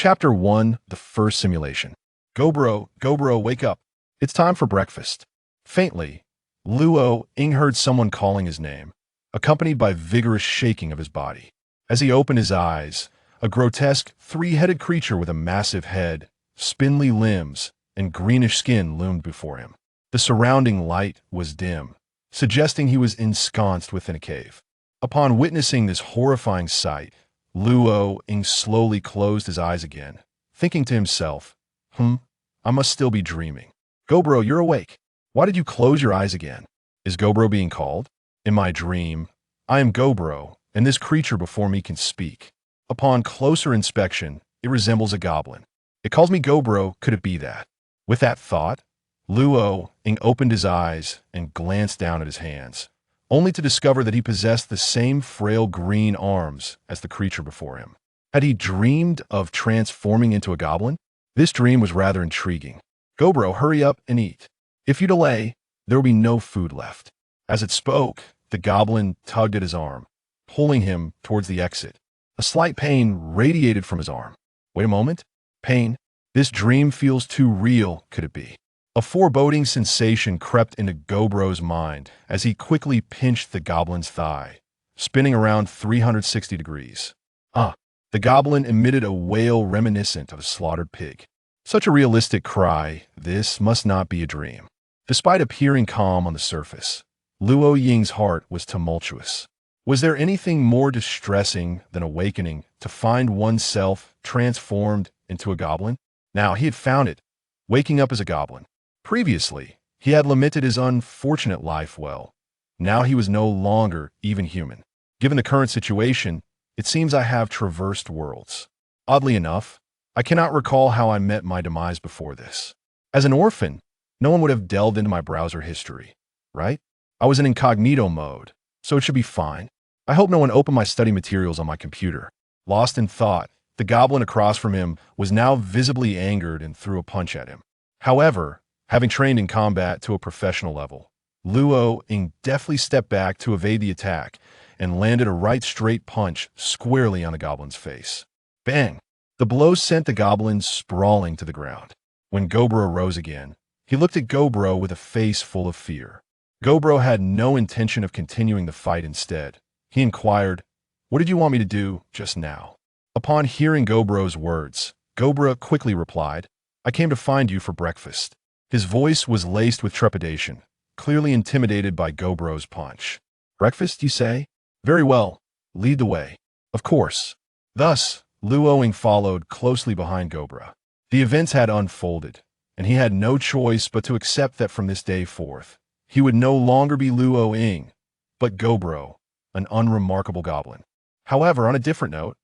Chapter 1, The First Simulation. Go bro, wake up. It's time for breakfast. Faintly, Luo Ing heard someone calling his name, accompanied by vigorous shaking of his body. As he opened his eyes, a grotesque, three-headed creature with a massive head, spindly limbs, and greenish skin loomed before him. The surrounding light was dim, suggesting he was ensconced within a cave. Upon witnessing this horrifying sight, Luo Ing slowly closed his eyes again, thinking to himself, I must still be dreaming. Gobro, you're awake. Why did you close your eyes again? Is Gobro being called? In my dream, I am Gobro, and this creature before me can speak. Upon closer inspection, it resembles a goblin. It calls me Gobro, could it be that? With that thought, Luo Ing opened his eyes and glanced down at his hands, only to discover that he possessed the same frail green arms as the creature before him. Had he dreamed of transforming into a goblin? This dream was rather intriguing. Gobro, hurry up and eat. If you delay, there will be no food left. As it spoke, the goblin tugged at his arm, pulling him towards the exit. A slight pain radiated from his arm. Wait a moment. Pain? This dream feels too real, could it be? A foreboding sensation crept into Gobro's mind as he quickly pinched the goblin's thigh, spinning around 360 degrees. The goblin emitted a wail reminiscent of a slaughtered pig. Such a realistic cry, this must not be a dream. Despite appearing calm on the surface, Luo Ying's heart was tumultuous. Was there anything more distressing than awakening to find oneself transformed into a goblin? Now he had found it, waking up as a goblin. Previously, he had lamented his unfortunate life well. Now he was no longer even human. Given the current situation, it seems I have traversed worlds. Oddly enough, I cannot recall how I met my demise before this. As an orphan, no one would have delved into my browser history, right? I was in incognito mode, so it should be fine. I hope no one opened my study materials on my computer. Lost in thought, the goblin across from him was now visibly angered and threw a punch at him. However, having trained in combat to a professional level, Luo Ing deftly stepped back to evade the attack and landed a right straight punch squarely on the goblin's face. Bang! The blow sent the goblin sprawling to the ground. When Gobro rose again, he looked at Gobro with a face full of fear. Gobro had no intention of continuing the fight instead. He inquired, "What did you want me to do just now?" Upon hearing Gobro's words, Gobro quickly replied, "I came to find you for breakfast." His voice was laced with trepidation, clearly intimidated by Gobro's punch. "Breakfast, you say? Very well, lead the way." Of course. Thus, Luo Ing followed closely behind Gobro. The events had unfolded, and he had no choice but to accept that from this day forth, he would no longer be Luo Ing, but Gobro, an unremarkable goblin. However, on a different note,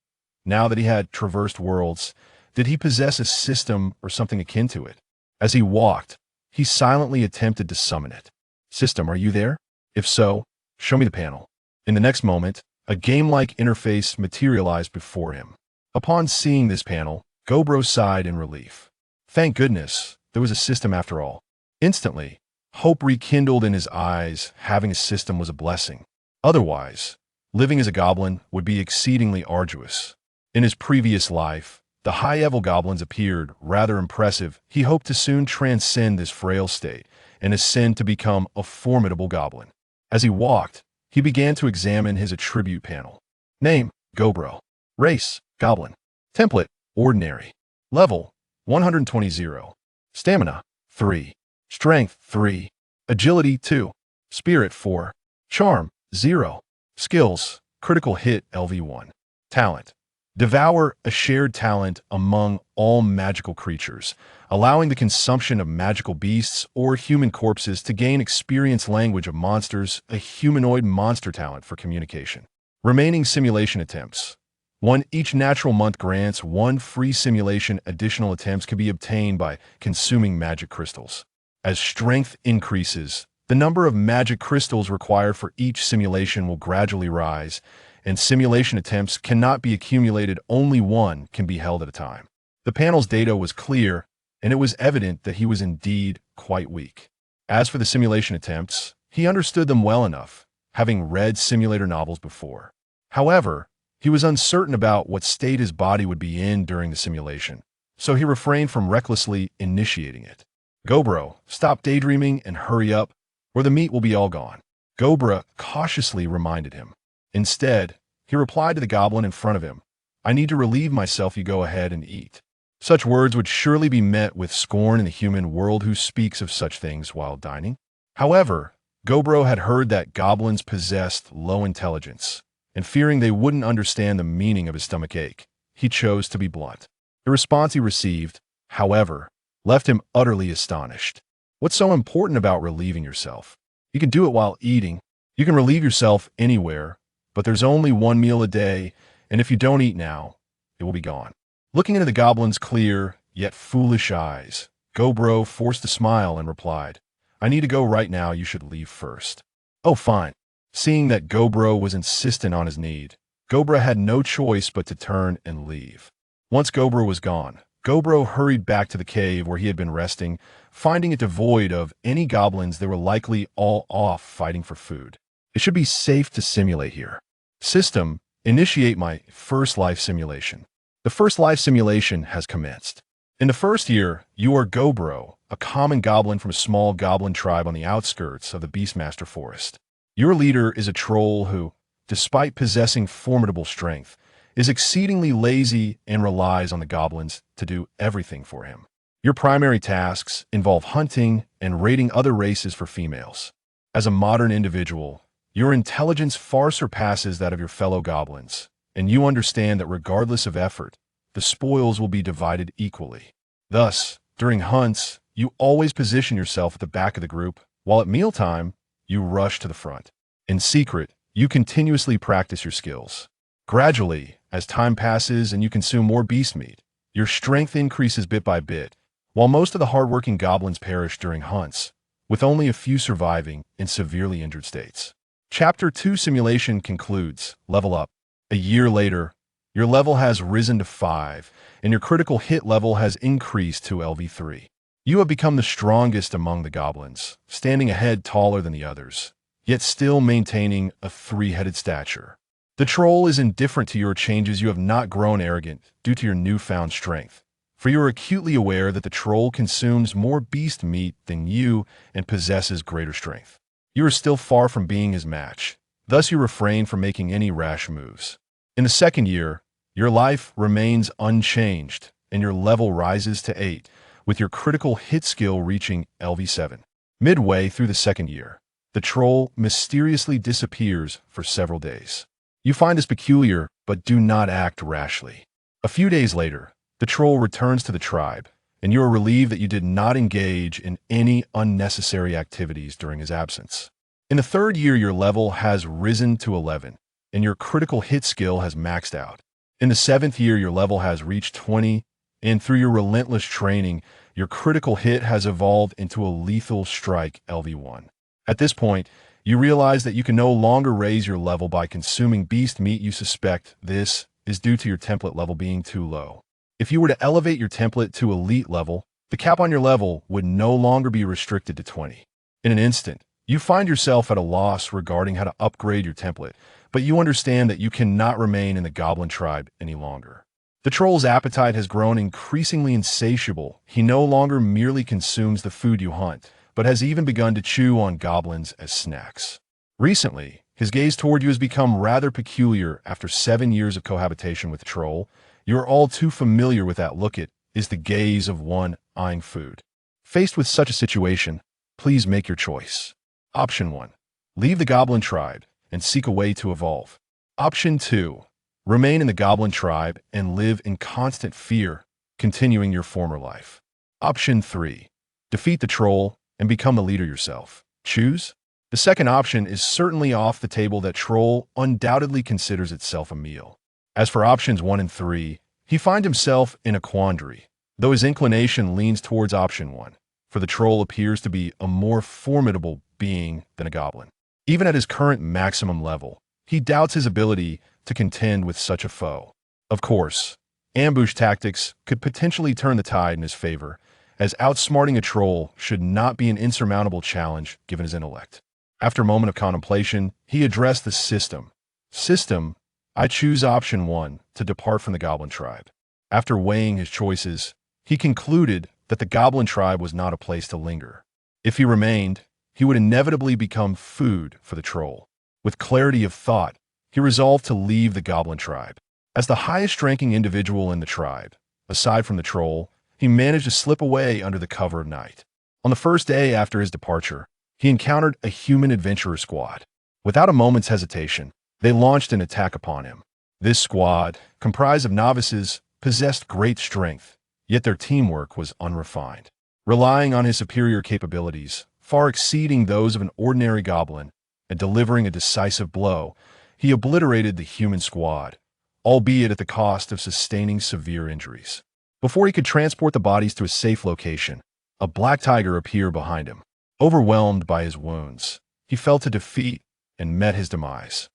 now that he had traversed worlds, did he possess a system or something akin to it? As he walked, he silently attempted to summon it. "System, are you there? If so, show me the panel." In the next moment, a game-like interface materialized before him. Upon seeing this panel, Gobro sighed in relief. Thank goodness, there was a system after all. Instantly, hope rekindled in his eyes. Having a system was a blessing. Otherwise, living as a goblin would be exceedingly arduous. In his previous life, the high-level goblins appeared rather impressive. He hoped to soon transcend this frail state and ascend to become a formidable goblin. As he walked, he began to examine his attribute panel. Name, Gobro. Race, Goblin. Template, Ordinary. Level, 120. Stamina, 3. Strength, 3. Agility, 2. Spirit, 4. Charm, 0. Skills, Critical Hit, LV1. Talent. Devour, a shared talent among all magical creatures, allowing the consumption of magical beasts or human corpses to gain experience language of monsters, a humanoid monster talent for communication. Remaining simulation attempts. 1. Each natural month grants 1 free simulation. Additional attempts can be obtained by consuming magic crystals. As strength increases, the number of magic crystals required for each simulation will gradually rise, and simulation attempts cannot be accumulated. Only one can be held at a time. The panel's data was clear, and it was evident that he was indeed quite weak. As for the simulation attempts, he understood them well enough, having read simulator novels before. However, He was uncertain about what state his body would be in during the simulation, so he refrained from recklessly initiating it. Gobro, stop daydreaming and hurry up, or the meat will be all gone. Gobra cautiously reminded him. Instead, he replied to the goblin in front of him, I need to relieve myself, you go ahead and eat. Such words would surely be met with scorn in the human world who speaks of such things while dining. However, Gobro had heard that goblins possessed low intelligence, and fearing they wouldn't understand the meaning of his stomach ache, he chose to be blunt. The response he received, however, left him utterly astonished. What's so important about relieving yourself? You can do it while eating. You can relieve yourself anywhere, but there's only one meal a day, and if you don't eat now, it will be gone. Looking into the goblin's clear, yet foolish eyes, Gobro forced a smile and replied, I need to go right now, you should leave first. Oh, fine. Seeing that Gobro was insistent on his need, Gobra had no choice but to turn and leave. Once Gobro was gone, Gobro hurried back to the cave where he had been resting, finding it devoid of any goblins. They were likely all off fighting for food. It should be safe to simulate here. System, initiate my first life simulation. The first life simulation has commenced. In the first year, you are Gobro, a common goblin from a small goblin tribe on the outskirts of the Beastmaster Forest. Your leader is a troll who, despite possessing formidable strength, is exceedingly lazy and relies on the goblins to do everything for him. Your primary tasks involve hunting and raiding other races for females. As a modern individual, your intelligence far surpasses that of your fellow goblins, and you understand that regardless of effort, the spoils will be divided equally. Thus, during hunts, you always position yourself at the back of the group, while at mealtime, you rush to the front. In secret, you continuously practice your skills. Gradually, as time passes and you consume more beast meat, your strength increases bit by bit, while most of the hardworking goblins perish during hunts, with only a few surviving in severely injured states. Chapter 2 Simulation concludes. Level up. A year later, your level has risen to 5, and your critical hit level has increased to LV3. You have become the strongest among the goblins, standing a head taller than the others, yet still maintaining a 3-headed stature. The troll is indifferent to your changes. You have not grown arrogant due to your newfound strength, for you are acutely aware that the troll consumes more beast meat than you and possesses greater strength. You are still far from being his match, thus you refrain from making any rash moves. In the second year, your life remains unchanged, and your level rises to 8, with your critical hit skill reaching LV7. Midway through the second year, the troll mysteriously disappears for several days. You find this peculiar, but do not act rashly. A few days later, the troll returns to the tribe, and you are relieved that you did not engage in any unnecessary activities during his absence. In the third year, your level has risen to 11, and your critical hit skill has maxed out. In the seventh year, your level has reached 20, and through your relentless training, your critical hit has evolved into a lethal strike LV1. At this point, you realize that you can no longer raise your level by consuming beast meat. You suspect this is due to your template level being too low. If you were to elevate your template to elite level, the cap on your level would no longer be restricted to 20. In an instant, you find yourself at a loss regarding how to upgrade your template, but you understand that you cannot remain in the goblin tribe any longer. The troll's appetite has grown increasingly insatiable. He no longer merely consumes the food you hunt, but has even begun to chew on goblins as snacks. Recently, his gaze toward you has become rather peculiar. After 7 years of cohabitation with the troll, you are all too familiar with that look. It is the gaze of one eyeing food. Faced with such a situation, please make your choice. Option 1. Leave the goblin tribe and seek a way to evolve. Option 2. Remain in the goblin tribe and live in constant fear, continuing your former life. Option 3. Defeat the troll and become the leader yourself. Choose. The second option is certainly off the table. That troll undoubtedly considers itself a meal. As for options 1 and 3, he finds himself in a quandary, though his inclination leans towards option 1, for the troll appears to be a more formidable being than a goblin. Even at his current maximum level, he doubts his ability to contend with such a foe. Of course, ambush tactics could potentially turn the tide in his favor, as outsmarting a troll should not be an insurmountable challenge given his intellect. After a moment of contemplation, he addressed the system. System, I choose option 1, to depart from the goblin tribe. After weighing his choices, he concluded that the goblin tribe was not a place to linger. If he remained, he would inevitably become food for the troll. With clarity of thought, he resolved to leave the goblin tribe. As the highest-ranking individual in the tribe, aside from the troll, he managed to slip away under the cover of night. On the first day after his departure, he encountered a human adventurer squad. Without a moment's hesitation, they launched an attack upon him. This squad, comprised of novices, possessed great strength, yet their teamwork was unrefined. Relying on his superior capabilities, far exceeding those of an ordinary goblin, and delivering a decisive blow, he obliterated the human squad, albeit at the cost of sustaining severe injuries. Before he could transport the bodies to a safe location, a black tiger appeared behind him. Overwhelmed by his wounds, he fell to defeat and met his demise.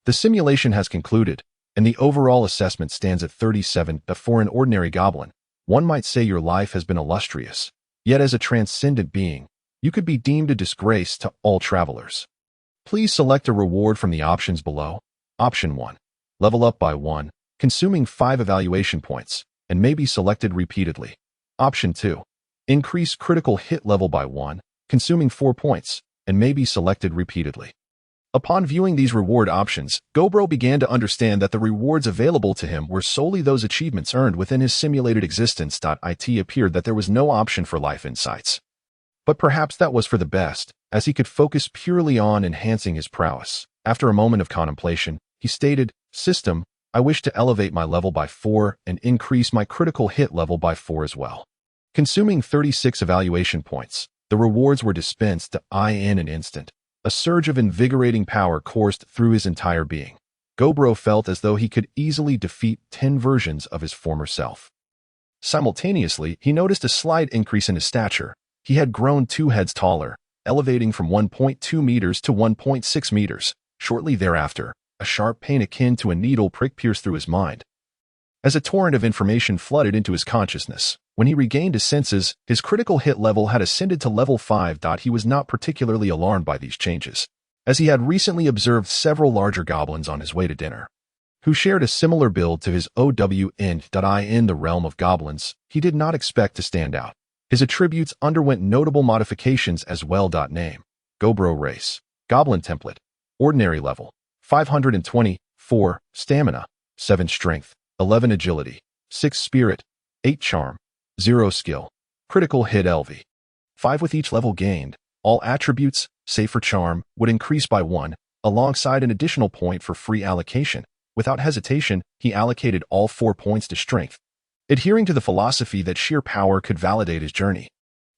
The simulation has concluded, and the overall assessment stands at 37. But for an ordinary goblin, one might say your life has been illustrious. Yet as a transcendent being, you could be deemed a disgrace to all travelers. Please select a reward from the options below. Option 1. Level up by 1, consuming 5 evaluation points, and may be selected repeatedly. Option 2. Increase critical hit level by 1, consuming 4 points, and may be selected repeatedly. Upon viewing these reward options, Gobro began to understand that the rewards available to him were solely those achievements earned within his simulated existence. It appeared that there was no option for life insights. But perhaps that was for the best, as he could focus purely on enhancing his prowess. After a moment of contemplation, he stated, "System, I wish to elevate my level by 4 and increase my critical hit level by 4 as well." Consuming 36 evaluation points, the rewards were dispensed in an instant. A surge of invigorating power coursed through his entire being. Gobro felt as though he could easily defeat 10 versions of his former self. Simultaneously, he noticed a slight increase in his stature. He had grown 2 heads taller, elevating from 1.2 meters to 1.6 meters. Shortly thereafter, a sharp pain akin to a needle prick pierced through his mind. As a torrent of information flooded into his consciousness, when he regained his senses, his critical hit level had ascended to level 5. He was not particularly alarmed by these changes, as he had recently observed several larger goblins on his way to dinner, who shared a similar build to his own. In the realm of goblins, he did not expect to stand out. His attributes underwent notable modifications as well. Name: Gobro race, Goblin template, ordinary level, 520, 4 stamina, 7 strength, 11 agility, 6 spirit, 8 charm, 0 skill, critical hit LV. 5 with each level gained. All attributes, save for charm, would increase by 1, alongside an additional point for free allocation. Without hesitation, he allocated all 4 points to strength, adhering to the philosophy that sheer power could validate his journey.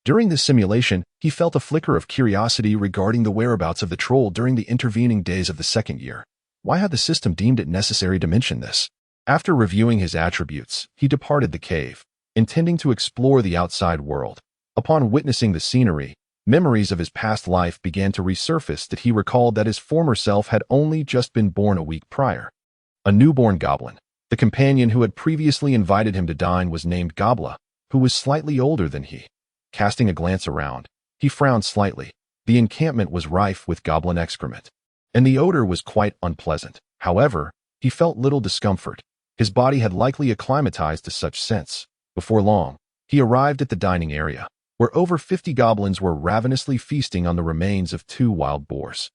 During this simulation, he felt a flicker of curiosity regarding the whereabouts of the troll during the intervening days of the second year. Why had the system deemed it necessary to mention this? After reviewing his attributes, he departed the cave, intending to explore the outside world. Upon witnessing the scenery, memories of his past life began to resurface. He recalled that his former self had only just been born a week prior. A newborn goblin. The companion who had previously invited him to dine was named Gobla, who was slightly older than he. Casting a glance around, he frowned slightly. The encampment was rife with goblin excrement, and the odor was quite unpleasant. However, he felt little discomfort. His body had likely acclimatized to such scents. Before long, he arrived at the dining area, where over 50 goblins were ravenously feasting on the remains of 2 wild boars.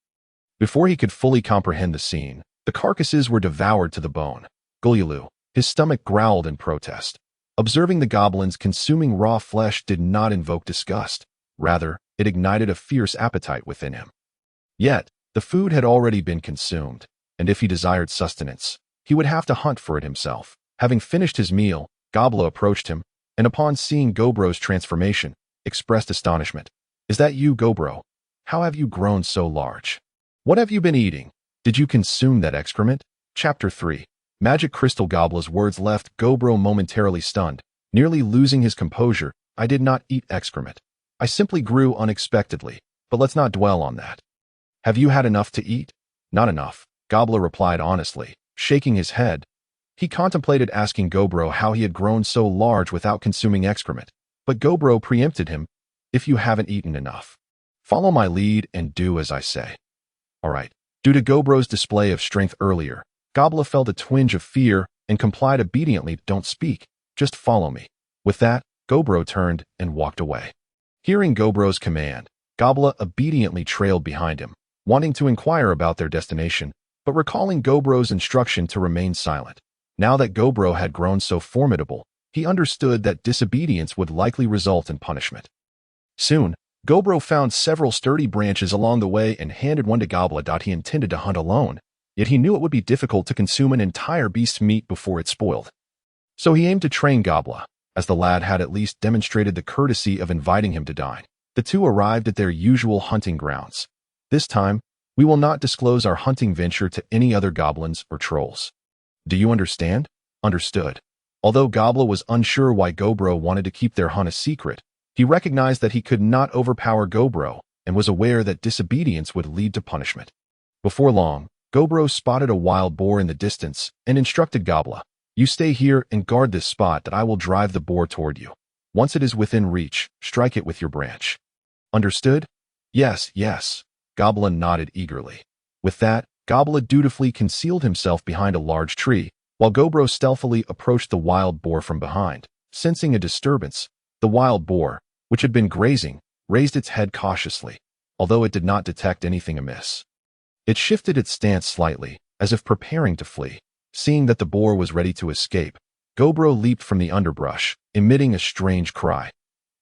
Before he could fully comprehend the scene, the carcasses were devoured to the bone. Gulyulu, his stomach growled in protest. Observing the goblins consuming raw flesh did not invoke disgust. Rather, it ignited a fierce appetite within him. Yet, the food had already been consumed, and if he desired sustenance, he would have to hunt for it himself. Having finished his meal, Gobla approached him, and upon seeing Gobro's transformation, expressed astonishment. "Is that you, Gobro? How have you grown so large? What have you been eating? Did you consume that excrement?" Chapter 3. Magic Crystal. Gobla's words left Gobro momentarily stunned, nearly losing his composure. "I did not eat excrement. I simply grew unexpectedly, but let's not dwell on that." "Have you had enough to eat?" "Not enough," Gobla replied honestly, shaking his head. He contemplated asking Gobro how he had grown so large without consuming excrement, but Gobro preempted him. "If you haven't eaten enough, follow my lead and do as I say." All right. Due to Gobro's display of strength earlier, Gobla felt a twinge of fear and complied obediently. Don't speak, just follow me. With that, Gobro turned and walked away. Hearing Gobro's command, Gobla obediently trailed behind him, wanting to inquire about their destination, but recalling Gobro's instruction to remain silent. Now that Gobro had grown so formidable, he understood that disobedience would likely result in punishment. Soon, Gobro found several sturdy branches along the way and handed one to Gobla. He intended to hunt alone, yet he knew it would be difficult to consume an entire beast's meat before it spoiled. So he aimed to train Gobla, as the lad had at least demonstrated the courtesy of inviting him to dine. The two arrived at their usual hunting grounds. This time, we will not disclose our hunting venture to any other goblins or trolls. Do you understand? Understood. Although Gobla was unsure why Gobro wanted to keep their hunt a secret, he recognized that he could not overpower Gobro and was aware that disobedience would lead to punishment. Before long, Gobro spotted a wild boar in the distance and instructed Gobla, "You stay here and guard this spot that I will drive the boar toward you. Once it is within reach, strike it with your branch." Understood? Yes, yes. Gobla nodded eagerly. With that, Gobla dutifully concealed himself behind a large tree, while Gobro stealthily approached the wild boar from behind. Sensing a disturbance, the wild boar, which had been grazing, raised its head cautiously, although it did not detect anything amiss. It shifted its stance slightly, as if preparing to flee. Seeing that the boar was ready to escape, Gobro leaped from the underbrush, emitting a strange cry.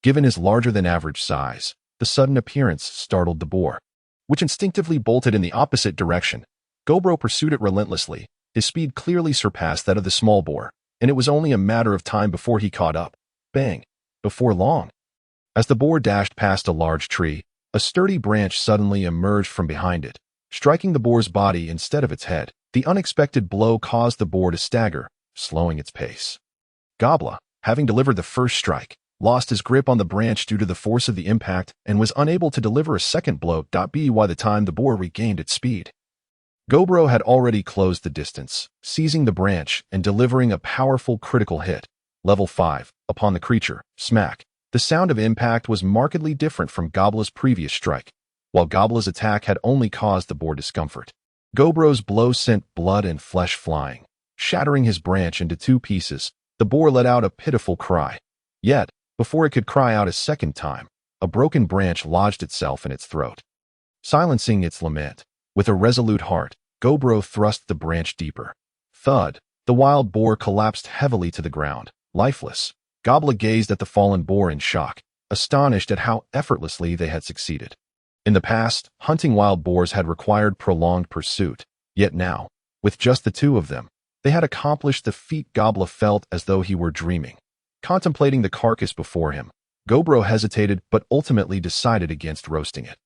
Given his larger-than-average size, the sudden appearance startled the boar, which instinctively bolted in the opposite direction. Gobro pursued it relentlessly. His speed clearly surpassed that of the small boar, and it was only a matter of time before he caught up. Bang! Before long. As the boar dashed past a large tree, a sturdy branch suddenly emerged from behind it, striking the boar's body instead of its head. The unexpected blow caused the boar to stagger, slowing its pace. Gobla, having delivered the first strike, lost his grip on the branch due to the force of the impact and was unable to deliver a second blow. By the time the boar regained its speed, Gobro had already closed the distance, seizing the branch and delivering a powerful critical hit. Level 5, upon the creature, smack. The sound of impact was markedly different from Gobla's previous strike, while Gobla's attack had only caused the boar discomfort. Gobro's blow sent blood and flesh flying. Shattering his branch into two pieces, the boar let out a pitiful cry. Yet, before it could cry out a second time, a broken branch lodged itself in its throat. Silencing its lament, with a resolute heart, Gobro thrust the branch deeper. Thud! The wild boar collapsed heavily to the ground, lifeless. Gobla gazed at the fallen boar in shock, astonished at how effortlessly they had succeeded. In the past, hunting wild boars had required prolonged pursuit, yet now, with just the two of them, they had accomplished the feat. Gobla felt as though he were dreaming. Contemplating the carcass before him, Gobro hesitated but ultimately decided against roasting it.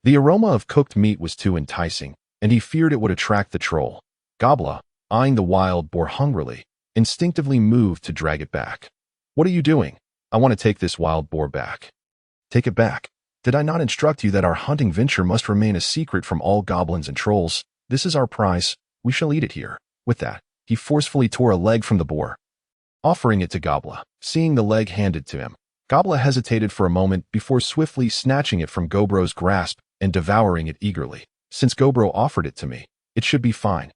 The aroma of cooked meat was too enticing, and he feared it would attract the troll. Gobla, eyeing the wild boar hungrily, instinctively moved to drag it back. "What are you doing? I want to take this wild boar back." "Take it back? Did I not instruct you that our hunting venture must remain a secret from all goblins and trolls? This is our prize. We shall eat it here." With that, he forcefully tore a leg from the boar, offering it to Gobla. Seeing the leg handed to him, Gobla hesitated for a moment before swiftly snatching it from Gobro's grasp and devouring it eagerly. "Since Gobro offered it to me, it should be fine."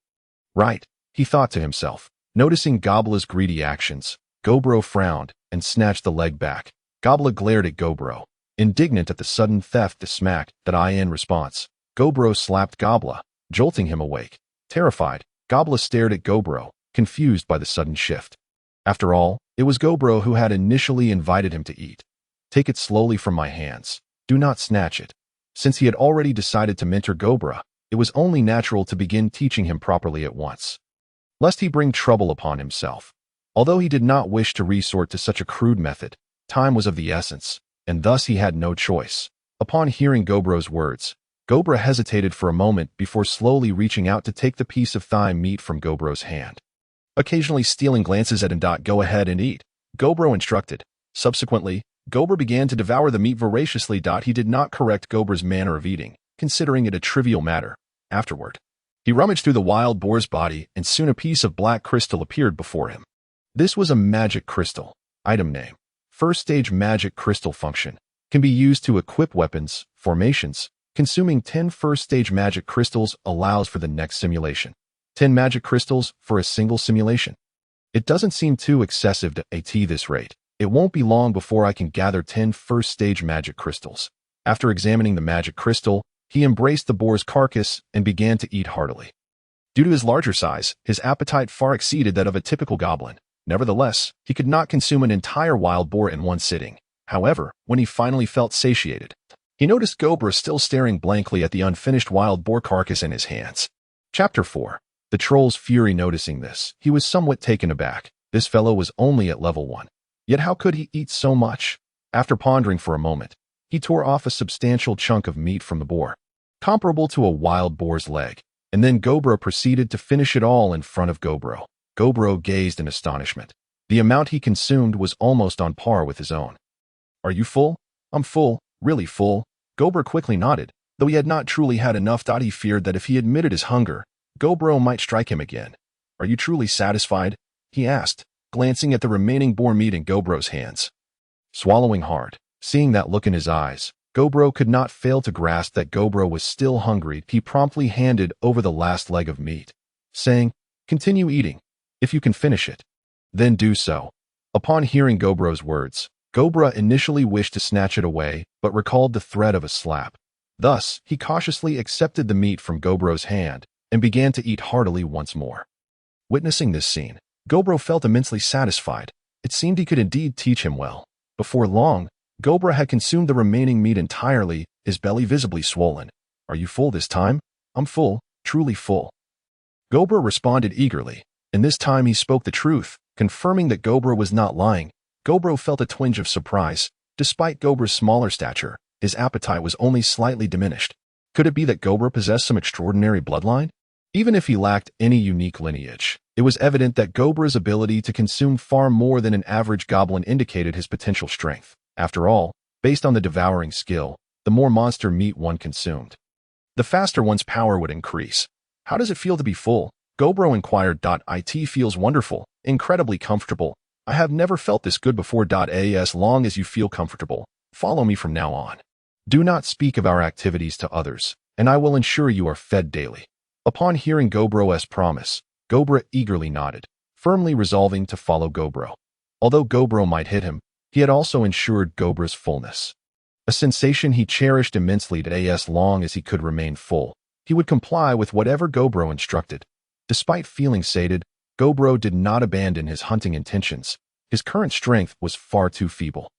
"Right," he thought to himself. Noticing Gobla's greedy actions, Gobro frowned and snatched the leg back. Gobla glared at Gobro, indignant at the sudden theft. The smack that in response, Gobro slapped Gobla, jolting him awake. Terrified, Gobla stared at Gobro, confused by the sudden shift. After all, it was Gobro who had initially invited him to eat. "Take it slowly from my hands. Do not snatch it." Since he had already decided to mentor Gobra, it was only natural to begin teaching him properly at once, lest he bring trouble upon himself. Although he did not wish to resort to such a crude method, time was of the essence, and thus he had no choice. Upon hearing Gobro's words, Gobra hesitated for a moment before slowly reaching out to take the piece of thigh meat from Gobro's hand, occasionally stealing glances at him. "Go ahead and eat," Gobro instructed. Subsequently, Gobra began to devour the meat voraciously. He did not correct Gobra's manner of eating, considering it a trivial matter. Afterward, he rummaged through the wild boar's body, and soon a piece of black crystal appeared before him. This was a magic crystal. Item name: First Stage Magic Crystal. Function: can be used to equip weapons, formations. Consuming 10 first-stage magic crystals allows for the next simulation. 10 magic crystals for a single simulation. It doesn't seem too excessive to at this rate. It won't be long before I can gather 10 first-stage magic crystals. After examining the magic crystal, he embraced the boar's carcass and began to eat heartily. Due to his larger size, his appetite far exceeded that of a typical goblin. Nevertheless, he could not consume an entire wild boar in one sitting. However, when he finally felt satiated, he noticed Gobra still staring blankly at the unfinished wild boar carcass in his hands. Chapter 4. The Troll's Fury. Noticing this, he was somewhat taken aback. This fellow was only at level 1. Yet how could he eat so much? After pondering for a moment, he tore off a substantial chunk of meat from the boar, comparable to a wild boar's leg, and then Gobra proceeded to finish it all in front of Gobro. Gobro gazed in astonishment. The amount he consumed was almost on par with his own. Are you full? I'm full, really full. Gobra quickly nodded. Though he had not truly had enough, he feared that if he admitted his hunger, Gobro might strike him again. Are you truly satisfied? He asked, glancing at the remaining boar meat in Gobro's hands. Swallowing hard, seeing that look in his eyes, Gobro could not fail to grasp that Gobro was still hungry. He promptly handed over the last leg of meat, saying, "Continue eating. If you can finish it, then do so." Upon hearing Gobro's words, Gobra initially wished to snatch it away, but recalled the threat of a slap. Thus, he cautiously accepted the meat from Gobro's hand and began to eat heartily once more. Witnessing this scene, Gobro felt immensely satisfied. It seemed he could indeed teach him well. Before long, Gobra had consumed the remaining meat entirely, his belly visibly swollen. Are you full this time? I'm full, truly full. Gobra responded eagerly, and this time he spoke the truth, confirming that Gobra was not lying. Gobro felt a twinge of surprise. Despite Gobra's smaller stature, his appetite was only slightly diminished. Could it be that Gobra possessed some extraordinary bloodline? Even if he lacked any unique lineage, it was evident that Gobra's ability to consume far more than an average goblin indicated his potential strength. After all, based on the devouring skill, the more monster meat one consumed, the faster one's power would increase. How does it feel to be full? Gobro inquired. It feels wonderful, incredibly comfortable. I have never felt this good before. As long as you feel comfortable, follow me from now on. Do not speak of our activities to others, and I will ensure you are fed daily. Upon hearing Gobro's promise, Gobra eagerly nodded, firmly resolving to follow Gobro. Although Gobro might hit him, he had also ensured Gobra's fullness, a sensation he cherished immensely. As long as he could remain full, he would comply with whatever Gobro instructed. Despite feeling sated, Gobro did not abandon his hunting intentions. His current strength was far too feeble.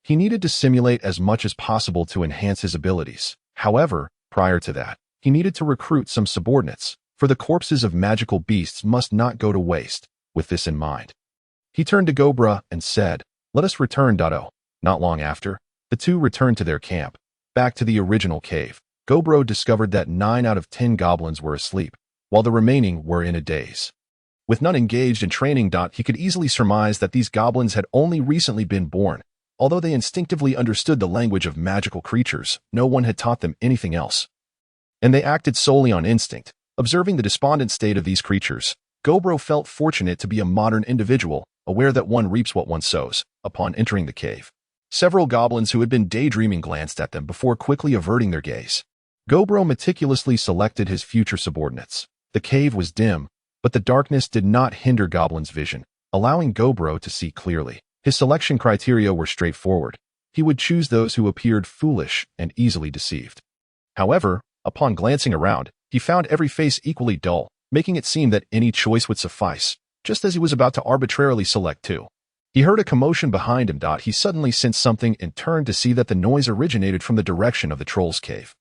He needed to simulate as much as possible to enhance his abilities. However, prior to that, he needed to recruit some subordinates, for the corpses of magical beasts must not go to waste. With this in mind, he turned to Gobra and said, "Let us return." Not long after, the two returned to their camp. Back to the original cave, Gobro discovered that 9 out of 10 goblins were asleep, while the remaining were in a daze. With none engaged in training, he could easily surmise that these goblins had only recently been born. Although they instinctively understood the language of magical creatures, no one had taught them anything else, and they acted solely on instinct. Observing the despondent state of these creatures, Gobro felt fortunate to be a modern individual, aware that one reaps what one sows. Upon entering the cave, several goblins who had been daydreaming glanced at them before quickly averting their gaze. Gobro meticulously selected his future subordinates. The cave was dim, but the darkness did not hinder Goblin's vision, allowing Gobro to see clearly. His selection criteria were straightforward. He would choose those who appeared foolish and easily deceived. However, upon glancing around, he found every face equally dull, making it seem that any choice would suffice, just as he was about to arbitrarily select two. He heard a commotion behind him. He suddenly sensed something and turned to see that the noise originated from the direction of the troll's cave.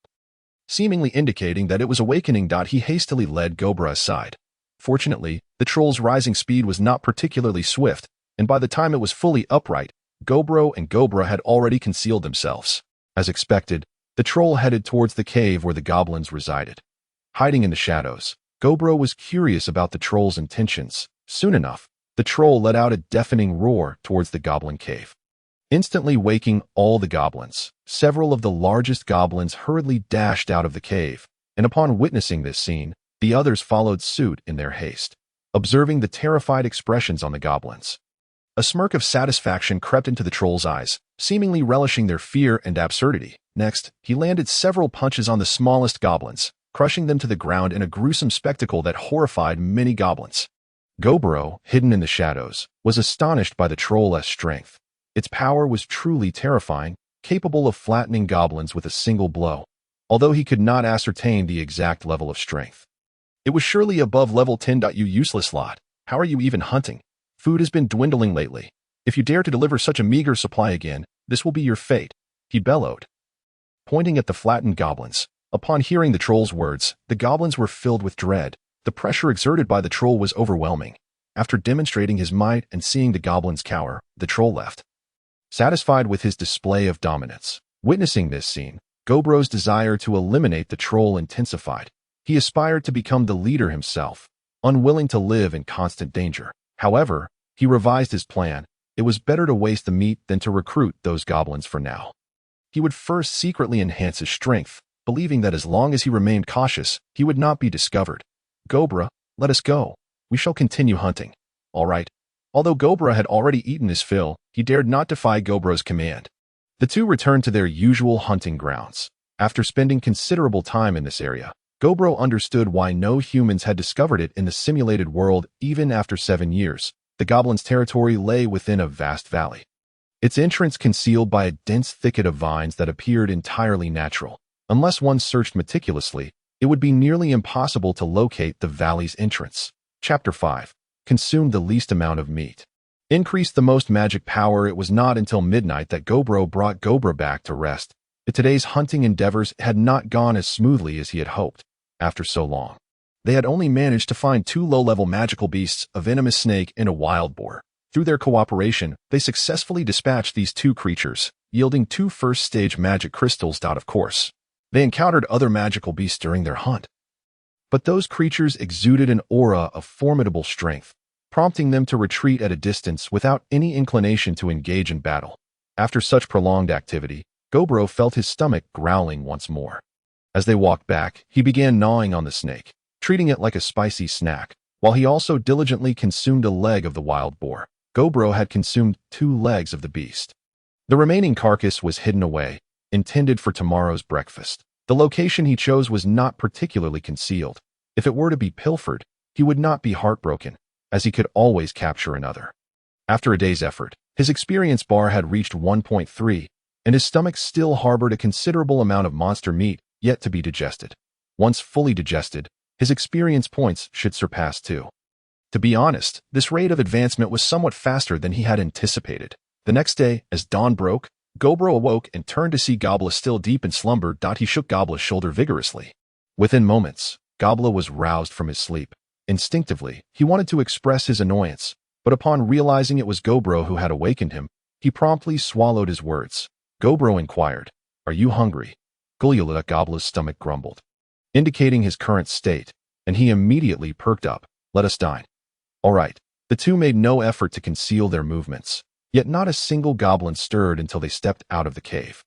Seemingly indicating that it was awakening, he hastily led Gobra aside. Fortunately, the troll's rising speed was not particularly swift, and by the time it was fully upright, Gobro and Gobra had already concealed themselves. As expected, the troll headed towards the cave where the goblins resided. Hiding in the shadows, Gobro was curious about the troll's intentions. Soon enough, the troll let out a deafening roar towards the goblin cave, instantly waking all the goblins. Several of the largest goblins hurriedly dashed out of the cave, and upon witnessing this scene, the others followed suit in their haste. Observing the terrified expressions on the goblins, a smirk of satisfaction crept into the troll's eyes, seemingly relishing their fear and absurdity. Next, he landed several punches on the smallest goblins, crushing them to the ground in a gruesome spectacle that horrified many goblins. Gobro, hidden in the shadows, was astonished by the troll's strength. Its power was truly terrifying, capable of flattening goblins with a single blow, although he could not ascertain the exact level of strength. It was surely above level 10. You useless lot. How are you even hunting? Food has been dwindling lately. If you dare to deliver such a meager supply again, this will be your fate, he bellowed, pointing at the flattened goblins. Upon hearing the troll's words, the goblins were filled with dread. The pressure exerted by the troll was overwhelming. After demonstrating his might and seeing the goblins cower, the troll left, satisfied with his display of dominance. Witnessing this scene, Gobro's desire to eliminate the troll intensified. He aspired to become the leader himself, unwilling to live in constant danger. However, he revised his plan. It was better to waste the meat than to recruit those goblins for now. He would first secretly enhance his strength, believing that as long as he remained cautious, he would not be discovered. Gobra, let us go. We shall continue hunting. All right. Although Gobra had already eaten his fill, he dared not defy Gobra's command. The two returned to their usual hunting grounds. After spending considerable time in this area, Gobro understood why no humans had discovered it in the simulated world even after 7 years. The goblin's territory lay within a vast valley, its entrance concealed by a dense thicket of vines that appeared entirely natural. Unless one searched meticulously, it would be nearly impossible to locate the valley's entrance. Chapter 5. Consumed the least amount of meat. Increased the most magic power. It was not until midnight that Gobro brought Gobra back to rest. Today's hunting endeavors had not gone as smoothly as he had hoped. After so long, they had only managed to find 2 low-level magical beasts, a venomous snake and a wild boar. Through their cooperation, they successfully dispatched these 2 creatures, yielding 2 first-stage magic crystals. Of course, they encountered other magical beasts during their hunt, but those creatures exuded an aura of formidable strength, prompting them to retreat at a distance without any inclination to engage in battle. After such prolonged activity, Gobro felt his stomach growling once more. As they walked back, he began gnawing on the snake, treating it like a spicy snack, while he also diligently consumed a leg of the wild boar. Gobro had consumed 2 legs of the beast. The remaining carcass was hidden away, intended for tomorrow's breakfast. The location he chose was not particularly concealed. If it were to be pilfered, he would not be heartbroken, as he could always capture another. After a day's effort, his experience bar had reached 1.3, and his stomach still harbored a considerable amount of monster meat yet to be digested. Once fully digested, his experience points should surpass 2. To be honest, this rate of advancement was somewhat faster than he had anticipated. The next day, as dawn broke, Gobro awoke and turned to see Gobla still deep in slumber. He shook Gobla's shoulder vigorously. Within moments, Gobla was roused from his sleep. Instinctively, he wanted to express his annoyance, but upon realizing it was Gobro who had awakened him, he promptly swallowed his words. Gobro inquired, "Are you hungry?" Gobla's stomach grumbled, indicating his current state, and he immediately perked up. "Let us dine." All right. The two made no effort to conceal their movements, yet not a single goblin stirred until they stepped out of the cave.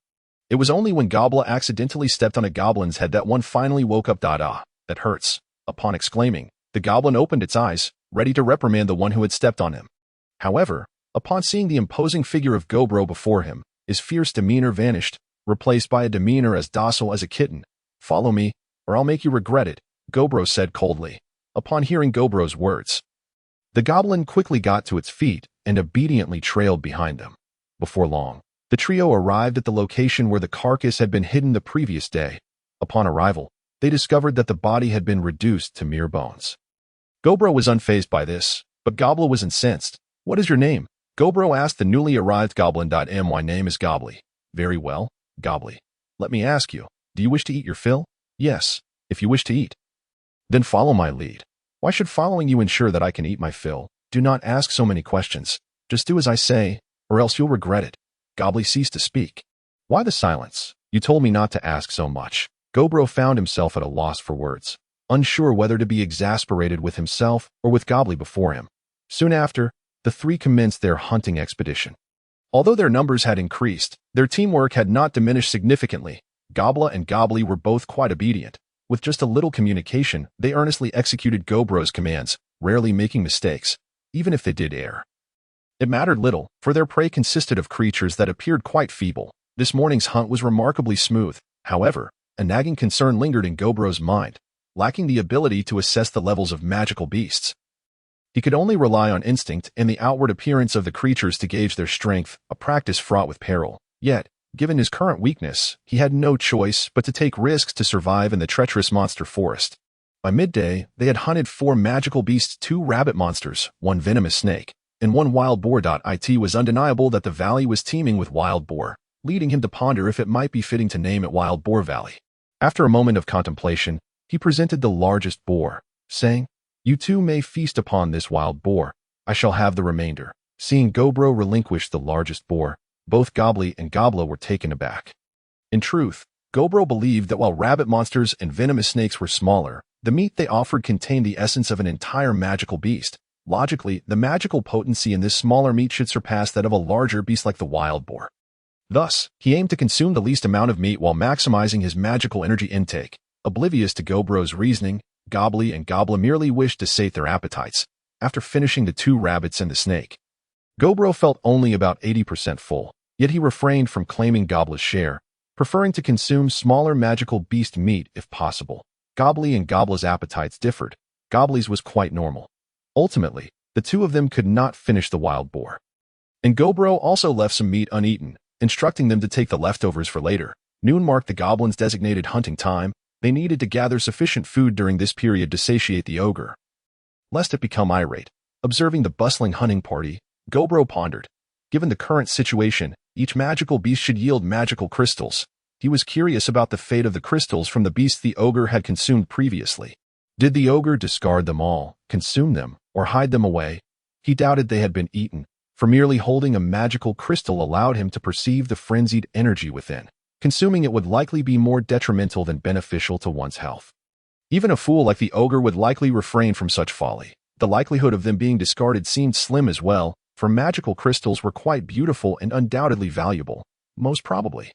It was only when Gobla accidentally stepped on a goblin's head that one finally woke up. Ah, that hurts. Upon exclaiming, the goblin opened its eyes, ready to reprimand the one who had stepped on him. However, upon seeing the imposing figure of Gobro before him, his fierce demeanor vanished, replaced by a demeanor as docile as a kitten. "Follow me, or I'll make you regret it," Gobro said coldly. Upon hearing Gobro's words, the goblin quickly got to its feet and obediently trailed behind them. Before long, the trio arrived at the location where the carcass had been hidden the previous day. Upon arrival, they discovered that the body had been reduced to mere bones. Gobro was unfazed by this, but Gobla was incensed. "What is your name?" Gobro asked the newly arrived goblin. "My name is Gobbly." "Very well, Gobbly. Let me ask you, do you wish to eat your fill?" "Yes, if you wish to eat." "Then follow my lead." "Why should following you ensure that I can eat my fill?" "Do not ask so many questions. Just do as I say, or else you'll regret it." Gobbly ceased to speak. "Why the silence? You told me not to ask so much." Gobro found himself at a loss for words, unsure whether to be exasperated with himself or with Gobbly before him. Soon after, the 3 commenced their hunting expedition. Although their numbers had increased, their teamwork had not diminished significantly. Gobla and Gobbly were both quite obedient. With just a little communication, they earnestly executed Gobro's commands, rarely making mistakes, even if they did err. It mattered little, for their prey consisted of creatures that appeared quite feeble. This morning's hunt was remarkably smooth. However, a nagging concern lingered in Gobro's mind, lacking the ability to assess the levels of magical beasts. He could only rely on instinct and the outward appearance of the creatures to gauge their strength, a practice fraught with peril. Yet, given his current weakness, he had no choice but to take risks to survive in the treacherous monster forest. By midday, they had hunted 4 magical beasts, 2 rabbit monsters, 1 venomous snake, and 1 wild boar. It was undeniable that the valley was teeming with wild boar, leading him to ponder if it might be fitting to name it Wild Boar Valley. After a moment of contemplation, he presented the largest boar, saying, "You too may feast upon this wild boar. I shall have the remainder." Seeing Gobro relinquish the largest boar, both Gobbly and Gobbler were taken aback. In truth, Gobro believed that while rabbit monsters and venomous snakes were smaller, the meat they offered contained the essence of an entire magical beast. Logically, the magical potency in this smaller meat should surpass that of a larger beast like the wild boar. Thus, he aimed to consume the least amount of meat while maximizing his magical energy intake. Oblivious to Gobro's reasoning, Gobbly and Gobbler merely wished to sate their appetites, after finishing the 2 rabbits and the snake. Gobro felt only about 80% full, yet he refrained from claiming Gobbler's share, preferring to consume smaller magical beast meat if possible. Gobbly and Gobbler's appetites differed. Gobbly's was quite normal. Ultimately, the 2 of them could not finish the wild boar. And Gobro also left some meat uneaten, instructing them to take the leftovers for later. Noon marked the goblins' designated hunting time. They needed to gather sufficient food during this period to satiate the ogre. Lest it become irate, observing the bustling hunting party, Gobro pondered. Given the current situation, each magical beast should yield magical crystals. He was curious about the fate of the crystals from the beasts the ogre had consumed previously. Did the ogre discard them all, consume them, or hide them away? He doubted they had been eaten, for merely holding a magical crystal allowed him to perceive the frenzied energy within. Consuming it would likely be more detrimental than beneficial to one's health. Even a fool like the ogre would likely refrain from such folly. The likelihood of them being discarded seemed slim as well, for magical crystals were quite beautiful and undoubtedly valuable, most probably.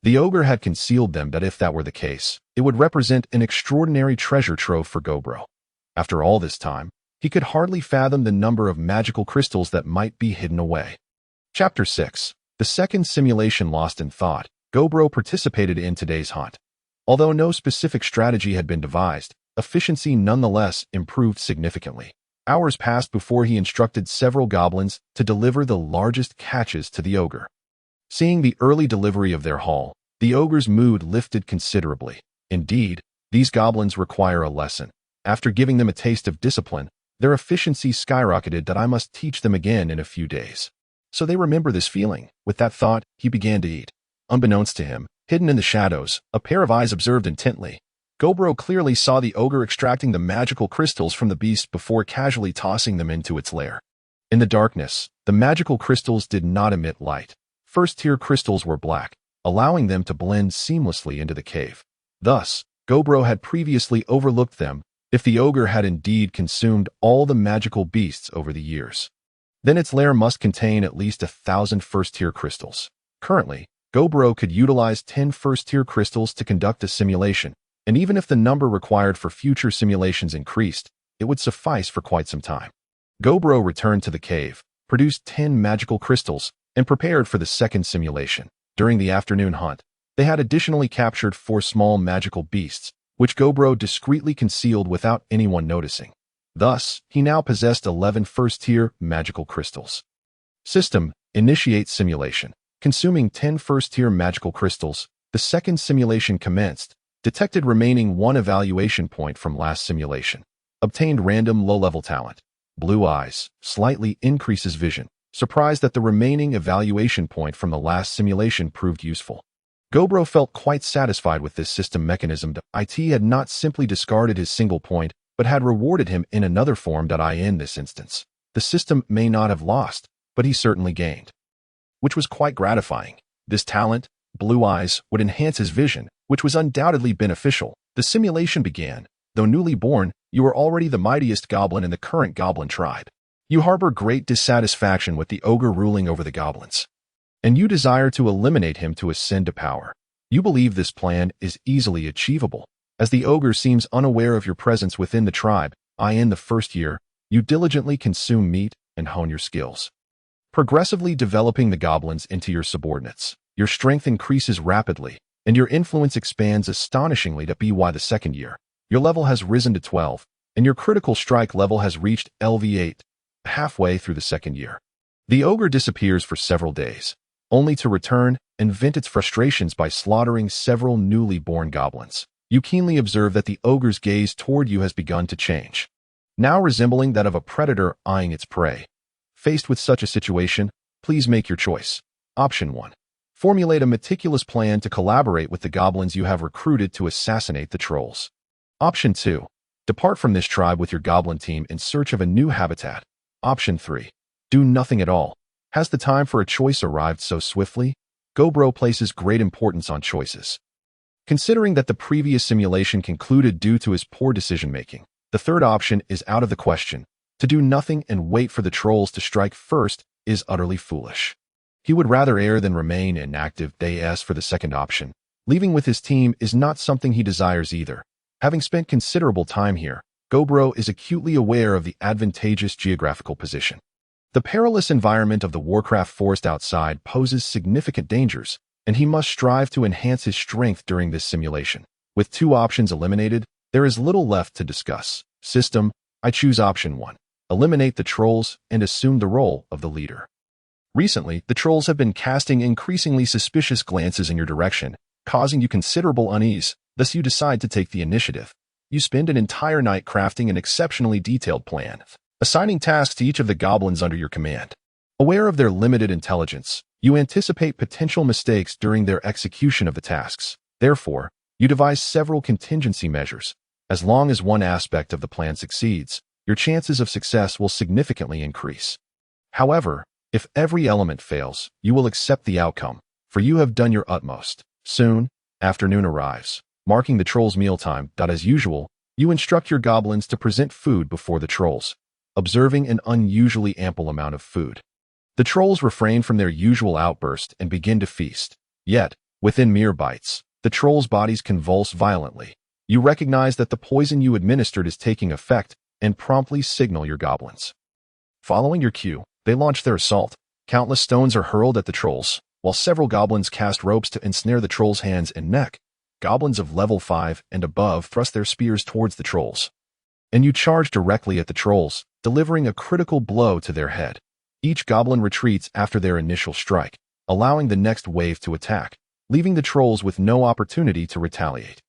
The ogre had concealed them that if that were the case, it would represent an extraordinary treasure trove for Gobro. After all this time, he could hardly fathom the number of magical crystals that might be hidden away. Chapter 6. The second simulation. Lost in thought, Gobro participated in today's hunt. Although no specific strategy had been devised, efficiency nonetheless improved significantly. Hours passed before he instructed several goblins to deliver the largest catches to the ogre. Seeing the early delivery of their haul, the ogre's mood lifted considerably. Indeed, these goblins require a lesson. After giving them a taste of discipline, their efficiency skyrocketed that I must teach them again in a few days. So they remember this feeling. With that thought, he began to eat. Unbeknownst to him, hidden in the shadows, a pair of eyes observed intently. Gobro clearly saw the ogre extracting the magical crystals from the beast before casually tossing them into its lair. In the darkness, the magical crystals did not emit light. First-tier crystals were black, allowing them to blend seamlessly into the cave. Thus, Gobro had previously overlooked them if the ogre had indeed consumed all the magical beasts over the years. Then its lair must contain at least 1,000 first-tier crystals. Currently, Gobro could utilize 10 first-tier crystals to conduct a simulation, and even if the number required for future simulations increased, it would suffice for quite some time. Gobro returned to the cave, produced 10 magical crystals, and prepared for the second simulation. During the afternoon hunt, they had additionally captured 4 small magical beasts, which Gobro discreetly concealed without anyone noticing. Thus, he now possessed 11 first-tier magical crystals. System: Initiate simulation. Consuming 10 first-tier magical crystals, the second simulation commenced. Detected remaining 1 evaluation point from last simulation. Obtained random low-level talent. Blue eyes, slightly increases vision. Surprised that the remaining evaluation point from the last simulation proved useful. Gobro felt quite satisfied with this system mechanism. IT had not simply discarded his single point, but had rewarded him in another form. In this instance, the system may not have lost, but he certainly gained, which was quite gratifying. This talent, blue eyes, would enhance his vision, which was undoubtedly beneficial. The simulation began. Though newly born, you are already the mightiest goblin in the current goblin tribe. You harbor great dissatisfaction with the ogre ruling over the goblins, and you desire to eliminate him to ascend to power. You believe this plan is easily achievable, as the ogre seems unaware of your presence within the tribe. In the first year, you diligently consume meat and hone your skills, progressively developing the goblins into your subordinates. Your strength increases rapidly. and your influence expands astonishingly to by the second year. Your level has risen to 12, and your critical strike level has reached LV8, halfway through the second year. The ogre disappears for several days, only to return and vent its frustrations by slaughtering several newly born goblins. You keenly observe that the ogre's gaze toward you has begun to change, now resembling that of a predator eyeing its prey. Faced with such a situation, please make your choice. Option 1. Formulate a meticulous plan to collaborate with the goblins you have recruited to assassinate the trolls. Option 2. Depart from this tribe with your goblin team in search of a new habitat. Option 3. Do nothing at all. Has the time for a choice arrived so swiftly? Gobro places great importance on choices. Considering that the previous simulation concluded due to his poor decision-making, the third option is out of the question. To do nothing and wait for the trolls to strike first is utterly foolish. He would rather err than remain inactive. As for the second option, leaving with his team is not something he desires either. Having spent considerable time here, Gobro is acutely aware of the advantageous geographical position. The perilous environment of the Warcraft forest outside poses significant dangers, and he must strive to enhance his strength during this simulation. With two options eliminated, there is little left to discuss. System, I choose option 1. Eliminate the trolls and assume the role of the leader. Recently, the trolls have been casting increasingly suspicious glances in your direction, causing you considerable unease. Thus, you decide to take the initiative. You spend an entire night crafting an exceptionally detailed plan, assigning tasks to each of the goblins under your command. Aware of their limited intelligence, you anticipate potential mistakes during their execution of the tasks. Therefore, you devise several contingency measures. As long as one aspect of the plan succeeds, your chances of success will significantly increase. However, if every element fails, you will accept the outcome, for you have done your utmost. Soon, afternoon arrives, marking the trolls' mealtime. As usual, you instruct your goblins to present food before the trolls, observing an unusually ample amount of food. The trolls refrain from their usual outburst and begin to feast. Yet, within mere bites, the trolls' bodies convulse violently. You recognize that the poison you administered is taking effect and promptly signal your goblins. Following your cue, they launch their assault. Countless stones are hurled at the trolls, while several goblins cast ropes to ensnare the trolls' hands and neck. Goblins of level 5 and above thrust their spears towards the trolls, and you charge directly at the trolls, delivering a critical blow to their head. Each goblin retreats after their initial strike, allowing the next wave to attack, leaving the trolls with no opportunity to retaliate.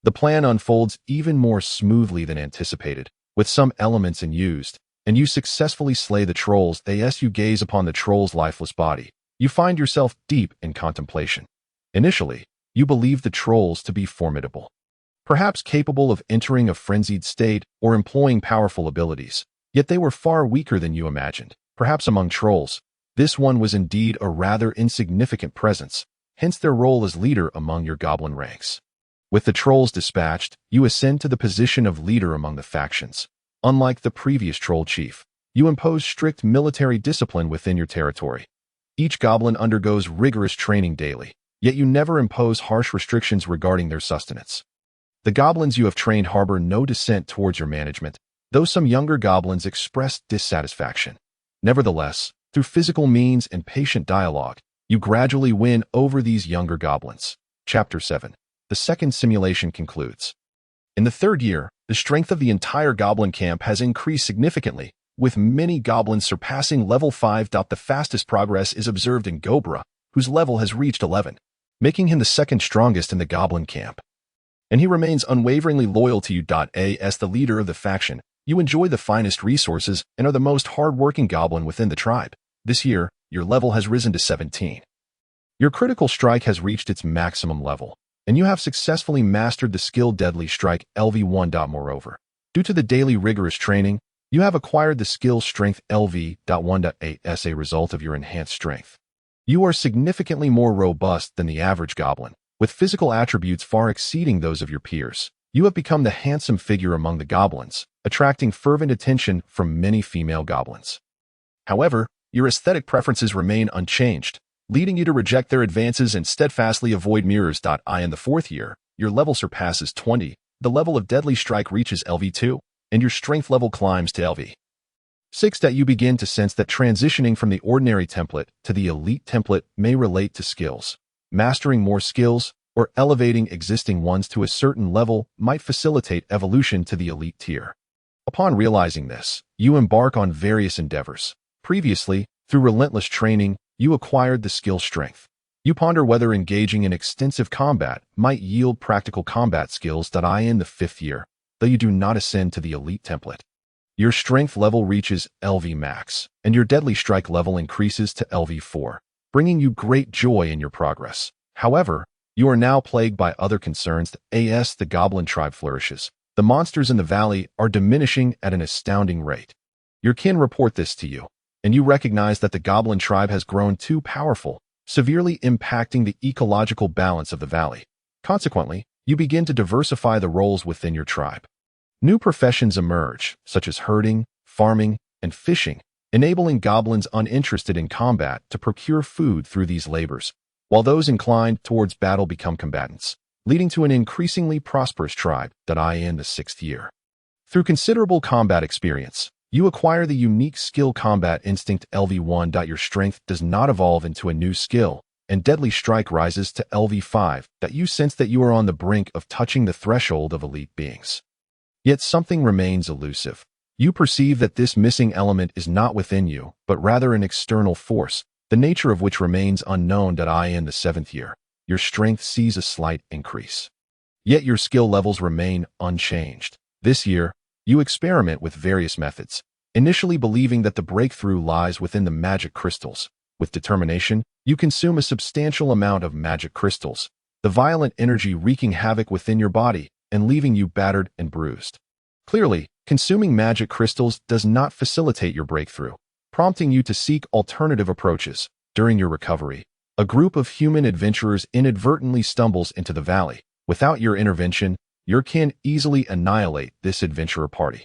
The plan unfolds even more smoothly than anticipated, with some elements unused, and you successfully slay the trolls. As you gaze upon the troll's lifeless body, you find yourself deep in contemplation. Initially, you believe the trolls to be formidable, perhaps capable of entering a frenzied state or employing powerful abilities, yet they were far weaker than you imagined. Perhaps among trolls, this one was indeed a rather insignificant presence, hence their role as leader among your goblin ranks. With the trolls dispatched, you ascend to the position of leader among the factions. Unlike the previous troll chief, you impose strict military discipline within your territory. Each goblin undergoes rigorous training daily, yet you never impose harsh restrictions regarding their sustenance. The goblins you have trained harbor no dissent towards your management, though some younger goblins express dissatisfaction. Nevertheless, through physical means and patient dialogue, you gradually win over these younger goblins. Chapter 7. The second simulation concludes. In the third year, the strength of the entire goblin camp has increased significantly, with many goblins surpassing level 5. The fastest progress is observed in Gobra, whose level has reached 11, making him the second strongest in the goblin camp. And he remains unwaveringly loyal to you. As the leader of the faction, you enjoy the finest resources and are the most hard-working goblin within the tribe. This year, your level has risen to 17. Your critical strike has reached its maximum level, and you have successfully mastered the skill Deadly Strike LV1. Moreover, due to the daily rigorous training, you have acquired the skill Strength LV.1. As a result of your enhanced strength, you are significantly more robust than the average goblin, with physical attributes far exceeding those of your peers. You have become the handsome figure among the goblins, attracting fervent attention from many female goblins. However, your aesthetic preferences remain unchanged, leading you to reject their advances and steadfastly avoid mirrors. In the fourth year, your level surpasses 20, the level of Deadly Strike reaches LV2, and your strength level climbs to LV6. You begin to sense that transitioning from the ordinary template to the elite template may relate to skills. Mastering more skills, or elevating existing ones to a certain level might facilitate evolution to the elite tier. Upon realizing this, you embark on various endeavors. Previously, through relentless training, you acquired the skill strength. You ponder whether engaging in extensive combat might yield practical combat skills that in the 5th year, though you do not ascend to the elite template. Your strength level reaches LV max, and your deadly strike level increases to LV4, bringing you great joy in your progress. However, you are now plagued by other concerns as the goblin tribe flourishes. The monsters in the valley are diminishing at an astounding rate. Your kin report this to you, and you recognize that the goblin tribe has grown too powerful, severely impacting the ecological balance of the valley. Consequently, you begin to diversify the roles within your tribe. New professions emerge, such as herding, farming, and fishing, enabling goblins uninterested in combat to procure food through these labors, while those inclined towards battle become combatants, leading to an increasingly prosperous tribe that in the 6th year. Through considerable combat experience, you acquire the unique skill combat instinct LV1. Your strength does not evolve into a new skill, and deadly strike rises to LV5 that you sense that you are on the brink of touching the threshold of elite beings. Yet something remains elusive. You perceive that this missing element is not within you, but rather an external force, the nature of which remains unknown. In the 7th year, your strength sees a slight increase. Yet your skill levels remain unchanged. This year, you experiment with various methods, initially believing that the breakthrough lies within the magic crystals. With determination, you consume a substantial amount of magic crystals, the violent energy wreaking havoc within your body and leaving you battered and bruised. Clearly, consuming magic crystals does not facilitate your breakthrough, prompting you to seek alternative approaches. During your recovery, a group of human adventurers inadvertently stumbles into the valley. Without your intervention, your kin easily annihilate this adventurer party,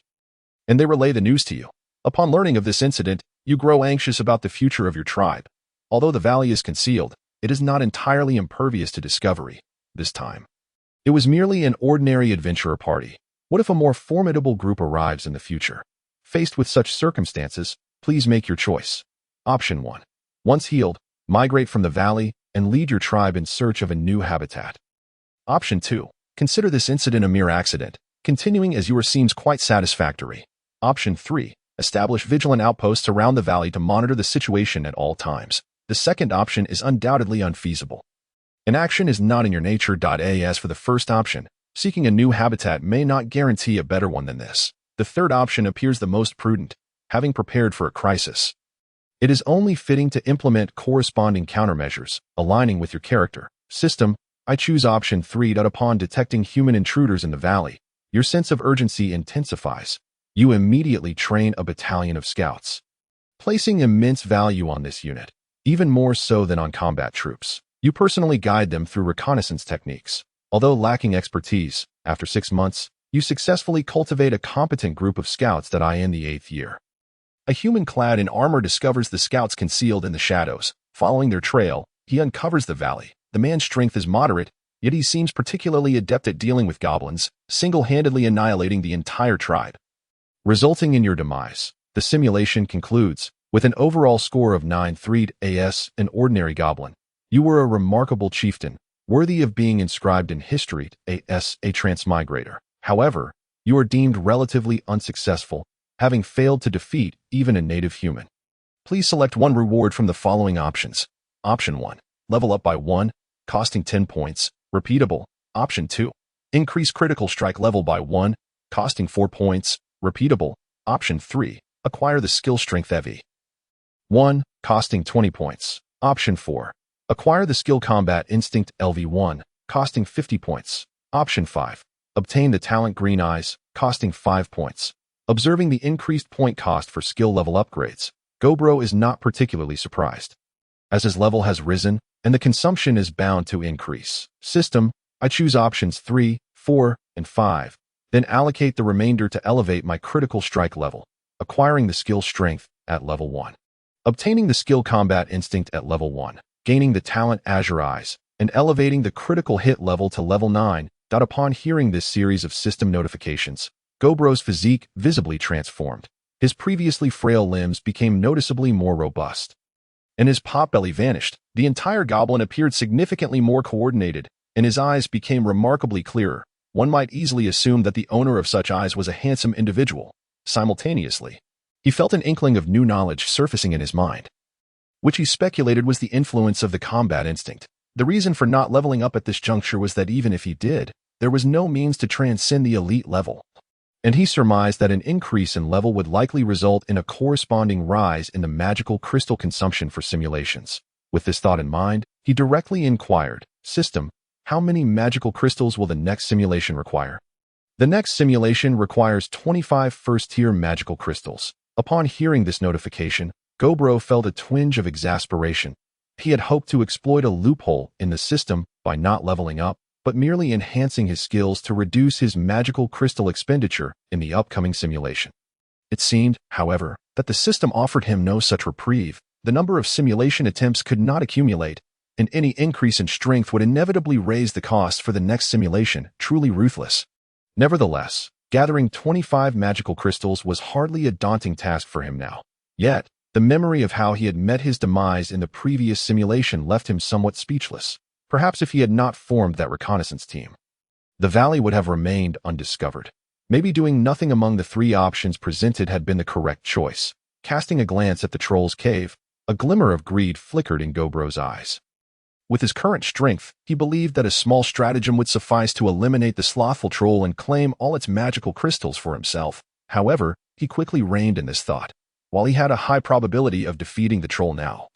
and they relay the news to you. Upon learning of this incident, you grow anxious about the future of your tribe. Although the valley is concealed, it is not entirely impervious to discovery. This time, it was merely an ordinary adventurer party. What if a more formidable group arrives in the future? Faced with such circumstances, please make your choice. Option 1. Once healed, migrate from the valley and lead your tribe in search of a new habitat. Option 2. Consider this incident a mere accident, continuing as yours seems quite satisfactory. Option 3. Establish vigilant outposts around the valley to monitor the situation at all times. The second option is undoubtedly unfeasible. Inaction is not in your nature. As for the first option, seeking a new habitat may not guarantee a better one than this. The third option appears the most prudent, having prepared for a crisis. It is only fitting to implement corresponding countermeasures, aligning with your character. System, I choose option 3. Upon detecting human intruders in the valley, your sense of urgency intensifies. You immediately train a battalion of scouts, placing immense value on this unit, even more so than on combat troops. You personally guide them through reconnaissance techniques. Although lacking expertise, after 6 months, you successfully cultivate a competent group of scouts that in the 8th year. A human clad in armor discovers the scouts concealed in the shadows. Following their trail, he uncovers the valley. The man's strength is moderate, yet he seems particularly adept at dealing with goblins, single-handedly annihilating the entire tribe, resulting in your demise. The simulation concludes with an overall score of 9-3 as an ordinary goblin. You were a remarkable chieftain, worthy of being inscribed in history as a transmigrator. However, you are deemed relatively unsuccessful, having failed to defeat even a native human. Please select one reward from the following options. Option 1. Level up by 1, costing 10 points, repeatable. Option 2. Increase critical strike level by 1, costing 4 points, repeatable. Option 3. Acquire the skill strength EV1, costing 20 points. Option 4. Acquire the skill combat instinct LV1, costing 50 points. Option 5. Obtain the talent green eyes, costing 5 points. Observing the increased point cost for skill level upgrades, Gobro is not particularly surprised, as his level has risen and the consumption is bound to increase. System, I choose options 3, 4, and 5, then allocate the remainder to elevate my critical strike level, acquiring the skill strength at level 1, obtaining the skill combat instinct at level 1, gaining the talent Azure Eyes, and elevating the critical hit level to level 9. Upon hearing this series of system notifications, Gobro's physique visibly transformed. His previously frail limbs became noticeably more robust, and his potbelly vanished. The entire goblin appeared significantly more coordinated, and his eyes became remarkably clearer. One might easily assume that the owner of such eyes was a handsome individual. Simultaneously, he felt an inkling of new knowledge surfacing in his mind, which he speculated was the influence of the combat instinct. The reason for not leveling up at this juncture was that even if he did, there was no means to transcend the elite level, and he surmised that an increase in level would likely result in a corresponding rise in the magical crystal consumption for simulations. With this thought in mind, he directly inquired, "System, how many magical crystals will the next simulation require?" The next simulation requires 25 first-tier magical crystals. Upon hearing this notification, Gobro felt a twinge of exasperation. He had hoped to exploit a loophole in the system by not leveling up, but merely enhancing his skills to reduce his magical crystal expenditure in the upcoming simulation. It seemed, however, that the system offered him no such reprieve. The number of simulation attempts could not accumulate, and any increase in strength would inevitably raise the cost for the next simulation, truly ruthless. Nevertheless, gathering 25 magical crystals was hardly a daunting task for him now. Yet, the memory of how he had met his demise in the previous simulation left him somewhat speechless. Perhaps if he had not formed that reconnaissance team, the valley would have remained undiscovered. Maybe doing nothing among the three options presented had been the correct choice. Casting a glance at the troll's cave, a glimmer of greed flickered in Gobro's eyes. With his current strength, he believed that a small stratagem would suffice to eliminate the slothful troll and claim all its magical crystals for himself. However, he quickly reined in this thought. While he had a high probability of defeating the troll now,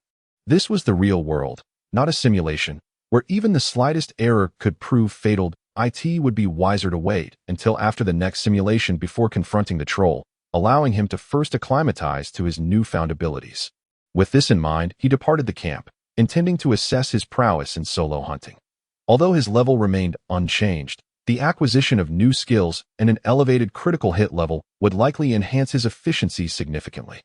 this was the real world, not a simulation, where even the slightest error could prove fatal. It would be wiser to wait until after the next simulation before confronting the troll, allowing him to first acclimatize to his newfound abilities. With this in mind, he departed the camp, intending to assess his prowess in solo hunting. Although his level remained unchanged, the acquisition of new skills and an elevated critical hit level would likely enhance his efficiency significantly.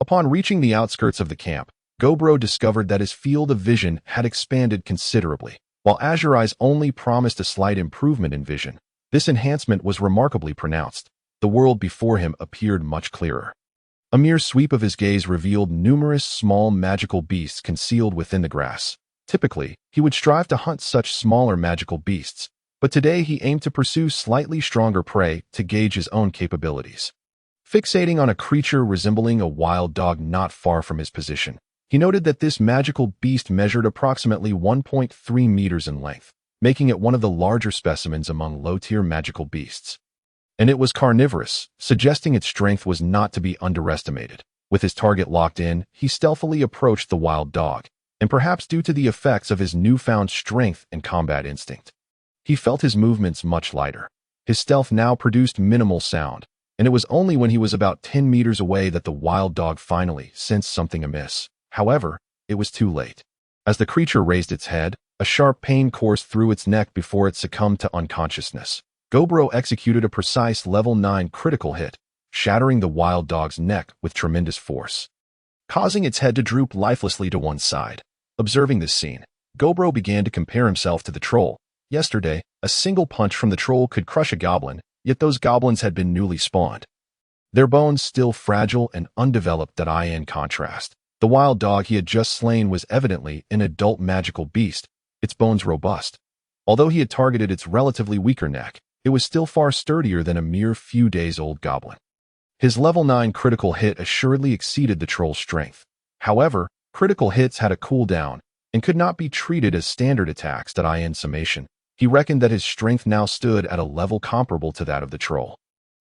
Upon reaching the outskirts of the camp, Gobro discovered that his field of vision had expanded considerably. While Azure Eyes only promised a slight improvement in vision, this enhancement was remarkably pronounced. The world before him appeared much clearer. A mere sweep of his gaze revealed numerous small magical beasts concealed within the grass. Typically, he would strive to hunt such smaller magical beasts, but today he aimed to pursue slightly stronger prey to gauge his own capabilities. Fixating on a creature resembling a wild dog not far from his position, he noted that this magical beast measured approximately 1.3 meters in length, making it one of the larger specimens among low-tier magical beasts. And it was carnivorous, suggesting its strength was not to be underestimated. With his target locked in, he stealthily approached the wild dog, and perhaps due to the effects of his newfound strength and combat instinct, he felt his movements much lighter. His stealth now produced minimal sound, and it was only when he was about 10 meters away that the wild dog finally sensed something amiss. However, it was too late. As the creature raised its head, a sharp pain coursed through its neck before it succumbed to unconsciousness. Gobro executed a precise level 9 critical hit, shattering the wild dog's neck with tremendous force, causing its head to droop lifelessly to one side. Observing this scene, Gobro began to compare himself to the troll. Yesterday, a single punch from the troll could crush a goblin, yet those goblins had been newly spawned, their bones still fragile and undeveloped. In contrast, the wild dog he had just slain was evidently an adult magical beast, its bones robust. Although he had targeted its relatively weaker neck, it was still far sturdier than a mere few days old goblin. His level 9 critical hit assuredly exceeded the troll's strength. However, critical hits had a cooldown and could not be treated as standard attacks. In summation, he reckoned that his strength now stood at a level comparable to that of the troll.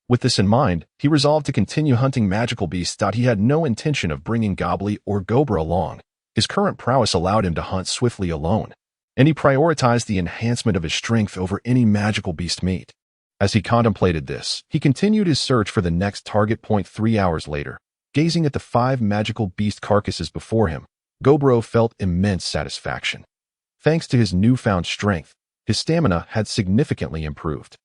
With this in mind, he resolved to continue hunting magical beasts. He had no intention of bringing Goblin or Gobra along. His current prowess allowed him to hunt swiftly alone, and he prioritized the enhancement of his strength over any magical beast meat. As he contemplated this, he continued his search for the next target. 3 hours later, gazing at the 5 magical beast carcasses before him, Gobro felt immense satisfaction. Thanks to his newfound strength, his stamina had significantly improved.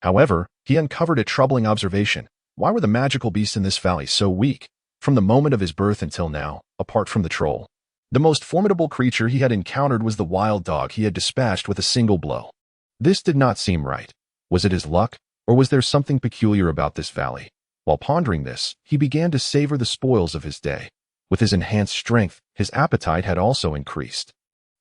However, he uncovered a troubling observation. Why were the magical beasts in this valley so weak? From the moment of his birth until now, apart from the troll, the most formidable creature he had encountered was the wild dog he had dispatched with a single blow. This did not seem right. Was it his luck, or was there something peculiar about this valley? While pondering this, he began to savor the spoils of his day. With his enhanced strength, his appetite had also increased.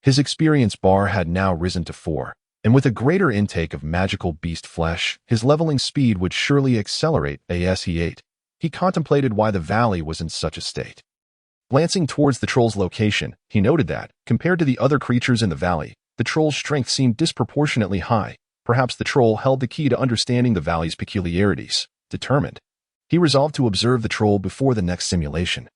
His experience bar had now risen to 4, And with a greater intake of magical beast flesh, his leveling speed would surely accelerate as he ate. He contemplated why the valley was in such a state. Glancing towards the troll's location, he noted that, compared to the other creatures in the valley, the troll's strength seemed disproportionately high. Perhaps the troll held the key to understanding the valley's peculiarities. Determined, he resolved to observe the troll before the next simulation.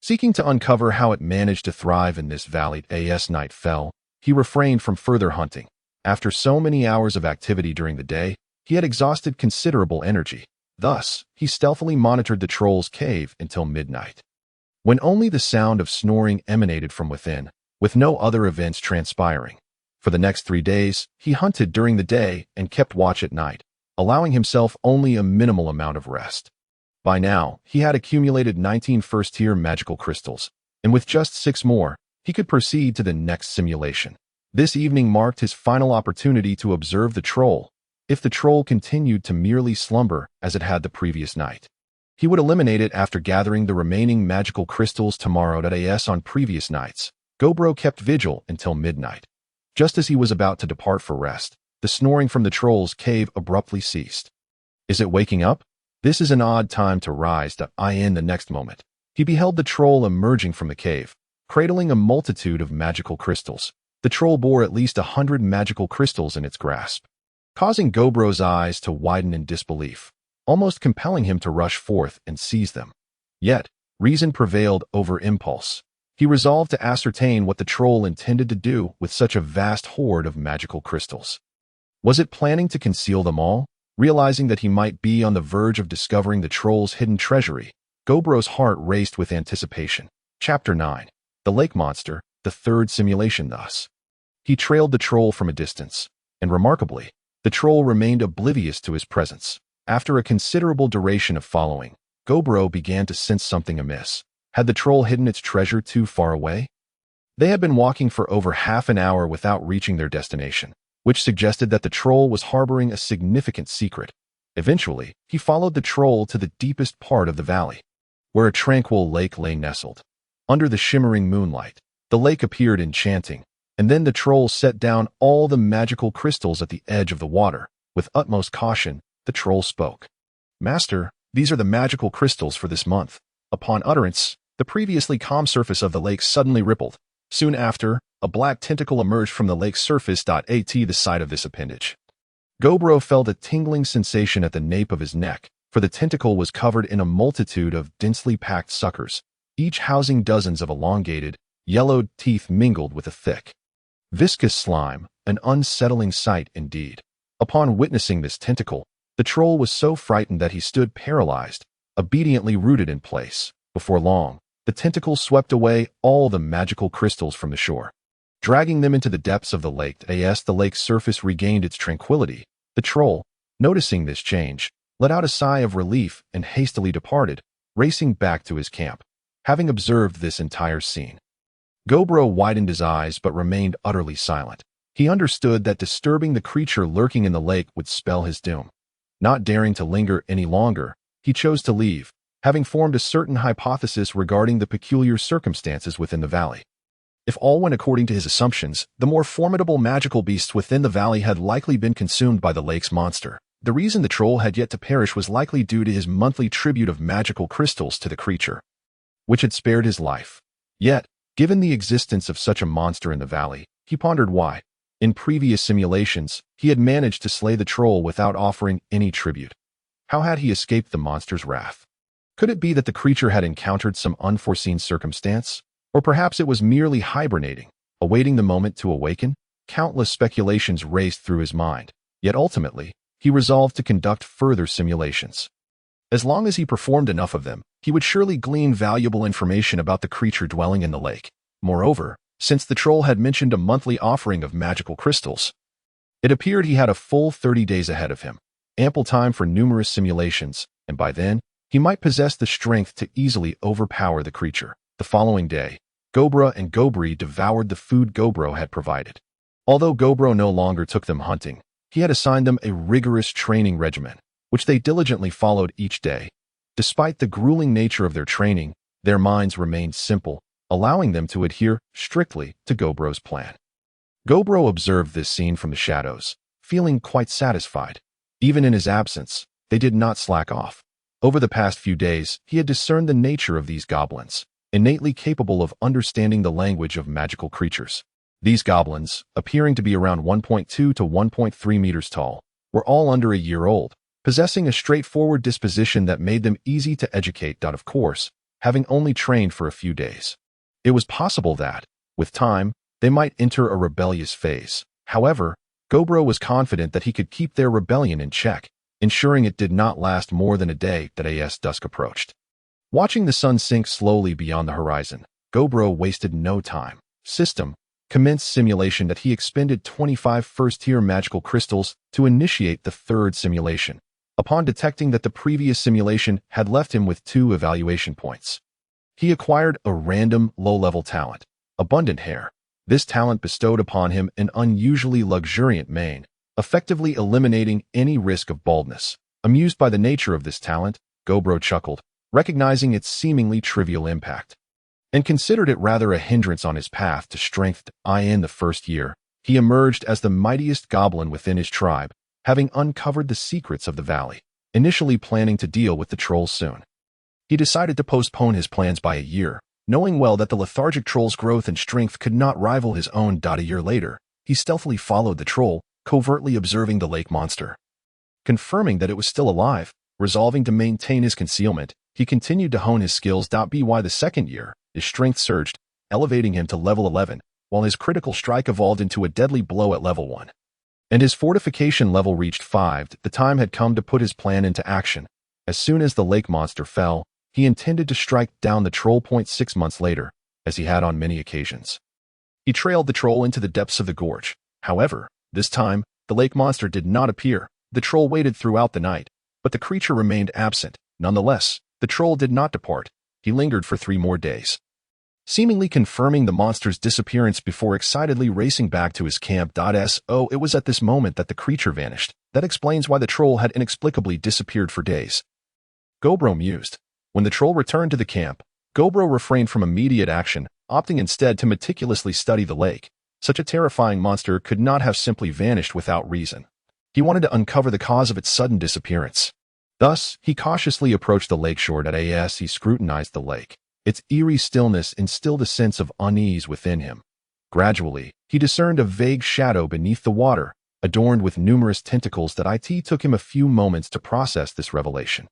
Seeking to uncover how it managed to thrive in this valley as night fell, he refrained from further hunting. After so many hours of activity during the day, he had exhausted considerable energy. Thus, he stealthily monitored the troll's cave until midnight, when only the sound of snoring emanated from within, with no other events transpiring. For the next 3 days, he hunted during the day and kept watch at night, allowing himself only a minimal amount of rest. By now, he had accumulated 19 first-tier magical crystals, and with just 6 more, he could proceed to the next simulation. This evening marked his final opportunity to observe the troll. If the troll continued to merely slumber as it had the previous night, he would eliminate it after gathering the remaining magical crystals tomorrow. On previous nights, Gobro kept vigil until midnight. Just as he was about to depart for rest, the snoring from the troll's cave abruptly ceased. Is it waking up? This is an odd time to rise. In the next moment, he beheld the troll emerging from the cave, cradling a multitude of magical crystals. The troll bore at least 100 magical crystals in its grasp, causing Gobro's eyes to widen in disbelief, almost compelling him to rush forth and seize them. Yet, reason prevailed over impulse. He resolved to ascertain what the troll intended to do with such a vast hoard of magical crystals. Was it planning to conceal them all? Realizing that he might be on the verge of discovering the troll's hidden treasury, Gobro's heart raced with anticipation. Chapter 9. The Lake Monster, the third simulation. Thus, he trailed the troll from a distance, and remarkably, the troll remained oblivious to his presence. After a considerable duration of following, Gobro began to sense something amiss. Had the troll hidden its treasure too far away? They had been walking for over half an hour without reaching their destination, which suggested that the troll was harboring a significant secret. Eventually, he followed the troll to the deepest part of the valley, where a tranquil lake lay nestled. Under the shimmering moonlight, the lake appeared enchanting, and then the troll set down all the magical crystals at the edge of the water. With utmost caution, the troll spoke. "Master, these are the magical crystals for this month." Upon utterance, the previously calm surface of the lake suddenly rippled. Soon after, a black tentacle emerged from the lake's surface. At the sight of this appendage, Gobro felt a tingling sensation at the nape of his neck, for the tentacle was covered in a multitude of densely packed suckers, each housing dozens of elongated, yellowed teeth mingled with a thick, viscous slime, an unsettling sight indeed. Upon witnessing this tentacle, the troll was so frightened that he stood paralyzed, obediently rooted in place. Before long, the tentacle swept away all the magical crystals from the shore, dragging them into the depths of the lake. As the lake's surface regained its tranquility, the troll, noticing this change, let out a sigh of relief and hastily departed, racing back to his camp. Having observed this entire scene, Gobro widened his eyes but remained utterly silent. He understood that disturbing the creature lurking in the lake would spell his doom. Not daring to linger any longer, he chose to leave, having formed a certain hypothesis regarding the peculiar circumstances within the valley. If all went according to his assumptions, the more formidable magical beasts within the valley had likely been consumed by the lake's monster. The reason the troll had yet to perish was likely due to his monthly tribute of magical crystals to the creature, which had spared his life. Yet, given the existence of such a monster in the valley, he pondered why, in previous simulations, he had managed to slay the troll without offering any tribute. How had he escaped the monster's wrath? Could it be that the creature had encountered some unforeseen circumstance? Or perhaps it was merely hibernating, awaiting the moment to awaken? Countless speculations raced through his mind, yet ultimately, he resolved to conduct further simulations. As long as he performed enough of them, he would surely glean valuable information about the creature dwelling in the lake. Moreover, since the troll had mentioned a monthly offering of magical crystals, it appeared he had a full 30 days ahead of him, ample time for numerous simulations, and by then, he might possess the strength to easily overpower the creature. The following day, Gobra and Gobri devoured the food Gobro had provided. Although Gobro no longer took them hunting, he had assigned them a rigorous training regimen, which they diligently followed each day. Despite the grueling nature of their training, their minds remained simple, allowing them to adhere strictly to Gobro's plan. Gobro observed this scene from the shadows, feeling quite satisfied. Even in his absence, they did not slack off. Over the past few days, he had discerned the nature of these goblins, innately capable of understanding the language of magical creatures. These goblins, appearing to be around 1.2 to 1.3 meters tall, were all under a year old, possessing a straightforward disposition that made them easy to educate. Of course, having only trained for a few days. It was possible that, with time, they might enter a rebellious phase. However, Gobro was confident that he could keep their rebellion in check, ensuring it did not last more than a day. As dusk approached. Watching the sun sink slowly beyond the horizon, Gobro wasted no time. System commenced simulation that he expended 25 first-tier magical crystals to initiate the third simulation, upon detecting that the previous simulation had left him with 2 evaluation points. He acquired a random low-level talent, abundant hair. This talent bestowed upon him an unusually luxuriant mane, effectively eliminating any risk of baldness. Amused by the nature of this talent, Gobro chuckled, recognizing its seemingly trivial impact, and considered it rather a hindrance on his path to strength. In the first year, he emerged as the mightiest goblin within his tribe, having uncovered the secrets of the valley, initially planning to deal with the trolls soon. He decided to postpone his plans by a year, knowing well that the lethargic troll's growth and strength could not rival his own. A year later, he stealthily followed the troll, covertly observing the lake monster. Confirming that it was still alive, resolving to maintain his concealment, he continued to hone his skills. By the second year, his strength surged, elevating him to level 11, while his critical strike evolved into a deadly blow at level 1. And his fortification level reached 5. The time had come to put his plan into action. As soon as the lake monster fell, he intended to strike down the troll. 6 months later, as he had on many occasions. He trailed the troll into the depths of the gorge. However, this time, the lake monster did not appear. The troll waited throughout the night, but the creature remained absent. Nonetheless, the troll did not depart. He lingered for 3 more days, seemingly confirming the monster's disappearance before excitedly racing back to his camp. It was at this moment that the creature vanished. That explains why the troll had inexplicably disappeared for days. Gobro mused. When the troll returned to the camp, Gobro refrained from immediate action, opting instead to meticulously study the lake. Such a terrifying monster could not have simply vanished without reason. He wanted to uncover the cause of its sudden disappearance. Thus, he cautiously approached the lakeshore. As he scrutinized the lake, its eerie stillness instilled a sense of unease within him. Gradually, he discerned a vague shadow beneath the water, adorned with numerous tentacles. It took him a few moments to process this revelation.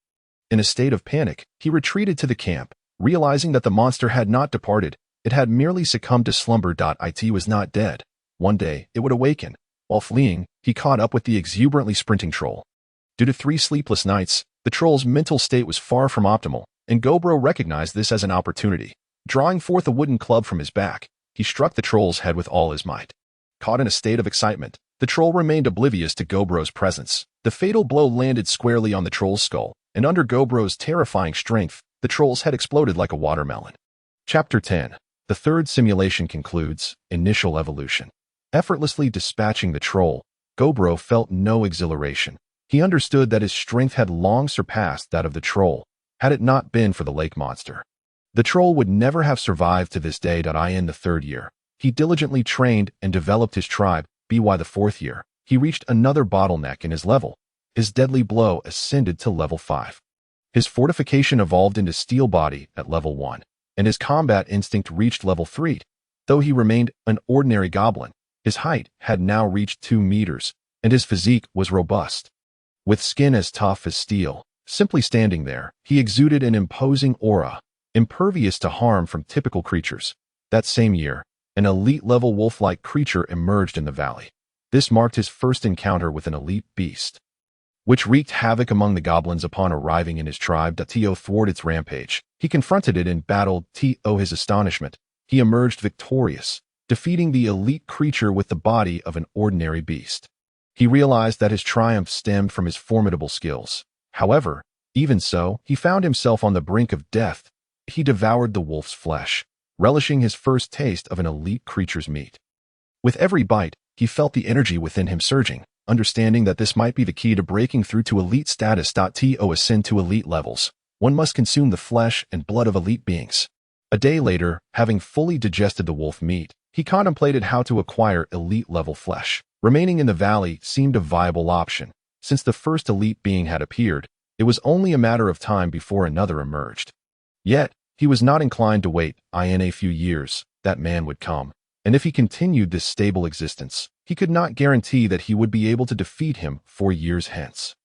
In a state of panic, he retreated to the camp, realizing that the monster had not departed. It had merely succumbed to slumber. It was not dead. One day, it would awaken. While fleeing, he caught up with the exuberantly sprinting troll. Due to 3 sleepless nights, the troll's mental state was far from optimal, and Gobro recognized this as an opportunity. Drawing forth a wooden club from his back, he struck the troll's head with all his might. Caught in a state of excitement, the troll remained oblivious to Gobro's presence. The fatal blow landed squarely on the troll's skull, and under Gobro's terrifying strength, the troll's head exploded like a watermelon. Chapter 10. The third simulation concludes. Initial evolution. Effortlessly dispatching the troll, Gobro felt no exhilaration. He understood that his strength had long surpassed that of the troll, had it not been for the lake monster. The troll would never have survived to this day. In the third year, he diligently trained and developed his tribe. By the fourth year, he reached another bottleneck in his level. His deadly blow ascended to level 5. His fortification evolved into steel body at level 1, and his combat instinct reached level 3. Though he remained an ordinary goblin, his height had now reached 2 meters, and his physique was robust. With skin as tough as steel, simply standing there, he exuded an imposing aura, impervious to harm from typical creatures. That same year, an elite-level wolf-like creature emerged in the valley. This marked his first encounter with an elite beast, which wreaked havoc among the goblins upon arriving in his tribe. To thwart its rampage, he confronted it in battle. To his astonishment, he emerged victorious, defeating the elite creature with the body of an ordinary beast. He realized that his triumph stemmed from his formidable skills. However, even so, he found himself on the brink of death. He devoured the wolf's flesh, relishing his first taste of an elite creature's meat. With every bite, he felt the energy within him surging, understanding that this might be the key to breaking through to elite status. To ascend to elite levels, one must consume the flesh and blood of elite beings. A day later, having fully digested the wolf meat, He contemplated how to acquire elite-level flesh. Remaining in the valley seemed a viable option. Since the first elite being had appeared, it was only a matter of time before another emerged. Yet, he was not inclined to wait. In a few years, that man would come. And if he continued this stable existence, he could not guarantee that he would be able to defeat him 4 years hence.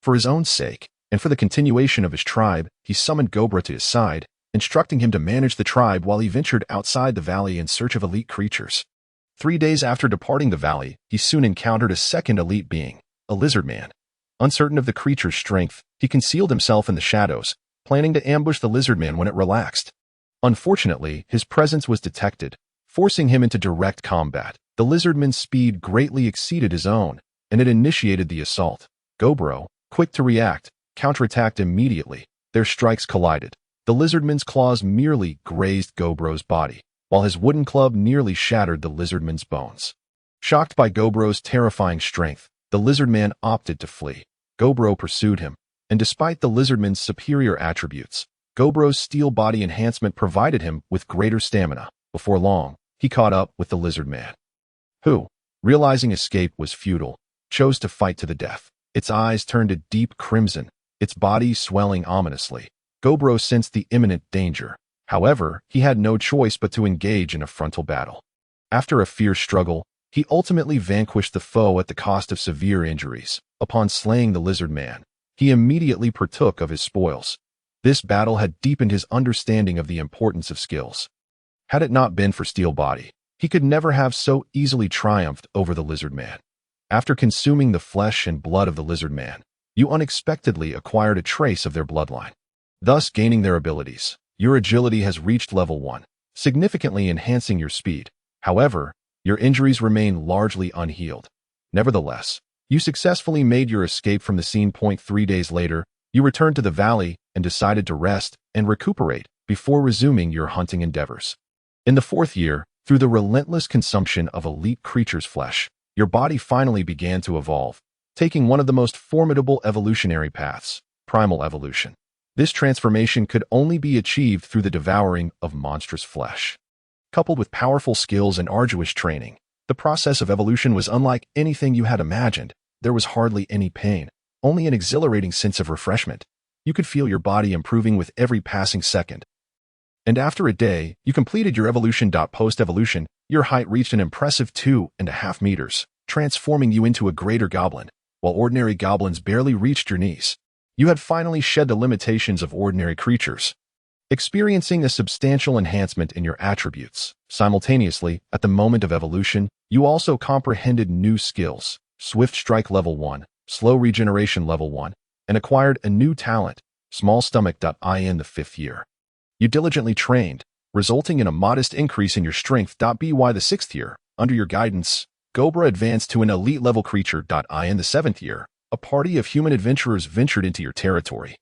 For his own sake, and for the continuation of his tribe, he summoned Gobra to his side, instructing him to manage the tribe while he ventured outside the valley in search of elite creatures. 3 days after departing the valley, he soon encountered a second elite being, a lizard man. Uncertain of the creature's strength, he concealed himself in the shadows, planning to ambush the lizard man when it relaxed. Unfortunately, his presence was detected, forcing him into direct combat. The lizardman's speed greatly exceeded his own, and it initiated the assault. Gobro, quick to react, counterattacked immediately. Their strikes collided. The lizardman's claws merely grazed Gobro's body, while his wooden club nearly shattered the lizardman's bones. Shocked by Gobro's terrifying strength, the lizardman opted to flee. Gobro pursued him, and despite the lizardman's superior attributes, Gobro's steel body enhancement provided him with greater stamina. Before long, he caught up with the lizardman, who, realizing escape was futile, chose to fight to the death. Its eyes turned a deep crimson, its body swelling ominously. Gobro sensed the imminent danger. However, he had no choice but to engage in a frontal battle. After a fierce struggle, he ultimately vanquished the foe at the cost of severe injuries. Upon slaying the lizard man, he immediately partook of his spoils. This battle had deepened his understanding of the importance of skills. Had it not been for Steel Body, he could never have so easily triumphed over the lizard man. After consuming the flesh and blood of the lizard man, you unexpectedly acquired a trace of their bloodline, thus gaining their abilities. Your agility has reached level 1, significantly enhancing your speed. However, your injuries remain largely unhealed. Nevertheless, you successfully made your escape from the scene. 3 days later, you returned to the valley and decided to rest and recuperate before resuming your hunting endeavors. In the 4th year, through the relentless consumption of elite creatures' flesh, your body finally began to evolve, taking one of the most formidable evolutionary paths, primal evolution. This transformation could only be achieved through the devouring of monstrous flesh. Coupled with powerful skills and arduous training, the process of evolution was unlike anything you had imagined. There was hardly any pain, only an exhilarating sense of refreshment. You could feel your body improving with every passing second. And after a day, you completed your evolution. Post-evolution, your height reached an impressive 2.5 meters, transforming you into a greater goblin, while ordinary goblins barely reached your knees. You had finally shed the limitations of ordinary creatures, experiencing a substantial enhancement in your attributes. Simultaneously, at the moment of evolution, you also comprehended new skills, Swift Strike level 1, Slow Regeneration level 1, and acquired a new talent, Small Stomach. In the 5th year, you diligently trained, resulting in a modest increase in your strength. By the 6th year, under your guidance, Gobra advanced to an elite-level creature. In the 7th year, a party of human adventurers ventured into your territory.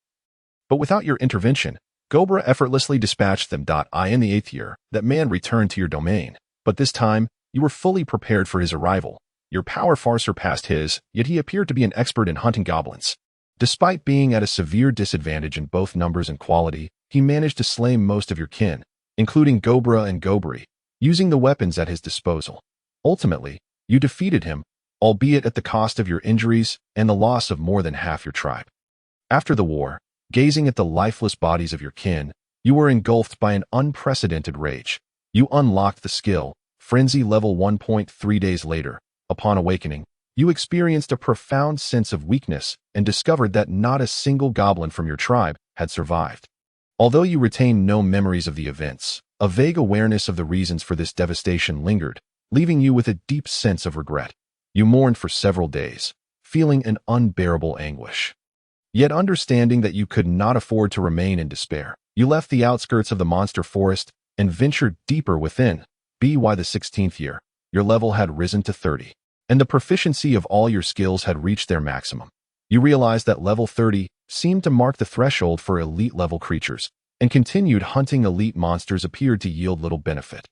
But without your intervention, Gobra effortlessly dispatched them. In the 8th year, that man returned to your domain. But this time, you were fully prepared for his arrival. Your power far surpassed his, yet he appeared to be an expert in hunting goblins. Despite being at a severe disadvantage in both numbers and quality, he managed to slay most of your kin, including Gobra and Gobri, using the weapons at his disposal. Ultimately, you defeated him, albeit at the cost of your injuries and the loss of more than half your tribe. After the war, gazing at the lifeless bodies of your kin, you were engulfed by an unprecedented rage. You unlocked the skill, Frenzy level 1.3 days later. Upon awakening, you experienced a profound sense of weakness and discovered that not a single goblin from your tribe had survived. Although you retained no memories of the events, a vague awareness of the reasons for this devastation lingered, leaving you with a deep sense of regret. You mourned for several days, feeling an unbearable anguish. Yet understanding that you could not afford to remain in despair, you left the outskirts of the monster forest and ventured deeper within. By the 16th year, your level had risen to 30, and the proficiency of all your skills had reached their maximum. You realized that level 30 seemed to mark the threshold for elite-level creatures, and continued hunting elite monsters appeared to yield little benefit.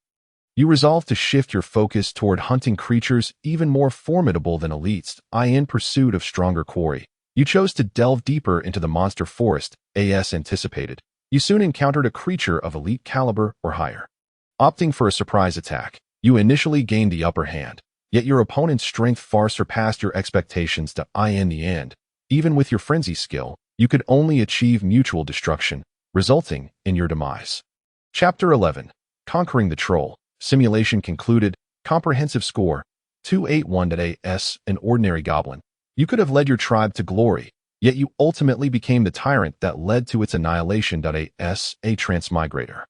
You resolved to shift your focus toward hunting creatures even more formidable than elites. In pursuit of stronger quarry, you chose to delve deeper into the monster forest. As anticipated, you soon encountered a creature of elite caliber or higher. Opting for a surprise attack, You initially gained the upper hand, yet your opponent's strength far surpassed your expectations in the end. Even with your frenzy skill, you could only achieve mutual destruction, resulting in your demise. Chapter 11. Conquering the Troll. Simulation concluded. Comprehensive score, 281.AS, an ordinary goblin. You could have led your tribe to glory, yet you ultimately became the tyrant that led to its annihilation. AS, a transmigrator.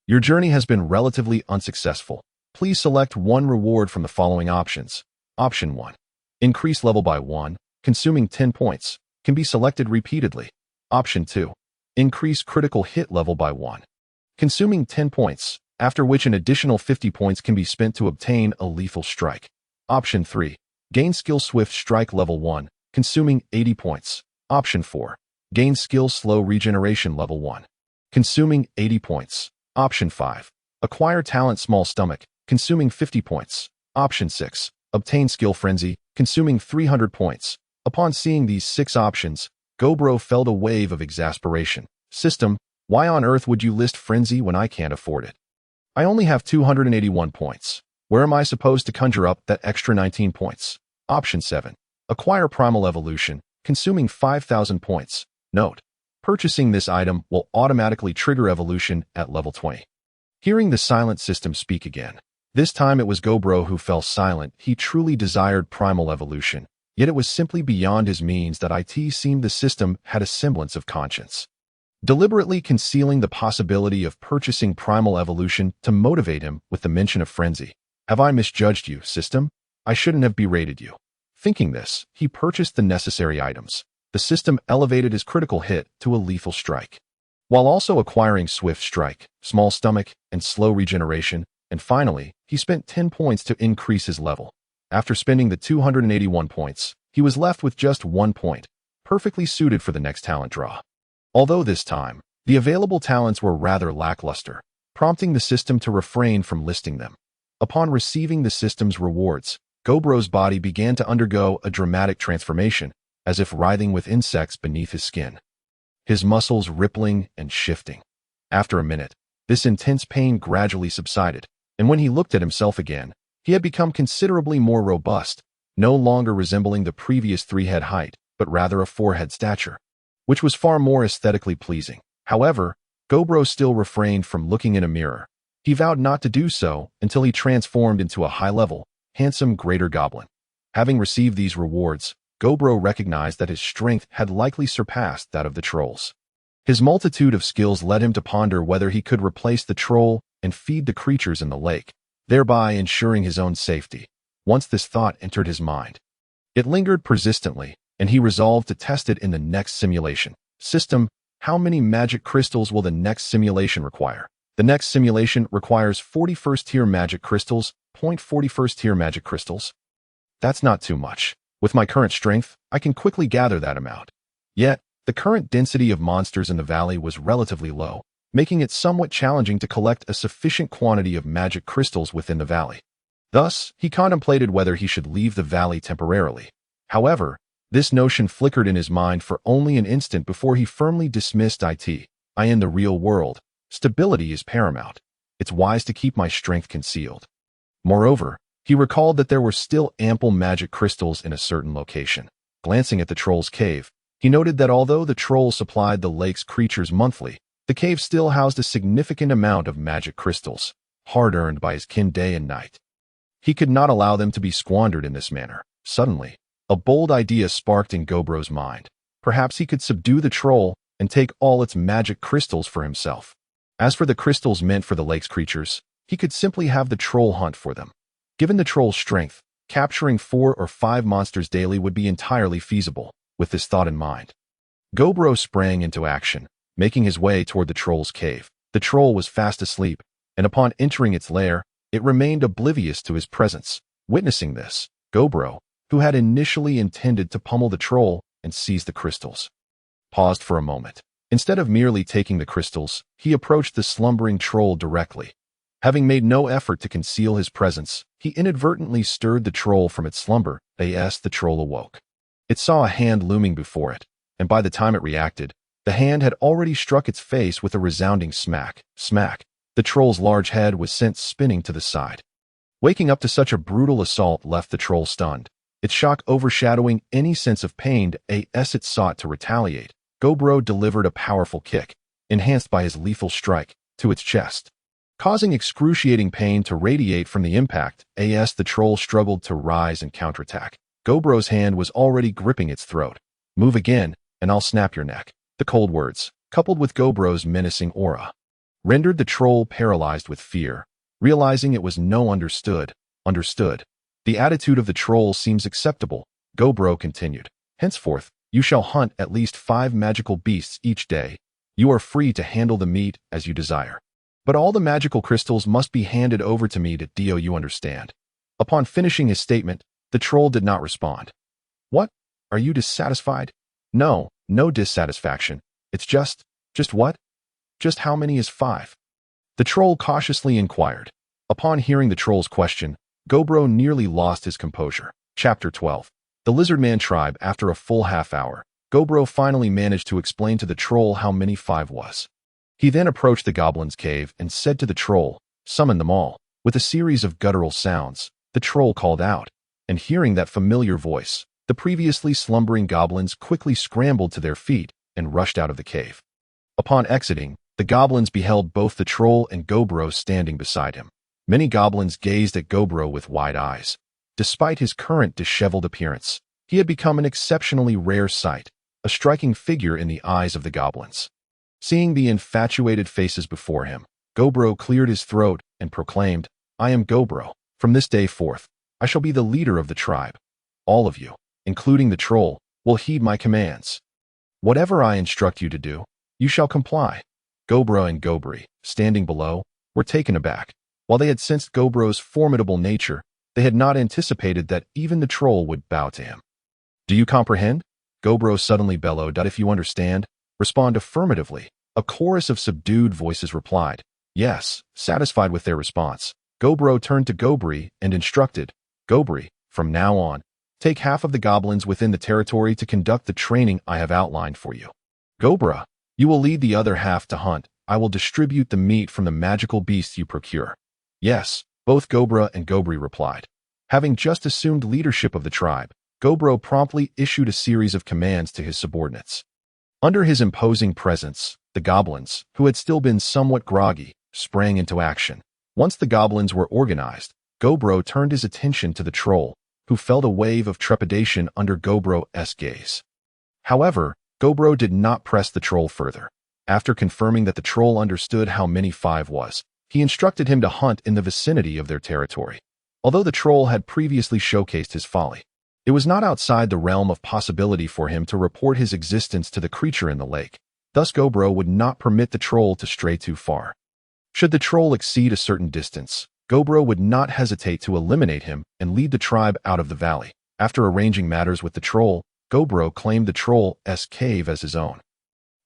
Your journey has been relatively unsuccessful. Please select one reward from the following options. Option 1. Increase level by 1, consuming 10 points, can be selected repeatedly. Option 2. Increase critical hit level by 1, consuming 10 points, after which an additional 50 points can be spent to obtain a lethal strike. Option 3. Gain skill swift strike level 1, consuming 80 points. Option 4. Gain skill slow regeneration level 1, consuming 80 points. Option 5. Acquire talent small stomach, consuming 50 points. Option 6. Obtain skill frenzy, consuming 300 points. Upon seeing these 6 options, Gobro felt a wave of exasperation. System, why on earth would you list frenzy when I can't afford it? I only have 281 points. Where am I supposed to conjure up that extra 19 points? Option 7. Acquire primal evolution, consuming 5,000 points. Note: purchasing this item will automatically trigger evolution at level 20. Hearing the silent system speak again. This time it was Gobro who fell silent. He truly desired primal evolution, yet it was simply beyond his means. It seemed the system had a semblance of conscience, deliberately concealing the possibility of purchasing primal evolution to motivate him with the mention of frenzy. Have I misjudged you, system? I shouldn't have berated you. Thinking this, he purchased the necessary items. The system elevated his critical hit to a lethal strike, while also acquiring swift strike, small stomach, and slow regeneration, and finally, he spent 10 points to increase his level. After spending the 281 points, he was left with just 1 point, perfectly suited for the next talent draw. Although this time, the available talents were rather lackluster, prompting the system to refrain from listing them. Upon receiving the system's rewards, Gobro's body began to undergo a dramatic transformation, as if writhing with insects beneath his skin, his muscles rippling and shifting. After a minute, this intense pain gradually subsided, and when he looked at himself again, he had become considerably more robust, no longer resembling the previous 3-head height, but rather a 4-head stature, which was far more aesthetically pleasing. However, Gobro still refrained from looking in a mirror. He vowed not to do so until he transformed into a high-level, handsome greater goblin. Having received these rewards, Gobro recognized that his strength had likely surpassed that of the trolls. His multitude of skills led him to ponder whether he could replace the troll and feed the creatures in the lake, thereby ensuring his own safety. Once this thought entered his mind, it lingered persistently, and he resolved to test it in the next simulation. System, how many magic crystals will the next simulation require? The next simulation requires 41st tier magic crystals, 41st tier magic crystals. That's not too much. With my current strength, I can quickly gather that amount. Yet, the current density of monsters in the valley was relatively low, making it somewhat challenging to collect a sufficient quantity of magic crystals within the valley. Thus, he contemplated whether he should leave the valley temporarily. However, this notion flickered in his mind for only an instant before he firmly dismissed it. In the real world, stability is paramount. It's wise to keep my strength concealed. Moreover, he recalled that there were still ample magic crystals in a certain location. Glancing at the troll's cave, he noted that although the troll supplied the lake's creatures monthly, the cave still housed a significant amount of magic crystals, hard-earned by his kin day and night. He could not allow them to be squandered in this manner. Suddenly, a bold idea sparked in Gobro's mind. Perhaps he could subdue the troll and take all its magic crystals for himself. As for the crystals meant for the lake's creatures, he could simply have the troll hunt for them. Given the troll's strength, capturing 4 or 5 monsters daily would be entirely feasible. With this thought in mind, Gobro sprang into action, making his way toward the troll's cave. The troll was fast asleep, and upon entering its lair, it remained oblivious to his presence. Witnessing this, Gobro, who had initially intended to pummel the troll and seize the crystals, paused for a moment. Instead of merely taking the crystals, he approached the slumbering troll directly. Having made no effort to conceal his presence, he inadvertently stirred the troll from its slumber. The troll awoke. It saw a hand looming before it, and by the time it reacted, the hand had already struck its face with a resounding smack. Smack. The troll's large head was sent spinning to the side. Waking up to such a brutal assault left the troll stunned, its shock overshadowing any sense of pain as it sought to retaliate. Gobro delivered a powerful kick, enhanced by his lethal strike, to its chest, causing excruciating pain to radiate from the impact. As the troll struggled to rise and counterattack, Gobro's hand was already gripping its throat. "Move again, and I'll snap your neck." The cold words, coupled with Gobro's menacing aura, rendered the troll paralyzed with fear. Realizing it was no understood. The attitude of the troll seems acceptable, Gobro continued. "Henceforth, you shall hunt at least 5 magical beasts each day. You are free to handle the meat as you desire. But all the magical crystals must be handed over to me. Do you understand?" Upon finishing his statement, the troll did not respond. "What? Are you dissatisfied?" No dissatisfaction. It's just what? Just how many is 5? The troll cautiously inquired. Upon hearing the troll's question, Gobro nearly lost his composure. Chapter 12. The Lizardman Tribe. After a full half hour, Gobro finally managed to explain to the troll how many 5 was. He then approached the goblin's cave and said to the troll, "Summon them all." With a series of guttural sounds, the troll called out, and hearing that familiar voice, the previously slumbering goblins quickly scrambled to their feet and rushed out of the cave. Upon exiting, the goblins beheld both the troll and Gobro standing beside him. Many goblins gazed at Gobro with wide eyes. Despite his current disheveled appearance, he had become an exceptionally rare sight, a striking figure in the eyes of the goblins. Seeing the infatuated faces before him, Gobro cleared his throat and proclaimed, "I am Gobro. From this day forth, I shall be the leader of the tribe. All of you, including the troll, will heed my commands. Whatever I instruct you to do, you shall comply." Gobro and Gobri, standing below, were taken aback. While they had sensed Gobro's formidable nature, they had not anticipated that even the troll would bow to him. "Do you comprehend?" Gobro suddenly bellowed. "If you understand, respond affirmatively." A chorus of subdued voices replied, "Yes." Satisfied with their response, Gobro turned to Gobri and instructed, "Gobri, from now on, take half of the goblins within the territory to conduct the training I have outlined for you. Gobra, you will lead the other half to hunt. I will distribute the meat from the magical beasts you procure." "Yes," both Gobra and Gobri replied. Having just assumed leadership of the tribe, Gobro promptly issued a series of commands to his subordinates. Under his imposing presence, the goblins, who had still been somewhat groggy, sprang into action. Once the goblins were organized, Gobro turned his attention to the troll, who felt a wave of trepidation under Gobro's gaze. However, Gobro did not press the troll further. After confirming that the troll understood how many 5 was, he instructed him to hunt in the vicinity of their territory. Although the troll had previously showcased his folly, it was not outside the realm of possibility for him to report his existence to the creature in the lake. Thus Gobro would not permit the troll to stray too far. Should the troll exceed a certain distance, Gobro would not hesitate to eliminate him and lead the tribe out of the valley. After arranging matters with the troll, Gobro claimed the troll's cave as his own.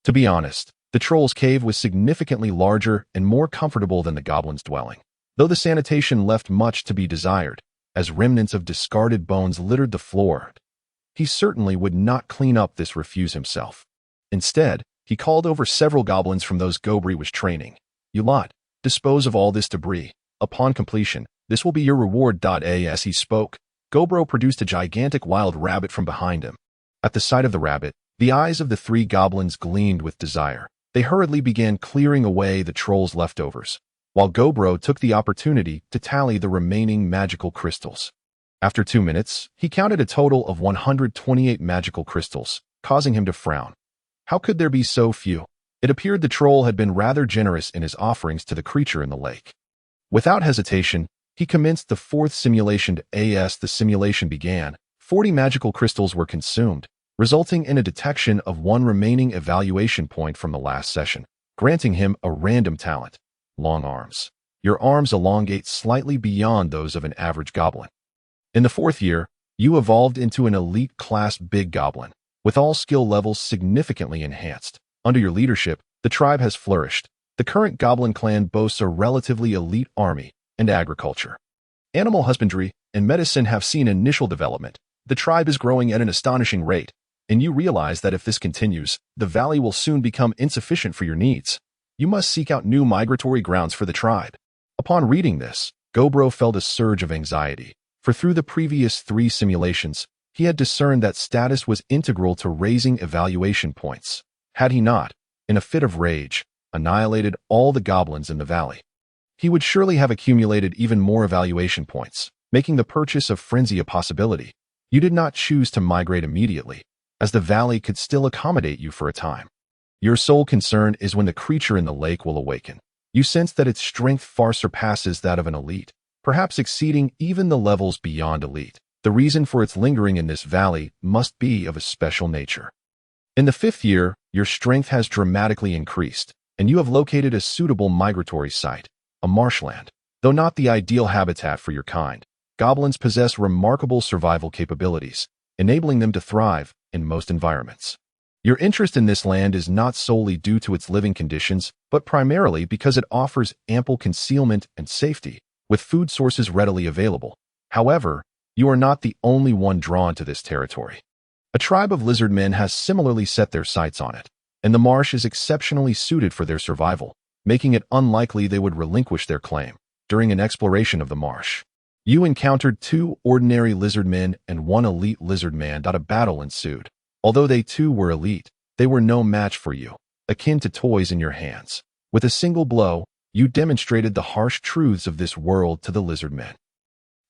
To be honest, the troll's cave was significantly larger and more comfortable than the goblin's dwelling, though the sanitation left much to be desired, as remnants of discarded bones littered the floor. He certainly would not clean up this refuse himself. Instead, he called over several goblins from those Gobri was training. "You lot, dispose of all this debris. Upon completion, this will be your reward." As he spoke, Gobro produced a gigantic wild rabbit from behind him. At the sight of the rabbit, the eyes of the 3 goblins gleamed with desire. They hurriedly began clearing away the troll's leftovers, while Gobro took the opportunity to tally the remaining magical crystals. After 2 minutes, he counted a total of 128 magical crystals, causing him to frown. How could there be so few? It appeared the troll had been rather generous in his offerings to the creature in the lake. Without hesitation, he commenced the 4th simulation. As the simulation began, 40 magical crystals were consumed, resulting in a detection of 1 remaining evaluation point from the last session, granting him a random talent: long arms. Your arms elongate slightly beyond those of an average goblin. In the 4th year, you evolved into an elite class big goblin, with all skill levels significantly enhanced. Under your leadership, the tribe has flourished. The current goblin clan boasts a relatively elite army and agriculture. Animal husbandry and medicine have seen initial development. The tribe is growing at an astonishing rate, and you realize that if this continues, the valley will soon become insufficient for your needs. You must seek out new migratory grounds for the tribe. Upon reading this, Gobro felt a surge of anxiety, for through the previous 3 simulations, he had discerned that status was integral to raising evaluation points. Had he not, in a fit of rage, annihilated all the goblins in the valley, he would surely have accumulated even more evaluation points, making the purchase of Frenzy a possibility. You did not choose to migrate immediately, as the valley could still accommodate you for a time. Your sole concern is when the creature in the lake will awaken. You sense that its strength far surpasses that of an elite, perhaps exceeding even the levels beyond elite. The reason for its lingering in this valley must be of a special nature. In the 5th year, your strength has dramatically increased, and you have located a suitable migratory site, a marshland. Though not the ideal habitat for your kind, goblins possess remarkable survival capabilities, enabling them to thrive in most environments. Your interest in this land is not solely due to its living conditions, but primarily because it offers ample concealment and safety, with food sources readily available. However, you are not the only one drawn to this territory. A tribe of lizard men has similarly set their sights on it, and the marsh is exceptionally suited for their survival, making it unlikely they would relinquish their claim. During an exploration of the marsh, you encountered 2 ordinary lizard men and 1 elite lizard man. A battle ensued. Although they too were elite, they were no match for you, akin to toys in your hands. With a single blow, you demonstrated the harsh truths of this world to the lizard men.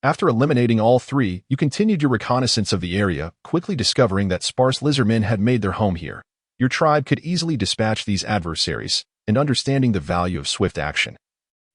After eliminating all 3, you continued your reconnaissance of the area, quickly discovering that sparse lizardmen had made their home here. Your tribe could easily dispatch these adversaries, and understanding the value of swift action,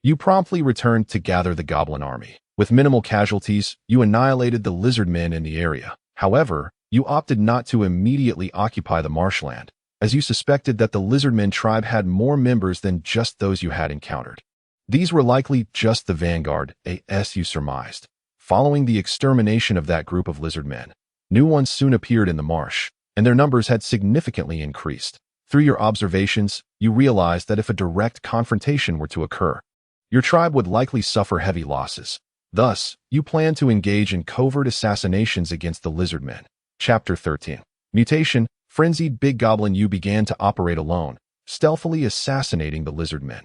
you promptly returned to gather the goblin army. With minimal casualties, you annihilated the lizard men in the area. However, you opted not to immediately occupy the marshland, as you suspected that the lizardmen tribe had more members than just those you had encountered. These were likely just the vanguard, as you surmised. Following the extermination of that group of lizard men, new ones soon appeared in the marsh, and their numbers had significantly increased. Through your observations, you realized that if a direct confrontation were to occur, your tribe would likely suffer heavy losses. Thus, you planned to engage in covert assassinations against the lizard men. Chapter 13. Mutation. Frenzied big goblin, you began to operate alone, stealthily assassinating the lizard men.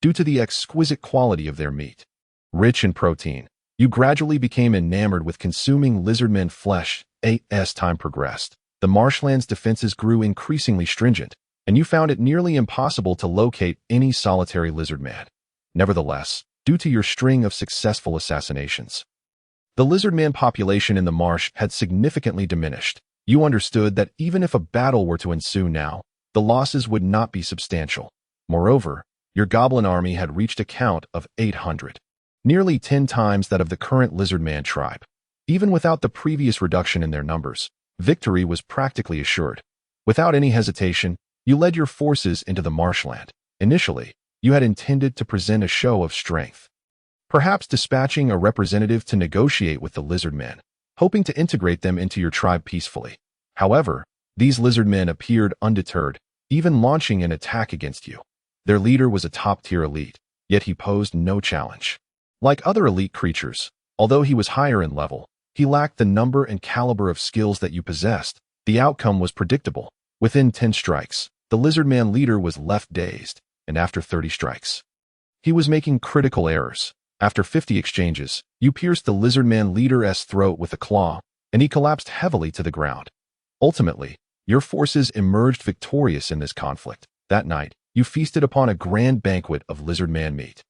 Due to the exquisite quality of their meat, rich in protein, you gradually became enamored with consuming lizardmen flesh. As time progressed, the marshland's defenses grew increasingly stringent, and you found it nearly impossible to locate any solitary lizardman. Nevertheless, due to your string of successful assassinations, the lizardman population in the marsh had significantly diminished. You understood that even if a battle were to ensue now, the losses would not be substantial. Moreover, your goblin army had reached a count of 800. Nearly 10 times that of the current lizardman tribe. Even without the previous reduction in their numbers, victory was practically assured. Without any hesitation, you led your forces into the marshland. Initially, you had intended to present a show of strength, perhaps dispatching a representative to negotiate with the lizardmen, hoping to integrate them into your tribe peacefully. However, these lizardmen appeared undeterred, even launching an attack against you. Their leader was a top-tier elite, yet he posed no challenge. Like other elite creatures, although he was higher in level, he lacked the number and caliber of skills that you possessed. The outcome was predictable. Within 10 strikes, the lizardman leader was left dazed, and after 30 strikes, he was making critical errors. After 50 exchanges, you pierced the lizardman leader's throat with a claw, and he collapsed heavily to the ground. Ultimately, your forces emerged victorious in this conflict. That night, you feasted upon a grand banquet of lizardman meat.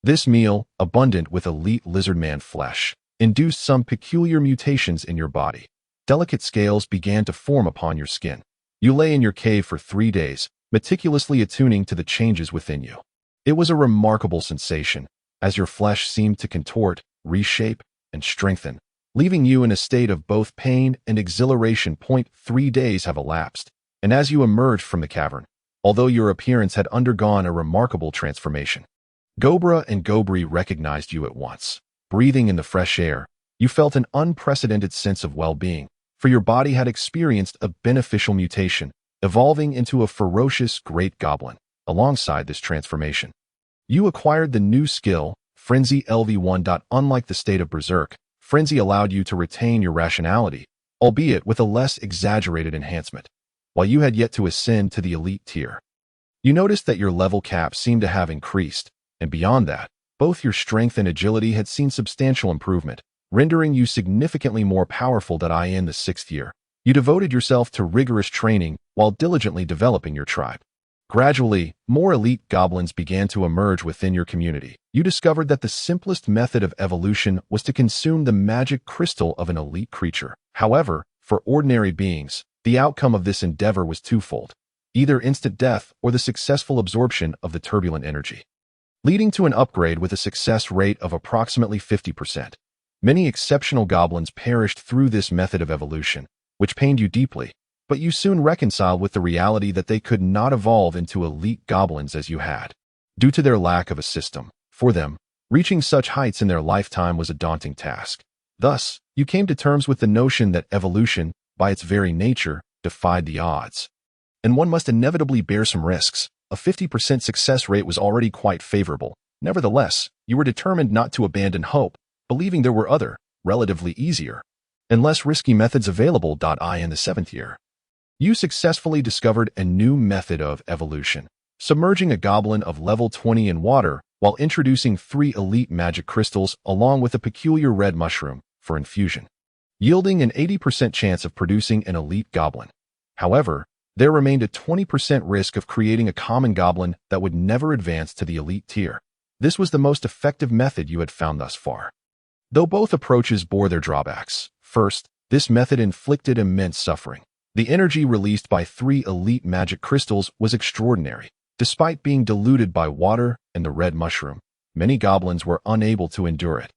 This meal, abundant with elite lizardman flesh, induced some peculiar mutations in your body. Delicate scales began to form upon your skin. You lay in your cave for 3 days, meticulously attuning to the changes within you. It was a remarkable sensation, as your flesh seemed to contort, reshape, and strengthen, leaving you in a state of both pain and exhilaration. 3 days have elapsed, and as you emerged from the cavern, although your appearance had undergone a remarkable transformation, Gobra and Gobri recognized you at once. Breathing in the fresh air, you felt an unprecedented sense of well-being, for your body had experienced a beneficial mutation, evolving into a ferocious great goblin. Alongside this transformation, you acquired the new skill, Frenzy LV1. Unlike the state of Berserk, Frenzy allowed you to retain your rationality, albeit with a less exaggerated enhancement. While you had yet to ascend to the elite tier, you noticed that your level cap seemed to have increased, and beyond that, Both your strength and agility had seen substantial improvement, rendering you significantly more powerful than I in the 6th year. You devoted yourself to rigorous training while diligently developing your tribe. Gradually, more elite goblins began to emerge within your community. You discovered that the simplest method of evolution was to consume the magic crystal of an elite creature. However, for ordinary beings, the outcome of this endeavor was twofold: either instant death or the successful absorption of the turbulent energy, leading to an upgrade with a success rate of approximately 50%. Many exceptional goblins perished through this method of evolution, which pained you deeply, but you soon reconciled with the reality that they could not evolve into elite goblins as you had, due to their lack of a system. For them, reaching such heights in their lifetime was a daunting task. Thus, you came to terms with the notion that evolution, by its very nature, defied the odds. And one must inevitably bear some risks. A 50% success rate was already quite favorable. Nevertheless, you were determined not to abandon hope, believing there were other, relatively easier, and less risky methods available. In the 7th year, you successfully discovered a new method of evolution, submerging a goblin of level 20 in water while introducing 3 elite magic crystals along with a peculiar red mushroom for infusion, yielding an 80% chance of producing an elite goblin. However, there remained a 20% risk of creating a common goblin that would never advance to the elite tier. This was the most effective method you had found thus far, though both approaches bore their drawbacks. First, this method inflicted immense suffering. The energy released by 3 elite magic crystals was extraordinary. Despite being diluted by water and the red mushroom, many goblins were unable to endure it,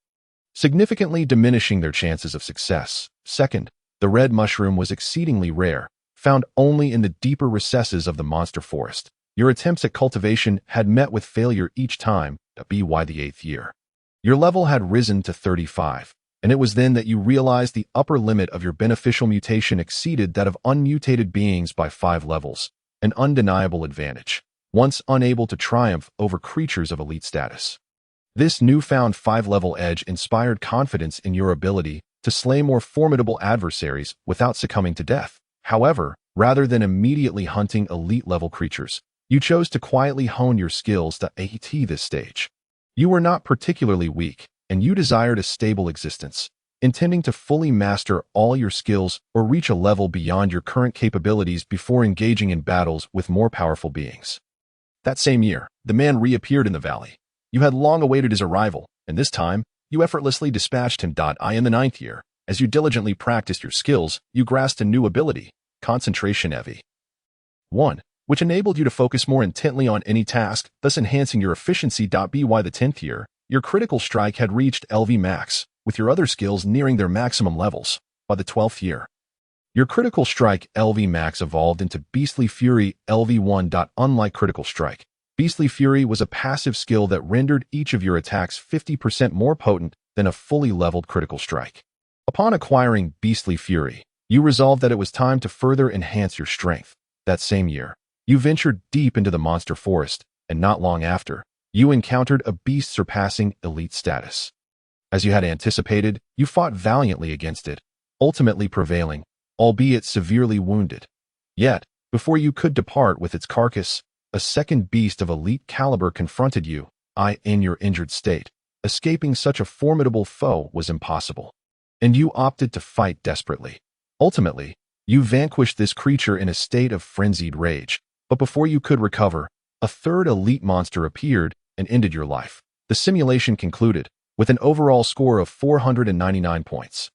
significantly diminishing their chances of success. Second, the red mushroom was exceedingly rare, found only in the deeper recesses of the monster forest. Your attempts at cultivation had met with failure each time. By the 8th year, your level had risen to 35. And it was then that you realized the upper limit of your beneficial mutation exceeded that of unmutated beings by 5 levels, an undeniable advantage, once unable to triumph over creatures of elite status. This newfound 5-level edge inspired confidence in your ability to slay more formidable adversaries without succumbing to death. However, rather than immediately hunting elite-level creatures, you chose to quietly hone your skills to AT this stage. You were not particularly weak, and you desired a stable existence, intending to fully master all your skills or reach a level beyond your current capabilities before engaging in battles with more powerful beings. That same year, the man reappeared in the valley. You had long awaited his arrival, and this time, you effortlessly dispatched him. In the 9th year, as you diligently practiced your skills, you grasped a new ability, Concentration EV 1, which enabled you to focus more intently on any task, thus enhancing your efficiency. By the 10th year, your critical strike had reached LV max, with your other skills nearing their maximum levels. By the 12th year, your critical strike LV max evolved into Beastly Fury LV1. Unlike critical strike, Beastly Fury was a passive skill that rendered each of your attacks 50% more potent than a fully leveled critical strike. Upon acquiring Beastly Fury, you resolved that it was time to further enhance your strength. That same year, you ventured deep into the monster forest, and not long after, you encountered a beast surpassing elite status. As you had anticipated, you fought valiantly against it, ultimately prevailing, albeit severely wounded. Yet, before you could depart with its carcass, a second beast of elite caliber confronted you. In your injured state, escaping such a formidable foe was impossible, and you opted to fight desperately. Ultimately, you vanquished this creature in a state of frenzied rage, but before you could recover, a third elite monster appeared and ended your life. The simulation concluded with an overall score of 499 points.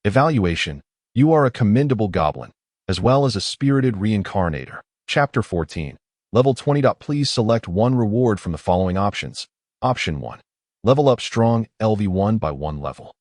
Evaluation: you are a commendable goblin, as well as a spirited reincarnator. Chapter 14. Level 20. Please select one reward from the following options. Option 1. Level up strong LV1 by 1 level,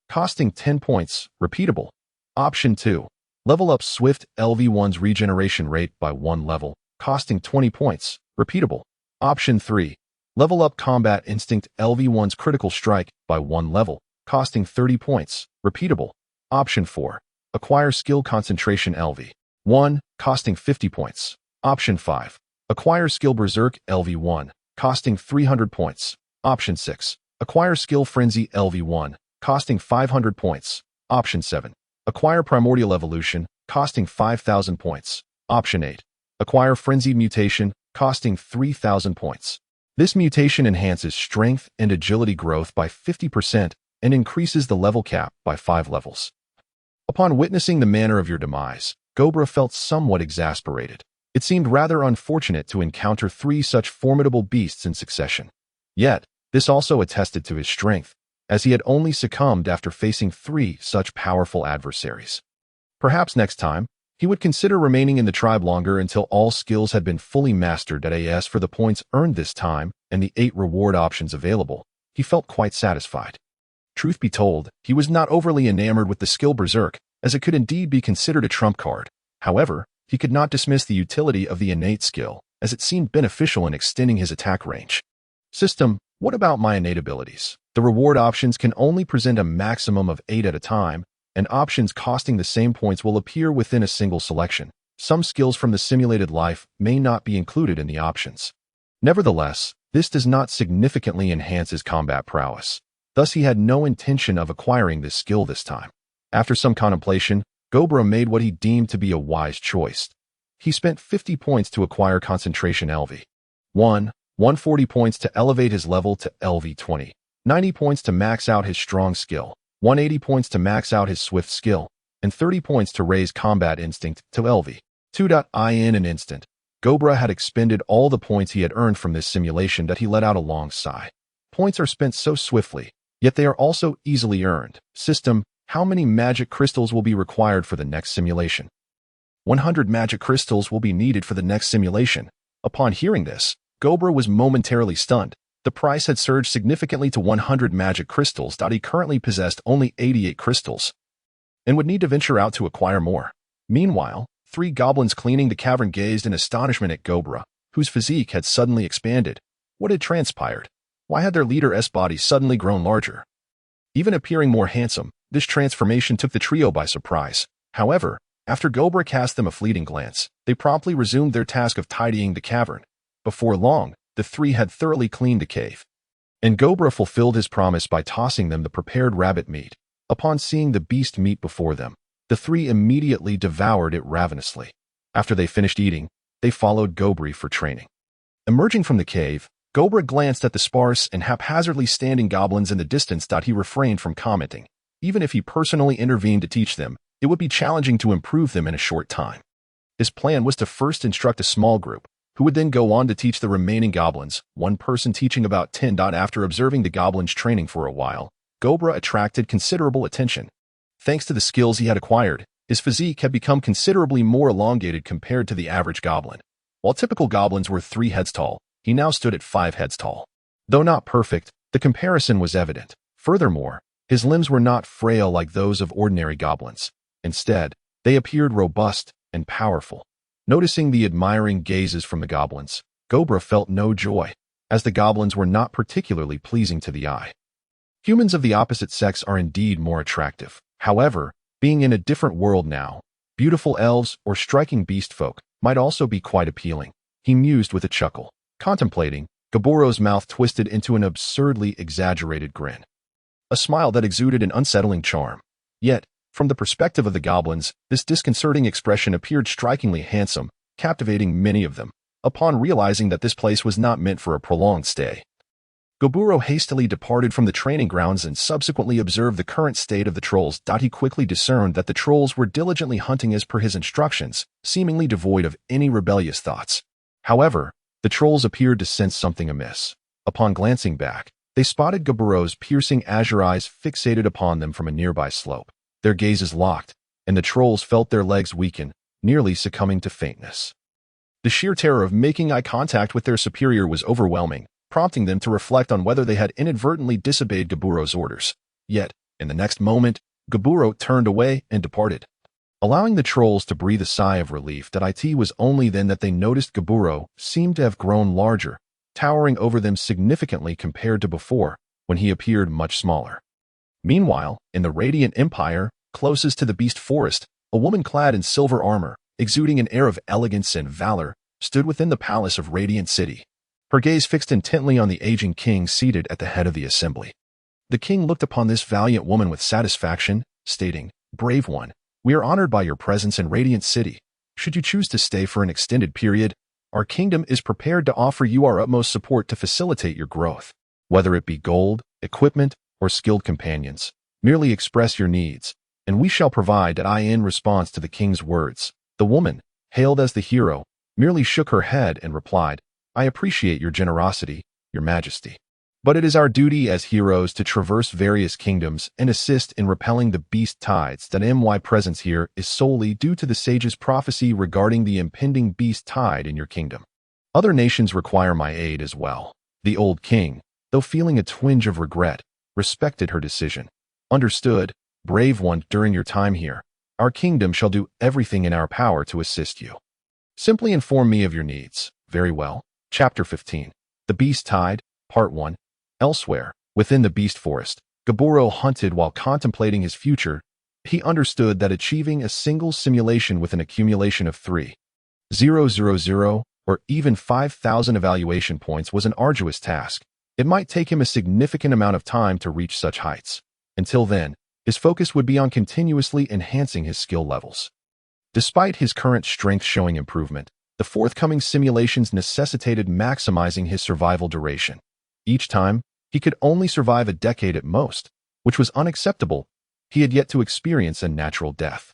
costing 10 points, repeatable. Option 2. Level up swift LV1's regeneration rate by 1 level, costing 20 points, repeatable. Option 3. Level up combat instinct LV1's critical strike by 1 level, costing 30 points, repeatable. Option 4. Acquire skill concentration LV1, costing 50 points. Option 5. Acquire skill berserk LV1, costing 300 points. Option 6. Acquire skill frenzy LV1, costing 500 points. Option 7. Acquire primordial evolution, costing 5,000 points. Option 8. Acquire frenzied mutation, costing 3,000 points. This mutation enhances strength and agility growth by 50% and increases the level cap by 5 levels. Upon witnessing the manner of your demise, Gobra felt somewhat exasperated. It seemed rather unfortunate to encounter 3 such formidable beasts in succession. Yet, this also attested to his strength, as he had only succumbed after facing 3 such powerful adversaries. Perhaps next time, he would consider remaining in the tribe longer until all skills had been fully mastered. As for the points earned this time and the 8 reward options available, he felt quite satisfied. Truth be told, he was not overly enamored with the skill Berserk, as it could indeed be considered a trump card. However, he could not dismiss the utility of the innate skill, as it seemed beneficial in extending his attack range. System, what about my innate abilities? The reward options can only present a maximum of 8 at a time, and options costing the same points will appear within a single selection. Some skills from the simulated life may not be included in the options. Nevertheless, this does not significantly enhance his combat prowess. Thus, he had no intention of acquiring this skill this time. After some contemplation, Gobra made what he deemed to be a wise choice. He spent 50 points to acquire Concentration LV. 140 points to elevate his level to LV20. 90 points to max out his strong skill. 180 points to max out his swift skill. And 30 points to raise combat instinct to LV. 2.in an instant, Gobra had expended all the points he had earned from this simulation that he let out a long sigh. Points are spent so swiftly, yet they are also easily earned. System, how many magic crystals will be required for the next simulation? 100 magic crystals will be needed for the next simulation. Upon hearing this, Gobra was momentarily stunned. The price had surged significantly to 100 magic crystals. He currently possessed only 88 crystals, and would need to venture out to acquire more. Meanwhile, 3 goblins cleaning the cavern gazed in astonishment at Gobra, whose physique had suddenly expanded. What had transpired? Why had their leader's body suddenly grown larger? Even appearing more handsome, this transformation took the trio by surprise. However, after Gobra cast them a fleeting glance, they promptly resumed their task of tidying the cavern. Before long, the 3 had thoroughly cleaned the cave, and Gobra fulfilled his promise by tossing them the prepared rabbit meat. Upon seeing the beast meat before them, the 3 immediately devoured it ravenously. After they finished eating, they followed Gobri for training. Emerging from the cave, Gobra glanced at the sparse and haphazardly standing goblins in the distance. He refrained from commenting. Even if he personally intervened to teach them, it would be challenging to improve them in a short time. His plan was to first instruct a small group, who would then go on to teach the remaining goblins, one person teaching about 10. After observing the goblins training for a while, Gobra attracted considerable attention. Thanks to the skills he had acquired, his physique had become considerably more elongated compared to the average goblin. While typical goblins were 3 heads tall, he now stood at 5 heads tall. Though not perfect, the comparison was evident. Furthermore, his limbs were not frail like those of ordinary goblins. Instead, they appeared robust and powerful. Noticing the admiring gazes from the goblins, Gobra felt no joy, as the goblins were not particularly pleasing to the eye. Humans of the opposite sex are indeed more attractive. However, being in a different world now, beautiful elves or striking beast folk might also be quite appealing. He mused with a chuckle. Contemplating, Goburo's mouth twisted into an absurdly exaggerated grin. A smile that exuded an unsettling charm. Yet, from the perspective of the goblins, this disconcerting expression appeared strikingly handsome, captivating many of them. Upon realizing that this place was not meant for a prolonged stay, Goburo hastily departed from the training grounds and subsequently observed the current state of the trolls. He quickly discerned that the trolls were diligently hunting as per his instructions, seemingly devoid of any rebellious thoughts. However, the trolls appeared to sense something amiss. Upon glancing back, they spotted Goburo's piercing azure eyes fixated upon them from a nearby slope. Their gazes locked, and the trolls felt their legs weaken, nearly succumbing to faintness. The sheer terror of making eye contact with their superior was overwhelming, prompting them to reflect on whether they had inadvertently disobeyed Goburo's orders. Yet, in the next moment, Goburo turned away and departed, allowing the trolls to breathe a sigh of relief. It was only then that they noticed Goburo seemed to have grown larger, towering over them significantly compared to before, when he appeared much smaller. Meanwhile, in the Radiant Empire, closest to the Beast Forest, a woman clad in silver armor, exuding an air of elegance and valor, stood within the palace of Radiant City. Her gaze fixed intently on the aging king seated at the head of the assembly. The king looked upon this valiant woman with satisfaction, stating, "Brave one, we are honored by your presence in Radiant City. Should you choose to stay for an extended period, Our kingdom is prepared to offer you our utmost support to facilitate your growth. Whether it be gold, equipment, or skilled companions, merely express your needs, and we shall provide that. In response to the king's words, the woman, hailed as the hero, merely shook her head and replied, I appreciate your generosity, your majesty. But it is our duty as heroes to traverse various kingdoms and assist in repelling the beast tides. That my presence here is solely due to the sage's prophecy regarding the impending beast tide in your kingdom. Other nations require my aid as well. The old king, though feeling a twinge of regret, respected her decision. Understood, brave one, during your time here, our kingdom shall do everything in our power to assist you. Simply inform me of your needs. Very well. Chapter 15. The Beast Tide, Part 1. Elsewhere, within the beast forest, Gaburo hunted while contemplating his future. He understood that achieving a single simulation with an accumulation of 3,000 or even 5,000 evaluation points was an arduous task. It might take him a significant amount of time to reach such heights. Until then, his focus would be on continuously enhancing his skill levels. Despite his current strength showing improvement, the forthcoming simulations necessitated maximizing his survival duration. Each time, he could only survive a decade at most, which was unacceptable. He had yet to experience a natural death,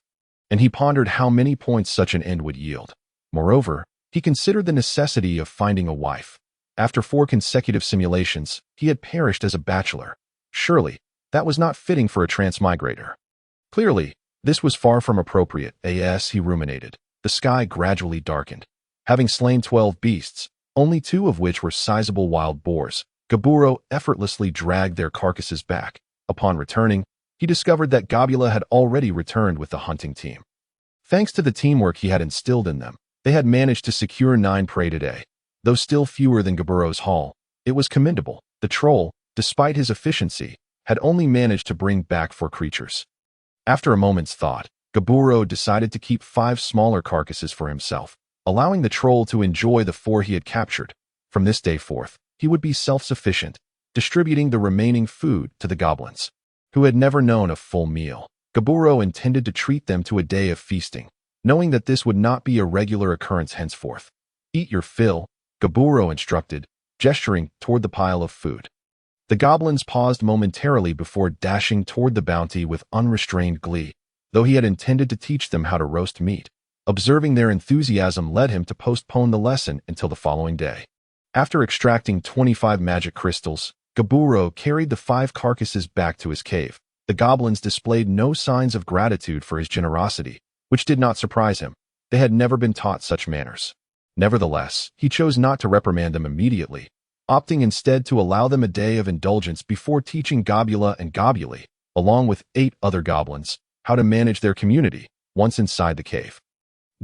and he pondered how many points such an end would yield. Moreover, he considered the necessity of finding a wife. After 4 consecutive simulations, he had perished as a bachelor. Surely, that was not fitting for a transmigrator. Clearly, this was far from appropriate. He ruminated. The sky gradually darkened. Having slain 12 beasts, only 2 of which were sizable wild boars, Gaburo effortlessly dragged their carcasses back. Upon returning, he discovered that Gobula had already returned with the hunting team. Thanks to the teamwork he had instilled in them, they had managed to secure 9 prey today. Though still fewer than Gaburo's haul, it was commendable. The troll, despite his efficiency, had only managed to bring back 4 creatures. After a moment's thought, Gaburo decided to keep 5 smaller carcasses for himself, allowing the troll to enjoy the 4 he had captured. From this day forth, he would be self-sufficient, distributing the remaining food to the goblins, who had never known a full meal. Gaburo intended to treat them to a day of feasting, knowing that this would not be a regular occurrence henceforth. Eat your fill, Gaburo instructed, gesturing toward the pile of food. The goblins paused momentarily before dashing toward the bounty with unrestrained glee, though he had intended to teach them how to roast meat. Observing their enthusiasm led him to postpone the lesson until the following day. After extracting 25 magic crystals, Gaburo carried the 5 carcasses back to his cave. The goblins displayed no signs of gratitude for his generosity, which did not surprise him. They had never been taught such manners. Nevertheless, he chose not to reprimand them immediately, opting instead to allow them a day of indulgence before teaching Gobula and Gobuli, along with 8 other goblins, how to manage their community once inside the cave.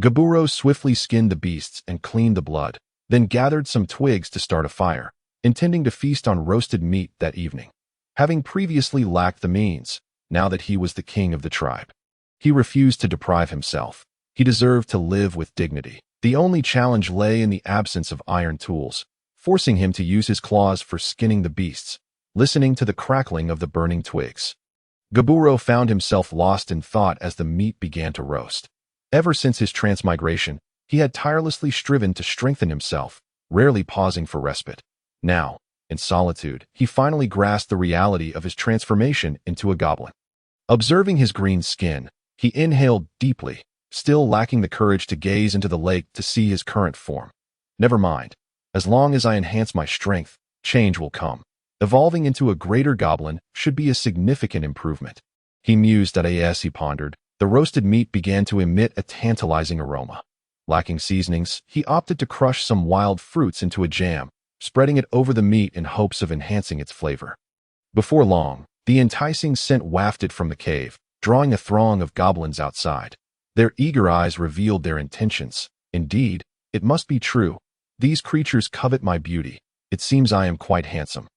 Gaburo swiftly skinned the beasts and cleaned the blood, then gathered some twigs to start a fire, intending to feast on roasted meat that evening. Having previously lacked the means, now that he was the king of the tribe, he refused to deprive himself. He deserved to live with dignity. The only challenge lay in the absence of iron tools, forcing him to use his claws for skinning the beasts, listening to the crackling of the burning twigs. Gaburo found himself lost in thought as the meat began to roast. Ever since his transmigration, he had tirelessly striven to strengthen himself, rarely pausing for respite. Now, in solitude, he finally grasped the reality of his transformation into a goblin. Observing his green skin, he inhaled deeply, still lacking the courage to gaze into the lake to see his current form. Never mind. As long as I enhance my strength, change will come. Evolving into a greater goblin should be a significant improvement. He mused as he pondered. The roasted meat began to emit a tantalizing aroma. Lacking seasonings, he opted to crush some wild fruits into a jam, spreading it over the meat in hopes of enhancing its flavor. Before long, the enticing scent wafted from the cave, drawing a throng of goblins outside. Their eager eyes revealed their intentions. Indeed, it must be true. These creatures covet my beauty. It seems I am quite handsome.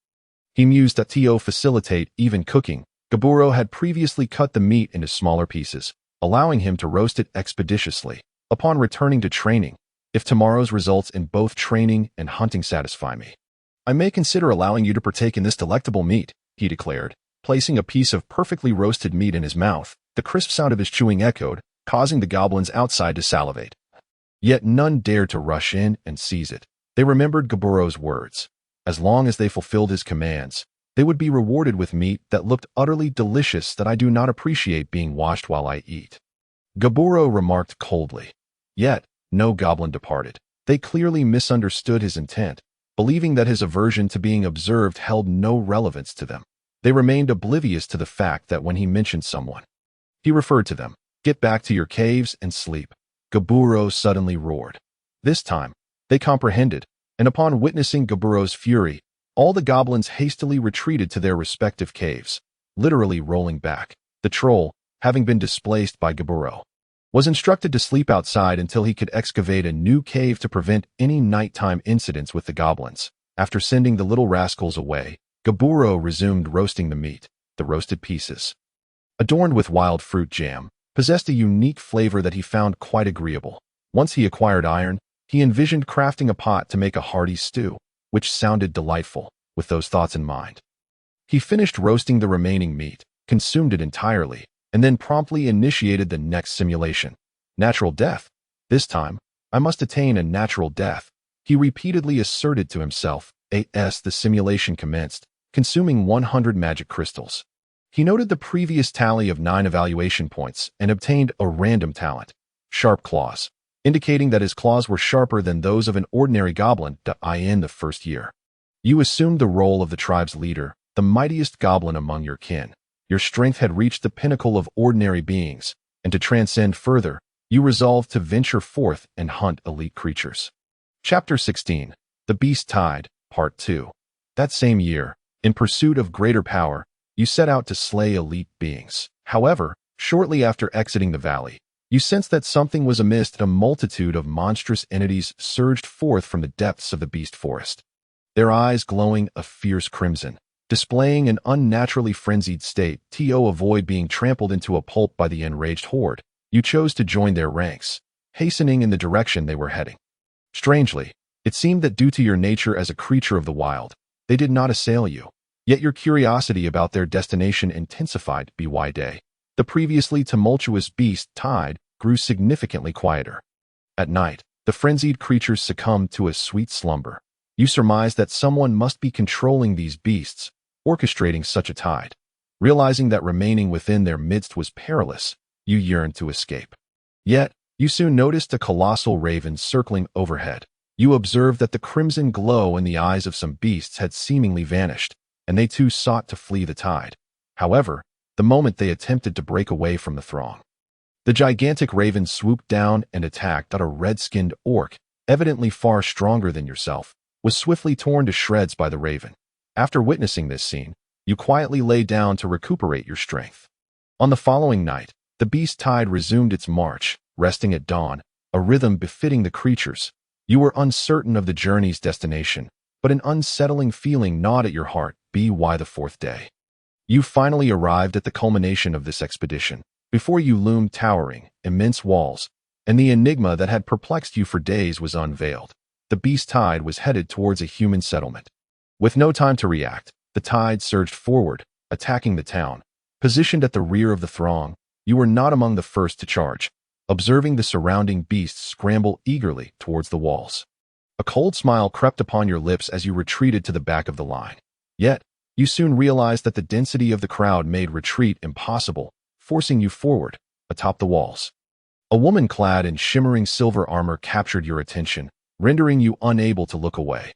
He mused that to facilitate even cooking, Gaburo had previously cut the meat into smaller pieces, allowing him to roast it expeditiously. Upon returning to training, if tomorrow's results in both training and hunting satisfy me, I may consider allowing you to partake in this delectable meat, he declared, placing a piece of perfectly roasted meat in his mouth. The crisp sound of his chewing echoed, causing the goblins outside to salivate. Yet none dared to rush in and seize it. They remembered Gaburo's words. As long as they fulfilled his commands, they would be rewarded with meat that looked utterly delicious that I do not appreciate being washed while I eat. Gaburo remarked coldly. Yet, no goblin departed. They clearly misunderstood his intent, believing that his aversion to being observed held no relevance to them. They remained oblivious to the fact that when he mentioned someone, he referred to them. Get back to your caves and sleep. Gaburo suddenly roared. This time, they comprehended, and upon witnessing Gaburo's fury, all the goblins hastily retreated to their respective caves, literally rolling back. The troll, having been displaced by Gaburo, was instructed to sleep outside until he could excavate a new cave to prevent any nighttime incidents with the goblins. After sending the little rascals away, Gaburo resumed roasting the meat. The roasted pieces, adorned with wild fruit jam, possessed a unique flavor that he found quite agreeable. Once he acquired iron, he envisioned crafting a pot to make a hearty stew, which sounded delightful. With those thoughts in mind, he finished roasting the remaining meat, consumed it entirely, and then promptly initiated the next simulation. Natural death. This time, I must attain a natural death, he repeatedly asserted to himself. As the simulation commenced, consuming 100 magic crystals. He noted the previous tally of 9 evaluation points and obtained a random talent, Sharp Claws, indicating that his claws were sharper than those of an ordinary goblin. In the first year, you assumed the role of the tribe's leader, the mightiest goblin among your kin. Your strength had reached the pinnacle of ordinary beings, and to transcend further, you resolved to venture forth and hunt elite creatures. Chapter 16. The Beast Tide, Part 2. That same year, in pursuit of greater power, you set out to slay elite beings. However, shortly after exiting the valley, you sensed that something was amiss. A multitude of monstrous entities surged forth from the depths of the beast forest, their eyes glowing a fierce crimson, displaying an unnaturally frenzied state. To avoid being trampled into a pulp by the enraged horde, you chose to join their ranks, hastening in the direction they were heading. Strangely, it seemed that due to your nature as a creature of the wild, they did not assail you. Yet your curiosity about their destination intensified. By day, the previously tumultuous beast tide grew significantly quieter. At night, the frenzied creatures succumbed to a sweet slumber. You surmised that someone must be controlling these beasts, orchestrating such a tide. Realizing that remaining within their midst was perilous, you yearned to escape. Yet, you soon noticed a colossal raven circling overhead. You observed that the crimson glow in the eyes of some beasts had seemingly vanished, and they too sought to flee the tide. However, the moment they attempted to break away from the throng, the gigantic raven swooped down and attacked. A red-skinned orc, evidently far stronger than yourself, was swiftly torn to shreds by the raven. After witnessing this scene, you quietly lay down to recuperate your strength. On the following night, the beast tide resumed its march, resting at dawn, a rhythm befitting the creatures. You were uncertain of the journey's destination, but an unsettling feeling gnawed at your heart. By the 4th day, you finally arrived at the culmination of this expedition. Before you loomed towering, immense walls, and the enigma that had perplexed you for days was unveiled. The beast tide was headed towards a human settlement. With no time to react, the tide surged forward, attacking the town. Positioned at the rear of the throng, you were not among the first to charge, observing the surrounding beasts scramble eagerly towards the walls. A cold smile crept upon your lips as you retreated to the back of the line. Yet, you soon realized that the density of the crowd made retreat impossible, forcing you forward, atop the walls. A woman clad in shimmering silver armor captured your attention, rendering you unable to look away.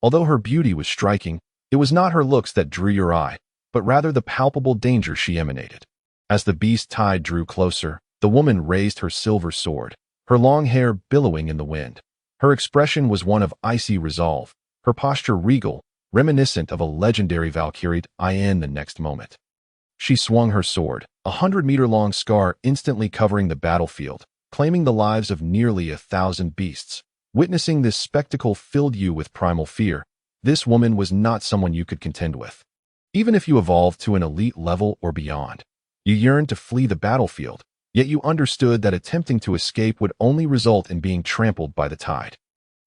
Although her beauty was striking, it was not her looks that drew your eye, but rather the palpable danger she emanated. As the beast tide drew closer, the woman raised her silver sword, her long hair billowing in the wind. Her expression was one of icy resolve, her posture regal, reminiscent of a legendary Valkyrie. In the next moment, she swung her sword, 100-meter-long scar instantly covering the battlefield, claiming the lives of nearly 1,000 beasts. Witnessing this spectacle filled you with primal fear. This woman was not someone you could contend with. Even if you evolved to an elite level or beyond, you yearned to flee the battlefield, yet you understood that attempting to escape would only result in being trampled by the tide.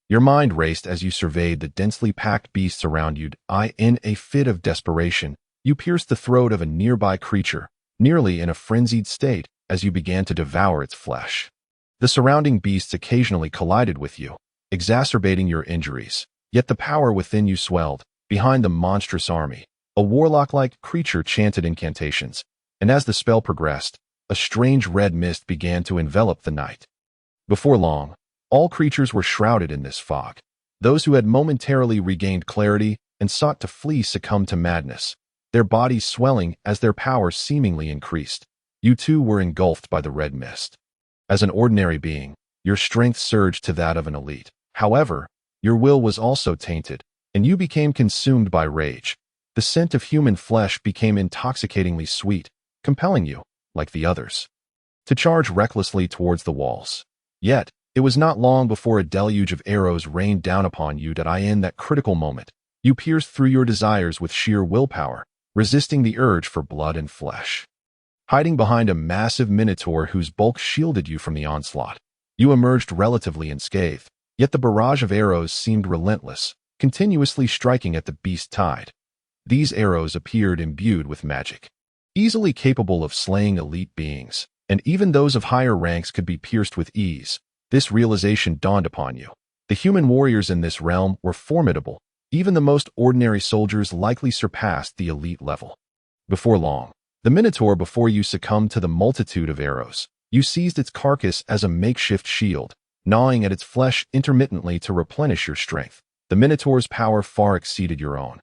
Your mind raced as you surveyed the densely packed beasts around you. In a fit of desperation, you pierced the throat of a nearby creature, nearly in a frenzied state, as you began to devour its flesh. The surrounding beasts occasionally collided with you, exacerbating your injuries. Yet the power within you swelled. Behind the monstrous army, a warlock-like creature chanted incantations, and as the spell progressed, a strange red mist began to envelop the night. Before long, all creatures were shrouded in this fog. Those who had momentarily regained clarity and sought to flee succumbed to madness, their bodies swelling as their power seemingly increased. You too were engulfed by the red mist. As an ordinary being, your strength surged to that of an elite. However, your will was also tainted, and you became consumed by rage. The scent of human flesh became intoxicatingly sweet, compelling you, like the others, to charge recklessly towards the walls. Yet, it was not long before a deluge of arrows rained down upon you. In that critical moment, you pierced through your desires with sheer willpower, resisting the urge for blood and flesh. Hiding behind a massive minotaur whose bulk shielded you from the onslaught, you emerged relatively unscathed, yet the barrage of arrows seemed relentless, continuously striking at the beast tide. These arrows appeared imbued with magic, easily capable of slaying elite beings, and even those of higher ranks could be pierced with ease. This realization dawned upon you. The human warriors in this realm were formidable. Even the most ordinary soldiers likely surpassed the elite level. Before long, the minotaur before you succumbed to the multitude of arrows. You seized its carcass as a makeshift shield, gnawing at its flesh intermittently to replenish your strength. The minotaur's power far exceeded your own.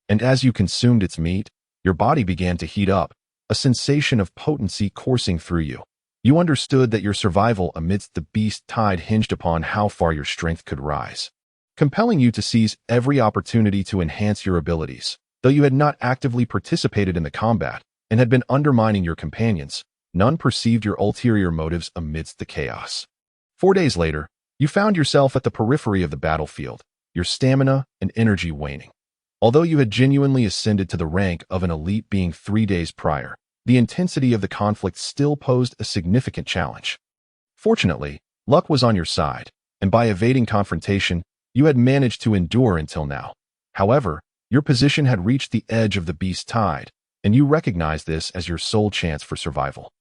And as you consumed its meat, your body began to heat up, a sensation of potency coursing through you. You understood that your survival amidst the beast tide hinged upon how far your strength could rise, compelling you to seize every opportunity to enhance your abilities. Though you had not actively participated in the combat and had been undermining your companions, none perceived your ulterior motives amidst the chaos. 4 days later, you found yourself at the periphery of the battlefield, your stamina and energy waning. Although you had genuinely ascended to the rank of an elite being 3 days prior, the intensity of the conflict still posed a significant challenge. Fortunately, luck was on your side, and by evading confrontation, you had managed to endure until now. However, your position had reached the edge of the beast tide, and you recognized this as your sole chance for survival.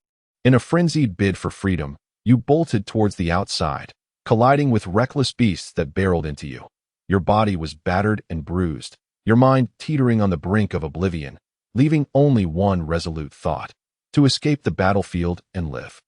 In a frenzied bid for freedom, you bolted towards the outside, colliding with reckless beasts that barreled into you. Your body was battered and bruised, your mind teetering on the brink of oblivion, leaving only one resolute thought: to escape the battlefield and live.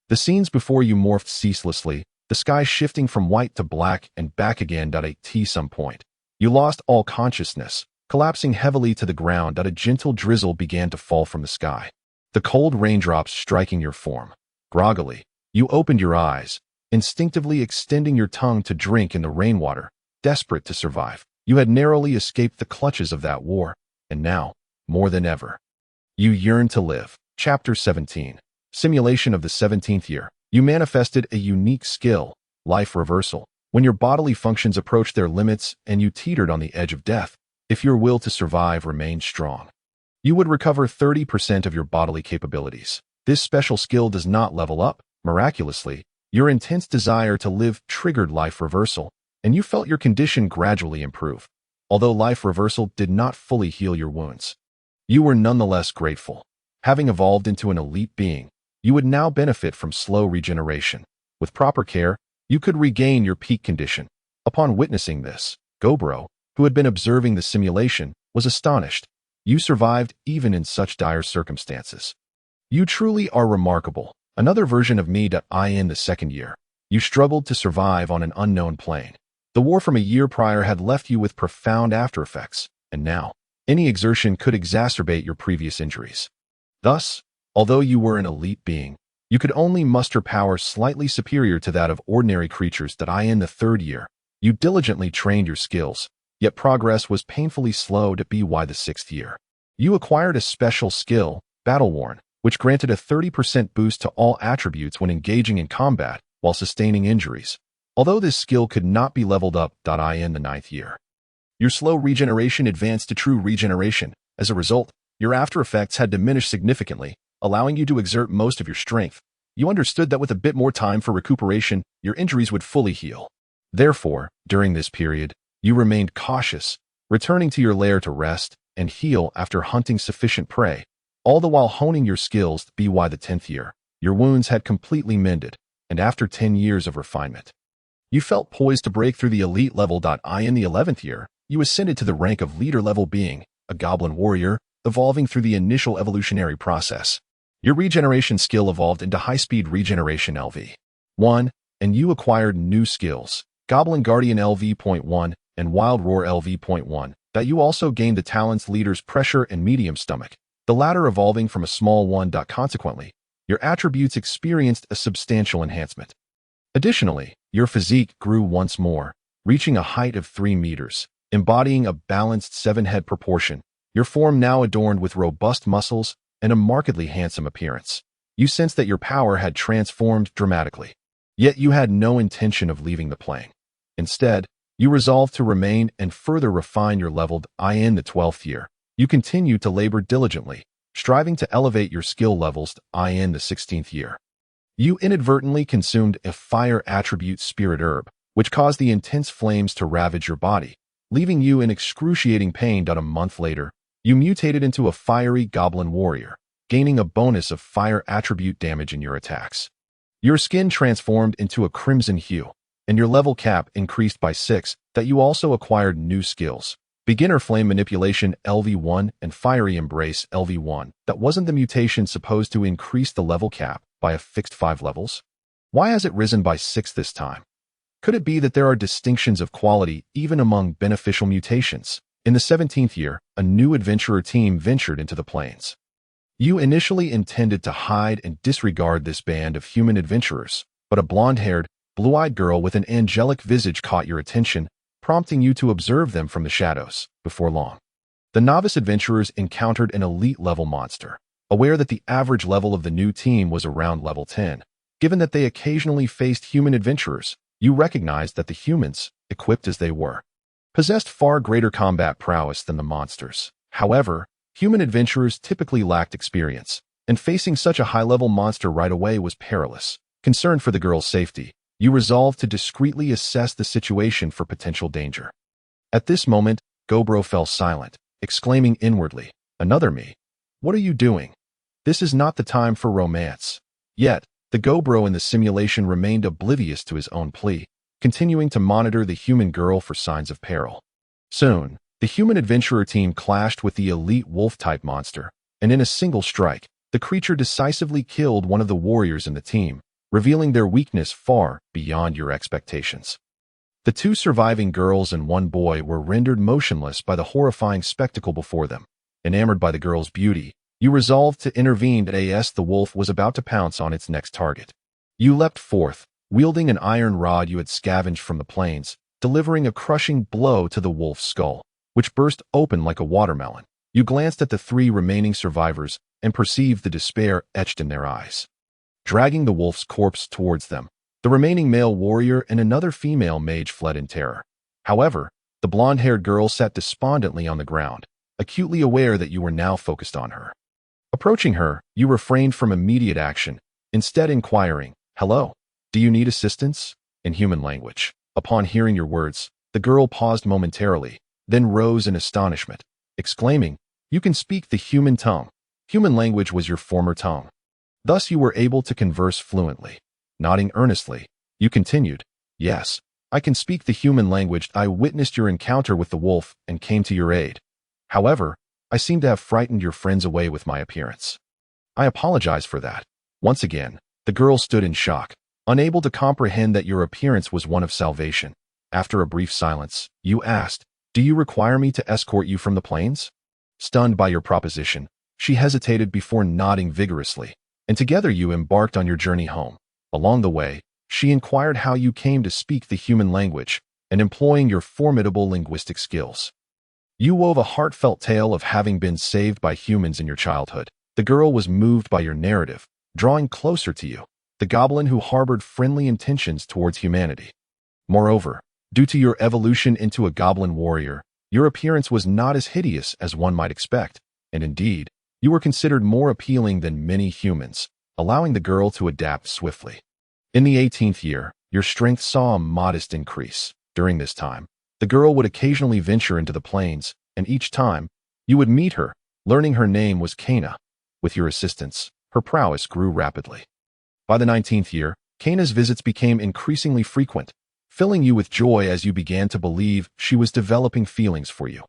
The scenes before you morphed ceaselessly, the sky shifting from white to black and back again. At some point, you lost all consciousness, collapsing heavily to the ground. A gentle drizzle began to fall from the sky, the cold raindrops striking your form. Groggily, you opened your eyes, instinctively extending your tongue to drink in the rainwater, desperate to survive. You had narrowly escaped the clutches of that war, and now, more than ever, you yearned to live. Chapter 17. Simulation of the 17th year. You manifested a unique skill, life reversal. When your bodily functions approached their limits and you teetered on the edge of death, if your will to survive remained strong, you would recover 30% of your bodily capabilities. This special skill does not level up. Miraculously, your intense desire to live triggered life reversal, and you felt your condition gradually improve. Although life reversal did not fully heal your wounds, you were nonetheless grateful. Having evolved into an elite being, you would now benefit from slow regeneration. With proper care, you could regain your peak condition. Upon witnessing this, Gobro, who had been observing the simulation, was astonished. You survived even in such dire circumstances. You truly are remarkable. Another version of me. In the second year, you struggled to survive on an unknown plane. The war from a year prior had left you with profound aftereffects, and now, any exertion could exacerbate your previous injuries. Thus, although you were an elite being, you could only muster power slightly superior to that of ordinary creatures. In the third year, you diligently trained your skills, yet progress was painfully slow. By the sixth year, you acquired a special skill, Battle-Worn, which granted a 30% boost to all attributes when engaging in combat while sustaining injuries. Although this skill could not be leveled up. In the ninth year, your slow regeneration advanced to true regeneration. As a result, your after effects had diminished significantly, allowing you to exert most of your strength. You understood that with a bit more time for recuperation, your injuries would fully heal. Therefore, during this period, you remained cautious, returning to your lair to rest and heal after hunting sufficient prey, all the while honing your skills. By the 10th year, your wounds had completely mended, and after 10 years of refinement, you felt poised to break through the elite level. In the 11th year, you ascended to the rank of leader-level being, a goblin warrior, evolving through the initial evolutionary process. Your regeneration skill evolved into high-speed regeneration LV1, and you acquired new skills, Goblin Guardian LV.1 and Wild Roar LV.1, that you also gained the talents Leader's Pressure and Medium Stomach, the latter evolving from a small one. Consequently, your attributes experienced a substantial enhancement. Additionally, your physique grew once more, reaching a height of 3 meters, embodying a balanced 7-head proportion, your form now adorned with robust muscles and a markedly handsome appearance. You sensed that your power had transformed dramatically. Yet you had no intention of leaving the plane. Instead, you resolved to remain and further refine your level. In the 12th year, you continued to labor diligently, striving to elevate your skill levels. In the 16th year, you inadvertently consumed a fire attribute spirit herb, which caused the intense flames to ravage your body, leaving you in excruciating pain. A month later, you mutated into a fiery goblin warrior, gaining a bonus of fire attribute damage in your attacks. Your skin transformed into a crimson hue, and your level cap increased by 6. That you also acquired new skills, Beginner Flame Manipulation LV1 and Fiery Embrace LV1. That wasn't the mutation supposed to increase the level cap by a fixed 5 levels? Why has it risen by 6 this time? Could it be that there are distinctions of quality even among beneficial mutations? In the 17th year, a new adventurer team ventured into the plains. You initially intended to hide and disregard this band of human adventurers, but a blonde-haired, blue-eyed girl with an angelic visage caught your attention, prompting you to observe them from the shadows. Before long, the novice adventurers encountered an elite-level monster. Aware that the average level of the new team was around level 10, given that they occasionally faced human adventurers, you recognized that the humans, equipped as they were, possessed far greater combat prowess than the monsters. However, human adventurers typically lacked experience, and facing such a high-level monster right away was perilous. Concerned for the girl's safety, you resolved to discreetly assess the situation for potential danger. At this moment, Gobro fell silent, exclaiming inwardly, "Another me? What are you doing? This is not the time for romance." Yet, the Gobro in the simulation remained oblivious to his own plea, continuing to monitor the human girl for signs of peril. Soon, the human adventurer team clashed with the elite wolf-type monster, and in a single strike, the creature decisively killed one of the warriors in the team, revealing their weakness far beyond your expectations. The 2 surviving girls and 1 boy were rendered motionless by the horrifying spectacle before them. Enamored by the girl's beauty, you resolved to intervene as the wolf was about to pounce on its next target. You leapt forth, wielding an iron rod you had scavenged from the plains, delivering a crushing blow to the wolf's skull, which burst open like a watermelon. You glanced at the 3 remaining survivors and perceived the despair etched in their eyes. Dragging the wolf's corpse towards them, the remaining male warrior and another female mage fled in terror. However, the blonde-haired girl sat despondently on the ground, acutely aware that you were now focused on her. Approaching her, you refrained from immediate action, instead inquiring, "Hello, do you need assistance?" in human language. Upon hearing your words, the girl paused momentarily, then rose in astonishment, exclaiming, "You can speak the human tongue." Human language was your former tongue. Thus you were able to converse fluently. Nodding earnestly, you continued, "Yes, I can speak the human language. I witnessed your encounter with the wolf and came to your aid. However, I seem to have frightened your friends away with my appearance. I apologize for that." Once again, the girl stood in shock, unable to comprehend that your appearance was one of salvation. After a brief silence, you asked, "Do you require me to escort you from the plains?" Stunned by your proposition, she hesitated before nodding vigorously, and together you embarked on your journey home. Along the way, she inquired how you came to speak the human language and employing your formidable linguistic skills. You wove a heartfelt tale of having been saved by humans in your childhood. The girl was moved by your narrative, drawing closer to you, the goblin who harbored friendly intentions towards humanity. Moreover, due to your evolution into a goblin warrior, your appearance was not as hideous as one might expect, and indeed, you were considered more appealing than many humans, allowing the girl to adapt swiftly. In the 18th year, your strength saw a modest increase. During this time, the girl would occasionally venture into the plains, and each time, you would meet her, learning her name was Kana. With your assistance, her prowess grew rapidly. By the 19th year, Kana's visits became increasingly frequent, filling you with joy as you began to believe she was developing feelings for you.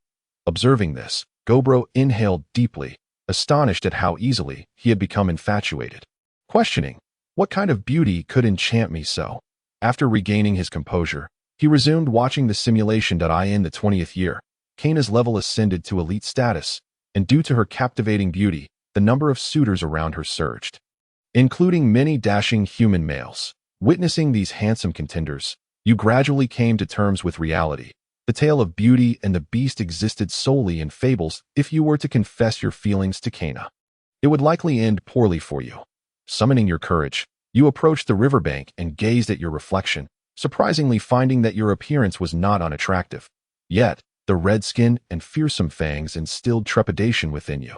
Observing this, Gobro inhaled deeply, astonished at how easily he had become infatuated. Questioning, what kind of beauty could enchant me so? After regaining his composure, he resumed watching the simulation. In the 20th year, Kana's level ascended to elite status, and due to her captivating beauty, the number of suitors around her surged, including many dashing human males. Witnessing these handsome contenders, you gradually came to terms with reality. The tale of Beauty and the Beast existed solely in fables. If you were to confess your feelings to Kana, it would likely end poorly for you. Summoning your courage, you approached the riverbank and gazed at your reflection, surprisingly finding that your appearance was not unattractive. Yet, the red skin and fearsome fangs instilled trepidation within you.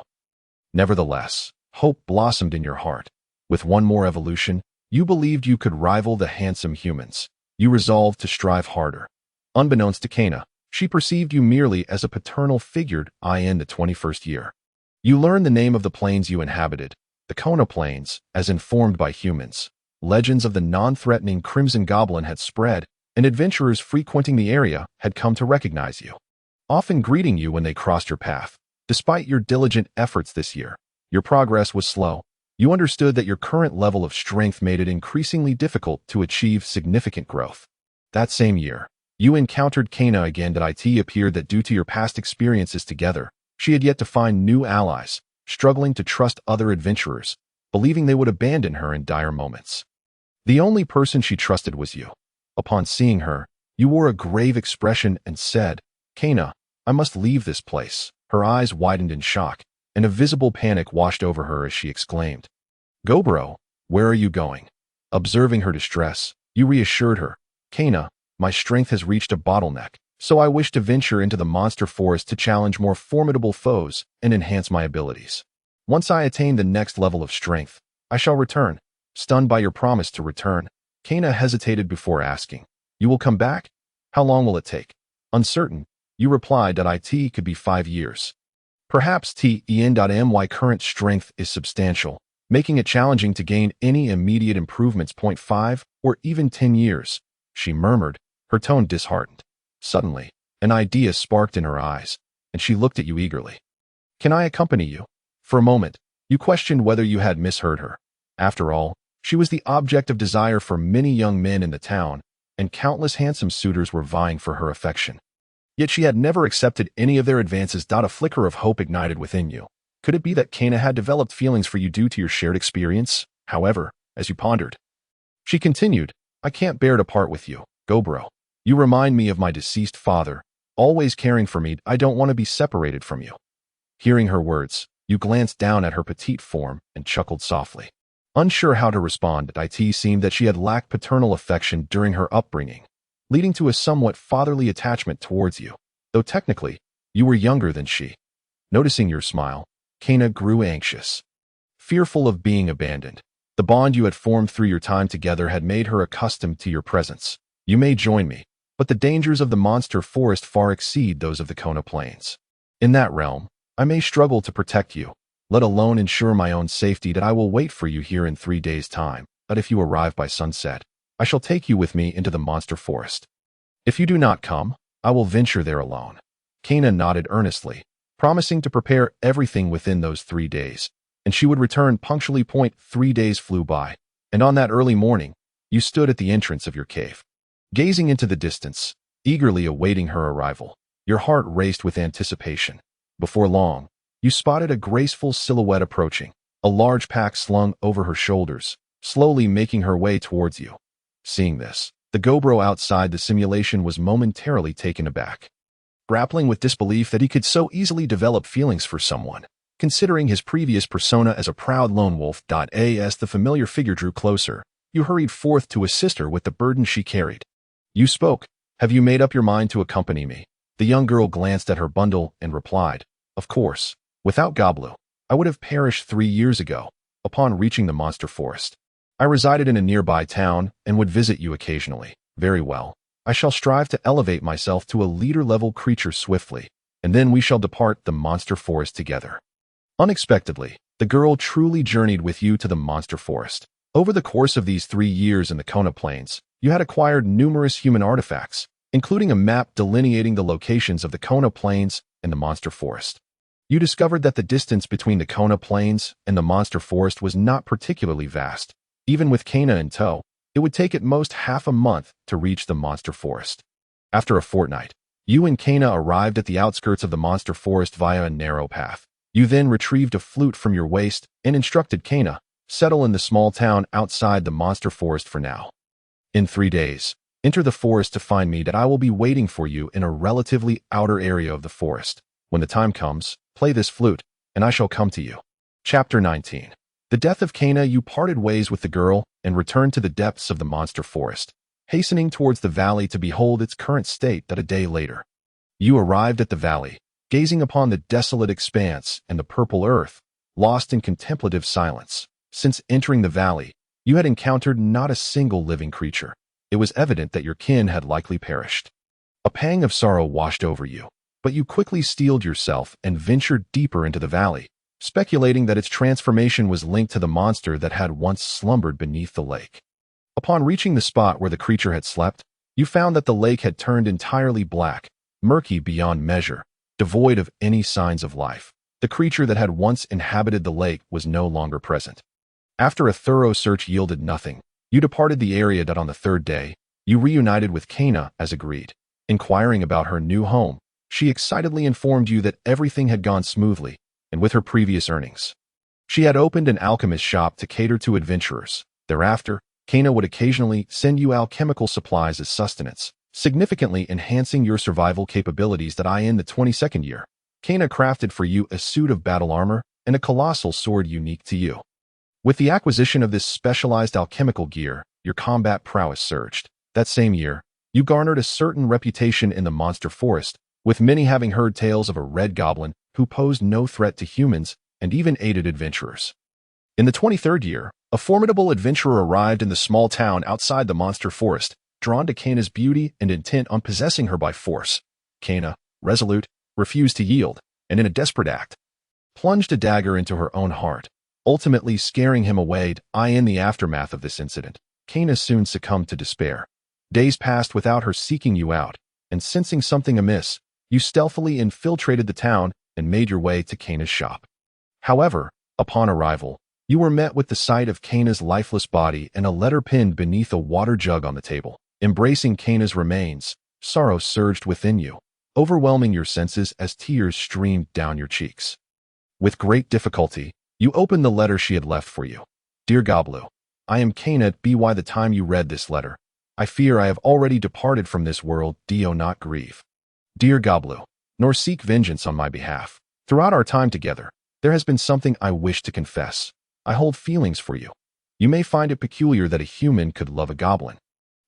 Nevertheless, hope blossomed in your heart. With one more evolution, you believed you could rival the handsome humans. You resolved to strive harder. Unbeknownst to Kana, she perceived you merely as a paternal figure. In the 21st year, you learned the name of the plains you inhabited, the Kona Plains, as informed by humans. Legends of the non-threatening Crimson Goblin had spread, and adventurers frequenting the area had come to recognize you, often greeting you when they crossed your path. Despite your diligent efforts this year, your progress was slow. You understood that your current level of strength made it increasingly difficult to achieve significant growth. That same year, you encountered Kana again. It appeared that due to your past experiences together, she had yet to find new allies, struggling to trust other adventurers, believing they would abandon her in dire moments. The only person she trusted was you. Upon seeing her, you wore a grave expression and said, "Kana, I must leave this place." Her eyes widened in shock, and a visible panic washed over her as she exclaimed, "Gobro, where are you going?" Observing her distress, you reassured her, "Kana, my strength has reached a bottleneck, so I wish to venture into the monster forest to challenge more formidable foes and enhance my abilities. Once I attain the next level of strength, I shall return." Stunned by your promise to return, Kana hesitated before asking, "You will come back? How long will it take?" Uncertain, you replied that it could be 5 years. Perhaps my current strength is substantial, making it challenging to gain any immediate improvements. 5 or even 10 years, she murmured, her tone disheartened. Suddenly, an idea sparked in her eyes, and she looked at you eagerly. "Can I accompany you?" For a moment, you questioned whether you had misheard her. After all, she was the object of desire for many young men in the town, and countless handsome suitors were vying for her affection. Yet she had never accepted any of their advances. A flicker of hope ignited within you. Could it be that Kana had developed feelings for you due to your shared experience? However, as you pondered, she continued, "I can't bear to part with you, Gobro. You remind me of my deceased father, always caring for me. I don't want to be separated from you." Hearing her words, you glanced down at her petite form and chuckled softly. Unsure how to respond, it seemed that she had lacked paternal affection during her upbringing, leading to a somewhat fatherly attachment towards you, though technically, you were younger than she. Noticing your smile, Kana grew anxious, fearful of being abandoned. The bond you had formed through your time together had made her accustomed to your presence. "You may join me, but the dangers of the monster forest far exceed those of the Kona Plains. In that realm, I may struggle to protect you, let alone ensure my own safety. I will wait for you here in 3 days' time, but if you arrive by sunset, I shall take you with me into the monster forest. If you do not come, I will venture there alone." Kana nodded earnestly, promising to prepare everything within those 3 days, and she would return punctually. 3 days flew by, and on that early morning, you stood at the entrance of your cave, gazing into the distance, eagerly awaiting her arrival. Your heart raced with anticipation. Before long, you spotted a graceful silhouette approaching, a large pack slung over her shoulders, slowly making her way towards you. Seeing this, the Gobro outside the simulation was momentarily taken aback, grappling with disbelief that he could so easily develop feelings for someone. Considering his previous persona as a proud lone wolf. As the familiar figure drew closer, you hurried forth to assist her with the burden she carried. You spoke, "Have you made up your mind to accompany me?" The young girl glanced at her bundle and replied, "Of course. Without Goblu, I would have perished 3 years ago, upon reaching the monster forest. I resided in a nearby town and would visit you occasionally." "Very well. I shall strive to elevate myself to a leader-level creature swiftly, and then we shall depart the monster forest together." Unexpectedly, the girl truly journeyed with you to the monster forest. Over the course of these 3 years in the Kona Plains, you had acquired numerous human artifacts, including a map delineating the locations of the Kona Plains and the Monster Forest. You discovered that the distance between the Kona Plains and the Monster Forest was not particularly vast. Even with Kana in tow, it would take at most half a month to reach the Monster Forest. After a fortnight, you and Kana arrived at the outskirts of the Monster Forest via a narrow path. You then retrieved a flute from your waist and instructed Kana, settle in the small town outside the Monster Forest for now. In 3 days, enter the forest to find me that I will be waiting for you in a relatively outer area of the forest. When the time comes, play this flute, and I shall come to you. Chapter 19. The death of Kana. You parted ways with the girl and returned to the depths of the Monster Forest, hastening towards the valley to behold its current state. That a day later, you arrived at the valley, gazing upon the desolate expanse and the purple earth, lost in contemplative silence. Since entering the valley, you had encountered not a single living creature. It was evident that your kin had likely perished. A pang of sorrow washed over you, but you quickly steeled yourself and ventured deeper into the valley, speculating that its transformation was linked to the monster that had once slumbered beneath the lake. Upon reaching the spot where the creature had slept, you found that the lake had turned entirely black, murky beyond measure, devoid of any signs of life. The creature that had once inhabited the lake was no longer present. After a thorough search yielded nothing, you departed the area. That on the 3rd day, you reunited with Kana as agreed. Inquiring about her new home, she excitedly informed you that everything had gone smoothly, and with her previous earnings, she had opened an alchemist shop to cater to adventurers. Thereafter, Kana would occasionally send you alchemical supplies as sustenance, significantly enhancing your survival capabilities. That in the 22nd year, Kana crafted for you a suit of battle armor and a colossal sword unique to you. With the acquisition of this specialized alchemical gear, your combat prowess surged. That same year, you garnered a certain reputation in the Monster Forest, with many having heard tales of a red goblin who posed no threat to humans and even aided adventurers. In the 23rd year, a formidable adventurer arrived in the small town outside the Monster Forest, drawn to Kana's beauty and intent on possessing her by force. Kana, resolute, refused to yield, and in a desperate act, plunged a dagger into her own heart, ultimately scaring him away. In the aftermath of this incident, Kana soon succumbed to despair. Days passed without her seeking you out, and sensing something amiss, you stealthily infiltrated the town and made your way to Kana's shop. However, upon arrival, you were met with the sight of Kana's lifeless body and a letter pinned beneath a water jug on the table. Embracing Kana's remains, sorrow surged within you, overwhelming your senses as tears streamed down your cheeks. With great difficulty, you opened the letter she had left for you. Dear Goblu, I am Kana. By the time you read this letter, I fear I have already departed from this world. Do not grieve, dear Goblu, nor seek vengeance on my behalf. Throughout our time together, there has been something I wish to confess. I hold feelings for you. You may find it peculiar that a human could love a goblin,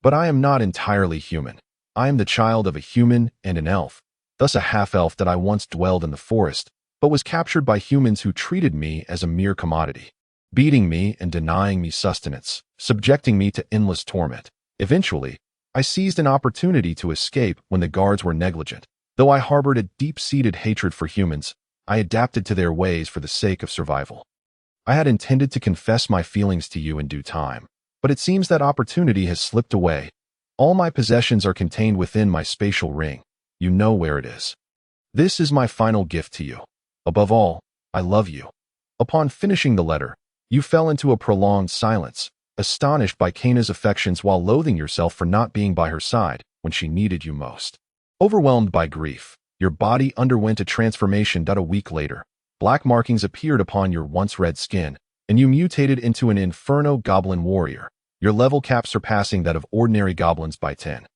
but I am not entirely human. I am the child of a human and an elf, thus a half-elf. That I once dwelled in the forest, but was captured by humans who treated me as a mere commodity, beating me and denying me sustenance, subjecting me to endless torment. Eventually, I seized an opportunity to escape when the guards were negligent. Though I harbored a deep-seated hatred for humans, I adapted to their ways for the sake of survival. I had intended to confess my feelings to you in due time, but it seems that opportunity has slipped away. All my possessions are contained within my spatial ring. You know where it is. This is my final gift to you. Above all, I love you. Upon finishing the letter, you fell into a prolonged silence, astonished by Kana's affections while loathing yourself for not being by her side when she needed you most. Overwhelmed by grief, your body underwent a transformation. A week later, black markings appeared upon your once red skin, and you mutated into an inferno goblin warrior, your level cap surpassing that of ordinary goblins by 10.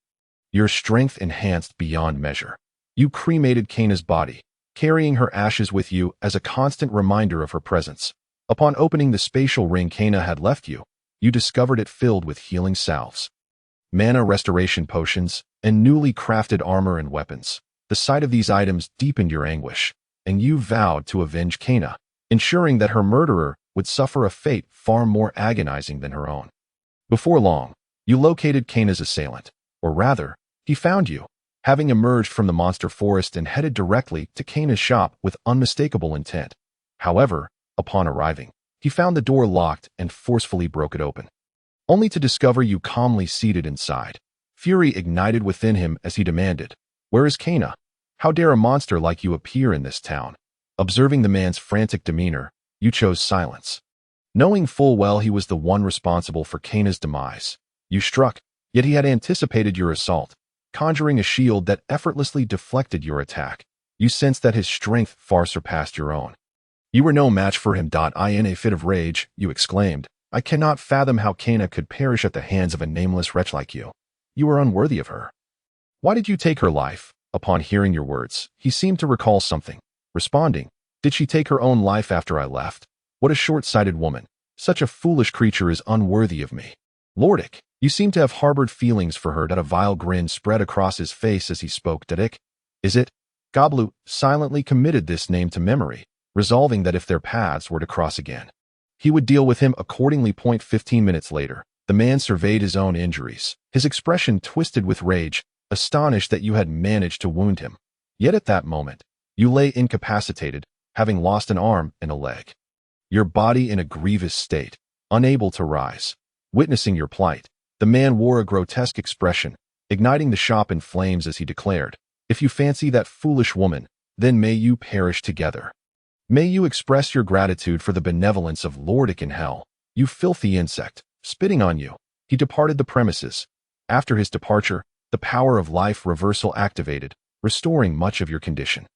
Your strength enhanced beyond measure. You cremated Kana's body, carrying her ashes with you as a constant reminder of her presence. Upon opening the spatial ring Kana had left you, you discovered it filled with healing salves, mana restoration potions, and newly crafted armor and weapons. The sight of these items deepened your anguish, and you vowed to avenge Kana, ensuring that her murderer would suffer a fate far more agonizing than her own. Before long, you located Kana's assailant, or rather, he found you, having emerged from the Monster Forest and headed directly to Kana's shop with unmistakable intent. However, upon arriving, He found the door locked and forcefully broke it open, only to discover you calmly seated inside. Fury ignited within him as he demanded, "Where is Kana? How dare a monster like you appear in this town?" Observing the man's frantic demeanor, you chose silence. Knowing full well he was the one responsible for Kana's demise, you struck, yet he had anticipated your assault, conjuring a shield that effortlessly deflected your attack. You sensed that his strength far surpassed your own. "You were no match for him." In a fit of rage, you exclaimed, "I cannot fathom how Kana could perish at the hands of a nameless wretch like you. You are unworthy of her. Why did you take her life?" Upon hearing your words, he seemed to recall something, responding, "Did she take her own life after I left? What a short-sighted woman. Such a foolish creature is unworthy of me." "Lordic, you seem to have harbored feelings for her." A vile grin spread across his face as he spoke. "Dick, is it?" Goblu silently committed this name to memory, resolving that if their paths were to cross again, he would deal with him accordingly. 15 minutes later, the man surveyed his own injuries, his expression twisted with rage, astonished that you had managed to wound him. Yet at that moment, you lay incapacitated, having lost an arm and a leg, your body in a grievous state, unable to rise. Witnessing your plight, the man wore a grotesque expression, igniting the shop in flames as he declared, "If you fancy that foolish woman, then may you perish together. May you express your gratitude for the benevolence of Lordic in hell, you filthy insect." Spitting on you, he departed the premises. After his departure, the power of life reversal activated, restoring much of your condition.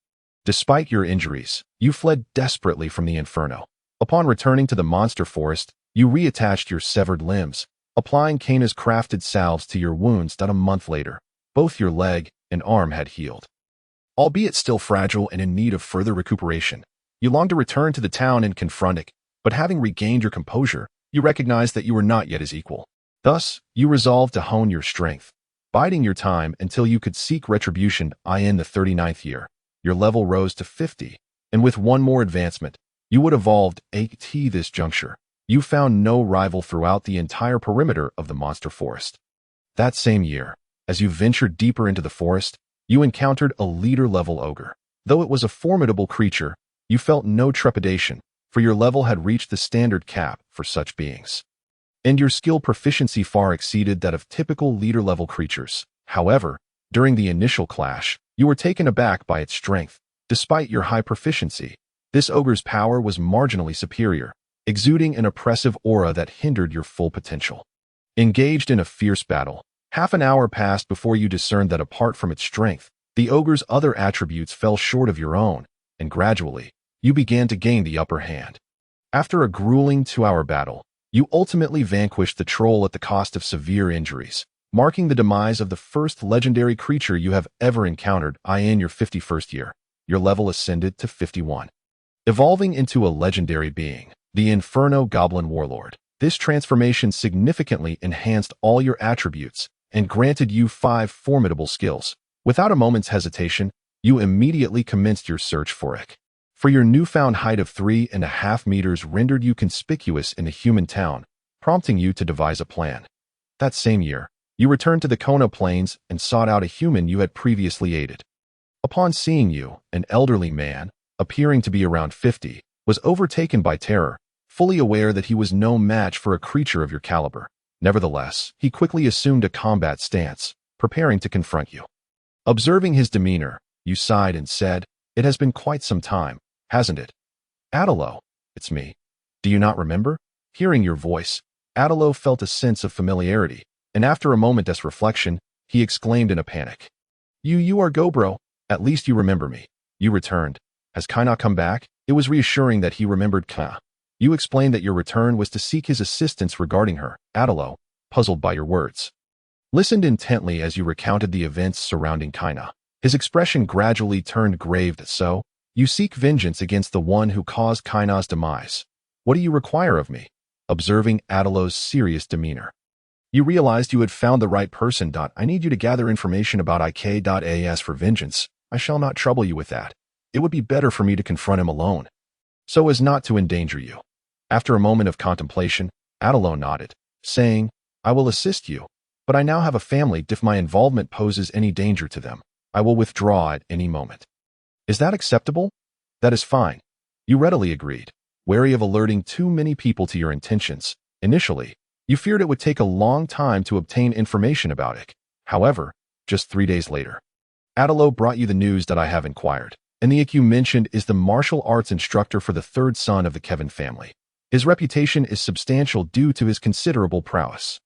Despite your injuries, you fled desperately from the inferno. Upon returning to the monster forest, you reattached your severed limbs, applying Kana's crafted salves to your wounds. A month later, both your leg and arm had healed. Albeit still fragile and in need of further recuperation, you longed to return to the town and confront it, but having regained your composure, you recognized that you were not yet his equal. Thus, you resolved to hone your strength, biding your time until you could seek retribution. In the 39th year, your level rose to 50, and with one more advancement, you would evolved. At this juncture, you found no rival throughout the entire perimeter of the monster forest. That same year, as you ventured deeper into the forest, you encountered a leader-level ogre. Though it was a formidable creature, you felt no trepidation, for your level had reached the standard cap for such beings, and your skill proficiency far exceeded that of typical leader-level creatures. However, during the initial clash, you were taken aback by its strength. Despite your high proficiency, this ogre's power was marginally superior, exuding an oppressive aura that hindered your full potential. Engaged in a fierce battle, half an hour passed before you discerned that apart from its strength, the ogre's other attributes fell short of your own, and gradually, you began to gain the upper hand. After a grueling 2-hour battle, you ultimately vanquished the troll at the cost of severe injuries, marking the demise of the first legendary creature you have ever encountered. In your 51st year, your level ascended to 51. Evolving into a legendary being, the Inferno Goblin Warlord. This transformation significantly enhanced all your attributes and granted you 5 formidable skills. Without a moment's hesitation, you immediately commenced your search for it. For your newfound height of 3.5 meters rendered you conspicuous in a human town, prompting you to devise a plan. That same year, you returned to the Kono Plains and sought out a human you had previously aided. Upon seeing you, an elderly man, appearing to be around 50, was overtaken by terror, fully aware that he was no match for a creature of your caliber. Nevertheless, he quickly assumed a combat stance, preparing to confront you. Observing his demeanor, you sighed and said, "It has been quite some time, hasn't it?" "Adelo, it's me. Do you not remember?" Hearing your voice, Adelo felt a sense of familiarity, and after a moment's reflection, he exclaimed in a panic, You are Gobro. At least you remember me." You returned. "Has Kaina come back?" It was reassuring that he remembered Ka. You explained that your return was to seek his assistance regarding her. Adelo, puzzled by your words, listened intently as you recounted the events surrounding Kaina. His expression gradually turned grave. "So, you seek vengeance against the one who caused Kaina's demise. What do you require of me?" Observing Adelo's serious demeanor, you realized you had found the right person. "I need you to gather information about IK.AS for vengeance. I shall not trouble you with that. It would be better for me to confront him alone, so as not to endanger you." After a moment of contemplation, Adelo nodded, saying, "I will assist you, but I now have a family. If my involvement poses any danger to them, I will withdraw at any moment." "Is that acceptable?" "That is fine." You readily agreed. wary of alerting too many people to your intentions. Initially, you feared it would take a long time to obtain information about it. However, just 3 days later, Adelo brought you the news that I have inquired. And the you mentioned is the martial arts instructor for the third son of the Kevin family. His reputation is substantial due to his considerable prowess.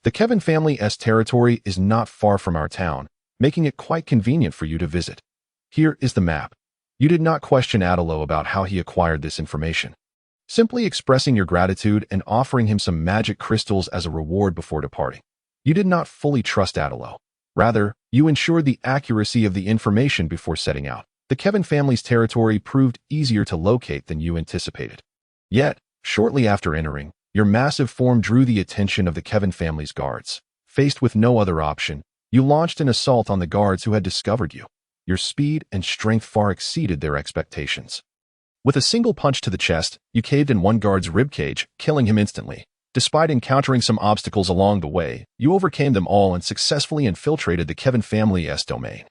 The Kevin family's territory is not far from our town, making it quite convenient for you to visit. Here is the map. You did not question Adelo about how he acquired this information. Simply expressing your gratitude and offering him some magic crystals as a reward before departing. You did not fully trust Adelo. Rather, you ensured the accuracy of the information before setting out. The Kevin family's territory proved easier to locate than you anticipated. Yet, shortly after entering, your massive form drew the attention of the Kevin family's guards. Faced with no other option, you launched an assault on the guards who had discovered you. Your speed and strength far exceeded their expectations. With a single punch to the chest, you caved in one guard's ribcage, killing him instantly. Despite encountering some obstacles along the way, you overcame them all and successfully infiltrated the Kevin family's domain.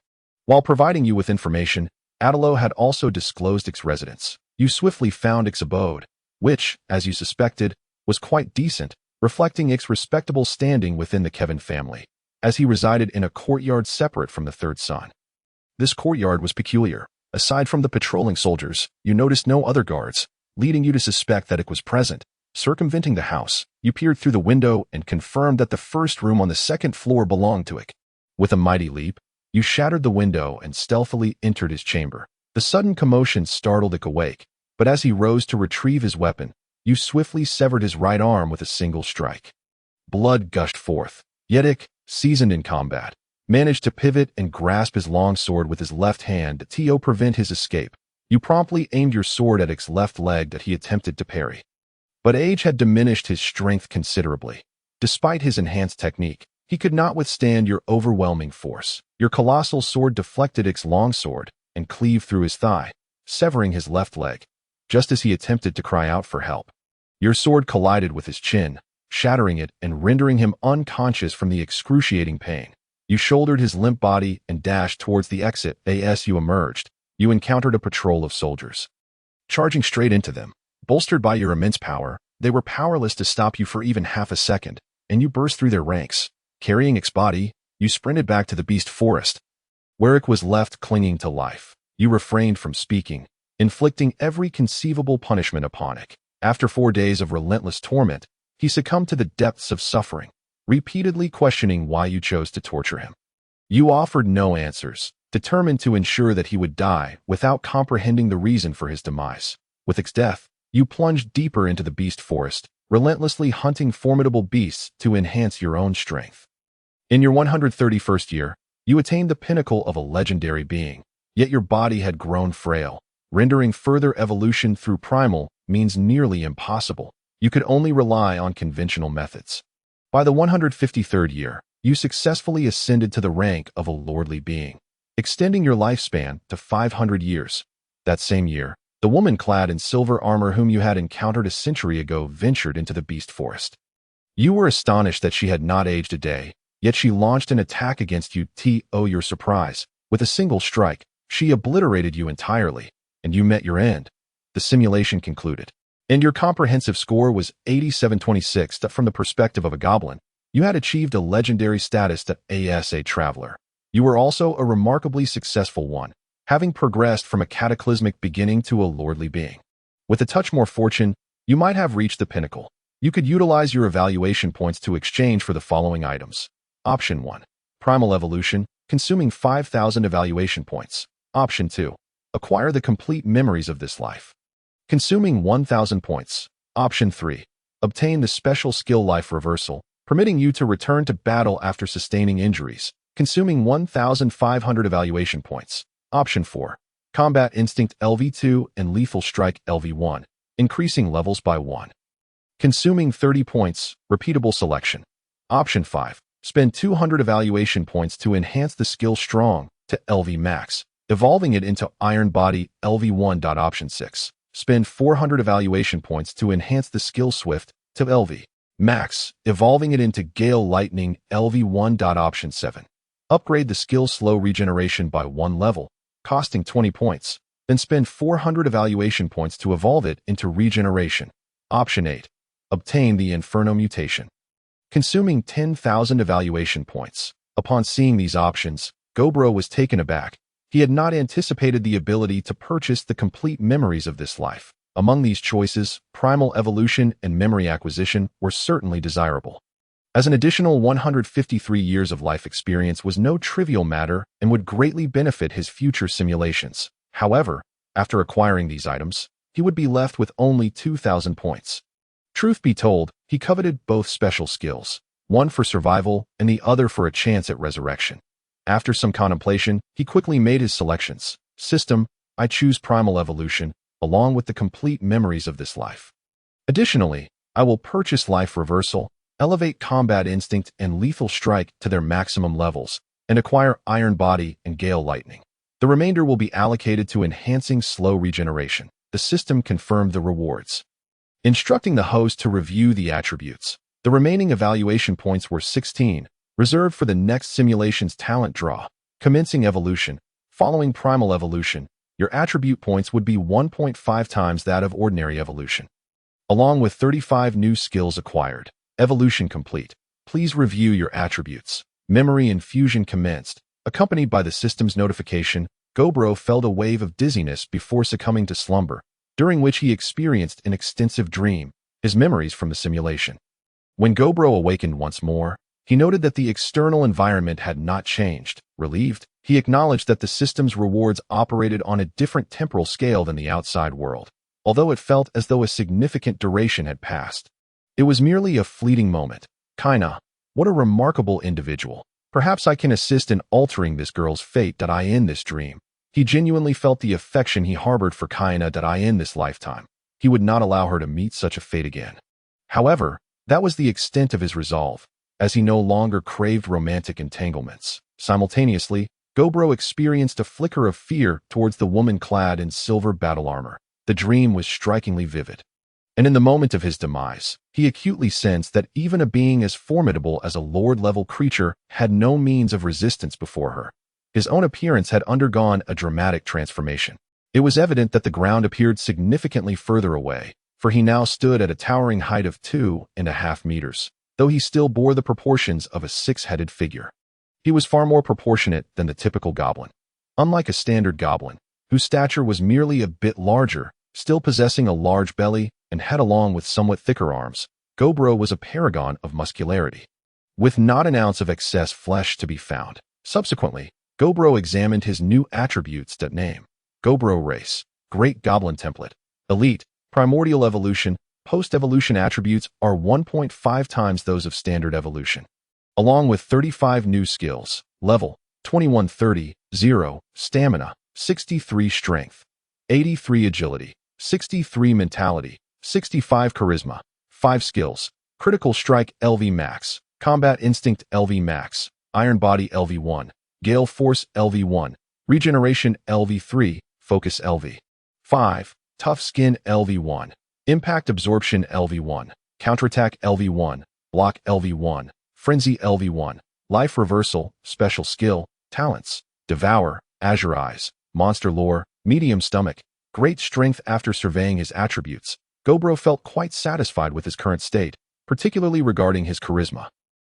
While providing you with information, Adelo had also disclosed its residence. You swiftly found its abode, which, as you suspected, was quite decent, reflecting its respectable standing within the Kevin family, as he resided in a courtyard separate from the third son. This courtyard was peculiar. Aside from the patrolling soldiers, you noticed no other guards, leading you to suspect that it was present. Circumventing the house, you peered through the window and confirmed that the first room on the second floor belonged to it. With a mighty leap, you shattered the window and stealthily entered his chamber. The sudden commotion startled Ick awake, but as he rose to retrieve his weapon, you swiftly severed his right arm with a single strike. Blood gushed forth, yet Ick, seasoned in combat, managed to pivot and grasp his long sword with his left hand to prevent his escape. You promptly aimed your sword at Ick's left leg that he attempted to parry. But age had diminished his strength considerably. Despite his enhanced technique, he could not withstand your overwhelming force. Your colossal sword deflected Ick's long sword and cleaved through his thigh, severing his left leg, just as he attempted to cry out for help. Your sword collided with his chin, shattering it and rendering him unconscious from the excruciating pain. You shouldered his limp body and dashed towards the exit. As you emerged, you encountered a patrol of soldiers. Charging straight into them, bolstered by your immense power, they were powerless to stop you for even half a second, and you burst through their ranks. Carrying Ick's body, you sprinted back to the beast forest, where Ick was left clinging to life. You refrained from speaking, inflicting every conceivable punishment upon Ick. After 4 days of relentless torment, he succumbed to the depths of suffering, repeatedly questioning why you chose to torture him. You offered no answers, determined to ensure that he would die without comprehending the reason for his demise. With Ick's death, you plunged deeper into the beast forest, relentlessly hunting formidable beasts to enhance your own strength. In your 131st year, you attained the pinnacle of a legendary being, yet your body had grown frail, rendering further evolution through primal means nearly impossible. You could only rely on conventional methods. By the 153rd year, you successfully ascended to the rank of a lordly being, extending your lifespan to 500 years. That same year, the woman clad in silver armor whom you had encountered a century ago ventured into the beast forest. You were astonished that she had not aged a day, yet she launched an attack against you. To your surprise, with a single strike, she obliterated you entirely, and you met your end. The simulation concluded, and your comprehensive score was 8726. From the perspective of a goblin, you had achieved a legendary status as a traveler. You were also a remarkably successful one, having progressed from a cataclysmic beginning to a lordly being. With a touch more fortune, you might have reached the pinnacle. You could utilize your evaluation points to exchange for the following items. Option 1. Primal Evolution, consuming 5,000 evaluation points. Option 2. Acquire the complete memories of this life, consuming 1,000 points. Option 3. Obtain the special skill Life Reversal, permitting you to return to battle after sustaining injuries, consuming 1,500 evaluation points. Option 4. Combat Instinct LV2 and Lethal Strike LV1, increasing levels by 1, consuming 30 points. Repeatable selection. Option 5. Spend 200 evaluation points to enhance the skill Strong to LV Max, evolving it into Iron Body LV1. Option 6. Spend 400 evaluation points to enhance the skill Swift to LV Max, evolving it into Gale Lightning LV1. Option 7. Upgrade the skill Slow Regeneration by 1 level, costing 20 points. then spend 400 evaluation points to evolve it into regeneration. Option 8. Obtain the Inferno mutation. Consuming 10,000 evaluation points. Upon seeing these options, Gobro was taken aback. He had not anticipated the ability to purchase the complete memories of this life. Among these choices, primal evolution and memory acquisition were certainly desirable, as an additional 153 years of life experience was no trivial matter and would greatly benefit his future simulations. However, after acquiring these items, he would be left with only 2,000 points. Truth be told, he coveted both special skills, one for survival and the other for a chance at resurrection. After some contemplation, he quickly made his selections. System, I choose primal evolution, along with the complete memories of this life. Additionally, I will purchase life reversal, elevate combat instinct and lethal strike to their maximum levels, and acquire iron body and gale lightning. The remainder will be allocated to enhancing slow regeneration. The system confirmed the rewards, instructing the host to review the attributes. The remaining evaluation points were 16, reserved for the next simulation's talent draw. Commencing evolution. Following primal evolution, your attribute points would be 1.5 times that of ordinary evolution, along with 35 new skills acquired. Evolution complete. Please review your attributes. Memory infusion commenced. Accompanied by the system's notification, Gobro felt a wave of dizziness before succumbing to slumber, during which he experienced an extensive dream, his memories from the simulation. When Gobro awakened once more, he noted that the external environment had not changed. Relieved, he acknowledged that the system's rewards operated on a different temporal scale than the outside world, although it felt as though a significant duration had passed. It was merely a fleeting moment. Kaina, what a remarkable individual. Perhaps I can assist in altering this girl's fate that I in this dream. He genuinely felt the affection he harbored for Kaina that I in this lifetime. He would not allow her to meet such a fate again. However, that was the extent of his resolve, as he no longer craved romantic entanglements. Simultaneously, Gobro experienced a flicker of fear towards the woman clad in silver battle armor. The dream was strikingly vivid, and in the moment of his demise, he acutely sensed that even a being as formidable as a lord-level creature had no means of resistance before her. His own appearance had undergone a dramatic transformation. It was evident that the ground appeared significantly further away, for he now stood at a towering height of 2.5 meters, though he still bore the proportions of a six-headed figure. He was far more proportionate than the typical goblin. Unlike a standard goblin, whose stature was merely a bit larger, still possessing a large belly and head along with somewhat thicker arms, Gobro was a paragon of muscularity, with not an ounce of excess flesh to be found. Subsequently, Gobro examined his new attributes that name. Gobro race, Great Goblin Template, Elite, Primordial Evolution, Post-Evolution attributes are 1.5 times those of Standard Evolution, along with 35 new skills. Level, 2130, 0, Stamina, 63 Strength, 83 Agility, 63 Mentality, 65 Charisma, 5 skills, Critical Strike LV Max, Combat Instinct LV Max, Iron Body LV1, Gale Force LV1, Regeneration LV3, Focus LV5, Tough Skin LV1, Impact Absorption LV1, Counterattack LV1, Block LV1, Frenzy LV1, Life Reversal, Special Skill, Talents, Devour, Azure Eyes, Monster Lore, Medium Stomach, Great Strength. After surveying his attributes, Gobro felt quite satisfied with his current state, particularly regarding his charisma,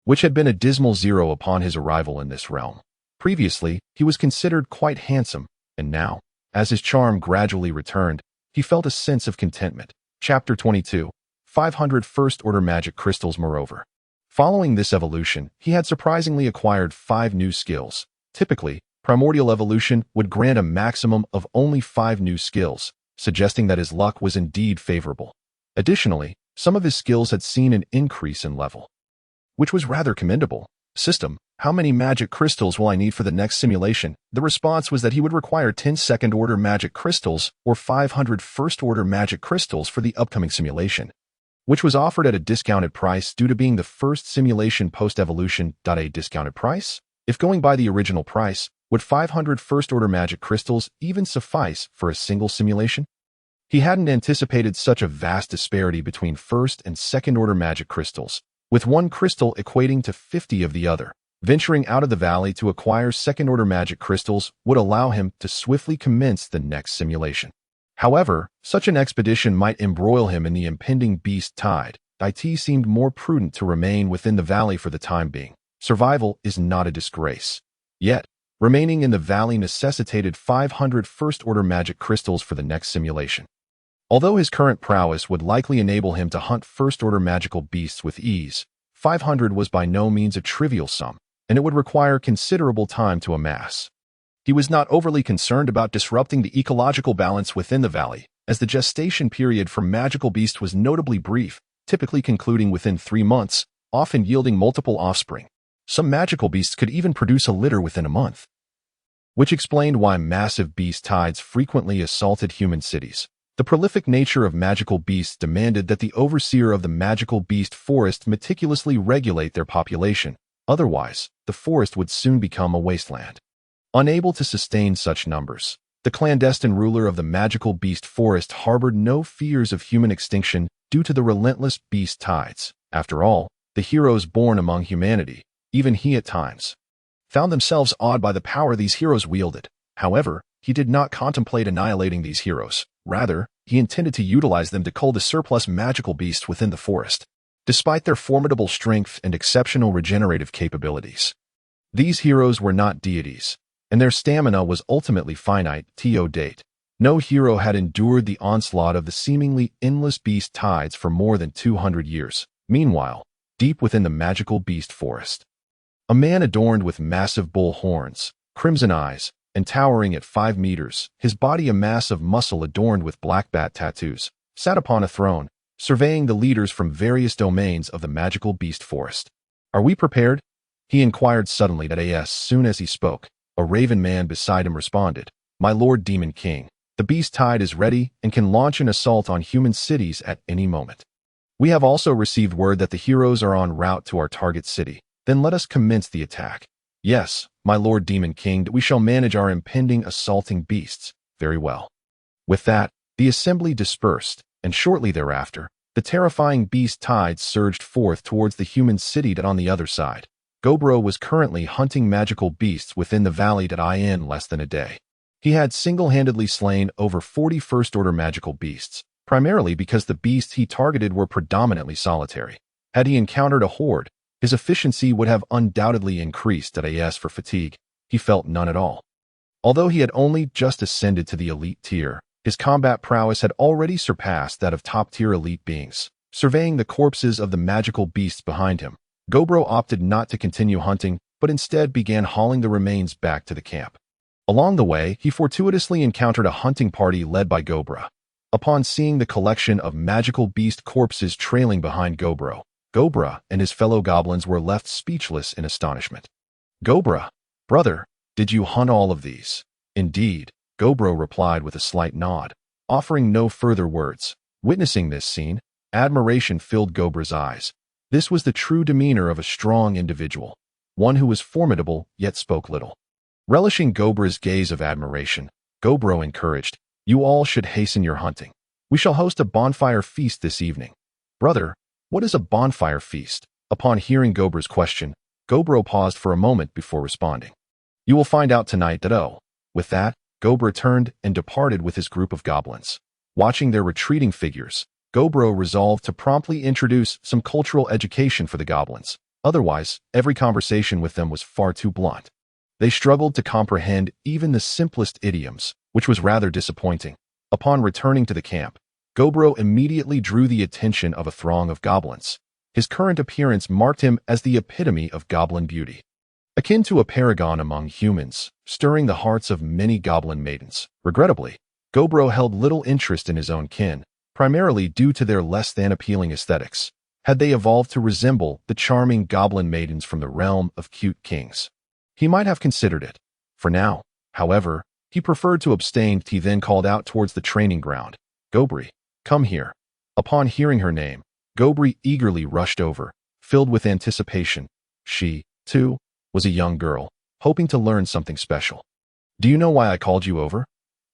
which had been a dismal 0 upon his arrival in this realm. Previously, he was considered quite handsome, and now, as his charm gradually returned, he felt a sense of contentment. Chapter 22. 500 First-Order Magic Crystals. Moreover, following this evolution, he had surprisingly acquired 5 new skills. Typically, Primordial Evolution would grant a maximum of only 5 new skills, suggesting that his luck was indeed favorable. Additionally, some of his skills had seen an increase in level, which was rather commendable. System, how many magic crystals will I need for the next simulation? The response was that he would require 10 second-order magic crystals or 500 first-order magic crystals for the upcoming simulation, which was offered at a discounted price due to being the first simulation post-evolution. A discounted price? If going by the original price, would 500 first-order magic crystals even suffice for a single simulation? He hadn't anticipated such a vast disparity between first and second-order magic crystals, with one crystal equating to 50 of the other. Venturing out of the valley to acquire second-order magic crystals would allow him to swiftly commence the next simulation. However, such an expedition might embroil him in the impending beast tide. It seemed more prudent to remain within the valley for the time being. Survival is not a disgrace. Yet, remaining in the valley necessitated 500 first-order magic crystals for the next simulation. Although his current prowess would likely enable him to hunt first-order magical beasts with ease, 500 was by no means a trivial sum, and it would require considerable time to amass. He was not overly concerned about disrupting the ecological balance within the valley, as the gestation period for magical beasts was notably brief, typically concluding within 3 months, often yielding multiple offspring. Some magical beasts could even produce a litter within a month, which explained why massive beast tides frequently assaulted human cities. The prolific nature of magical beasts demanded that the overseer of the magical beast forest meticulously regulate their population. Otherwise, the forest would soon become a wasteland. Unable to sustain such numbers, the clandestine ruler of the magical beast forest harbored no fears of human extinction due to the relentless beast tides. After all, the heroes born among humanity, even he at times, found themselves awed by the power these heroes wielded. However, he did not contemplate annihilating these heroes. Rather, he intended to utilize them to cull the surplus magical beasts within the forest. Despite their formidable strength and exceptional regenerative capabilities, these heroes were not deities, and their stamina was ultimately finite to date. No hero had endured the onslaught of the seemingly endless beast tides for more than 200 years. Meanwhile, deep within the magical beast forest, a man adorned with massive bull horns, crimson eyes, and towering at 5 meters, his body a mass of muscle adorned with black bat tattoos, sat upon a throne, surveying the leaders from various domains of the magical beast forest. "Are we prepared?" he inquired suddenly. As soon as he spoke, a raven man beside him responded, "My lord Demon King, the beast tide is ready and can launch an assault on human cities at any moment. We have also received word that the heroes are en route to our target city. Then let us commence the attack." "Yes, my lord Demon King, we shall manage our impending assaulting beasts very well." With that, the assembly dispersed, and shortly thereafter, the terrifying beast tides surged forth towards the human city. On the other side, Gobro was currently hunting magical beasts within the valley. In less than a day, he had single-handedly slain over 40 first-order magical beasts, primarily because the beasts he targeted were predominantly solitary. Had he encountered a horde, his efficiency would have undoubtedly increased. As for fatigue, he felt none at all. Although he had only just ascended to the elite tier, his combat prowess had already surpassed that of top-tier elite beings. Surveying the corpses of the magical beasts behind him, Gobro opted not to continue hunting, but instead began hauling the remains back to the camp. Along the way, he fortuitously encountered a hunting party led by Gobra. Upon seeing the collection of magical beast corpses trailing behind Gobra and his fellow goblins were left speechless in astonishment. "Gobra, brother, did you hunt all of these?" "Indeed," Gobro replied with a slight nod, offering no further words. Witnessing this scene, admiration filled Gobra's eyes. This was the true demeanor of a strong individual, one who was formidable yet spoke little. Relishing Gobra's gaze of admiration, Gobro encouraged, "You all should hasten your hunting. We shall host a bonfire feast this evening." "Brother, what is a bonfire feast?" Upon hearing Gobra's question, Gobro paused for a moment before responding. "You will find out tonight." With that, Gobra turned and departed with his group of goblins. Watching their retreating figures, Gobro resolved to promptly introduce some cultural education for the goblins. Otherwise, every conversation with them was far too blunt. They struggled to comprehend even the simplest idioms, which was rather disappointing. Upon returning to the camp, Gobro immediately drew the attention of a throng of goblins. His current appearance marked him as the epitome of goblin beauty, akin to a paragon among humans, stirring the hearts of many goblin maidens. Regrettably, Gobro held little interest in his own kin, primarily due to their less than appealing aesthetics. Had they evolved to resemble the charming goblin maidens from the realm of cute kings, he might have considered it. For now, however, he preferred to abstain. He then called out towards the training ground, "Gobri, come here." Upon hearing her name, Gobri eagerly rushed over, filled with anticipation. She, too, was a young girl, hoping to learn something special. "Do you know why I called you over?"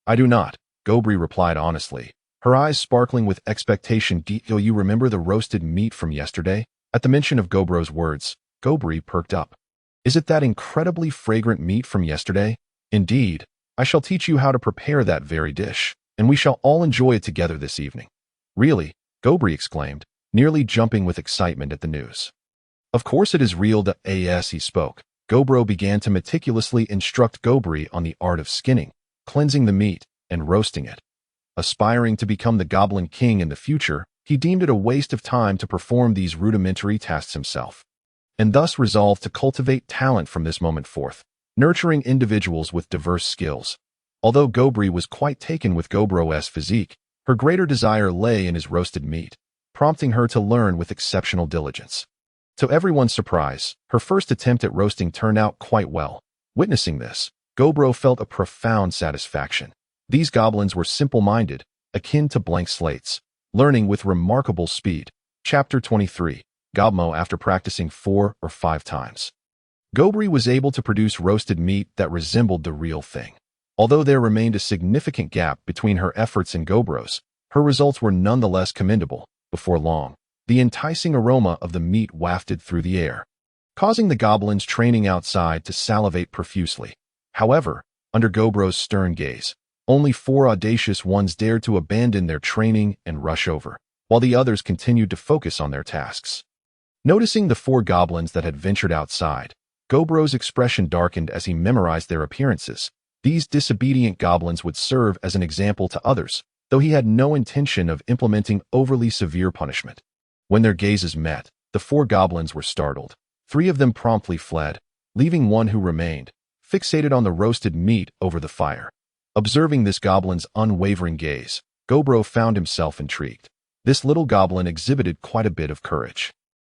"I do not," Gobri replied honestly, her eyes sparkling with expectation. "Do you remember the roasted meat from yesterday?" At the mention of Gobro's words, Gobri perked up. Is it that incredibly fragrant meat from yesterday? Indeed, I shall teach you how to prepare that very dish, and we shall all enjoy it together this evening. Really? Gobri exclaimed, nearly jumping with excitement at the news. Of course it is real as he spoke. Gobro began to meticulously instruct Gobri on the art of skinning, cleansing the meat, and roasting it. Aspiring to become the Goblin King in the future, he deemed it a waste of time to perform these rudimentary tasks himself, and thus resolved to cultivate talent from this moment forth, nurturing individuals with diverse skills. Although Gobri was quite taken with Gobro's physique, her greater desire lay in his roasted meat, prompting her to learn with exceptional diligence. To everyone's surprise, her first attempt at roasting turned out quite well. Witnessing this, Gobro felt a profound satisfaction. These goblins were simple-minded, akin to blank slates, learning with remarkable speed. Chapter 23. Gobmo after practicing 4 or 5 times. Gobri was able to produce roasted meat that resembled the real thing. Although there remained a significant gap between her efforts and Gobro's, her results were nonetheless commendable. Before long, the enticing aroma of the meat wafted through the air, causing the goblins training outside to salivate profusely. However, under Gobro's stern gaze, only 4 audacious ones dared to abandon their training and rush over, while the others continued to focus on their tasks. Noticing the 4 goblins that had ventured outside, Gobro's expression darkened as he memorized their appearances. These disobedient goblins would serve as an example to others, though he had no intention of implementing overly severe punishment. When their gazes met, the 4 goblins were startled. 3 of them promptly fled, leaving one who remained, fixated on the roasted meat over the fire. Observing this goblin's unwavering gaze, Gobro found himself intrigued. This little goblin exhibited quite a bit of courage.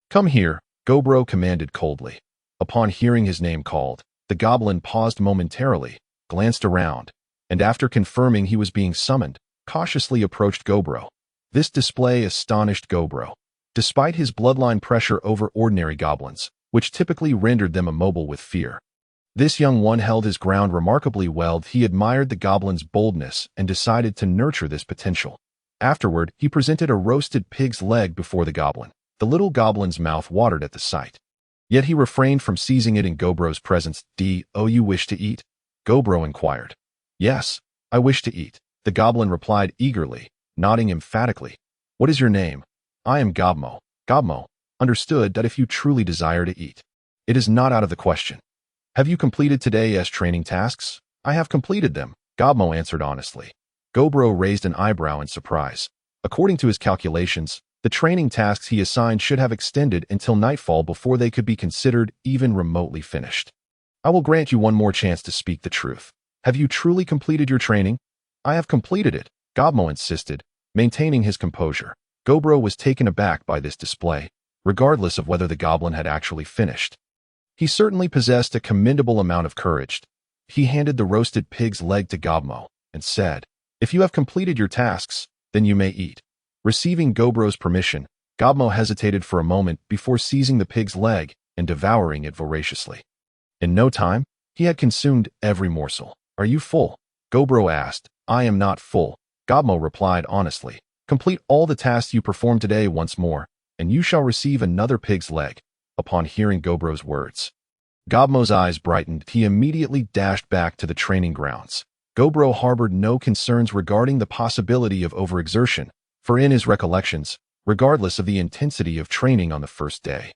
"Come here," Gobro commanded coldly. Upon hearing his name called, the goblin paused momentarily, glanced around, and after confirming he was being summoned, cautiously approached Gobro. This display astonished Gobro. Despite his bloodline pressure over ordinary goblins, which typically rendered them immobile with fear, this young one held his ground remarkably well. He admired the goblin's boldness and decided to nurture this potential. Afterward, he presented a roasted pig's leg before the goblin. The little goblin's mouth watered at the sight. Yet he refrained from seizing it in Gobro's presence. "Do you wish to eat?" Gobro inquired. "Yes, I wish to eat," the goblin replied eagerly, nodding emphatically. "What is your name?" "I am Gobmo." Gobmo understood that if you truly desire to eat, it is not out of the question. "Have you completed today's training tasks?" "I have completed them," Gobmo answered honestly. Gobro raised an eyebrow in surprise. According to his calculations, the training tasks he assigned should have extended until nightfall before they could be considered even remotely finished. "I will grant you one more chance to speak the truth. Have you truly completed your training?" "I have completed it," Gobmo insisted, maintaining his composure. Gobro was taken aback by this display, regardless of whether the goblin had actually finished. He certainly possessed a commendable amount of courage. He handed the roasted pig's leg to Gobmo and said, "If you have completed your tasks, then you may eat." Receiving Gobro's permission, Gobmo hesitated for a moment before seizing the pig's leg and devouring it voraciously. In no time, he had consumed every morsel. "Are you full?" Gobro asked. "I am not full," Gobmo replied honestly. "Complete all the tasks you performed today once more, and you shall receive another pig's leg." Upon hearing Gobro's words, Gobmo's eyes brightened. He immediately dashed back to the training grounds. Gobro harbored no concerns regarding the possibility of overexertion, for in his recollections, regardless of the intensity of training on the first day,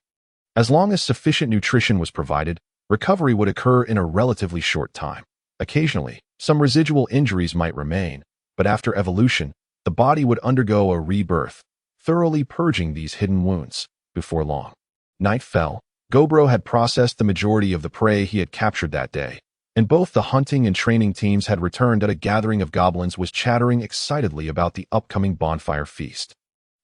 as long as sufficient nutrition was provided, recovery would occur in a relatively short time. Occasionally, some residual injuries might remain, but after evolution, the body would undergo a rebirth, thoroughly purging these hidden wounds. Before long, night fell. Gobro had processed the majority of the prey he had captured that day, and both the hunting and training teams had returned. At a gathering of goblins was chattering excitedly about the upcoming bonfire feast.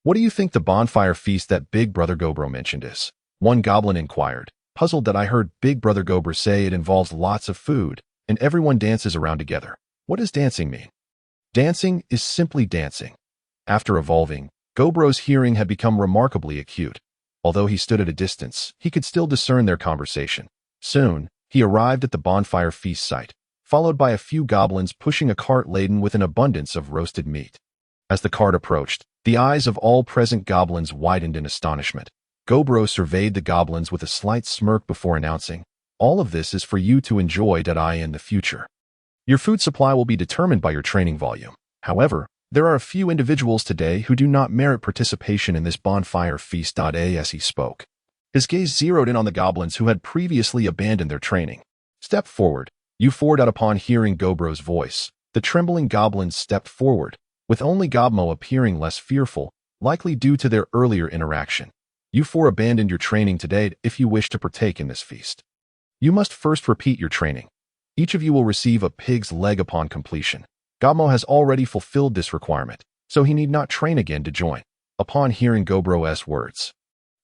"What do you think the bonfire feast that Big Brother Gobro mentioned is?" one goblin inquired, puzzled. "That I heard Big Brother Gobro say it involves lots of food, and everyone dances around together." "What does dancing mean?" "Dancing is simply dancing." After evolving, Gobro's hearing had become remarkably acute. Although he stood at a distance, he could still discern their conversation. Soon, he arrived at the bonfire feast site, followed by a few goblins pushing a cart laden with an abundance of roasted meat. As the cart approached, the eyes of all present goblins widened in astonishment. Gobro surveyed the goblins with a slight smirk before announcing, All of this is for you to enjoy in the future. Your food supply will be determined by your training volume. However, there are a few individuals today who do not merit participation in this bonfire feast. As he spoke, his gaze zeroed in on the goblins who had previously abandoned their training. Step forward. You forward out. Upon hearing Gobro's voice, the trembling goblins stepped forward, with only Gobmo appearing less fearful, likely due to their earlier interaction. You four abandoned your training today. If you wish to partake in this feast, you must first repeat your training. Each of you will receive a pig's leg upon completion. Gobmo has already fulfilled this requirement, so he need not train again to join. Upon hearing Gobro's words,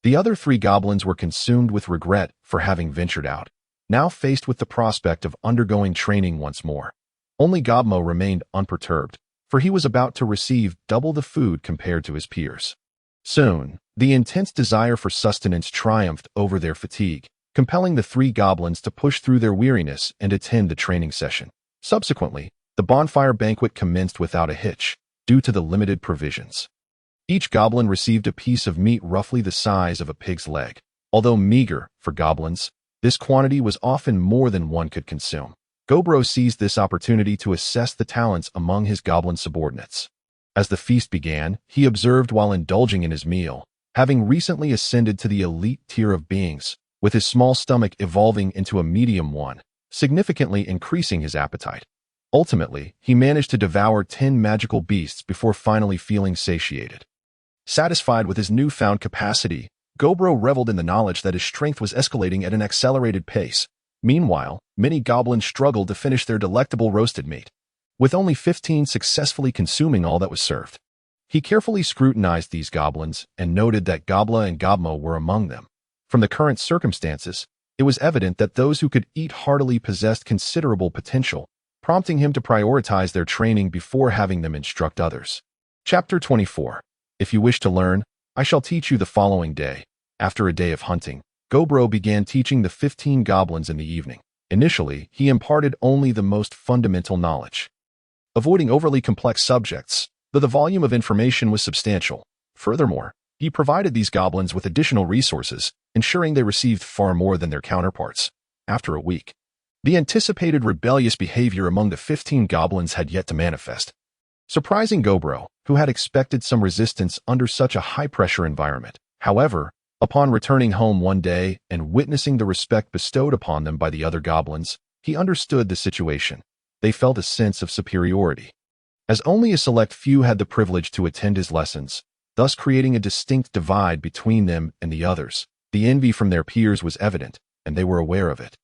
the other 3 goblins were consumed with regret for having ventured out, now faced with the prospect of undergoing training once more. Only Gobmo remained unperturbed, for he was about to receive double the food compared to his peers. Soon, the intense desire for sustenance triumphed over their fatigue, compelling the 3 goblins to push through their weariness and attend the training session. Subsequently, the bonfire banquet commenced without a hitch, due to the limited provisions. Each goblin received a piece of meat roughly the size of a pig's leg. Although meager for goblins, this quantity was often more than one could consume. Gobro seized this opportunity to assess the talents among his goblin subordinates. As the feast began, he observed while indulging in his meal, having recently ascended to the elite tier of beings, with his small stomach evolving into a medium one, significantly increasing his appetite. Ultimately, he managed to devour 10 magical beasts before finally feeling satiated. Satisfied with his newfound capacity, Gobro reveled in the knowledge that his strength was escalating at an accelerated pace. Meanwhile, many goblins struggled to finish their delectable roasted meat, with only 15 successfully consuming all that was served. He carefully scrutinized these goblins and noted that Gobla and Gobmo were among them. From the current circumstances, it was evident that those who could eat heartily possessed considerable potential, prompting him to prioritize their training before having them instruct others. Chapter 24. If you wish to learn, I shall teach you the following day. After a day of hunting, Gobro began teaching the 15 goblins in the evening. Initially, he imparted only the most fundamental knowledge, avoiding overly complex subjects, though the volume of information was substantial. Furthermore, he provided these goblins with additional resources, ensuring they received far more than their counterparts. After a week, the anticipated rebellious behavior among the 15 goblins had yet to manifest, surprising Gobro, who had expected some resistance under such a high-pressure environment. However, upon returning home one day and witnessing the respect bestowed upon them by the other goblins, he understood the situation. They felt a sense of superiority, as only a select few had the privilege to attend his lessons, thus creating a distinct divide between them and the others. The envy from their peers was evident, and they were aware of it,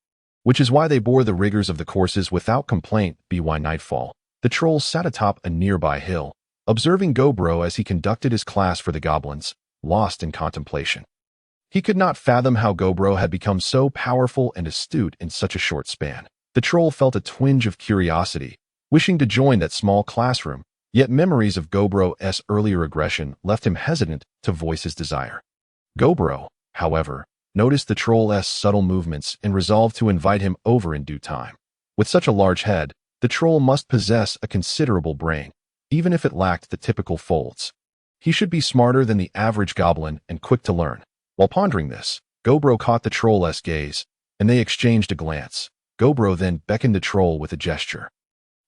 which is why they bore the rigors of the courses without complaint. By nightfall, the troll sat atop a nearby hill, observing Gobro as he conducted his class for the goblins, lost in contemplation. He could not fathom how Gobro had become so powerful and astute in such a short span. The troll felt a twinge of curiosity, wishing to join that small classroom, yet memories of Gobro's earlier aggression left him hesitant to voice his desire. Gobro, however, noticed the troll's subtle movements and resolved to invite him over in due time. With such a large head, the troll must possess a considerable brain, even if it lacked the typical folds. He should be smarter than the average goblin and quick to learn. While pondering this, Gobro caught the troll's gaze, and they exchanged a glance. Gobro then beckoned the troll with a gesture,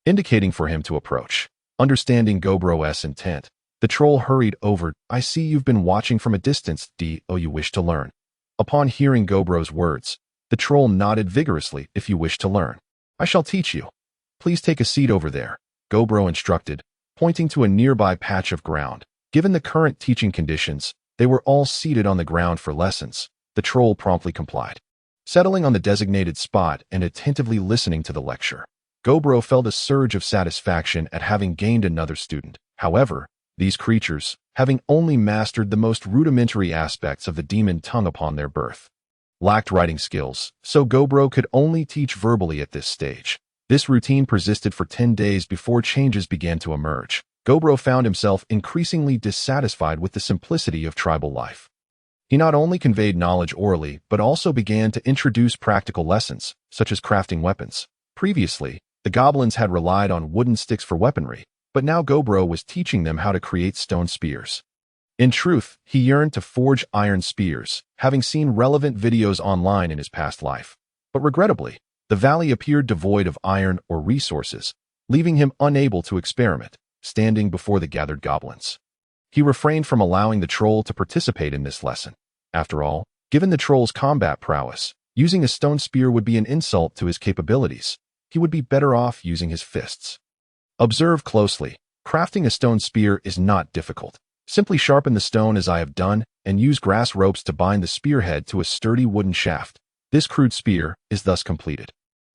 indicating for him to approach. Understanding Gobro's intent, the troll hurried over. I see you've been watching from a distance. Do you wish to learn? Upon hearing Gobro's words, the troll nodded vigorously. If you wish to learn, I shall teach you. Please take a seat over there, Gobro instructed, pointing to a nearby patch of ground. Given the current teaching conditions, they were all seated on the ground for lessons. The troll promptly complied, settling on the designated spot and attentively listening to the lecture. Gobro felt a surge of satisfaction at having gained another student. However, these creatures, having only mastered the most rudimentary aspects of the demon tongue upon their birth, lacked writing skills, so Gobro could only teach verbally at this stage. This routine persisted for 10 days before changes began to emerge. Gobro found himself increasingly dissatisfied with the simplicity of tribal life. He not only conveyed knowledge orally, but also began to introduce practical lessons, such as crafting weapons. Previously, the goblins had relied on wooden sticks for weaponry, but now Gobro was teaching them how to create stone spears. In truth, he yearned to forge iron spears, having seen relevant videos online in his past life. But regrettably, the valley appeared devoid of iron or resources, leaving him unable to experiment, standing before the gathered goblins. He refrained from allowing the troll to participate in this lesson. After all, given the troll's combat prowess, using a stone spear would be an insult to his capabilities. He would be better off using his fists. Observe closely. Crafting a stone spear is not difficult. Simply sharpen the stone as I have done and use grass ropes to bind the spearhead to a sturdy wooden shaft. This crude spear is thus completed.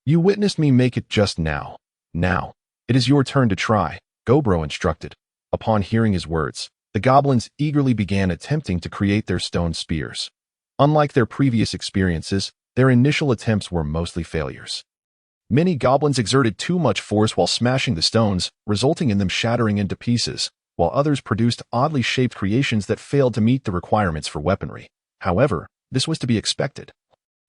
You witnessed me make it just now. Now, it is your turn to try, Gobro instructed. Upon hearing his words, the goblins eagerly began attempting to create their stone spears. Unlike their previous experiences, their initial attempts were mostly failures. Many goblins exerted too much force while smashing the stones, resulting in them shattering into pieces, while others produced oddly shaped creations that failed to meet the requirements for weaponry. However, this was to be expected.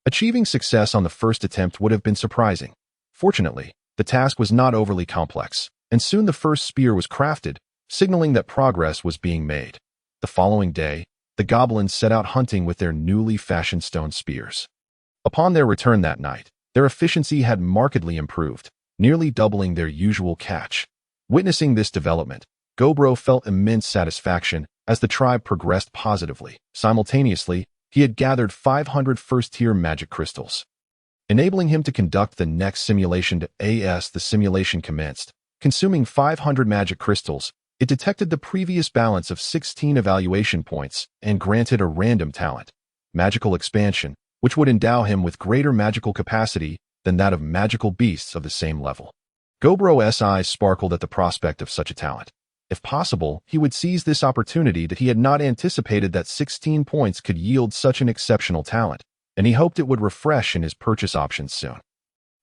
Achieving success on the first attempt would have been surprising. Fortunately, the task was not overly complex, and soon the first spear was crafted, signaling that progress was being made. The following day, the goblins set out hunting with their newly fashioned stone spears. Upon their return that night, their efficiency had markedly improved, nearly doubling their usual catch. Witnessing this development, Gobro felt immense satisfaction as the tribe progressed positively. Simultaneously, he had gathered 500 first-tier magic crystals, enabling him to conduct the next simulation. As the simulation commenced, consuming 500 magic crystals, it detected the previous balance of 16 evaluation points and granted a random talent, magical expansion, which would endow him with greater magical capacity than that of magical beasts of the same level. Gobro's eyes sparkled at the prospect of such a talent. If possible, he would seize this opportunity that he had not anticipated that 16 points could yield such an exceptional talent, and he hoped it would refresh in his purchase options soon.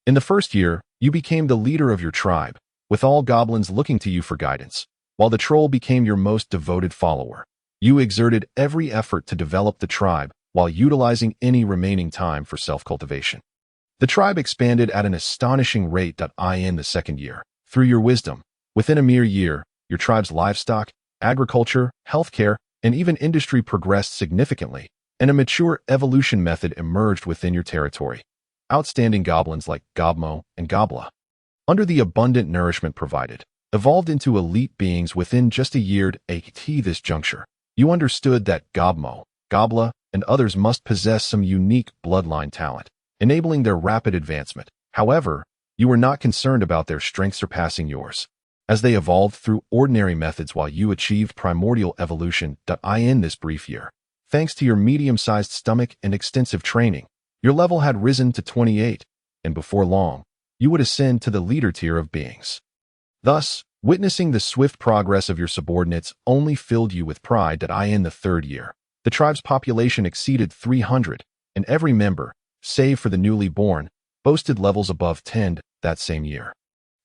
In the first year, you became the leader of your tribe, with all goblins looking to you for guidance, while the troll became your most devoted follower. You exerted every effort to develop the tribe, while utilizing any remaining time for self-cultivation. The tribe expanded at an astonishing rate. In the second year, through your wisdom, within a mere year, your tribe's livestock, agriculture, healthcare, and even industry progressed significantly, and a mature evolution method emerged within your territory. Outstanding goblins like Gobmo and Gobla, under the abundant nourishment provided, evolved into elite beings within just a year. At this juncture, you understood that Gobmo, Gobla, and others must possess some unique bloodline talent, enabling their rapid advancement. However, you were not concerned about their strength surpassing yours, as they evolved through ordinary methods while you achieved primordial evolution. In this brief year, thanks to your medium-sized stomach and extensive training, your level had risen to 28, and before long, you would ascend to the leader tier of beings. Thus, witnessing the swift progress of your subordinates only filled you with pride. In the third year, the tribe's population exceeded 300, and every member, save for the newly born, boasted levels above 10 that same year.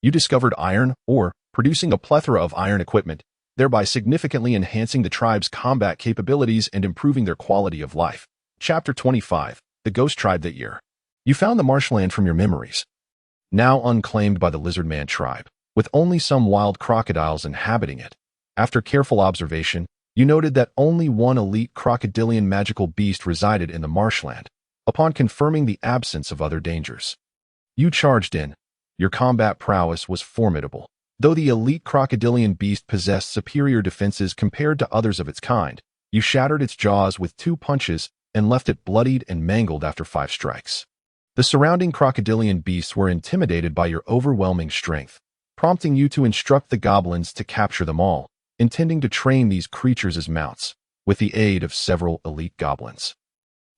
You discovered iron ore, producing a plethora of iron equipment, thereby significantly enhancing the tribe's combat capabilities and improving their quality of life. Chapter 25, The Ghost Tribe. That year, you found the marshland from your memories, now unclaimed by the Lizardman tribe, with only some wild crocodiles inhabiting it. After careful observation, you noted that only one elite crocodilian magical beast resided in the marshland. Upon confirming the absence of other dangers, you charged in. Your combat prowess was formidable. Though the elite crocodilian beast possessed superior defenses compared to others of its kind, you shattered its jaws with 2 punches and left it bloodied and mangled after 5 strikes. The surrounding crocodilian beasts were intimidated by your overwhelming strength, prompting you to instruct the goblins to capture them all, intending to train these creatures as mounts, with the aid of several elite goblins.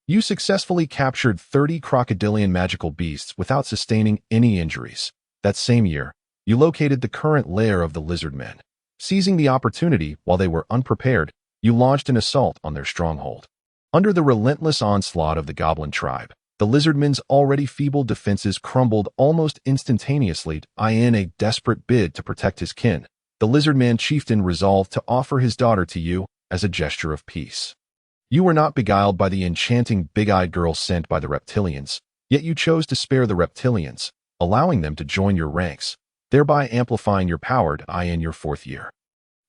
You successfully captured 30 crocodilian magical beasts without sustaining any injuries. That same year, you located the current lair of the Lizardmen. Seizing the opportunity while they were unprepared, you launched an assault on their stronghold. Under the relentless onslaught of the Goblin tribe, the Lizardmen's already feeble defenses crumbled almost instantaneously. In a desperate bid to protect his kin, the Lizardman chieftain resolved to offer his daughter to you as a gesture of peace. You were not beguiled by the enchanting big-eyed girl sent by the reptilians, yet you chose to spare the reptilians, allowing them to join your ranks, thereby amplifying your power. In your 4th year,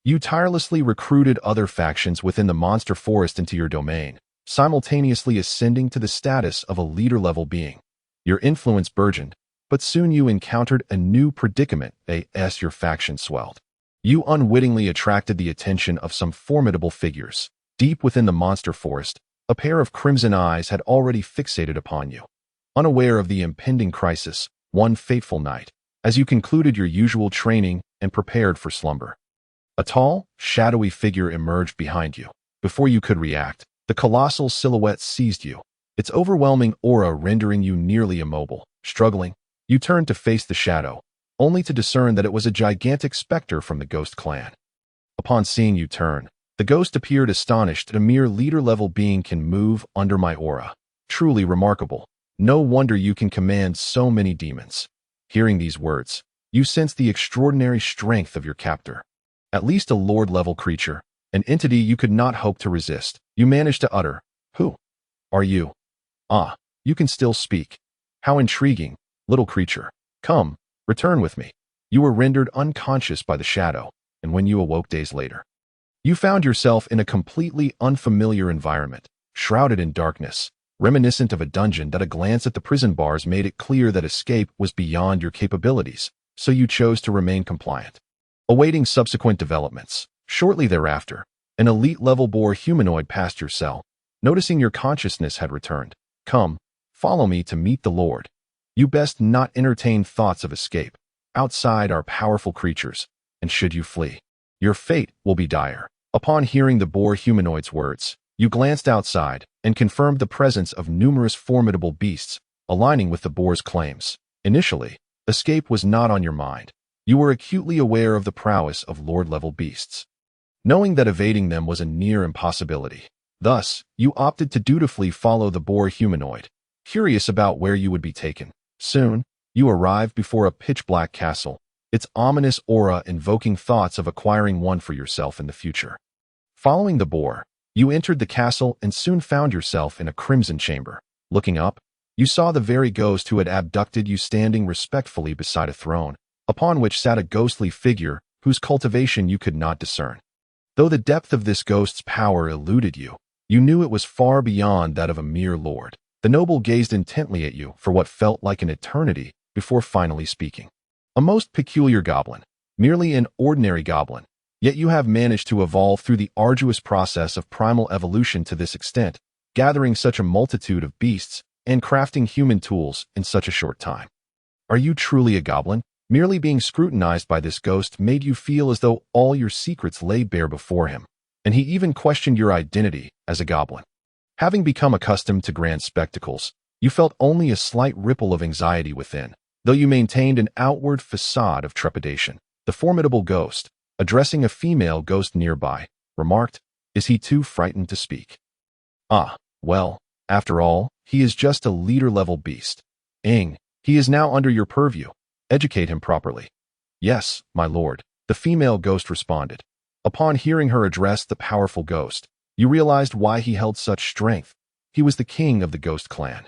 you tirelessly recruited other factions within the monster forest into your domain, simultaneously ascending to the status of a leader-level being. Your influence burgeoned, but soon you encountered a new predicament as your faction swelled. You unwittingly attracted the attention of some formidable figures. Deep within the monster forest, a pair of crimson eyes had already fixated upon you. Unaware of the impending crisis, one fateful night, as you concluded your usual training and prepared for slumber, a tall, shadowy figure emerged behind you. Before you could react, the colossal silhouette seized you, its overwhelming aura rendering you nearly immobile. Struggling, you turned to face the shadow, only to discern that it was a gigantic specter from the Ghost Clan. Upon seeing you turn, the ghost appeared astonished that a mere leader-level being can move under my aura. Truly remarkable. No wonder you can command so many demons. Hearing these words, you sensed the extraordinary strength of your captor. At least a lord-level creature, an entity you could not hope to resist. You managed to utter, "Who are you?" "Ah, you can still speak. How intriguing, little creature. Come, return with me." You were rendered unconscious by the shadow, and when you awoke days later, you found yourself in a completely unfamiliar environment, shrouded in darkness, reminiscent of a dungeon that a glance at the prison bars made it clear that escape was beyond your capabilities, so you chose to remain compliant. Awaiting subsequent developments, shortly thereafter, an elite-level boar humanoid passed your cell. Noticing your consciousness had returned, "Come, follow me to meet the Lord." You best not entertain thoughts of escape. Outside are powerful creatures, and should you flee, your fate will be dire. Upon hearing the boar humanoid's words, you glanced outside and confirmed the presence of numerous formidable beasts, aligning with the boar's claims. Initially, escape was not on your mind. You were acutely aware of the prowess of lord-level beasts, knowing that evading them was a near impossibility. Thus, you opted to dutifully follow the boar humanoid, curious about where you would be taken. Soon, you arrived before a pitch-black castle, its ominous aura invoking thoughts of acquiring one for yourself in the future. Following the boar, you entered the castle and soon found yourself in a crimson chamber. Looking up, you saw the very ghost who had abducted you standing respectfully beside a throne, upon which sat a ghostly figure whose cultivation you could not discern. Though the depth of this ghost's power eluded you, you knew it was far beyond that of a mere lord. The noble gazed intently at you for what felt like an eternity before finally speaking. "A most peculiar goblin, merely an ordinary goblin, yet you have managed to evolve through the arduous process of primal evolution to this extent, gathering such a multitude of beasts and crafting human tools in such a short time. Are you truly a goblin?" Merely being scrutinized by this ghost made you feel as though all your secrets lay bare before him, and he even questioned your identity as a goblin. Having become accustomed to grand spectacles, you felt only a slight ripple of anxiety within, though you maintained an outward facade of trepidation. The formidable ghost, addressing a female ghost nearby, remarked, "Is he too frightened to speak?" "Ah, well, after all, he is just a leader-level beast. He is now under your purview. Educate him properly." "Yes, my lord," the female ghost responded. Upon hearing her address the powerful ghost, you realized why he held such strength. He was the king of the Ghost Clan.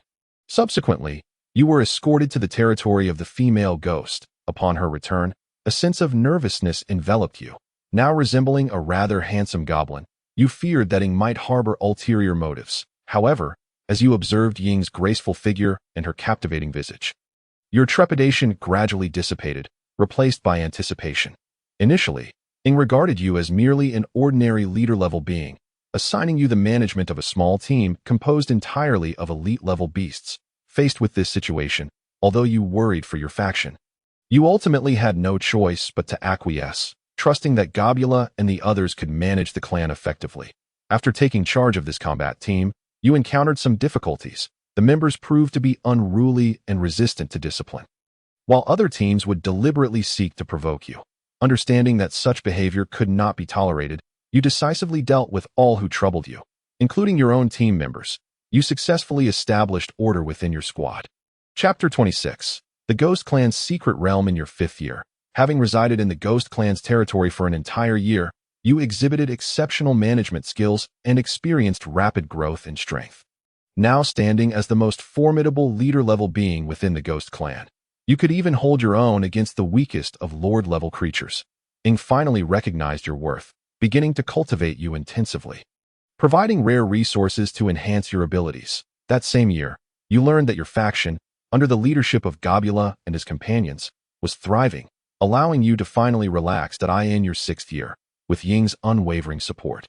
Subsequently, you were escorted to the territory of the female ghost. Upon her return, a sense of nervousness enveloped you. Now resembling a rather handsome goblin, you feared that Ying might harbor ulterior motives. However, as you observed Ying's graceful figure and her captivating visage, your trepidation gradually dissipated, replaced by anticipation. Initially, Ying regarded you as merely an ordinary leader-level being, assigning you the management of a small team composed entirely of elite-level beasts. Faced with this situation, although you worried for your faction, you ultimately had no choice but to acquiesce, trusting that Gobula and the others could manage the clan effectively. After taking charge of this combat team, you encountered some difficulties. The members proved to be unruly and resistant to discipline, while other teams would deliberately seek to provoke you. Understanding that such behavior could not be tolerated, you decisively dealt with all who troubled you, including your own team members. You successfully established order within your squad. Chapter 26. The Ghost Clan's Secret Realm. In your 5th year, having resided in the Ghost Clan's territory for an entire year, you exhibited exceptional management skills and experienced rapid growth in strength. Now standing as the most formidable leader-level being within the Ghost Clan, you could even hold your own against the weakest of lord-level creatures. Ying finally recognized your worth, beginning to cultivate you intensively, providing rare resources to enhance your abilities. That same year, you learned that your faction, under the leadership of Gobula and his companions, was thriving, allowing you to finally relax in your 6th year, with Ying's unwavering support.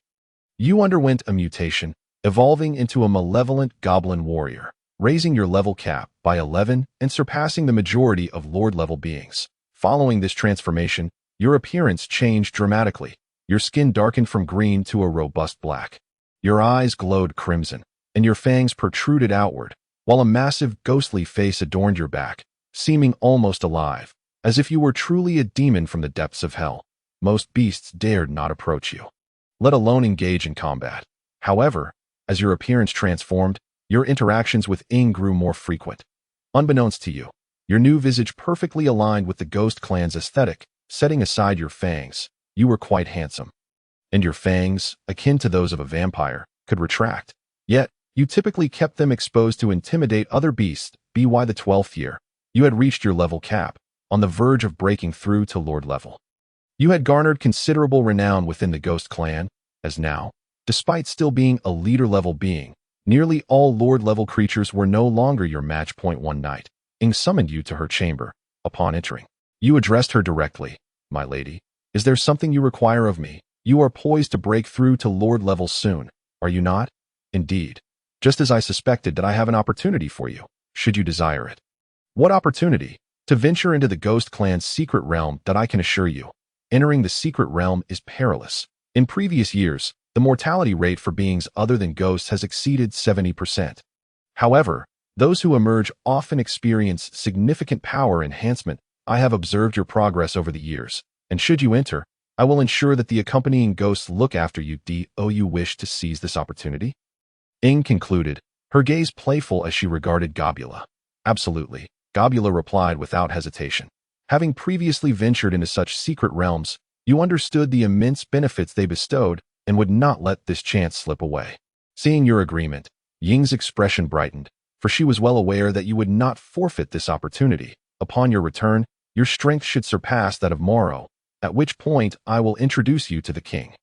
You underwent a mutation, evolving into a malevolent goblin warrior, raising your level cap by 11 and surpassing the majority of Lord-level beings. Following this transformation, your appearance changed dramatically. Your skin darkened from green to a robust black. Your eyes glowed crimson, and your fangs protruded outward, while a massive ghostly face adorned your back, seeming almost alive, as if you were truly a demon from the depths of hell. Most beasts dared not approach you, let alone engage in combat. However, as your appearance transformed, your interactions with Ying grew more frequent. Unbeknownst to you, your new visage perfectly aligned with the Ghost Clan's aesthetic. Setting aside your fangs, you were quite handsome. And your fangs, akin to those of a vampire, could retract. Yet, you typically kept them exposed to intimidate other beasts. By the 12th year, you had reached your level cap, on the verge of breaking through to Lord level. You had garnered considerable renown within the Ghost Clan, as now, despite still being a leader-level being, nearly all Lord-level creatures were no longer your match. One night, Ying summoned you to her chamber. Upon entering, you addressed her directly. My lady, is there something you require of me? You are poised to break through to Lord level soon, are you not? Indeed. Just as I suspected that I have an opportunity for you, should you desire it. What opportunity? To venture into the Ghost Clan's secret realm. That I can assure you. Entering the secret realm is perilous. In previous years, the mortality rate for beings other than ghosts has exceeded 70%. However, those who emerge often experience significant power enhancement. I have observed your progress over the years, and should you enter, I will ensure that the accompanying ghosts look after you. Do you wish to seize this opportunity? Ying concluded, her gaze playful as she regarded Gobula. Absolutely, Gobula replied without hesitation. Having previously ventured into such secret realms, you understood the immense benefits they bestowed and would not let this chance slip away. Seeing your agreement, Ying's expression brightened, for she was well aware that you would not forfeit this opportunity. Upon your return, your strength should surpass that of Morrow, at which point I will introduce you to the king.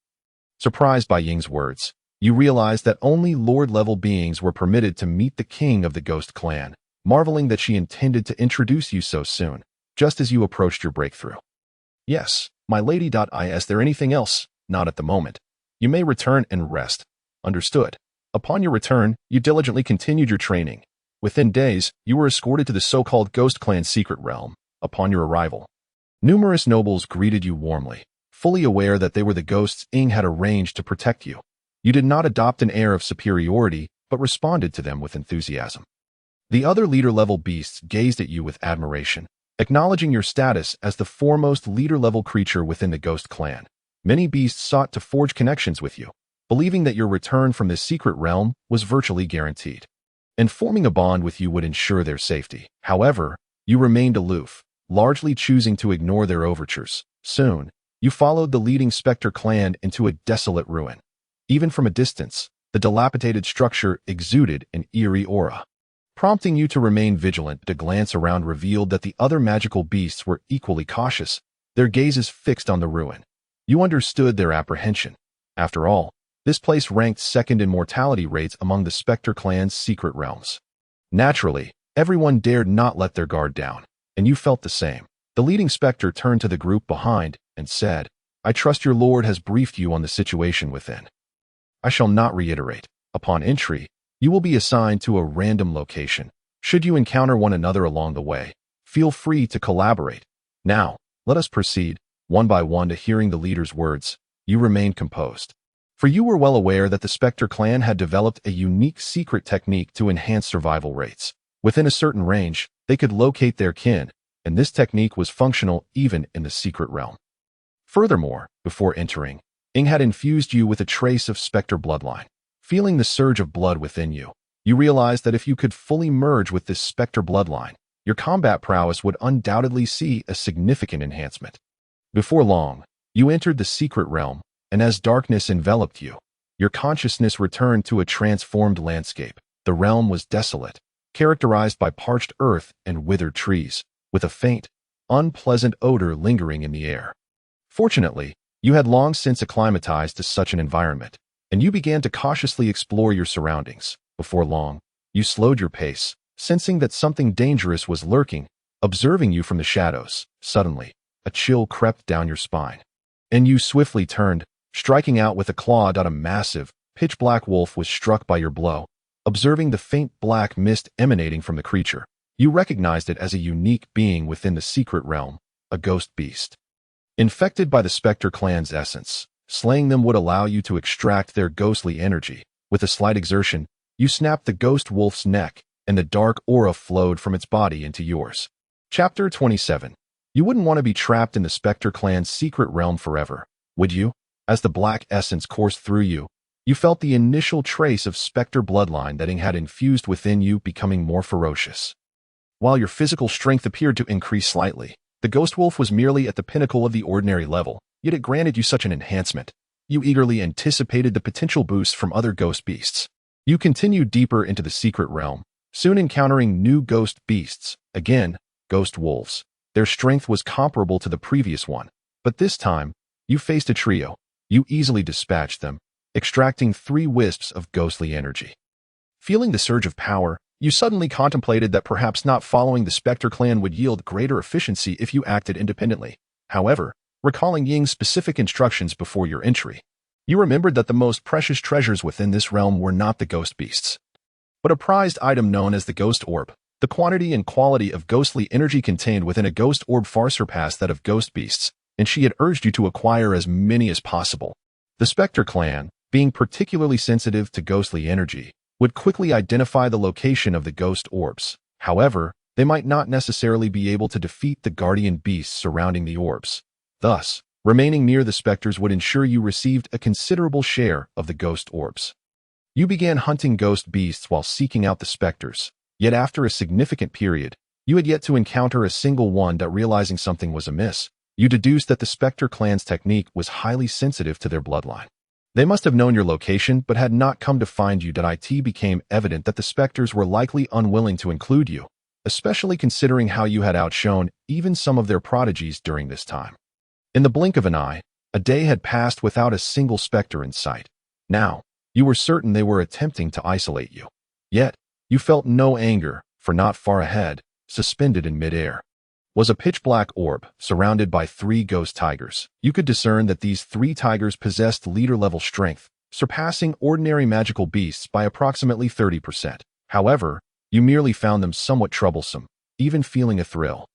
Surprised by Ying's words, you realized that only Lord-level beings were permitted to meet the king of the Ghost Clan, marveling that she intended to introduce you so soon, just as you approached your breakthrough. Yes, my lady. Is there anything else? Not at the moment. You may return and rest. Understood. Upon your return, you diligently continued your training. Within days, you were escorted to the so-called Ghost Clan secret realm. Upon your arrival, numerous nobles greeted you warmly, fully aware that they were the ghosts Ying had arranged to protect you. You did not adopt an air of superiority, but responded to them with enthusiasm. The other leader-level beasts gazed at you with admiration, acknowledging your status as the foremost leader-level creature within the Ghost Clan. Many beasts sought to forge connections with you, believing that your return from this secret realm was virtually guaranteed, and forming a bond with you would ensure their safety. However, you remained aloof, largely choosing to ignore their overtures. Soon, you followed the leading Spectre clan into a desolate ruin. Even from a distance, the dilapidated structure exuded an eerie aura. Prompting you to remain vigilant, a glance around revealed that the other magical beasts were equally cautious, their gazes fixed on the ruin. You understood their apprehension. After all, this place ranked second in mortality rates among the Spectre clan's secret realms. Naturally, everyone dared not let their guard down, and you felt the same. The leading Spectre turned to the group behind and said, I trust your lord has briefed you on the situation within. I shall not reiterate. Upon entry, you will be assigned to a random location. Should you encounter one another along the way, feel free to collaborate. Now, let us proceed, one by one. To hearing the leader's words, you remained composed. For you were well aware that the Spectre clan had developed a unique secret technique to enhance survival rates. Within a certain range, they could locate their kin, and this technique was functional even in the secret realm. Furthermore, before entering, Ying had infused you with a trace of Spectre bloodline. Feeling the surge of blood within you, you realized that if you could fully merge with this Spectre bloodline, your combat prowess would undoubtedly see a significant enhancement. Before long, you entered the secret realm, and as darkness enveloped you, your consciousness returned to a transformed landscape. The realm was desolate, characterized by parched earth and withered trees, with a faint, unpleasant odor lingering in the air. Fortunately, you had long since acclimatized to such an environment, and you began to cautiously explore your surroundings. Before long, you slowed your pace, Sensing that something dangerous was lurking, observing you from the shadows, suddenly, a chill crept down your spine. And you swiftly turned, striking out with a claw. A massive, pitch-black wolf was struck by your blow. Observing the faint black mist emanating from the creature, you recognized it as a unique being within the secret realm, a ghost beast. Infected by the Spectre clan's essence, slaying them would allow you to extract their ghostly energy. With a slight exertion, you snapped the ghost wolf's neck, and the dark aura flowed from its body into yours. Chapter 27. You wouldn't want to be trapped in the Spectre clan's secret realm forever, would you? As the black essence coursed through you, you felt the initial trace of Spectre bloodline that had infused within you becoming more ferocious. While your physical strength appeared to increase slightly, the ghost wolf was merely at the pinnacle of the ordinary level, yet it granted you such an enhancement. You eagerly anticipated the potential boost from other ghost beasts. You continued deeper into the secret realm, soon encountering new ghost beasts, again, ghost wolves. Their strength was comparable to the previous one, but this time, you faced a trio. You easily dispatched them, extracting 3 wisps of ghostly energy. Feeling the surge of power, you suddenly contemplated that perhaps not following the Spectre clan would yield greater efficiency if you acted independently. However, recalling Ying's specific instructions before your entry, you remembered that the most precious treasures within this realm were not the ghost beasts, but a prized item known as the ghost orb. The quantity and quality of ghostly energy contained within a ghost orb far surpassed that of ghost beasts, and she had urged you to acquire as many as possible. The Spectre clan, being particularly sensitive to ghostly energy, would quickly identify the location of the ghost orbs. However, they might not necessarily be able to defeat the guardian beasts surrounding the orbs. Thus, remaining near the specters would ensure you received a considerable share of the ghost orbs. You began hunting ghost beasts while seeking out the specters, yet after a significant period, you had yet to encounter a single one. Realizing something was amiss, you deduced that the Spectre clan's technique was highly sensitive to their bloodline. They must have known your location but had not come to find you. It became evident that the specters were likely unwilling to include you, especially considering how you had outshone even some of their prodigies during this time. In the blink of an eye, a day had passed without a single spectre in sight. Now, you were certain they were attempting to isolate you. Yet, you felt no anger, for not far ahead, suspended in midair, was a pitch-black orb surrounded by 3 ghost tigers. You could discern that these 3 tigers possessed leader-level strength, surpassing ordinary magical beasts by approximately 30%. However, you merely found them somewhat troublesome, even feeling a thrill.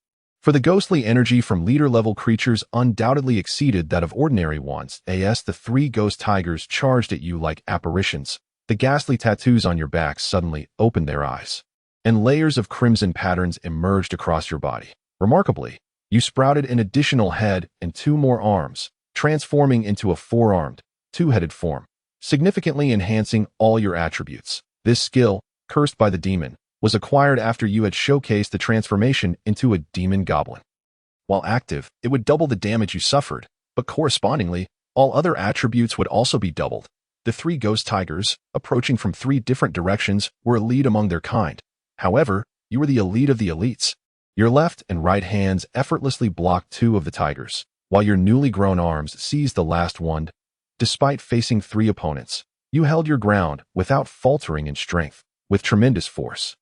For the ghostly energy from leader-level creatures undoubtedly exceeded that of ordinary ones. As the 3 ghost tigers charged at you like apparitions, the ghastly tattoos on your backs suddenly opened their eyes, and layers of crimson patterns emerged across your body. Remarkably, you sprouted an additional head and 2 more arms, transforming into a 4-armed, 2-headed form, significantly enhancing all your attributes. This skill, cursed by the demon, was acquired after you had showcased the transformation into a demon goblin. While active, it would double the damage you suffered, but correspondingly, all other attributes would also be doubled. The 3 ghost tigers, approaching from 3 different directions, were elite among their kind. However, you were the elite of the elites. Your left and right hands effortlessly blocked 2 of the tigers, while your newly grown arms seized the last one. Despite facing 3 opponents, you held your ground without faltering in strength. With tremendous force,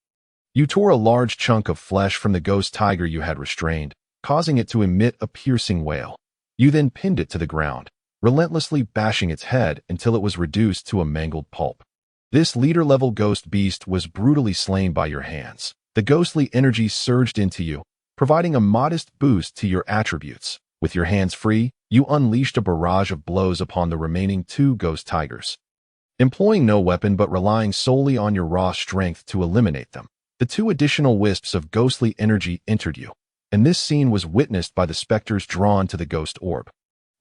you tore a large chunk of flesh from the ghost tiger you had restrained, causing it to emit a piercing wail. You then pinned it to the ground, relentlessly bashing its head until it was reduced to a mangled pulp. This leader-level ghost beast was brutally slain by your hands. The ghostly energy surged into you, providing a modest boost to your attributes. With your hands free, you unleashed a barrage of blows upon the remaining 2 ghost tigers. Employing no weapon but relying solely on your raw strength to eliminate them, the 2 additional wisps of ghostly energy entered you, and this scene was witnessed by the specters drawn to the ghost orb.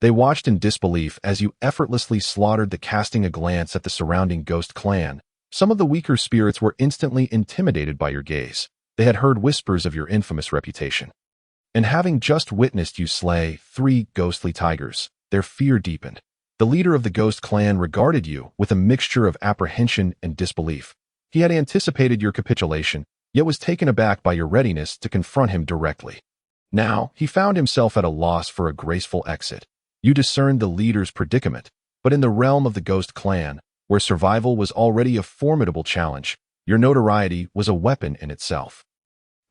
They watched in disbelief as you effortlessly slaughtered the casting a glance at the surrounding ghost clan. Some of the weaker spirits were instantly intimidated by your gaze. They had heard whispers of your infamous reputation. And having just witnessed you slay 3 ghostly tigers, their fear deepened. The leader of the ghost clan regarded you with a mixture of apprehension and disbelief. He had anticipated your capitulation, yet was taken aback by your readiness to confront him directly. Now, he found himself at a loss for a graceful exit. You discerned the leader's predicament, but in the realm of the ghost clan, where survival was already a formidable challenge, Your notoriety was a weapon in itself.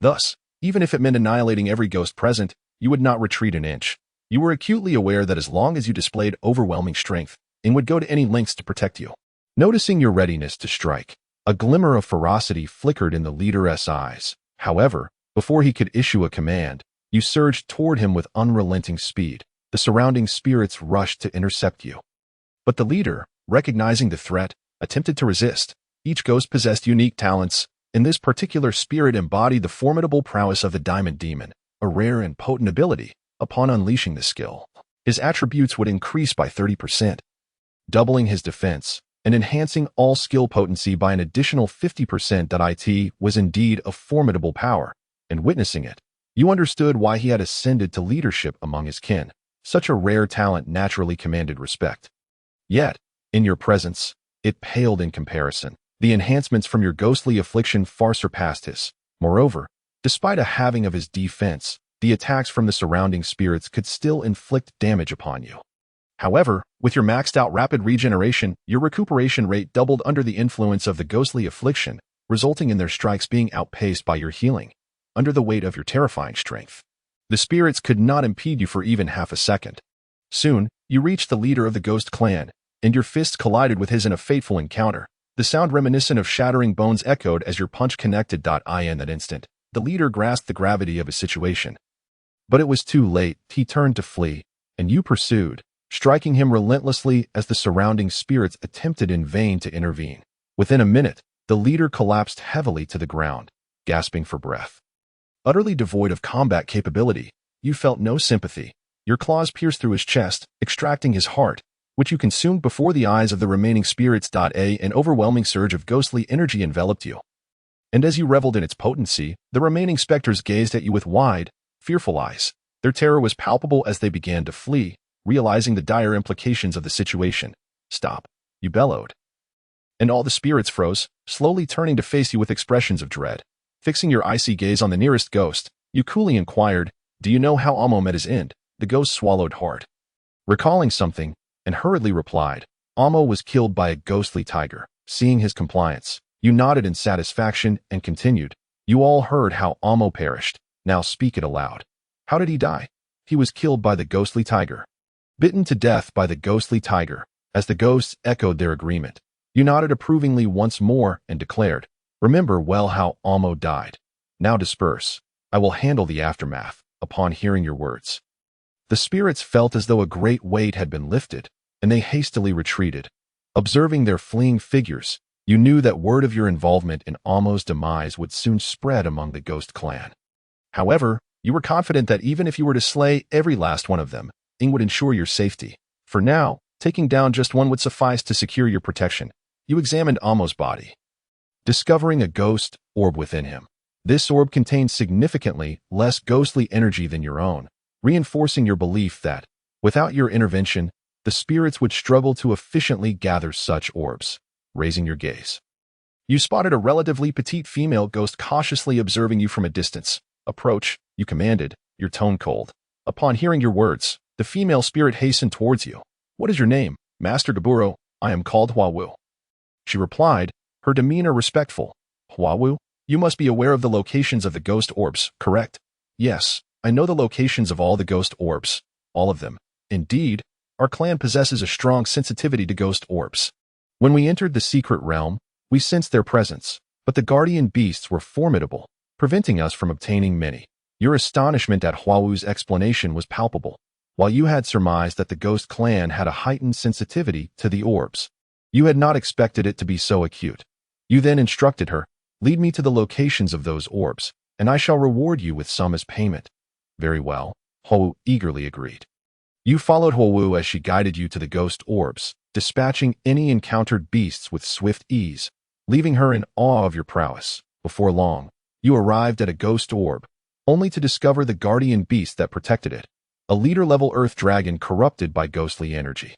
Thus, even if it meant annihilating every ghost present, you would not retreat an inch. You were acutely aware that as long as you displayed overwhelming strength, Ing would go to any lengths to protect you. Noticing your readiness to strike, a glimmer of ferocity flickered in the leader's eyes. However, before he could issue a command, you surged toward him with unrelenting speed. The surrounding spirits rushed to intercept you. But the leader, recognizing the threat, attempted to resist. Each ghost possessed unique talents, and this particular spirit embodied the formidable prowess of the Diamond Demon, a rare and potent ability. Upon unleashing the skill, his attributes would increase by 30%, doubling his defense and enhancing all skill potency by an additional 50%. It was indeed a formidable power, and witnessing it, you understood why he had ascended to leadership among his kin. Such a rare talent naturally commanded respect. Yet, in your presence, it paled in comparison. The enhancements from your ghostly affliction far surpassed his. Moreover, despite a halving of his defense, the attacks from the surrounding spirits could still inflict damage upon you. However, with your maxed-out rapid regeneration, your recuperation rate doubled under the influence of the ghostly affliction, resulting in their strikes being outpaced by your healing, under the weight of your terrifying strength. The spirits could not impede you for even half a second. Soon, you reached the leader of the ghost clan, and your fists collided with his in a fateful encounter. The sound reminiscent of shattering bones echoed as your punch connected. In that instant, the leader grasped the gravity of his situation. But it was too late. He turned to flee, and you pursued, striking him relentlessly as the surrounding spirits attempted in vain to intervene. Within a minute, the leader collapsed heavily to the ground, gasping for breath. Utterly devoid of combat capability, you felt no sympathy. Your claws pierced through his chest, extracting his heart, which you consumed before the eyes of the remaining spirits. An overwhelming surge of ghostly energy enveloped you. And as you reveled in its potency, the remaining specters gazed at you with wide, fearful eyes. Their terror was palpable as they began to flee, realizing the dire implications of the situation. Stop, you bellowed. And all the spirits froze, slowly turning to face you with expressions of dread. Fixing your icy gaze on the nearest ghost, you coolly inquired, "Do you know how Amo met his end?" The ghost swallowed hard, recalling something, and hurriedly replied, "Amo was killed by a ghostly tiger." Seeing his compliance, you nodded in satisfaction and continued, "You all heard how Amo perished. Now speak it aloud. How did he die?" "He was killed by the ghostly tiger." "Bitten to death by the ghostly tiger." As the ghosts echoed their agreement, you nodded approvingly once more and declared, "Remember well how Amo died. Now disperse. I will handle the aftermath." Upon hearing your words, the spirits felt as though a great weight had been lifted, and they hastily retreated. Observing their fleeing figures, you knew that word of your involvement in Amo's demise would soon spread among the ghost clan. However, you were confident that even if you were to slay every last one of them, Ing would ensure your safety. For now, taking down just one would suffice to secure your protection. You examined Amo's body, discovering a ghost orb within him. This orb contained significantly less ghostly energy than your own, reinforcing your belief that, without your intervention, the spirits would struggle to efficiently gather such orbs. Raising your gaze, you spotted a relatively petite female ghost cautiously observing you from a distance. "Approach," you commanded, your tone cold. Upon hearing your words, the female spirit hastened towards you. "What is your name?" "Master Gaburo, I am called Huawu." She replied, her demeanor respectful. "Huawu, you must be aware of the locations of the ghost orbs, correct?" "Yes, I know the locations of all the ghost orbs. All of them. Indeed, our clan possesses a strong sensitivity to ghost orbs. When we entered the secret realm, we sensed their presence, but the guardian beasts were formidable, preventing us from obtaining many." Your astonishment at Huawu's explanation was palpable. While you had surmised that the ghost clan had a heightened sensitivity to the orbs, you had not expected it to be so acute. You then instructed her, "Lead me to the locations of those orbs, and I shall reward you with some as payment." "Very well," Huawu eagerly agreed. You followed Huawu as she guided you to the ghost orbs, dispatching any encountered beasts with swift ease, leaving her in awe of your prowess. Before long, you arrived at a ghost orb, only to discover the guardian beast that protected it, a leader-level earth dragon corrupted by ghostly energy.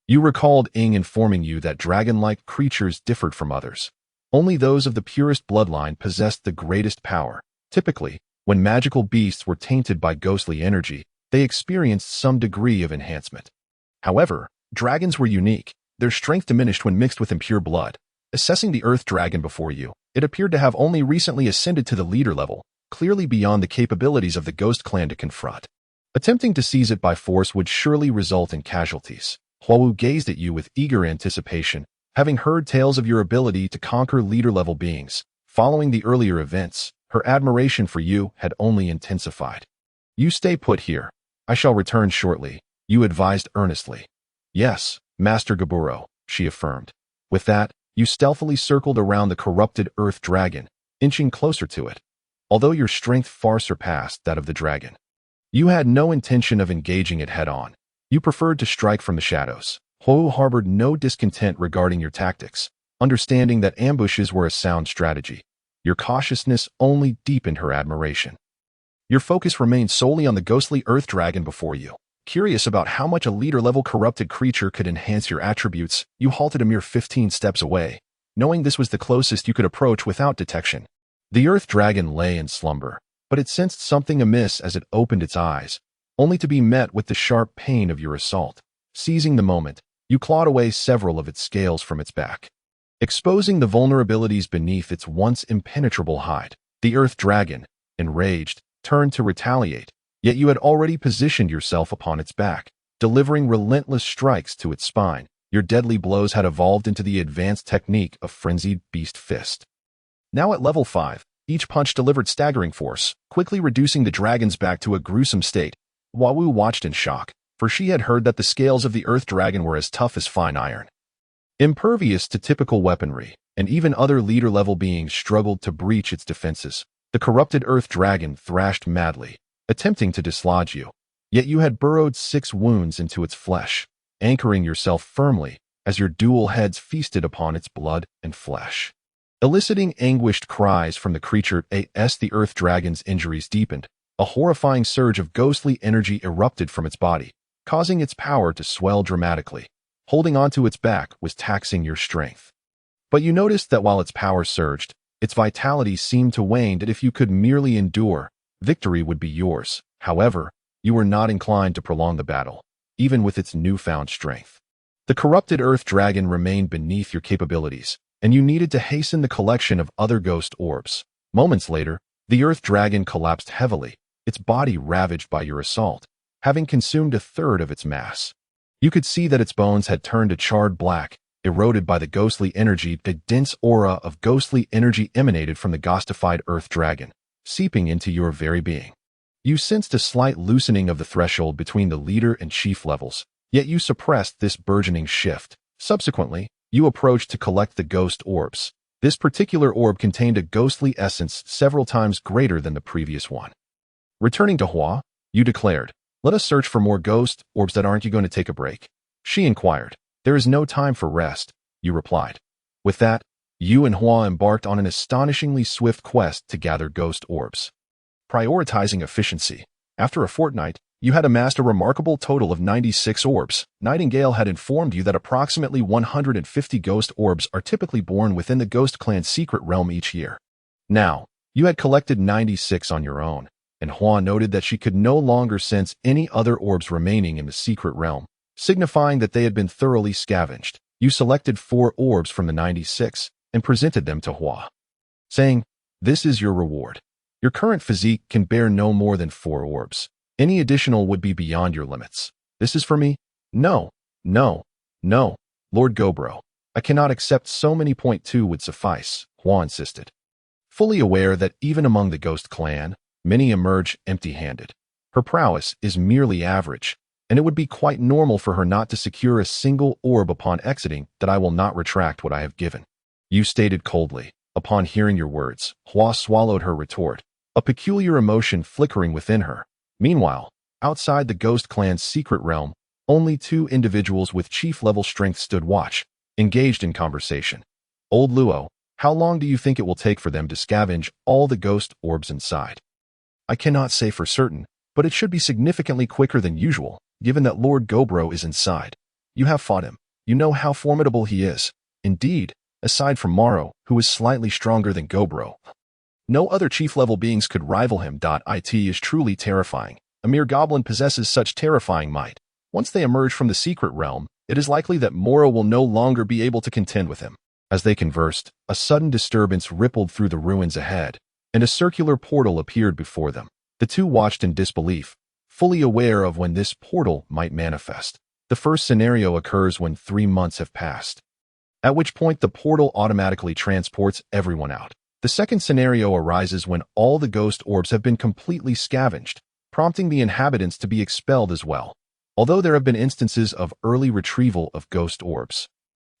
You recalled Ing informing you that dragon-like creatures differed from others. Only those of the purest bloodline possessed the greatest power. Typically, when magical beasts were tainted by ghostly energy, they experienced some degree of enhancement. However, dragons were unique. Their strength diminished when mixed with impure blood. Assessing the earth dragon before you, It appeared to have only recently ascended to the leader level, clearly beyond the capabilities of the Ghost Clan to confront. Attempting to seize it by force would surely result in casualties. Huawu gazed at you with eager anticipation, having heard tales of your ability to conquer leader-level beings. Following the earlier events, her admiration for you had only intensified. You stay put here. I shall return shortly, you advised earnestly. Yes, Master Goburo, she affirmed. With that, you stealthily circled around the corrupted earth dragon, inching closer to it. Although your strength far surpassed that of the dragon, you had no intention of engaging it head-on. You preferred to strike from the shadows. Huo harbored no discontent regarding your tactics, understanding that ambushes were a sound strategy. Your cautiousness only deepened her admiration. Your focus remained solely on the ghostly earth dragon before you. Curious about how much a leader-level corrupted creature could enhance your attributes, you halted a mere 15 steps away, knowing this was the closest you could approach without detection. The earth dragon lay in slumber, but it sensed something amiss as it opened its eyes, only to be met with the sharp pain of your assault. Seizing the moment, you clawed away several of its scales from its back, exposing the vulnerabilities beneath its once impenetrable hide. The earth dragon, enraged, turned to retaliate, yet you had already positioned yourself upon its back, delivering relentless strikes to its spine. Your deadly blows had evolved into the advanced technique of frenzied beast fist. Now at level 5, each punch delivered staggering force, quickly reducing the dragon's back to a gruesome state. Huawu watched in shock, for she had heard that the scales of the earth dragon were as tough as fine iron, impervious to typical weaponry, and even other leader-level beings struggled to breach its defenses. The corrupted earth dragon thrashed madly, attempting to dislodge you, yet you had burrowed 6 wounds into its flesh, anchoring yourself firmly as your dual heads feasted upon its blood and flesh. Eliciting anguished cries from the creature as the earth dragon's injuries deepened, a horrifying surge of ghostly energy erupted from its body, causing its power to swell dramatically. Holding onto its back was taxing your strength. But you noticed that while its power surged, its vitality seemed to wane, that if you could merely endure, victory would be yours. However, you were not inclined to prolong the battle, even with its newfound strength. The corrupted earth dragon remained beneath your capabilities, and you needed to hasten the collection of other ghost orbs. Moments later, the earth dragon collapsed heavily, its body ravaged by your assault, having consumed 1/3 of its mass. You could see that its bones had turned a charred black, eroded by the ghostly energy. The dense aura of ghostly energy emanated from the ghostified earth dragon, seeping into your very being. You sensed a slight loosening of the threshold between the leader and chief levels, yet you suppressed this burgeoning shift. Subsequently, you approached to collect the ghost orbs. This particular orb contained a ghostly essence several times greater than the previous one. Returning to Hua, you declared, "Let us search for more ghost orbs. That aren't you going to take a break?" She inquired. "There is no time for rest," you replied. With that, you and Hua embarked on an astonishingly swift quest to gather ghost orbs. Prioritizing efficiency, after a fortnight, you had amassed a remarkable total of 96 orbs. Nightingale had informed you that approximately 150 ghost orbs are typically born within the Ghost Clan's secret realm each year. Now, you had collected 96 on your own, and Hua noted that she could no longer sense any other orbs remaining in the secret realm, signifying that they had been thoroughly scavenged. You selected 4 orbs from the 96 and presented them to Hua, saying, "This is your reward. Your current physique can bear no more than 4 orbs. Any additional would be beyond your limits. This is for me?" No, no, Lord Gobro. I cannot accept so many. 2 would suffice," Hua insisted. Fully aware that even among the Ghost Clan, many emerge empty-handed. Her prowess is merely average, and it would be quite normal for her not to secure a single orb upon exiting. "That I will not retract what I have given," you stated coldly. Upon hearing your words, Hua swallowed her retort, a peculiar emotion flickering within her. Meanwhile, outside the Ghost Clan's secret realm, only 2 individuals with chief-level strength stood watch, engaged in conversation. "Old Luo, how long do you think it will take for them to scavenge all the ghost orbs inside?" "I cannot say for certain, but it should be significantly quicker than usual, given that Lord Gobro is inside. You have fought him. You know how formidable he is. Indeed, aside from Morrow, who is slightly stronger than Gobro, no other chief-level beings could rival him. It is truly terrifying. A mere goblin possesses such terrifying might. Once they emerge from the secret realm, it is likely that Morrow will no longer be able to contend with him." As they conversed, a sudden disturbance rippled through the ruins ahead, and a circular portal appeared before them. The two watched in disbelief, fully aware of when this portal might manifest. The first scenario occurs when 3 months have passed, at which point the portal automatically transports everyone out. The second scenario arises when all the ghost orbs have been completely scavenged, prompting the inhabitants to be expelled as well. Although there have been instances of early retrieval of ghost orbs,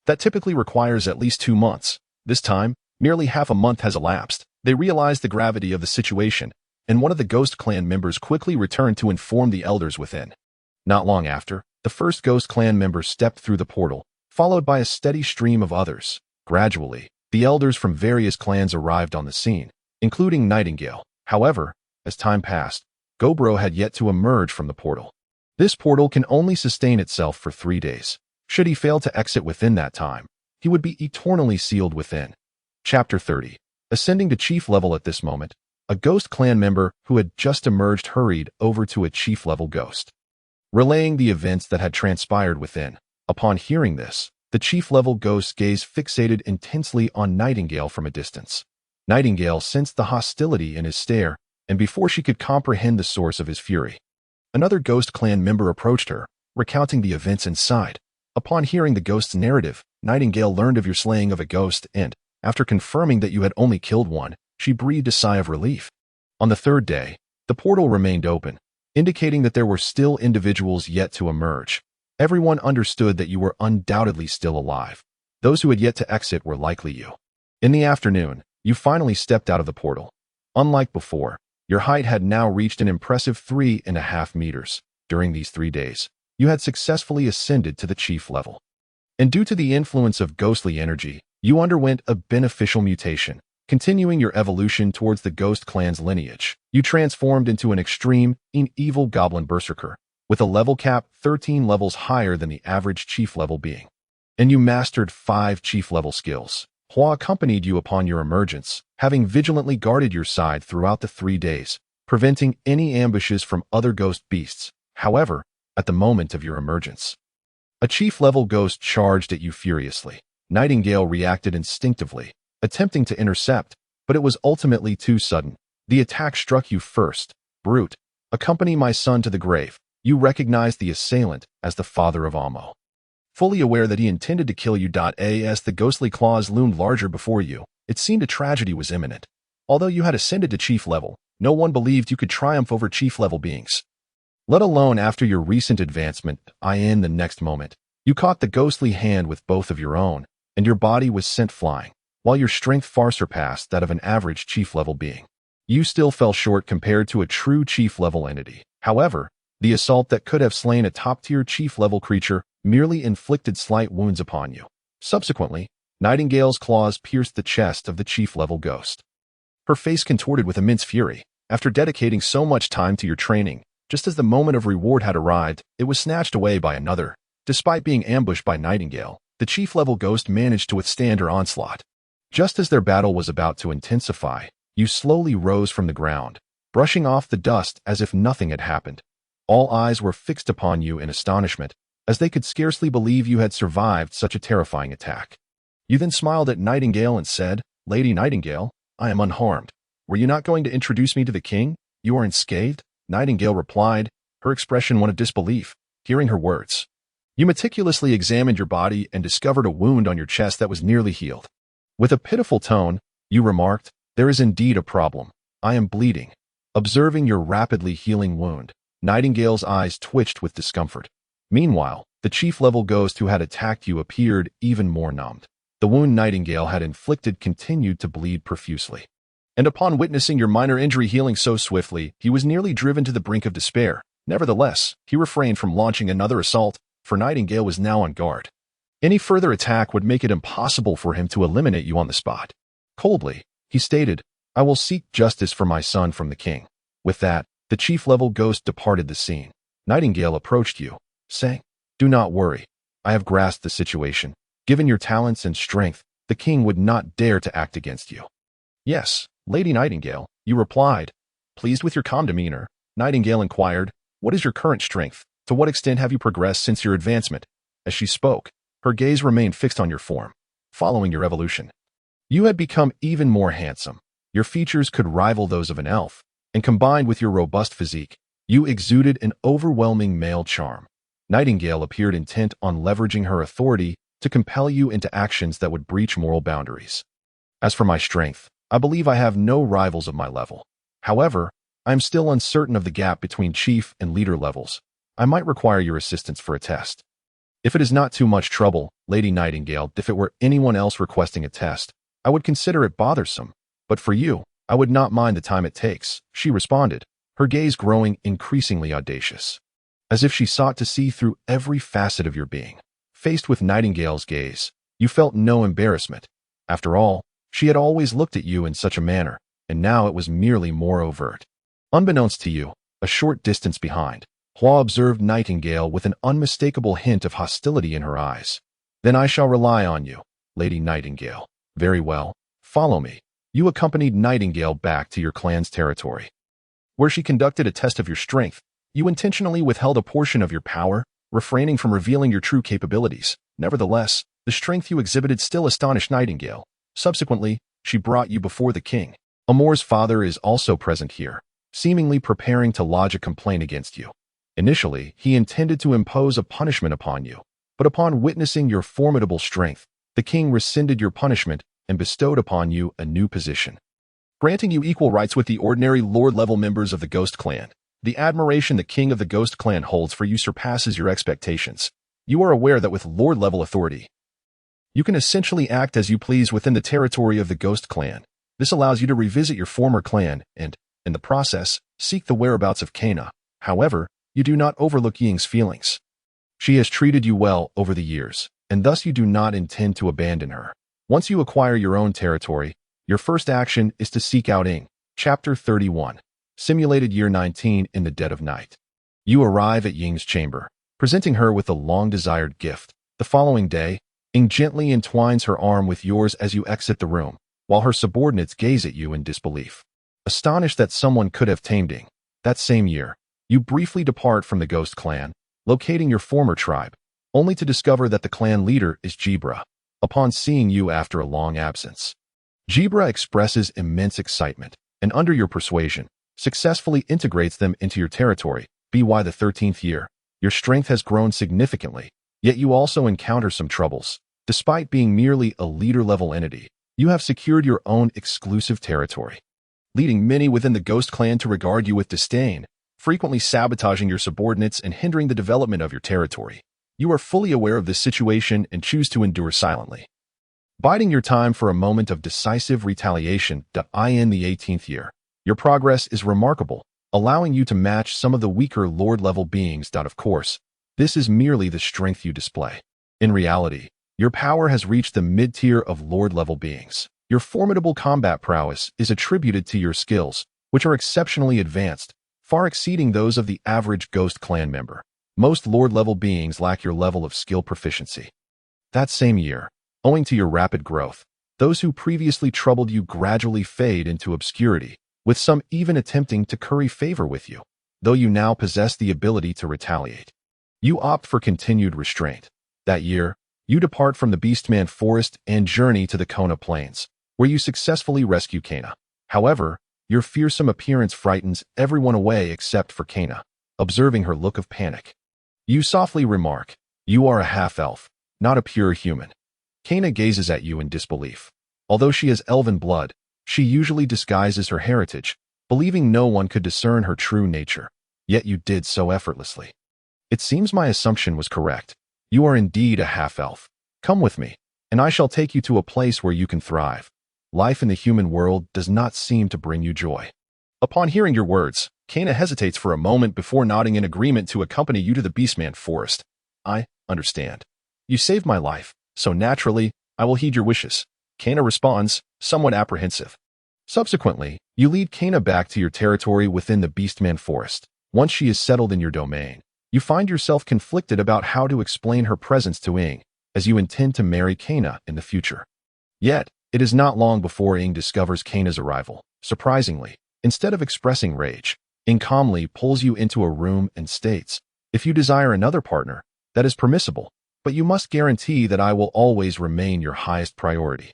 that typically requires at least 2 months. This time, nearly half a month has elapsed. They realize the gravity of the situation, and one of the Ghost Clan members quickly returned to inform the elders within. Not long after, the first Ghost Clan member stepped through the portal, followed by a steady stream of others. Gradually, the elders from various clans arrived on the scene, including Nightingale. However, as time passed, Gobro had yet to emerge from the portal. This portal can only sustain itself for 3 days. Should he fail to exit within that time, he would be eternally sealed within. Chapter 30. Ascending to chief level at this moment, a Ghost Clan member who had just emerged hurried over to a chief level ghost, relaying the events that had transpired within. Upon hearing this, the chief level ghost gazed fixated intensely on Nightingale from a distance. Nightingale sensed the hostility in his stare, and before she could comprehend the source of his fury, another Ghost Clan member approached her, recounting the events inside. Upon hearing the ghost's narrative, Nightingale learned of your slaying of a ghost and, after confirming that you had only killed one, she breathed a sigh of relief. On the third day, the portal remained open, indicating that there were still individuals yet to emerge. Everyone understood that you were undoubtedly still alive. Those who had yet to exit were likely you. In the afternoon, you finally stepped out of the portal. Unlike before, your height had now reached an impressive 3.5 meters. During these 3 days, you had successfully ascended to the chief level. And due to the influence of ghostly energy, you underwent a beneficial mutation. Continuing your evolution towards the Ghost Clan's lineage, you transformed into an extreme, evil goblin berserker, with a level cap 13 levels higher than the average chief level being. And you mastered 5 chief level skills. Hua accompanied you upon your emergence, having vigilantly guarded your side throughout the 3 days, preventing any ambushes from other ghost beasts. However, at the moment of your emergence, a chief level ghost charged at you furiously. Nightingale reacted instinctively, attempting to intercept, but it was ultimately too sudden. The attack struck you first. Brute, accompany my son to the grave. You recognized the assailant as the father of Amo. Fully aware that he intended to kill you. As the ghostly claws loomed larger before you, it seemed a tragedy was imminent. Although you had ascended to chief level, no one believed you could triumph over chief level beings, let alone after your recent advancement. In the next moment, you caught the ghostly hand with both of your own, and your body was sent flying. While your strength far surpassed that of an average chief level being, you still fell short compared to a true chief level entity. However, the assault that could have slain a top-tier chief level creature merely inflicted slight wounds upon you. Subsequently, Nightingale's claws pierced the chest of the chief level ghost. Her face contorted with immense fury. After dedicating so much time to your training, just as the moment of reward had arrived, it was snatched away by another. Despite being ambushed by Nightingale, the chief level ghost managed to withstand her onslaught. Just as their battle was about to intensify, you slowly rose from the ground, brushing off the dust as if nothing had happened. All eyes were fixed upon you in astonishment, as they could scarcely believe you had survived such a terrifying attack. You then smiled at Nightingale and said, "Lady Nightingale, I am unharmed. Were you not going to introduce me to the king? You are unscathed?" Nightingale replied, her expression one of disbelief. Hearing her words, you meticulously examined your body and discovered a wound on your chest that was nearly healed. With a pitiful tone, you remarked, "There is indeed a problem. I am bleeding." Observing your rapidly healing wound, Nightingale's eyes twitched with discomfort. Meanwhile, the chief-level ghost who had attacked you appeared even more numbed. The wound Nightingale had inflicted continued to bleed profusely. And upon witnessing your minor injury healing so swiftly, he was nearly driven to the brink of despair. Nevertheless, he refrained from launching another assault, for Nightingale was now on guard. Any further attack would make it impossible for him to eliminate you on the spot. Coldly, he stated, "I will seek justice for my son from the king." With that, the chief-level ghost departed the scene. Nightingale approached you, saying, "Do not worry. I have grasped the situation. Given your talents and strength, the king would not dare to act against you." "Yes, Lady Nightingale," you replied. Pleased with your calm demeanor, Nightingale inquired, "What is your current strength? To what extent have you progressed since your advancement?" As she spoke, her gaze remained fixed on your form. following your evolution. You had become even more handsome. Your features could rival those of an elf, and combined with your robust physique, you exuded an overwhelming male charm. Nightingale appeared intent on leveraging her authority to compel you into actions that would breach moral boundaries. As for my strength, I believe I have no rivals of my level. However, I am still uncertain of the gap between chief and leader levels. I might require your assistance for a test. If it is not too much trouble, Lady Nightingale, if it were anyone else requesting a test, I would consider it bothersome. But for you, I would not mind the time it takes, she responded, her gaze growing increasingly audacious, as if she sought to see through every facet of your being. Faced with Nightingale's gaze, you felt no embarrassment. After all, she had always looked at you in such a manner, and now it was merely more overt. Unbeknownst to you, a short distance behind, Hua observed Nightingale with an unmistakable hint of hostility in her eyes. Then I shall rely on you, Lady Nightingale. Very well, follow me. You accompanied Nightingale back to your clan's territory, where she conducted a test of your strength. You intentionally withheld a portion of your power, refraining from revealing your true capabilities. Nevertheless, the strength you exhibited still astonished Nightingale. Subsequently, she brought you before the king. Amor's father is also present here, seemingly preparing to lodge a complaint against you. Initially, he intended to impose a punishment upon you, but upon witnessing your formidable strength, the king rescinded your punishment and bestowed upon you a new position, granting you equal rights with the ordinary lord-level members of the Ghost Clan. The admiration the king of the Ghost Clan holds for you surpasses your expectations. You are aware that with lord-level authority, you can essentially act as you please within the territory of the Ghost Clan. This allows you to revisit your former clan and, in the process, seek the whereabouts of Kana. However, you do not overlook Ying's feelings. She has treated you well over the years, and thus you do not intend to abandon her. Once you acquire your own territory, your first action is to seek out Ying. Chapter 31. Simulated Year 19 in the Dead of Night. You arrive at Ying's chamber, presenting her with the long-desired gift. The following day, Ying gently entwines her arm with yours as you exit the room, while her subordinates gaze at you in disbelief. Astonished that someone could have tamed Ying. That same year, you briefly depart from the Ghost Clan, locating your former tribe, only to discover that the clan leader is Jibra. Upon seeing you after a long absence, Jibra expresses immense excitement, and under your persuasion, successfully integrates them into your territory. By the 13th year, your strength has grown significantly, yet you also encounter some troubles. Despite being merely a leader-level entity, you have secured your own exclusive territory, leading many within the Ghost Clan to regard you with disdain, frequently sabotaging your subordinates and hindering the development of your territory. You are fully aware of this situation and choose to endure silently, biding your time for a moment of decisive retaliation. In the 18th year, your progress is remarkable, allowing you to match some of the weaker lord-level beings. Of course, this is merely the strength you display. In reality, your power has reached the mid-tier of lord-level beings. Your formidable combat prowess is attributed to your skills, which are exceptionally advanced, far exceeding those of the average Ghost Clan member. Most lord-level beings lack your level of skill proficiency. That same year, owing to your rapid growth, those who previously troubled you gradually fade into obscurity, with some even attempting to curry favor with you, though you now possess the ability to retaliate. You opt for continued restraint. That year, you depart from the Beastman Forest and journey to the Kona Plains, where you successfully rescue Kana. However, your fearsome appearance frightens everyone away except for Kana, observing her look of panic. You softly remark, "You are a half-elf, not a pure human." Kana gazes at you in disbelief. Although she has elven blood, she usually disguises her heritage, believing no one could discern her true nature. Yet you did so effortlessly. It seems my assumption was correct. You are indeed a half-elf. Come with me, and I shall take you to a place where you can thrive. Life in the human world does not seem to bring you joy. Upon hearing your words, Kana hesitates for a moment before nodding in agreement to accompany you to the Beastman Forest. I understand. You saved my life, so naturally, I will heed your wishes. Kana responds, somewhat apprehensive. Subsequently, you lead Kana back to your territory within the Beastman Forest. Once she is settled in your domain, you find yourself conflicted about how to explain her presence to Ying, as you intend to marry Kana in the future. Yet, it is not long before Ying discovers Kana's arrival. Surprisingly, instead of expressing rage, Ying calmly pulls you into a room and states, "If you desire another partner, that is permissible. but you must guarantee that I will always remain your highest priority."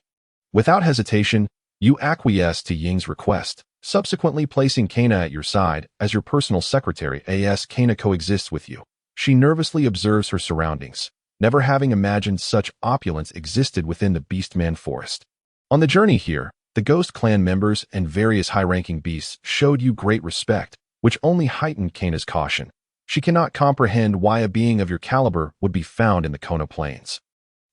Without hesitation, you acquiesce to Ying's request, subsequently placing Kana at your side as your personal secretary as Kana coexists with you. She nervously observes her surroundings, never having imagined such opulence existed within the Beastman forest. On the journey here, the Ghost Clan members and various high-ranking beasts showed you great respect, which only heightened Kana's caution. She cannot comprehend why a being of your caliber would be found in the Kona Plains.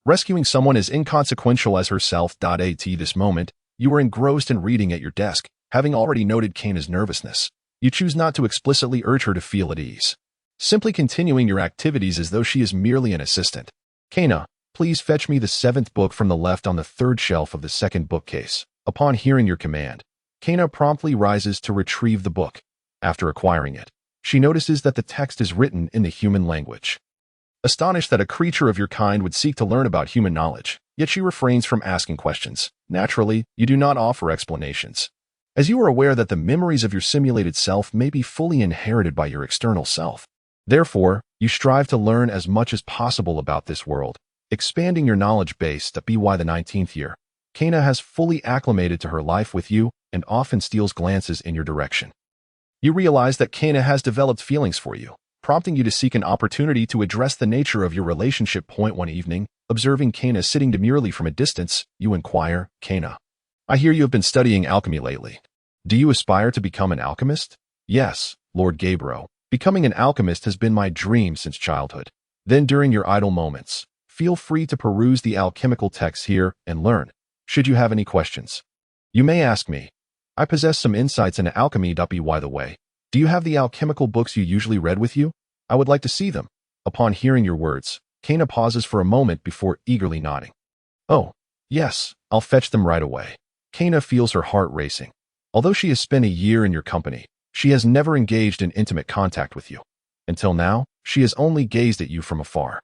Rescuing someone as inconsequential as herself. At this moment, you are engrossed in reading at your desk. Having already noted Kana's nervousness, you choose not to explicitly urge her to feel at ease, simply continuing your activities as though she is merely an assistant. "Kana, please fetch me the 7th book from the left on the 3rd shelf of the 2nd bookcase." Upon hearing your command, Kana promptly rises to retrieve the book. After acquiring it, she notices that the text is written in the human language. Astonished that a creature of your kind would seek to learn about human knowledge, yet she refrains from asking questions. Naturally, you do not offer explanations, as you are aware that the memories of your simulated self may be fully inherited by your external self. Therefore, you strive to learn as much as possible about this world, expanding your knowledge base. By the 19th year, Kana has fully acclimated to her life with you and often steals glances in your direction. You realize that Kana has developed feelings for you, prompting you to seek an opportunity to address the nature of your relationship. One evening, observing Kana sitting demurely from a distance, you inquire, "Kana, I hear you have been studying alchemy lately. Do you aspire to become an alchemist?" "Yes, Lord Gabriel. Becoming an alchemist has been my dream since childhood." "Then during your idle moments, feel free to peruse the alchemical texts here and learn. Should you have any questions, you may ask me. I possess some insights into alchemy. By the way, do you have the alchemical books you usually read with you? I would like to see them." Upon hearing your words, Kana pauses for a moment before eagerly nodding. "Oh, yes, I'll fetch them right away." Kana feels her heart racing. Although she has spent a year in your company, she has never engaged in intimate contact with you. Until now, she has only gazed at you from afar,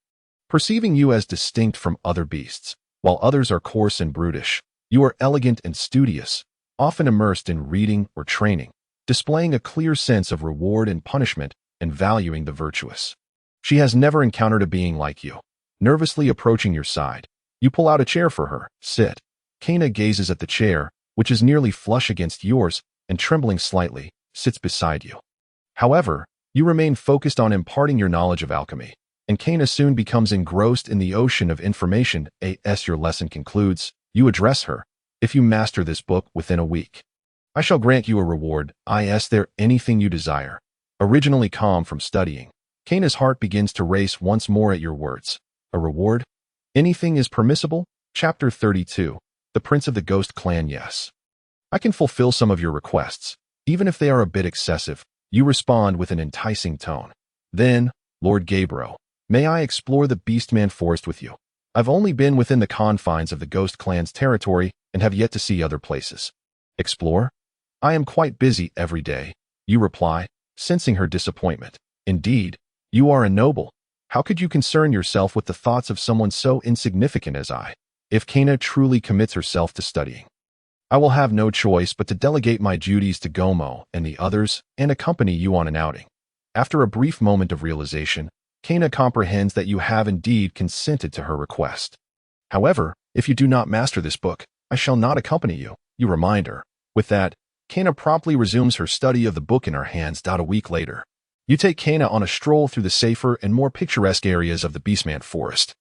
perceiving you as distinct from other beasts. While others are coarse and brutish, you are elegant and studious, often immersed in reading or training, displaying a clear sense of reward and punishment and valuing the virtuous. She has never encountered a being like you. Nervously approaching your side, you pull out a chair for her. "Sit." Kana gazes at the chair, which is nearly flush against yours, and trembling slightly, sits beside you. However, you remain focused on imparting your knowledge of alchemy, and Kana soon becomes engrossed in the ocean of information. As your lesson concludes, you address her. "If you master this book within a week, I shall grant you a reward. Is there anything you desire?" Originally calm from studying, Kana's heart begins to race once more at your words. "A reward? Anything is permissible?" Chapter 32. The Prince of the Ghost Clan. "Yes. I can fulfill some of your requests, even if they are a bit excessive." You respond with an enticing tone. "Then, Lord Gabriel, may I explore the Beastman forest with you? I've only been within the confines of the Ghost Clan's territory and have yet to see other places." "Explore? I am quite busy every day," you reply, sensing her disappointment. "Indeed, you are a noble. How could you concern yourself with the thoughts of someone so insignificant as I?" If Kana truly commits herself to studying, I will have no choice but to delegate my duties to Gomo and the others and accompany you on an outing. After a brief moment of realization, Kana comprehends that you have indeed consented to her request. "However, if you do not master this book, I shall not accompany you," you remind her. With that, Kana promptly resumes her study of the book in her hands. A week later, you take Kana on a stroll through the safer and more picturesque areas of the Beastman forest.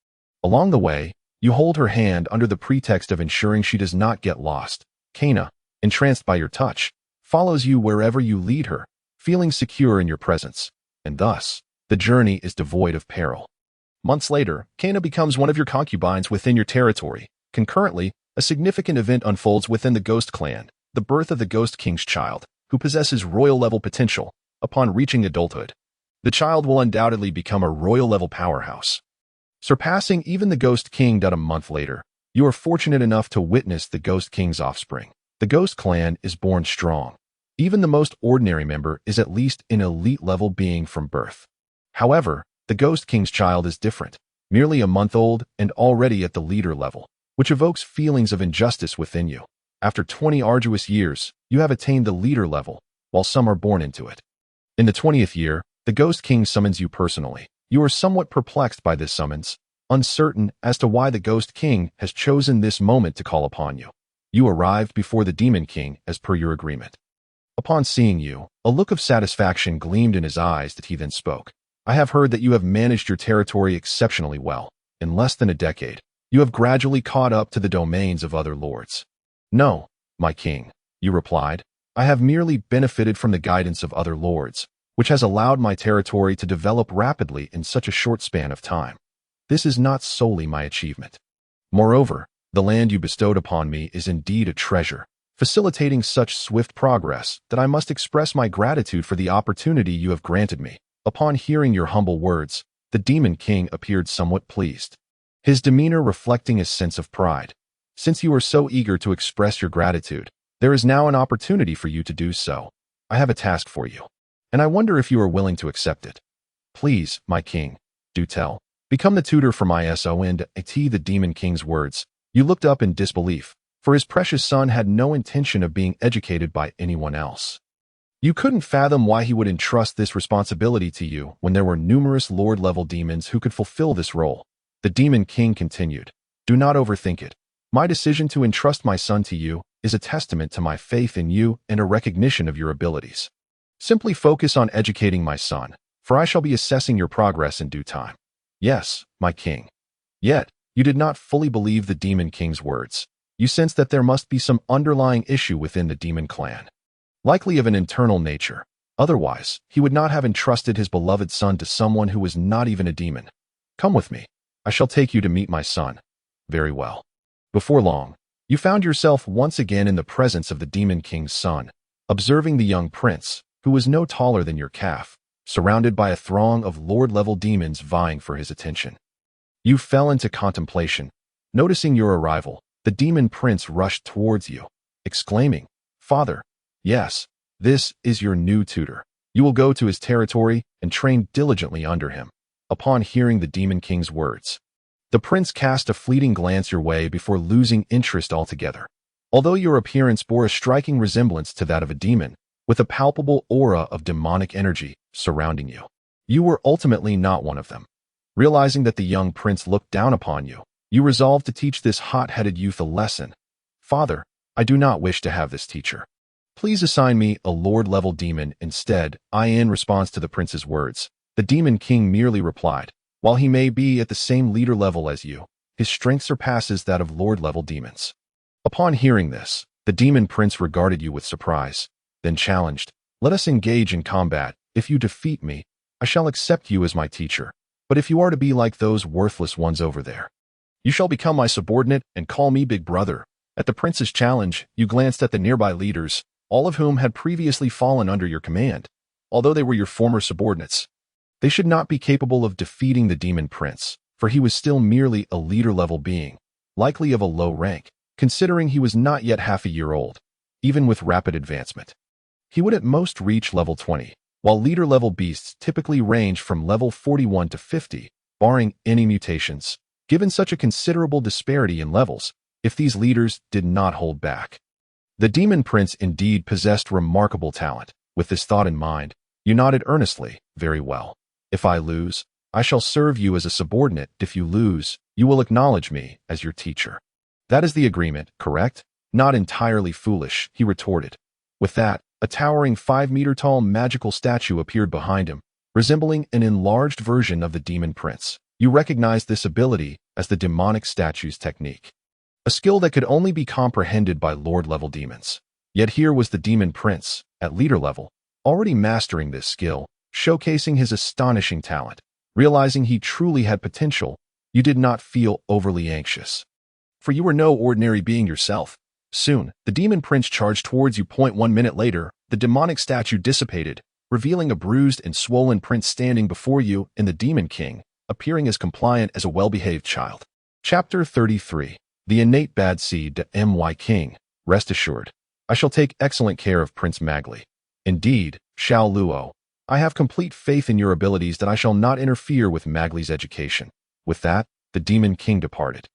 Along the way, you hold her hand under the pretext of ensuring she does not get lost. Kana, entranced by your touch, follows you wherever you lead her, feeling secure in your presence, and thus, the journey is devoid of peril. Months later, Kana becomes one of your concubines within your territory. Concurrently, a significant event unfolds within the Ghost Clan, the birth of the Ghost King's child, who possesses royal-level potential. Upon reaching adulthood, the child will undoubtedly become a royal-level powerhouse, surpassing even the Ghost King. A month later, you are fortunate enough to witness the Ghost King's offspring. The Ghost Clan is born strong. Even the most ordinary member is at least an elite-level being from birth. However, the Ghost King's child is different, merely a month old and already at the leader level, which evokes feelings of injustice within you. After 20 arduous years, you have attained the leader level, while some are born into it. In the 20th year, the Ghost King summons you personally. You are somewhat perplexed by this summons, uncertain as to why the Ghost King has chosen this moment to call upon you. You arrived before the Demon King as per your agreement. Upon seeing you, a look of satisfaction gleamed in his eyes that he then spoke. I have heard that you have managed your territory exceptionally well. In less than a decade, you have gradually caught up to the domains of other lords. No, my king, you replied. I have merely benefited from the guidance of other lords, which has allowed my territory to develop rapidly in such a short span of time. This is not solely my achievement. Moreover, the land you bestowed upon me is indeed a treasure, facilitating such swift progress that I must express my gratitude for the opportunity you have granted me. Upon hearing your humble words, the Demon King appeared somewhat pleased, his demeanor reflecting a sense of pride. Since you are so eager to express your gratitude, there is now an opportunity for you to do so. I have a task for you, and I wonder if you are willing to accept it. Please, my king, do tell. Become the tutor for my son. The Demon King's words. You looked up in disbelief, for his precious son had no intention of being educated by anyone else. You couldn't fathom why he would entrust this responsibility to you when there were numerous Lord-level demons who could fulfill this role. The Demon King continued, do not overthink it. My decision to entrust my son to you is a testament to my faith in you and a recognition of your abilities. Simply focus on educating my son, for I shall be assessing your progress in due time. Yes, my king. Yet, you did not fully believe the Demon King's words. You sensed that there must be some underlying issue within the demon clan, likely of an internal nature. Otherwise, he would not have entrusted his beloved son to someone who was not even a demon. Come with me. I shall take you to meet my son. Very well. Before long, you found yourself once again in the presence of the Demon King's son, observing the young prince, who was no taller than your calf, surrounded by a throng of lord-level demons vying for his attention. You fell into contemplation. Noticing your arrival, the demon prince rushed towards you, exclaiming, Father, yes, this is your new tutor. You will go to his territory and train diligently under him. Upon hearing the Demon King's words, the prince cast a fleeting glance your way before losing interest altogether. Although your appearance bore a striking resemblance to that of a demon, with a palpable aura of demonic energy surrounding you, you were ultimately not one of them. Realizing that the young prince looked down upon you, you resolved to teach this hot-headed youth a lesson. Father, I do not wish to have this teacher. Please assign me a lord-level demon instead. In response to the prince's words, the Demon King merely replied, while he may be at the same leader level as you, his strength surpasses that of lord-level demons. Upon hearing this, the demon prince regarded you with surprise, then challenged, let us engage in combat. If you defeat me, I shall accept you as my teacher. But if you are to be like those worthless ones over there, you shall become my subordinate and call me big brother. At the prince's challenge, you glanced at the nearby leaders, all of whom had previously fallen under your command. Although they were your former subordinates, they should not be capable of defeating the demon prince, for he was still merely a leader-level being, likely of a low rank, considering he was not yet half a year old. Even with rapid advancement, he would at most reach level 20, while leader-level beasts typically range from level 41 to 50, barring any mutations. Given such a considerable disparity in levels, if these leaders did not hold back, the demon prince indeed possessed remarkable talent. With this thought in mind, you nodded earnestly. Very well. If I lose, I shall serve you as a subordinate. If you lose, you will acknowledge me as your teacher. That is the agreement, correct? Not entirely foolish, he retorted. With that, a towering 5-meter-tall magical statue appeared behind him, resembling an enlarged version of the demon prince. You recognized this ability as the demonic statue's technique, a skill that could only be comprehended by lord-level demons. Yet here was the demon prince, at leader level, already mastering this skill, showcasing his astonishing talent. Realizing he truly had potential, you did not feel overly anxious, for you were no ordinary being yourself. Soon, the demon prince charged towards you. 1 minute later, the demonic statue dissipated, revealing a bruised and swollen prince standing before you and the Demon King, appearing as compliant as a well-behaved child. Chapter 33. The Innate Bad Seed. My King, rest assured, I shall take excellent care of Prince Magli. Indeed, Xiao Luo, I have complete faith in your abilities that I shall not interfere with Magli's education. With that, the Demon King departed,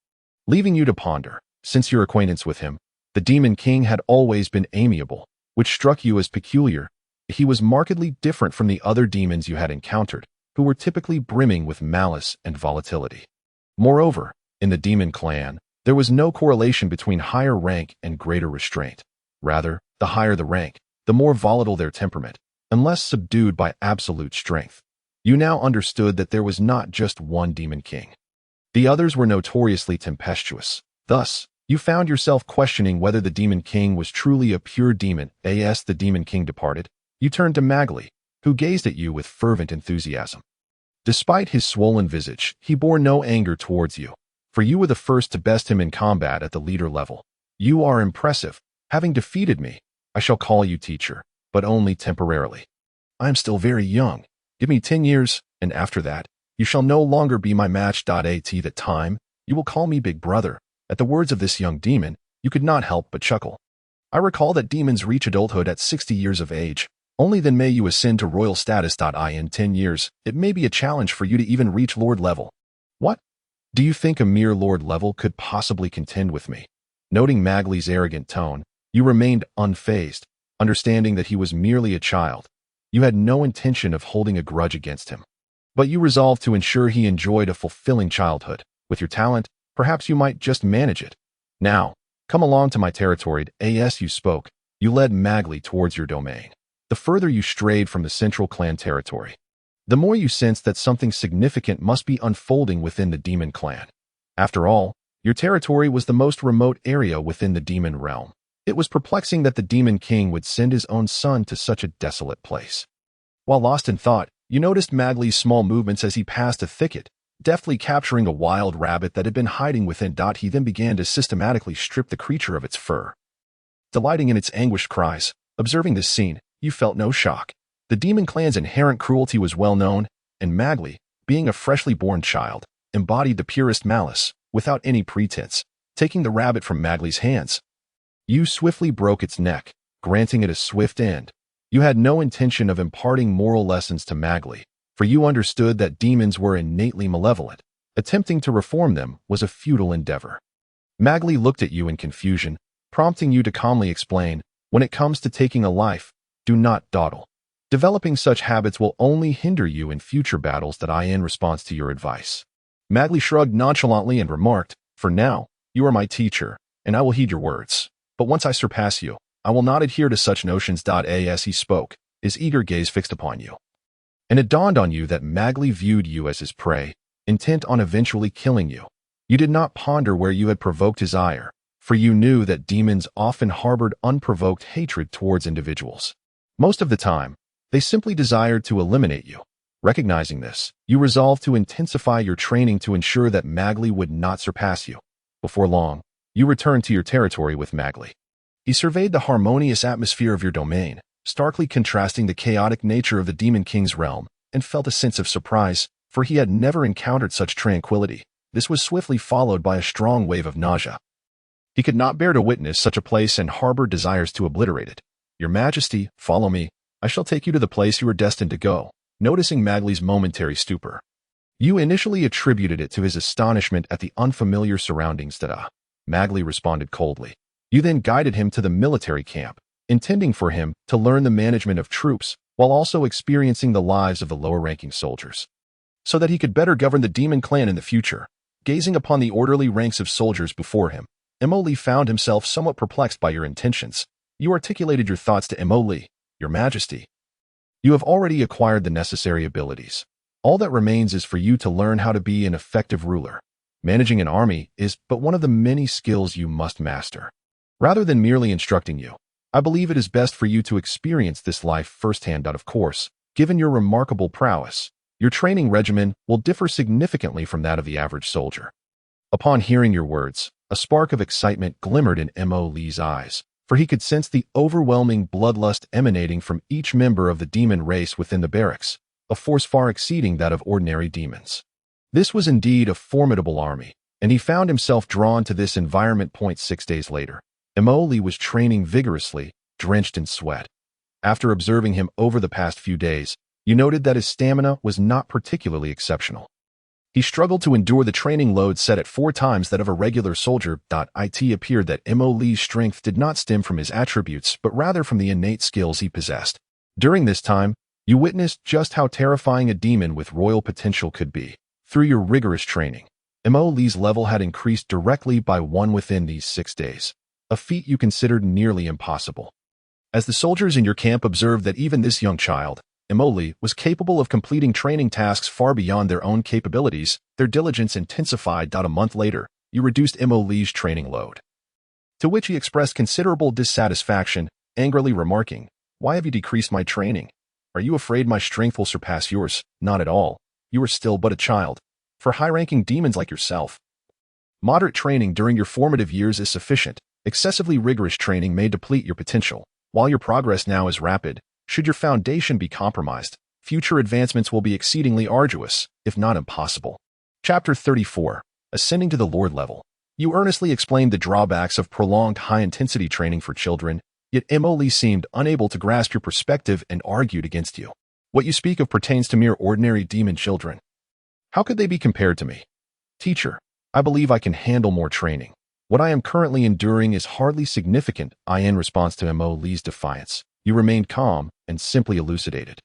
leaving you to ponder. Since your acquaintance with him, the Demon King had always been amiable, which struck you as peculiar. He was markedly different from the other demons you had encountered, who were typically brimming with malice and volatility. Moreover, in the demon clan, there was no correlation between higher rank and greater restraint. Rather, the higher the rank, the more volatile their temperament, unless subdued by absolute strength. You now understood that there was not just one demon king. The others were notoriously tempestuous. Thus, you found yourself questioning whether the demon king was truly a pure demon. As the demon king departed, you turned to Magli, who gazed at you with fervent enthusiasm. Despite his swollen visage, he bore no anger towards you, for you were the first to best him in combat at the leader level. You are impressive. Having defeated me, I shall call you teacher, but only temporarily. I am still very young. Give me 10 years, and after that, you shall no longer be my match. At that time, you will call me Big Brother. At the words of this young demon, you could not help but chuckle. I recall that demons reach adulthood at 60 years of age. Only then may you ascend to royal status. In 10 years, it may be a challenge for you to even reach Lord level. What? Do you think a mere Lord level could possibly contend with me? Noting Magli's arrogant tone, you remained unfazed, understanding that he was merely a child. You had no intention of holding a grudge against him. But you resolved to ensure he enjoyed a fulfilling childhood. With your talent, perhaps you might just manage it. Now, come along to my territory. As you spoke, you led Magli towards your domain. The further you strayed from the central clan territory, the more you sensed that something significant must be unfolding within the demon clan. After all, your territory was the most remote area within the demon realm. It was perplexing that the demon king would send his own son to such a desolate place. While lost in thought, you noticed Magli's small movements as he passed a thicket, deftly capturing a wild rabbit that had been hiding within. He then began to systematically strip the creature of its fur. Delighting in its anguished cries, observing this scene, you felt no shock. The demon clan's inherent cruelty was well known, and Magli, being a freshly born child, embodied the purest malice, without any pretense. Taking the rabbit from Magli's hands, you swiftly broke its neck, granting it a swift end. You had no intention of imparting moral lessons to Magli, for you understood that demons were innately malevolent. Attempting to reform them was a futile endeavor. Magli looked at you in confusion, prompting you to calmly explain, when it comes to taking a life, do not dawdle. Developing such habits will only hinder you in future battles. In response to your advice, Magli shrugged nonchalantly and remarked, for now, you are my teacher, and I will heed your words. But once I surpass you, I will not adhere to such notions. As he spoke, his eager gaze fixed upon you. And it dawned on you that Magli viewed you as his prey, intent on eventually killing you. You did not ponder where you had provoked his ire, for you knew that demons often harbored unprovoked hatred towards individuals. Most of the time, they simply desired to eliminate you. Recognizing this, you resolved to intensify your training to ensure that Magli would not surpass you. Before long, you returned to your territory with Magli. He surveyed the harmonious atmosphere of your domain, starkly contrasting the chaotic nature of the demon king's realm, and felt a sense of surprise, for he had never encountered such tranquility. This was swiftly followed by a strong wave of nausea. He could not bear to witness such a place and harbored desires to obliterate it. Your Majesty, follow me. I shall take you to the place you are destined to go. Noticing Magli's momentary stupor, you initially attributed it to his astonishment at the unfamiliar surroundings. Magli responded coldly. You then guided him to the military camp, intending for him to learn the management of troops while also experiencing the lives of the lower-ranking soldiers, so that he could better govern the demon clan in the future. Gazing upon the orderly ranks of soldiers before him, Emoli found himself somewhat perplexed by your intentions. You articulated your thoughts to Emoli. Your Majesty, you have already acquired the necessary abilities. All that remains is for you to learn how to be an effective ruler. Managing an army is but one of the many skills you must master. Rather than merely instructing you, I believe it is best for you to experience this life firsthand. Of course, given your remarkable prowess, your training regimen will differ significantly from that of the average soldier. Upon hearing your words, a spark of excitement glimmered in Emoli's eyes, for he could sense the overwhelming bloodlust emanating from each member of the demon race within the barracks, a force far exceeding that of ordinary demons. This was indeed a formidable army, and he found himself drawn to this environment. 6 days later, Emoli was training vigorously, drenched in sweat. After observing him over the past few days, you noted that his stamina was not particularly exceptional. He struggled to endure the training load set at 4 times that of a regular soldier. It appeared that Emoli's strength did not stem from his attributes, but rather from the innate skills he possessed. During this time, you witnessed just how terrifying a demon with royal potential could be. Through your rigorous training, Mo Li's level had increased directly by 1 within these 6 days, a feat you considered nearly impossible. As the soldiers in your camp observed that even this young child, Mo Li, was capable of completing training tasks far beyond their own capabilities, their diligence intensified. A month later, you reduced Mo Li's training load. To which he expressed considerable dissatisfaction, angrily remarking, "Why have you decreased my training? Are you afraid my strength will surpass yours? Not at all. You are still but a child. For high-ranking demons like yourself, moderate training during your formative years is sufficient. Excessively rigorous training may deplete your potential. While your progress now is rapid, should your foundation be compromised, future advancements will be exceedingly arduous, if not impossible." Chapter 34. Ascending to the Lord level. You earnestly explained the drawbacks of prolonged high-intensity training for children, yet Mo Li seemed unable to grasp your perspective and argued against you. "What you speak of pertains to mere ordinary demon children. How could they be compared to me? Teacher, I believe I can handle more training. What I am currently enduring is hardly significant." In response to Mo Li's defiance, you remained calm and simply elucidated.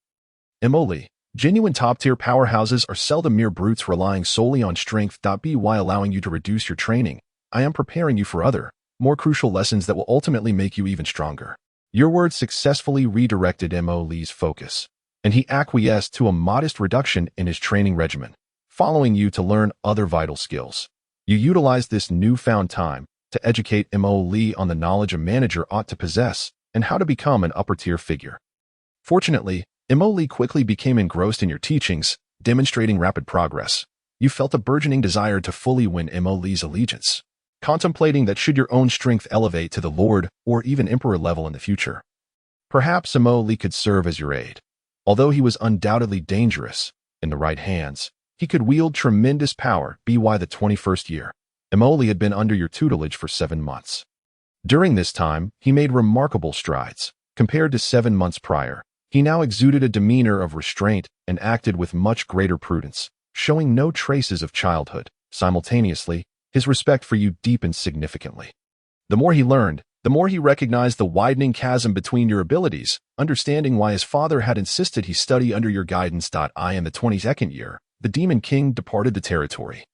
"Mo Li, genuine top-tier powerhouses are seldom mere brutes relying solely on strength. By allowing you to reduce your training, I am preparing you for other, more crucial lessons that will ultimately make you even stronger." Your words successfully redirected Mo Li's focus, and he acquiesced to a modest reduction in his training regimen, following you to learn other vital skills. You utilized this newfound time to educate Mo Li on the knowledge a manager ought to possess and how to become an upper-tier figure. Fortunately, Mo Li quickly became engrossed in your teachings, demonstrating rapid progress. You felt a burgeoning desire to fully win Mo Li's allegiance, contemplating that should your own strength elevate to the Lord or even Emperor level in the future, perhaps Mo Li could serve as your aide. Although he was undoubtedly dangerous, in the right hands, he could wield tremendous power. By the 21st year, Mo Li had been under your tutelage for 7 months. During this time, he made remarkable strides. Compared to 7 months prior, he now exuded a demeanor of restraint and acted with much greater prudence, showing no traces of childhood. Simultaneously, his respect for you deepened significantly. The more he learned, the more he recognized the widening chasm between your abilities, understanding why his father had insisted he study under your guidance. In the 22nd year, the Demon King departed the territory,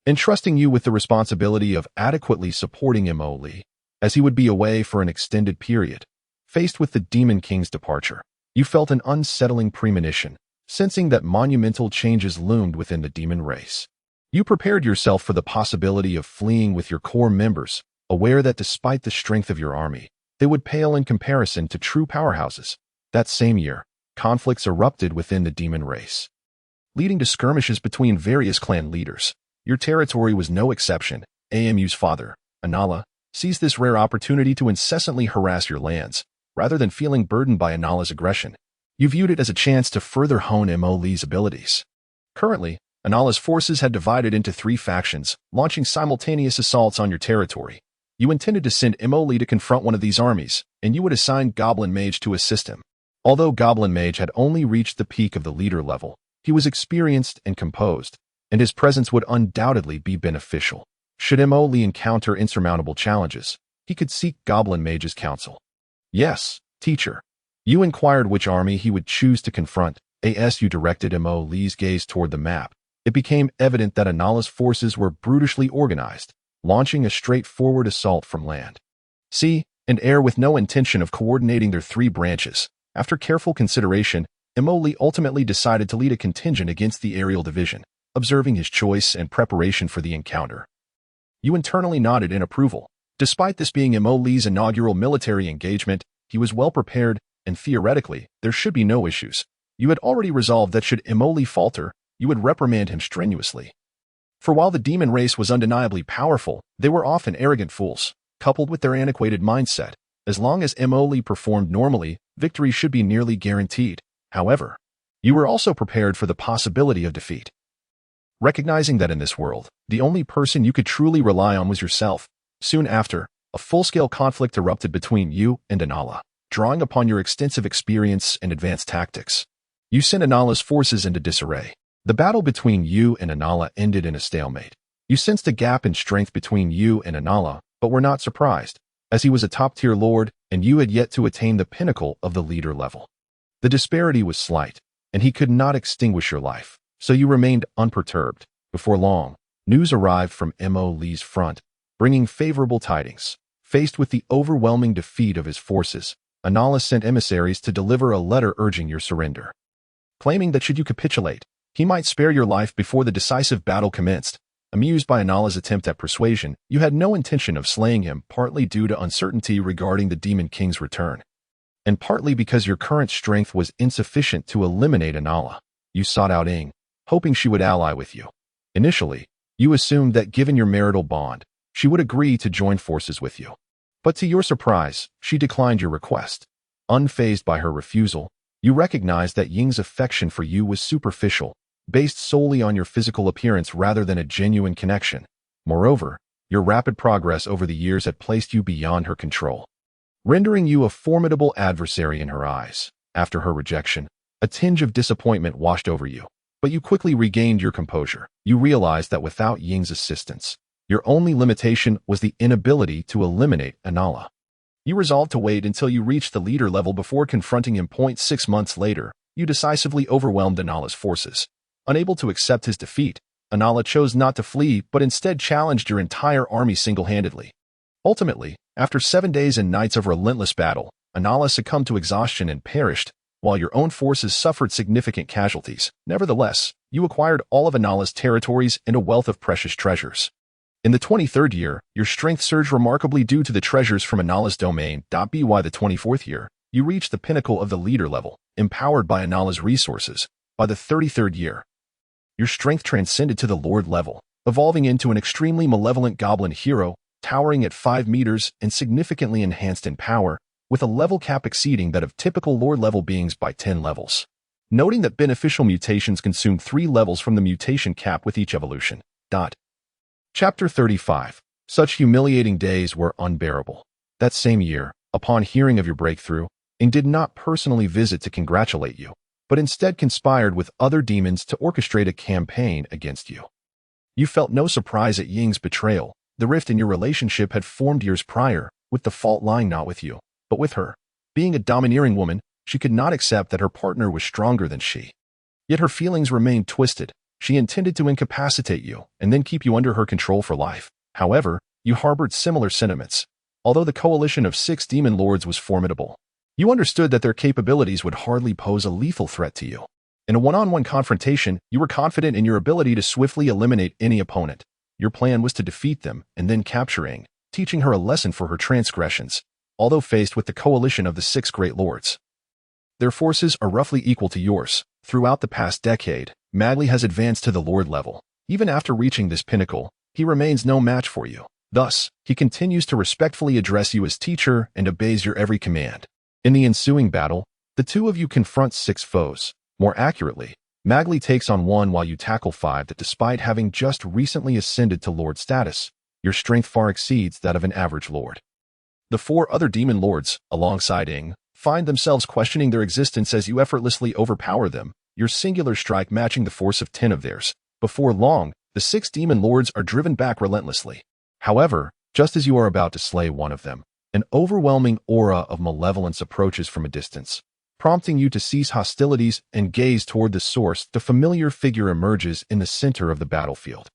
entrusting you with the responsibility of adequately supporting Mo Li, as he would be away for an extended period. Faced with the Demon King's departure, you felt an unsettling premonition, sensing that monumental changes loomed within the demon race. You prepared yourself for the possibility of fleeing with your core members, aware that despite the strength of your army, they would pale in comparison to true powerhouses. That same year, conflicts erupted within the demon race, leading to skirmishes between various clan leaders. Your territory was no exception. Amu's father, Anala, seized this rare opportunity to incessantly harass your lands. Rather than feeling burdened by Anala's aggression, you viewed it as a chance to further hone Mo Li's abilities. Currently, Anala's forces had divided into 3 factions, launching simultaneous assaults on your territory. You intended to send Mo Li to confront one of these armies, and you would assign Goblin Mage to assist him. Although Goblin Mage had only reached the peak of the leader level, he was experienced and composed, and his presence would undoubtedly be beneficial. Should Mo Li encounter insurmountable challenges, he could seek Goblin Mage's counsel. "Yes, teacher." You inquired which army he would choose to confront. As you directed Mo Li's gaze toward the map, it became evident that Anala's forces were brutally organized, launching a straightforward assault from land, sea, and air with no intention of coordinating their 3 branches. After careful consideration, Mo Li ultimately decided to lead a contingent against the aerial division, observing his choice and preparation for the encounter. You internally nodded in approval. Despite this being Mo Li's inaugural military engagement, he was well prepared, and theoretically, there should be no issues. You had already resolved that should Mo Li falter, you would reprimand him strenuously. For while the demon race was undeniably powerful, they were often arrogant fools, coupled with their antiquated mindset. As long as Mo Li performed normally, victory should be nearly guaranteed. However, you were also prepared for the possibility of defeat, recognizing that in this world, the only person you could truly rely on was yourself. Soon after, a full-scale conflict erupted between you and Anala. Drawing upon your extensive experience and advanced tactics, you sent Anala's forces into disarray. The battle between you and Anala ended in a stalemate. You sensed a gap in strength between you and Anala, but were not surprised, as he was a top-tier lord and you had yet to attain the pinnacle of the leader level. The disparity was slight, and he could not extinguish your life, so you remained unperturbed. Before long, News arrived from Mo Lee's front, bringing favorable tidings. Faced with the overwhelming defeat of his forces, Anala sent emissaries to deliver a letter urging your surrender. Claiming that should you capitulate, he might spare your life before the decisive battle commenced. Amused by Anala's attempt at persuasion, you had no intention of slaying him, partly due to uncertainty regarding the Demon King's return, and partly because your current strength was insufficient to eliminate Anala. You sought out Ing, hoping she would ally with you. Initially, you assumed that given your marital bond, she would agree to join forces with you. But to your surprise, she declined your request. Unfazed by her refusal, you recognized that Ying's affection for you was superficial, based solely on your physical appearance rather than a genuine connection. Moreover, your rapid progress over the years had placed you beyond her control, rendering you a formidable adversary in her eyes. After her rejection, a tinge of disappointment washed over you, but you quickly regained your composure. You realized that without Ying's assistance, your only limitation was the inability to eliminate Anala. You resolved to wait until you reached the leader level before confronting him. 6 months later, you decisively overwhelmed Anala's forces. Unable to accept his defeat, Anala chose not to flee but instead challenged your entire army single-handedly. Ultimately, after 7 days and nights of relentless battle, Anala succumbed to exhaustion and perished, while your own forces suffered significant casualties. Nevertheless, you acquired all of Anala's territories and a wealth of precious treasures. In the 23rd year, your strength surged remarkably due to the treasures from Anala's domain. By the 24th year, you reached the pinnacle of the leader level, empowered by Anala's resources. By the 33rd year, your strength transcended to the Lord level, evolving into an extremely malevolent goblin hero, towering at 5 meters and significantly enhanced in power, with a level cap exceeding that of typical Lord-level beings by 10 levels. Noting that beneficial mutations consume 3 levels from the mutation cap with each evolution. Chapter 35. Such humiliating days were unbearable. That same year, upon hearing of your breakthrough, Ing did not personally visit to congratulate you, but instead conspired with other demons to orchestrate a campaign against you. You felt no surprise at Ying's betrayal. The rift in your relationship had formed years prior, with the fault lying not with you, but with her. Being a domineering woman, she could not accept that her partner was stronger than she. Yet her feelings remained twisted. She intended to incapacitate you and then keep you under her control for life. However, you harbored similar sentiments. Although the coalition of 6 demon lords was formidable, you understood that their capabilities would hardly pose a lethal threat to you. In a one-on-one confrontation, you were confident in your ability to swiftly eliminate any opponent. Your plan was to defeat them and then capture Ing, teaching her a lesson for her transgressions. Although faced with the coalition of the 6 great lords, their forces are roughly equal to yours. Throughout the past decade, Magli has advanced to the Lord level. Even after reaching this pinnacle, he remains no match for you. Thus, he continues to respectfully address you as teacher and obeys your every command. In the ensuing battle, the two of you confront 6 foes. More accurately, Magli takes on 1 while you tackle 5 that despite having just recently ascended to Lord status, your strength far exceeds that of an average Lord. The 4 other demon lords, alongside Ing, find themselves questioning their existence as you effortlessly overpower them, your singular strike matching the force of 10 of theirs. Before long, the 6 demon lords are driven back relentlessly. However, just as you are about to slay one of them, an overwhelming aura of malevolence approaches from a distance, prompting you to cease hostilities and gaze toward the source. The familiar figure emerges in the center of the battlefield.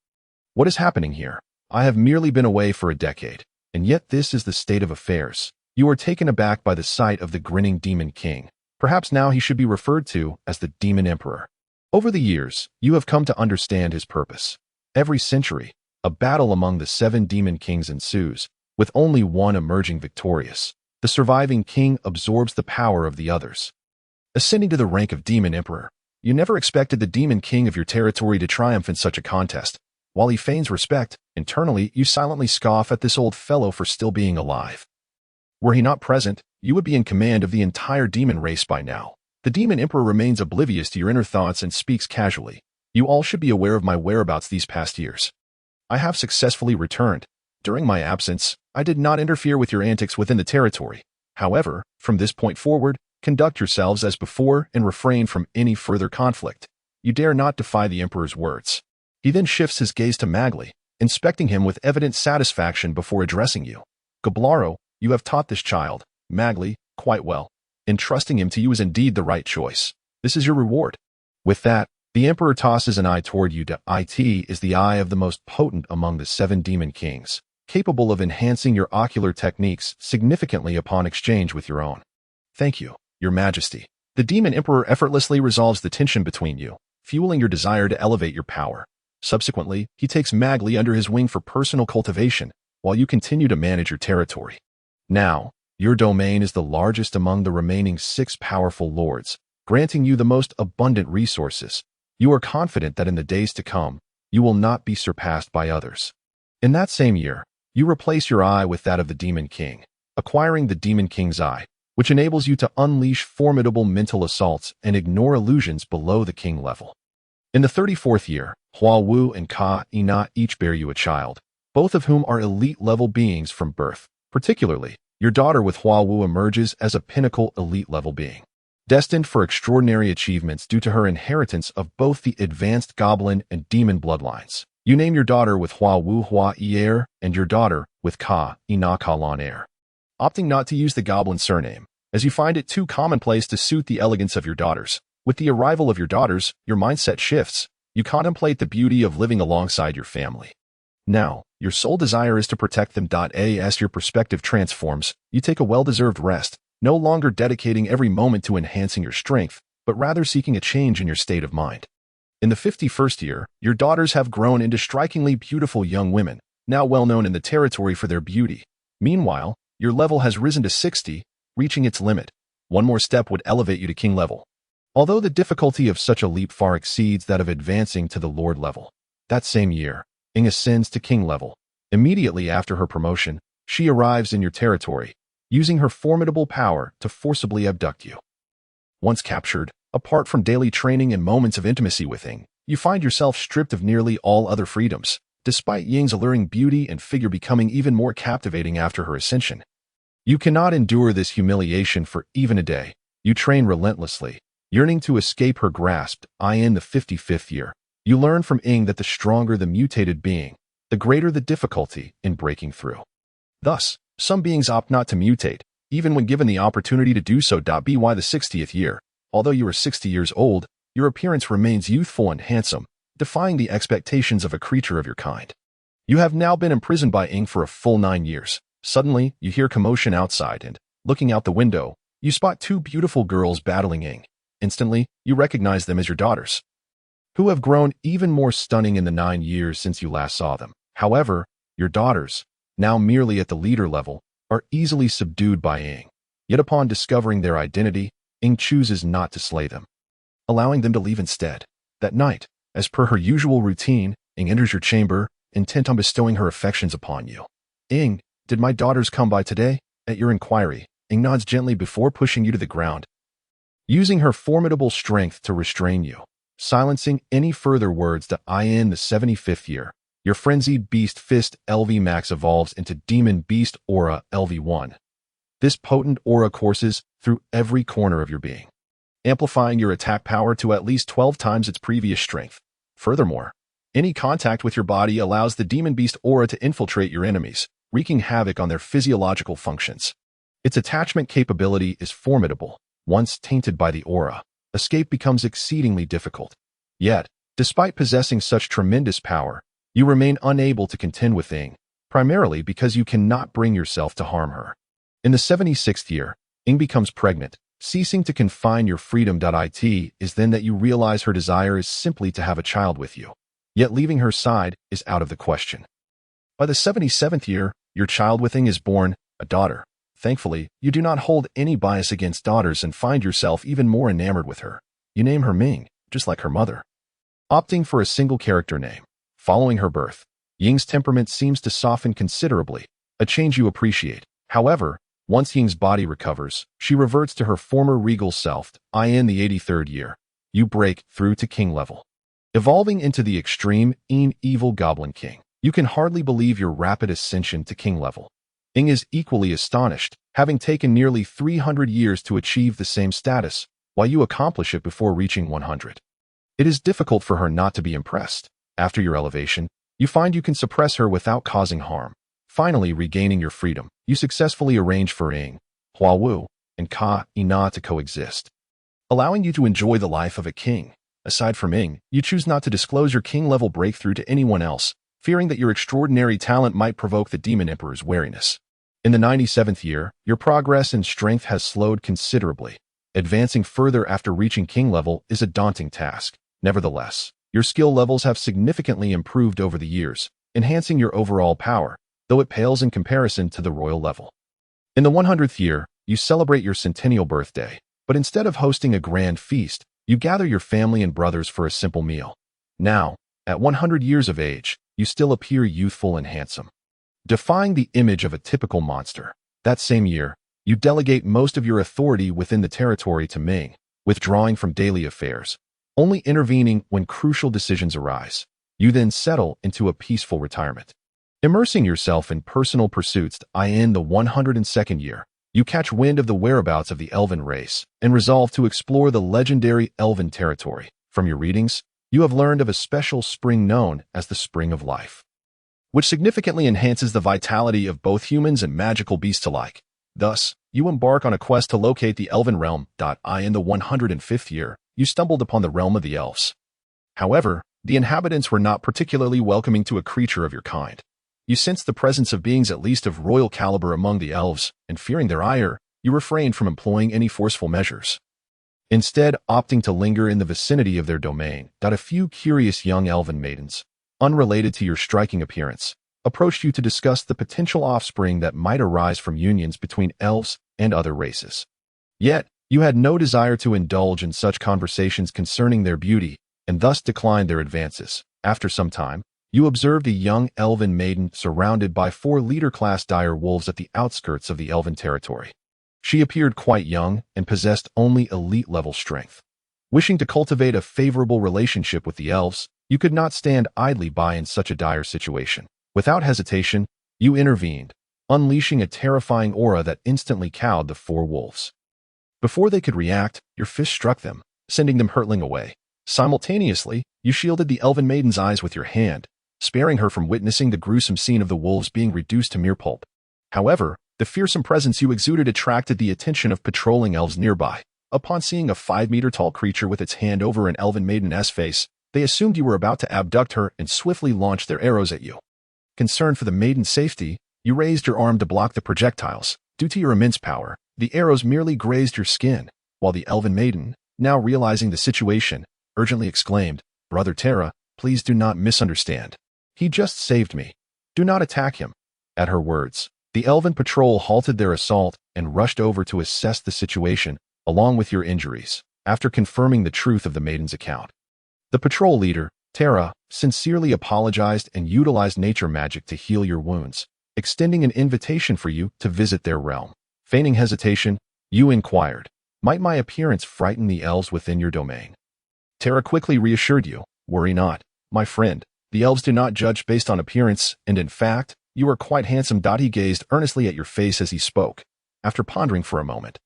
What is happening here? I have merely been away for a decade, and yet this is the state of affairs. You are taken aback by the sight of the grinning Demon King. Perhaps now he should be referred to as the Demon Emperor. Over the years, you have come to understand his purpose. Every century, a battle among the 7 demon kings ensues, with only one emerging victorious. The surviving king absorbs the power of the others. Ascending to the rank of Demon Emperor, you never expected the Demon King of your territory to triumph in such a contest. While he feigns respect, internally you silently scoff at this old fellow for still being alive. Were he not present, you would be in command of the entire demon race by now. The Demon Emperor remains oblivious to your inner thoughts and speaks casually. You all should be aware of my whereabouts these past years. I have successfully returned. During my absence, I did not interfere with your antics within the territory. However, from this point forward, conduct yourselves as before and refrain from any further conflict. You dare not defy the Emperor's words. He then shifts his gaze to Magli, inspecting him with evident satisfaction before addressing you. Goblaro, you have taught this child, Magli, quite well. Entrusting him to you is indeed the right choice. This is your reward. With that, The Emperor tosses an eye toward you. It is the eye of the most potent among the 7 demon kings, capable of enhancing your ocular techniques significantly upon exchange with your own. Thank you, Your Majesty. The Demon Emperor effortlessly resolves the tension between you, fueling your desire to elevate your power. Subsequently, he takes Magli under his wing for personal cultivation, while you continue to manage your territory. Now, your domain is the largest among the remaining 6 powerful lords, granting you the most abundant resources. You are confident that in the days to come, you will not be surpassed by others. In that same year, you replace your eye with that of the Demon King, acquiring the Demon King's eye, which enables you to unleash formidable mental assaults and ignore illusions below the king level. In the 34th year, Hua Wu and Ka Ina each bear you a child, both of whom are elite-level beings from birth. Particularly, your daughter with Hua Wu emerges as a pinnacle elite-level being, destined for extraordinary achievements due to her inheritance of both the advanced goblin and demon bloodlines. You name your daughter with Hua Wu Hua Yi and your daughter with Ka Ina Ka Lan Air, opting not to use the goblin surname, as you find it too commonplace to suit the elegance of your daughters. With the arrival of your daughters, your mindset shifts. You contemplate the beauty of living alongside your family. Now, your sole desire is to protect them. As your perspective transforms, you take a well-deserved rest, no longer dedicating every moment to enhancing your strength, but rather seeking a change in your state of mind. In the 51st year, your daughters have grown into strikingly beautiful young women, now well known in the territory for their beauty. Meanwhile, your level has risen to 60, reaching its limit. One more step would elevate you to king level. Although the difficulty of such a leap far exceeds that of advancing to the lord level. That same year, Ing ascends to king level. Immediately after her promotion, she arrives in your territory, using her formidable power to forcibly abduct you. Once captured, apart from daily training and moments of intimacy with Ing, you find yourself stripped of nearly all other freedoms, despite Ying's alluring beauty and figure becoming even more captivating after her ascension. You cannot endure this humiliation for even a day. You train relentlessly, yearning to escape her grasp. In the 55th year, you learn from Ing that the stronger the mutated being, the greater the difficulty in breaking through. Thus, some beings opt not to mutate, even when given the opportunity to do so. By the 60th year, although you are 60 years old, your appearance remains youthful and handsome, defying the expectations of a creature of your kind. You have now been imprisoned by Ing for a full 9 years. Suddenly, you hear commotion outside and, looking out the window, you spot 2 beautiful girls battling Ing. Instantly, you recognize them as your daughters, who have grown even more stunning in the 9 years since you last saw them. However, your daughters, now merely at the leader level, are easily subdued by Ing. Yet upon discovering their identity, Ing chooses not to slay them, allowing them to leave instead. That night, as per her usual routine, Ing enters your chamber, intent on bestowing her affections upon you. Ing, did my daughters come by today? At your inquiry, Ing nods gently before pushing you to the ground, using her formidable strength to restrain you, silencing any further words. In the 75th year, your frenzied beast fist LV Max evolves into Demon Beast Aura LV1. This potent aura courses through every corner of your being, amplifying your attack power to at least 12 times its previous strength. Furthermore, any contact with your body allows the Demon Beast Aura to infiltrate your enemies, wreaking havoc on their physiological functions. Its attachment capability is formidable. Once tainted by the aura, escape becomes exceedingly difficult. Yet, despite possessing such tremendous power, you remain unable to contend with Ing, primarily because you cannot bring yourself to harm her. In the 76th year, Ing becomes pregnant, ceasing to confine your freedom. It is then that you realize her desire is simply to have a child with you. Yet leaving her side is out of the question. By the 77th year, your child with Ing is born, a daughter. Thankfully, you do not hold any bias against daughters and find yourself even more enamored with her. You name her Ming, just like her mother, opting for a single character name. Following her birth, Ying's temperament seems to soften considerably, a change you appreciate. However, once Ying's body recovers, she reverts to her former regal self. In the 83rd year, you break through to king level, evolving into the extreme, evil Goblin King. You can hardly believe your rapid ascension to king level. Ing is equally astonished, having taken nearly 300 years to achieve the same status, while you accomplish it before reaching 100. It is difficult for her not to be impressed. After your elevation, you find you can suppress her without causing harm. Finally regaining your freedom, you successfully arrange for Ing, Hua Wu, and Ka Ina to coexist, allowing you to enjoy the life of a king. Aside from Ing, you choose not to disclose your king-level breakthrough to anyone else, fearing that your extraordinary talent might provoke the Demon Emperor's wariness. In the 97th year, your progress and strength has slowed considerably. Advancing further after reaching king level is a daunting task. Nevertheless, your skill levels have significantly improved over the years, enhancing your overall power, though it pales in comparison to the royal level. In the 100th year, you celebrate your centennial birthday, but instead of hosting a grand feast, you gather your family and brothers for a simple meal. Now, at 100 years of age, you still appear youthful and handsome, defying the image of a typical monster. That same year, you delegate most of your authority within the territory to Ming, withdrawing from daily affairs, only intervening when crucial decisions arise. You then settle into a peaceful retirement. Immersing yourself in personal pursuits, in the 102nd year, you catch wind of the whereabouts of the elven race and resolve to explore the legendary elven territory. From your readings, you have learned of a special spring known as the Spring of Life, which significantly enhances the vitality of both humans and magical beasts alike. Thus, you embark on a quest to locate the elven realm. In the 105th year, you stumbled upon the realm of the elves. However, the inhabitants were not particularly welcoming to a creature of your kind. You sensed the presence of beings at least of royal caliber among the elves, and fearing their ire, you refrained from employing any forceful measures, instead opting to linger in the vicinity of their domain. A few curious young elven maidens, unrelated to your striking appearance, approached you to discuss the potential offspring that might arise from unions between elves and other races. Yet, you had no desire to indulge in such conversations concerning their beauty, and thus declined their advances. After some time, you observed a young elven maiden surrounded by 4 leader-class dire wolves at the outskirts of the elven territory. She appeared quite young and possessed only elite-level strength. Wishing to cultivate a favorable relationship with the elves, you could not stand idly by in such a dire situation. Without hesitation, you intervened, unleashing a terrifying aura that instantly cowed the 4 wolves. Before they could react, your fist struck them, sending them hurtling away. Simultaneously, you shielded the elven maiden's eyes with your hand, sparing her from witnessing the gruesome scene of the wolves being reduced to mere pulp. However, the fearsome presence you exuded attracted the attention of patrolling elves nearby. Upon seeing a 5-meter-tall creature with its hand over an elven maiden's face, they assumed you were about to abduct her and swiftly launched their arrows at you. Concerned for the maiden's safety, you raised your arm to block the projectiles. Due to your immense power, the arrows merely grazed your skin, while the elven maiden, now realizing the situation, urgently exclaimed, "Brother Terra, please do not misunderstand. He just saved me. Do not attack him." At her words, the elven patrol halted their assault and rushed over to assess the situation, along with your injuries. After confirming the truth of the maiden's account, the patrol leader, Terra, sincerely apologized and utilized nature magic to heal your wounds, extending an invitation for you to visit their realm. Feigning hesitation, you inquired, "Might my appearance frighten the elves within your domain?" Terra quickly reassured you, "Worry not, my friend. The elves do not judge based on appearance, and in fact, you are quite handsome." He gazed earnestly at your face as he spoke. After pondering for a moment,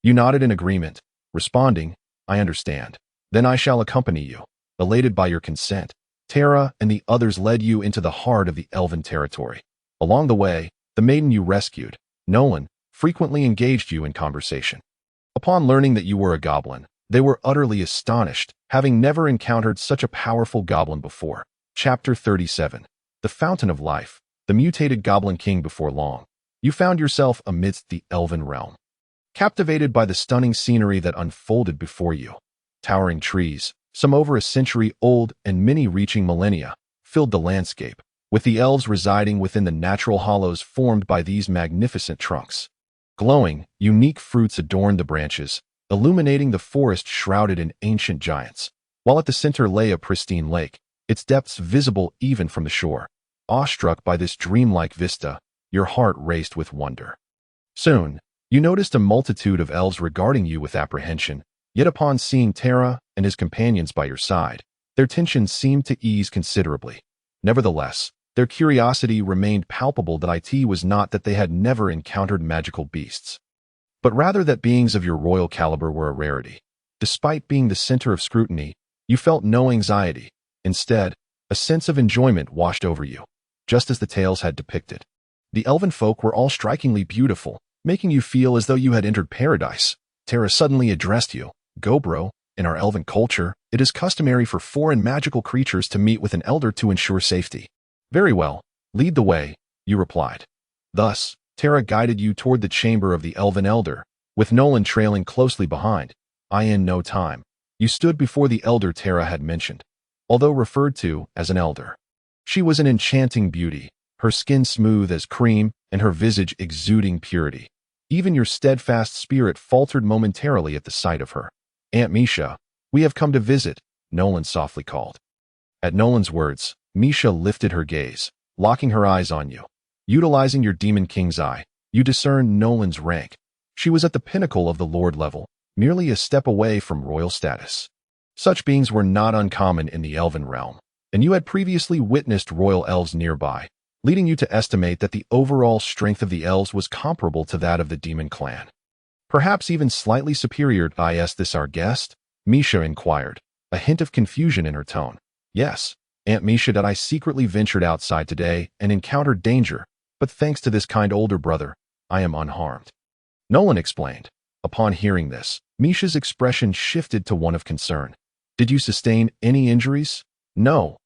you nodded in agreement, responding, "I understand. Then I shall accompany you." Elated by your consent, Terra and the others led you into the heart of the elven territory. Along the way, the maiden you rescued, Nolan, frequently engaged you in conversation. Upon learning that you were a goblin, they were utterly astonished, having never encountered such a powerful goblin before. Chapter 37. The Fountain of Life. The mutated Goblin King. Before long, you found yourself amidst the elven realm, captivated by the stunning scenery that unfolded before you. Towering trees, some over a century old and many reaching millennia, filled the landscape, with the elves residing within the natural hollows formed by these magnificent trunks. Glowing, unique fruits adorned the branches, illuminating the forest shrouded in ancient giants, while at the center lay a pristine lake, its depths visible even from the shore. Awestruck by this dreamlike vista, your heart raced with wonder. Soon, you noticed a multitude of elves regarding you with apprehension, yet upon seeing Terra and his companions by your side, their tension seemed to ease considerably. Nevertheless, their curiosity remained palpable. It was not that they had never encountered magical beasts, but rather that beings of your royal caliber were a rarity. Despite being the center of scrutiny, you felt no anxiety. Instead, a sense of enjoyment washed over you, just as the tales had depicted. The elven folk were all strikingly beautiful, making you feel as though you had entered paradise. Terra suddenly addressed you, "Go bro, In our elven culture, it is customary for foreign magical creatures to meet with an elder to ensure safety. Very well, lead the way, you replied. Thus, Terra guided you toward the chamber of the elven elder, with Nolan trailing closely behind. In no time, you stood before the elder Terra had mentioned, although referred to as an elder. She was an enchanting beauty, her skin smooth as cream and her visage exuding purity. Even your steadfast spirit faltered momentarily at the sight of her. Aunt Misha, we have come to visit, Nolan softly called. At Nolan's words, Misha lifted her gaze, locking her eyes on you. Utilizing your Demon King's eye, you discerned Nolan's rank. She was at the pinnacle of the Lord level, merely a step away from royal status. Such beings were not uncommon in the elven realm, and you had previously witnessed royal elves nearby, leading you to estimate that the overall strength of the elves was comparable to that of the demon clan. Perhaps even slightly superior. Is this our guest? Misha inquired, a hint of confusion in her tone. Yes, Aunt Misha. I secretly ventured outside today and encountered danger, but thanks to this kind older brother, I am unharmed. Nolan explained. Upon hearing this, Misha's expression shifted to one of concern. Did you sustain any injuries? No,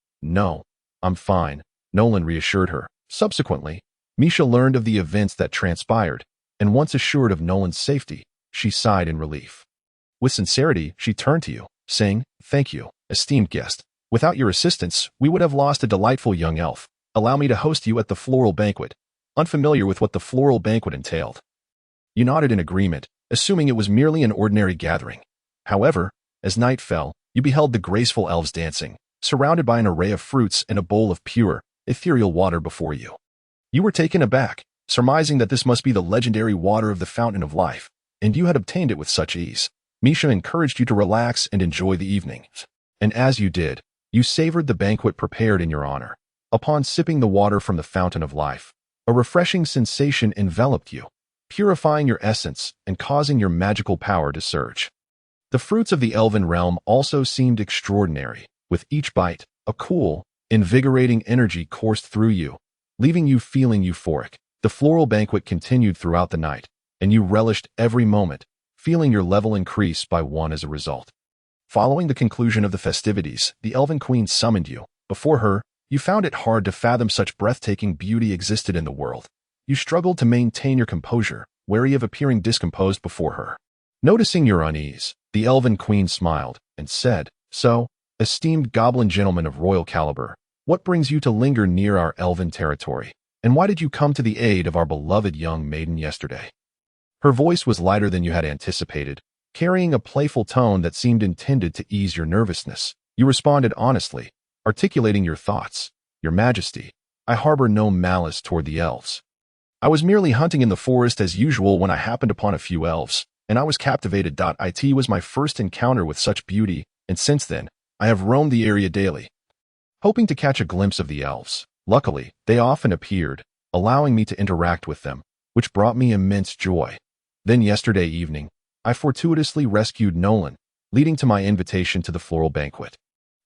I'm fine, Nolan reassured her. Subsequently, Misha learned of the events that transpired, and once assured of Nolan's safety, she sighed in relief. With sincerity, she turned to you, saying, "Thank you, esteemed guest. Without your assistance, we would have lost a delightful young elf. Allow me to host you at the floral banquet." Unfamiliar with what the floral banquet entailed, you nodded in agreement, assuming it was merely an ordinary gathering. However, as night fell, you beheld the graceful elves dancing, surrounded by an array of fruits and a bowl of pure, ethereal water before you. You were taken aback, surmising that this must be the legendary water of the Fountain of Life, and you had obtained it with such ease. Misha encouraged you to relax and enjoy the evening. And as you did, you savored the banquet prepared in your honor. Upon sipping the water from the Fountain of Life, a refreshing sensation enveloped you, purifying your essence and causing your magical power to surge. The fruits of the elven realm also seemed extraordinary. With each bite, a cool, invigorating energy coursed through you, leaving you feeling euphoric. The floral banquet continued throughout the night, and you relished every moment, feeling your level increase by one as a result. Following the conclusion of the festivities, the Elven Queen summoned you. Before her, you found it hard to fathom such breathtaking beauty existed in the world. You struggled to maintain your composure, wary of appearing discomposed before her. Noticing your unease, the Elven Queen smiled and said, "So, esteemed goblin gentleman of royal caliber, what brings you to linger near our elven territory? And why did you come to the aid of our beloved young maiden yesterday?" Her voice was lighter than you had anticipated, carrying a playful tone that seemed intended to ease your nervousness. You responded honestly, articulating your thoughts. "Your Majesty, I harbor no malice toward the elves. I was merely hunting in the forest as usual when I happened upon a few elves, and I was captivated. It was my first encounter with such beauty, and since then, I have roamed the area daily, hoping to catch a glimpse of the elves. Luckily, they often appeared, allowing me to interact with them, which brought me immense joy. Then yesterday evening, I fortuitously rescued Nolan, leading to my invitation to the floral banquet."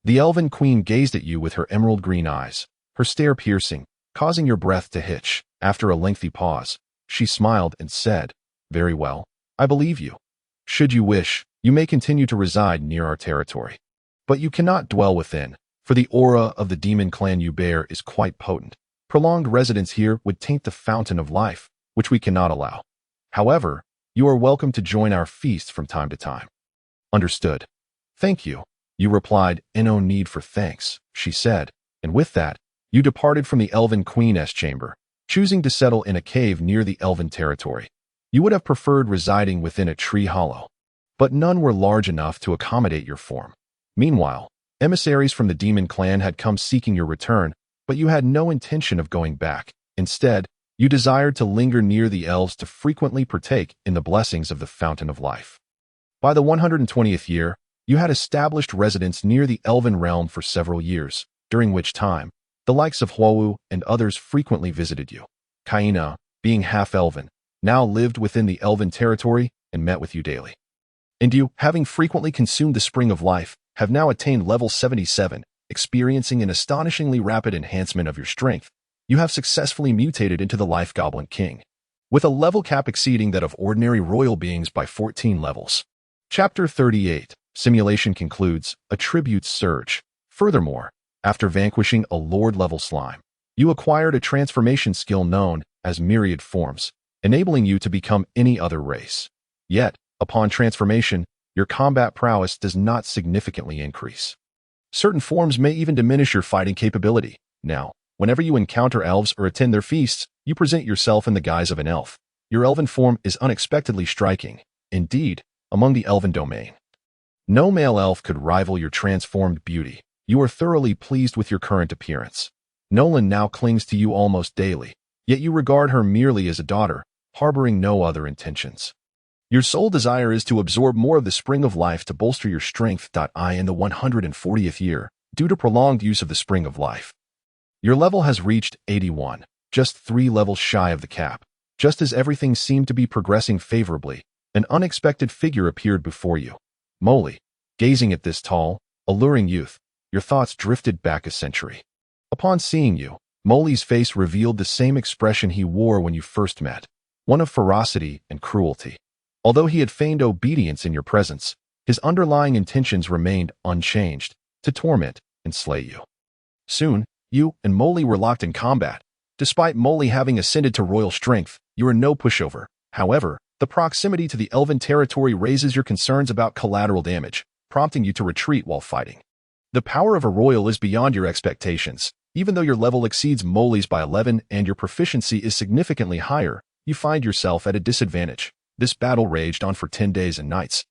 The Elven Queen gazed at you with her emerald green eyes, her stare piercing, causing your breath to hitch. After a lengthy pause, she smiled and said, "Very well, I believe you. Should you wish, you may continue to reside near our territory. But you cannot dwell within, for the aura of the demon clan you bear is quite potent. Prolonged residence here would taint the Fountain of Life, which we cannot allow. However, you are welcome to join our feast from time to time." "Understood. Thank you," you replied. "No need for thanks," she said, and with that, you departed from the Elven Queen's chamber, choosing to settle in a cave near the Elven territory. You would have preferred residing within a tree hollow, but none were large enough to accommodate your form. Meanwhile, emissaries from the demon clan had come seeking your return, but you had no intention of going back. Instead, you desired to linger near the elves to frequently partake in the blessings of the Fountain of Life. By the 120th year, you had established residence near the Elven realm for several years, during which time, the likes of Huowu and others frequently visited you. Kaina, being half-elven, now lived within the Elven territory and met with you daily. And you, having frequently consumed the Spring of Life, have now attained level 77, experiencing an astonishingly rapid enhancement of your strength. You have successfully mutated into the Life Goblin King, with a level cap exceeding that of ordinary royal beings by 14 levels. Chapter 38. Simulation concludes, attributes surge. Furthermore, after vanquishing a Lord-level slime, you acquired a transformation skill known as Myriad Forms, enabling you to become any other race. Yet, upon transformation, your combat prowess does not significantly increase. Certain forms may even diminish your fighting capability. Now, whenever you encounter elves or attend their feasts, you present yourself in the guise of an elf. Your elven form is unexpectedly striking, indeed, among the elven domain. No male elf could rival your transformed beauty. You are thoroughly pleased with your current appearance. Nolan now clings to you almost daily, yet you regard her merely as a daughter, harboring no other intentions. Your sole desire is to absorb more of the spring of life to bolster your strength. In the 140th year, due to prolonged use of the spring of life. Your level has reached 81, just 3 levels shy of the cap. Just as everything seemed to be progressing favorably, an unexpected figure appeared before you. Molly, gazing at this tall, alluring youth, your thoughts drifted back a century. Upon seeing you, Molly's face revealed the same expression he wore when you first met, one of ferocity and cruelty. Although he had feigned obedience in your presence, his underlying intentions remained unchanged, to torment and slay you. Soon, you and Molly were locked in combat. Despite Molly having ascended to royal strength, you are no pushover. However, the proximity to the elven territory raises your concerns about collateral damage, prompting you to retreat while fighting. The power of a royal is beyond your expectations. Even though your level exceeds Molly's by 11 and your proficiency is significantly higher, you find yourself at a disadvantage. This battle raged on for 10 days and nights,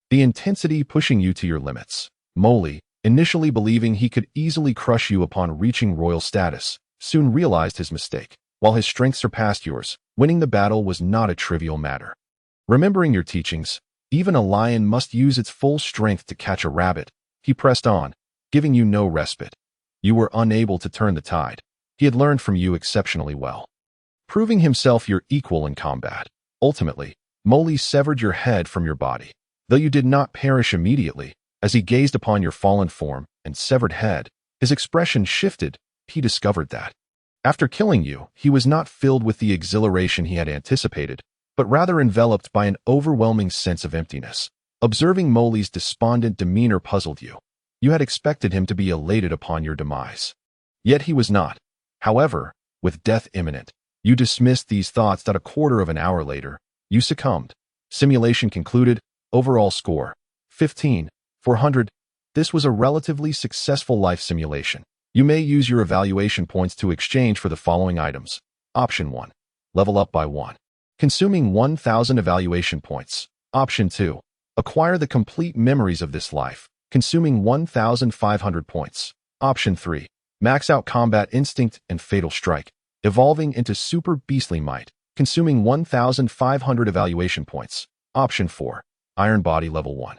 the intensity pushing you to your limits. Molly, initially believing he could easily crush you upon reaching royal status, soon realized his mistake. While his strength surpassed yours, winning the battle was not a trivial matter. Remembering your teachings, even a lion must use its full strength to catch a rabbit. He pressed on, giving you no respite. You were unable to turn the tide. He had learned from you exceptionally well, proving himself your equal in combat. Ultimately, Molly severed your head from your body. Though you did not perish immediately, as he gazed upon your fallen form and severed head, his expression shifted. He discovered that, after killing you, he was not filled with the exhilaration he had anticipated, but rather enveloped by an overwhelming sense of emptiness. Observing Molly's despondent demeanor puzzled you. You had expected him to be elated upon your demise. Yet he was not. However, with death imminent, you dismissed these thoughts. A quarter of an hour later, you succumbed. Simulation concluded. Overall score, 15,400. This was a relatively successful life simulation. You may use your evaluation points to exchange for the following items. Option 1. Level up by 1. Consuming 1,000 evaluation points. Option 2. Acquire the complete memories of this life, consuming 1,500 points. Option 3. Max out combat instinct and fatal strike, evolving into super beastly might, consuming 1,500 evaluation points. Option 4. Iron body level 1.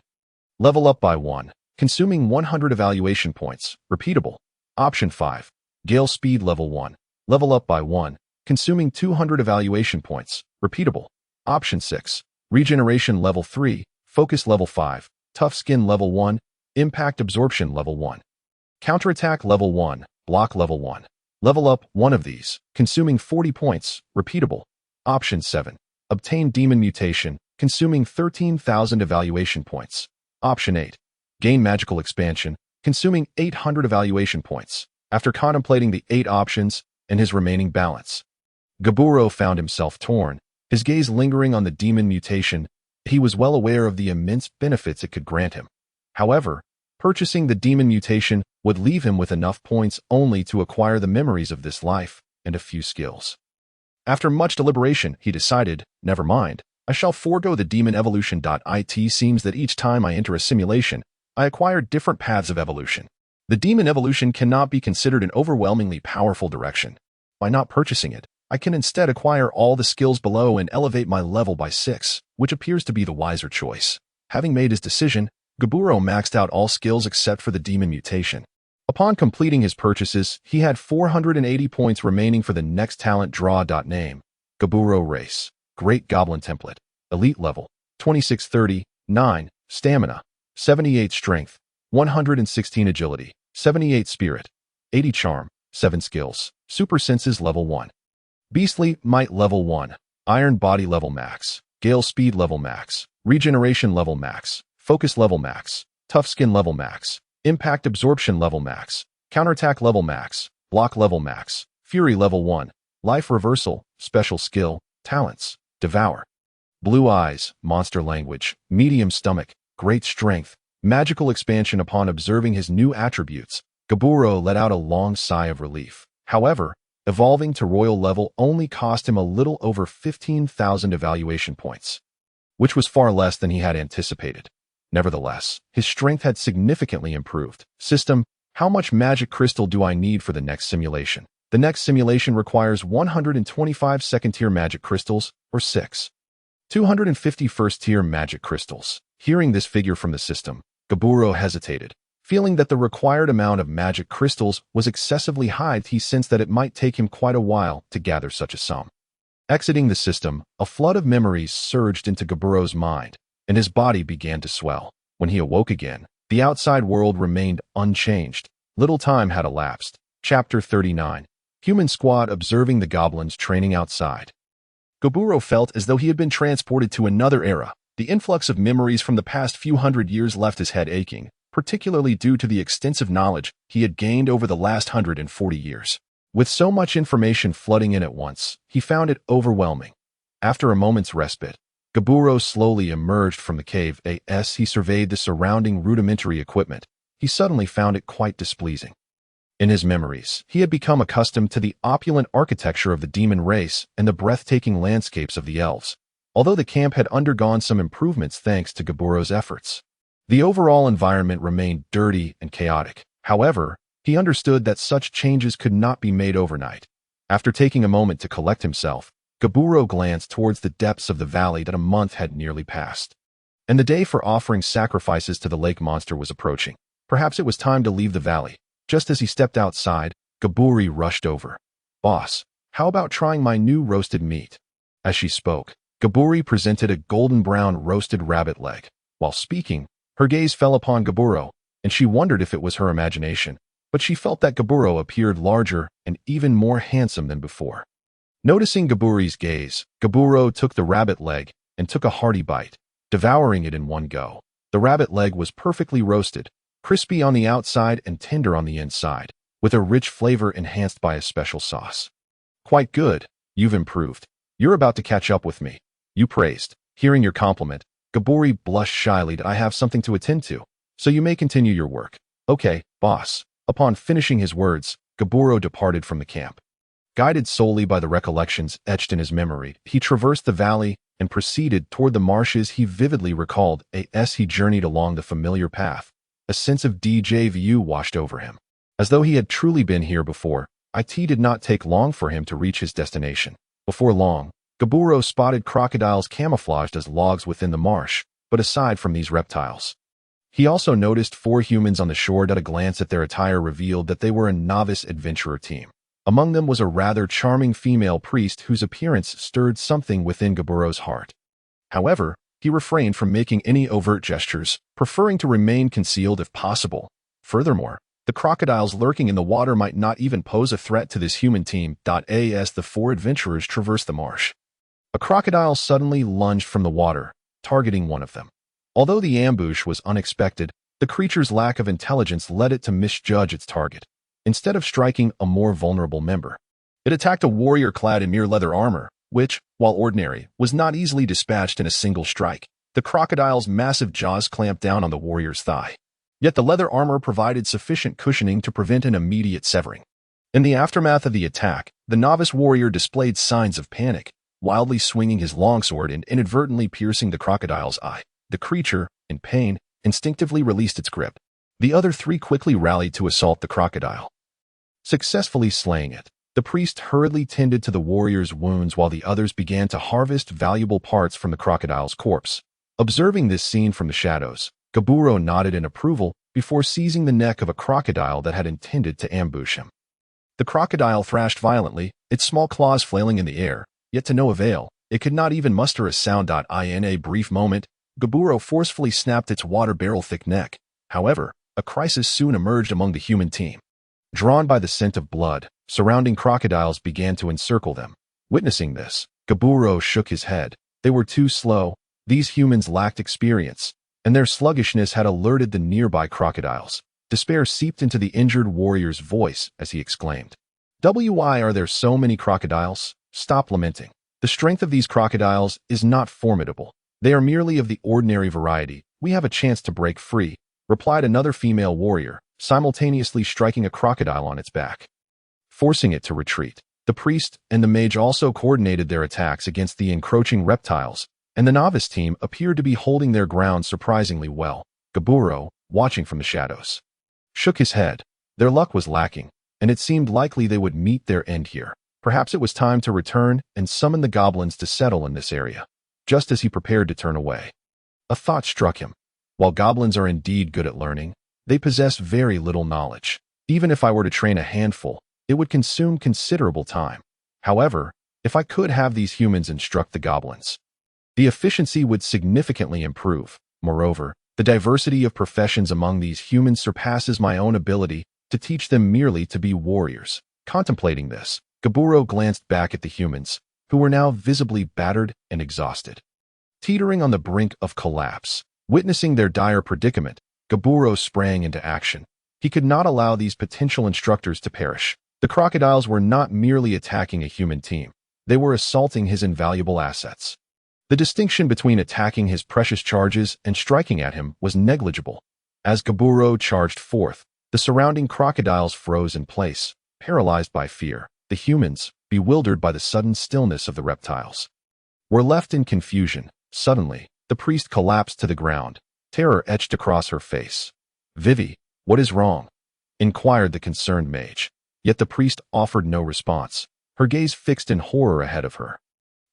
Level up by 1, consuming 100 evaluation points. Repeatable. Option 5. Gale speed level 1. Level up by 1, consuming 200 evaluation points. Repeatable. Option 6. Regeneration level 3. Focus level 5. Tough skin level 1. Impact absorption level 1. Counterattack level 1. Block level 1. Level up one of these, consuming 40 points. Repeatable. Option 7. Obtain demon mutation, consuming 13,000 evaluation points. Option 8. Gain magical expansion, consuming 800 evaluation points. After contemplating the 8 options and his remaining balance, Gaburo found himself torn, his gaze lingering on the demon mutation. He was well aware of the immense benefits it could grant him. However, purchasing the demon mutation would leave him with enough points only to acquire the memories of this life and a few skills. After much deliberation, he decided, never mind, I shall forego the demon evolution. It seems that each time I enter a simulation, I acquire different paths of evolution. The demon evolution cannot be considered an overwhelmingly powerful direction. By not purchasing it, I can instead acquire all the skills below and elevate my level by 6, which appears to be the wiser choice. Having made his decision, Gaburo maxed out all skills except for the demon mutation. Upon completing his purchases, he had 480 points remaining for the next talent draw. Name: Gaburo race, Great Goblin template, elite level, 2630, 9, stamina, 78 strength, 116 agility, 78 spirit, 80 charm, 7 skills, super senses level 1. Beastly might level 1, iron body level max, gale speed level max, regeneration level max, Focus level max. Tough skin level max. Impact absorption level max. Counterattack level max. Block level max. Fury level 1. Life reversal. Special skill. Talents. Devour. Blue eyes. Monster language. Medium stomach. Great strength. Magical expansion. Upon observing his new attributes, Gaburo let out a long sigh of relief. However, evolving to royal level only cost him a little over 15,000 evaluation points, which was far less than he had anticipated. Nevertheless, his strength had significantly improved. System: how much magic crystal do I need for the next simulation? The next simulation requires 125 second-tier magic crystals, or 250 first-tier magic crystals. Hearing this figure from the system, Gaburo hesitated. Feeling that the required amount of magic crystals was excessively high, he sensed that it might take him quite a while to gather such a sum. Exiting the system, a flood of memories surged into Gaburo's mind, and his body began to swell. When he awoke again, the outside world remained unchanged. Little time had elapsed. Chapter 39. Human Squad observing the goblins training outside. Gaburo felt as though he had been transported to another era. The influx of memories from the past few hundred years left his head aching, particularly due to the extensive knowledge he had gained over the last 140 years. With so much information flooding in at once, he found it overwhelming. After a moment's respite, Gaburo slowly emerged from the cave. As he surveyed the surrounding rudimentary equipment, he suddenly found it quite displeasing. In his memories, he had become accustomed to the opulent architecture of the demon race and the breathtaking landscapes of the elves, although the camp had undergone some improvements thanks to Gaburo's efforts. The overall environment remained dirty and chaotic. However, he understood that such changes could not be made overnight. After taking a moment to collect himself, Gaburo glanced towards the depths of the valley that a month had nearly passed, and the day for offering sacrifices to the lake monster was approaching. Perhaps it was time to leave the valley. Just as he stepped outside, Gaburi rushed over. "Boss, how about trying my new roasted meat?" As she spoke, Gaburi presented a golden-brown roasted rabbit leg. While speaking, her gaze fell upon Gaburo, and she wondered if it was her imagination, but she felt that Gaburo appeared larger and even more handsome than before. Noticing Gaburi's gaze, Gaburo took the rabbit leg and took a hearty bite, devouring it in one go. The rabbit leg was perfectly roasted, crispy on the outside and tender on the inside, with a rich flavor enhanced by a special sauce. "Quite good. You've improved. You're about to catch up with me," you praised. Hearing your compliment, Gaburi blushed shyly. "I have something to attend to, so you may continue your work." "Okay, boss." Upon finishing his words, Gaburo departed from the camp. Guided solely by the recollections etched in his memory, he traversed the valley and proceeded toward the marshes he vividly recalled. As he journeyed along the familiar path, a sense of déjà vu washed over him. As though he had truly been here before, it did not take long for him to reach his destination. Before long, Gaburo spotted crocodiles camouflaged as logs within the marsh, but aside from these reptiles, he also noticed 4 humans on the shore. A glance at their attire revealed that they were a novice adventurer team. Among them was a rather charming female priest whose appearance stirred something within Gaburo's heart. However, he refrained from making any overt gestures, preferring to remain concealed if possible. Furthermore, the crocodiles lurking in the water might not even pose a threat to this human team. As the 4 adventurers traversed the marsh, a crocodile suddenly lunged from the water, targeting one of them. Although the ambush was unexpected, the creature's lack of intelligence led it to misjudge its target. Instead of striking a more vulnerable member, it attacked a warrior clad in mere leather armor, which, while ordinary, was not easily dispatched in a single strike. The crocodile's massive jaws clamped down on the warrior's thigh. Yet the leather armor provided sufficient cushioning to prevent an immediate severing. In the aftermath of the attack, the novice warrior displayed signs of panic, wildly swinging his longsword and inadvertently piercing the crocodile's eye. The creature, in pain, instinctively released its grip. The other 3 quickly rallied to assault the crocodile, successfully slaying it. The priest hurriedly tended to the warrior's wounds while the others began to harvest valuable parts from the crocodile's corpse. Observing this scene from the shadows, Gaburo nodded in approval before seizing the neck of a crocodile that had intended to ambush him. The crocodile thrashed violently, its small claws flailing in the air, yet to no avail. It could not even muster a sound. In a brief moment, Gaburo forcefully snapped its water-barrel-thick neck. However, a crisis soon emerged among the human team. Drawn by the scent of blood, surrounding crocodiles began to encircle them. Witnessing this, Gaburo shook his head. They were too slow. These humans lacked experience. and their sluggishness had alerted the nearby crocodiles. Despair seeped into the injured warrior's voice as he exclaimed, "Why are there so many crocodiles? Stop lamenting. The strength of these crocodiles is not formidable. They are merely of the ordinary variety. We have a chance to break free," replied another female warrior, simultaneously striking a crocodile on its back, forcing it to retreat. The priest and the mage also coordinated their attacks against the encroaching reptiles, and the novice team appeared to be holding their ground surprisingly well. Gaburo, watching from the shadows, shook his head. Their luck was lacking, and it seemed likely they would meet their end here. Perhaps it was time to return and summon the goblins to settle in this area. Just as he prepared to turn away, a thought struck him. While goblins are indeed good at learning, they possess very little knowledge. Even if I were to train a handful, it would consume considerable time. However, if I could have these humans instruct the goblins, the efficiency would significantly improve. Moreover, the diversity of professions among these humans surpasses my own ability to teach them merely to be warriors. Contemplating this, Gaburo glanced back at the humans, who were now visibly battered and exhausted, teetering on the brink of collapse. Witnessing their dire predicament, Gaburo sprang into action. He could not allow these potential instructors to perish. The crocodiles were not merely attacking a human team. They were assaulting his invaluable assets. The distinction between attacking his precious charges and striking at him was negligible. As Gaburo charged forth, the surrounding crocodiles froze in place, paralyzed by fear. The humans, bewildered by the sudden stillness of the reptiles, were left in confusion. Suddenly, the priest collapsed to the ground, terror etched across her face. "Vivi, what is wrong?" inquired the concerned mage. Yet the priest offered no response, her gaze fixed in horror ahead of her.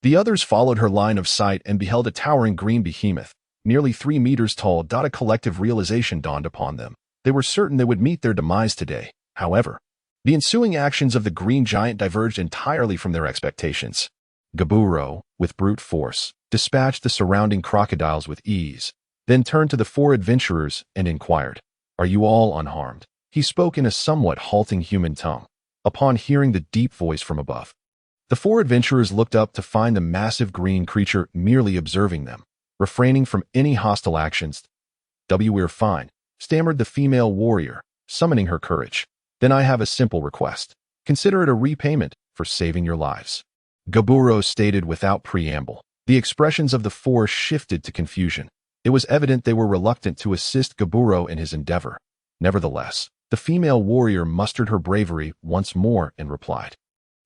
The others followed her line of sight and beheld a towering green behemoth, nearly 3 meters tall. A collective realization dawned upon them. They were certain they would meet their demise today. However, the ensuing actions of the green giant diverged entirely from their expectations. Gaburo, with brute force, dispatched the surrounding crocodiles with ease, then turned to the 4 adventurers and inquired, "Are you all unharmed?" He spoke in a somewhat halting human tongue. Upon hearing the deep voice from above, the 4 adventurers looked up to find the massive green creature merely observing them, refraining from any hostile actions. "We're fine," stammered the female warrior, summoning her courage. "Then I have a simple request. Consider it a repayment for saving your lives," Gaburo stated without preamble. The expressions of the 4 shifted to confusion. It was evident they were reluctant to assist Gaburo in his endeavor. Nevertheless, the female warrior mustered her bravery once more and replied,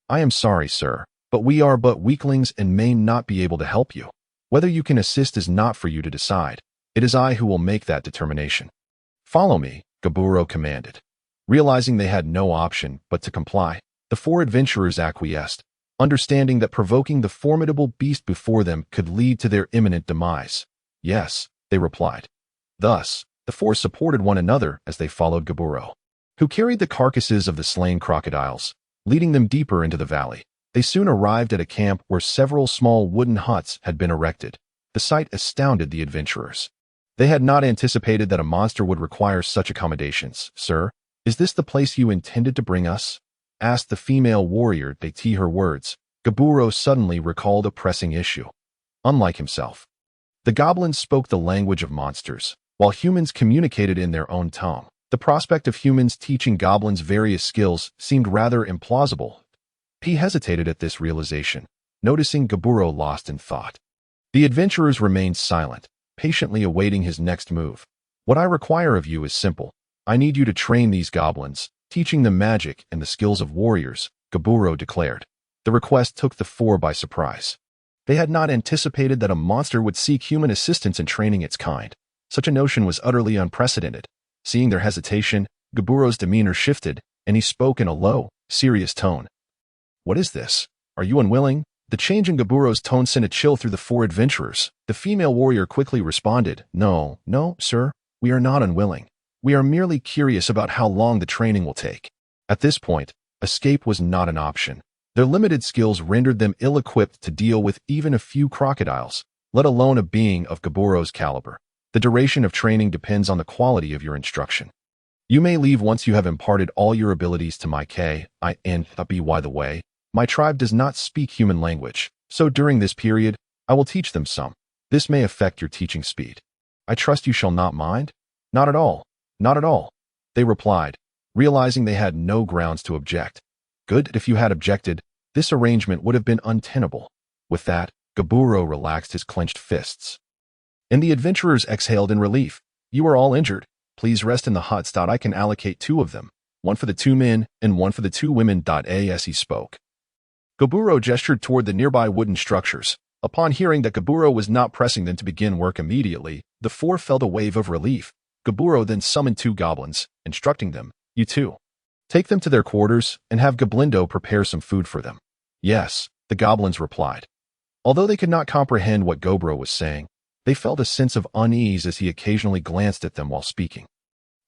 "I am sorry, sir, but we are but weaklings and may not be able to help you. Whether you can assist is not for you to decide. It is I who will make that determination." "Follow me," Gaburo commanded. Realizing they had no option but to comply, the 4 adventurers acquiesced, understanding that provoking the formidable beast before them could lead to their imminent demise. "Yes," they replied. Thus, the 4 supported one another as they followed Gaburo, who carried the carcasses of the slain crocodiles, leading them deeper into the valley. They soon arrived at a camp where several small wooden huts had been erected. The sight astounded the adventurers. They had not anticipated that a monster would require such accommodations. "Sir, is this the place you intended to bring us?" asked the female warrior. Her words. Gaburo suddenly recalled a pressing issue. Unlike himself, the goblins spoke the language of monsters, while humans communicated in their own tongue. The prospect of humans teaching goblins various skills seemed rather implausible. He hesitated at this realization, noticing Gaburo lost in thought. The adventurers remained silent, patiently awaiting his next move. "What I require of you is simple. I need you to train these goblins, teaching them magic and the skills of warriors," Gaburo declared. The request took the 4 by surprise. They had not anticipated that a monster would seek human assistance in training its kind. Such a notion was utterly unprecedented. Seeing their hesitation, Gaburo's demeanor shifted, and he spoke in a low, serious tone. "What is this? Are you unwilling?" The change in Gaburo's tone sent a chill through the 4 adventurers. The female warrior quickly responded, No, sir, we are not unwilling. We are merely curious about how long the training will take." At this point, escape was not an option. Their limited skills rendered them ill-equipped to deal with even a few crocodiles, let alone a being of Gaburo's caliber. The duration of training depends on the quality of your instruction. You may leave once you have imparted all your abilities to my by the way, my tribe does not speak human language, so during this period, I will teach them some. This may affect your teaching speed. I trust you shall not mind? Not at all. Not at all. They replied, realizing they had no grounds to object. Good, if you had objected, this arrangement would have been untenable. With that, Gaburo relaxed his clenched fists. And the adventurers exhaled in relief. You are all injured. Please rest in the huts. I can allocate 2 of them, one for the 2 men and one for the 2 women. As he spoke, Gaburo gestured toward the nearby wooden structures. Upon hearing that Gaburo was not pressing them to begin work immediately, the 4 felt a wave of relief. Gaburo then summoned 2 goblins, instructing them, You 2. Take them to their quarters and have Goblindo prepare some food for them. Yes, the goblins replied. Although they could not comprehend what Gobro was saying, they felt a sense of unease as he occasionally glanced at them while speaking.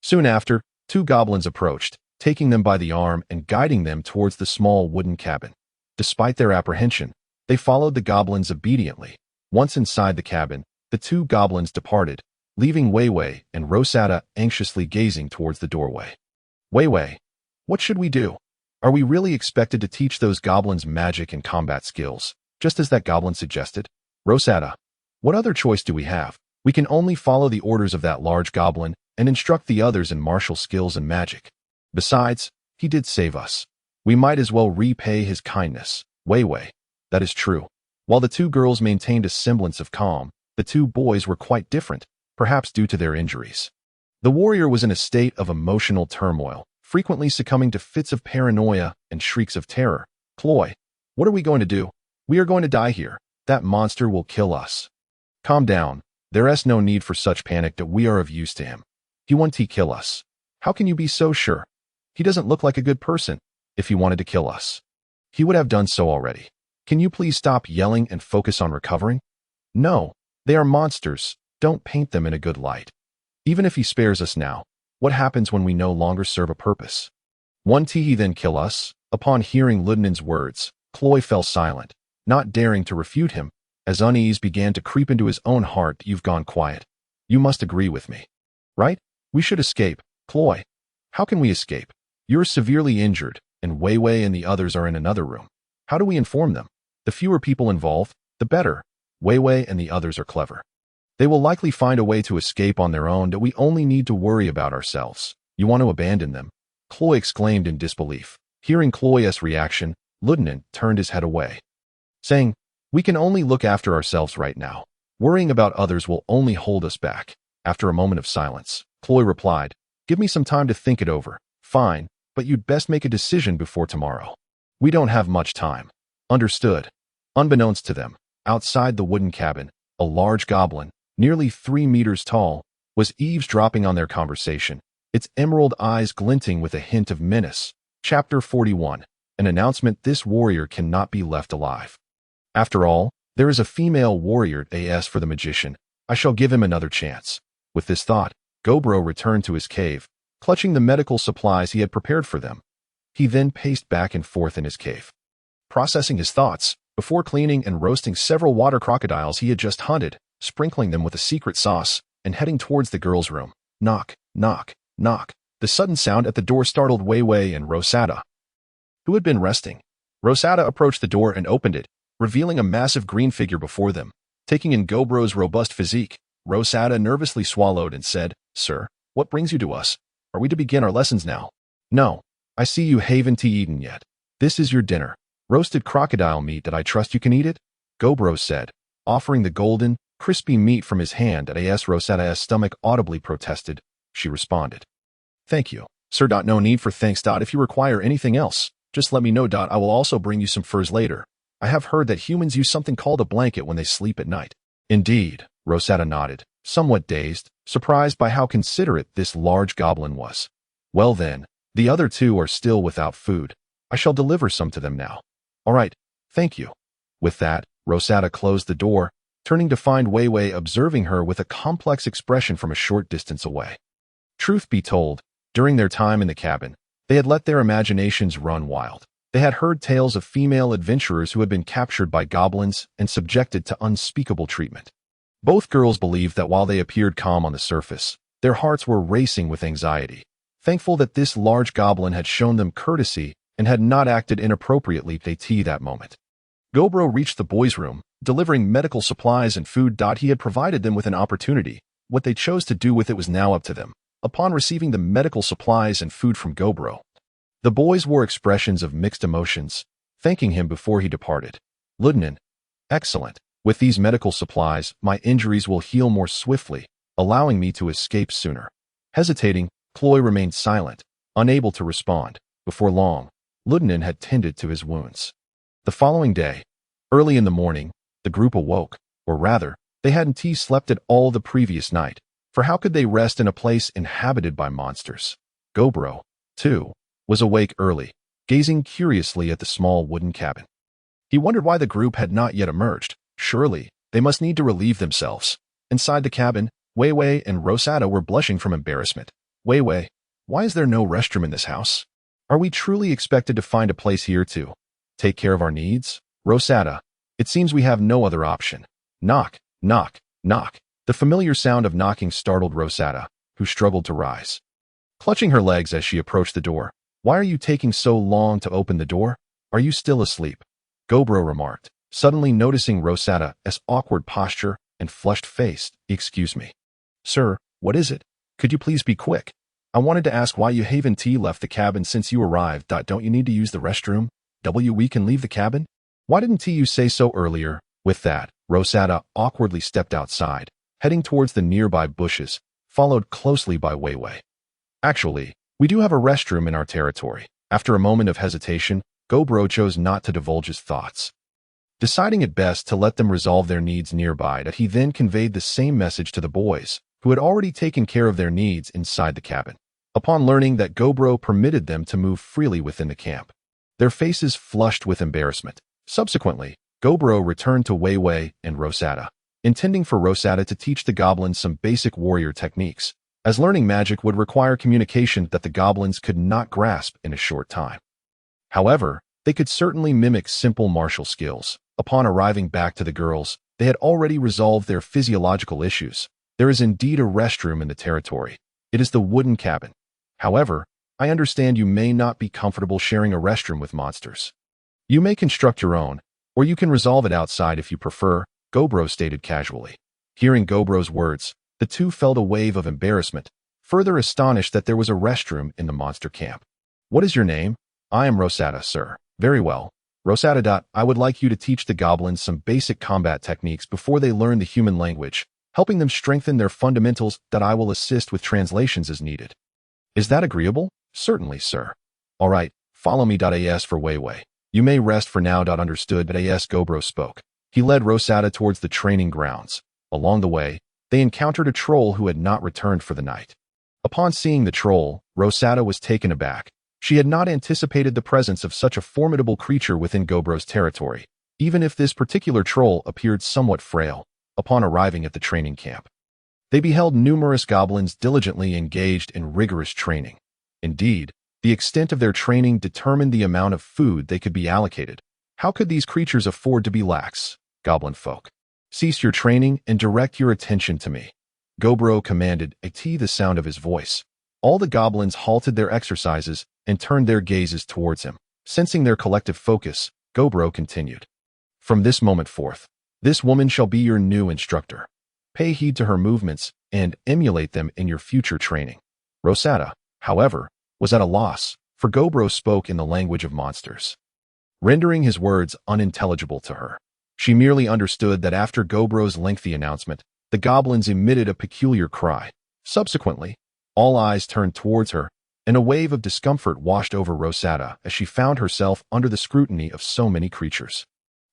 Soon after, 2 goblins approached, taking them by the arm and guiding them towards the small wooden cabin. Despite their apprehension, they followed the goblins obediently. Once inside the cabin, the 2 goblins departed, leaving Weiwei and Rosetta anxiously gazing towards the doorway. Weiwei, what should we do? Are we really expected to teach those goblins magic and combat skills, just as that goblin suggested? Rosetta, what other choice do we have? We can only follow the orders of that large goblin and instruct the others in martial skills and magic. Besides, he did save us. We might as well repay his kindness. Weiwei, that is true. While the 2 girls maintained a semblance of calm, the 2 boys were quite different, perhaps due to their injuries. The warrior was in a state of emotional turmoil, frequently succumbing to fits of paranoia and shrieks of terror. Cloy, what are we going to do? We are going to die here. That monster will kill us. Calm down. There's no need for such panic. That we are of use to him. He won't kill us. How can you be so sure? He doesn't look like a good person. If he wanted to kill us, he would have done so already. Can you please stop yelling and focus on recovering? No, they are monsters. Don't paint them in a good light. Even if he spares us now, what happens when we no longer serve a purpose? Won't he then kill us? Upon hearing Ludinen's words, Cloy fell silent, not daring to refute him, as unease began to creep into his own heart. You've gone quiet. You must agree with me. Right? We should escape. Cloy, how can we escape? You're severely injured, and Weiwei and the others are in another room. How do we inform them? The fewer people involved, the better. Weiwei and the others are clever. They will likely find a way to escape on their own. That we only need to worry about ourselves. You want to abandon them? Cloy exclaimed in disbelief. Hearing Cloy's reaction, Ludinen turned his head away, saying, We can only look after ourselves right now. Worrying about others will only hold us back. After a moment of silence, Cloy replied, Give me some time to think it over. Fine, but you'd best make a decision before tomorrow. We don't have much time. Understood. Unbeknownst to them, outside the wooden cabin, a large goblin, nearly 3 meters tall, was eavesdropping on their conversation, its emerald eyes glinting with a hint of menace. Chapter 41. An announcement: This warrior cannot be left alive. After all, there is a female warrior as for the magician. I shall give him another chance. With this thought, Gobro returned to his cave, clutching the medical supplies he had prepared for them. He then paced back and forth in his cave, processing his thoughts, before cleaning and roasting several water crocodiles he had just hunted, sprinkling them with a secret sauce, and heading towards the girl's room. Knock, knock, knock. The sudden sound at the door startled Weiwei and Rosetta, who had been resting. Rosetta approached the door and opened it, revealing a massive green figure before them. Taking in Gobro's robust physique, Rosetta nervously swallowed and said, Sir, what brings you to us? Are we to begin our lessons now? No. I see you haven't eaten yet. This is your dinner. Roasted crocodile meat. That I trust you can eat it? Gobro said, offering the golden, crispy meat from his hand. As Rosetta's stomach audibly protested, she responded, Thank you, sir. No need for thanks. If you require anything else, just let me know. I will also bring you some furs later. I have heard that humans use something called a blanket when they sleep at night. Indeed, Rosetta nodded, somewhat dazed, surprised by how considerate this large goblin was. Well then, the other 2 are still without food. I shall deliver some to them now. All right, thank you. With that, Rosetta closed the door, turning to find Weiwei observing her with a complex expression from a short distance away. Truth be told, during their time in the cabin, they had let their imaginations run wild. They had heard tales of female adventurers who had been captured by goblins and subjected to unspeakable treatment. Both girls believed that while they appeared calm on the surface, their hearts were racing with anxiety, thankful that this large goblin had shown them courtesy and had not acted inappropriately that moment. Gobro reached the boys' room, delivering medical supplies and food. He had provided them with an opportunity, What they chose to do with it was now up to them. Upon receiving the medical supplies and food from Gobro, the boys wore expressions of mixed emotions, thanking him before he departed. Lieutenant, excellent. With these medical supplies, my injuries will heal more swiftly, allowing me to escape sooner. Hesitating, Cloy remained silent, unable to respond. Before long, Lieutenant had tended to his wounds. The following day, early in the morning, the group awoke, or rather, they hadn't slept at all the previous night, for how could they rest in a place inhabited by monsters? Gobro, too, was awake early, gazing curiously at the small wooden cabin. He wondered why the group had not yet emerged. Surely, they must need to relieve themselves. Inside the cabin, Wei Wei and Rosetta were blushing from embarrassment. Wei Wei, why is there no restroom in this house? Are we truly expected to find a place here to take care of our needs? Rosetta, it seems we have no other option. Knock, knock, knock. The familiar sound of knocking startled Rosetta, who struggled to rise. Clutching her legs as she approached the door, why are you taking so long to open the door? Are you still asleep? Gobro remarked, suddenly noticing Rosetta's awkward posture and flushed face. Excuse me. Sir, what is it? Could you please be quick? I wanted to ask why you haven't left the cabin since you arrived. Don't you need to use the restroom? We can leave the cabin? Why didn't you say so earlier? With that, Rosetta awkwardly stepped outside, heading towards the nearby bushes, followed closely by Wei Wei. Actually, we do have a restroom in our territory. After a moment of hesitation, Gobro chose not to divulge his thoughts, deciding it best to let them resolve their needs nearby. That he then conveyed the same message to the boys, who had already taken care of their needs inside the cabin. Upon learning that Gobro permitted them to move freely within the camp, their faces flushed with embarrassment. Subsequently, Gobro returned to Wei Wei and Rosetta, intending for Rosetta to teach the goblins some basic warrior techniques, as learning magic would require communication that the goblins could not grasp in a short time. However, they could certainly mimic simple martial skills. Upon arriving back to the girls, they had already resolved their physiological issues. There is indeed a restroom in the territory. It is the wooden cabin. However, I understand you may not be comfortable sharing a restroom with monsters. You may construct your own, or you can resolve it outside if you prefer, Gobro stated casually. Hearing Gobro's words, the two felt a wave of embarrassment, further astonished that there was a restroom in the monster camp. What is your name? I am Rosetta, sir. Very well. Rosetta. I would like you to teach the goblins some basic combat techniques before they learn the human language, helping them strengthen their fundamentals. That I will assist with translations as needed. Is that agreeable? Certainly, sir. All right, follow me. As for Wei Wei, you may rest for now. Understood. As Gobro spoke, he led Rosetta towards the training grounds. Along the way, they encountered a troll who had not returned for the night. Upon seeing the troll, Rosetta was taken aback. She had not anticipated the presence of such a formidable creature within Gobro's territory, even if this particular troll appeared somewhat frail. Upon arriving at the training camp, they beheld numerous goblins diligently engaged in rigorous training. Indeed, the extent of their training determined the amount of food they could be allocated. How could these creatures afford to be lax? Goblin folk, cease your training and direct your attention to me, Gobro commanded. The sound of his voice, all the goblins halted their exercises and turned their gazes towards him. Sensing their collective focus, Gobro continued. From this moment forth, this woman shall be your new instructor. Pay heed to her movements and emulate them in your future training. Rosetta, however, was at a loss, for Gobro spoke in the language of monsters, rendering his words unintelligible to her. She merely understood that after Gobro's lengthy announcement, the goblins emitted a peculiar cry. Subsequently, all eyes turned towards her, and a wave of discomfort washed over Rosetta as she found herself under the scrutiny of so many creatures.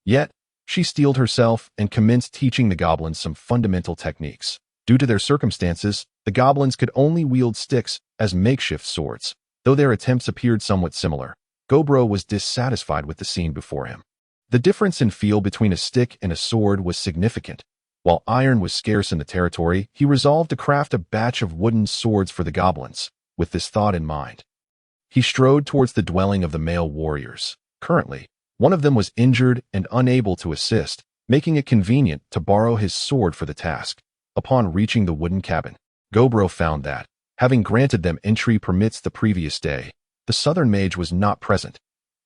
Yet, she steeled herself and commenced teaching the goblins some fundamental techniques. Due to their circumstances, the goblins could only wield sticks as makeshift swords. Though their attempts appeared somewhat similar, Gobro was dissatisfied with the scene before him. The difference in feel between a stick and a sword was significant. While iron was scarce in the territory, he resolved to craft a batch of wooden swords for the goblins. With this thought in mind, he strode towards the dwelling of the male warriors. Currently, one of them was injured and unable to assist, making it convenient to borrow his sword for the task. Upon reaching the wooden cabin, Gobro found that, having granted them entry permits the previous day, the southern mage was not present.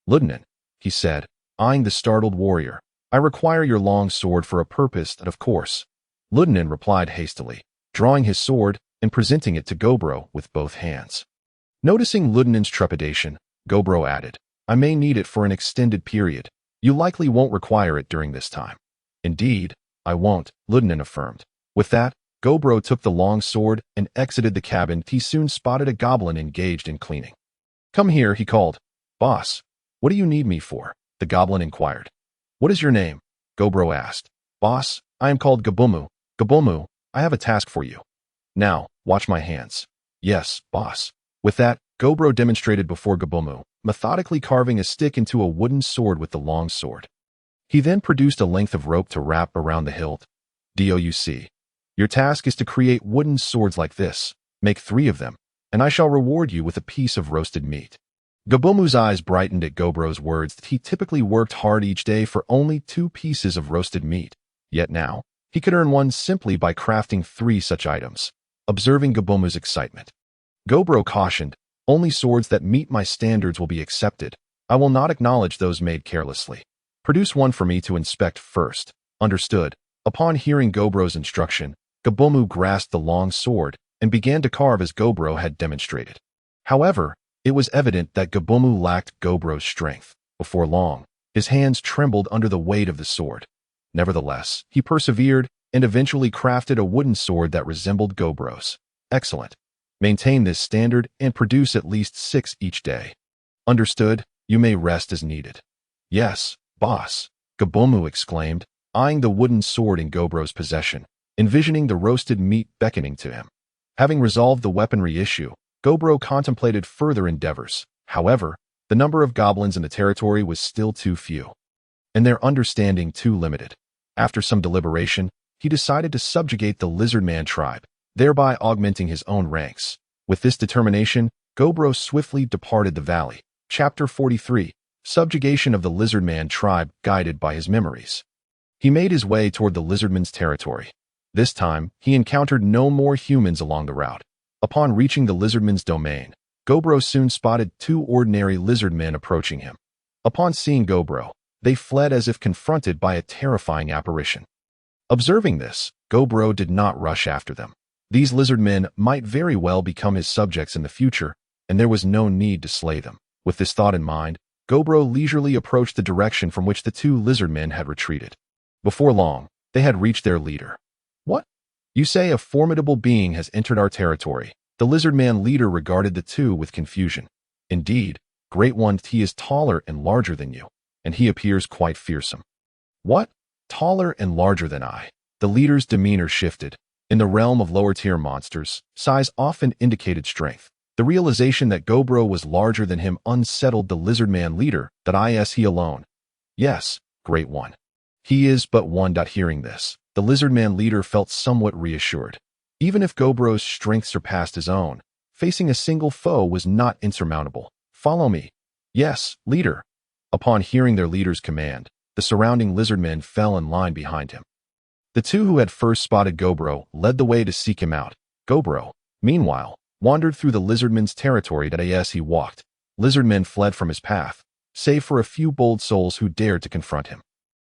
Lieutenant, he said, eyeing the startled warrior, I require your long sword for a purpose that, of course. Lieutenant replied hastily, drawing his sword and presenting it to Gobro with both hands. Noticing Ludinen's trepidation, Gobro added, I may need it for an extended period. You likely won't require it during this time. Indeed, I won't, Ludinen affirmed. With that, Gobro took the long sword and exited the cabin. He soon spotted a goblin engaged in cleaning. Come here, he called. Boss, what do you need me for? The goblin inquired. What is your name? Gobro asked. Boss, I am called Gabumu. Gabumu, I have a task for you. Now, watch my hands. Yes, boss. With that, Gobro demonstrated before Gabumu, methodically carving a stick into a wooden sword with the long sword. He then produced a length of rope to wrap around the hilt. DOUC. Your task is to create wooden swords like this. Make 3 of them, and I shall reward you with a piece of roasted meat. Gabumu's eyes brightened at Gobro's words that he typically worked hard each day for only 2 pieces of roasted meat. Yet now, he could earn 1 simply by crafting 3 such items. Observing Gabumu's excitement, Gobro cautioned, only swords that meet my standards will be accepted. I will not acknowledge those made carelessly. Produce 1 for me to inspect first. Understood. Upon hearing Gobro's instruction, Gabumu grasped the long sword and began to carve as Gobro had demonstrated. However, it was evident that Gabumu lacked Gobro's strength. Before long, his hands trembled under the weight of the sword. Nevertheless, he persevered and eventually crafted a wooden sword that resembled Gobro's. Excellent. Maintain this standard and produce at least 6 each day. Understood, you may rest as needed. Yes, boss, Gabumu exclaimed, eyeing the wooden sword in Gobro's possession, envisioning the roasted meat beckoning to him. Having resolved the weaponry issue, Gobro contemplated further endeavors. However, the number of goblins in the territory was still too few, and their understanding too limited. After some deliberation, he decided to subjugate the Lizardman tribe, thereby augmenting his own ranks. With this determination, Gobro swiftly departed the valley. Chapter 43, Subjugation of the Lizardman Tribe, guided by his memories. He made his way toward the Lizardman's territory. This time, he encountered no more humans along the route. Upon reaching the Lizardman's domain, Gobro soon spotted 2 ordinary Lizardmen approaching him. Upon seeing Gobro, they fled as if confronted by a terrifying apparition. Observing this, Gobro did not rush after them. These Lizardmen might very well become his subjects in the future, and there was no need to slay them. With this thought in mind, Gobro leisurely approached the direction from which the 2 Lizardmen had retreated. Before long, they had reached their leader. What? You say a formidable being has entered our territory. The Lizardman leader regarded the 2 with confusion. Indeed, Great One, he is taller and larger than you, and he appears quite fearsome. What? Taller and larger than I? The leader's demeanor shifted. In the realm of lower-tier monsters, size often indicated strength. The realization that Gobro was larger than him unsettled the Lizardman leader. He alone. Yes, Great One. He is but one. Hearing this, the Lizardman leader felt somewhat reassured. Even if Gobro's strength surpassed his own, facing a single foe was not insurmountable. Follow me. Yes, leader. Upon hearing their leader's command, the surrounding Lizardmen fell in line behind him. The 2 who had first spotted Gobro led the way to seek him out. Gobro, meanwhile, wandered through the Lizardman's territory. As he walked, Lizardmen fled from his path, save for a few bold souls who dared to confront him.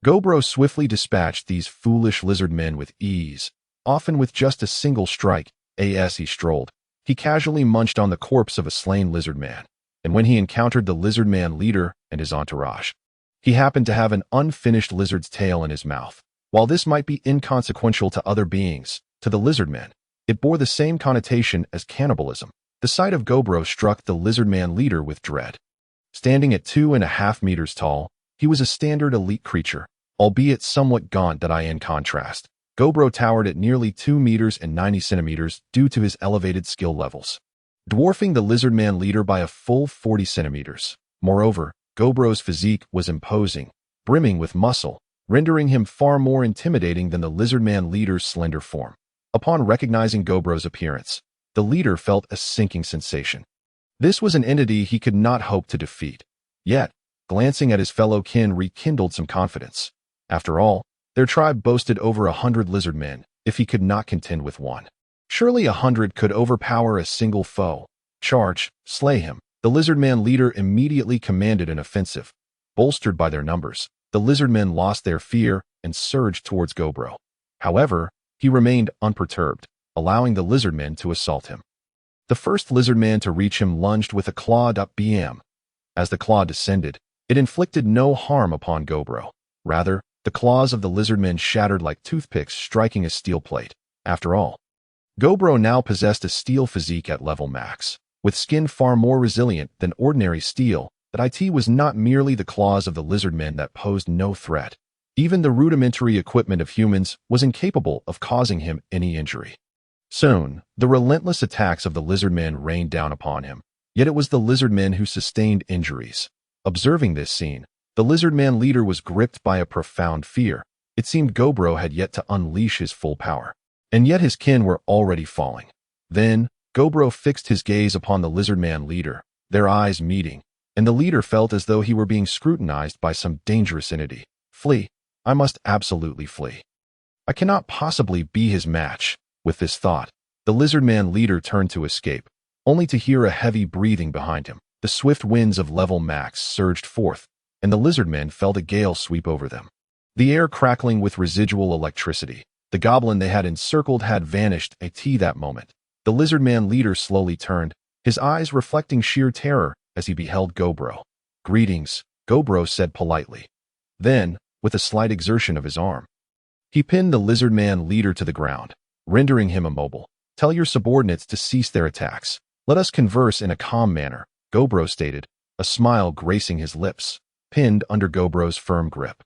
Gobro swiftly dispatched these foolish Lizardmen with ease, often with just a single strike. As he strolled, he casually munched on the corpse of a slain Lizardman, and when he encountered the Lizardman leader and his entourage, he happened to have an unfinished lizard's tail in his mouth. While this might be inconsequential to other beings, to the Lizardmen, it bore the same connotation as cannibalism. The sight of Gobro struck the Lizardman leader with dread. Standing at 2.5 meters tall, he was a standard elite creature, albeit somewhat gaunt. In contrast, Gobro towered at nearly 2 meters and 90 centimeters due to his elevated skill levels, dwarfing the Lizardman leader by a full 40 centimeters. Moreover, Gobro's physique was imposing, brimming with muscle, rendering him far more intimidating than the Lizardman leader's slender form. Upon recognizing Gobro's appearance, the leader felt a sinking sensation. This was an entity he could not hope to defeat. Yet, glancing at his fellow kin rekindled some confidence. After all, their tribe boasted over 100 Lizardmen. If he could not contend with one, surely 100 could overpower a single foe. Charge, slay him. The Lizardman leader immediately commanded an offensive. Bolstered by their numbers, the Lizardmen lost their fear and surged towards Gobro. However, he remained unperturbed. allowing the lizardmen to assault him. The first lizardman to reach him lunged with a claw.bm. As the claw descended, it inflicted no harm upon Gobro. Rather, the claws of the lizardmen shattered like toothpicks striking a steel plate. After all, Gobro now possessed a steel physique at level max, with skin far more resilient than ordinary steel. That it was not merely the claws of the lizardmen that posed no threat. Even the rudimentary equipment of humans was incapable of causing him any injury. Soon, the relentless attacks of the lizardmen rained down upon him, yet it was the lizardmen who sustained injuries. Observing this scene, the lizardman leader was gripped by a profound fear. It seemed Gobro had yet to unleash his full power, and yet his kin were already falling. Then, Gobro fixed his gaze upon the lizardman leader, their eyes meeting, and the leader felt as though he were being scrutinized by some dangerous entity. Flee. I must absolutely flee. I cannot possibly be his match. With this thought, the lizardman leader turned to escape, only to hear a heavy breathing behind him. The swift winds of level max surged forth, and the lizardmen felt a gale sweep over them, the air crackling with residual electricity. The goblin they had encircled had vanished at that moment. The lizardman leader slowly turned, his eyes reflecting sheer terror as he beheld Gobro. Greetings, Gobro said politely. Then, with a slight exertion of his arm, he pinned the lizardman leader to the ground, rendering him immobile. Tell your subordinates to cease their attacks. Let us converse in a calm manner, Gobro stated, a smile gracing his lips, pinned under Gobro's firm grip.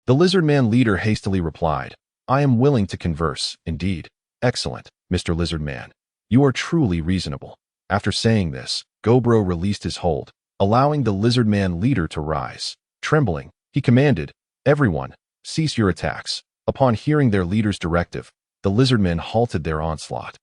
The lizardman leader hastily replied, I am willing to converse, indeed. Excellent, Mr. Lizardman. You are truly reasonable. After saying this, Gobro released his hold, allowing the lizardman leader to rise. Trembling, he commanded, Everyone, cease your attacks. Upon hearing their leader's directive, the lizardmen halted their onslaught.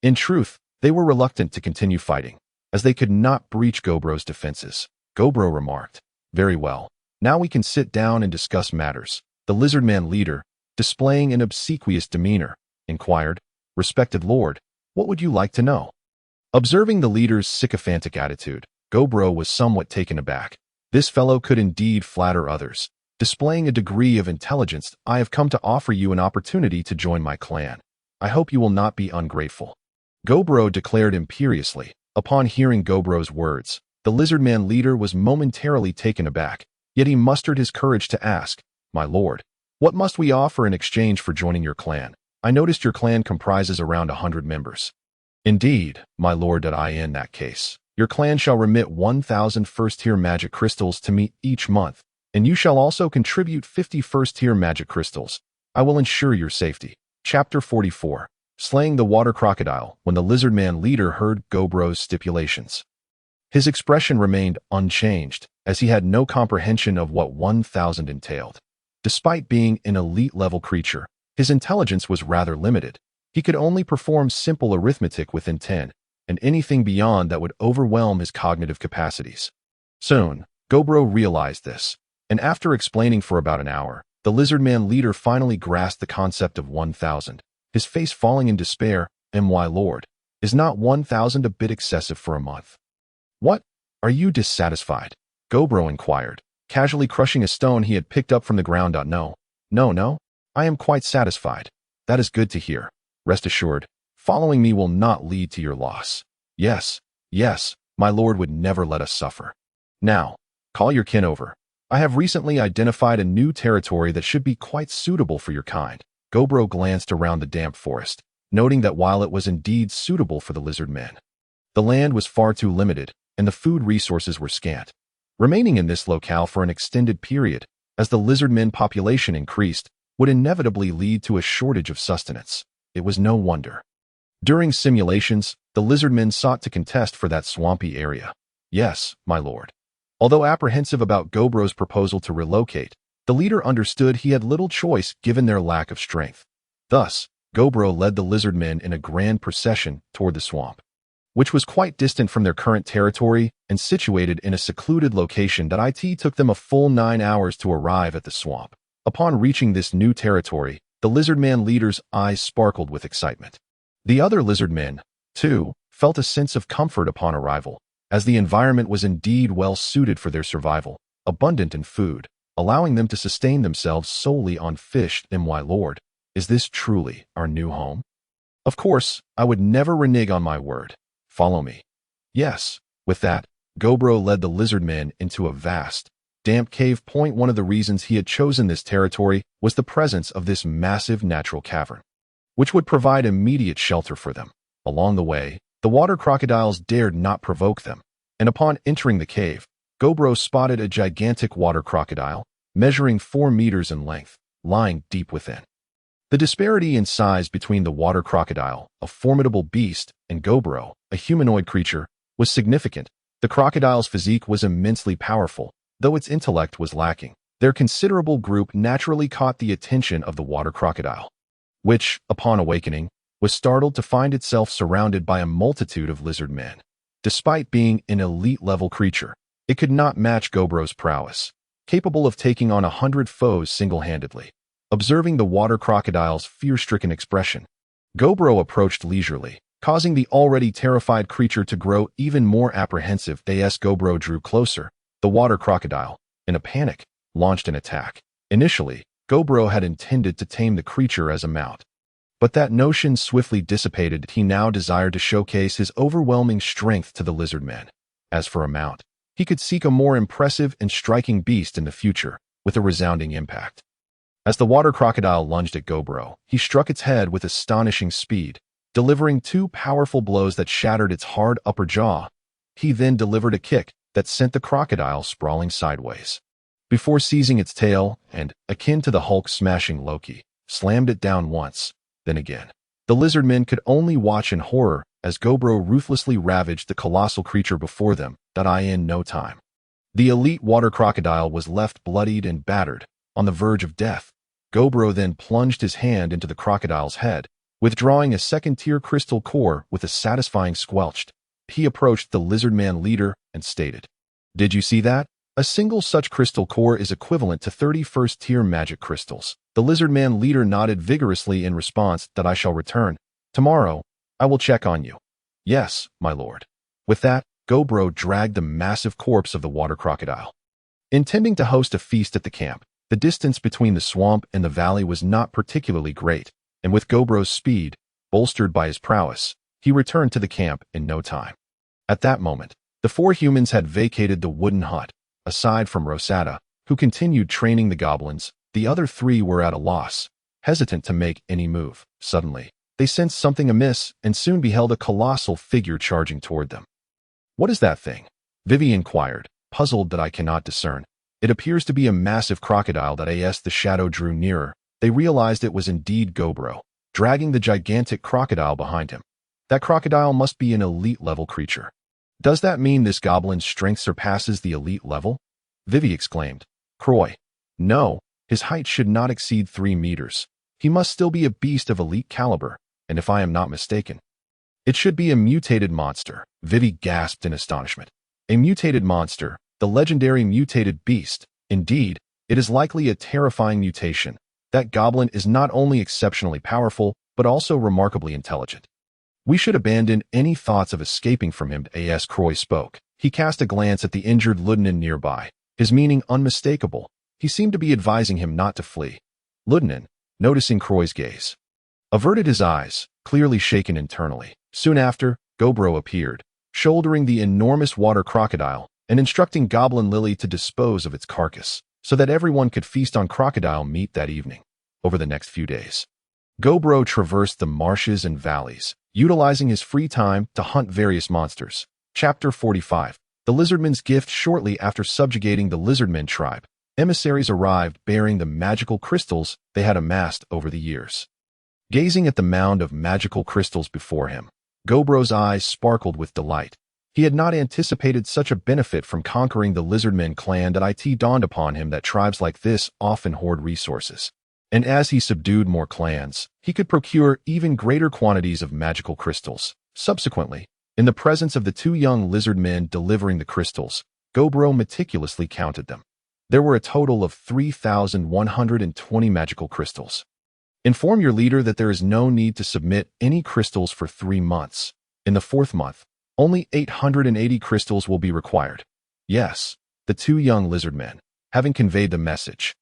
In truth, they were reluctant to continue fighting, as they could not breach Gobro's defenses. Gobro remarked, Very well, now we can sit down and discuss matters. The lizardman leader, displaying an obsequious demeanor, inquired, Respected Lord, what would you like to know? Observing the leader's sycophantic attitude, Gobro was somewhat taken aback. This fellow could indeed flatter others. Displaying a degree of intelligence, I have come to offer you an opportunity to join my clan. I hope you will not be ungrateful. Gobro declared imperiously. Upon hearing Gobro's words, the lizardman leader was momentarily taken aback, yet he mustered his courage to ask, My lord, what must we offer in exchange for joining your clan? I noticed your clan comprises around 100 members. Indeed, my lord. In that case, your clan shall remit 1,000 first-tier magic crystals to me each month, and you shall also contribute 50 first-tier magic crystals. I will ensure your safety. Chapter 44. Slaying the Water Crocodile. When the lizardman leader heard Gobro's stipulations, his expression remained unchanged, as he had no comprehension of what 1,000 entailed. Despite being an elite-level creature, his intelligence was rather limited. He could only perform simple arithmetic within 10, and anything beyond that would overwhelm his cognitive capacities. Soon, Gobro realized this, and after explaining for about an hour, the lizardman leader finally grasped the concept of 1,000, his face falling in despair. My lord, is not 1,000 a bit excessive for a month? What? Are you dissatisfied? Gobro inquired, casually crushing a stone he had picked up from the ground. No, I am quite satisfied. That is good to hear. Rest assured, following me will not lead to your loss. Yes, my lord would never let us suffer. Now, call your kin over. I have recently identified a new territory that should be quite suitable for your kind. Gobro glanced around the damp forest, noting that while it was indeed suitable for the lizardmen, the land was far too limited, and the food resources were scant. Remaining in this locale for an extended period, as the lizardmen population increased, would inevitably lead to a shortage of sustenance. It was no wonder. During simulations, the lizardmen sought to contest for that swampy area. Yes, my lord. Although apprehensive about Gobro's proposal to relocate, the leader understood he had little choice given their lack of strength. Thus, Gobro led the lizardmen in a grand procession toward the swamp, which was quite distant from their current territory and situated in a secluded location that it took them a full 9 hours to arrive at the swamp. Upon reaching this new territory, the lizardman leader's eyes sparkled with excitement. The other lizardmen, too, felt a sense of comfort upon arrival, as the environment was indeed well suited for their survival, abundant in food, allowing them to sustain themselves solely on fish. My lord, is this truly our new home? Of course, I would never renege on my word. Follow me. Yes. With that, Gobro led the lizard men into a vast, damp cave. One of the reasons he had chosen this territory was the presence of this massive natural cavern, which would provide immediate shelter for them. Along the way, the water crocodiles dared not provoke them, and upon entering the cave, Gobro spotted a gigantic water crocodile, measuring 4 meters in length, lying deep within. The disparity in size between the water crocodile, a formidable beast, and Gobro, a humanoid creature, was significant. The crocodile's physique was immensely powerful, though its intellect was lacking. Their considerable group naturally caught the attention of the water crocodile, which, upon awakening, was startled to find itself surrounded by a multitude of lizard men. Despite being an elite-level creature, it could not match Gobro's prowess, capable of taking on 100 foes single-handedly. Observing the water crocodile's fear-stricken expression, Gobro approached leisurely, causing the already terrified creature to grow even more apprehensive. As Gobro drew closer, the water crocodile, in a panic, launched an attack. Initially, Gobro had intended to tame the creature as a mount, but that notion swiftly dissipated. He now desired to showcase his overwhelming strength to the lizard men. As for a mount, he could seek a more impressive and striking beast in the future, with a resounding impact. As the water crocodile lunged at Gobro, he struck its head with astonishing speed, delivering 2 powerful blows that shattered its hard upper jaw. He then delivered a kick that sent the crocodile sprawling sideways, before seizing its tail and, akin to the Hulk smashing Loki, slammed it down once, then again. The lizard men could only watch in horror as Gobro ruthlessly ravaged the colossal creature before them. In no time, the elite water crocodile was left bloodied and battered, on the verge of death. Gobro then plunged his hand into the crocodile's head, withdrawing a second-tier crystal core with a satisfying squelch. He approached the lizard man leader and stated, "Did you see that? A single such crystal core is equivalent to 31st-tier magic crystals." The lizard man leader nodded vigorously in response. "I shall return. Tomorrow, I will check on you." "Yes, my lord." With that, Gobro dragged the massive corpse of the water crocodile. Intending to host a feast at the camp, the distance between the swamp and the valley was not particularly great, and with Gobro's speed, bolstered by his prowess, he returned to the camp in no time. At that moment, the 4 humans had vacated the wooden hut. Aside from Rosetta, who continued training the goblins, the other 3 were at a loss, hesitant to make any move. Suddenly, they sensed something amiss and soon beheld a colossal figure charging toward them. "What is that thing?" Vivi inquired, puzzled. "I cannot discern. It appears to be a massive crocodile." As the shadow drew nearer, they realized it was indeed Gobro, dragging the gigantic crocodile behind him. That crocodile must be an elite-level creature. "Does that mean this goblin's strength surpasses the elite level?" Vivi exclaimed. "Croy. No, his height should not exceed 3 meters. He must still be a beast of elite caliber, and if I am not mistaken, it should be a mutated monster." Vivi gasped in astonishment. "A mutated monster, the legendary mutated beast. Indeed, it is likely a terrifying mutation. That goblin is not only exceptionally powerful, but also remarkably intelligent. We should abandon any thoughts of escaping from him." As Croy spoke, he cast a glance at the injured Ludinen nearby, his meaning unmistakable. He seemed to be advising him not to flee. Ludinen, noticing Croy's gaze, averted his eyes, clearly shaken internally. Soon after, Gobro appeared, shouldering the enormous water crocodile, and instructing Goblin Lily to dispose of its carcass, so that everyone could feast on crocodile meat that evening. Over the next few days, Gobro traversed the marshes and valleys, utilizing his free time to hunt various monsters. Chapter 45. The Lizardmen's Gift. Shortly after subjugating the Lizardmen tribe, emissaries arrived bearing the magical crystals they had amassed over the years. Gazing at the mound of magical crystals before him, Gobro's eyes sparkled with delight. He had not anticipated such a benefit from conquering the Lizardmen clan. It dawned upon him that tribes like this often hoard resources, and as he subdued more clans, he could procure even greater quantities of magical crystals. Subsequently, in the presence of the 2 young lizard men delivering the crystals, Gobro meticulously counted them. There were a total of 3,120 magical crystals. "Inform your leader that there is no need to submit any crystals for 3 months. In the 4th month, only 880 crystals will be required." "Yes." The 2 young lizard men, having conveyed the message,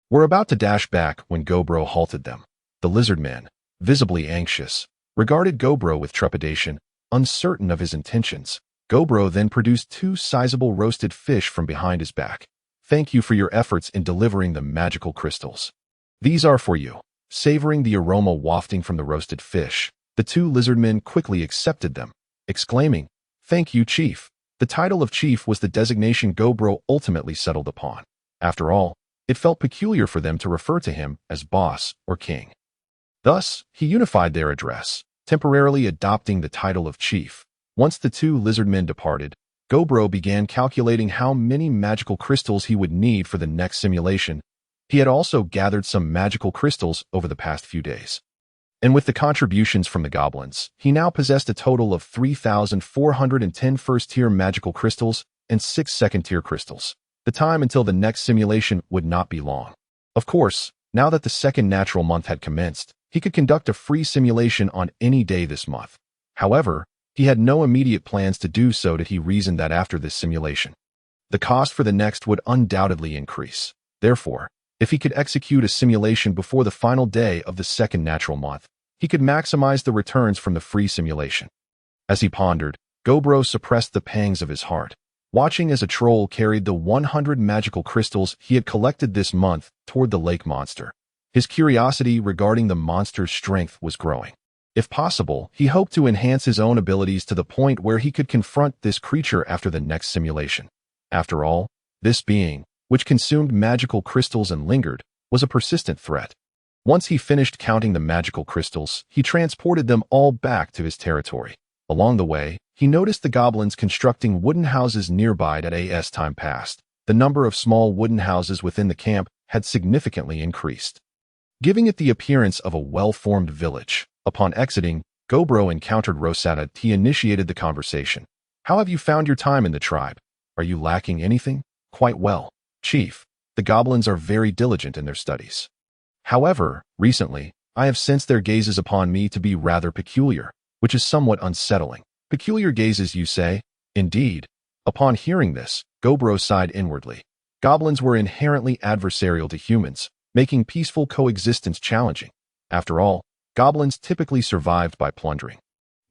were about to dash back when Gobro halted them. The lizard men, visibly anxious, regarded Gobro with trepidation, uncertain of his intentions. Gobro then produced 2 sizable roasted fish from behind his back. Thank you for your efforts in delivering the magical crystals. These are for you. Savoring the aroma wafting from the roasted fish, the 2 lizardmen quickly accepted them, exclaiming, "Thank you, Chief." The title of Chief was the designation Gobro ultimately settled upon. After all, it felt peculiar for them to refer to him as boss or king. Thus, he unified their address, temporarily adopting the title of Chief. Once the 2 lizardmen departed, Gobro began calculating how many magical crystals he would need for the next simulation. He had also gathered some magical crystals over the past few days. And with the contributions from the goblins, he now possessed a total of 3,410 first-tier magical crystals and 6 second-tier crystals. The time until the next simulation would not be long. Of course, now that the second natural month had commenced, he could conduct a free simulation on any day this month. However, he had no immediate plans to do so. He reasoned that after this simulation, the cost for the next would undoubtedly increase. Therefore, if he could execute a simulation before the final day of the second natural month, he could maximize the returns from the free simulation. As he pondered, Gobro suppressed the pangs of his heart, watching as a troll carried the 100 magical crystals he had collected this month toward the lake monster. His curiosity regarding the monster's strength was growing. If possible, he hoped to enhance his own abilities to the point where he could confront this creature after the next simulation. After all, this being, which consumed magical crystals and lingered, was a persistent threat. Once he finished counting the magical crystals, he transported them all back to his territory. Along the way, he noticed the goblins constructing wooden houses nearby. As time passed, the number of small wooden houses within the camp had significantly increased, giving it the appearance of a well-formed village. Upon exiting, Gobro encountered Rosetta. He initiated the conversation. "How have you found your time in the tribe? Are you lacking anything?" "Quite well, Chief. The goblins are very diligent in their studies. However, recently, I have sensed their gazes upon me to be rather peculiar, which is somewhat unsettling." "Peculiar gazes, you say?" "Indeed." Upon hearing this, Gobro sighed inwardly. Goblins were inherently adversarial to humans, making peaceful coexistence challenging. After all, goblins typically survived by plundering,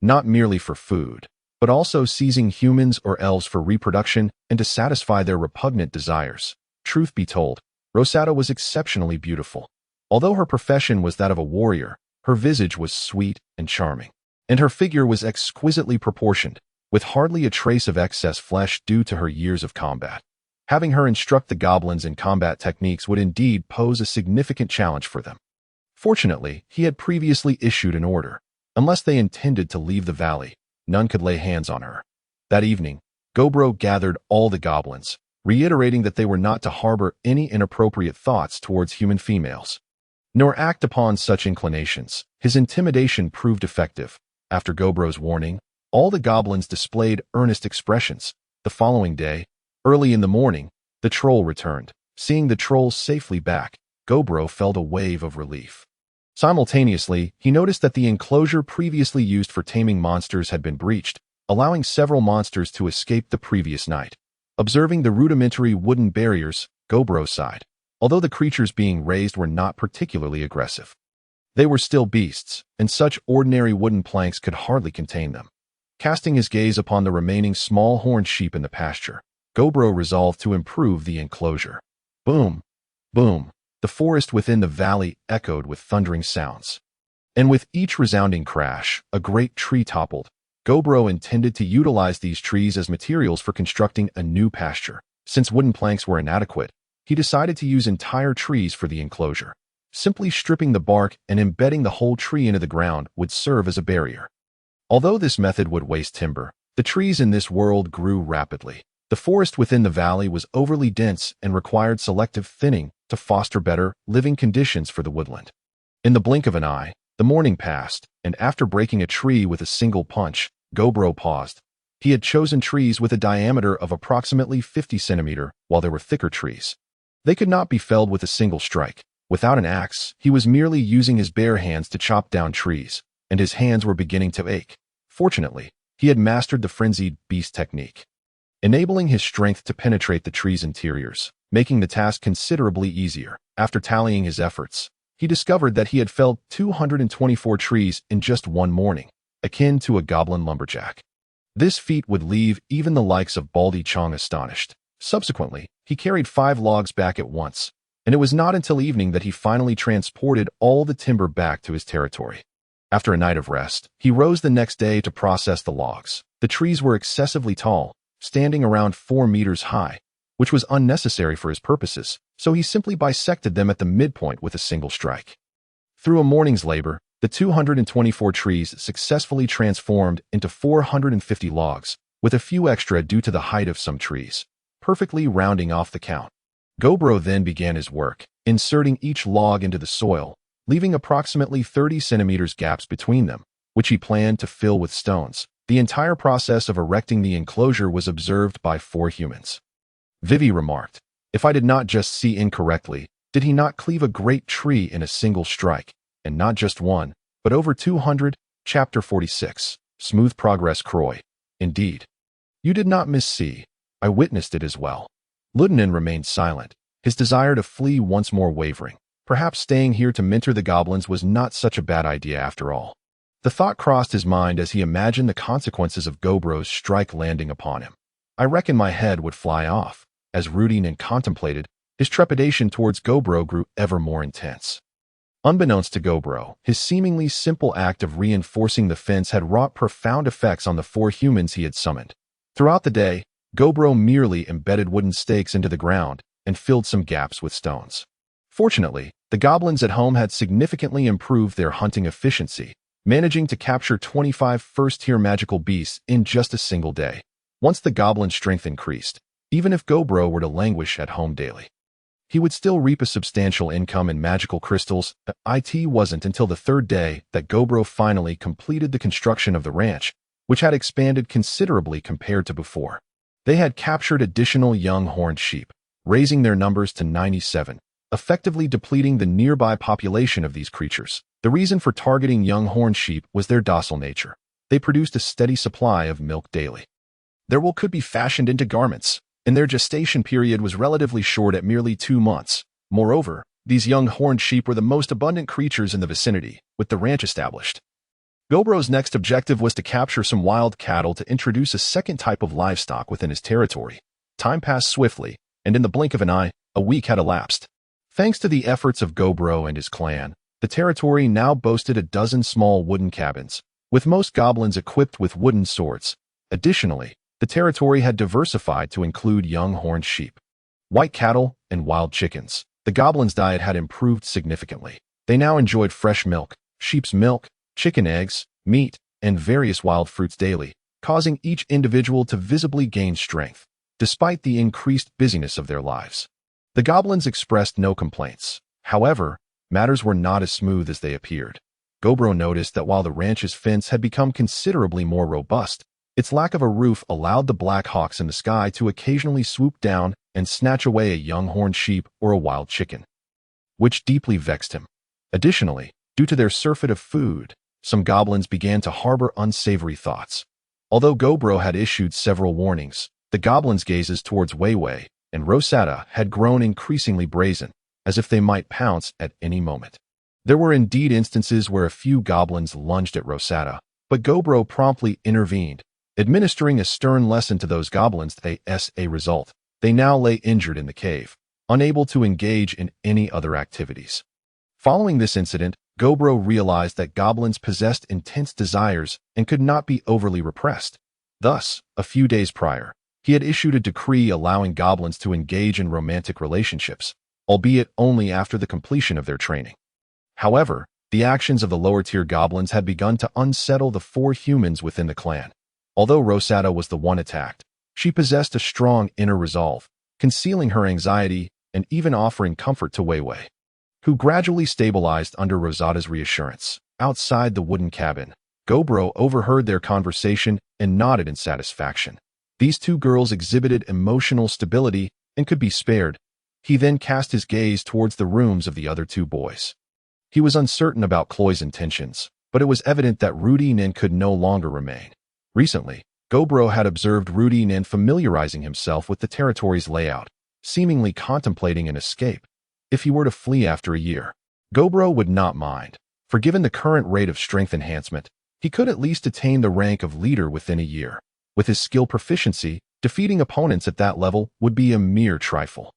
not merely for food, but also seizing humans or elves for reproduction and to satisfy their repugnant desires. Truth be told, Rosetta was exceptionally beautiful. Although her profession was that of a warrior, her visage was sweet and charming, and her figure was exquisitely proportioned, with hardly a trace of excess flesh due to her years of combat. Having her instruct the goblins in combat techniques would indeed pose a significant challenge for them. Fortunately, he had previously issued an order. Unless they intended to leave the valley, none could lay hands on her. That evening, Gobro gathered all the goblins, reiterating that they were not to harbor any inappropriate thoughts towards human females, nor act upon such inclinations. His intimidation proved effective. After Gobro's warning, all the goblins displayed earnest expressions. The following day, early in the morning, the troll returned. Seeing the troll safely back, Gobro felt a wave of relief. Simultaneously, he noticed that the enclosure previously used for taming monsters had been breached, allowing several monsters to escape the previous night. Observing the rudimentary wooden barriers, Gobro sighed. Although the creatures being raised were not particularly aggressive, they were still beasts, and such ordinary wooden planks could hardly contain them. Casting his gaze upon the remaining small horned sheep in the pasture, Gobro resolved to improve the enclosure. Boom! Boom! The forest within the valley echoed with thundering sounds. And with each resounding crash, a great tree toppled. Gobro intended to utilize these trees as materials for constructing a new pasture. Since wooden planks were inadequate, he decided to use entire trees for the enclosure. Simply stripping the bark and embedding the whole tree into the ground would serve as a barrier. Although this method would waste timber, the trees in this world grew rapidly. The forest within the valley was overly dense and required selective thinning to foster better living conditions for the woodland. In the blink of an eye, the morning passed, and after breaking a tree with a single punch, Gobro paused. He had chosen trees with a diameter of approximately 50 centimeters, while there were thicker trees. They could not be felled with a single strike. Without an axe, he was merely using his bare hands to chop down trees, and his hands were beginning to ache. Fortunately, he had mastered the frenzied beast technique, enabling his strength to penetrate the tree's interiors, making the task considerably easier. After tallying his efforts, he discovered that he had felled 224 trees in just one morning, akin to a goblin lumberjack. This feat would leave even the likes of Baldy Chong astonished. Subsequently, he carried 5 logs back at once, and it was not until evening that he finally transported all the timber back to his territory. After a night of rest, he rose the next day to process the logs. The trees were excessively tall, standing around 4 meters high, which was unnecessary for his purposes, so he simply bisected them at the midpoint with a single strike. Through a morning's labor, the 224 trees successfully transformed into 450 logs, with a few extra due to the height of some trees, perfectly rounding off the count. Gobro then began his work, inserting each log into the soil, leaving approximately 30 centimeters gaps between them, which he planned to fill with stones. The entire process of erecting the enclosure was observed by 4 humans. Vivi remarked, "If I did not just see incorrectly, did he not cleave a great tree in a single strike, and not just one, but over 200? Chapter 46. Smooth progress Croy. Indeed. You did not miss C. I witnessed it as well." Ludinen remained silent, his desire to flee once more wavering. Perhaps staying here to mentor the goblins was not such a bad idea after all. The thought crossed his mind as he imagined the consequences of Gobro's strike landing upon him. "I reckon my head would fly off." As Rudinen contemplated, his trepidation towards Gobro grew ever more intense. Unbeknownst to Gobro, his seemingly simple act of reinforcing the fence had wrought profound effects on the 4 humans he had summoned. Throughout the day, Gobro merely embedded wooden stakes into the ground and filled some gaps with stones. Fortunately, the goblins at home had significantly improved their hunting efficiency, managing to capture 25 first-tier magical beasts in just a single day. Once the goblin strength increased, even if Gobro were to languish at home daily, he would still reap a substantial income in magical crystals. It wasn't until the 3rd day that Gobro finally completed the construction of the ranch, which had expanded considerably compared to before. They had captured additional young horned sheep, raising their numbers to 97, effectively depleting the nearby population of these creatures. The reason for targeting young horned sheep was their docile nature. They produced a steady supply of milk daily. Their wool could be fashioned into garments, and their gestation period was relatively short at merely 2 months. Moreover, these young horned sheep were the most abundant creatures in the vicinity, with the ranch established. Gobro's next objective was to capture some wild cattle to introduce a second type of livestock within his territory. Time passed swiftly, and in the blink of an eye, a week had elapsed. Thanks to the efforts of Gobro and his clan, the territory now boasted a dozen small wooden cabins, with most goblins equipped with wooden swords. Additionally, the territory had diversified to include young horned sheep, white cattle, and wild chickens. The goblins' diet had improved significantly. They now enjoyed fresh milk, sheep's milk, chicken eggs, meat, and various wild fruits daily, causing each individual to visibly gain strength, despite the increased busyness of their lives. The goblins expressed no complaints. However, matters were not as smooth as they appeared. Gobro noticed that while the ranch's fence had become considerably more robust, its lack of a roof allowed the black hawks in the sky to occasionally swoop down and snatch away a young horned sheep or a wild chicken, which deeply vexed him. Additionally, due to their surfeit of food, some goblins began to harbor unsavory thoughts. Although Gobro had issued several warnings, the goblins' gazes towards Weiwei and Rosetta had grown increasingly brazen, as if they might pounce at any moment. There were indeed instances where a few goblins lunged at Rosetta, but Gobro promptly intervened, administering a stern lesson to those goblins. As a result, they now lay injured in the cave, unable to engage in any other activities. Following this incident, Gobro realized that goblins possessed intense desires and could not be overly repressed. Thus, a few days prior, he had issued a decree allowing goblins to engage in romantic relationships, albeit only after the completion of their training. However, the actions of the lower-tier goblins had begun to unsettle the 4 humans within the clan. Although Rosetta was the one attacked, she possessed a strong inner resolve, concealing her anxiety and even offering comfort to Weiwei, who gradually stabilized under Rosetta's reassurance. Outside the wooden cabin, Gobro overheard their conversation and nodded in satisfaction. These 2 girls exhibited emotional stability and could be spared. He then cast his gaze towards the rooms of the other 2 boys. He was uncertain about Chloe's intentions, but it was evident that Rudinen could no longer remain. Recently, Gobro had observed Rudinen familiarizing himself with the territory's layout, seemingly contemplating an escape. If he were to flee after a year, Gobro would not mind, for given the current rate of strength enhancement, he could at least attain the rank of leader within a year. With his skill proficiency, defeating opponents at that level would be a mere trifle,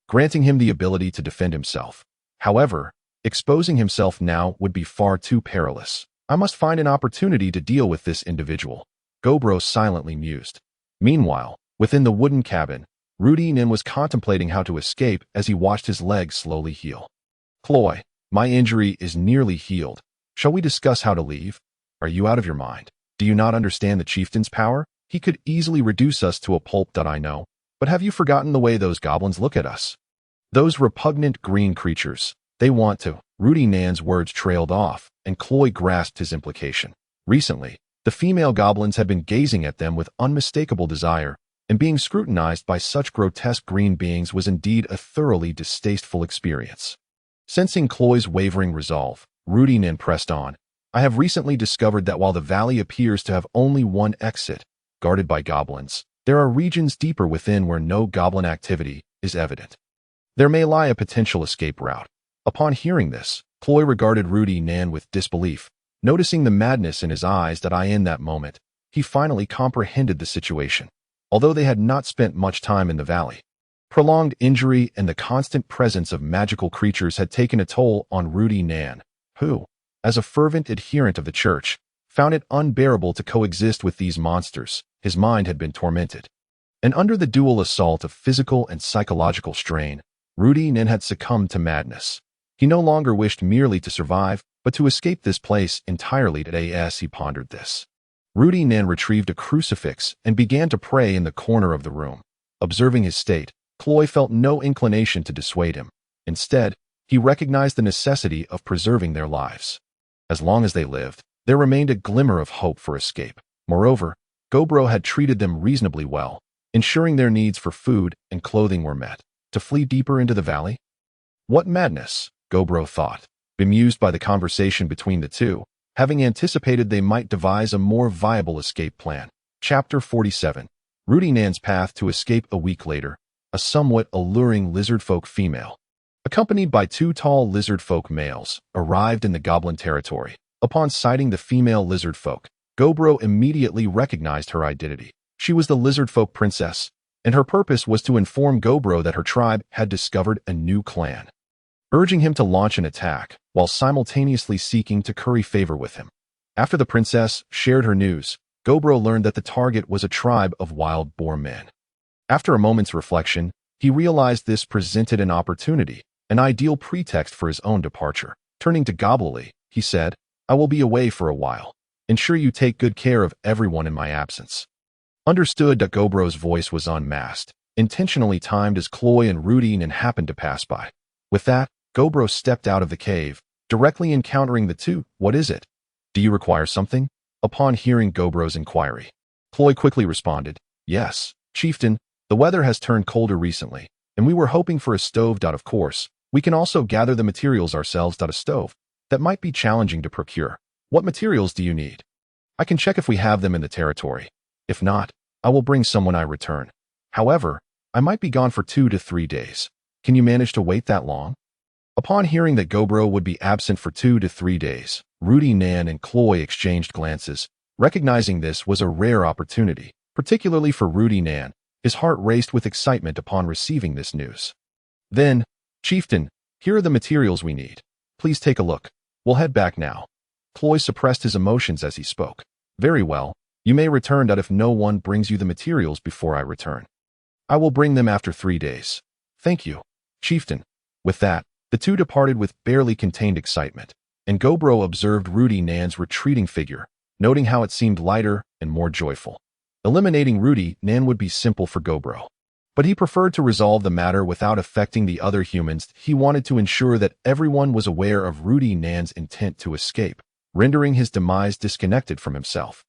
granting him the ability to defend himself. However, exposing himself now would be far too perilous. I must find an opportunity to deal with this individual, Gobro silently mused. Meanwhile, within the wooden cabin, Rudy Nin was contemplating how to escape as he watched his legs slowly heal. Chloe, my injury is nearly healed. Shall we discuss how to leave? Are you out of your mind? Do you not understand the chieftain's power? He could easily reduce us to a pulp. I know, but have you forgotten the way those goblins look at us? Those repugnant green creatures. They want to. Rudy Nan's words trailed off, and Chloe grasped his implication. Recently, the female goblins had been gazing at them with unmistakable desire, and being scrutinized by such grotesque green beings was indeed a thoroughly distasteful experience. Sensing Chloe's wavering resolve, Rudy Nan pressed on. I have recently discovered that while the valley appears to have only one exit, guarded by goblins, there are regions deeper within where no goblin activity is evident. There may lie a potential escape route. Upon hearing this, Chloe regarded Rudy Nan with disbelief. Noticing the madness in his eyes in that moment, he finally comprehended the situation. Although they had not spent much time in the valley, prolonged injury and the constant presence of magical creatures had taken a toll on Rudy Nan, who, as a fervent adherent of the church, found it unbearable to coexist with these monsters. His mind had been tormented. And under the dual assault of physical and psychological strain, Rudy Nan had succumbed to madness. He no longer wished merely to survive, but to escape this place entirely. As he pondered this, Rudy Nan retrieved a crucifix and began to pray in the corner of the room. Observing his state, Chloe felt no inclination to dissuade him. Instead, he recognized the necessity of preserving their lives. As long as they lived, there remained a glimmer of hope for escape. Moreover, Gobro had treated them reasonably well, ensuring their needs for food and clothing were met. To flee deeper into the valley? What madness, Gobro thought, bemused by the conversation between the two, having anticipated they might devise a more viable escape plan. Chapter 47. Rudy Nan's path to escape. A week later, a somewhat alluring lizardfolk female, accompanied by two tall lizardfolk males, arrived in the goblin territory. Upon sighting the female lizardfolk, Gobro immediately recognized her identity. She was the lizardfolk princess, and her purpose was to inform Gobro that her tribe had discovered a new clan, urging him to launch an attack while simultaneously seeking to curry favor with him. After the princess shared her news, Gobro learned that the target was a tribe of wild boar men. After a moment's reflection, he realized this presented an opportunity, an ideal pretext for his own departure. Turning to Goblin, he said, I will be away for a while. Ensure you take good care of everyone in my absence. Understood. Gobro's voice was unmasked, intentionally timed as Chloe and Rudy Nan happened to pass by. With that, Gobro stepped out of the cave, directly encountering the two. What is it? Do you require something? Upon hearing Gobro's inquiry, Chloe quickly responded, Yes, chieftain, the weather has turned colder recently, and we were hoping for a stove. Of course, we can also gather the materials ourselves. A stove? That might be challenging to procure. What materials do you need? I can check if we have them in the territory. If not, I will bring some when I return. However, I might be gone for 2 to 3 days. Can you manage to wait that long? Upon hearing that Gobro would be absent for 2 to 3 days, Rudy Nan and Chloe exchanged glances. Recognizing this was a rare opportunity, particularly for Rudy Nan. His heart raced with excitement upon receiving this news. Then, Chieftain, here are the materials we need. Please take a look. We'll head back now. Chloe suppressed his emotions as he spoke. Very well. You may return. If no one brings you the materials before I return, I will bring them after 3 days. Thank you, Chieftain. With that, the two departed with barely contained excitement, and Gobro observed Rudy Nan's retreating figure, noting how it seemed lighter and more joyful. Eliminating Rudy Nan would be simple for Gobro, but he preferred to resolve the matter without affecting the other humans. He wanted to ensure that everyone was aware of Rudy Nan's intent to escape, rendering his demise disconnected from himself.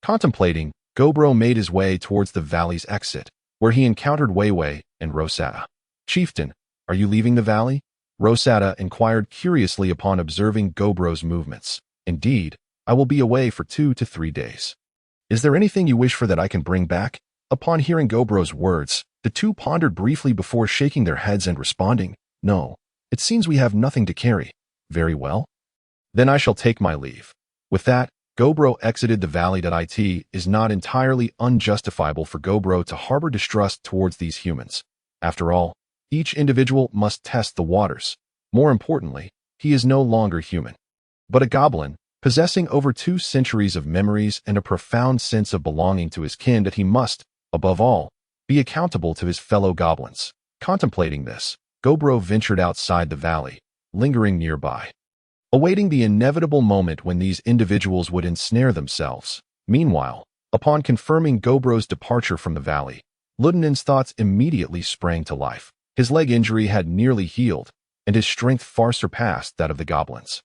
Contemplating, Gobro made his way towards the valley's exit, where he encountered Weiwei and Rosetta. Chieftain, are you leaving the valley? Rosetta inquired curiously upon observing Gobro's movements. Indeed, I will be away for 2 to 3 days. Is there anything you wish for that I can bring back? Upon hearing Gobro's words, the two pondered briefly before shaking their heads and responding, No, it seems we have nothing to carry. Very well. Then I shall take my leave. With that, Gobro exited the valley. It is not entirely unjustifiable for Gobro to harbor distrust towards these humans. After all, each individual must test the waters. More importantly, he is no longer human, but a goblin, possessing over 2 centuries of memories and a profound sense of belonging to his kin. That he must, above all, be accountable to his fellow goblins. Contemplating this, Gobro ventured outside the valley, lingering nearby, awaiting the inevitable moment when these individuals would ensnare themselves. Meanwhile, upon confirming Gobro's departure from the valley, Ludinen's thoughts immediately sprang to life. His leg injury had nearly healed, and his strength far surpassed that of the goblins.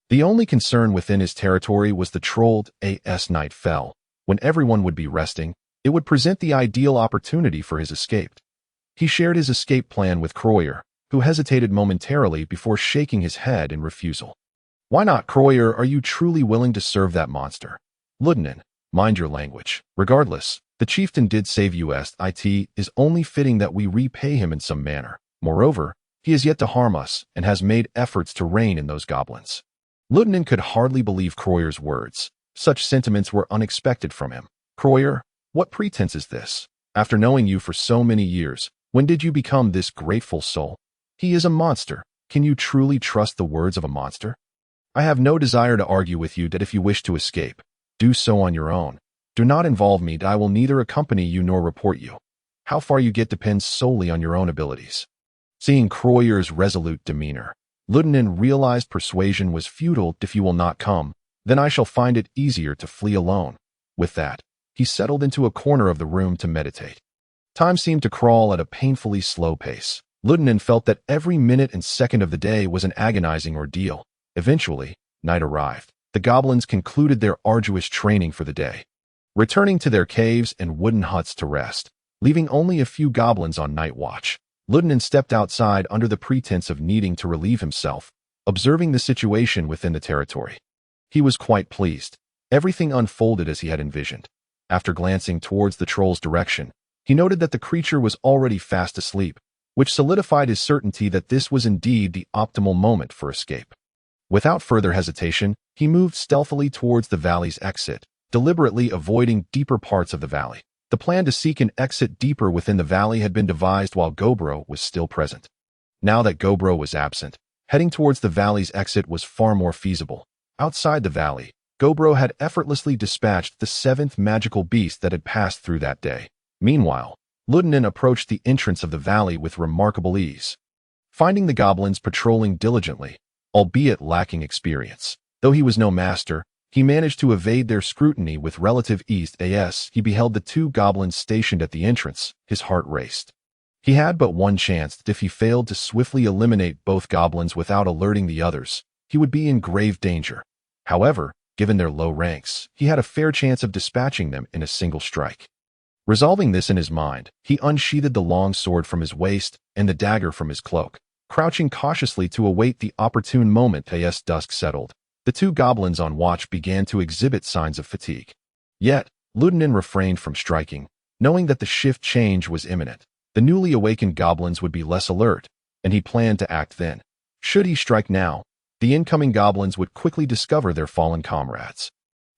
The only concern within his territory was the trolled night fell. When everyone would be resting, it would present the ideal opportunity for his escape. He shared his escape plan with Croyer, who hesitated momentarily before shaking his head in refusal. Why not, Croyer? Are you truly willing to serve that monster? Ludinen, mind your language. Regardless, the chieftain did save us. It is only fitting that we repay him in some manner. Moreover, he has yet to harm us and has made efforts to rein in those goblins. Ludinen could hardly believe Croyer's words. Such sentiments were unexpected from him. Croyer, what pretense is this? After knowing you for so many years, when did you become this grateful soul? He is a monster. Can you truly trust the words of a monster? I have no desire to argue with you. That if you wish to escape, do so on your own. Do not involve me. I will neither accompany you nor report you. How far you get depends solely on your own abilities. Seeing Croyer's resolute demeanor, Ludinen realized persuasion was futile. If you will not come, then I shall find it easier to flee alone. With that, he settled into a corner of the room to meditate. Time seemed to crawl at a painfully slow pace. Ludinen felt that every minute and second of the day was an agonizing ordeal. Eventually, night arrived. The goblins concluded their arduous training for the day, returning to their caves and wooden huts to rest, leaving only a few goblins on night watch. Ludinen stepped outside under the pretense of needing to relieve himself, observing the situation within the territory. He was quite pleased. Everything unfolded as he had envisioned. After glancing towards the troll's direction, he noted that the creature was already fast asleep, which solidified his certainty that this was indeed the optimal moment for escape. Without further hesitation, he moved stealthily towards the valley's exit, deliberately avoiding deeper parts of the valley. The plan to seek an exit deeper within the valley had been devised while Gobro was still present. Now that Gobro was absent, heading towards the valley's exit was far more feasible. Outside the valley, Gobro had effortlessly dispatched the 7th magical beast that had passed through that day. Meanwhile, Ludinen approached the entrance of the valley with remarkable ease, finding the goblins patrolling diligently, albeit lacking experience. Though he was no master, he managed to evade their scrutiny with relative ease. As he beheld the 2 goblins stationed at the entrance, his heart raced. He had but one chance. If he failed to swiftly eliminate both goblins without alerting the others, he would be in grave danger. However, given their low ranks, he had a fair chance of dispatching them in a single strike. Resolving this in his mind, he unsheathed the long sword from his waist and the dagger from his cloak, crouching cautiously to await the opportune moment. As dusk settled, the 2 goblins on watch began to exhibit signs of fatigue. Yet, Ludinen refrained from striking, knowing that the shift change was imminent. The newly awakened goblins would be less alert, and he planned to act then. Should he strike now, the incoming goblins would quickly discover their fallen comrades.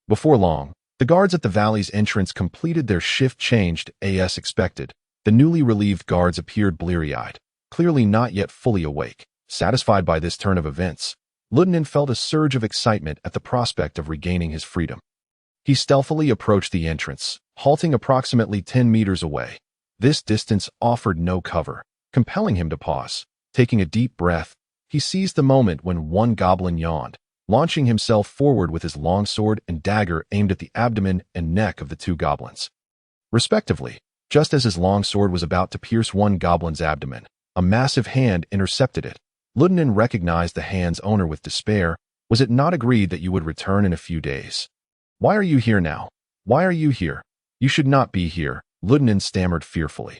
Before long, the guards at the valley's entrance completed their shift changed. As expected, the newly relieved guards appeared bleary-eyed, clearly not yet fully awake. Satisfied by this turn of events, Ludinen felt a surge of excitement at the prospect of regaining his freedom. He stealthily approached the entrance, halting approximately 10 meters away. This distance offered no cover, compelling him to pause. Taking a deep breath, he seized the moment when one goblin yawned, launching himself forward with his longsword and dagger aimed at the abdomen and neck of the 2 goblins, respectively. Just as his longsword was about to pierce one goblin's abdomen, a massive hand intercepted it. Ludinen recognized the hand's owner with despair. Was it not agreed that you would return in a few days? Why are you here now? Why are you here? You should not be here, Ludinen stammered fearfully.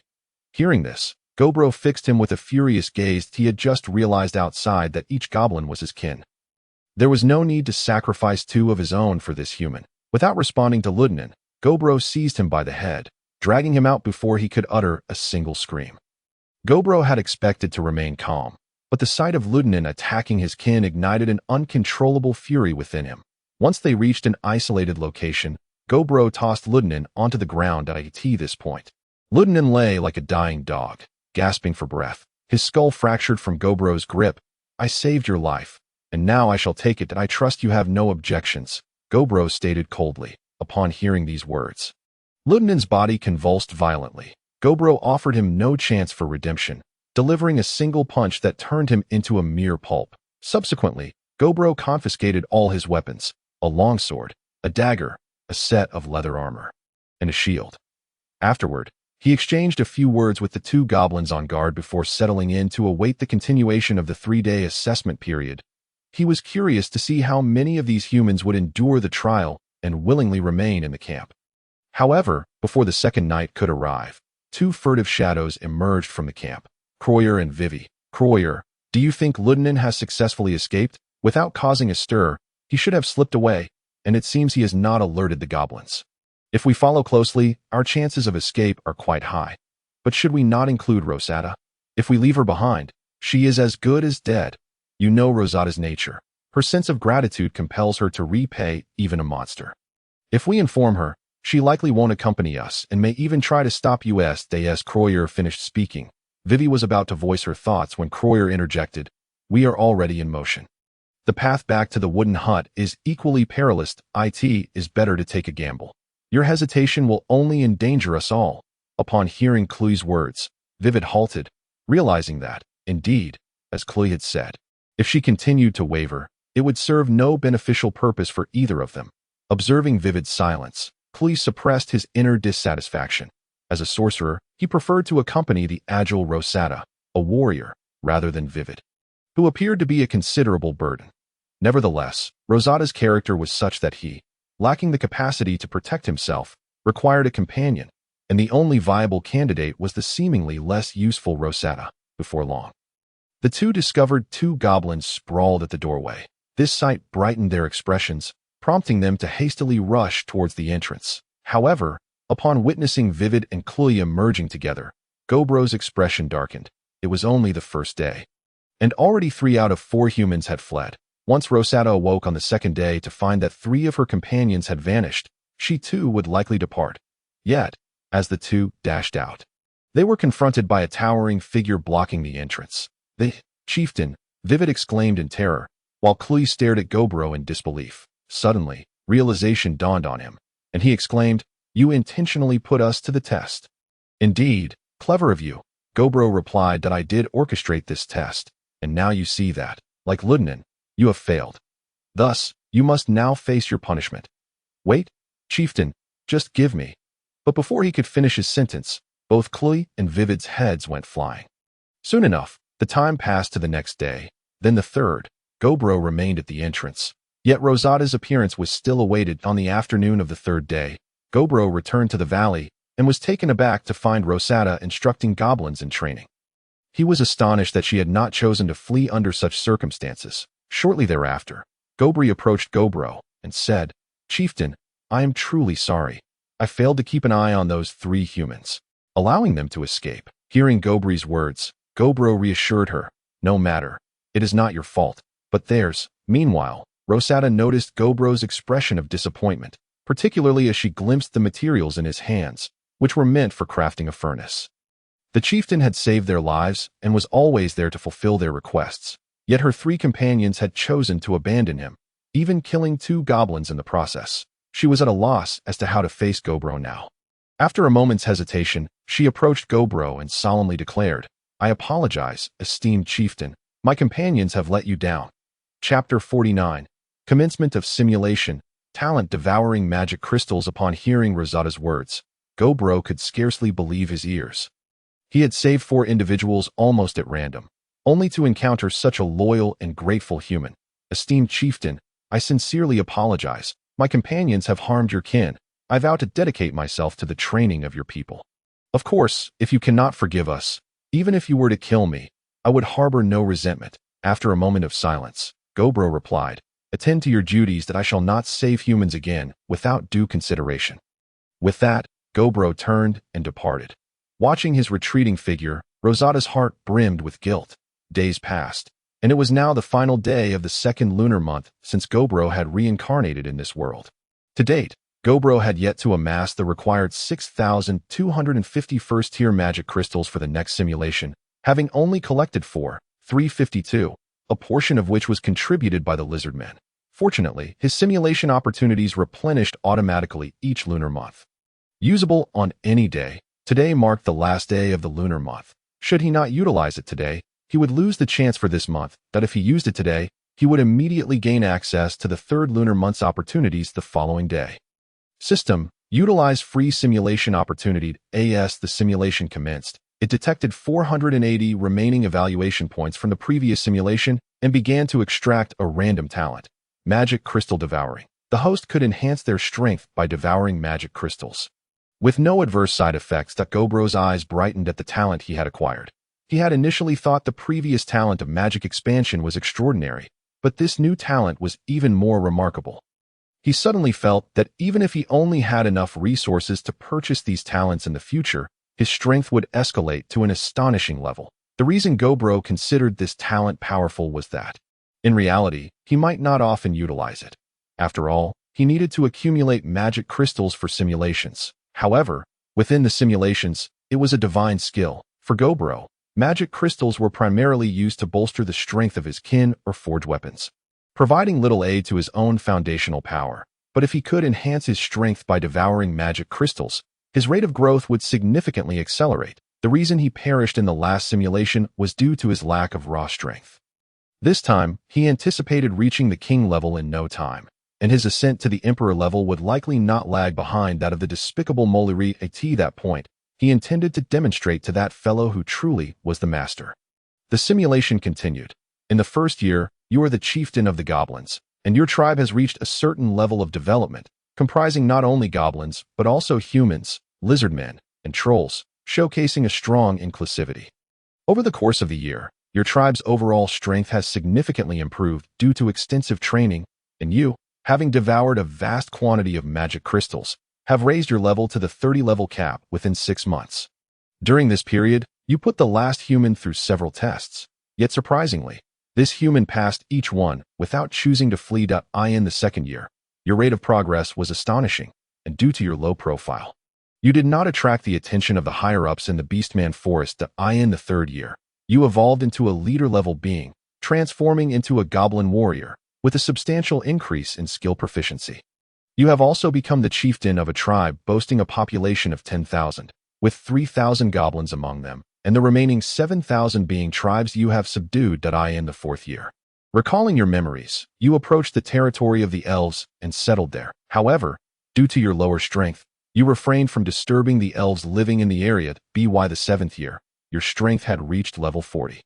Hearing this, Gobro fixed him with a furious gaze. He had just realized outside that each goblin was his kin. There was no need to sacrifice 2 of his own for this human. Without responding to Ludinen, Gobro seized him by the head, dragging him out before he could utter a single scream. Gobro had expected to remain calm, but the sight of Ludinen attacking his kin ignited an uncontrollable fury within him. Once they reached an isolated location, Gobro tossed Ludinen onto the ground at this point. Ludinen lay like a dying dog, gasping for breath, his skull fractured from Gobro's grip. "I saved your life, and now I shall take it, and I trust you have no objections," Gobro stated coldly, upon hearing these words. Ludinen's body convulsed violently. Gobro offered him no chance for redemption, delivering a single punch that turned him into a mere pulp. Subsequently, Gobro confiscated all his weapons, a longsword, a dagger, a set of leather armor, and a shield. Afterward, he exchanged a few words with the two goblins on guard before settling in to await the continuation of the 3-day assessment period. He was curious to see how many of these humans would endure the trial and willingly remain in the camp. However, before the second night could arrive, two furtive shadows emerged from the camp, Kroyer and Vivi. "Kroyer, do you think Ludinen has successfully escaped? Without causing a stir, he should have slipped away, and it seems he has not alerted the goblins. If we follow closely, our chances of escape are quite high. But should we not include Rosada? If we leave her behind, she is as good as dead. You know Rosada's nature. Her sense of gratitude compels her to repay even a monster. If we inform her, she likely won't accompany us and may even try to stop us." As Kroyer finished speaking, Vivi was about to voice her thoughts when Kroyer interjected, "We are already in motion. The path back to the wooden hut is equally perilous. It is better to take a gamble. Your hesitation will only endanger us all." Upon hearing Klui's words, Vivid halted, realizing that, indeed, as Klui had said, if she continued to waver, it would serve no beneficial purpose for either of them. Observing Vivid's silence, Klui suppressed his inner dissatisfaction. As a sorcerer, he preferred to accompany the agile Rosada, a warrior, rather than Vivid, who appeared to be a considerable burden. Nevertheless, Rosada's character was such that he, lacking the capacity to protect himself, required a companion, and the only viable candidate was the seemingly less useful Rosada. Before long, the two discovered two goblins sprawled at the doorway. This sight brightened their expressions, prompting them to hastily rush towards the entrance. However, upon witnessing Vivid and Klui emerging together, Gobro's expression darkened. It was only the first day, and already 3 out of 4 humans had fled. Once Rosada awoke on the second day to find that 3 of her companions had vanished, she too would likely depart. Yet, as the two dashed out, they were confronted by a towering figure blocking the entrance. "The chieftain," Vivid exclaimed in terror, while Klui stared at Gobro in disbelief. Suddenly, realization dawned on him, and he exclaimed, "You intentionally put us to the test." "Indeed, clever of you," Gobro replied, "that I did orchestrate this test, and now you see that, like Ludinen, you have failed. Thus, you must now face your punishment." "Wait, chieftain, just give me." But before he could finish his sentence, both Klui and Vivid's heads went flying. Soon enough, the time passed to the next day, then the third. Gobro remained at the entrance, yet Rosada's appearance was still awaited. On the afternoon of the third day, Gobro returned to the valley and was taken aback to find Rosada instructing goblins in training. He was astonished that she had not chosen to flee under such circumstances. Shortly thereafter, Gobri approached Gobro and said, "Chieftain, I am truly sorry. I failed to keep an eye on those 3 humans, allowing them to escape." Hearing Gobri's words, Gobro reassured her, "No matter. It is not your fault, but theirs." Meanwhile, Rosada noticed Gobro's expression of disappointment, particularly as she glimpsed the materials in his hands, which were meant for crafting a furnace. The chieftain had saved their lives and was always there to fulfill their requests, yet her 3 companions had chosen to abandon him, even killing 2 goblins in the process. She was at a loss as to how to face Gobro now. After a moment's hesitation, she approached Gobro and solemnly declared, "I apologize, esteemed chieftain. My companions have let you down." Chapter 49. Commencement of Simulation. Talent devouring magic crystals. Upon hearing Rosada's words, Gobro could scarcely believe his ears. He had saved 4 individuals almost at random, only to encounter such a loyal and grateful human. "Esteemed chieftain, I sincerely apologize. My companions have harmed your kin. I vow to dedicate myself to the training of your people. Of course, if you cannot forgive us, even if you were to kill me, I would harbor no resentment." After a moment of silence, Gobro replied, "Attend to your duties, that I shall not save humans again without due consideration." With that, Gobro turned and departed. Watching his retreating figure, Rosada's heart brimmed with guilt. Days passed, and it was now the final day of the second lunar month since Gobro had reincarnated in this world. To date, Gobro had yet to amass the required 6,250 first-tier magic crystals for the next simulation, having only collected 352, a portion of which was contributed by the lizard men. Fortunately, his simulation opportunities replenished automatically each lunar month. Usable on any day, today marked the last day of the lunar month. Should he not utilize it today, he would lose the chance for this month, that if he used it today, he would immediately gain access to the third lunar month's opportunities the following day. System: utilize free simulation opportunity. As the simulation commenced, it detected 480 remaining evaluation points from the previous simulation and began to extract a random talent: magic crystal devouring. The host could enhance their strength by devouring magic crystals. With no adverse side effects, Gobro's eyes brightened at the talent he had acquired. He had initially thought the previous talent of magic expansion was extraordinary, but this new talent was even more remarkable. He suddenly felt that even if he only had enough resources to purchase these talents in the future, his strength would escalate to an astonishing level. The reason Gobro considered this talent powerful was that, in reality, he might not often utilize it. After all, he needed to accumulate magic crystals for simulations. However, within the simulations, it was a divine skill. For Gobro, magic crystals were primarily used to bolster the strength of his kin or forge weapons, providing little aid to his own foundational power. But if he could enhance his strength by devouring magic crystals, his rate of growth would significantly accelerate. The reason he perished in the last simulation was due to his lack of raw strength. This time, he anticipated reaching the king level in no time, and his ascent to the emperor level would likely not lag behind that of the despicable Moliri. At that point, he intended to demonstrate to that fellow who truly was the master. The simulation continued. In the first year, you are the chieftain of the goblins, and your tribe has reached a certain level of development, comprising not only goblins, but also humans, lizardmen, and trolls, showcasing a strong inclusivity. Over the course of the year, your tribe's overall strength has significantly improved due to extensive training, and you, having devoured a vast quantity of magic crystals, have raised your level to the 30-level cap within 6 months. During this period, you put the last human through several tests, yet surprisingly, this human passed each one without choosing to flee. In the second year, your rate of progress was astonishing, and due to your low profile, you did not attract the attention of the higher-ups in the Beastman Forest. In the third year, you evolved into a leader-level being, transforming into a goblin warrior, with a substantial increase in skill proficiency. You have also become the chieftain of a tribe boasting a population of 10,000, with 3,000 goblins among them, and the remaining 7,000 being tribes you have subdued. In the fourth year, recalling your memories, you approached the territory of the elves and settled there. However, due to your lower strength, you refrained from disturbing the elves living in the area. By the seventh year, your strength had reached level 40,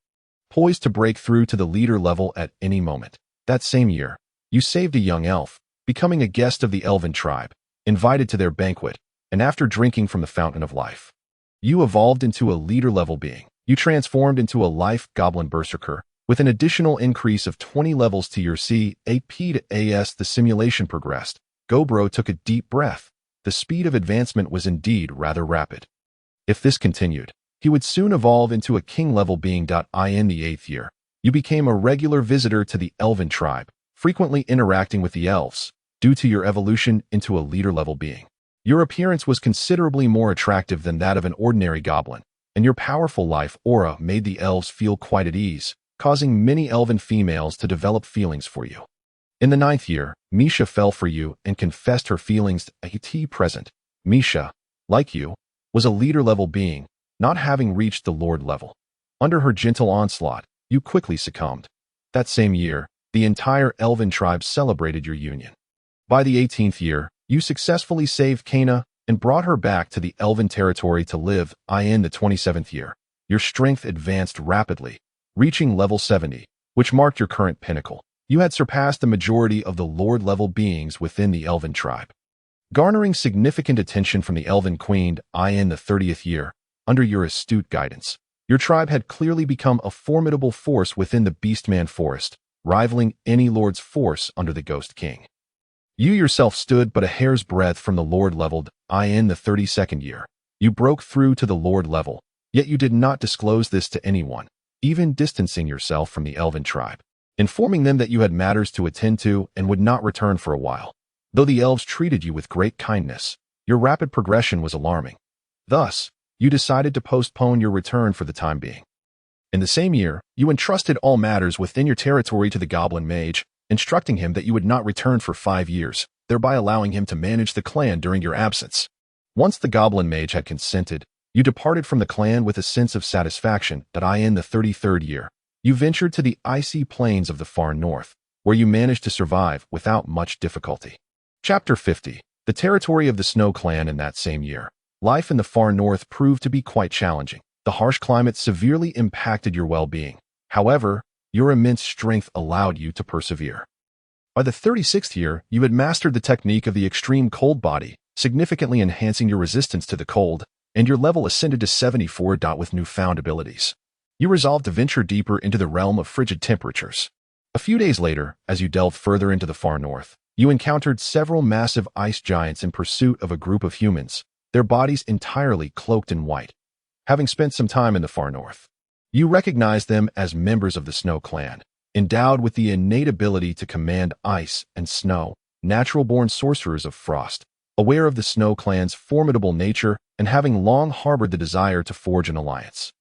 poised to break through to the leader level at any moment. That same year, you saved a young elf, becoming a guest of the elven tribe, invited to their banquet, and after drinking from the fountain of life, you evolved into a leader-level being. You transformed into a life goblin berserker, with an additional increase of 20 levels to your CAP. As the simulation progressed, Gobro took a deep breath. The speed of advancement was indeed rather rapid. If this continued, he would soon evolve into a king-level being. In the 8th year, you became a regular visitor to the elven tribe, frequently interacting with the elves, due to your evolution into a leader-level being. Your appearance was considerably more attractive than that of an ordinary goblin, and your powerful life aura made the elves feel quite at ease, causing many elven females to develop feelings for you. In the 9th year, Misha fell for you and confessed her feelings. At present, Misha, like you, was a leader-level being, not having reached the lord level. Under her gentle onslaught, you quickly succumbed. That same year, the entire elven tribe celebrated your union. By the 18th year, you successfully saved Kana and brought her back to the elven territory to live. In the 27th year, your strength advanced rapidly, reaching level 70, which marked your current pinnacle. You had surpassed the majority of the lord-level beings within the elven tribe, garnering significant attention from the elven queen. In the 30th year, under your astute guidance, your tribe had clearly become a formidable force within the Beastman Forest, rivaling any lord's force under the Ghost King. You yourself stood but a hair's breadth from the lord leveled. In the 32nd year, you broke through to the lord level, yet you did not disclose this to anyone. even distancing yourself from the elven tribe, informing them that you had matters to attend to and would not return for a while. Though the elves treated you with great kindness, your rapid progression was alarming. Thus, you decided to postpone your return for the time being. In the same year, you entrusted all matters within your territory to the goblin mage, instructing him that you would not return for 5 years, thereby allowing him to manage the clan during your absence. Once the goblin mage had consented, you departed from the clan with a sense of satisfaction that in the 33rd year, you ventured to the icy plains of the far north, where you managed to survive without much difficulty. Chapter 50. The territory of the Snow Clan in that same year. Life in the far north proved to be quite challenging. The harsh climate severely impacted your well-being. However, your immense strength allowed you to persevere. By the 36th year, you had mastered the technique of the extreme cold body, significantly enhancing your resistance to the cold, and your level ascended to 74. With newfound abilities, you resolved to venture deeper into the realm of frigid temperatures. A few days later, as you delved further into the far north, you encountered several massive ice giants in pursuit of a group of humans, their bodies entirely cloaked in white. Having spent some time in the far north, you recognized them as members of the Snow Clan, endowed with the innate ability to command ice and snow, natural-born sorcerers of frost, aware of the Snow Clan's formidable nature and having long harbored the desire to forge an alliance.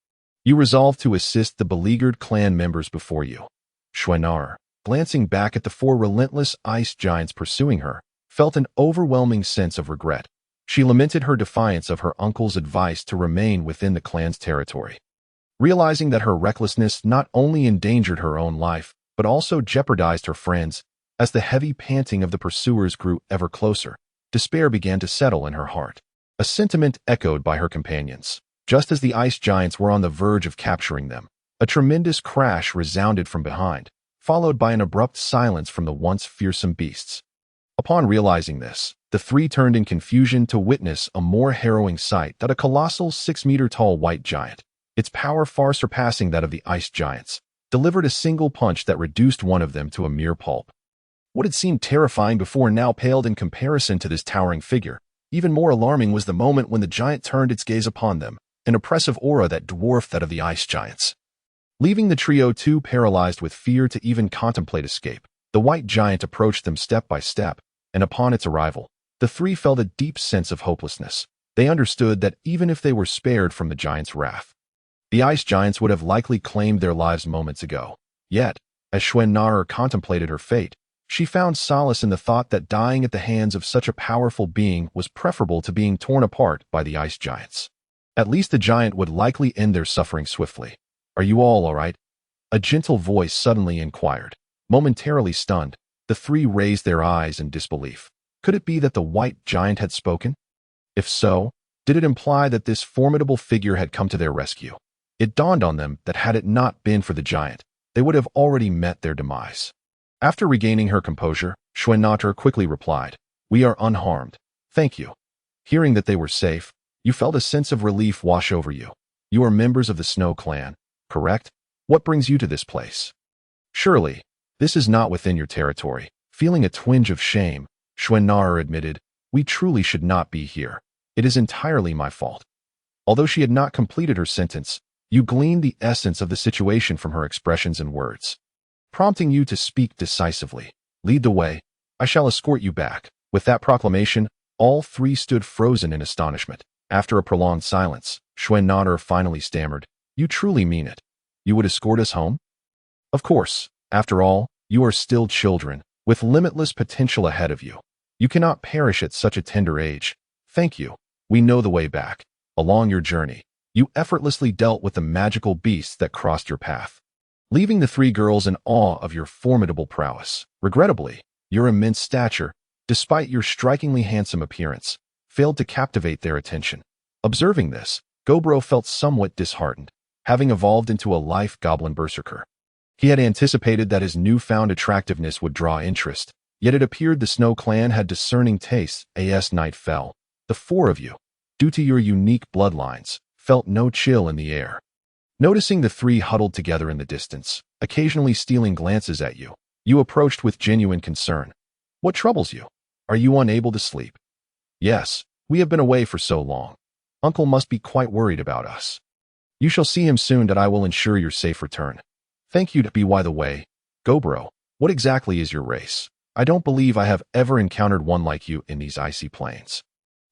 You resolved to assist the beleaguered clan members before you. Schwenar, glancing back at the 4 relentless ice giants pursuing her, felt an overwhelming sense of regret. She lamented her defiance of her uncle's advice to remain within the clan's territory. Realizing that her recklessness not only endangered her own life, but also jeopardized her friends, as the heavy panting of the pursuers grew ever closer, despair began to settle in her heart. A sentiment echoed by her companions. Just as the ice giants were on the verge of capturing them, a tremendous crash resounded from behind, followed by an abrupt silence from the once fearsome beasts. Upon realizing this, the 3 turned in confusion to witness a more harrowing sight: that a colossal 6-meter-tall white giant, its power far surpassing that of the ice giants, delivered a single punch that reduced one of them to a mere pulp. What had seemed terrifying before now paled in comparison to this towering figure. Even more alarming was the moment when the giant turned its gaze upon them, an oppressive aura that dwarfed that of the ice giants. Leaving the trio too paralyzed with fear to even contemplate escape, the white giant approached them step by step, and upon its arrival, the 3 felt a deep sense of hopelessness. They understood that even if they were spared from the giant's wrath, the ice giants would have likely claimed their lives moments ago. Yet, as Schwenar contemplated her fate, she found solace in the thought that dying at the hands of such a powerful being was preferable to being torn apart by the ice giants. At least the giant would likely end their suffering swiftly. "Are you all right?" A gentle voice suddenly inquired. Momentarily stunned, the 3 raised their eyes in disbelief. Could it be that the white giant had spoken? If so, did it imply that this formidable figure had come to their rescue? It dawned on them that had it not been for the giant, they would have already met their demise. After regaining her composure, Schwenar quickly replied, "We are unharmed. Thank you." Hearing that they were safe, you felt a sense of relief wash over you. You are members of the Snow Clan, correct? What brings you to this place? Surely, this is not within your territory. Feeling a twinge of shame, Schwenar admitted, "We truly should not be here. It is entirely my fault." Although she had not completed her sentence, you gleaned the essence of the situation from her expressions and words, prompting you to speak decisively. "Lead the way. I shall escort you back." With that proclamation, all 3 stood frozen in astonishment. After a prolonged silence, Schwenar finally stammered, "You truly mean it? You would escort us home?" "Of course. After all, you are still children, with limitless potential ahead of you. You cannot perish at such a tender age. Thank you. We know the way back." Along your journey, you effortlessly dealt with the magical beasts that crossed your path, leaving the 3 girls in awe of your formidable prowess. Regrettably, your immense stature, despite your strikingly handsome appearance, failed to captivate their attention. Observing this, Gobro felt somewhat disheartened, having evolved into a life goblin berserker. He had anticipated that his newfound attractiveness would draw interest, yet it appeared the Snow Clan had discerning tastes. As night fell, the 4 of you, due to your unique bloodlines, felt no chill in the air. Noticing the 3 huddled together in the distance, occasionally stealing glances at you, you approached with genuine concern. "What troubles you? Are you unable to sleep?" "Yes, we have been away for so long. Uncle must be quite worried about us." You shall see him soon that I will ensure your safe return. Thank you. By the way, Gobro, what exactly is your race? I don't believe I have ever encountered one like you in these icy plains.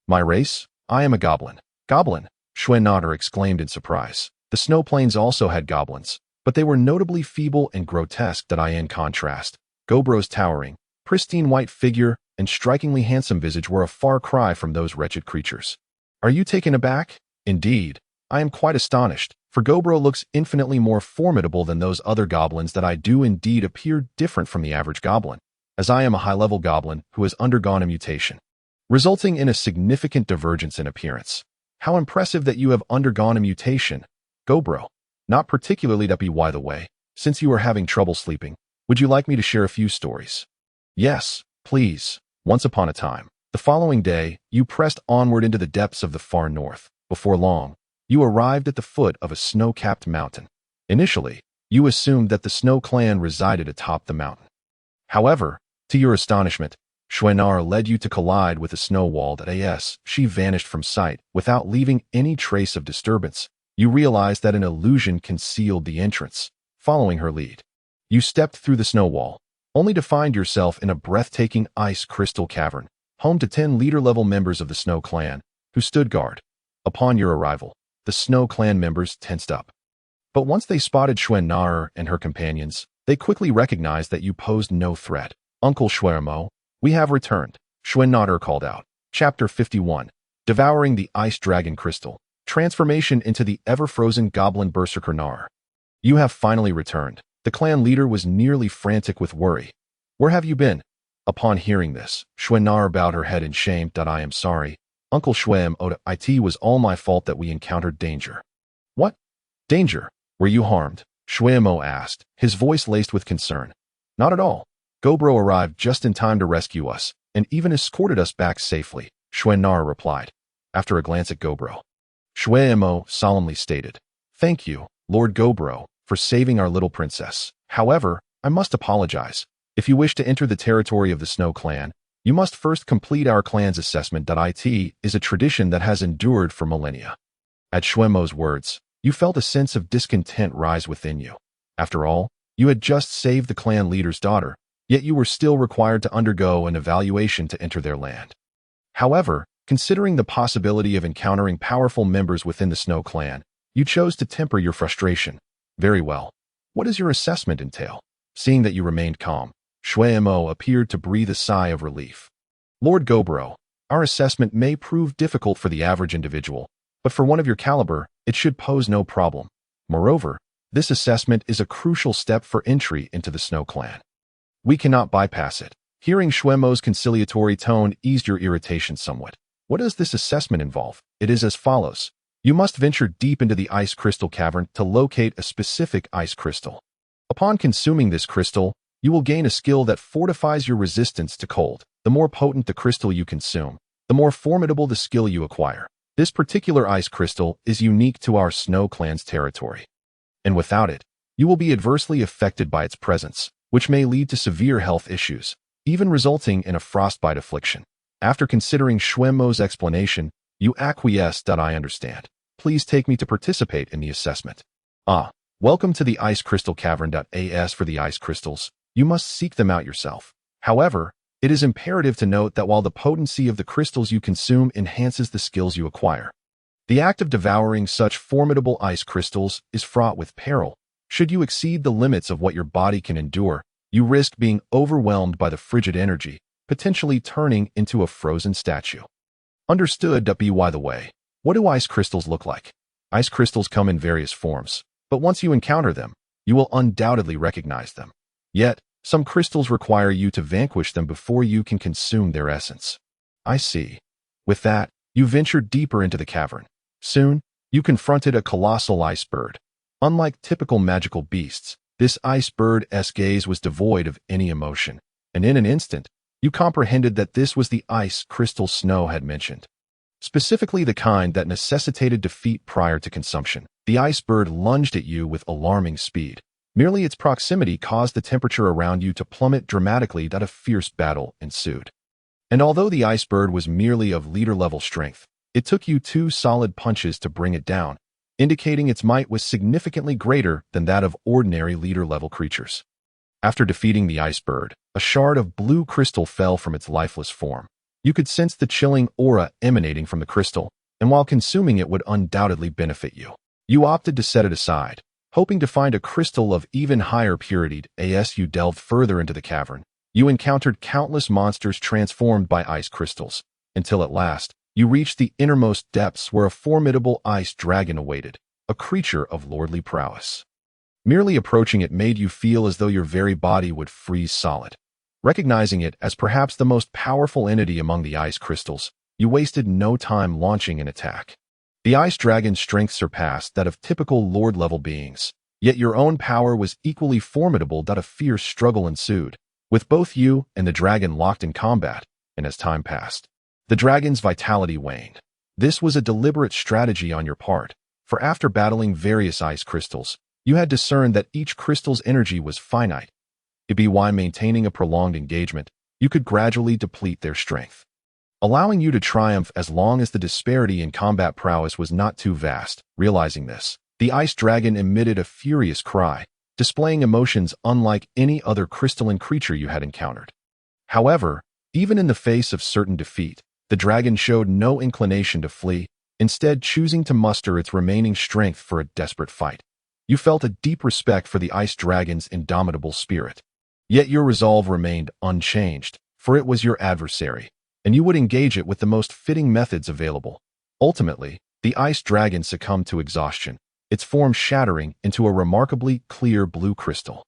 My race? I am a goblin. Goblin? Schwennader exclaimed in surprise. The snow plains also had goblins, but they were notably feeble and grotesque. In contrast, Gobro's towering, pristine white figure and strikingly handsome visage were a far cry from those wretched creatures. Are you taken aback? Indeed, I am quite astonished, for Gobro looks infinitely more formidable than those other goblins. That I do indeed appear different from the average goblin, as I am a high-level goblin who has undergone a mutation, resulting in a significant divergence in appearance. How impressive that you have undergone a mutation, Gobro. Not particularly. By the way, since you are having trouble sleeping, would you like me to share a few stories? Yes, please. Once upon a time, the following day, you pressed onward into the depths of the far north. Before long, you arrived at the foot of a snow-capped mountain. Initially, you assumed that the Snow Clan resided atop the mountain. However, to your astonishment, Schwennar led you to collide with a snow wall. As she vanished from sight without leaving any trace of disturbance, you realized that an illusion concealed the entrance. Following her lead, you stepped through the snow wall, only to find yourself in a breathtaking ice crystal cavern, home to 10 leader-level members of the Snow Clan, who stood guard. Upon your arrival, the Snow Clan members tensed up. But once they spotted Schwennar and her companions, they quickly recognized that you posed no threat. Uncle Schwermo, we have returned, Schwennader called out. Chapter 51. Devouring the Ice Dragon Crystal. Transformation into the ever-frozen Goblin Berserker Nar. You have finally returned. The clan leader was nearly frantic with worry. Where have you been? Upon hearing this, Schwennar bowed her head in shame. I am sorry, Uncle Schwem. It was all my fault that we encountered danger. What? Danger? Were you harmed? Schwemo asked, his voice laced with concern. Not at all. Gobro arrived just in time to rescue us, and even escorted us back safely, Schwennar replied. After a glance at Gobro, Schwemo solemnly stated, Thank you, Lord Gobro, for saving our little princess. However, I must apologize. If you wish to enter the territory of the Snow Clan, you must first complete our clan's assessment. It is a tradition that has endured for millennia. At Schwemo's words, you felt a sense of discontent rise within you. After all, you had just saved the clan leader's daughter, yet you were still required to undergo an evaluation to enter their land. However, considering the possibility of encountering powerful members within the Snow Clan, you chose to temper your frustration. Very well. What does your assessment entail? Seeing that you remained calm, Schwemo appeared to breathe a sigh of relief. Lord Gobro, our assessment may prove difficult for the average individual, but for one of your caliber, it should pose no problem. Moreover, this assessment is a crucial step for entry into the Snow Clan. We cannot bypass it. Hearing Schwemo's conciliatory tone eased your irritation somewhat. What does this assessment involve? It is as follows. You must venture deep into the ice crystal cavern to locate a specific ice crystal. Upon consuming this crystal, you will gain a skill that fortifies your resistance to cold. The more potent the crystal you consume, the more formidable the skill you acquire. This particular ice crystal is unique to our Snow Clan's territory, and without it, you will be adversely affected by its presence, which may lead to severe health issues, even resulting in a frostbite affliction. After considering Schwemo's explanation, you acquiesced. I understand. Please take me to participate in the assessment. Welcome to the Ice Crystal Cavern. As for the ice crystals, you must seek them out yourself. However, it is imperative to note that while the potency of the crystals you consume enhances the skills you acquire, the act of devouring such formidable ice crystals is fraught with peril. Should you exceed the limits of what your body can endure, you risk being overwhelmed by the frigid energy, potentially turning into a frozen statue. Understood. By the way, what do ice crystals look like? Ice crystals come in various forms, but once you encounter them, you will undoubtedly recognize them. Yet, some crystals require you to vanquish them before you can consume their essence. I see. With that, you ventured deeper into the cavern. Soon, you confronted a colossal ice bird. Unlike typical magical beasts, this ice bird's gaze was devoid of any emotion, and in an instant, you comprehended that this was the ice crystal Snow had mentioned. Specifically the kind that necessitated defeat prior to consumption. The ice bird lunged at you with alarming speed. Merely its proximity caused the temperature around you to plummet dramatically. A fierce battle ensued. And although the ice bird was merely of leader-level strength, it took you 2 solid punches to bring it down. indicating its might was significantly greater than that of ordinary leader-level creatures. After defeating the ice bird, a shard of blue crystal fell from its lifeless form. You could sense the chilling aura emanating from the crystal, and while consuming it would undoubtedly benefit you, you opted to set it aside, hoping to find a crystal of even higher purity. As you delved further into the cavern, you encountered countless monsters transformed by ice crystals, until at last, you reached the innermost depths where a formidable ice dragon awaited, a creature of lordly prowess. Merely approaching it made you feel as though your very body would freeze solid. Recognizing it as perhaps the most powerful entity among the ice crystals, you wasted no time launching an attack. The ice dragon's strength surpassed that of typical lord-level beings, yet your own power was equally formidable. A fierce struggle ensued, with both you and the dragon locked in combat, and as time passed, the dragon's vitality waned. This was a deliberate strategy on your part, for after battling various ice crystals, you had discerned that each crystal's energy was finite. By maintaining a prolonged engagement, you could gradually deplete their strength, allowing you to triumph as long as the disparity in combat prowess was not too vast. Realizing this, the ice dragon emitted a furious cry, displaying emotions unlike any other crystalline creature you had encountered. However, even in the face of certain defeat, the dragon showed no inclination to flee, instead choosing to muster its remaining strength for a desperate fight. You felt a deep respect for the ice dragon's indomitable spirit. Yet your resolve remained unchanged, for it was your adversary, and you would engage it with the most fitting methods available. Ultimately, the ice dragon succumbed to exhaustion, its form shattering into a remarkably clear blue crystal.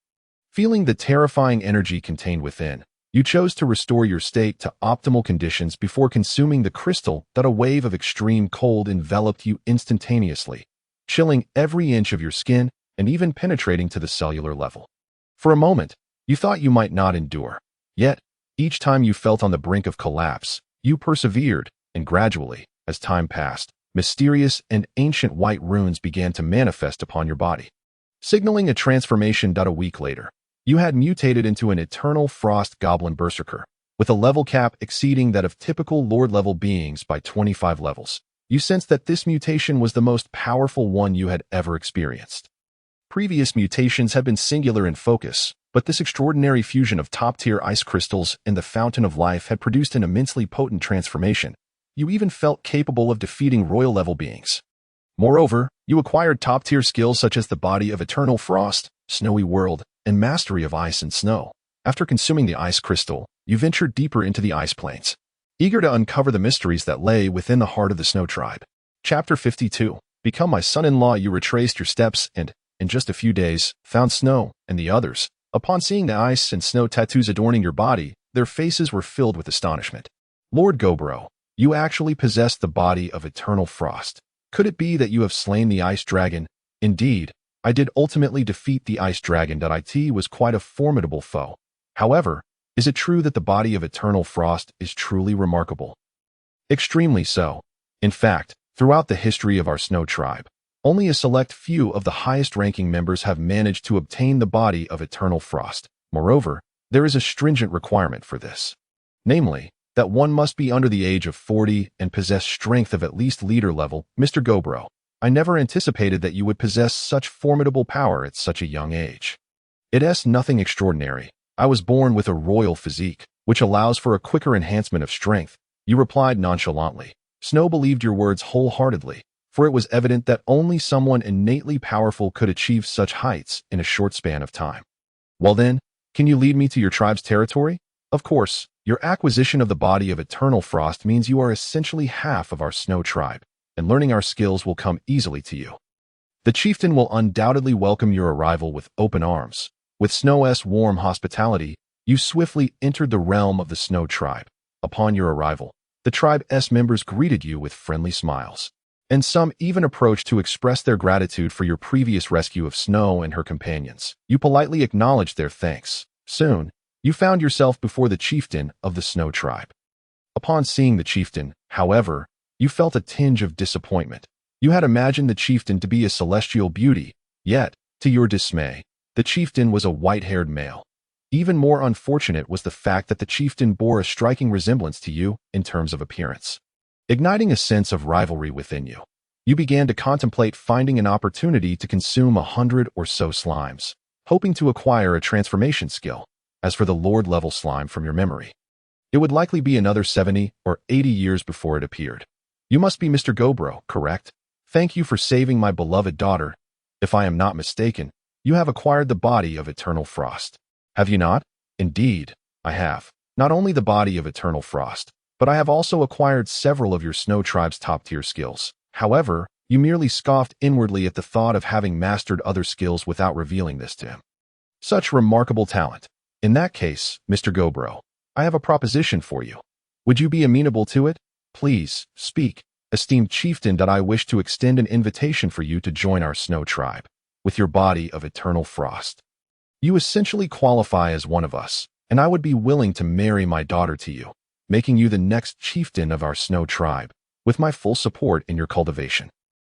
Feeling the terrifying energy contained within, you chose to restore your state to optimal conditions before consuming the crystal. A wave of extreme cold enveloped you instantaneously, chilling every inch of your skin and even penetrating to the cellular level. For a moment, you thought you might not endure. Yet, each time you felt on the brink of collapse, you persevered, and gradually, as time passed, mysterious and ancient white runes began to manifest upon your body, signaling a transformation. A week later, you had mutated into an eternal frost goblin berserker, with a level cap exceeding that of typical lord-level beings by 25 levels. You sensed that this mutation was the most powerful one you had ever experienced. Previous mutations had been singular in focus, but this extraordinary fusion of top-tier ice crystals and the fountain of life had produced an immensely potent transformation. You even felt capable of defeating royal-level beings. Moreover, you acquired top-tier skills such as the body of eternal frost, snowy world, and mastery of ice and snow. After consuming the ice crystal, you ventured deeper into the ice plains, eager to uncover the mysteries that lay within the heart of the snow tribe. Chapter 52. Become my son-in-law. You retraced your steps and, in just a few days, found Snow and the others. Upon seeing the ice and snow tattoos adorning your body, their faces were filled with astonishment. Lord Gobro, you actually possess the body of eternal frost. Could it be that you have slain the ice dragon? Indeed, I did ultimately defeat the ice dragon. It was quite a formidable foe. However, is it true that the body of eternal frost is truly remarkable? Extremely so. In fact, throughout the history of our snow tribe, only a select few of the highest-ranking members have managed to obtain the body of eternal frost. Moreover, there is a stringent requirement for this. Namely, that one must be under the age of 40 and possess strength of at least leader level. Mr. Gobro, I never anticipated that you would possess such formidable power at such a young age. It's nothing extraordinary. I was born with a royal physique, which allows for a quicker enhancement of strength, you replied nonchalantly. Snow believed your words wholeheartedly, for it was evident that only someone innately powerful could achieve such heights in a short span of time. Well then, can you lead me to your tribe's territory? Of course, your acquisition of the body of eternal frost means you are essentially half of our snow tribe, and learning our skills will come easily to you. The chieftain will undoubtedly welcome your arrival with open arms. With Snow's warm hospitality, you swiftly entered the realm of the snow tribe. Upon your arrival, the tribe's members greeted you with friendly smiles, and some even approached to express their gratitude for your previous rescue of Snow and her companions. You politely acknowledged their thanks. Soon, you found yourself before the chieftain of the snow tribe. Upon seeing the chieftain, however, you felt a tinge of disappointment. You had imagined the chieftain to be a celestial beauty, yet, to your dismay, the chieftain was a white-haired male. Even more unfortunate was the fact that the chieftain bore a striking resemblance to you in terms of appearance, igniting a sense of rivalry within you. You began to contemplate finding an opportunity to consume 100 or so slimes, hoping to acquire a transformation skill. As for the Lord-level slime from your memory, it would likely be another 70 or 80 years before it appeared. You must be Mr. Gobro, correct? Thank you for saving my beloved daughter. If I am not mistaken, you have acquired the body of Eternal Frost. Have you not? Indeed, I have. Not only the body of Eternal Frost, but I have also acquired several of your Snow Tribe's top-tier skills. However, you merely scoffed inwardly at the thought of having mastered other skills without revealing this to him. Such remarkable talent. In that case, Mr. Gobro, I have a proposition for you. Would you be amenable to it? Please, speak, esteemed chieftain, that I wish to extend an invitation for you to join our Snow Tribe, with your body of Eternal Frost. You essentially qualify as one of us, and I would be willing to marry my daughter to you, making you the next chieftain of our Snow Tribe, with my full support in your cultivation.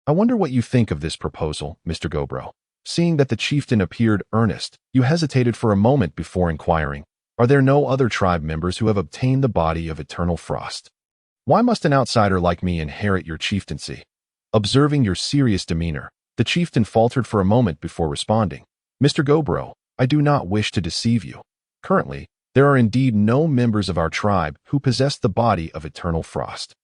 I wonder what you think of this proposal, Mr. Gobro. Seeing that the chieftain appeared earnest, you hesitated for a moment before inquiring, are there no other tribe members who have obtained the body of Eternal Frost? Why must an outsider like me inherit your chieftaincy? Observing your serious demeanor, the chieftain faltered for a moment before responding. Mr. Gobro, I do not wish to deceive you. Currently, there are indeed no members of our tribe who possess the body of Eternal Frost.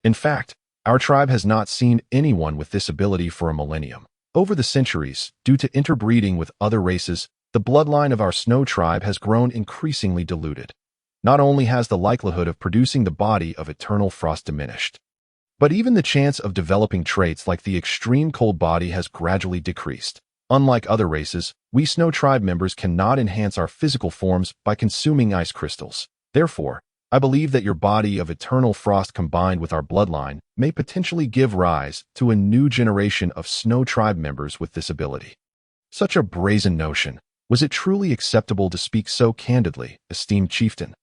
In fact, our tribe has not seen anyone with this ability for a millennium. Over the centuries, due to interbreeding with other races, the bloodline of our Snow Tribe has grown increasingly diluted. Not only has the likelihood of producing the body of Eternal Frost diminished, but even the chance of developing traits like the extreme cold body has gradually decreased. Unlike other races, we Snow Tribe members cannot enhance our physical forms by consuming ice crystals. Therefore, I believe that your body of Eternal Frost combined with our bloodline may potentially give rise to a new generation of Snow Tribe members with this ability. Such a brazen notion. Was it truly acceptable to speak so candidly, esteemed chieftain?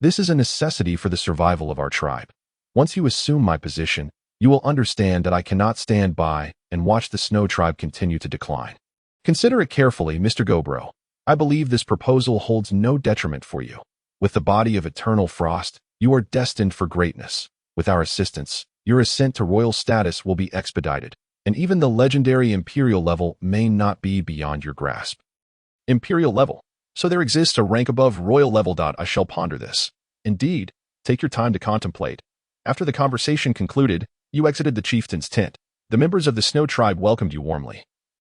This is a necessity for the survival of our tribe. Once you assume my position, you will understand that I cannot stand by and watch the Snow Tribe continue to decline. Consider it carefully, Mr. Gobro. I believe this proposal holds no detriment for you. With the body of Eternal Frost, you are destined for greatness. With our assistance, your ascent to royal status will be expedited, and even the legendary Imperial level may not be beyond your grasp. Imperial level. So there exists a rank above royal level. I shall ponder this. Indeed, take your time to contemplate. After the conversation concluded, you exited the chieftain's tent. The members of the Snow Tribe welcomed you warmly.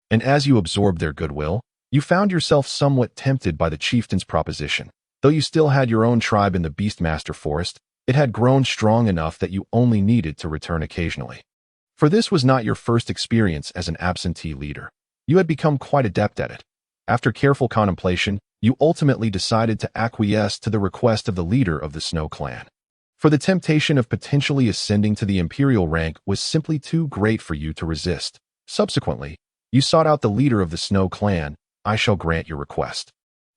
And as you absorbed their goodwill, you found yourself somewhat tempted by the chieftain's proposition. Though you still had your own tribe in the Beastmaster Forest, it had grown strong enough that you only needed to return occasionally. For this was not your first experience as an absentee leader. You had become quite adept at it. After careful contemplation, you ultimately decided to acquiesce to the request of the leader of the Snow Clan. For the temptation of potentially ascending to the Imperial rank was simply too great for you to resist. Subsequently, you sought out the leader of the Snow Clan. I shall grant your request.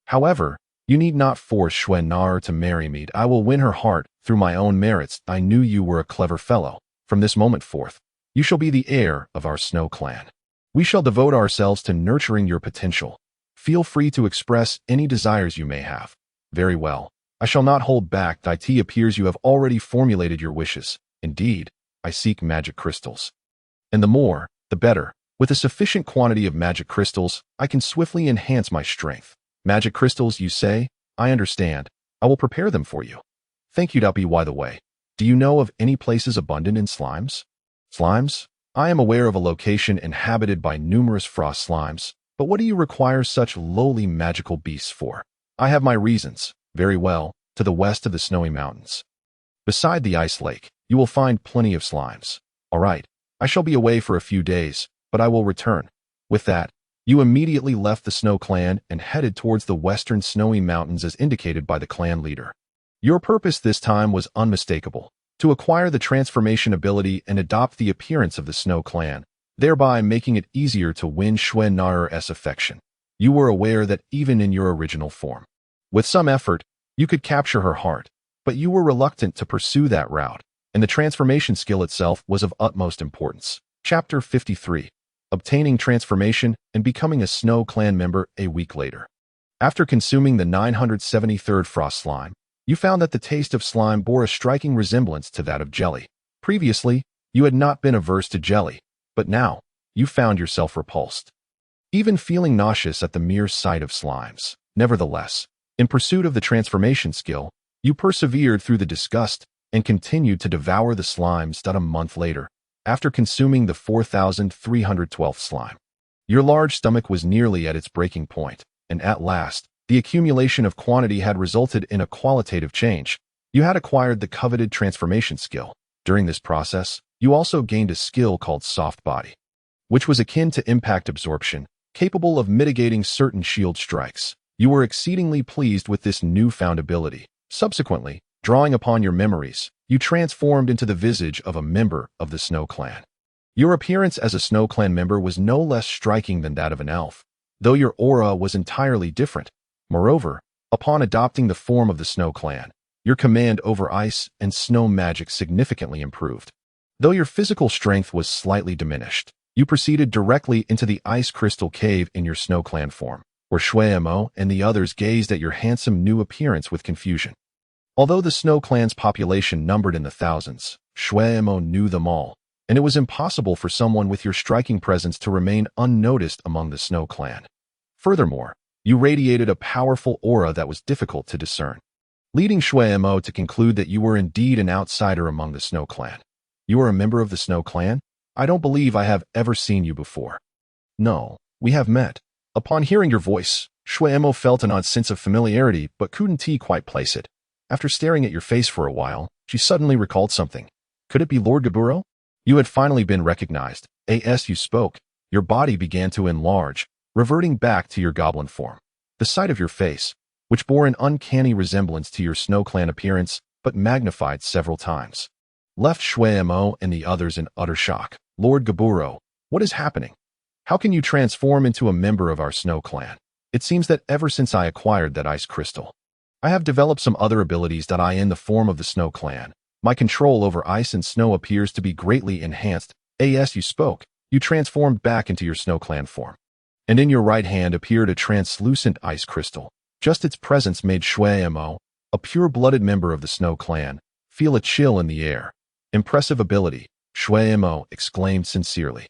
However, you need not force Xue Nar to marry me. I will win her heart through my own merits. I knew you were a clever fellow. From this moment forth, you shall be the heir of our Snow Clan. We shall devote ourselves to nurturing your potential. Feel free to express any desires you may have. Very well. I shall not hold back. It appears you have already formulated your wishes. Indeed, I seek magic crystals. And the more, the better. With a sufficient quantity of magic crystals, I can swiftly enhance my strength. Magic crystals, you say? I understand. I will prepare them for you. Thank you. By the way, do you know of any places abundant in slimes? Slimes? I am aware of a location inhabited by numerous frost slimes, but what do you require such lowly magical beasts for? I have my reasons. Very well, to the west of the snowy mountains. Beside the ice lake, you will find plenty of slimes. All right, I shall be away for a few days, but I will return. With that, you immediately left the Snow Clan and headed towards the western snowy mountains as indicated by the clan leader. Your purpose this time was unmistakable, to acquire the transformation ability and adopt the appearance of the Snow Clan, thereby making it easier to win Xue Nar's affection. You were aware that even in your original form, with some effort, you could capture her heart, but you were reluctant to pursue that route, and the transformation skill itself was of utmost importance. Chapter 53. Obtaining transformation and becoming a Snow Clan member a week later. After consuming the 973rd frost slime, you found that the taste of slime bore a striking resemblance to that of jelly. Previously, you had not been averse to jelly, But now, you found yourself repulsed, even feeling nauseous at the mere sight of slimes. Nevertheless, in pursuit of the transformation skill, you persevered through the disgust and continued to devour the slimes. A month later, after consuming the 4,312th slime, your large stomach was nearly at its breaking point, and at last, the accumulation of quantity had resulted in a qualitative change. You had acquired the coveted transformation skill. During this process, you also gained a skill called soft body, which was akin to impact absorption, capable of mitigating certain shield strikes. You were exceedingly pleased with this newfound ability. Subsequently, drawing upon your memories, you transformed into the visage of a member of the Snow Clan. Your appearance as a Snow Clan member was no less striking than that of an elf, though your aura was entirely different. Moreover, upon adopting the form of the Snow Clan, your command over ice and snow magic significantly improved. Though your physical strength was slightly diminished, you proceeded directly into the ice crystal cave in your Snow Clan form, where Shuemo and the others gazed at your handsome new appearance with confusion. Although the Snow Clan's population numbered in the thousands, Shuemo knew them all, and it was impossible for someone with your striking presence to remain unnoticed among the Snow Clan. Furthermore, you radiated a powerful aura that was difficult to discern, leading Shuemo to conclude that you were indeed an outsider among the Snow Clan. You are a member of the Snow Clan? I don't believe I have ever seen you before. No, we have met. Upon hearing your voice, Shuemo felt an odd sense of familiarity but couldn't quite place it. After staring at your face for a while, she suddenly recalled something. Could it be Lord Gaburo? You had finally been recognized. As you spoke, your body began to enlarge, reverting back to your goblin form. The sight of your face, which bore an uncanny resemblance to your Snow Clan appearance but magnified several times, left Shuemo and the others in utter shock. Lord Gaburo, what is happening? How can you transform into a member of our Snow Clan? It seems that ever since I acquired that ice crystal, I have developed some other abilities that I in the form of the Snow Clan. My control over ice and snow appears to be greatly enhanced. As you spoke, you transformed back into your Snow Clan form, and in your right hand appeared a translucent ice crystal. Just its presence made Shuemo, a pure-blooded member of the Snow Clan, feel a chill in the air. Impressive ability, Shuemo exclaimed sincerely.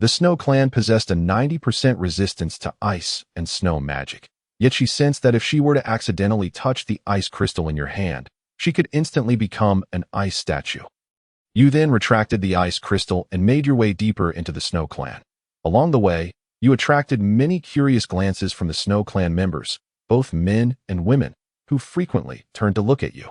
The Snow Clan possessed a 90% resistance to ice and snow magic. Yet she sensed that if she were to accidentally touch the ice crystal in your hand, she could instantly become an ice statue. You then retracted the ice crystal and made your way deeper into the Snow Clan. Along the way, you attracted many curious glances from the Snow Clan members, both men and women, who frequently turned to look at you.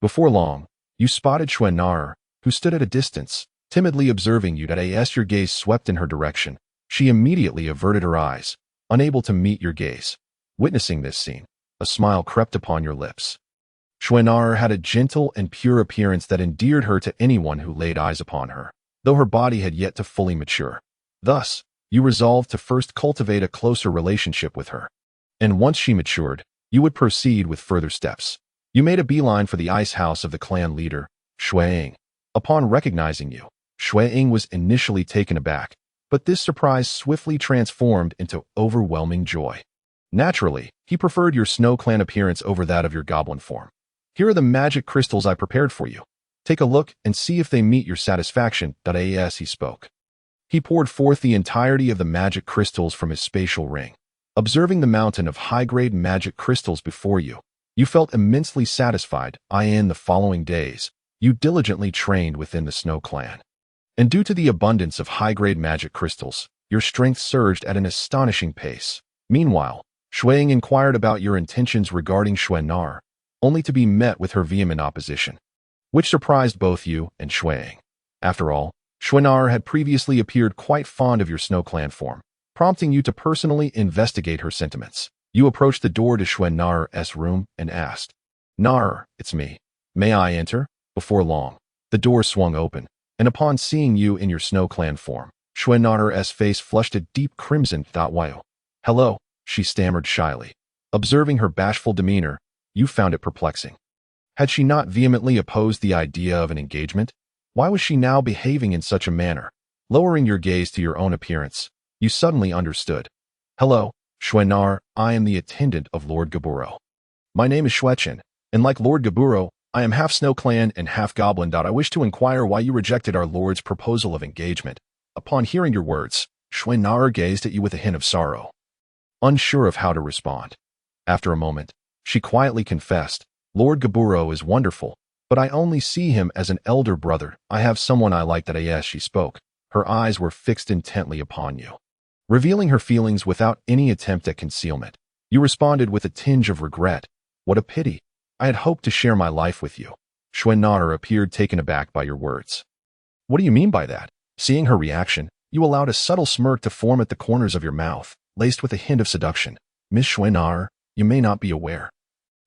Before long, you spotted Shuenar, who stood at a distance, timidly observing you. As your gaze swept in her direction, she immediately averted her eyes, unable to meet your gaze. Witnessing this scene, a smile crept upon your lips. Shuenar had a gentle and pure appearance that endeared her to anyone who laid eyes upon her, though her body had yet to fully mature. Thus, you resolved to first cultivate a closer relationship with her, and once she matured, you would proceed with further steps. You made a beeline for the ice house of the clan leader, Shueing. Upon recognizing you, Shueing was initially taken aback, but this surprise swiftly transformed into overwhelming joy. Naturally, he preferred your Snow Clan appearance over that of your goblin form. Here are the magic crystals I prepared for you. Take a look and see if they meet your satisfaction. As he spoke, he poured forth the entirety of the magic crystals from his spatial ring. Observing the mountain of high-grade magic crystals before you, you felt immensely satisfied. In the following days, you diligently trained within the Snow Clan, and due to the abundance of high-grade magic crystals, your strength surged at an astonishing pace. Meanwhile, Shueing inquired about your intentions regarding Shuenar, only to be met with her vehement opposition, which surprised both you and Shueing. After all, Shuenar had previously appeared quite fond of your Snow Clan form, prompting you to personally investigate her sentiments. You approached the door to Shuenar's room and asked, "Nar, it's me. May I enter?" Before long, the door swung open, and upon seeing you in your Snow Clan form, Shuenar's face flushed a deep crimson. Wow. "Hello," she stammered shyly. Observing her bashful demeanor, you found it perplexing. Had she not vehemently opposed the idea of an engagement? Why was she now behaving in such a manner? Lowering your gaze to your own appearance, you suddenly understood. "Hello, Shuenar, I am the attendant of Lord Gaburo. My name is Shuechen, and like Lord Gaburo, I am half Snow Clan and half Goblin. I wish to inquire why you rejected our Lord's proposal of engagement." Upon hearing your words, Schwennar gazed at you with a hint of sorrow, unsure of how to respond. After a moment, she quietly confessed, Lord Gaburo is wonderful, but I only see him as an elder brother. I have someone I like that. Yes, she spoke. Her eyes were fixed intently upon you, revealing her feelings without any attempt at concealment. You responded with a tinge of regret. What a pity. I had hoped to share my life with you. Schwennar appeared taken aback by your words. What do you mean by that? Seeing her reaction, you allowed a subtle smirk to form at the corners of your mouth, laced with a hint of seduction. Miss Schwennar, you may not be aware,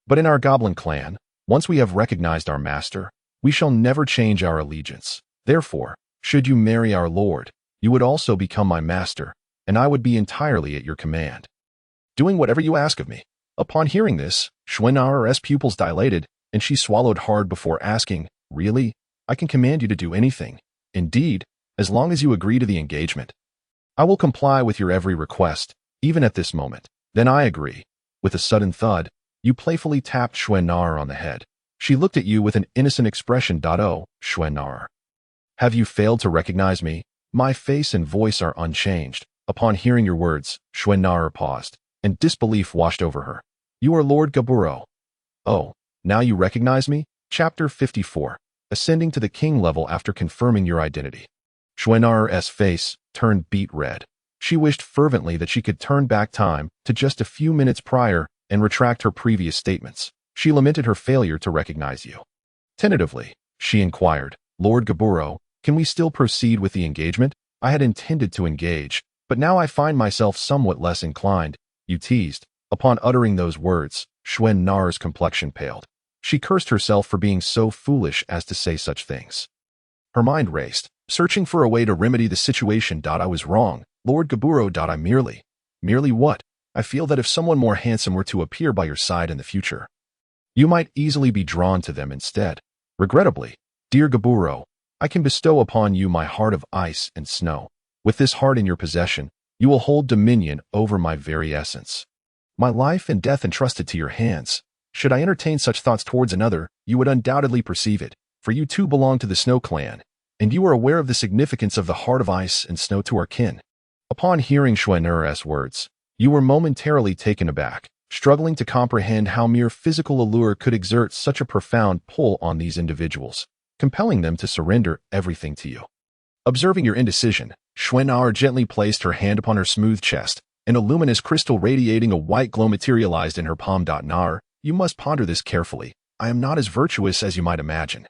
but in our goblin clan, once we have recognized our master, we shall never change our allegiance. Therefore, should you marry our lord, you would also become my master, and I would be entirely at your command, doing whatever you ask of me. Upon hearing this, Schwennar's pupils dilated, and she swallowed hard before asking, Really? I can command you to do anything. Indeed, as long as you agree to the engagement. I will comply with your every request, even at this moment. Then I agree. With a sudden thud, you playfully tapped Schwennar on the head. She looked at you with an innocent expression. Oh, Schwennar. Have you failed to recognize me? My face and voice are unchanged. Upon hearing your words, Schwennar paused, and disbelief washed over her. You are Lord Gaburo. Oh, now you recognize me? Chapter 54. Ascending to the king level after confirming your identity. Schwennar's face turned beet red. She wished fervently that she could turn back time to just a few minutes prior and retract her previous statements. She lamented her failure to recognize you. Tentatively, she inquired, Lord Gaburo, can we still proceed with the engagement? I had intended to engage, but now I find myself somewhat less inclined, you teased. Upon uttering those words, Schwennar's complexion paled. She cursed herself for being so foolish as to say such things. Her mind raced, searching for a way to remedy the situation. I was wrong, Lord Gaburo. I merely what? I feel that if someone more handsome were to appear by your side in the future, you might easily be drawn to them instead. Regrettably, dear Gaburo, I can bestow upon you my heart of ice and snow. With this heart in your possession, you will hold dominion over my very essence. My life and death entrusted to your hands. Should I entertain such thoughts towards another, you would undoubtedly perceive it, for you too belong to the Snow Clan, and you are aware of the significance of the heart of ice and snow to our kin. Upon hearing Schwennar's words, you were momentarily taken aback, struggling to comprehend how mere physical allure could exert such a profound pull on these individuals, compelling them to surrender everything to you. Observing your indecision, Schwennar gently placed her hand upon her smooth chest, and a luminous crystal radiating a white glow materialized in her palm. Nar, you must ponder this carefully. I am not as virtuous as you might imagine,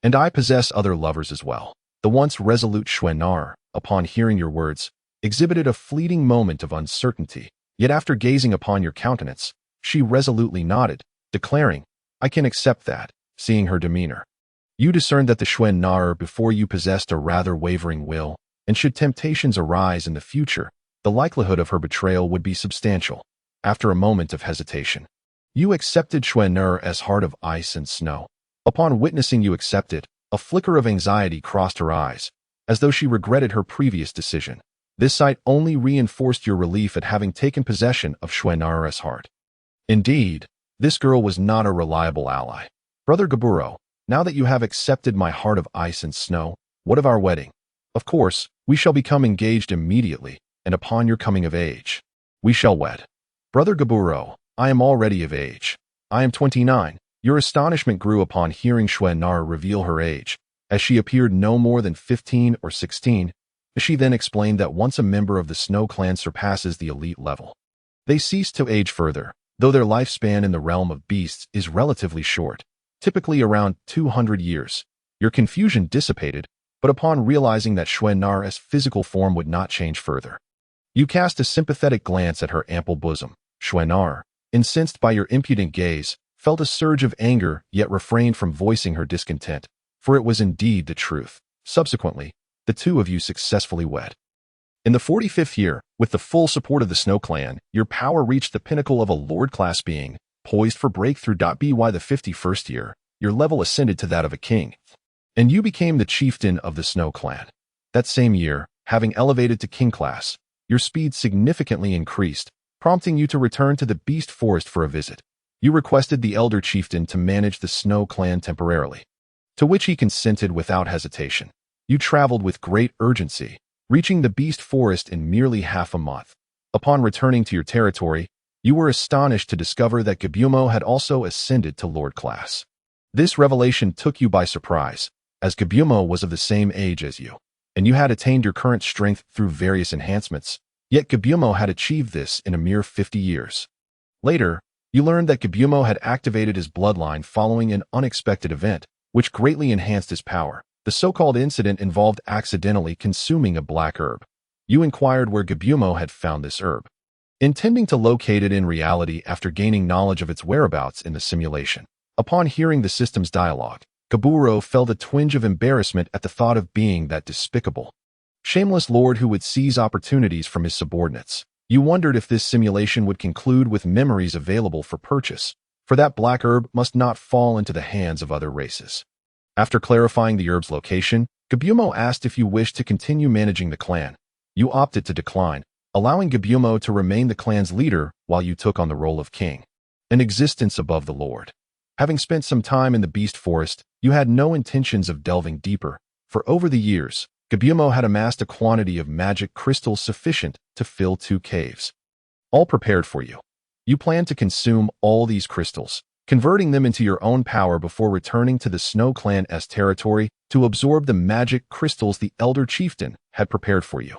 and I possess other lovers as well. The once resolute Schwennar, upon hearing your words, exhibited a fleeting moment of uncertainty, yet after gazing upon your countenance, she resolutely nodded, declaring, I can accept that. Seeing her demeanor, you discerned that the Schwennar before you possessed a rather wavering will, and should temptations arise in the future, the likelihood of her betrayal would be substantial. After a moment of hesitation, you accepted Schwennar's heart of ice and snow. Upon witnessing you accept it, a flicker of anxiety crossed her eyes, as though she regretted her previous decision. This sight only reinforced your relief at having taken possession of Schwennar's heart. Indeed, this girl was not a reliable ally. Brother Gaburo, now that you have accepted my heart of ice and snow, what of our wedding? Of course, we shall become engaged immediately, and upon your coming of age, we shall wed. Brother Gaburo, I am already of age. I am 29. Your astonishment grew upon hearing Schwennar reveal her age, as she appeared no more than 15 or 16. She then explained that once a member of the Snow Clan surpasses the elite level, they cease to age further, though their lifespan in the realm of beasts is relatively short, typically around 200 years. Your confusion dissipated, but upon realizing that Schwennar's physical form would not change further, you cast a sympathetic glance at her ample bosom. Schwennar, incensed by your impudent gaze, felt a surge of anger yet refrained from voicing her discontent, for it was indeed the truth. Subsequently, the two of you successfully wed. In the 45th year, with the full support of the Snow Clan, your power reached the pinnacle of a lord-class being, poised for breakthrough. By the 51st year, your level ascended to that of a king, and you became the chieftain of the Snow Clan. That same year, having elevated to king class, your speed significantly increased, prompting you to return to the Beast Forest for a visit. You requested the elder chieftain to manage the Snow Clan temporarily, to which he consented without hesitation. You traveled with great urgency, reaching the beast forest in merely half a month. Upon returning to your territory, you were astonished to discover that Gabumo had also ascended to Lord class. This revelation took you by surprise, as Gabumo was of the same age as you, and you had attained your current strength through various enhancements, yet Gabumo had achieved this in a mere 50 years. Later, you learned that Gabumo had activated his bloodline following an unexpected event, which greatly enhanced his power. The so-called incident involved accidentally consuming a black herb. You inquired where Gabumo had found this herb, intending to locate it in reality after gaining knowledge of its whereabouts in the simulation. Upon hearing the system's dialogue, Gaburo felt a twinge of embarrassment at the thought of being that despicable, shameless lord who would seize opportunities from his subordinates. You wondered if this simulation would conclude with memories available for purchase, for that black herb must not fall into the hands of other races. After clarifying the herb's location, Gabumo asked if you wished to continue managing the clan. You opted to decline, allowing Gabumo to remain the clan's leader while you took on the role of king, an existence above the lord. Having spent some time in the beast forest, you had no intentions of delving deeper, for over the years, Gabumo had amassed a quantity of magic crystals sufficient to fill 2 caves, all prepared for you. You planned to consume all these crystals, converting them into your own power before returning to the Snow Clan's territory to absorb the magic crystals the Elder Chieftain had prepared for you.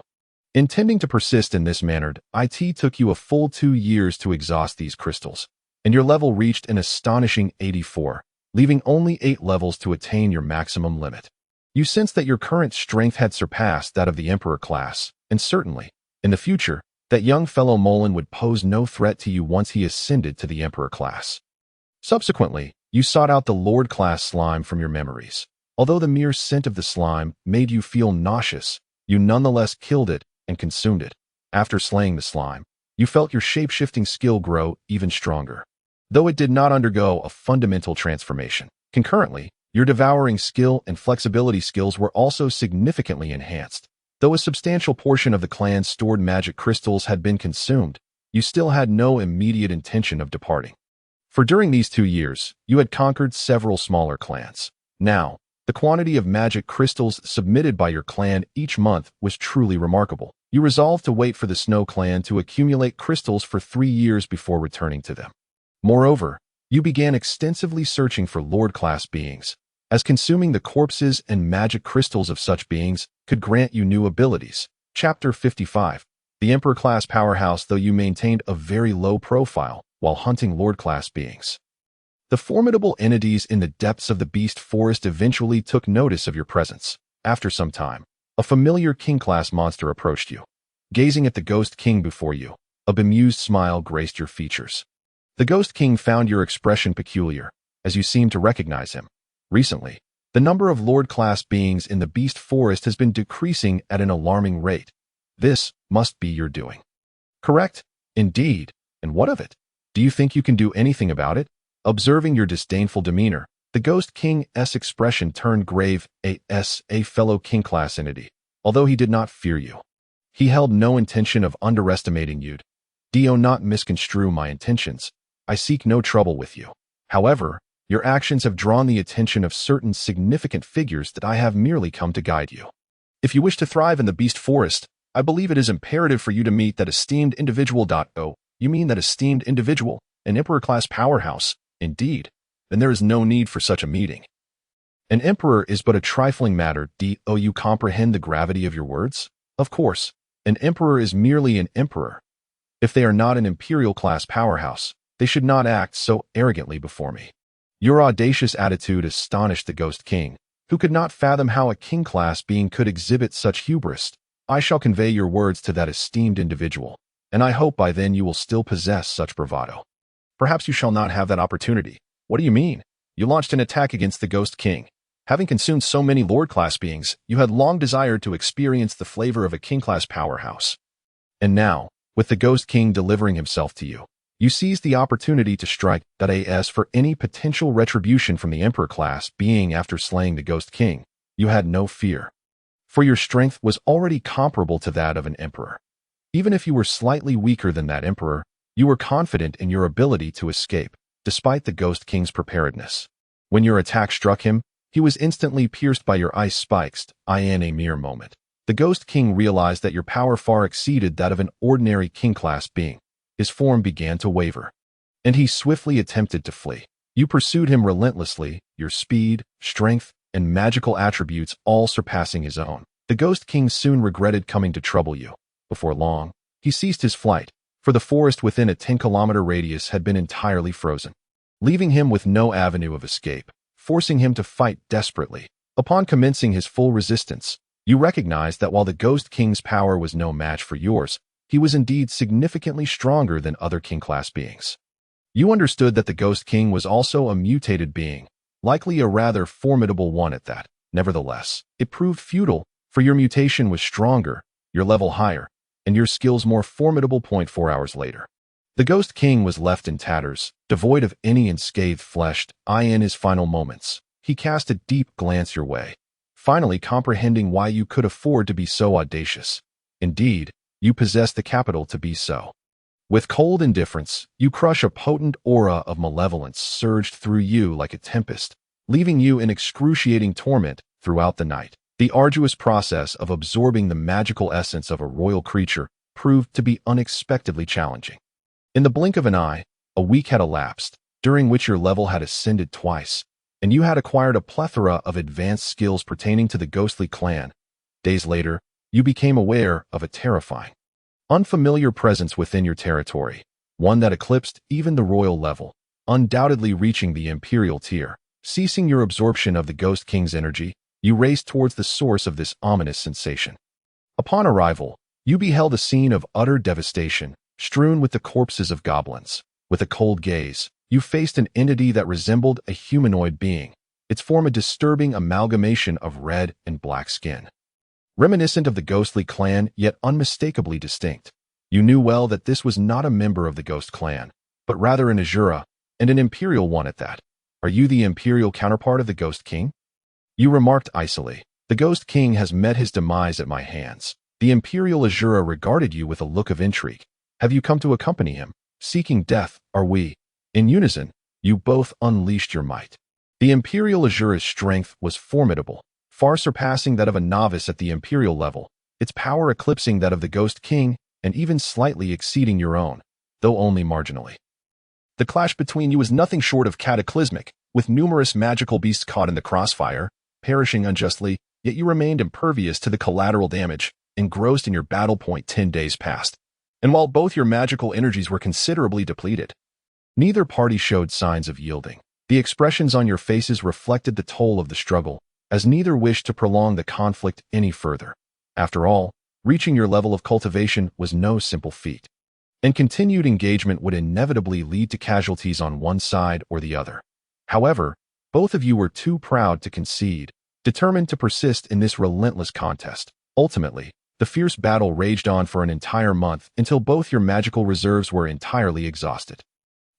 Intending to persist in this manner, it took you a full 2 years to exhaust these crystals, and your level reached an astonishing 84, leaving only 8 levels to attain your maximum limit. You sensed that your current strength had surpassed that of the Emperor class, and certainly, in the future, that young fellow Molin would pose no threat to you once he ascended to the Emperor class. Subsequently, you sought out the Lord class slime from your memories. Although the mere scent of the slime made you feel nauseous, you nonetheless killed it and consumed it. After slaying the slime, you felt your shape-shifting skill grow even stronger, though it did not undergo a fundamental transformation. Concurrently, your devouring skill and flexibility skills were also significantly enhanced. Though a substantial portion of the clan's stored magic crystals had been consumed, you still had no immediate intention of departing. For during these 2 years, you had conquered several smaller clans. Now, the quantity of magic crystals submitted by your clan each month was truly remarkable. You resolved to wait for the Snow Clan to accumulate crystals for 3 years before returning to them. Moreover, you began extensively searching for Lord-class beings, as consuming the corpses and magic crystals of such beings could grant you new abilities. Chapter 55. The Emperor-class powerhouse. Though you maintained a very low profile while hunting Lord-class beings, the formidable entities in the depths of the beast forest eventually took notice of your presence. After some time, a familiar king-class monster approached you. Gazing at the Ghost King before you, a bemused smile graced your features. The Ghost King found your expression peculiar, as you seemed to recognize him. Recently, the number of Lord-class beings in the beast forest has been decreasing at an alarming rate. This must be your doing. Correct? Indeed. And what of it? Do you think you can do anything about it? Observing your disdainful demeanor, the Ghost King's expression turned grave. A fellow king-class entity, although he did not fear you. He held no intention of underestimating you. Do not misconstrue my intentions. I seek no trouble with you. However, your actions have drawn the attention of certain significant figures that I have merely come to guide you. If you wish to thrive in the beast forest, I believe it is imperative for you to meet that esteemed individual. Oh, you mean that esteemed individual, an Emperor-class powerhouse? Indeed, then there is no need for such a meeting. An emperor is but a trifling matter. Do you comprehend the gravity of your words? Of course, an emperor is merely an emperor. If they are not an imperial-class powerhouse, they should not act so arrogantly before me. Your audacious attitude astonished the Ghost King, who could not fathom how a king-class being could exhibit such hubris. I shall convey your words to that esteemed individual, and I hope by then you will still possess such bravado. Perhaps you shall not have that opportunity. What do you mean? You launched an attack against the Ghost King. Having consumed so many Lord-class beings, you had long desired to experience the flavor of a king-class powerhouse. And now, with the Ghost King delivering himself to you, you seized the opportunity to strike as for any potential retribution from the Emperor-class being after slaying the Ghost King. You had no fear, for your strength was already comparable to that of an emperor. Even if you were slightly weaker than that emperor, you were confident in your ability to escape, despite the Ghost King's preparedness. When your attack struck him, he was instantly pierced by your ice spikes. In a mere moment, The Ghost King realized that your power far exceeded that of an ordinary king-class being. His form began to waver, and he swiftly attempted to flee. You pursued him relentlessly, your speed, strength, and magical attributes all surpassing his own. The Ghost King soon regretted coming to trouble you. Before long, he ceased his flight, for the forest within a 10-kilometer radius had been entirely frozen, leaving him with no avenue of escape, forcing him to fight desperately. Upon commencing his full resistance, you recognized that while the Ghost King's power was no match for yours, he was indeed significantly stronger than other king-class beings. You understood that the Ghost King was also a mutated being, likely a rather formidable one at that. Nevertheless, it proved futile, for your mutation was stronger, your level higher, and your skills more formidable. 4 hours later, the Ghost King was left in tatters, devoid of any unscathed flesh. In his final moments, he cast a deep glance your way, finally comprehending why you could afford to be so audacious. Indeed, you possessed the capital to be so. With cold indifference, you crush a potent aura of malevolence surged through you like a tempest, leaving you in excruciating torment throughout the night. The arduous process of absorbing the magical essence of a royal creature proved to be unexpectedly challenging. In the blink of an eye, a week had elapsed, during which your level had ascended twice, and you had acquired a plethora of advanced skills pertaining to the ghostly clan. Days later, you became aware of a terrifying, unfamiliar presence within your territory, one that eclipsed even the royal level, undoubtedly reaching the imperial tier. Ceasing your absorption of the Ghost King's energy, you raced towards the source of this ominous sensation. Upon arrival, you beheld a scene of utter devastation, strewn with the corpses of goblins. With a cold gaze, you faced an entity that resembled a humanoid being, its form a disturbing amalgamation of red and black skin. Reminiscent of the ghostly clan, yet unmistakably distinct. You knew well that this was not a member of the Ghost clan, but rather an Azura, and an imperial one at that. Are you the imperial counterpart of the Ghost King? You remarked icily. The Ghost King has met his demise at my hands. The imperial Azura regarded you with a look of intrigue. Have you come to accompany him? Seeking death, are we? In unison, you both unleashed your might. The imperial Azura's strength was formidable, far surpassing that of a novice at the imperial level, its power eclipsing that of the Ghost King and even slightly exceeding your own, though only marginally. The clash between you was nothing short of cataclysmic, with numerous magical beasts caught in the crossfire, perishing unjustly, yet you remained impervious to the collateral damage, engrossed in your battle. 10 days passed, and while both your magical energies were considerably depleted, neither party showed signs of yielding. The expressions on your faces reflected the toll of the struggle, as neither wished to prolong the conflict any further. After all, reaching your level of cultivation was no simple feat, and continued engagement would inevitably lead to casualties on one side or the other. However, both of you were too proud to concede, determined to persist in this relentless contest. Ultimately, the fierce battle raged on for an entire month until both your magical reserves were entirely exhausted.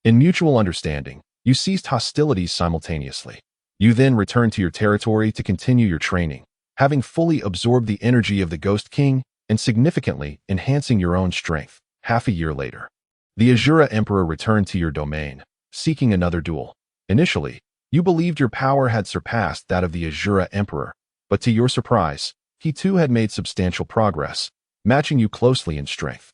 In mutual understanding, you ceased hostilities simultaneously. You then returned to your territory to continue your training, having fully absorbed the energy of the Ghost King and significantly enhancing your own strength. Half a year later, the Azura Emperor returned to your domain, seeking another duel. Initially, you believed your power had surpassed that of the Azura Emperor, but to your surprise, he too had made substantial progress, matching you closely in strength.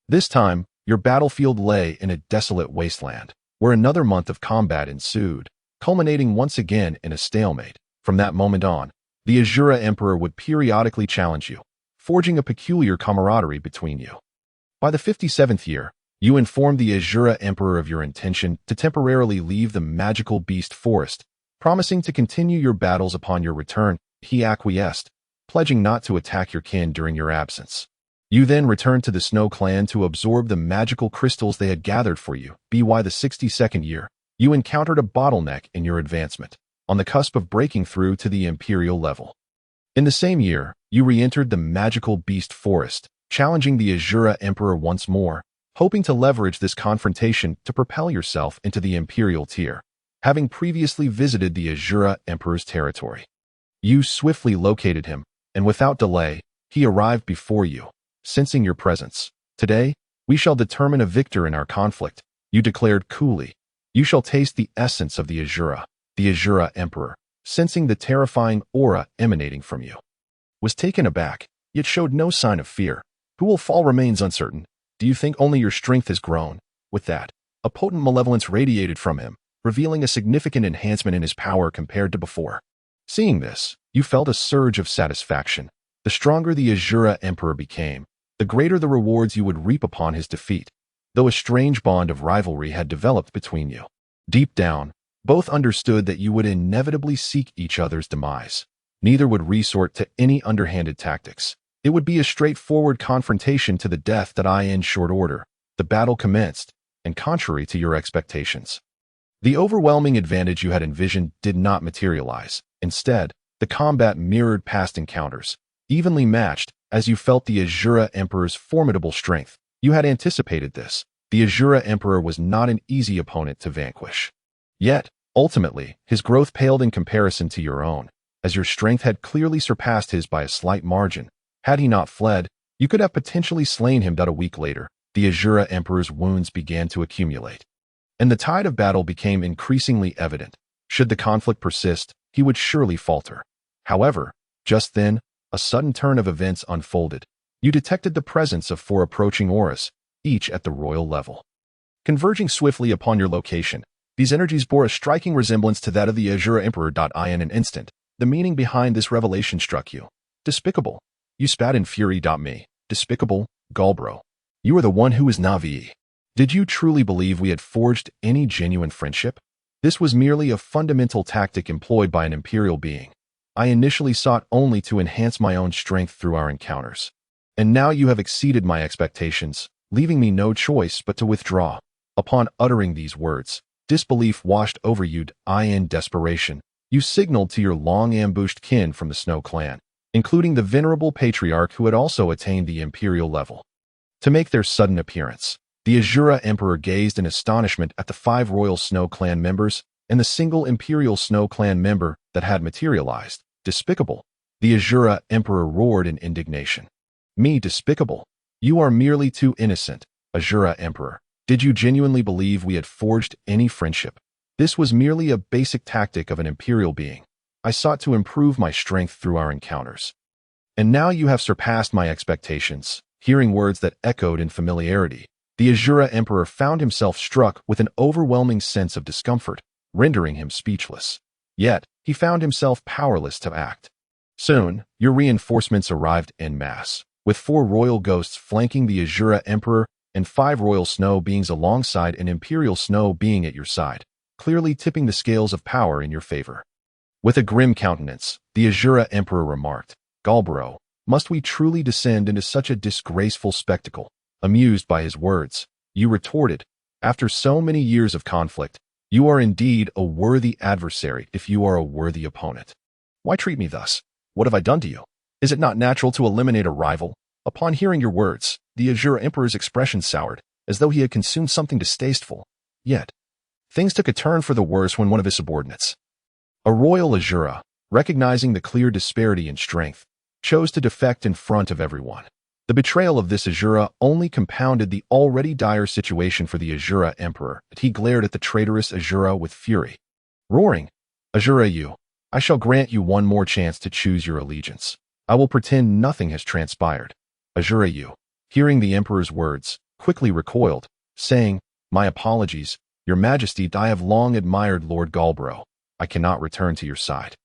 This time, your battlefield lay in a desolate wasteland, where another month of combat ensued, culminating once again in a stalemate. From that moment on, the Azura Emperor would periodically challenge you, forging a peculiar camaraderie between you. By the 57th year, you informed the Azura Emperor of your intention to temporarily leave the magical beast forest, promising to continue your battles upon your return. He acquiesced, pledging not to attack your kin during your absence. You then returned to the Snow Clan to absorb the magical crystals they had gathered for you. By the 62nd year, you encountered a bottleneck in your advancement, on the cusp of breaking through to the imperial level. In the same year, you re-entered the magical beast forest, challenging the Azura Emperor once more, hoping to leverage this confrontation to propel yourself into the imperial tier, having previously visited the Azura Emperor's territory. You swiftly located him, and without delay, he arrived before you, sensing your presence. Today, we shall determine a victor in our conflict, you declared coolly. You shall taste the essence of the Azura Emperor, sensing the terrifying aura emanating from you, was taken aback. yet showed no sign of fear. Who will fall remains uncertain. Do you think only your strength has grown? With that, a potent malevolence radiated from him, revealing a significant enhancement in his power compared to before. Seeing this, you felt a surge of satisfaction. The stronger the Azura Emperor became, the greater the rewards you would reap upon his defeat, though a strange bond of rivalry had developed between you. Deep down, both understood that you would inevitably seek each other's demise. Neither would resort to any underhanded tactics. It would be a straightforward confrontation to the death that in short order. The battle commenced, and contrary to your expectations, the overwhelming advantage you had envisioned did not materialize. Instead, the combat mirrored past encounters, evenly matched, as you felt the Azura Emperor's formidable strength. You had anticipated this. The Azura Emperor was not an easy opponent to vanquish. Yet, ultimately, his growth paled in comparison to your own, as your strength had clearly surpassed his by a slight margin. Had he not fled, you could have potentially slain him. A week later, the Azura Emperor's wounds began to accumulate, and the tide of battle became increasingly evident. Should the conflict persist, he would surely falter. However, just then, a sudden turn of events unfolded. You detected the presence of 4 approaching auras, each at the royal level. Converging swiftly upon your location, these energies bore a striking resemblance to that of the Azura Emperor. In an instant, the meaning behind this revelation struck you. Despicable. You spat in fury. Me. Despicable, Galbro. You are the one who is Navi. Did you truly believe we had forged any genuine friendship? This was merely a fundamental tactic employed by an imperial being. I initially sought only to enhance my own strength through our encounters. And now you have exceeded my expectations, leaving me no choice but to withdraw. Upon uttering these words, disbelief washed over you. In desperation, you signaled to your long-ambushed kin from the Snow Clan, including the venerable patriarch who had also attained the imperial level, to make their sudden appearance. The Azura Emperor gazed in astonishment at the 5 royal Snow Clan members and the single imperial Snow Clan member that had materialized. Despicable. The Azura Emperor roared in indignation. Me despicable? You are merely too innocent, Azura Emperor. Did you genuinely believe we had forged any friendship? This was merely a basic tactic of an imperial being. I sought to improve my strength through our encounters. And now you have surpassed my expectations. Hearing words that echoed in familiarity, the Azura Emperor found himself struck with an overwhelming sense of discomfort, rendering him speechless. Yet, he found himself powerless to act. Soon, your reinforcements arrived en masse, with 4 royal ghosts flanking the Azura Emperor and 5 royal snow beings alongside an imperial snow being at your side, clearly tipping the scales of power in your favor. With a grim countenance, the Azura Emperor remarked, Galbro, must we truly descend into such a disgraceful spectacle? Amused by his words, you retorted, after so many years of conflict, you are indeed a worthy adversary if you are a worthy opponent. Why treat me thus? What have I done to you? Is it not natural to eliminate a rival? Upon hearing your words, the Azura Emperor's expression soured, as though he had consumed something distasteful. Yet, things took a turn for the worse when one of his subordinates, a royal Azura, recognizing the clear disparity in strength, chose to defect in front of everyone. The betrayal of this Azura only compounded the already dire situation for the Azura Emperor. He glared at the traitorous Azura with fury. Roaring, Azura you, I shall grant you one more chance to choose your allegiance. I will pretend nothing has transpired. Azura you, hearing the Emperor's words, quickly recoiled, saying, My apologies, Your Majesty. I have long admired Lord Galbro. I cannot return to your side.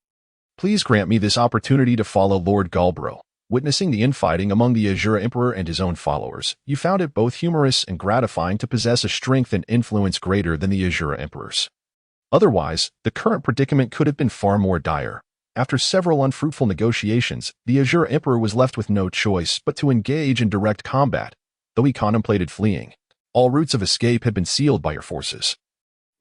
Please grant me this opportunity to follow Lord Galbro. Witnessing the infighting among the Azura Emperor and his own followers, you found it both humorous and gratifying to possess a strength and influence greater than the Azura Emperor's. Otherwise, the current predicament could have been far more dire. After several unfruitful negotiations, the Azura Emperor was left with no choice but to engage in direct combat. Though he contemplated fleeing, all routes of escape had been sealed by your forces,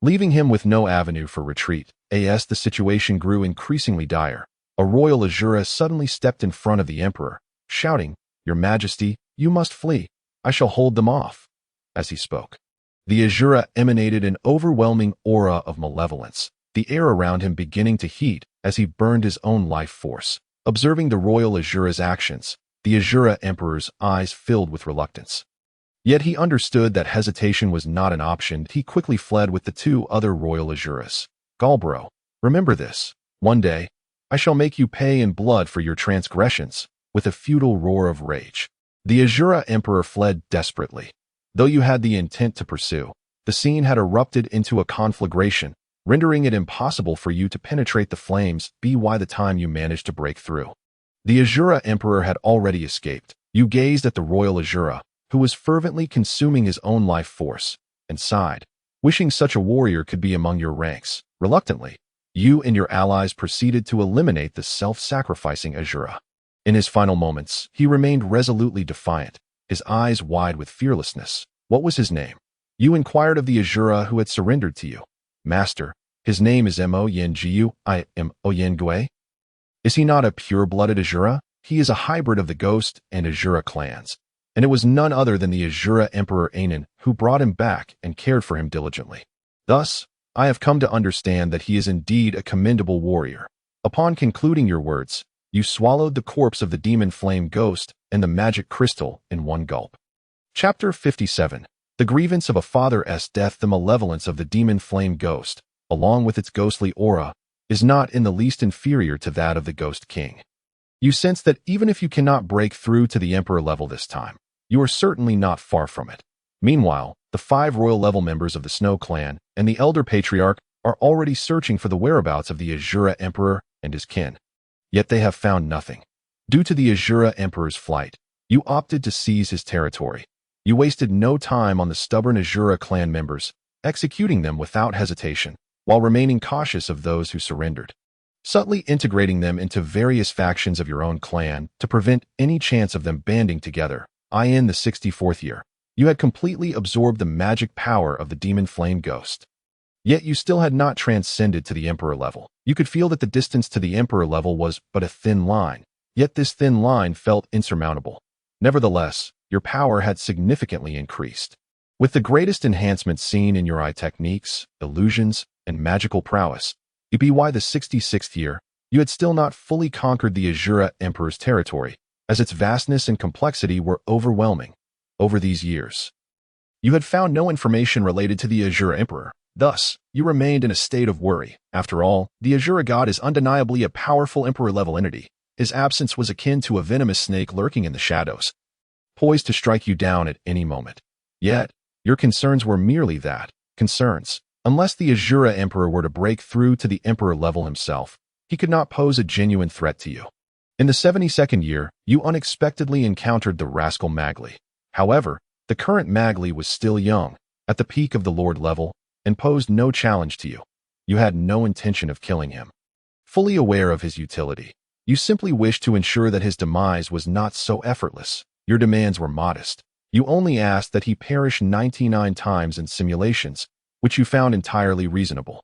leaving him with no avenue for retreat. As the situation grew increasingly dire, a royal Azura suddenly stepped in front of the Emperor, shouting, Your Majesty, you must flee. I shall hold them off. As he spoke, the Azura emanated an overwhelming aura of malevolence, the air around him beginning to heat as he burned his own life force. Observing the royal Azura's actions, the Azura Emperor's eyes filled with reluctance. Yet he understood that hesitation was not an option. He quickly fled with the 2 other royal Azuras. Galbro, remember this. One day, I shall make you pay in blood for your transgressions. with a futile roar of rage. The Azura Emperor fled desperately. Though you had the intent to pursue, the scene had erupted into a conflagration, rendering it impossible for you to penetrate the flames by the time you managed to break through. The Azura Emperor had already escaped. You gazed at the royal Azura, who was fervently consuming his own life force, and sighed, wishing such a warrior could be among your ranks. Reluctantly, you and your allies proceeded to eliminate the self-sacrificing Azura. In his final moments, he remained resolutely defiant, his eyes wide with fearlessness. What was his name? You inquired of the Azura who had surrendered to you. Master, his name is Mo-Yen-Jiu, I am Oyen-Gui. Is he not a pure-blooded Azura? He is a hybrid of the Ghost and Azura clans, and it was none other than the Azura Emperor Anan who brought him back and cared for him diligently. Thus, I have come to understand that he is indeed a commendable warrior. Upon concluding your words, you swallowed the corpse of the demon flame ghost and the magic crystal in one gulp. Chapter 57. The grievance of a father's death. The malevolence of the demon flame ghost, along with its ghostly aura, is not in the least inferior to that of the Ghost King. You sense that even if you cannot break through to the Emperor level this time, you are certainly not far from it. Meanwhile, the 5 royal level members of the Snow Clan and the Elder Patriarch are already searching for the whereabouts of the Azura Emperor and his kin. Yet they have found nothing. Due to the Azura Emperor's flight, you opted to seize his territory. You wasted no time on the stubborn Azura clan members, executing them without hesitation, while remaining cautious of those who surrendered, subtly integrating them into various factions of your own clan to prevent any chance of them banding together. In the 64th year, you had completely absorbed the magic power of the demon flame ghost. Yet you still had not transcended to the Emperor level. You could feel that the distance to the Emperor level was but a thin line, yet this thin line felt insurmountable. Nevertheless, your power had significantly increased. With the greatest enhancements seen in your eye techniques, illusions, and magical prowess, by the 66th year, you had still not fully conquered the Azura Emperor's territory, as its vastness and complexity were overwhelming. Over these years, you had found no information related to the Azura Emperor. Thus, you remained in a state of worry. After all, the Azura god is undeniably a powerful Emperor-level entity. His absence was akin to a venomous snake lurking in the shadows, poised to strike you down at any moment. Yet, your concerns were merely that, concerns. Unless the Azura Emperor were to break through to the Emperor level himself, he could not pose a genuine threat to you. In the 72nd year, you unexpectedly encountered the rascal Magli. However, the current Magli was still young, at the peak of the Lord level, and posed no challenge to you. You had no intention of killing him. Fully aware of his utility, you simply wished to ensure that his demise was not so effortless. Your demands were modest. You only asked that he perish 99 times in simulations, which you found entirely reasonable,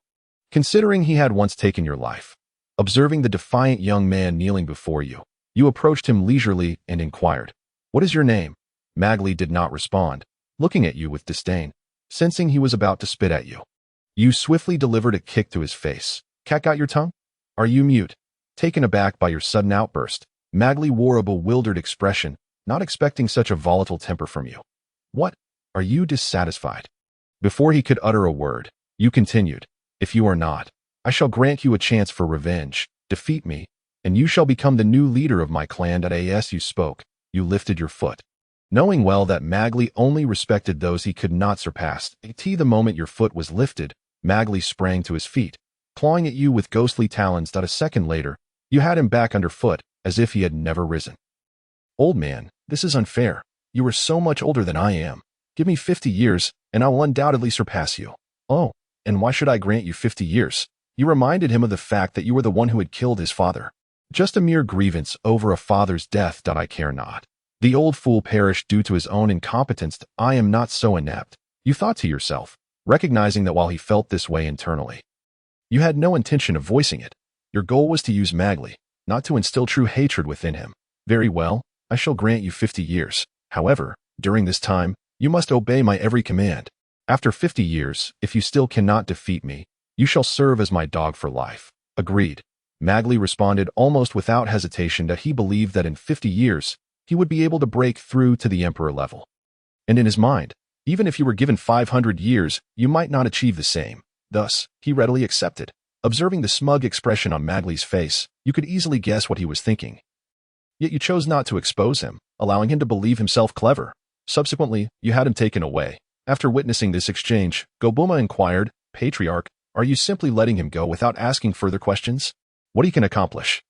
considering he had once taken your life. Observing the defiant young man kneeling before you, you approached him leisurely and inquired, "What is your name?" Magli did not respond, looking at you with disdain, sensing he was about to spit at you. You swiftly delivered a kick to his face. "Cat got your tongue? Are you mute?" Taken aback by your sudden outburst, Magli wore a bewildered expression, not expecting such a volatile temper from you. "What? Are you dissatisfied?" Before he could utter a word, you continued, "If you are not, I shall grant you a chance for revenge. Defeat me, and you shall become the new leader of my clan." As you spoke, you lifted your foot. Knowing well that Magli only respected those he could not surpass, the moment your foot was lifted, Magli sprang to his feet, clawing at you with ghostly talons. A second later, you had him back underfoot, as if he had never risen. "Old man, this is unfair. You are so much older than I am. Give me 50 years, and I will undoubtedly surpass you." "Oh, and why should I grant you 50 years? You reminded him of the fact that you were the one who had killed his father. "Just a mere grievance over a father's death. I care not. The old fool perished due to his own incompetence. I am not so inept," you thought to yourself, recognizing that while he felt this way internally, you had no intention of voicing it. Your goal was to use Magli, not to instill true hatred within him. "Very well, I shall grant you 50 years. However, during this time, you must obey my every command. After 50 years, if you still cannot defeat me, you shall serve as my dog for life." "Agreed." Magli responded almost without hesitation that he believed that in 50 years, he would be able to break through to the Emperor level. And in his mind, even if you were given 500 years, you might not achieve the same. Thus, he readily accepted. Observing the smug expression on Magli's face, you could easily guess what he was thinking. Yet you chose not to expose him, allowing him to believe himself clever. Subsequently, you had him taken away. After witnessing this exchange, Gobuma inquired, "Patriarch, are you simply letting him go without asking further questions? What he can accomplish?"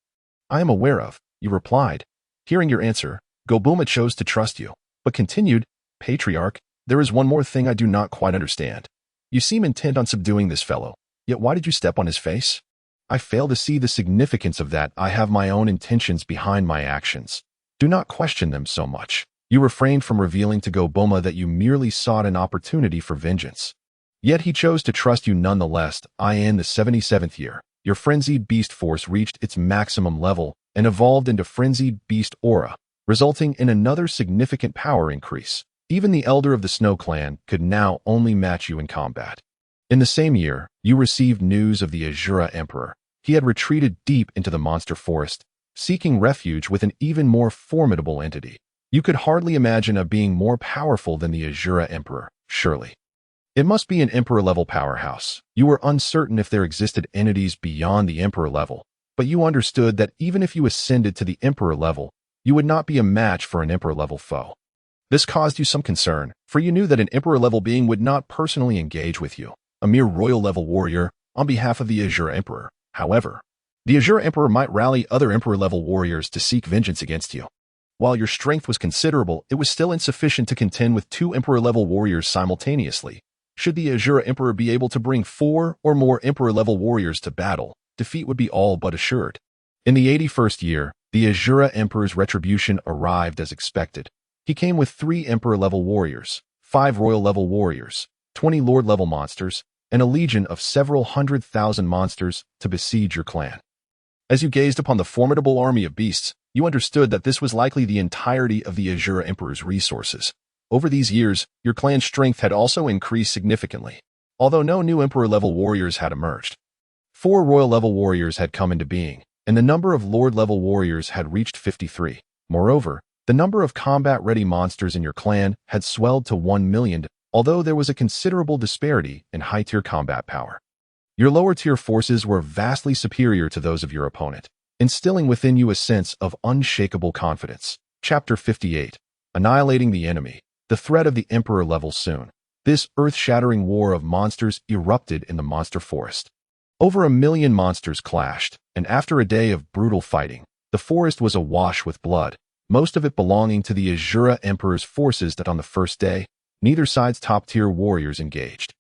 "I am aware of," you replied. Hearing your answer, Gobuma chose to trust you, but continued, "Patriarch, there is one more thing I do not quite understand. You seem intent on subduing this fellow, yet why did you step on his face?" "I fail to see the significance of that. I have my own intentions behind my actions. Do not question them so much." You refrained from revealing to Gobuma that you merely sought an opportunity for vengeance. Yet he chose to trust you nonetheless. In the 77th year, your frenzied beast force reached its maximum level and evolved into frenzied beast aura, resulting in another significant power increase. Even the elder of the Snow Clan could now only match you in combat. In the same year, you received news of the Azura Emperor. He had retreated deep into the monster forest, seeking refuge with an even more formidable entity. You could hardly imagine a being more powerful than the Azura Emperor, surely. It must be an Emperor-level powerhouse. You were uncertain if there existed entities beyond the Emperor level, but you understood that even if you ascended to the Emperor level, you would not be a match for an Emperor-level foe. This caused you some concern, for you knew that an Emperor-level being would not personally engage with you, a mere royal-level warrior, on behalf of the Azura Emperor. However, the Azura Emperor might rally other Emperor-level warriors to seek vengeance against you. While your strength was considerable, it was still insufficient to contend with 2 Emperor-level warriors simultaneously. Should the Azura Emperor be able to bring 4 or more Emperor-level warriors to battle, defeat would be all but assured. In the 81st year, the Azura Emperor's retribution arrived as expected. He came with 3 Emperor-level warriors, 5 Royal-level warriors, 20 Lord-level monsters, and a legion of several 100,000 monsters to besiege your clan. As you gazed upon the formidable army of beasts, you understood that this was likely the entirety of the Azura Emperor's resources. Over these years, your clan's strength had also increased significantly, although no new Emperor-level warriors had emerged. 4 Royal-level warriors had come into being, and the number of Lord-level warriors had reached 53. Moreover, the number of combat-ready monsters in your clan had swelled to 1 million, although there was a considerable disparity in high-tier combat power. Your lower-tier forces were vastly superior to those of your opponent, instilling within you a sense of unshakable confidence. Chapter 58. Annihilating the enemy. The threat of the Emperor level soon. This earth-shattering war of monsters erupted in the monster forest. Over 1 million monsters clashed, and after a day of brutal fighting, the forest was awash with blood, most of it belonging to the Azura Emperor's forces that on the first day, neither side's top-tier warriors engaged.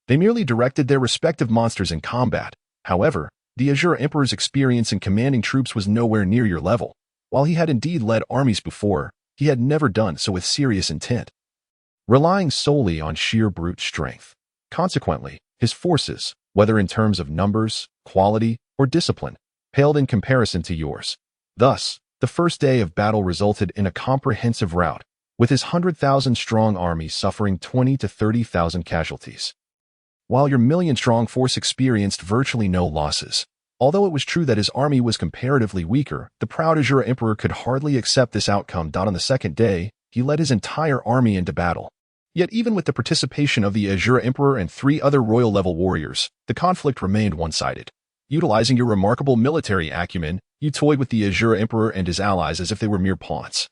They merely directed their respective monsters in combat. However, the Azura Emperor's experience in commanding troops was nowhere near your level. While he had indeed led armies before, he had never done so with serious intent, relying solely on sheer brute strength. Consequently, his forces, whether in terms of numbers, quality, or discipline, paled in comparison to yours. Thus, the first day of battle resulted in a comprehensive rout, with his 100,000-strong army suffering 20 to 30,000 casualties, while your million-strong force experienced virtually no losses. Although it was true that his army was comparatively weaker, the proud Azura Emperor could hardly accept this outcome. On the second day, he led his entire army into battle. Yet even with the participation of the Azura Emperor and 3 other royal-level warriors, the conflict remained one-sided. Utilizing your remarkable military acumen, you toyed with the Azura Emperor and his allies as if they were mere pawns.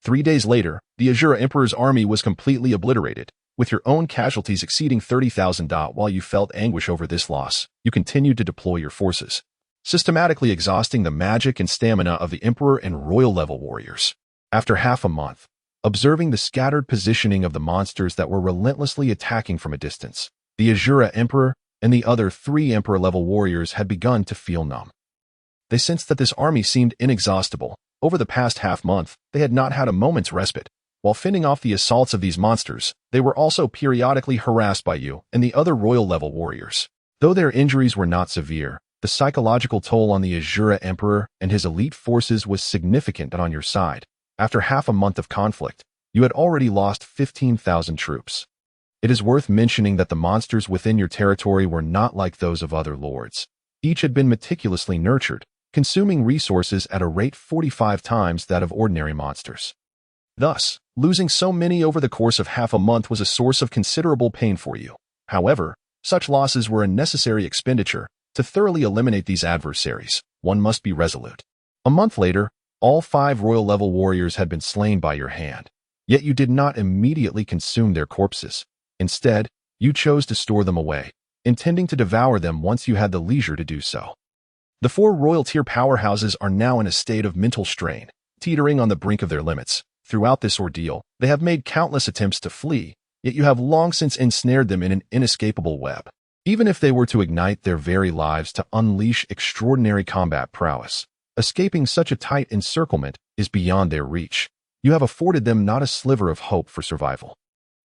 3 days later, the Azura Emperor's army was completely obliterated, with your own casualties exceeding 30,000. While you felt anguish over this loss, you continued to deploy your forces, systematically exhausting the magic and stamina of the Emperor and royal-level warriors. After half a month, observing the scattered positioning of the monsters that were relentlessly attacking from a distance, the Azura Emperor and the other 3 Emperor-level warriors had begun to feel numb. They sensed that this army seemed inexhaustible. Over the past half-month, they had not had a moment's respite. While fending off the assaults of these monsters, they were also periodically harassed by you and the other royal-level warriors. Though their injuries were not severe, the psychological toll on the Azura Emperor and his elite forces was significant on your side. After half a month of conflict, you had already lost 15,000 troops. It is worth mentioning that the monsters within your territory were not like those of other lords. Each had been meticulously nurtured, consuming resources at a rate 45 times that of ordinary monsters. Thus, losing so many over the course of half a month was a source of considerable pain for you. However, such losses were a necessary expenditure. To thoroughly eliminate these adversaries, one must be resolute. A month later, All 5 royal-level warriors had been slain by your hand, yet you did not immediately consume their corpses. Instead, you chose to store them away, intending to devour them once you had the leisure to do so. The 4 royal-tier powerhouses are now in a state of mental strain, teetering on the brink of their limits. Throughout this ordeal, they have made countless attempts to flee, yet you have long since ensnared them in an inescapable web. Even if they were to ignite their very lives to unleash extraordinary combat prowess, escaping such a tight encirclement is beyond their reach. You have afforded them not a sliver of hope for survival.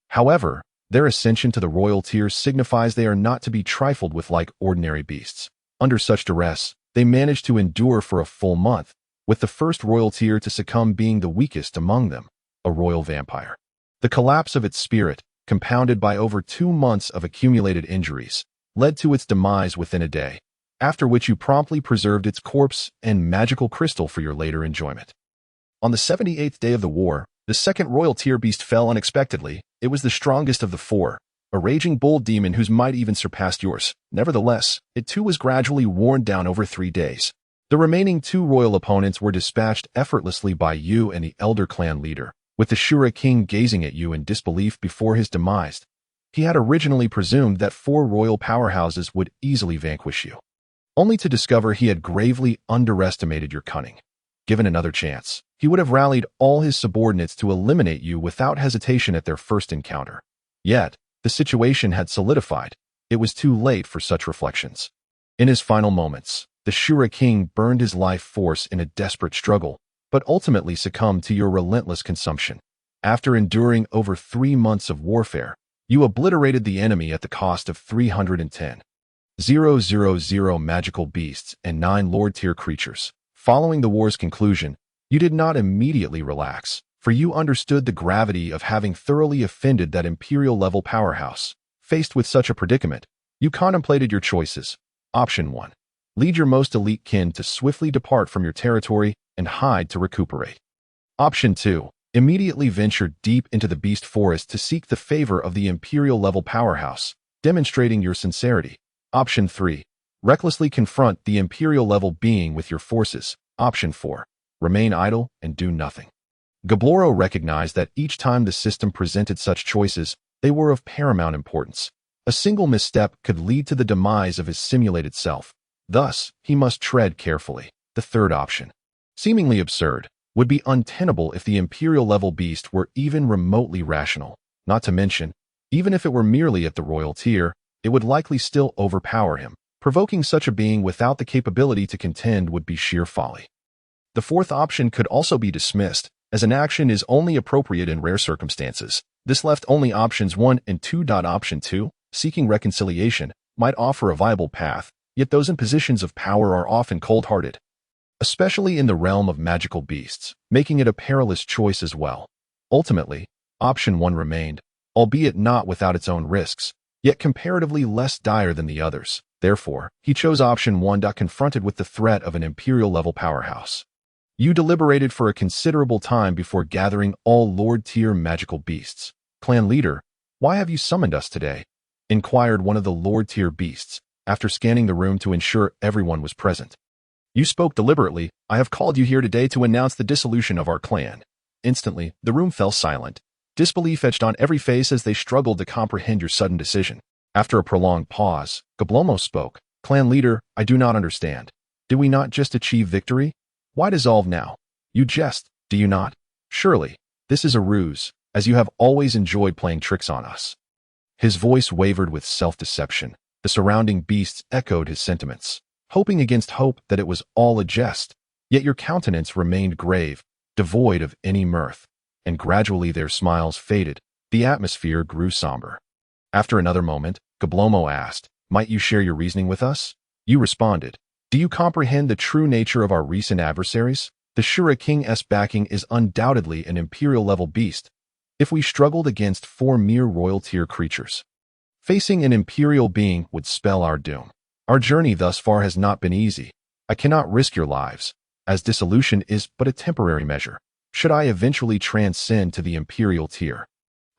However, their ascension to the royal tier signifies they are not to be trifled with like ordinary beasts. Under such duress, they managed to endure for a full month, with the first royal tier to succumb being the weakest among them, a royal vampire. The collapse of its spirit, compounded by over 2 months of accumulated injuries, led to its demise within a day, after which you promptly preserved its corpse and magical crystal for your later enjoyment. On the 78th day of the war, the second royal tier beast fell unexpectedly. It was the strongest of the 4, a raging bull demon whose might even surpassed yours. Nevertheless, it too was gradually worn down over 3 days. The remaining 2 royal opponents were dispatched effortlessly by you and the elder clan leader, with the Shura king gazing at you in disbelief before his demise. He had originally presumed that 4 royal powerhouses would easily vanquish you, only to discover he had gravely underestimated your cunning. Given another chance, he would have rallied all his subordinates to eliminate you without hesitation at their first encounter. Yet, the situation had solidified. It was too late for such reflections. In his final moments, the Shura king burned his life force in a desperate struggle, but ultimately succumbed to your relentless consumption. After enduring over 3 months of warfare, you obliterated the enemy at the cost of 310,000 magical beasts and 9 lord-tier creatures. Following the war's conclusion, you did not immediately relax, for you understood the gravity of having thoroughly offended that imperial-level powerhouse. Faced with such a predicament, you contemplated your choices. Option 1. Lead your most elite kin to swiftly depart from your territory and hide to recuperate. Option 2. Immediately venture deep into the beast forest to seek the favor of the imperial-level powerhouse, demonstrating your sincerity. Option 3. Recklessly confront the imperial-level being with your forces. Option 4. Remain idle and do nothing. Gabloro recognized that each time the system presented such choices, they were of paramount importance. A single misstep could lead to the demise of his simulated self. Thus, he must tread carefully. The third option, seemingly absurd, would be untenable if the imperial-level beast were even remotely rational. Not to mention, even if it were merely at the royal tier, it would likely still overpower him. Provoking such a being without the capability to contend would be sheer folly. The fourth option could also be dismissed, as an action is only appropriate in rare circumstances. This left only options 1 and 2. Option 2, seeking reconciliation, might offer a viable path, yet those in positions of power are often cold-hearted, especially in the realm of magical beasts, making it a perilous choice as well. Ultimately, option 1 remained, albeit not without its own risks, yet comparatively less dire than the others. Therefore, he chose option 1. Confronted with the threat of an imperial-level powerhouse, you deliberated for a considerable time before gathering all lord-tier magical beasts. Clan leader, why have you summoned us today? Inquired one of the lord-tier beasts, after scanning the room to ensure everyone was present. You spoke deliberately. I have called you here today to announce the dissolution of our clan. Instantly, the room fell silent. Disbelief etched on every face as they struggled to comprehend your sudden decision. After a prolonged pause, Goblomo spoke. Clan leader, I do not understand. Did we not just achieve victory? Why dissolve now? You jest, do you not? Surely, this is a ruse, as you have always enjoyed playing tricks on us. His voice wavered with self-deception. The surrounding beasts echoed his sentiments, hoping against hope that it was all a jest. Yet your countenance remained grave, devoid of any mirth, and gradually their smiles faded. The atmosphere grew somber. After another moment, Goblomo asked, might you share your reasoning with us? You responded, do you comprehend the true nature of our recent adversaries? The Shura King's backing is undoubtedly an imperial-level beast. If we struggled against 4 mere royal-tier creatures, facing an imperial being would spell our doom. Our journey thus far has not been easy. I cannot risk your lives, as dissolution is but a temporary measure. Should I eventually transcend to the imperial tier,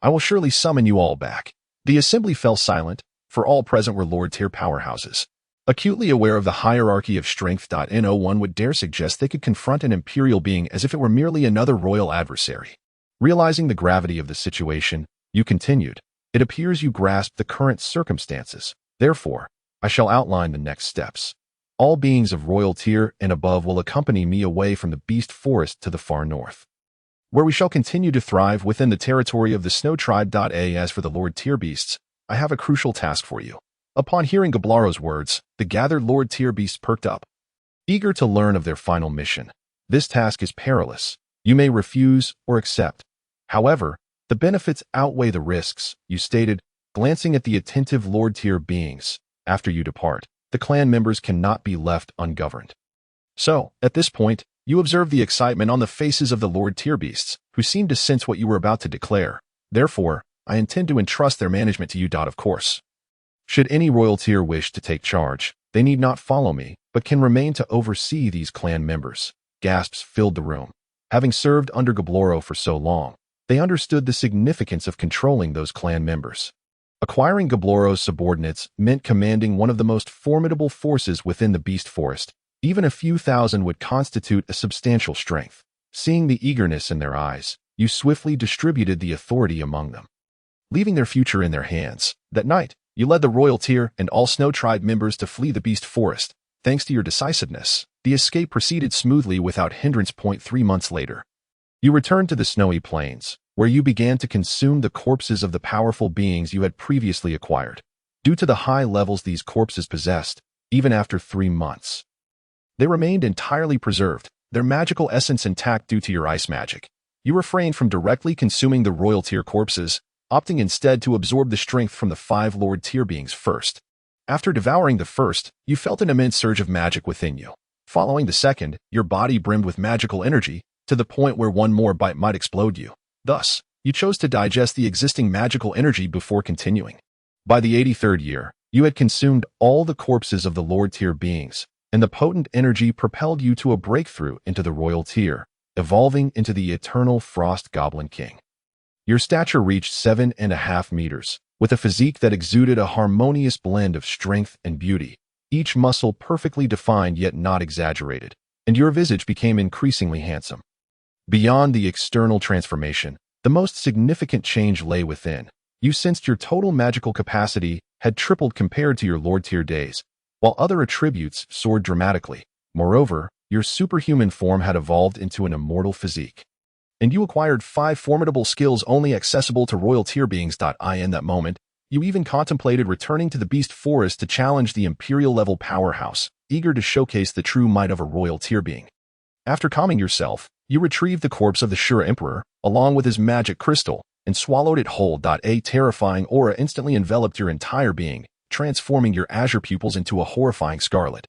I will surely summon you all back. The assembly fell silent, for all present were lord-tier powerhouses. Acutely aware of the hierarchy of strength. No one would dare suggest they could confront an imperial being as if it were merely another royal adversary. Realizing the gravity of the situation, you continued. It appears you grasp the current circumstances. Therefore, I shall outline the next steps. All beings of royal tier and above will accompany me away from the beast forest to the far north, where we shall continue to thrive within the territory of the snow tribe. As for the Lord tier beasts, I have a crucial task for you. Upon hearing Gablaro's words, the gathered Lord tier beasts perked up, eager to learn of their final mission. This task is perilous. You may refuse or accept. However, the benefits outweigh the risks, you stated, glancing at the attentive Lord tier beings. After you depart, the clan members cannot be left ungoverned. So, at this point, you observe the excitement on the faces of the Lord tier beasts, who seemed to sense what you were about to declare. Therefore, I intend to entrust their management to you. Of course. Should any royal tier wish to take charge, they need not follow me, but can remain to oversee these clan members. Gasps filled the room. Having served under Gabloro for so long, they understood the significance of controlling those clan members. Acquiring Gabloro's subordinates meant commanding one of the most formidable forces within the beast forest. Even a few thousand would constitute a substantial strength. Seeing the eagerness in their eyes, you swiftly distributed the authority among them, leaving their future in their hands. That night, you led the royal tier and all snow tribe members to flee the beast forest. Thanks to your decisiveness, the escape proceeded smoothly without hindrance. 3 months later, you returned to the snowy plains, where you began to consume the corpses of the powerful beings you had previously acquired. Due to the high levels these corpses possessed, even after 3 months, they remained entirely preserved, their magical essence intact due to your ice magic. You refrained from directly consuming the royal tier corpses, opting instead to absorb the strength from the 5 Lord tier beings first. After devouring the first, you felt an immense surge of magic within you. Following the second, your body brimmed with magical energy, to the point where one more bite might explode you. Thus, you chose to digest the existing magical energy before continuing. By the 83rd year, you had consumed all the corpses of the Lord tier beings, and the potent energy propelled you to a breakthrough into the royal tier, evolving into the eternal Frost Goblin King. Your stature reached 7.5 meters, with a physique that exuded a harmonious blend of strength and beauty, each muscle perfectly defined yet not exaggerated, and your visage became increasingly handsome. Beyond the external transformation, the most significant change lay within. You sensed your total magical capacity had tripled compared to your Lord tier days, while other attributes soared dramatically. Moreover, your superhuman form had evolved into an immortal physique, and you acquired 5 formidable skills only accessible to royal tier beings. In that moment, you even contemplated returning to the beast forest to challenge the imperial-level powerhouse, eager to showcase the true might of a royal tier being. After calming yourself, you retrieved the corpse of the Shura Emperor, along with his magic crystal, and swallowed it whole. A terrifying aura instantly enveloped your entire being, transforming your azure pupils into a horrifying scarlet,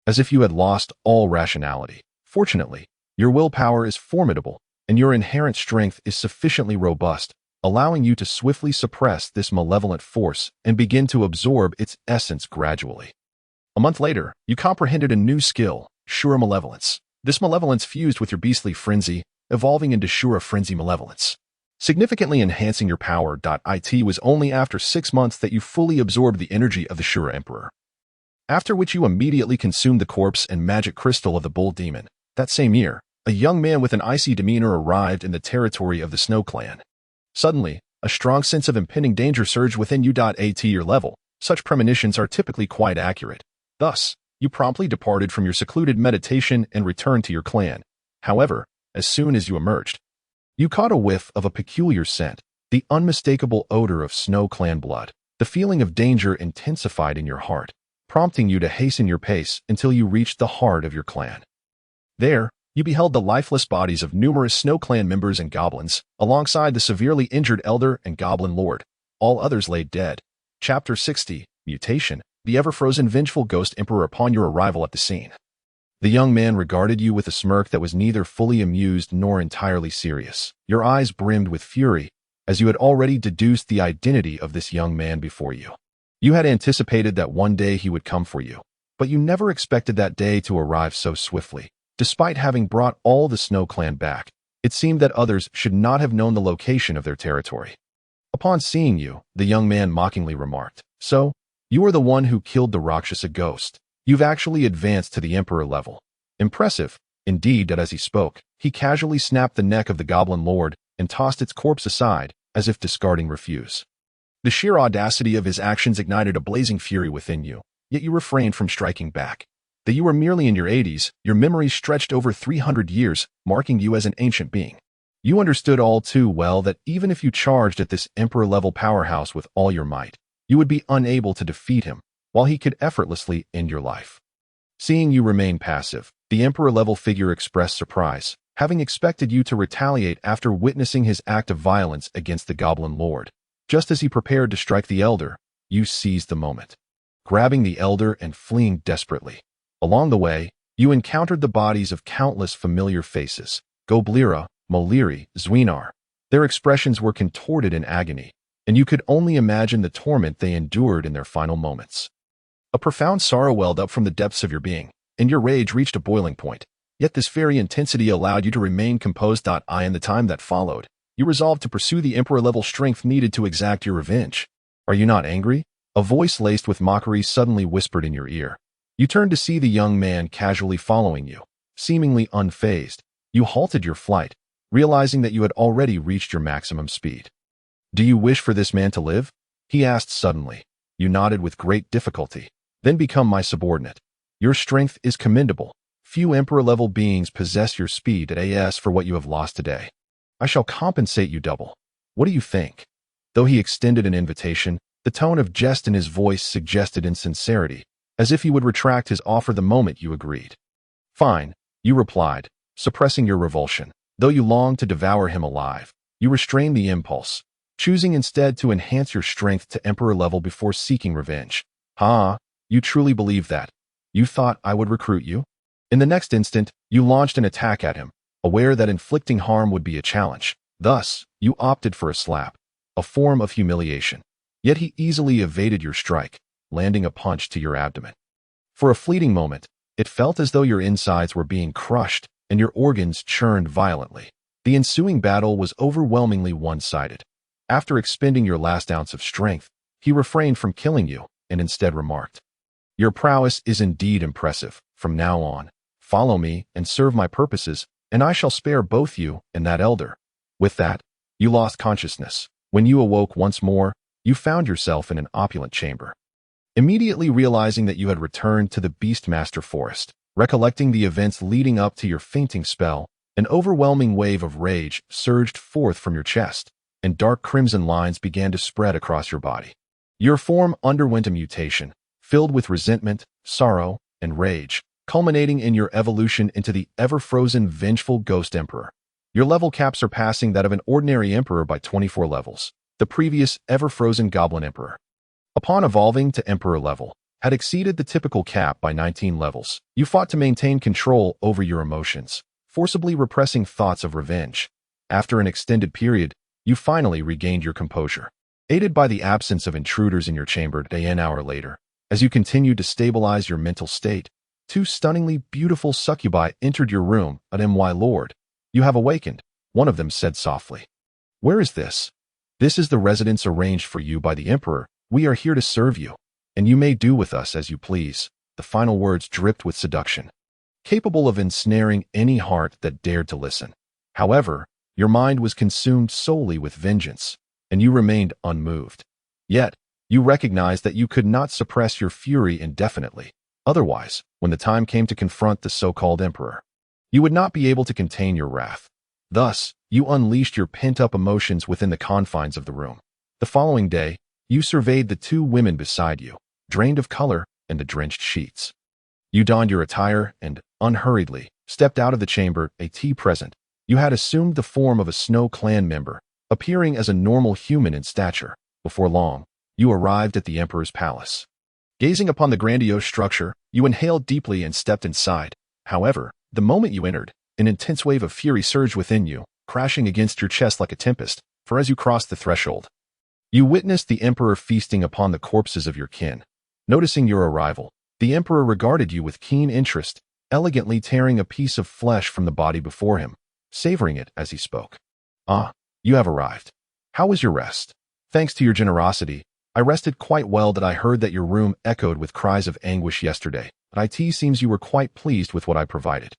as if you had lost all rationality. Fortunately, your willpower is formidable, and your inherent strength is sufficiently robust, allowing you to swiftly suppress this malevolent force and begin to absorb its essence gradually. A month later, you comprehended a new skill, Shura Malevolence. This malevolence fused with your beastly frenzy, evolving into Shura Frenzy Malevolence, significantly enhancing your power. It was only after 6 months that you fully absorbed the energy of the Shura Emperor, after which you immediately consumed the corpse and magic crystal of the Bull Demon. That same year, a young man with an icy demeanor arrived in the territory of the Snow Clan. Suddenly, a strong sense of impending danger surged within you. At your level, such premonitions are typically quite accurate. Thus, you promptly departed from your secluded meditation and returned to your clan. However, as soon as you emerged, you caught a whiff of a peculiar scent, the unmistakable odor of Snow Clan blood. The feeling of danger intensified in your heart, prompting you to hasten your pace until you reached the heart of your clan. There, you beheld the lifeless bodies of numerous Snow Clan members and goblins, alongside the severely injured Elder and Goblin Lord. All others lay dead. Chapter 60, Mutation, the ever-frozen vengeful Ghost Emperor. Upon your arrival at the scene, the young man regarded you with a smirk that was neither fully amused nor entirely serious. Your eyes brimmed with fury, as you had already deduced the identity of this young man before you. You had anticipated that one day he would come for you, but you never expected that day to arrive so swiftly. Despite having brought all the Snow Clan back, it seemed that others should not have known the location of their territory. Upon seeing you, the young man mockingly remarked, "So, You are the one who killed the Rakshasa ghost. You've actually advanced to the Emperor level. Impressive. Indeed, that as he spoke, he casually snapped the neck of the goblin lord and tossed its corpse aside, as if discarding refuse. The sheer audacity of his actions ignited a blazing fury within you, yet you refrained from striking back. That you were merely in your 80s, your memories stretched over 300 years, marking you as an ancient being. You understood all too well that even if you charged at this Emperor-level powerhouse with all your might, you would be unable to defeat him, while he could effortlessly end your life. Seeing you remain passive, the Emperor-level figure expressed surprise, having expected you to retaliate after witnessing his act of violence against the Goblin Lord. Just as he prepared to strike the Elder, you seized the moment, grabbing the Elder and fleeing desperately. Along the way, you encountered the bodies of countless familiar faces, Goblira, Moliri, Zwinar. Their expressions were contorted in agony, and you could only imagine the torment they endured in their final moments. A profound sorrow welled up from the depths of your being, and your rage reached a boiling point. Yet this very intensity allowed you to remain composed. In the time that followed, you resolved to pursue the Emperor-level strength needed to exact your revenge. Are you not angry? A voice laced with mockery suddenly whispered in your ear. You turned to see the young man casually following you. Seemingly unfazed, you halted your flight, realizing that you had already reached your maximum speed. Do you wish for this man to live? He asked suddenly. You nodded with great difficulty. Then become my subordinate. Your strength is commendable. Few Emperor-level beings possess your speed at AS for what you have lost today. I shall compensate you double. What do you think? Though he extended an invitation, the tone of jest in his voice suggested insincerity, as if he would retract his offer the moment you agreed. Fine, you replied, suppressing your revulsion. Though you longed to devour him alive, you restrained the impulse, choosing instead to enhance your strength to Emperor level before seeking revenge. You truly believe that? You thought I would recruit you? In the next instant, you launched an attack at him, aware that inflicting harm would be a challenge. Thus, you opted for a slap, a form of humiliation. Yet he easily evaded your strike, landing a punch to your abdomen. For a fleeting moment, it felt as though your insides were being crushed and your organs churned violently. The ensuing battle was overwhelmingly one-sided. After expending your last ounce of strength, he refrained from killing you and instead remarked, "Your prowess is indeed impressive. From now on, follow me and serve my purposes, and I shall spare both you and that elder." With that, you lost consciousness. When you awoke once more, you found yourself in an opulent chamber. Immediately realizing that you had returned to the Beastmaster Forest, recollecting the events leading up to your fainting spell, an overwhelming wave of rage surged forth from your chest, and dark crimson lines began to spread across your body. Your form underwent a mutation, filled with resentment, sorrow, and rage, culminating in your evolution into the ever-frozen, vengeful Ghost Emperor. Your level cap surpassing that of an ordinary emperor by 24 levels, the previous ever-frozen Goblin Emperor. Upon evolving to Emperor level, had exceeded the typical cap by 19 levels. You fought to maintain control over your emotions, forcibly repressing thoughts of revenge. After an extended period, you finally regained your composure. Aided by the absence of intruders in your chamber an hour later, as you continued to stabilize your mental state, two stunningly beautiful succubi entered your room. "My lord, you have awakened," one of them said softly. "Where is this?" "This is the residence arranged for you by the Emperor. We are here to serve you, and you may do with us as you please." The final words dripped with seduction, capable of ensnaring any heart that dared to listen. However, your mind was consumed solely with vengeance, and you remained unmoved. Yet, you recognized that you could not suppress your fury indefinitely. Otherwise, when the time came to confront the so-called Emperor, you would not be able to contain your wrath. Thus, you unleashed your pent-up emotions within the confines of the room. The following day, you surveyed the two women beside you, drained of color and the drenched sheets. You donned your attire and, unhurriedly, stepped out of the chamber, a tea present. You had assumed the form of a Snow Clan member, appearing as a normal human in stature. Before long, you arrived at the Emperor's palace. Gazing upon the grandiose structure, you inhaled deeply and stepped inside. However, the moment you entered, an intense wave of fury surged within you, crashing against your chest like a tempest, for as you crossed the threshold, you witnessed the Emperor feasting upon the corpses of your kin. Noticing your arrival, the Emperor regarded you with keen interest, elegantly tearing a piece of flesh from the body before him, savoring it as he spoke. "You have arrived. How was your rest? Thanks to your generosity, I rested quite well that I heard that your room echoed with cries of anguish yesterday, but it seems you were quite pleased with what I provided.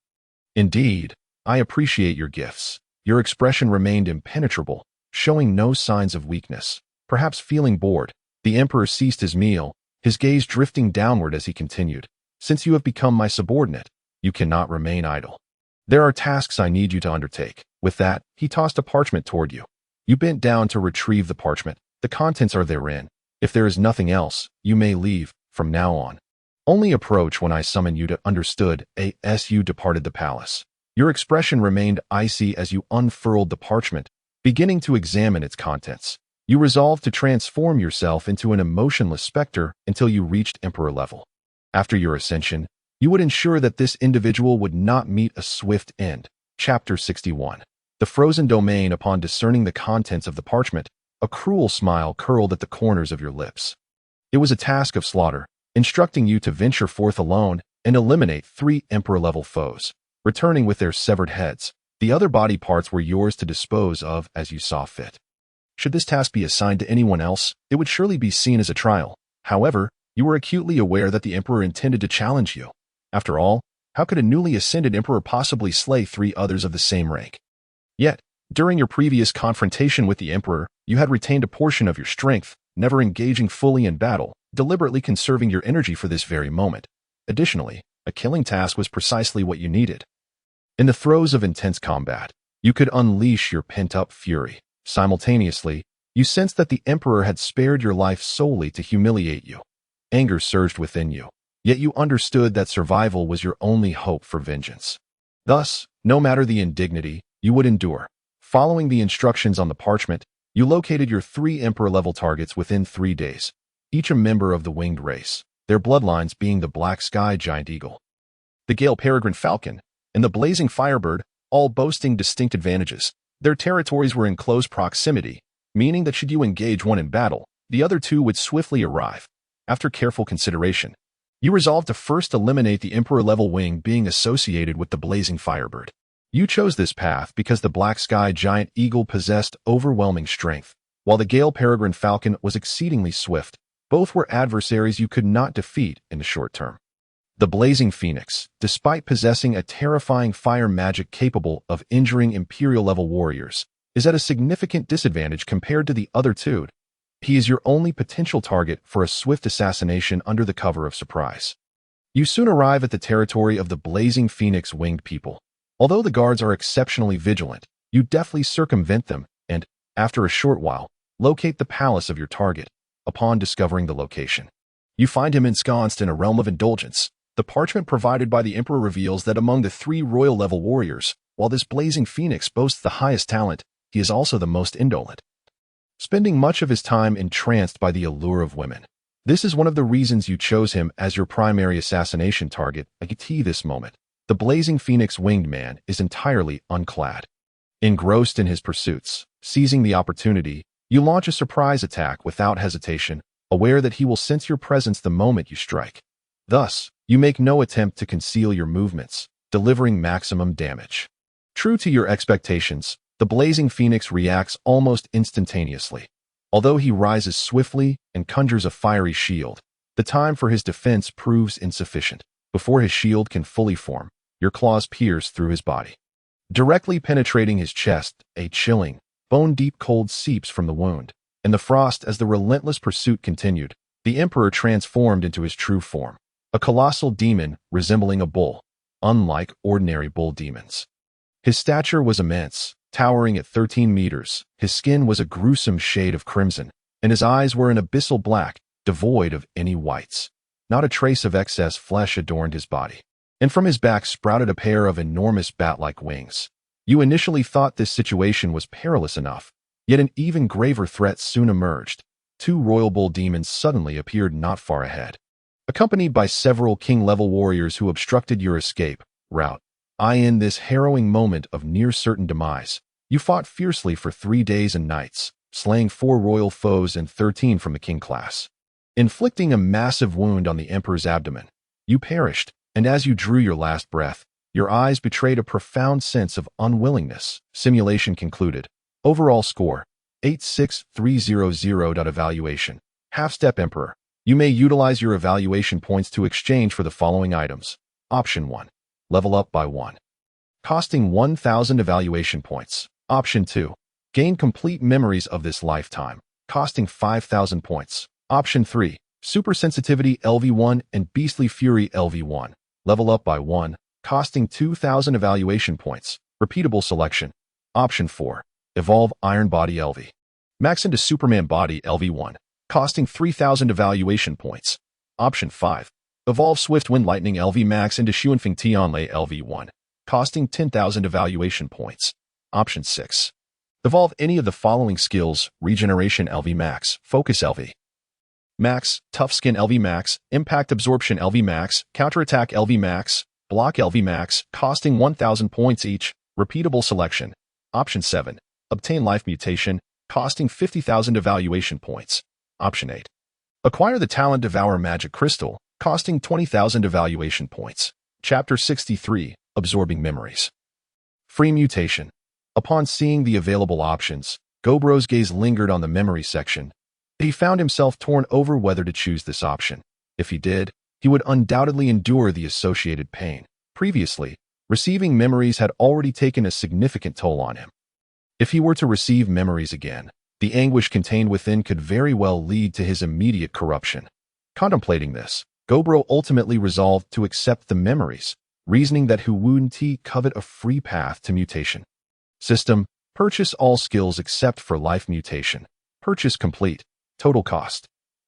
Indeed, I appreciate your gifts. Your expression remained impenetrable, showing no signs of weakness. Perhaps feeling bored, the emperor ceased his meal, his gaze drifting downward as he continued. Since you have become my subordinate, you cannot remain idle. There are tasks I need you to undertake. With that, he tossed a parchment toward you. You bent down to retrieve the parchment. The contents are therein. If there is nothing else, you may leave, from now on. Only approach when I summon you to understood. As you departed the palace. Your expression remained icy as you unfurled the parchment, beginning to examine its contents. You resolved to transform yourself into an emotionless specter until you reached emperor level. After your ascension, you would ensure that this individual would not meet a swift end. Chapter 61. The frozen domain. Upon discerning the contents of the parchment, a cruel smile curled at the corners of your lips. It was a task of slaughter, instructing you to venture forth alone and eliminate 3 emperor-level foes. Returning with their severed heads, the other body parts were yours to dispose of as you saw fit. Should this task be assigned to anyone else, it would surely be seen as a trial. However, you were acutely aware that the emperor intended to challenge you. After all, how could a newly ascended emperor possibly slay 3 others of the same rank? Yet, during your previous confrontation with the emperor, you had retained a portion of your strength, never engaging fully in battle, deliberately conserving your energy for this very moment. Additionally, a killing task was precisely what you needed. In the throes of intense combat, you could unleash your pent-up fury. Simultaneously, you sensed that the emperor had spared your life solely to humiliate you. Anger surged within you, yet you understood that survival was your only hope for vengeance. Thus, no matter the indignity, you would endure. Following the instructions on the parchment, you located your 3 emperor-level targets within 3 days, each a member of the winged race, their bloodlines being the black sky giant eagle, the gale peregrine falcon, and the blazing firebird, all boasting distinct advantages. Their territories were in close proximity, meaning that should you engage one in battle, the other 2 would swiftly arrive. After careful consideration, you resolved to first eliminate the emperor-level wing being associated with the blazing firebird. You chose this path because the black sky giant eagle possessed overwhelming strength, while the gale peregrine falcon was exceedingly swift. Both were adversaries you could not defeat in the short term. The blazing phoenix, despite possessing a terrifying fire magic capable of injuring imperial-level warriors, is at a significant disadvantage compared to the other 2. He is your only potential target for a swift assassination under the cover of surprise. You soon arrive at the territory of the blazing phoenix winged people. Although the guards are exceptionally vigilant, you deftly circumvent them and, after a short while, locate the palace of your target. Upon discovering the location, you find him ensconced in a realm of indulgence. The parchment provided by the emperor reveals that among the 3 royal-level warriors, while this blazing phoenix boasts the highest talent, he is also the most indolent, spending much of his time entranced by the allure of women. This is one of the reasons you chose him as your primary assassination target. At this moment, the blazing phoenix winged man is entirely unclad. Engrossed in his pursuits, seizing the opportunity, you launch a surprise attack without hesitation, aware that he will sense your presence the moment you strike. Thus, you make no attempt to conceal your movements, delivering maximum damage. True to your expectations, the blazing phoenix reacts almost instantaneously. Although he rises swiftly and conjures a fiery shield, the time for his defense proves insufficient. Before his shield can fully form, your claws pierce through his body. Directly penetrating his chest, a chilling, bone-deep cold seeps from the wound. In the frost as the relentless pursuit continued, the emperor transformed into his true form. A colossal demon resembling a bull, unlike ordinary bull demons. His stature was immense, towering at 13 meters. His skin was a gruesome shade of crimson, and his eyes were an abyssal black, devoid of any whites. Not a trace of excess flesh adorned his body, and from his back sprouted a pair of enormous bat-like wings. You initially thought this situation was perilous enough, yet an even graver threat soon emerged. 2 royal bull demons suddenly appeared not far ahead, accompanied by several king-level warriors who obstructed your escape route. In this harrowing moment of near-certain demise, you fought fiercely for 3 days and nights, slaying 4 royal foes and 13 from the king class. Inflicting a massive wound on the emperor's abdomen, you perished, and as you drew your last breath, your eyes betrayed a profound sense of unwillingness. Simulation concluded. Overall score, 86300. Evaluation. Half-Step Emperor. You may utilize your evaluation points to exchange for the following items. Option 1. Level up by 1. Costing 1,000 evaluation points. Option 2. Gain complete memories of this lifetime. Costing 5,000 points. Option 3. Super Sensitivity LV1 and Beastly Fury LV1. Level up by 1. Costing 2,000 evaluation points. Repeatable selection. Option 4. Evolve Iron Body LV. Max into Superman Body LV1. Costing 3,000 evaluation points. Option 5. Evolve Swift Wind Lightning LV Max into Xuanfeng Tianlei LV1. Costing 10,000 evaluation points. Option 6. Evolve any of the following skills: Regeneration LV Max, Focus LV Max, Tough Skin LV Max, Impact Absorption LV Max, Counterattack LV Max, Block LV Max, costing 1,000 points each. Repeatable selection. Option 7. Obtain Life Mutation, costing 50,000 evaluation points. Option 8. Acquire the talent Devour Magic Crystal, costing 20,000 evaluation points. Chapter 63. Absorbing Memories. Free Mutation. Upon seeing the available options, Gobro's gaze lingered on the memory section. He found himself torn over whether to choose this option. If he did, he would undoubtedly endure the associated pain. Previously, receiving memories had already taken a significant toll on him. If he were to receive memories again, the anguish contained within could very well lead to his immediate corruption. Contemplating this, Gobro ultimately resolved to accept the memories, reasoning that Hu Wunti coveted a free path to mutation. System: purchase all skills except for life mutation. Purchase complete. Total cost: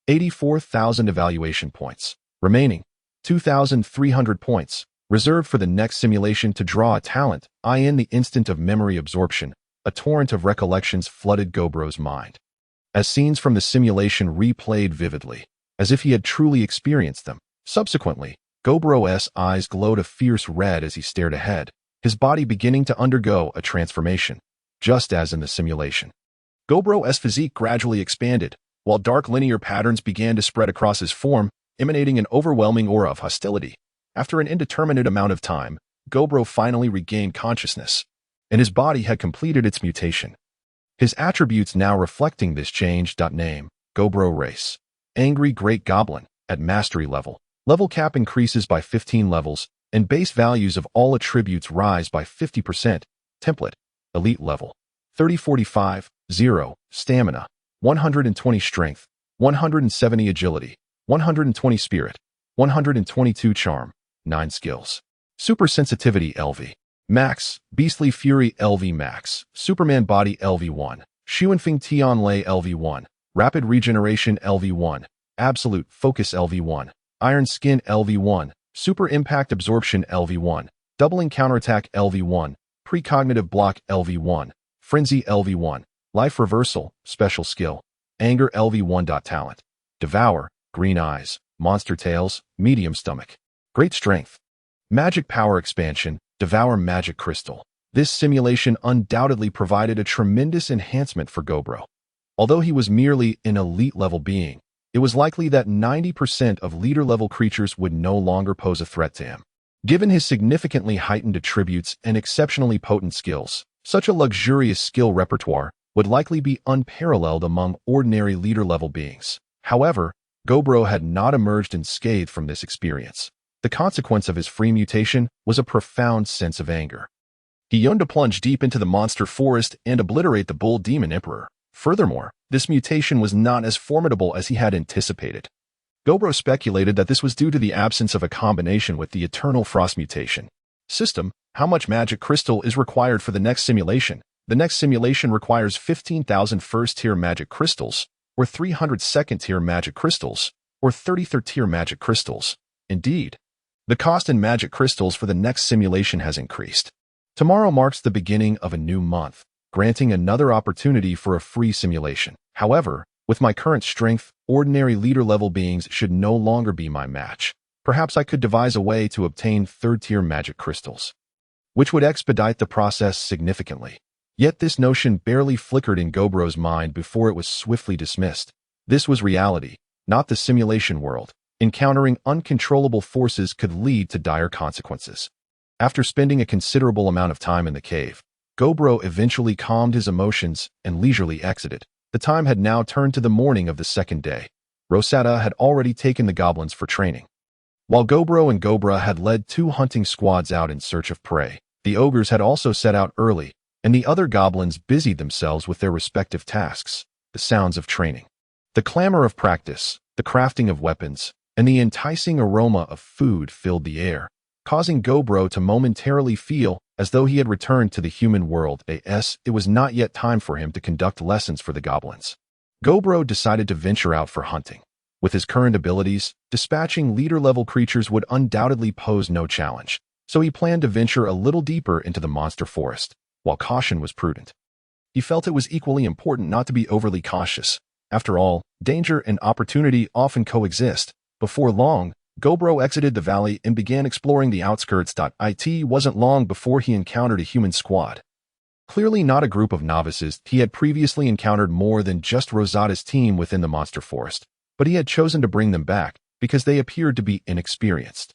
84,000 evaluation points. Remaining: 2,300 points. Reserved for the next simulation to draw a talent. In the instant of memory absorption, a torrent of recollections flooded Gobro's mind. As scenes from the simulation replayed vividly, as if he had truly experienced them. Subsequently, Gobro's eyes glowed a fierce red as he stared ahead, his body beginning to undergo a transformation, just as in the simulation. Gobro's physique gradually expanded, while dark linear patterns began to spread across his form, emanating an overwhelming aura of hostility. After an indeterminate amount of time, Gobro finally regained consciousness, and his body had completed its mutation. His attributes now reflecting this change. Name: Gobro Race. Angry Great Goblin. At Mastery level, level cap increases by 15 levels, and base values of all attributes rise by 50%. Template: Elite level. 30-45, 0, Stamina, 120 Strength, 170 Agility, 120 Spirit, 122 Charm, 9 Skills. Super Sensitivity LV Max, Beastly Fury LV Max, Superman Body LV1, Xuanfeng Tianlei LV1, Rapid Regeneration LV1, Absolute Focus LV1, Iron Skin LV1, Super Impact Absorption LV1, Doubling Counterattack LV1, Precognitive Block LV1, Frenzy LV1, Life Reversal, Special Skill, Anger LV1. Talent: Devour, Green Eyes, Monster Tails, Medium Stomach. Great Strength. Magic Power Expansion, Devour Magic Crystal. This simulation undoubtedly provided a tremendous enhancement for Gobro. Although he was merely an elite-level being, it was likely that 90% of leader-level creatures would no longer pose a threat to him. Given his significantly heightened attributes and exceptionally potent skills, such a luxurious skill repertoire would likely be unparalleled among ordinary leader-level beings. However, Gobro had not emerged unscathed from this experience. The consequence of his free mutation was a profound sense of anger. He yearned to plunge deep into the monster forest and obliterate the Bull Demon Emperor. Furthermore, this mutation was not as formidable as he had anticipated. Gobro speculated that this was due to the absence of a combination with the Eternal Frost mutation. System: how much magic crystal is required for the next simulation? The next simulation requires 15,000 first-tier magic crystals, or 300 second-tier magic crystals, or 30 third-tier magic crystals. Indeed, the cost in magic crystals for the next simulation has increased. Tomorrow marks the beginning of a new month, granting another opportunity for a free simulation. However, with my current strength, ordinary leader-level beings should no longer be my match. Perhaps I could devise a way to obtain third-tier magic crystals, which would expedite the process significantly. Yet this notion barely flickered in Gobro's mind before it was swiftly dismissed. This was reality, not the simulation world. Encountering uncontrollable forces could lead to dire consequences. After spending a considerable amount of time in the cave, Gobro eventually calmed his emotions and leisurely exited. The time had now turned to the morning of the second day. Rosetta had already taken the goblins for training. While Gobro and Gobra had led 2 hunting squads out in search of prey, the ogres had also set out early, and the other goblins busied themselves with their respective tasks. The sounds of training, the clamor of practice, the crafting of weapons, and the enticing aroma of food filled the air, causing Gobro to momentarily feel as though he had returned to the human world. It was not yet time for him to conduct lessons for the goblins. Gobro decided to venture out for hunting. With his current abilities, dispatching leader-level creatures would undoubtedly pose no challenge, so he planned to venture a little deeper into the monster forest, while caution was prudent. He felt it was equally important not to be overly cautious. After all, danger and opportunity often coexist. Before long, Gobro exited the valley and began exploring the outskirts. It wasn't long before he encountered a human squad. Clearly not a group of novices, he had previously encountered more than just Rosetta's team within the monster forest, but he had chosen to bring them back because they appeared to be inexperienced.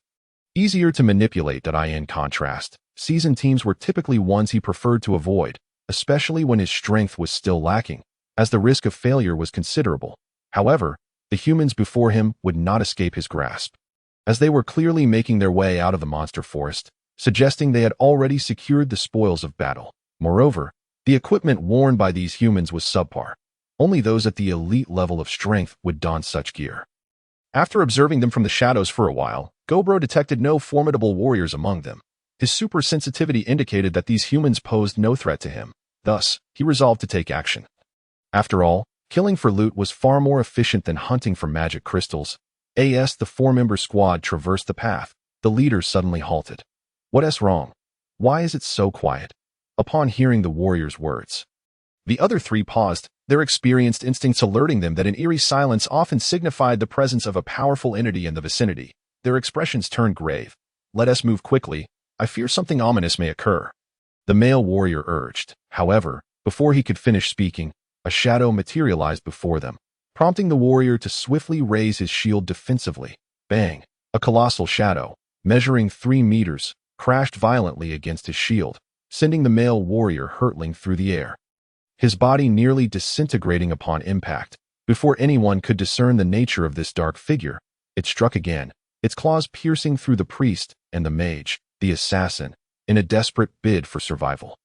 Easier to manipulate. In contrast, seasoned teams were typically ones he preferred to avoid, especially when his strength was still lacking, as the risk of failure was considerable. However, the humans before him would not escape his grasp, as they were clearly making their way out of the monster forest, suggesting they had already secured the spoils of battle. Moreover, the equipment worn by these humans was subpar. Only those at the elite level of strength would don such gear. After observing them from the shadows for a while, Gobro detected no formidable warriors among them. His super sensitivity indicated that these humans posed no threat to him. Thus, he resolved to take action. After all, killing for loot was far more efficient than hunting for magic crystals. As the 4-member squad traversed the path, the leader suddenly halted. "What's wrong? Why is it so quiet?" Upon hearing the warrior's words, the other 3 paused, their experienced instincts alerting them that an eerie silence often signified the presence of a powerful entity in the vicinity. Their expressions turned grave. "Let us move quickly. I fear something ominous may occur," the male warrior urged. However, before he could finish speaking, a shadow materialized before them, prompting the warrior to swiftly raise his shield defensively. Bang! A colossal shadow, measuring 3 meters, crashed violently against his shield, sending the male warrior hurtling through the air, his body nearly disintegrating upon impact. Before anyone could discern the nature of this dark figure, it struck again, its claws piercing through the priest and the mage, the assassin, in a desperate bid for survival.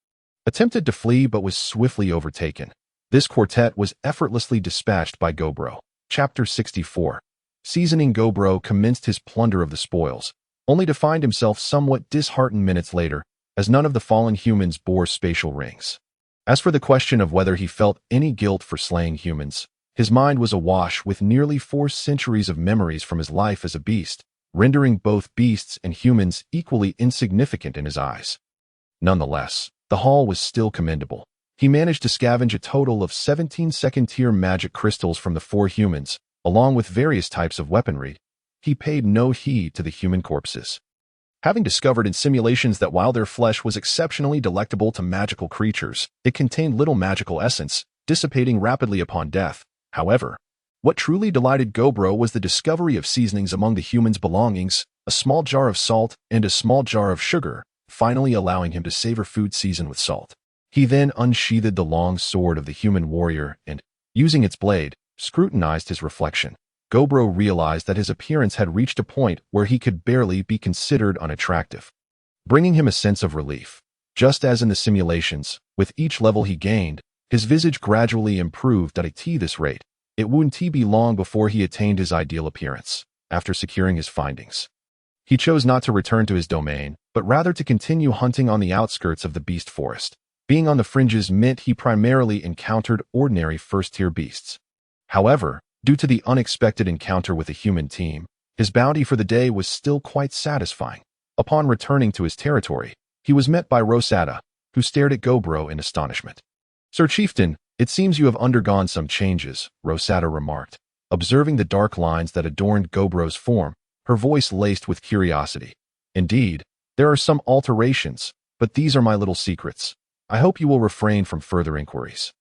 Attempted to flee but was swiftly overtaken. This quartet was effortlessly dispatched by Gobro. Chapter 64. Seasoning. Gobro commenced his plunder of the spoils, only to find himself somewhat disheartened minutes later, as none of the fallen humans bore spatial rings. As for the question of whether he felt any guilt for slaying humans, his mind was awash with nearly 4 centuries of memories from his life as a beast, rendering both beasts and humans equally insignificant in his eyes. Nonetheless, the haul was still commendable. He managed to scavenge a total of 17 second-tier magic crystals from the 4 humans, along with various types of weaponry. He paid no heed to the human corpses, having discovered in simulations that while their flesh was exceptionally delectable to magical creatures, it contained little magical essence, dissipating rapidly upon death. However, what truly delighted Gobro was the discovery of seasonings among the humans' belongings, a small jar of salt and a small jar of sugar, finally allowing him to savor food seasoned with salt. He then unsheathed the long sword of the human warrior and, using its blade, scrutinized his reflection. Gobro realized that his appearance had reached a point where he could barely be considered unattractive, bringing him a sense of relief. Just as in the simulations, with each level he gained, his visage gradually improved at this rate. It wouldn't be long before he attained his ideal appearance. After securing his findings, he chose not to return to his domain, but rather to continue hunting on the outskirts of the beast forest. Being on the fringes meant he primarily encountered ordinary first-tier beasts. However, due to the unexpected encounter with a human team, his bounty for the day was still quite satisfying. Upon returning to his territory, he was met by Rosetta, who stared at Gobro in astonishment. "Sir Chieftain, it seems you have undergone some changes," Rosetta remarked, observing the dark lines that adorned Gobro's form, her voice laced with curiosity. "Indeed, there are some alterations, but these are my little secrets. I hope you will refrain from further inquiries."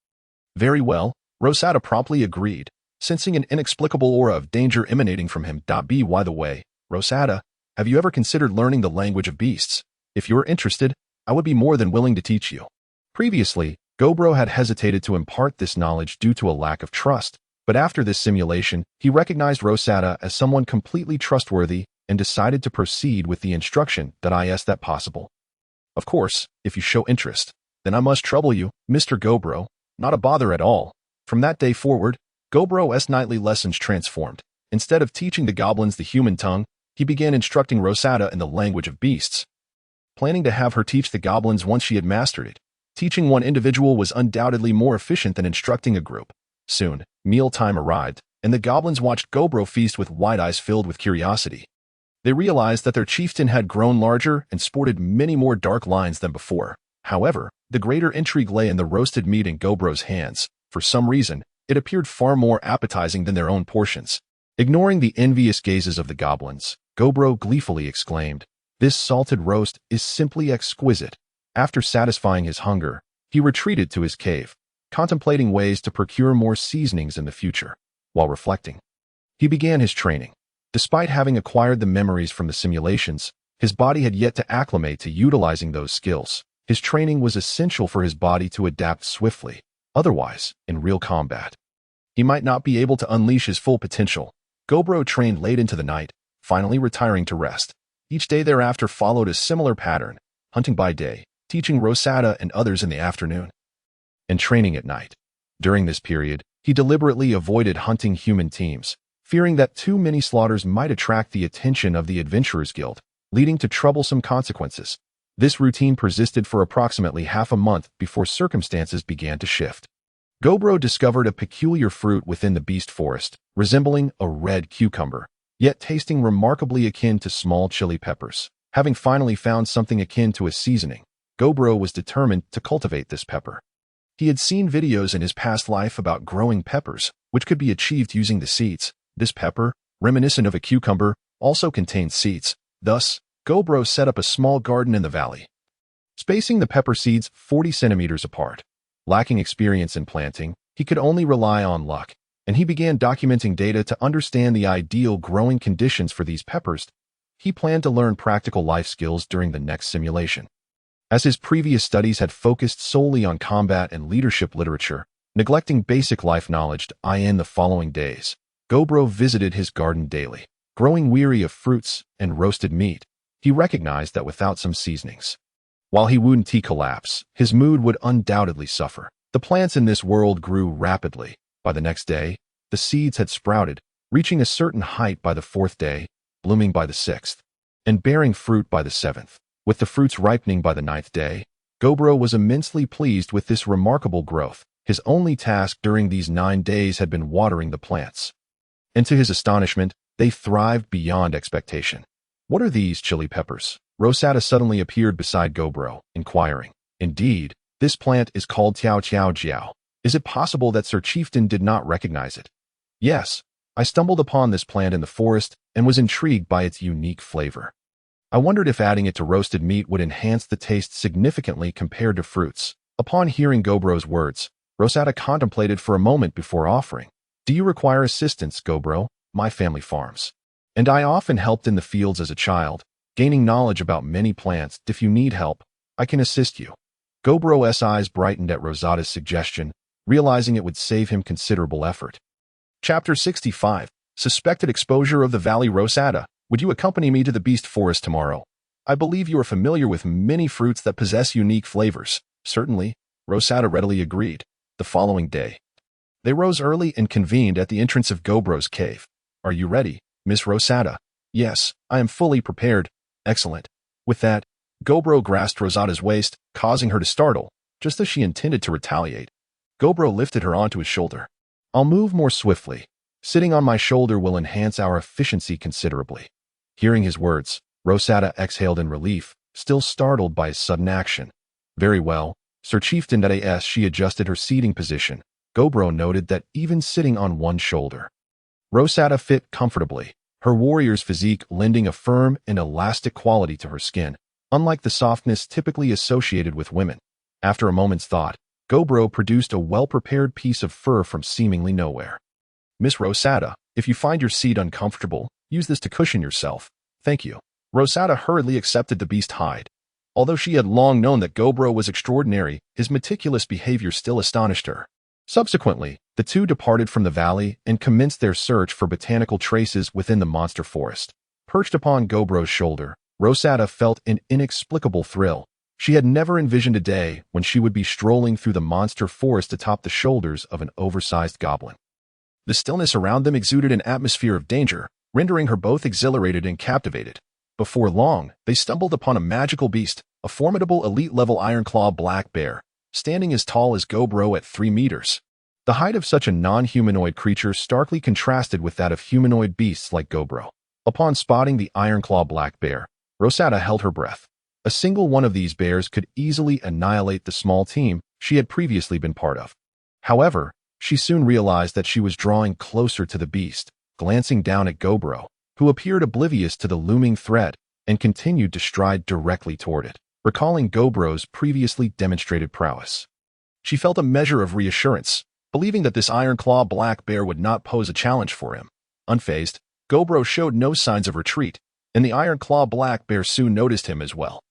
"Very well," Rosetta promptly agreed, sensing an inexplicable aura of danger emanating from him. By the way, Rosetta, have you ever considered learning the language of beasts? If you're interested, I would be more than willing to teach you. Previously, Gobro had hesitated to impart this knowledge due to a lack of trust, But after this simulation, he recognized Rosetta as someone completely trustworthy and decided to proceed with the instruction that possible. Of course, if you show interest, then I must trouble you, Mr. Gobro. Not a bother at all. From that day forward, Gobro's nightly lessons transformed. Instead of teaching the goblins the human tongue, he began instructing Rosetta in the language of beasts. Planning to have her teach the goblins once she had mastered it, teaching one individual was undoubtedly more efficient than instructing a group. Soon, mealtime arrived, and the goblins watched Gobro feast with wide eyes filled with curiosity. They realized that their chieftain had grown larger and sported many more dark lines than before. However, the greater intrigue lay in the roasted meat in Gobro's hands. For some reason, it appeared far more appetizing than their own portions. Ignoring the envious gazes of the goblins, Gobro gleefully exclaimed, "This salted roast is simply exquisite." After satisfying his hunger, he retreated to his cave, contemplating ways to procure more seasonings in the future. While reflecting, he began his training. Despite having acquired the memories from the simulations, his body had yet to acclimate to utilizing those skills. His training was essential for his body to adapt swiftly. Otherwise, in real combat, he might not be able to unleash his full potential. Gobro trained late into the night, finally retiring to rest. Each day thereafter followed a similar pattern, hunting by day, teaching Rosetta and others in the afternoon, and training at night. During this period, he deliberately avoided hunting human teams, fearing that too many slaughters might attract the attention of the Adventurers Guild, leading to troublesome consequences. This routine persisted for approximately half a month before circumstances began to shift. Gobro discovered a peculiar fruit within the beast forest, resembling a red cucumber, yet tasting remarkably akin to small chili peppers. Having finally found something akin to a seasoning, Gobro was determined to cultivate this pepper. He had seen videos in his past life about growing peppers, which could be achieved using the seeds. This pepper, reminiscent of a cucumber, also contained seeds. Thus, Gobro set up a small garden in the valley, spacing the pepper seeds 40 centimeters apart. Lacking experience in planting, he could only rely on luck, and he began documenting data to understand the ideal growing conditions for these peppers. He planned to learn practical life skills during the next simulation. As his previous studies had focused solely on combat and leadership literature, neglecting basic life knowledge in the following days, Gobro visited his garden daily. Growing weary of fruits and roasted meat, he recognized that without some seasonings, while he wouldn't collapse, his mood would undoubtedly suffer. The plants in this world grew rapidly. By the next day, the seeds had sprouted, reaching a certain height by the 4th day, blooming by the 6th, and bearing fruit by the 7th. With the fruits ripening by the 9th day, Gobro was immensely pleased with this remarkable growth. His only task during these 9 days had been watering the plants. And to his astonishment, they thrived beyond expectation. "What are these chili peppers?" Rosetta suddenly appeared beside Gobro, inquiring. "Indeed, this plant is called Tiao Tiao Jiao. Is it possible that Sir Chieftain did not recognize it?" "Yes, I stumbled upon this plant in the forest and was intrigued by its unique flavor. I wondered if adding it to roasted meat would enhance the taste significantly compared to fruits." Upon hearing Gobro's words, Rosetta contemplated for a moment before offering. "Do you require assistance, Gobro? My family farms, and I often helped in the fields as a child, gaining knowledge about many plants. If you need help, I can assist you." Gobro's eyes brightened at Rosetta's suggestion, realizing it would save him considerable effort. Chapter 65. Suspected exposure of the valley. Rosetta, would you accompany me to the beast forest tomorrow? I believe you are familiar with many fruits that possess unique flavors. Certainly, Rosetta readily agreed. The following day, they rose early and convened at the entrance of Gobro's cave. "Are you ready, Miss Rosetta?" "Yes, I am fully prepared." "Excellent." With that, Gobro grasped Rosetta's waist, causing her to startle, just as she intended to retaliate. Gobro lifted her onto his shoulder. "I'll move more swiftly. Sitting on my shoulder will enhance our efficiency considerably." Hearing his words, Rosetta exhaled in relief, still startled by his sudden action. "Very well, Sir Chieftain." As she adjusted her seating position, Gobro noted that even sitting on one shoulder, Rosetta fit comfortably, her warrior's physique lending a firm and elastic quality to her skin, unlike the softness typically associated with women. After a moment's thought, Gobro produced a well-prepared piece of fur from seemingly nowhere. "Miss Rosetta, if you find your seat uncomfortable, use this to cushion yourself." "Thank you." Rosetta hurriedly accepted the beast hide. Although she had long known that Gobro was extraordinary, his meticulous behavior still astonished her. Subsequently, the two departed from the valley and commenced their search for botanical traces within the monster forest. Perched upon Gobro's shoulder, Rosetta felt an inexplicable thrill. She had never envisioned a day when she would be strolling through the monster forest atop the shoulders of an oversized goblin. The stillness around them exuded an atmosphere of danger, rendering her both exhilarated and captivated. Before long, they stumbled upon a magical beast, a formidable elite-level ironclaw black bear, standing as tall as Gobro at 3 meters. The height of such a non-humanoid creature starkly contrasted with that of humanoid beasts like Gobro. Upon spotting the ironclaw black bear, Rosetta held her breath. A single one of these bears could easily annihilate the small team she had previously been part of. However, she soon realized that she was drawing closer to the beast, glancing down at Gobro, who appeared oblivious to the looming threat and continued to stride directly toward it, recalling Gobro's previously demonstrated prowess. She felt a measure of reassurance, believing that this ironclaw black bear would not pose a challenge for him. Unfazed, Gobro showed no signs of retreat, and the ironclaw black bear soon noticed him as well.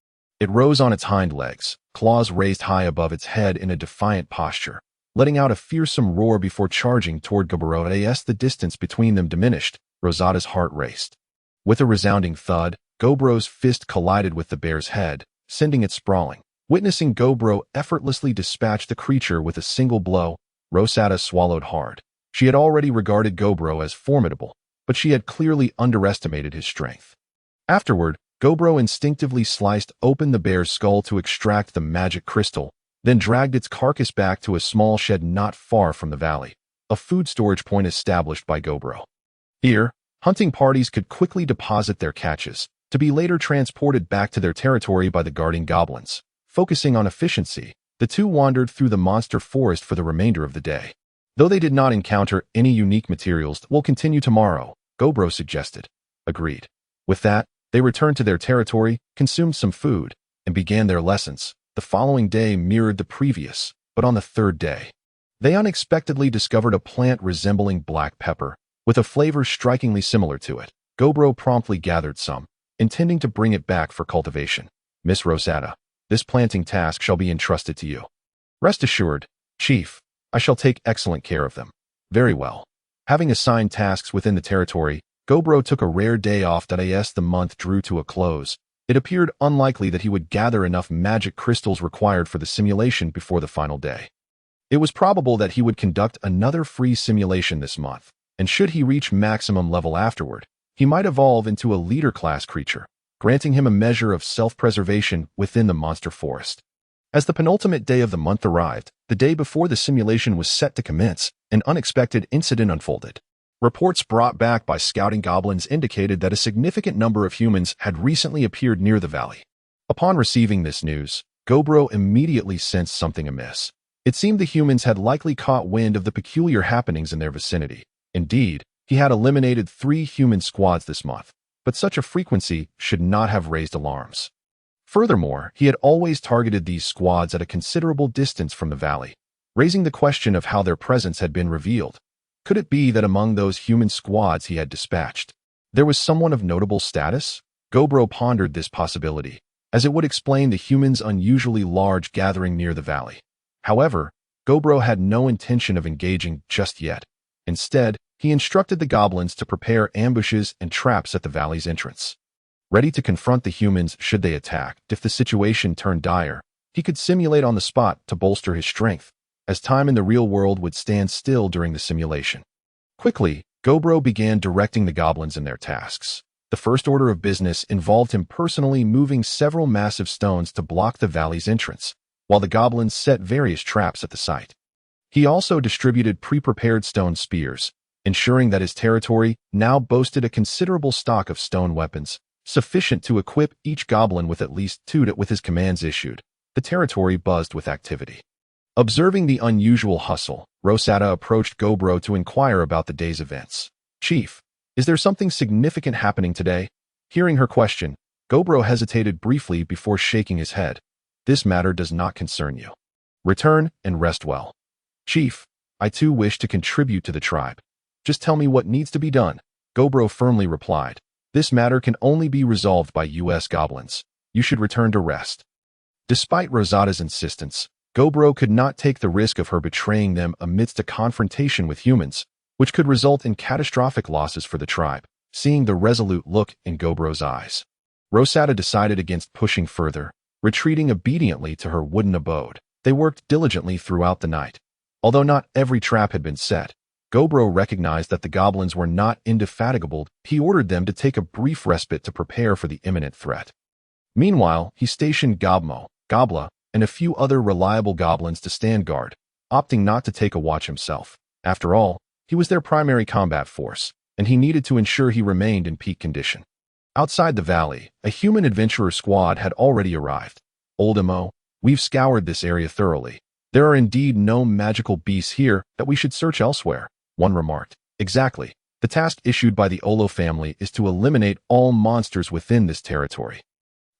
It rose on its hind legs, claws raised high above its head in a defiant posture, letting out a fearsome roar before charging toward Gobro. As the distance between them diminished, Rosetta's heart raced. With a resounding thud, Gobro's fist collided with the bear's head, sending it sprawling. Witnessing Gobro effortlessly dispatch the creature with a single blow, Rosetta swallowed hard. She had already regarded Gobro as formidable, but she had clearly underestimated his strength. Afterward, Gobro instinctively sliced open the bear's skull to extract the magic crystal, then dragged its carcass back to a small shed not far from the valley, a food storage point established by Gobro. Here, hunting parties could quickly deposit their catches, to be later transported back to their territory by the guarding goblins. Focusing on efficiency, the two wandered through the monster forest for the remainder of the day. Though they did not encounter any unique materials, we'll continue tomorrow, Gobro suggested. Agreed. With that, they returned to their territory, consumed some food, and began their lessons. The following day mirrored the previous, but on the third day, they unexpectedly discovered a plant resembling black pepper, with a flavor strikingly similar to it. Gobro promptly gathered some, intending to bring it back for cultivation. Miss Rosetta, this planting task shall be entrusted to you. Rest assured, Chief, I shall take excellent care of them. Very well. Having assigned tasks within the territory, Gobro took a rare day off. As the month drew to a close, it appeared unlikely that he would gather enough magic crystals required for the simulation before the final day. It was probable that he would conduct another free simulation this month, and should he reach maximum level afterward, he might evolve into a leader-class creature, granting him a measure of self-preservation within the monster forest. As the penultimate day of the month arrived, the day before the simulation was set to commence, an unexpected incident unfolded. Reports brought back by scouting goblins indicated that a significant number of humans had recently appeared near the valley. Upon receiving this news, Gobro immediately sensed something amiss. It seemed the humans had likely caught wind of the peculiar happenings in their vicinity. Indeed, he had eliminated 3 human squads this month, but such a frequency should not have raised alarms. Furthermore, he had always targeted these squads at a considerable distance from the valley, raising the question of how their presence had been revealed. Could it be that among those human squads he had dispatched, there was someone of notable status? Gobro pondered this possibility, as it would explain the humans' unusually large gathering near the valley. However, Gobro had no intention of engaging just yet. Instead, he instructed the goblins to prepare ambushes and traps at the valley's entrance. Ready to confront the humans should they attack, if the situation turned dire, he could simulate on the spot to bolster his strength, as time in the real world would stand still during the simulation. Quickly, Gobro began directing the goblins in their tasks. The first order of business involved him personally moving several massive stones to block the valley's entrance, while the goblins set various traps at the site. He also distributed pre-prepared stone spears, ensuring that his territory now boasted a considerable stock of stone weapons, sufficient to equip each goblin with at least 2 with his commands issued. The territory buzzed with activity. Observing the unusual hustle, Rosetta approached Gobro to inquire about the day's events. Chief, is there something significant happening today? Hearing her question, Gobro hesitated briefly before shaking his head. This matter does not concern you. Return and rest well. Chief, I too wish to contribute to the tribe. Just tell me what needs to be done. Gobro firmly replied. This matter can only be resolved by US goblins. You should return to rest. Despite Rosetta's insistence, Gobro could not take the risk of her betraying them amidst a confrontation with humans, which could result in catastrophic losses for the tribe. Seeing the resolute look in Gobro's eyes, Rosetta decided against pushing further, retreating obediently to her wooden abode. They worked diligently throughout the night. Although not every trap had been set, Gobro recognized that the goblins were not indefatigable. He ordered them to take a brief respite to prepare for the imminent threat. Meanwhile, he stationed Gobmo, Gobla, and a few other reliable goblins to stand guard, opting not to take a watch himself. After all, he was their primary combat force, and he needed to ensure he remained in peak condition. Outside the valley, a human adventurer squad had already arrived. Old Mo, we've scoured this area thoroughly. There are indeed no magical beasts here that we should search elsewhere, one remarked. Exactly. The task issued by the Olo family is to eliminate all monsters within this territory.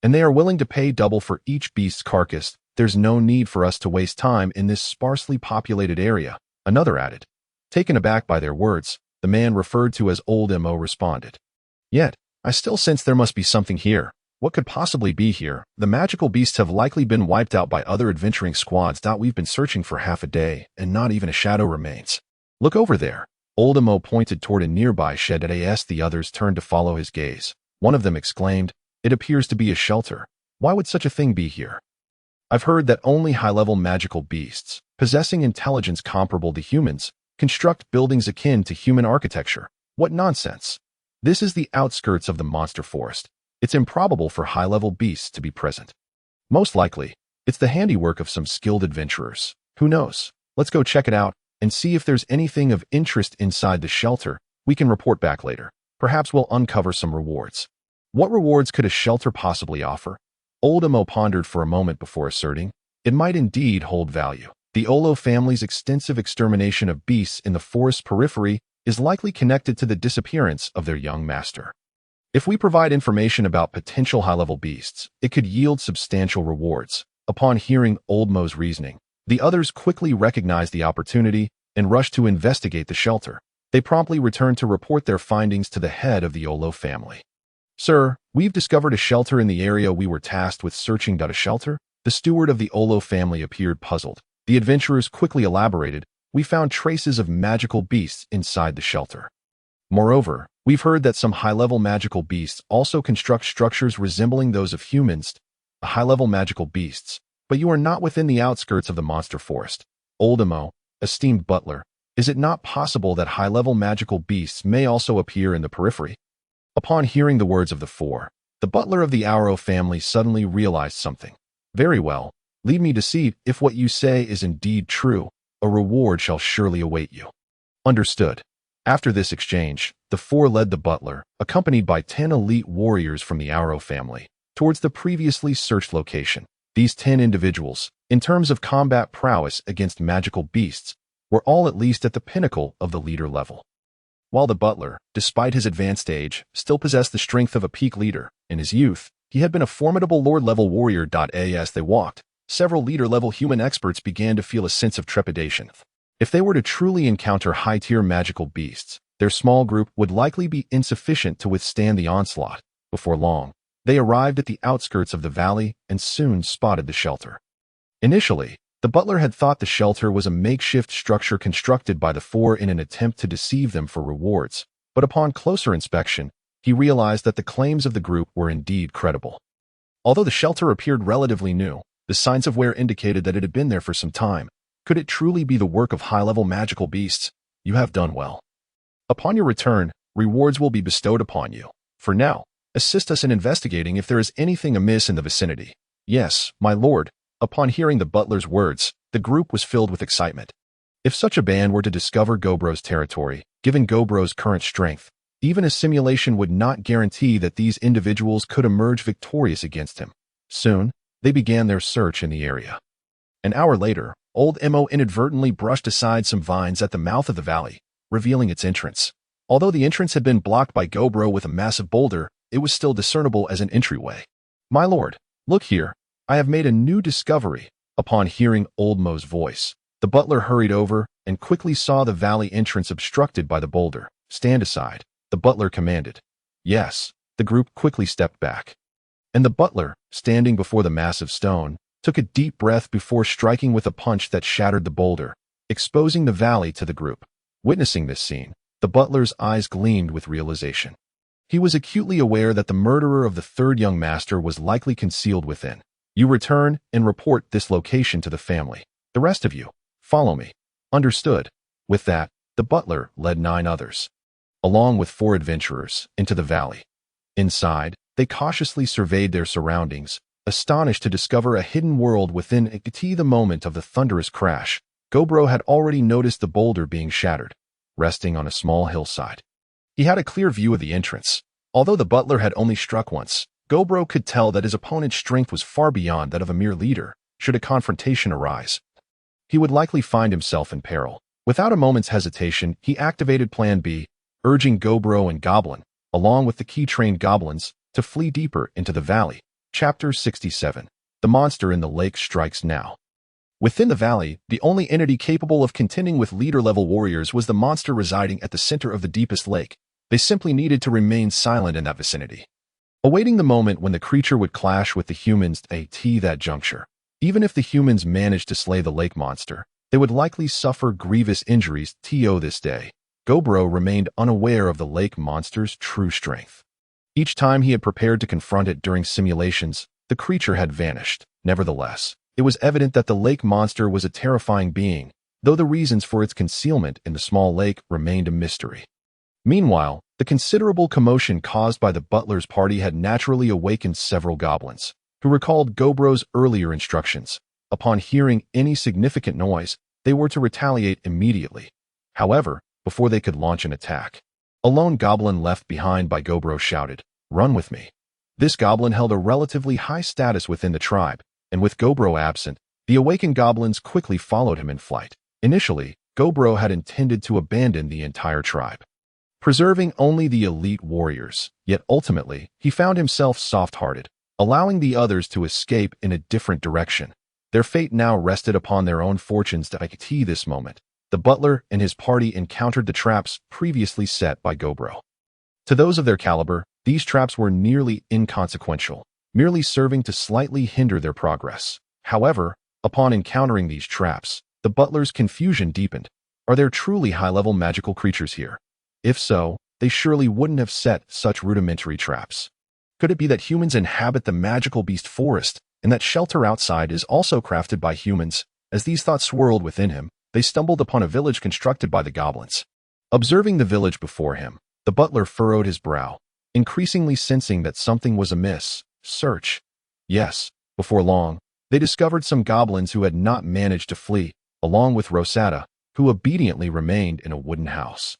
And they are willing to pay double for each beast's carcass. There's no need for us to waste time in this sparsely populated area, another added. Taken aback by their words, the man referred to as Old Mo responded. Yet, I still sense there must be something here. What could possibly be here? The magical beasts have likely been wiped out by other adventuring squads. We've been searching for half a day, and not even a shadow remains. Look over there. Old Mo pointed toward a nearby shed. As the others turned to follow his gaze, one of them exclaimed, "It appears to be a shelter. Why would such a thing be here?" I've heard that only high-level magical beasts, possessing intelligence comparable to humans, construct buildings akin to human architecture. What nonsense. This is the outskirts of the monster forest. It's improbable for high-level beasts to be present. Most likely, it's the handiwork of some skilled adventurers. Who knows? Let's go check it out and see if there's anything of interest inside the shelter. We can report back later. Perhaps we'll uncover some rewards. What rewards could a shelter possibly offer? Old Mo pondered for a moment before asserting, it might indeed hold value. The Olo family's extensive extermination of beasts in the forest periphery is likely connected to the disappearance of their young master. If we provide information about potential high-level beasts, it could yield substantial rewards. Upon hearing Old Mo's reasoning, the others quickly recognized the opportunity and rushed to investigate the shelter. They promptly returned to report their findings to the head of the Olo family. Sir, we've discovered a shelter in the area we were tasked with searching. A shelter? The steward of the Olo family appeared puzzled. The adventurers quickly elaborated, we found traces of magical beasts inside the shelter. Moreover, we've heard that some high-level magical beasts also construct structures resembling those of humans, high-level magical beasts, but you are not within the outskirts of the monster forest. Old Mo, esteemed butler, is it not possible that high-level magical beasts may also appear in the periphery? Upon hearing the words of the four, the butler of the Auro family suddenly realized something. Very well, lead me to see if what you say is indeed true. A reward shall surely await you. Understood. After this exchange, the four led the butler, accompanied by 10 elite warriors from the Auro family, towards the previously searched location. These 10 individuals, in terms of combat prowess against magical beasts, were all at least at the pinnacle of the leader level. While the butler, despite his advanced age, still possessed the strength of a peak leader, in his youth, he had been a formidable lord-level warrior. As they walked, several leader-level human experts began to feel a sense of trepidation. If they were to truly encounter high-tier magical beasts, their small group would likely be insufficient to withstand the onslaught. Before long, they arrived at the outskirts of the valley and soon spotted the shelter. Initially, the butler had thought the shelter was a makeshift structure constructed by the four in an attempt to deceive them for rewards, but upon closer inspection, he realized that the claims of the group were indeed credible. Although the shelter appeared relatively new, the signs of wear indicated that it had been there for some time. Could it truly be the work of high-level magical beasts? You have done well. Upon your return, rewards will be bestowed upon you. For now, assist us in investigating if there is anything amiss in the vicinity. Yes, my lord. Upon hearing the butler's words, the group was filled with excitement. If such a band were to discover Gobro's territory, given Gobro's current strength, even a simulation would not guarantee that these individuals could emerge victorious against him. Soon, they began their search in the area. An hour later, Old Mo inadvertently brushed aside some vines at the mouth of the valley, revealing its entrance. Although the entrance had been blocked by Gobro with a massive boulder, it was still discernible as an entryway. My lord, look here. I have made a new discovery. Upon hearing Old Mo's voice, the butler hurried over and quickly saw the valley entrance obstructed by the boulder. Stand aside, the butler commanded. Yes, the group quickly stepped back. And the butler, standing before the massive stone, took a deep breath before striking with a punch that shattered the boulder, exposing the valley to the group. Witnessing this scene, the butler's eyes gleamed with realization. He was acutely aware that the murderer of the third young master was likely concealed within. You return and report this location to the family. The rest of you, follow me. Understood. With that, the butler led 9 others, along with 4 adventurers, into the valley. Inside, they cautiously surveyed their surroundings, astonished to discover a hidden world within it. The moment of the thunderous crash, Gobro had already noticed the boulder being shattered, resting on a small hillside. He had a clear view of the entrance. Although the butler had only struck once, Gobro could tell that his opponent's strength was far beyond that of a mere leader. Should a confrontation arise, he would likely find himself in peril. Without a moment's hesitation, he activated Plan B, urging Gobro and Goblin, along with the key-trained goblins, to flee deeper into the valley. Chapter 67. The monster in the lake strikes now. Within the valley, the only entity capable of contending with leader-level warriors was the monster residing at the center of the deepest lake. They simply needed to remain silent in that vicinity, awaiting the moment when the creature would clash with the humans at that juncture. Even if the humans managed to slay the lake monster, they would likely suffer grievous injuries. This day, Gobro remained unaware of the lake monster's true strength. Each time he had prepared to confront it during simulations, the creature had vanished. Nevertheless, it was evident that the lake monster was a terrifying being, though the reasons for its concealment in the small lake remained a mystery. Meanwhile, the considerable commotion caused by the butler's party had naturally awakened several goblins, who recalled Gobro's earlier instructions. Upon hearing any significant noise, they were to retaliate immediately. However, before they could launch an attack, a lone goblin left behind by Gobro shouted, "Run with me." This goblin held a relatively high status within the tribe, and with Gobro absent, the awakened goblins quickly followed him in flight. Initially, Gobro had intended to abandon the entire tribe, preserving only the elite warriors, yet ultimately, he found himself soft-hearted, allowing the others to escape in a different direction. Their fate now rested upon their own fortunes. This moment, the butler and his party encountered the traps previously set by Gobro. To those of their caliber, these traps were nearly inconsequential, merely serving to slightly hinder their progress. However, upon encountering these traps, the butler's confusion deepened. Are there truly high-level magical creatures here? If so, they surely wouldn't have set such rudimentary traps. Could it be that humans inhabit the magical beast forest, and that shelter outside is also crafted by humans? As these thoughts swirled within him, they stumbled upon a village constructed by the goblins. Observing the village before him, the butler furrowed his brow, increasingly sensing that something was amiss. Search. Yes, before long, they discovered some goblins who had not managed to flee, along with Rosetta, who obediently remained in a wooden house.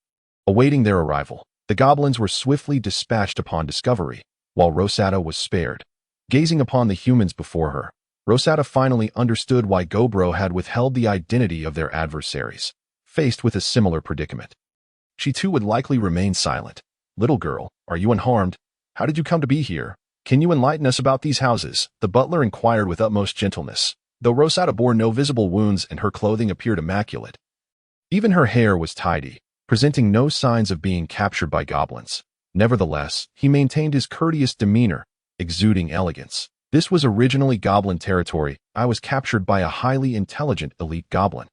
Awaiting their arrival, the goblins were swiftly dispatched upon discovery, while Rosetta was spared. Gazing upon the humans before her, Rosetta finally understood why Gobro had withheld the identity of their adversaries. Faced with a similar predicament, she too would likely remain silent. "Little girl, are you unharmed? How did you come to be here? Can you enlighten us about these houses?" the butler inquired with utmost gentleness, though Rosetta bore no visible wounds and her clothing appeared immaculate. Even her hair was tidy, presenting no signs of being captured by goblins. Nevertheless, he maintained his courteous demeanor, exuding elegance. "This was originally goblin territory. I was captured by a highly intelligent elite goblin.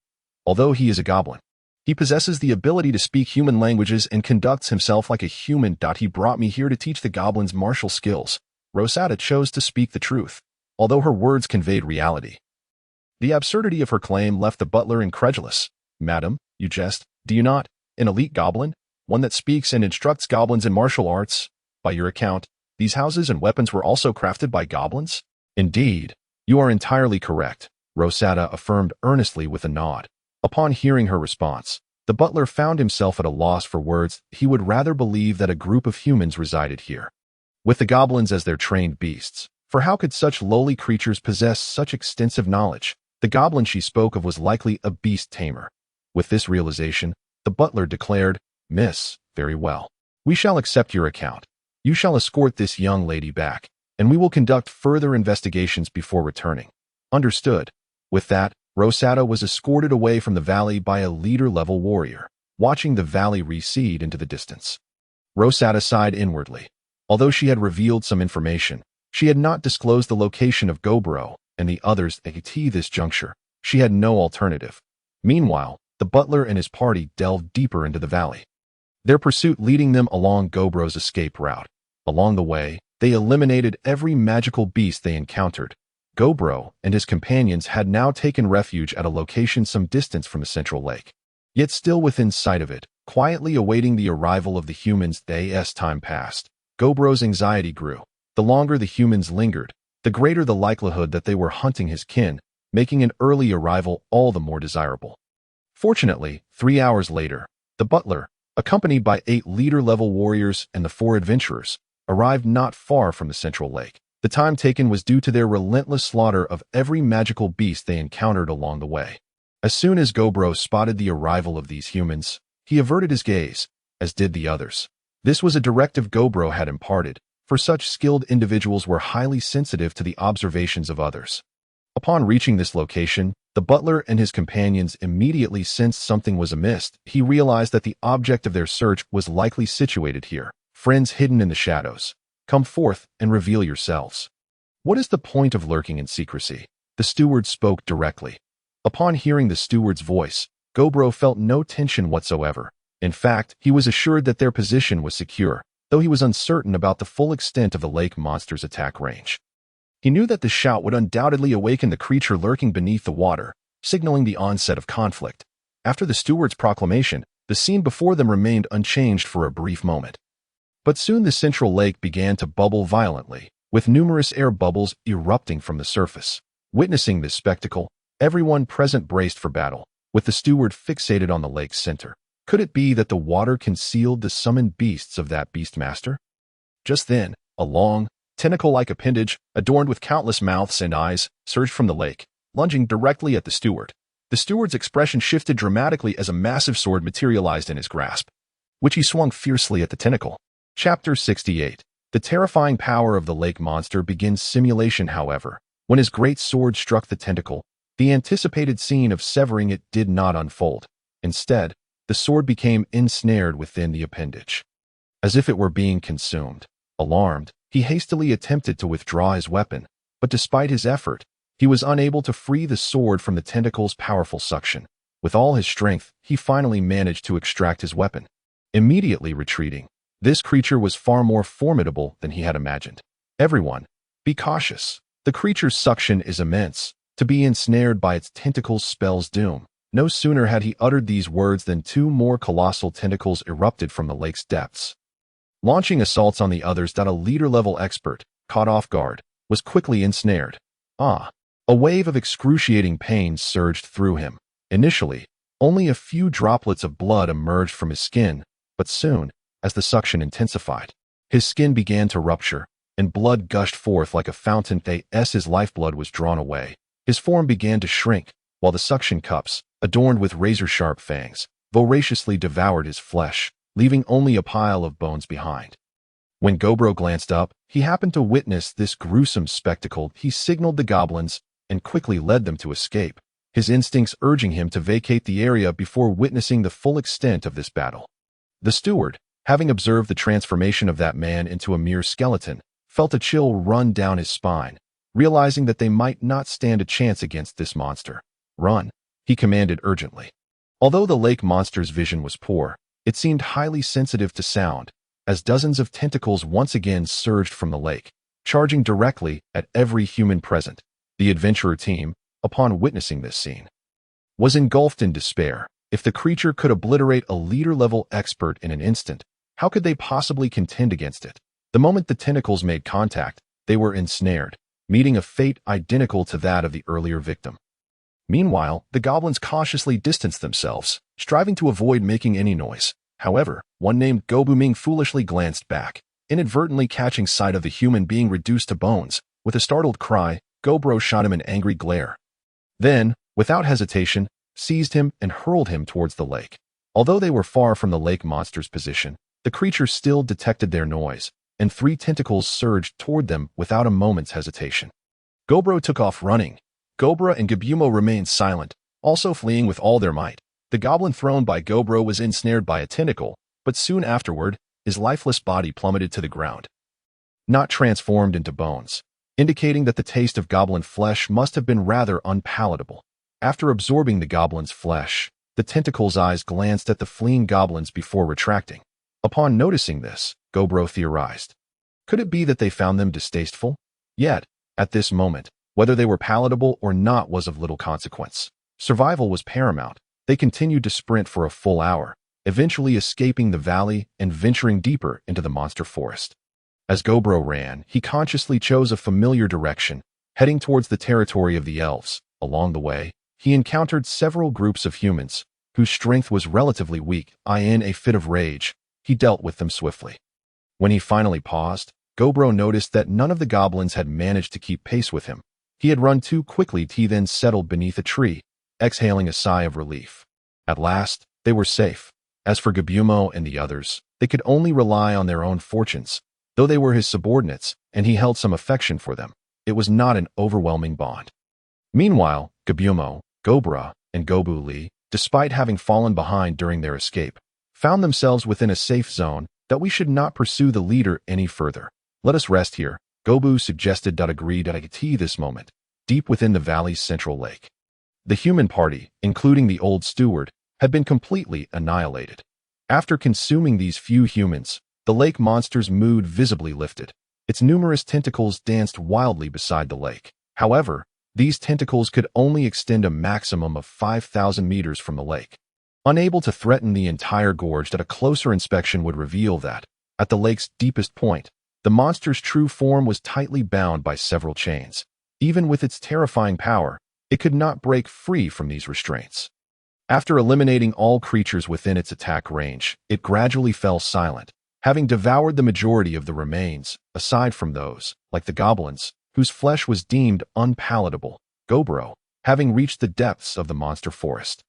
Although he is a goblin, he possesses the ability to speak human languages and conducts himself like a human. He brought me here to teach the goblins martial skills." Rosetta chose to speak the truth, although her words conveyed reality. The absurdity of her claim left the butler incredulous. "Madam, you jest, do you not? An elite goblin? One that speaks and instructs goblins in martial arts? By your account, these houses and weapons were also crafted by goblins?" "Indeed, you are entirely correct," Rosetta affirmed earnestly with a nod. Upon hearing her response, the butler found himself at a loss for words. He would rather believe that a group of humans resided here, with the goblins as their trained beasts. For how could such lowly creatures possess such extensive knowledge? The goblin she spoke of was likely a beast tamer. With this realization, the butler declared, "Miss, very well. We shall accept your account. You shall escort this young lady back, and we will conduct further investigations before returning." "Understood." With that, Rosetta was escorted away from the valley by a leader-level warrior, watching the valley recede into the distance. Rosetta sighed inwardly. Although she had revealed some information, she had not disclosed the location of Gobro, and the others at this juncture. She had no alternative. Meanwhile, the butler and his party delved deeper into the valley, their pursuit leading them along Gobro's escape route. Along the way, they eliminated every magical beast they encountered. Gobro and his companions had now taken refuge at a location some distance from the central lake, yet still within sight of it, quietly awaiting the arrival of the humans. As time passed, Gobro's anxiety grew. The longer the humans lingered, the greater the likelihood that they were hunting his kin, making an early arrival all the more desirable. Fortunately, 3 hours later, the butler, accompanied by 8 leader-level warriors and the 4 adventurers, arrived not far from the central lake. The time taken was due to their relentless slaughter of every magical beast they encountered along the way. As soon as Gobro spotted the arrival of these humans, he averted his gaze, as did the others. This was a directive Gobro had imparted, for such skilled individuals were highly sensitive to the observations of others. Upon reaching this location, the butler and his companions immediately sensed something was amiss. He realized that the object of their search was likely situated here. Friends hidden in the shadows, come forth and reveal yourselves. What is the point of lurking in secrecy? The steward spoke directly. Upon hearing the steward's voice, Gobro felt no tension whatsoever. In fact, he was assured that their position was secure, though he was uncertain about the full extent of the lake monster's attack range. He knew that the shout would undoubtedly awaken the creature lurking beneath the water, signaling the onset of conflict. After the steward's proclamation, the scene before them remained unchanged for a brief moment. But soon the central lake began to bubble violently, with numerous air bubbles erupting from the surface. Witnessing this spectacle, everyone present braced for battle, with the steward fixated on the lake's center. Could it be that the water concealed the summoned beasts of that beastmaster? Just then, a long, tentacle-like appendage, adorned with countless mouths and eyes, surged from the lake, lunging directly at the steward. The steward's expression shifted dramatically as a massive sword materialized in his grasp, which he swung fiercely at the tentacle. Chapter 68. The terrifying power of the lake monster begins simulation. However, when his great sword struck the tentacle, the anticipated scene of severing it did not unfold. Instead, the sword became ensnared within the appendage, as if it were being consumed. Alarmed, he hastily attempted to withdraw his weapon, but despite his effort, he was unable to free the sword from the tentacle's powerful suction. With all his strength, he finally managed to extract his weapon. Immediately retreating, this creature was far more formidable than he had imagined. Everyone, be cautious. The creature's suction is immense. To be ensnared by its tentacles spells doom. No sooner had he uttered these words than 2 more colossal tentacles erupted from the lake's depths, launching assaults on the others. That a leader-level expert, caught off guard, was quickly ensnared. A wave of excruciating pain surged through him. Initially, only a few droplets of blood emerged from his skin, but soon, as the suction intensified, his skin began to rupture, and blood gushed forth like a fountain. As his lifeblood was drawn away, his form began to shrink, while the suction cups, adorned with razor-sharp fangs, voraciously devoured his flesh, leaving only a pile of bones behind. When Gobro glanced up, he happened to witness this gruesome spectacle. He signaled the goblins and quickly led them to escape, his instincts urging him to vacate the area before witnessing the full extent of this battle. The steward, having observed the transformation of that man into a mere skeleton, felt a chill run down his spine, realizing that they might not stand a chance against this monster. "Run," he commanded urgently. Although the lake monster's vision was poor, it seemed highly sensitive to sound, as dozens of tentacles once again surged from the lake, charging directly at every human present. The adventurer team, upon witnessing this scene, was engulfed in despair. If the creature could obliterate a leader-level expert in an instant, how could they possibly contend against it? The moment the tentacles made contact, they were ensnared, meeting a fate identical to that of the earlier victim. Meanwhile, the goblins cautiously distanced themselves, striving to avoid making any noise. However, one named Gobuming foolishly glanced back, inadvertently catching sight of the human being reduced to bones. With a startled cry, Gobro shot him an angry glare. Then, without hesitation, seized him and hurled him towards the lake. Although they were far from the lake monster's position, the creature still detected their noise, and 3 tentacles surged toward them without a moment's hesitation. Gobro took off running. Gobra and Gabumo remained silent, also fleeing with all their might. The goblin thrown by Gobro was ensnared by a tentacle, but soon afterward, his lifeless body plummeted to the ground, not transformed into bones. indicating that the taste of goblin flesh must have been rather unpalatable. After absorbing the goblin's flesh, the tentacle's eyes glanced at the fleeing goblins before retracting. Upon noticing this, Gobro theorized. Could it be that they found them distasteful? Yet, at this moment, whether they were palatable or not was of little consequence. Survival was paramount. They continued to sprint for a full hour, eventually escaping the valley and venturing deeper into the monster forest. As Gobro ran, he consciously chose a familiar direction, heading towards the territory of the elves. Along the way, he encountered several groups of humans, whose strength was relatively weak. In a fit of rage, he dealt with them swiftly. When he finally paused, Gobro noticed that none of the goblins had managed to keep pace with him. He had run too quickly. He then settled beneath a tree, exhaling a sigh of relief. At last, they were safe. As for Gabumo and the others, they could only rely on their own fortunes. Though they were his subordinates, and he held some affection for them, it was not an overwhelming bond. Meanwhile, Gabumo, Gobra, and Gobuli, despite having fallen behind during their escape, found themselves within a safe zone. That we should not pursue the leader any further. Let us rest here, Gobu suggested. Agreed at this moment, deep within the valley's central lake. The human party, including the old steward, had been completely annihilated. After consuming these few humans, the lake monster's mood visibly lifted. Its numerous tentacles danced wildly beside the lake. However, these tentacles could only extend a maximum of 5,000 meters from the lake. Unable to threaten the entire gorge, that a closer inspection would reveal that, at the lake's deepest point, the monster's true form was tightly bound by several chains. Even with its terrifying power, it could not break free from these restraints. After eliminating all creatures within its attack range, it gradually fell silent, having devoured the majority of the remains, aside from those, like the goblins, whose flesh was deemed unpalatable. Gobro, having reached the depths of the monster forest,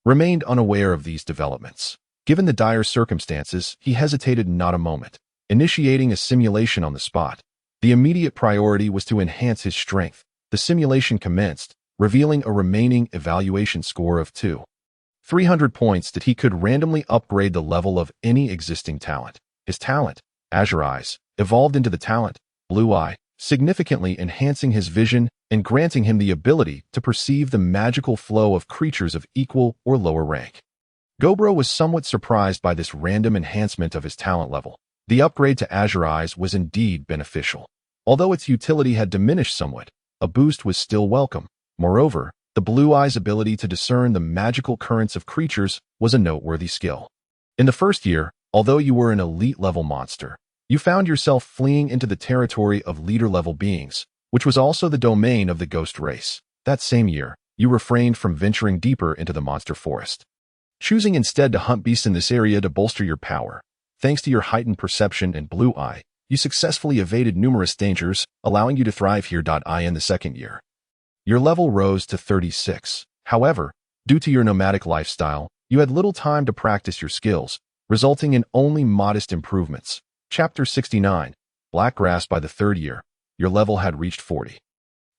remained unaware of these developments. Given the dire circumstances, he hesitated not a moment, initiating a simulation on the spot. The immediate priority was to enhance his strength. The simulation commenced, revealing a remaining evaluation score of 300 points that he could randomly upgrade the level of any existing talent. His talent, Azure Eyes, evolved into the talent, Blue Eye, significantly enhancing his vision and granting him the ability to perceive the magical flow of creatures of equal or lower rank. Gobro was somewhat surprised by this random enhancement of his talent level. The upgrade to Azure Eyes was indeed beneficial. Although its utility had diminished somewhat, a boost was still welcome. Moreover, the Blue Eye's ability to discern the magical currents of creatures was a noteworthy skill. In the first year, although you were an elite-level monster, you found yourself fleeing into the territory of leader-level beings, which was also the domain of the ghost race. That same year, you refrained from venturing deeper into the monster forest, choosing instead to hunt beasts in this area to bolster your power. Thanks to your heightened perception and Blue Eye, you successfully evaded numerous dangers, allowing you to thrive here. In the second year, your level rose to 36. However, due to your nomadic lifestyle, you had little time to practice your skills, resulting in only modest improvements. Chapter 69, Blackgrass. By the third year, your level had reached 40.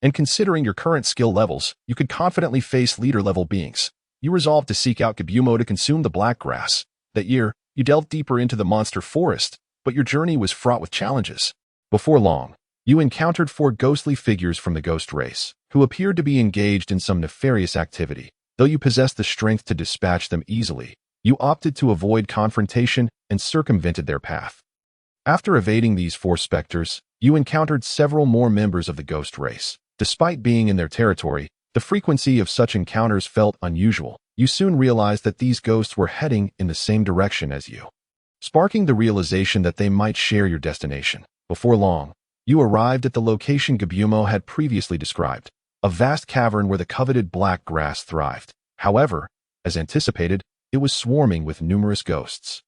And considering your current skill levels, you could confidently face leader-level beings. You resolved to seek out Gabumo to consume the Blackgrass. That year, you delved deeper into the monster forest, but your journey was fraught with challenges. Before long, you encountered 4 ghostly figures from the ghost race, who appeared to be engaged in some nefarious activity. Though you possessed the strength to dispatch them easily, you opted to avoid confrontation and circumvented their path. After evading these 4 specters, you encountered several more members of the ghost race. Despite being in their territory, the frequency of such encounters felt unusual. You soon realized that these ghosts were heading in the same direction as you, sparking the realization that they might share your destination. Before long, you arrived at the location Gabumo had previously described, a vast cavern where the coveted black grass thrived. However, as anticipated, it was swarming with numerous ghosts,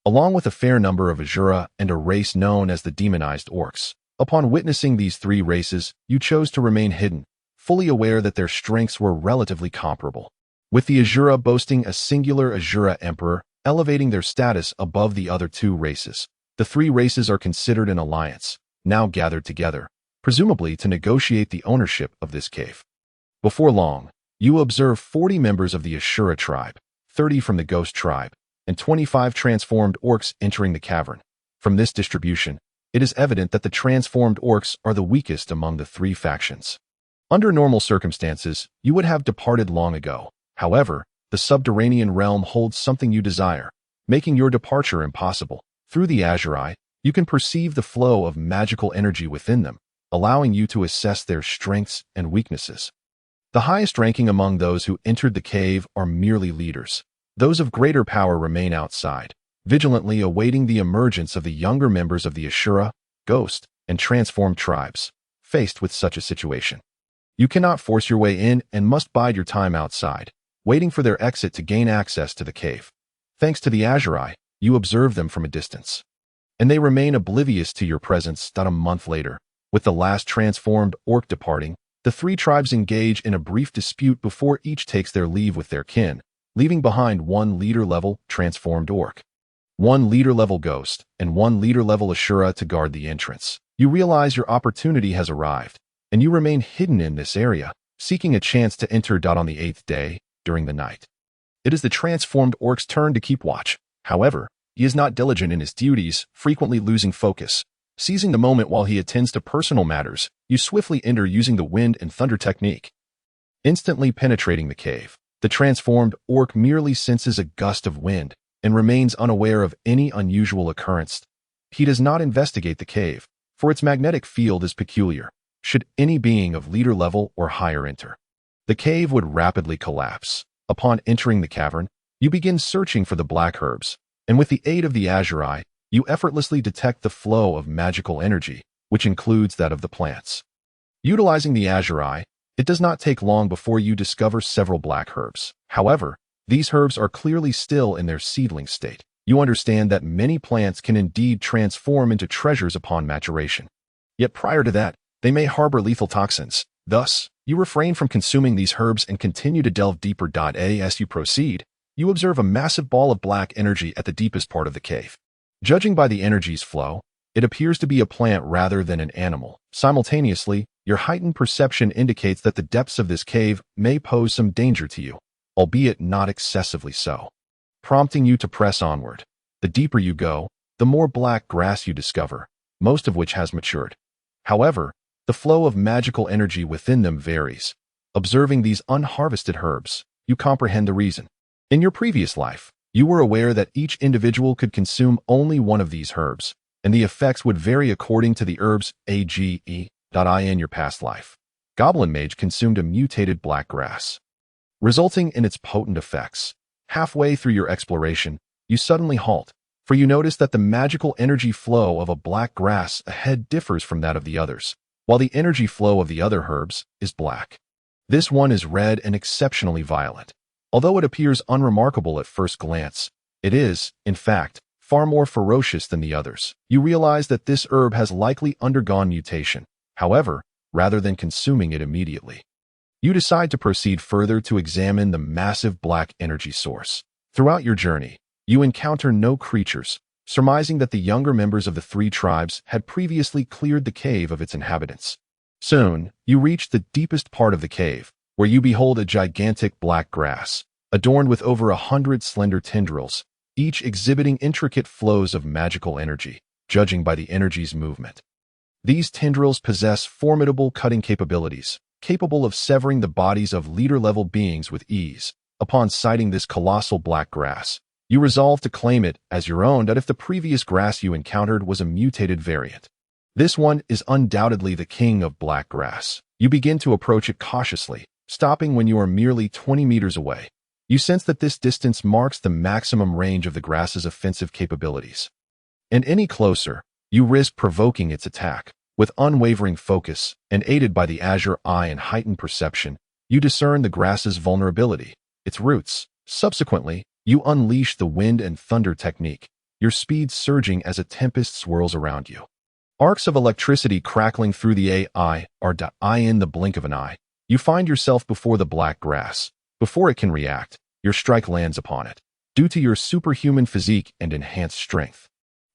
along with a fair number of Azura and a race known as the demonized orcs. Upon witnessing these 3 races, you chose to remain hidden, fully aware that their strengths were relatively comparable, with the Azura boasting a singular Azura Emperor, elevating their status above the other 2 races. The 3 races are considered an alliance, now gathered together, presumably to negotiate the ownership of this cave. Before long, you observe 40 members of the Ashura tribe, 30 from the Ghost tribe, and 25 transformed orcs entering the cavern. From this distribution, it is evident that the transformed orcs are the weakest among the three factions. Under normal circumstances, you would have departed long ago. However, the subterranean realm holds something you desire, making your departure impossible. Through the Azure Eye, you can perceive the flow of magical energy within them, allowing you to assess their strengths and weaknesses. The highest ranking among those who entered the cave are merely leaders. Those of greater power remain outside, vigilantly awaiting the emergence of the younger members of the Ashura, Ghost, and Transformed tribes. Faced with such a situation, you cannot force your way in and must bide your time outside, waiting for their exit to gain access to the cave. Thanks to the Azure Eye, you observe them from a distance, and they remain oblivious to your presence. A month later, with the last transformed orc departing, the three tribes engage in a brief dispute before each takes their leave with their kin, leaving behind one leader-level transformed orc, one leader-level ghost, and one leader-level Ashura to guard the entrance. You realize your opportunity has arrived, and you remain hidden in this area, seeking a chance to enter. On the 8th day, during the night, it is the transformed orc's turn to keep watch. However, he is not diligent in his duties, frequently losing focus. Seizing the moment while he attends to personal matters, you swiftly enter using the wind and thunder technique. Instantly penetrating the cave, the transformed orc merely senses a gust of wind and remains unaware of any unusual occurrence. He does not investigate the cave, for its magnetic field is peculiar. Should any being of leader level or higher enter, the cave would rapidly collapse. Upon entering the cavern, you begin searching for the black herbs, and with the aid of the Azure Eye, you effortlessly detect the flow of magical energy, which includes that of the plants. Utilizing the Azure Eye, it does not take long before you discover several black herbs. However, these herbs are clearly still in their seedling state. You understand that many plants can indeed transform into treasures upon maturation. Yet prior to that, they may harbor lethal toxins. Thus, you refrain from consuming these herbs and continue to delve deeper. As you proceed, you observe a massive ball of black energy at the deepest part of the cave. Judging by the energy's flow, it appears to be a plant rather than an animal. Simultaneously, your heightened perception indicates that the depths of this cave may pose some danger to you, albeit not excessively so, prompting you to press onward. The deeper you go, the more black grass you discover, most of which has matured. However, the flow of magical energy within them varies. Observing these unharvested herbs, you comprehend the reason. In your previous life, you were aware that each individual could consume only one of these herbs, and the effects would vary according to the herbs AGE. In your past life, Goblin Mage consumed a mutated black grass, resulting in its potent effects. Halfway through your exploration, you suddenly halt, for you notice that the magical energy flow of a black grass ahead differs from that of the others, while the energy flow of the other herbs is black. This one is red and exceptionally violent. Although it appears unremarkable at first glance, it is, in fact, far more ferocious than the others. You realize that this herb has likely undergone mutation. However, rather than consuming it immediately, you decide to proceed further to examine the massive black energy source. Throughout your journey, you encounter no creatures, surmising that the younger members of the three tribes had previously cleared the cave of its inhabitants. Soon, you reach the deepest part of the cave, where you behold a gigantic black grass, adorned with over 100 slender tendrils, each exhibiting intricate flows of magical energy, judging by the energy's movement. These tendrils possess formidable cutting capabilities, capable of severing the bodies of leader-level beings with ease. Upon sighting this colossal black grass, you resolve to claim it as your own. If the previous grass you encountered was a mutated variant, this one is undoubtedly the king of black grass. You begin to approach it cautiously, stopping when you are merely 20 meters away. You sense that this distance marks the maximum range of the grass's offensive capabilities, and any closer, you risk provoking its attack. With unwavering focus, and aided by the Azure Eye and heightened perception, you discern the grass's vulnerability, its roots. Subsequently, you unleash the wind and thunder technique, your speed surging as a tempest swirls around you. Arcs of electricity crackling through the AI are in the blink of an eye. You find yourself before the black grass. Before it can react, your strike lands upon it. Due to your superhuman physique and enhanced strength,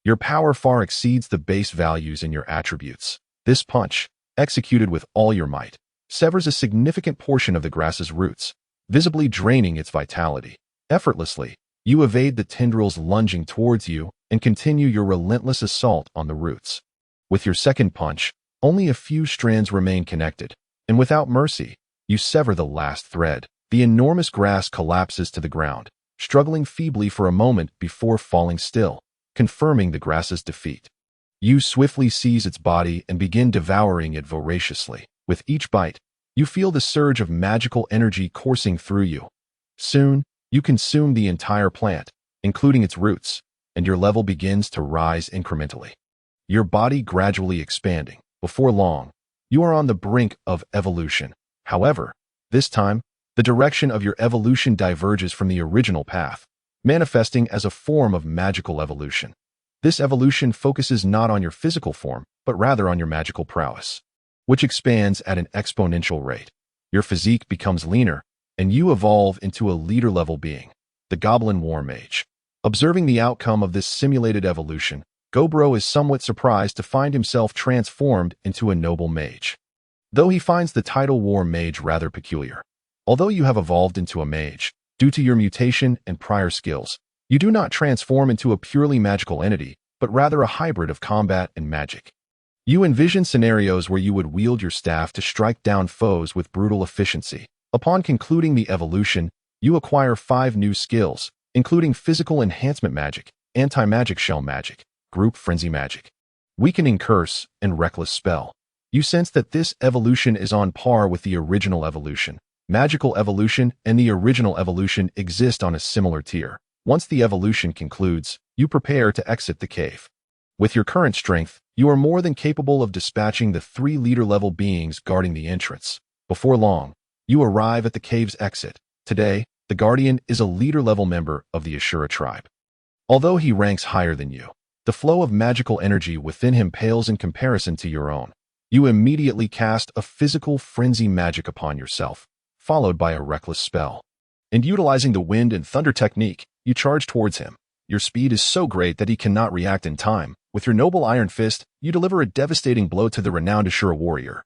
your power far exceeds the base values in your attributes. This punch, executed with all your might, severs a significant portion of the grass's roots, visibly draining its vitality. Effortlessly, you evade the tendrils lunging towards you and continue your relentless assault on the roots. With your second punch, only a few strands remain connected, and without mercy, you sever the last thread. The enormous grass collapses to the ground, struggling feebly for a moment before falling still, confirming the grass's defeat. You swiftly seize its body and begin devouring it voraciously. With each bite, you feel the surge of magical energy coursing through you. Soon, you consume the entire plant, including its roots, and your level begins to rise incrementally. Your body gradually expanding. Before long, you are on the brink of evolution. However, this time, the direction of your evolution diverges from the original path, manifesting as a form of magical evolution. This evolution focuses not on your physical form, but rather on your magical prowess, which expands at an exponential rate. Your physique becomes leaner, and you evolve into a leader-level being, the Goblin War Mage. Observing the outcome of this simulated evolution, Gobro is somewhat surprised to find himself transformed into a noble mage. Though he finds the title War Mage rather peculiar. Although you have evolved into a mage, due to your mutation and prior skills, you do not transform into a purely magical entity, but rather a hybrid of combat and magic. You envision scenarios where you would wield your staff to strike down foes with brutal efficiency. Upon concluding the evolution, you acquire 5 new skills, including physical enhancement magic, anti-magic shell magic, group frenzy magic, weakening curse, and reckless spell. You sense that this evolution is on par with the original evolution. Magical evolution and the original evolution exist on a similar tier. Once the evolution concludes, you prepare to exit the cave. With your current strength, you are more than capable of dispatching the 3 leader-level beings guarding the entrance. Before long, you arrive at the cave's exit. Today, the Guardian is a leader-level member of the Ashura tribe. Although he ranks higher than you, the flow of magical energy within him pales in comparison to your own. You immediately cast a physical frenzy magic upon yourself, followed by a reckless spell. And utilizing the wind and thunder technique, you charge towards him. Your speed is so great that he cannot react in time. With your noble iron fist, you deliver a devastating blow to the renowned Ashura warrior,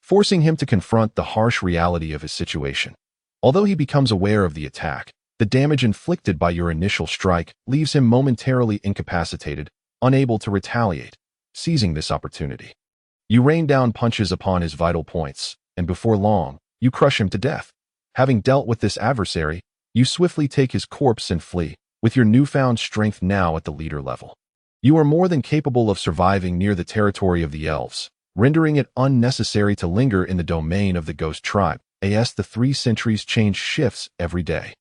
forcing him to confront the harsh reality of his situation. Although he becomes aware of the attack, the damage inflicted by your initial strike leaves him momentarily incapacitated, unable to retaliate. Seizing this opportunity, you rain down punches upon his vital points, and before long, you crush him to death. Having dealt with this adversary, you swiftly take his corpse and flee, with your newfound strength now at the leader level. You are more than capable of surviving near the territory of the elves, rendering it unnecessary to linger in the domain of the ghost tribe, as the 3 centuries change shifts every day.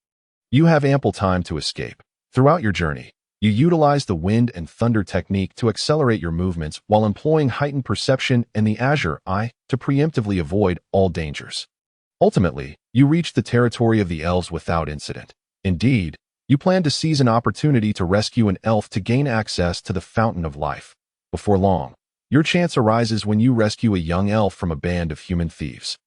You have ample time to escape. Throughout your journey, you utilize the wind and thunder technique to accelerate your movements while employing heightened perception and the azure eye to preemptively avoid all dangers. Ultimately, you reach the territory of the elves without incident. Indeed, you plan to seize an opportunity to rescue an elf to gain access to the Fountain of Life. Before long, your chance arises when you rescue a young elf from a band of human thieves.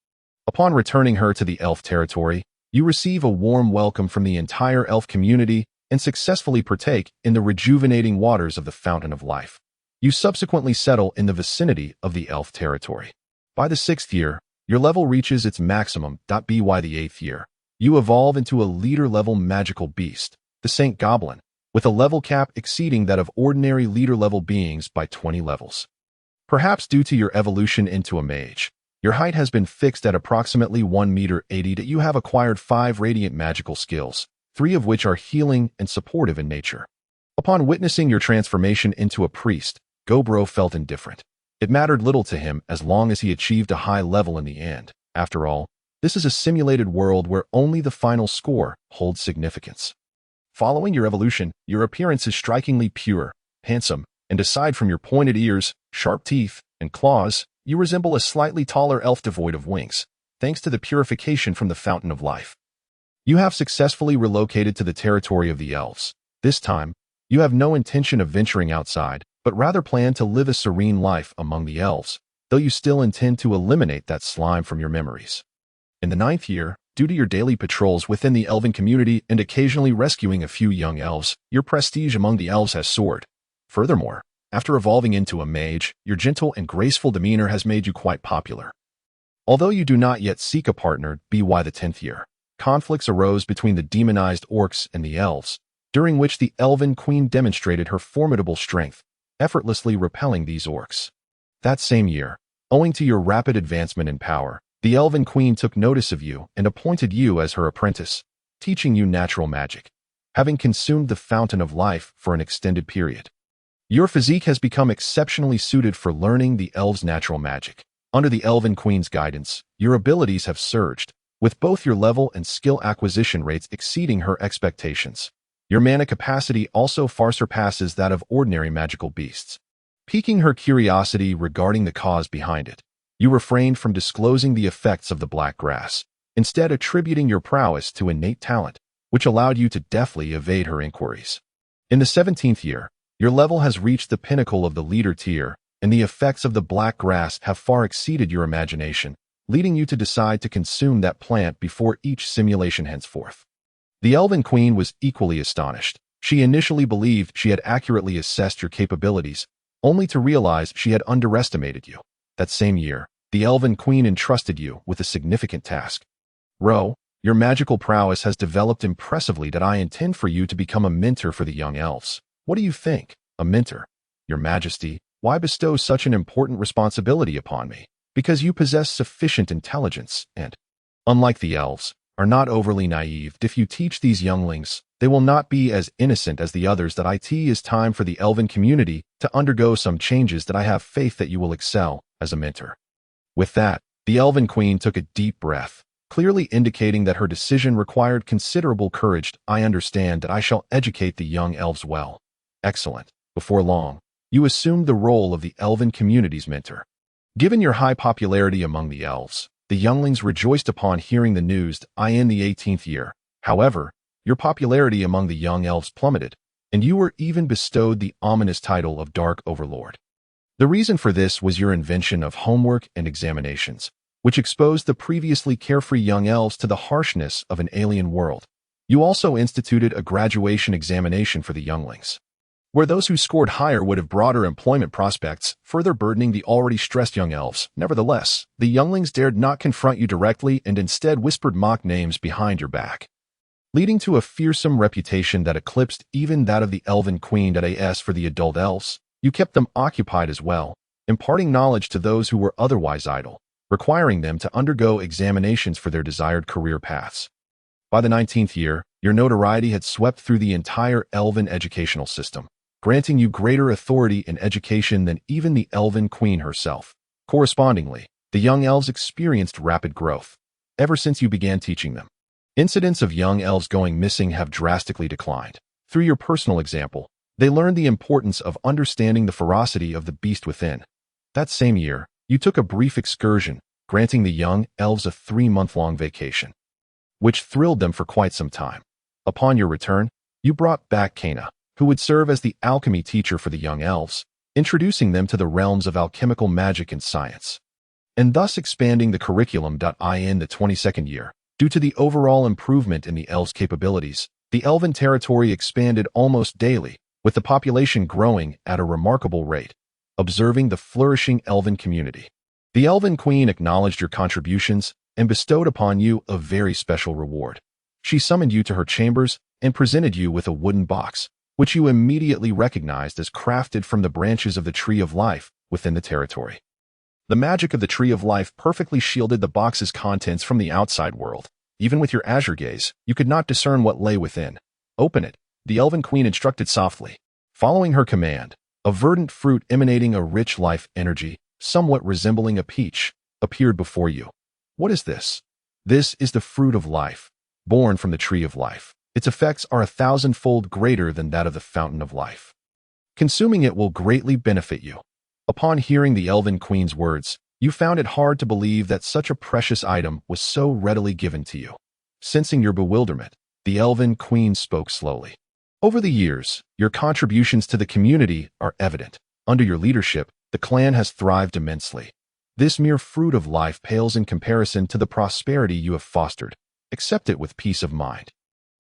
Upon returning her to the elf territory, you receive a warm welcome from the entire elf community and successfully partake in the rejuvenating waters of the Fountain of Life. You subsequently settle in the vicinity of the elf territory. By the 6th year, your level reaches its maximum. By the 8th year, you evolve into a leader-level magical beast, the Saint Goblin, with a level cap exceeding that of ordinary leader-level beings by 20 levels. Perhaps due to your evolution into a mage, your height has been fixed at approximately 1.80 meters. That you have acquired 5 radiant magical skills, 3 of which are healing and supportive in nature. Upon witnessing your transformation into a priest, Gobro felt indifferent. It mattered little to him as long as he achieved a high level in the end. After all, this is a simulated world where only the final score holds significance. Following your evolution, your appearance is strikingly pure, handsome, and aside from your pointed ears, sharp teeth, and claws, you resemble a slightly taller elf devoid of wings, thanks to the purification from the Fountain of Life. You have successfully relocated to the territory of the elves. This time, you have no intention of venturing outside, but rather plan to live a serene life among the elves, though you still intend to eliminate that slime from your memories. In the 9th year, due to your daily patrols within the elven community and occasionally rescuing a few young elves, your prestige among the elves has soared. Furthermore, after evolving into a mage, your gentle and graceful demeanor has made you quite popular. Although you do not yet seek a partner, by the 10th year, conflicts arose between the demonized orcs and the elves, during which the elven queen demonstrated her formidable strength, effortlessly repelling these orcs. That same year, owing to your rapid advancement in power, the Elven Queen took notice of you and appointed you as her apprentice, teaching you natural magic. Having consumed the fountain of life for an extended period, your physique has become exceptionally suited for learning the elves' natural magic. Under the Elven Queen's guidance, your abilities have surged, with both your level and skill acquisition rates exceeding her expectations. Your mana capacity also far surpasses that of ordinary magical beasts. Piquing her curiosity regarding the cause behind it, you refrained from disclosing the effects of the black grass, instead attributing your prowess to innate talent, which allowed you to deftly evade her inquiries. In the 17th year, your level has reached the pinnacle of the leader tier, and the effects of the black grass have far exceeded your imagination, leading you to decide to consume that plant before each simulation henceforth. The Elven Queen was equally astonished. She initially believed she had accurately assessed your capabilities, only to realize she had underestimated you. That same year, the Elven Queen entrusted you with a significant task. Ro, your magical prowess has developed impressively that I intend for you to become a mentor for the young elves. What do you think? A mentor? Your Majesty, why bestow such an important responsibility upon me? Because you possess sufficient intelligence and, unlike the elves, are not overly naive. If you teach these younglings, they will not be as innocent as the others. That it is time for the elven community to undergo some changes. That I have faith that you will excel as a mentor. With that, the Elven Queen took a deep breath, clearly indicating that her decision required considerable courage. I understand that I shall educate the young elves well. Excellent. Before long, you assumed the role of the elven community's mentor. Given your high popularity among the elves, the younglings rejoiced upon hearing the news. In the 18th year, however, your popularity among the young elves plummeted, and you were even bestowed the ominous title of Dark Overlord. The reason for this was your invention of homework and examinations, which exposed the previously carefree young elves to the harshness of an alien world. You also instituted a graduation examination for the younglings, where those who scored higher would have broader employment prospects, further burdening the already stressed young elves. Nevertheless, the younglings dared not confront you directly and instead whispered mock names behind your back, leading to a fearsome reputation that eclipsed even that of the Elven Queen. As for the adult elves, you kept them occupied as well, imparting knowledge to those who were otherwise idle, requiring them to undergo examinations for their desired career paths. By the 19th year, your notoriety had swept through the entire elven educational system, granting you greater authority in education than even the Elven Queen herself. Correspondingly, the young elves experienced rapid growth ever since you began teaching them. Incidents of young elves going missing have drastically declined. Through your personal example, they learned the importance of understanding the ferocity of the beast within. That same year, you took a brief excursion, granting the young elves a 3-month-long vacation, which thrilled them for quite some time. Upon your return, you brought back Kana, who would serve as the alchemy teacher for the young elves, introducing them to the realms of alchemical magic and science, and thus expanding the curriculum. In the 22nd year, due to the overall improvement in the elves' capabilities, the elven territory expanded almost daily, with the population growing at a remarkable rate. Observing the flourishing elven community, the Elven Queen acknowledged your contributions and bestowed upon you a very special reward. She summoned you to her chambers and presented you with a wooden box, which you immediately recognized as crafted from the branches of the Tree of Life within the territory. The magic of the Tree of Life perfectly shielded the box's contents from the outside world. Even with your azure gaze, you could not discern what lay within. Open it, the Elven Queen instructed softly. Following her command, a verdant fruit emanating a rich life energy, somewhat resembling a peach, appeared before you. What is this? This is the fruit of life, born from the Tree of Life. Its effects are 1,000-fold greater than that of the Fountain of Life. Consuming it will greatly benefit you. Upon hearing the Elven Queen's words, you found it hard to believe that such a precious item was so readily given to you. Sensing your bewilderment, the Elven Queen spoke slowly. Over the years, your contributions to the community are evident. Under your leadership, the clan has thrived immensely. This mere fruit of life pales in comparison to the prosperity you have fostered. Accept it with peace of mind.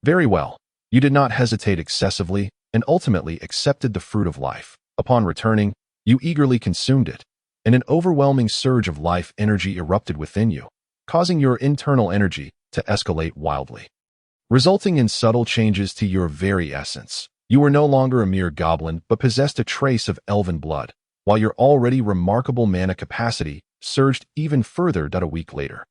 Very well. You did not hesitate excessively and ultimately accepted the fruit of life. Upon returning, you eagerly consumed it, and an overwhelming surge of life energy erupted within you, causing your internal energy to escalate wildly, resulting in subtle changes to your very essence. You were no longer a mere goblin, but possessed a trace of elven blood. while your already remarkable mana capacity surged even further a week later.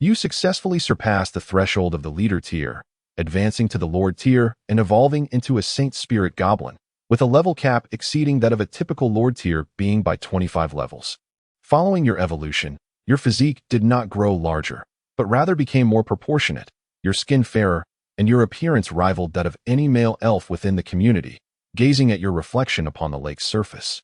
You successfully surpassed the threshold of the leader tier, advancing to the lord tier and evolving into a Saint Spirit Goblin, with a level cap exceeding that of a typical lord tier being by 25 levels. Following your evolution, your physique did not grow larger, but rather became more proportionate, your skin fairer, and your appearance rivaled that of any male elf within the community, gazing at your reflection upon the lake's surface.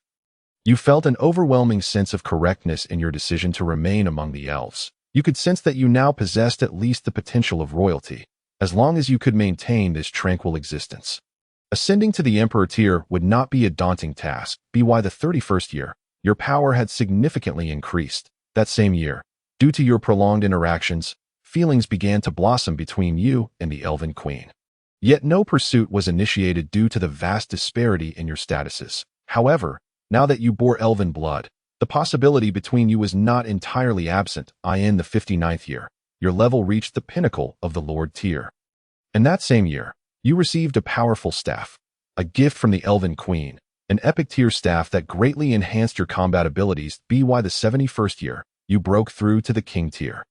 You felt an overwhelming sense of correctness in your decision to remain among the elves. You could sense that you now possessed at least the potential of royalty, as long as you could maintain this tranquil existence. Ascending to the Emperor tier would not be a daunting task. By the 31st year, your power had significantly increased. That same year, due to your prolonged interactions, feelings began to blossom between you and the Elven Queen. Yet no pursuit was initiated due to the vast disparity in your statuses. However, now that you bore Elven blood, the possibility between you was not entirely absent. In the 59th year, your level reached the pinnacle of the Lord tier. In that same year, you received a powerful staff, a gift from the Elven Queen, an epic tier staff that greatly enhanced your combat abilities. By the 71st year, you broke through to the King tier,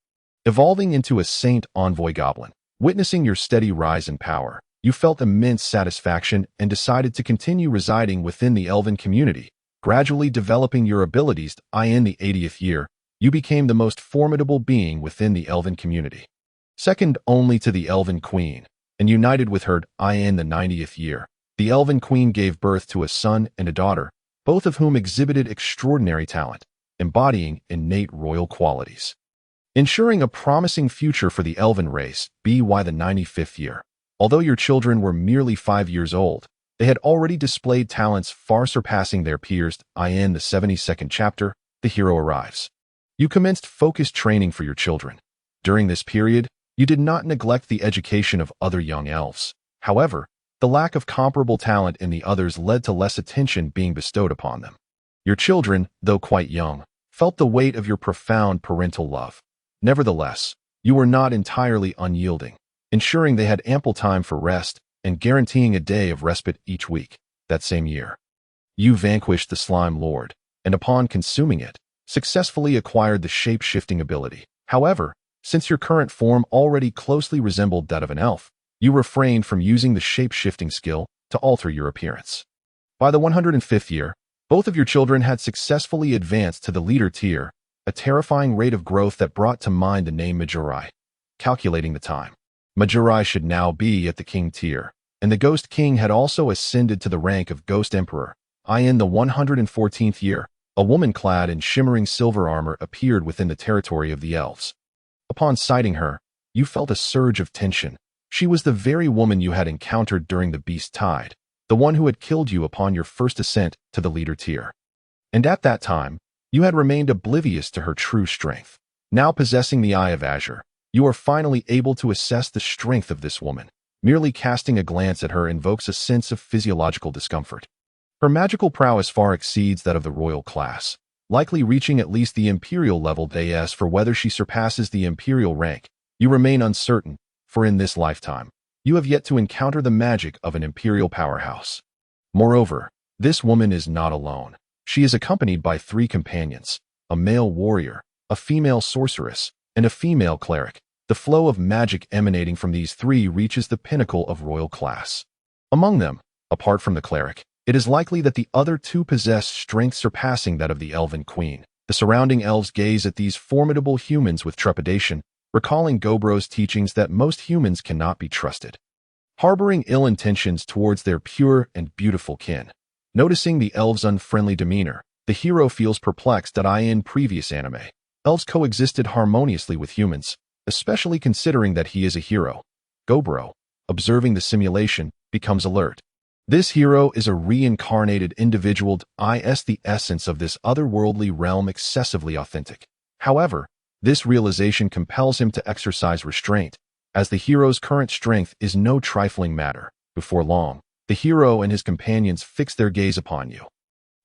evolving into a Saint Envoy Goblin. Witnessing your steady rise in power, you felt immense satisfaction and decided to continue residing within the Elven community, gradually developing your abilities. In the 80th year, you became the most formidable being within the Elven community, second only to the Elven Queen, and united with her. In the 90th year, the Elven Queen gave birth to a son and a daughter, both of whom exhibited extraordinary talent, embodying innate royal qualities, ensuring a promising future for the Elven race. By the 95th year, although your children were merely 5 years old, they had already displayed talents far surpassing their peers. In the 72nd chapter, the hero arrives. You commenced focused training for your children. During this period, you did not neglect the education of other young elves. However, the lack of comparable talent in the others led to less attention being bestowed upon them. Your children, though quite young, felt the weight of your profound parental love. Nevertheless, you were not entirely unyielding, ensuring they had ample time for rest and guaranteeing a day of respite each week. That same year, you vanquished the Slime Lord, and upon consuming it, successfully acquired the shape-shifting ability. However, since your current form already closely resembled that of an elf, you refrained from using the shape-shifting skill to alter your appearance. By the 105th year, both of your children had successfully advanced to the leader tier, a terrifying rate of growth that brought to mind the name Majurai. Calculating the time, Majurai should now be at the King tier, and the Ghost King had also ascended to the rank of Ghost Emperor. In the 114th year, a woman clad in shimmering silver armor appeared within the territory of the elves. Upon sighting her, you felt a surge of tension. She was the very woman you had encountered during the Beast Tide, the one who had killed you upon your first ascent to the leader tier. And at that time, you had remained oblivious to her true strength. Now possessing the Eye of Azure, you are finally able to assess the strength of this woman. Merely casting a glance at her invokes a sense of physiological discomfort. Her magical prowess far exceeds that of the royal class, likely reaching at least the imperial level. As for whether she surpasses the imperial rank, you remain uncertain, for in this lifetime, you have yet to encounter the magic of an imperial powerhouse. Moreover, this woman is not alone. She is accompanied by 3 companions, a male warrior, a female sorceress, and a female cleric. The flow of magic emanating from these 3 reaches the pinnacle of royal class. Among them, apart from the cleric, it is likely that the other 2 possess strength surpassing that of the Elven Queen. The surrounding elves gaze at these formidable humans with trepidation, recalling Gobro's teachings that most humans cannot be trusted, harboring ill intentions towards their pure and beautiful kin. Noticing the elves' unfriendly demeanor, the hero feels perplexed that in previous anime, elves coexisted harmoniously with humans, especially considering that he is a hero. Gobro, observing the simulation, becomes alert. This hero is a reincarnated individual. The essence of this otherworldly realm excessively authentic. However, this realization compels him to exercise restraint, as the hero's current strength is no trifling matter. Before long, the hero and his companions fix their gaze upon you,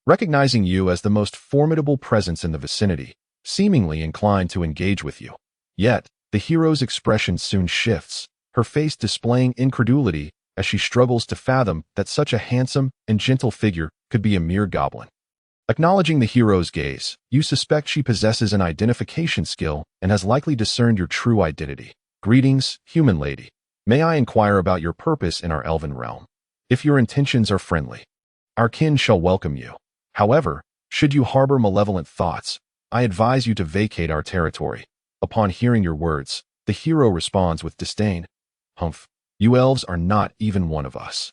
recognizing you as the most formidable presence in the vicinity, seemingly inclined to engage with you. Yet, the hero's expression soon shifts, her face displaying incredulity as she struggles to fathom that such a handsome and gentle figure could be a mere goblin. Acknowledging the hero's gaze, you suspect she possesses an identification skill and has likely discerned your true identity. Greetings, human lady. May I inquire about your purpose in our elven realm? If your intentions are friendly, our kin shall welcome you. However, should you harbor malevolent thoughts, I advise you to vacate our territory. Upon hearing your words, the hero responds with disdain. Humph, you elves are not even one of us.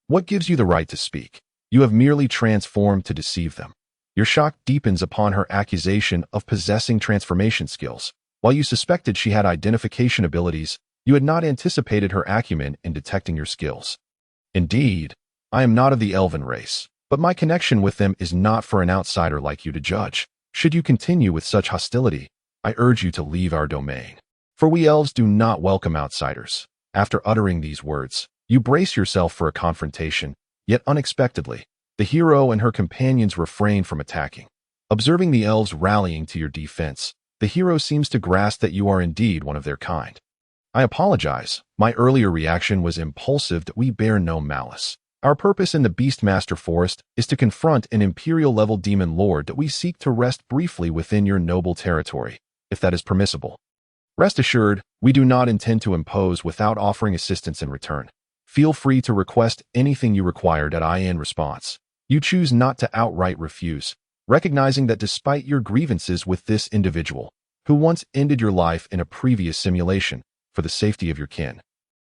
What gives you the right to speak? You have merely transformed to deceive them. Your shock deepens upon her accusation of possessing transformation skills. While you suspected she had identification abilities, you had not anticipated her acumen in detecting your skills. Indeed, I am not of the elven race, but my connection with them is not for an outsider like you to judge. Should you continue with such hostility, I urge you to leave our domain. For we elves do not welcome outsiders. After uttering these words, you brace yourself for a confrontation, yet unexpectedly, the hero and her companions refrain from attacking. Observing the elves rallying to your defense, the hero seems to grasp that you are indeed one of their kind. I apologize. My earlier reaction was impulsive, that we bear no malice. Our purpose in the Beastmaster Forest is to confront an Imperial-level demon lord that we seek to rest briefly within your noble territory, if that is permissible. Rest assured, we do not intend to impose without offering assistance in return. Feel free to request anything you required in response. You choose not to outright refuse, recognizing that despite your grievances with this individual, who once ended your life in a previous simulation, for the safety of your kin,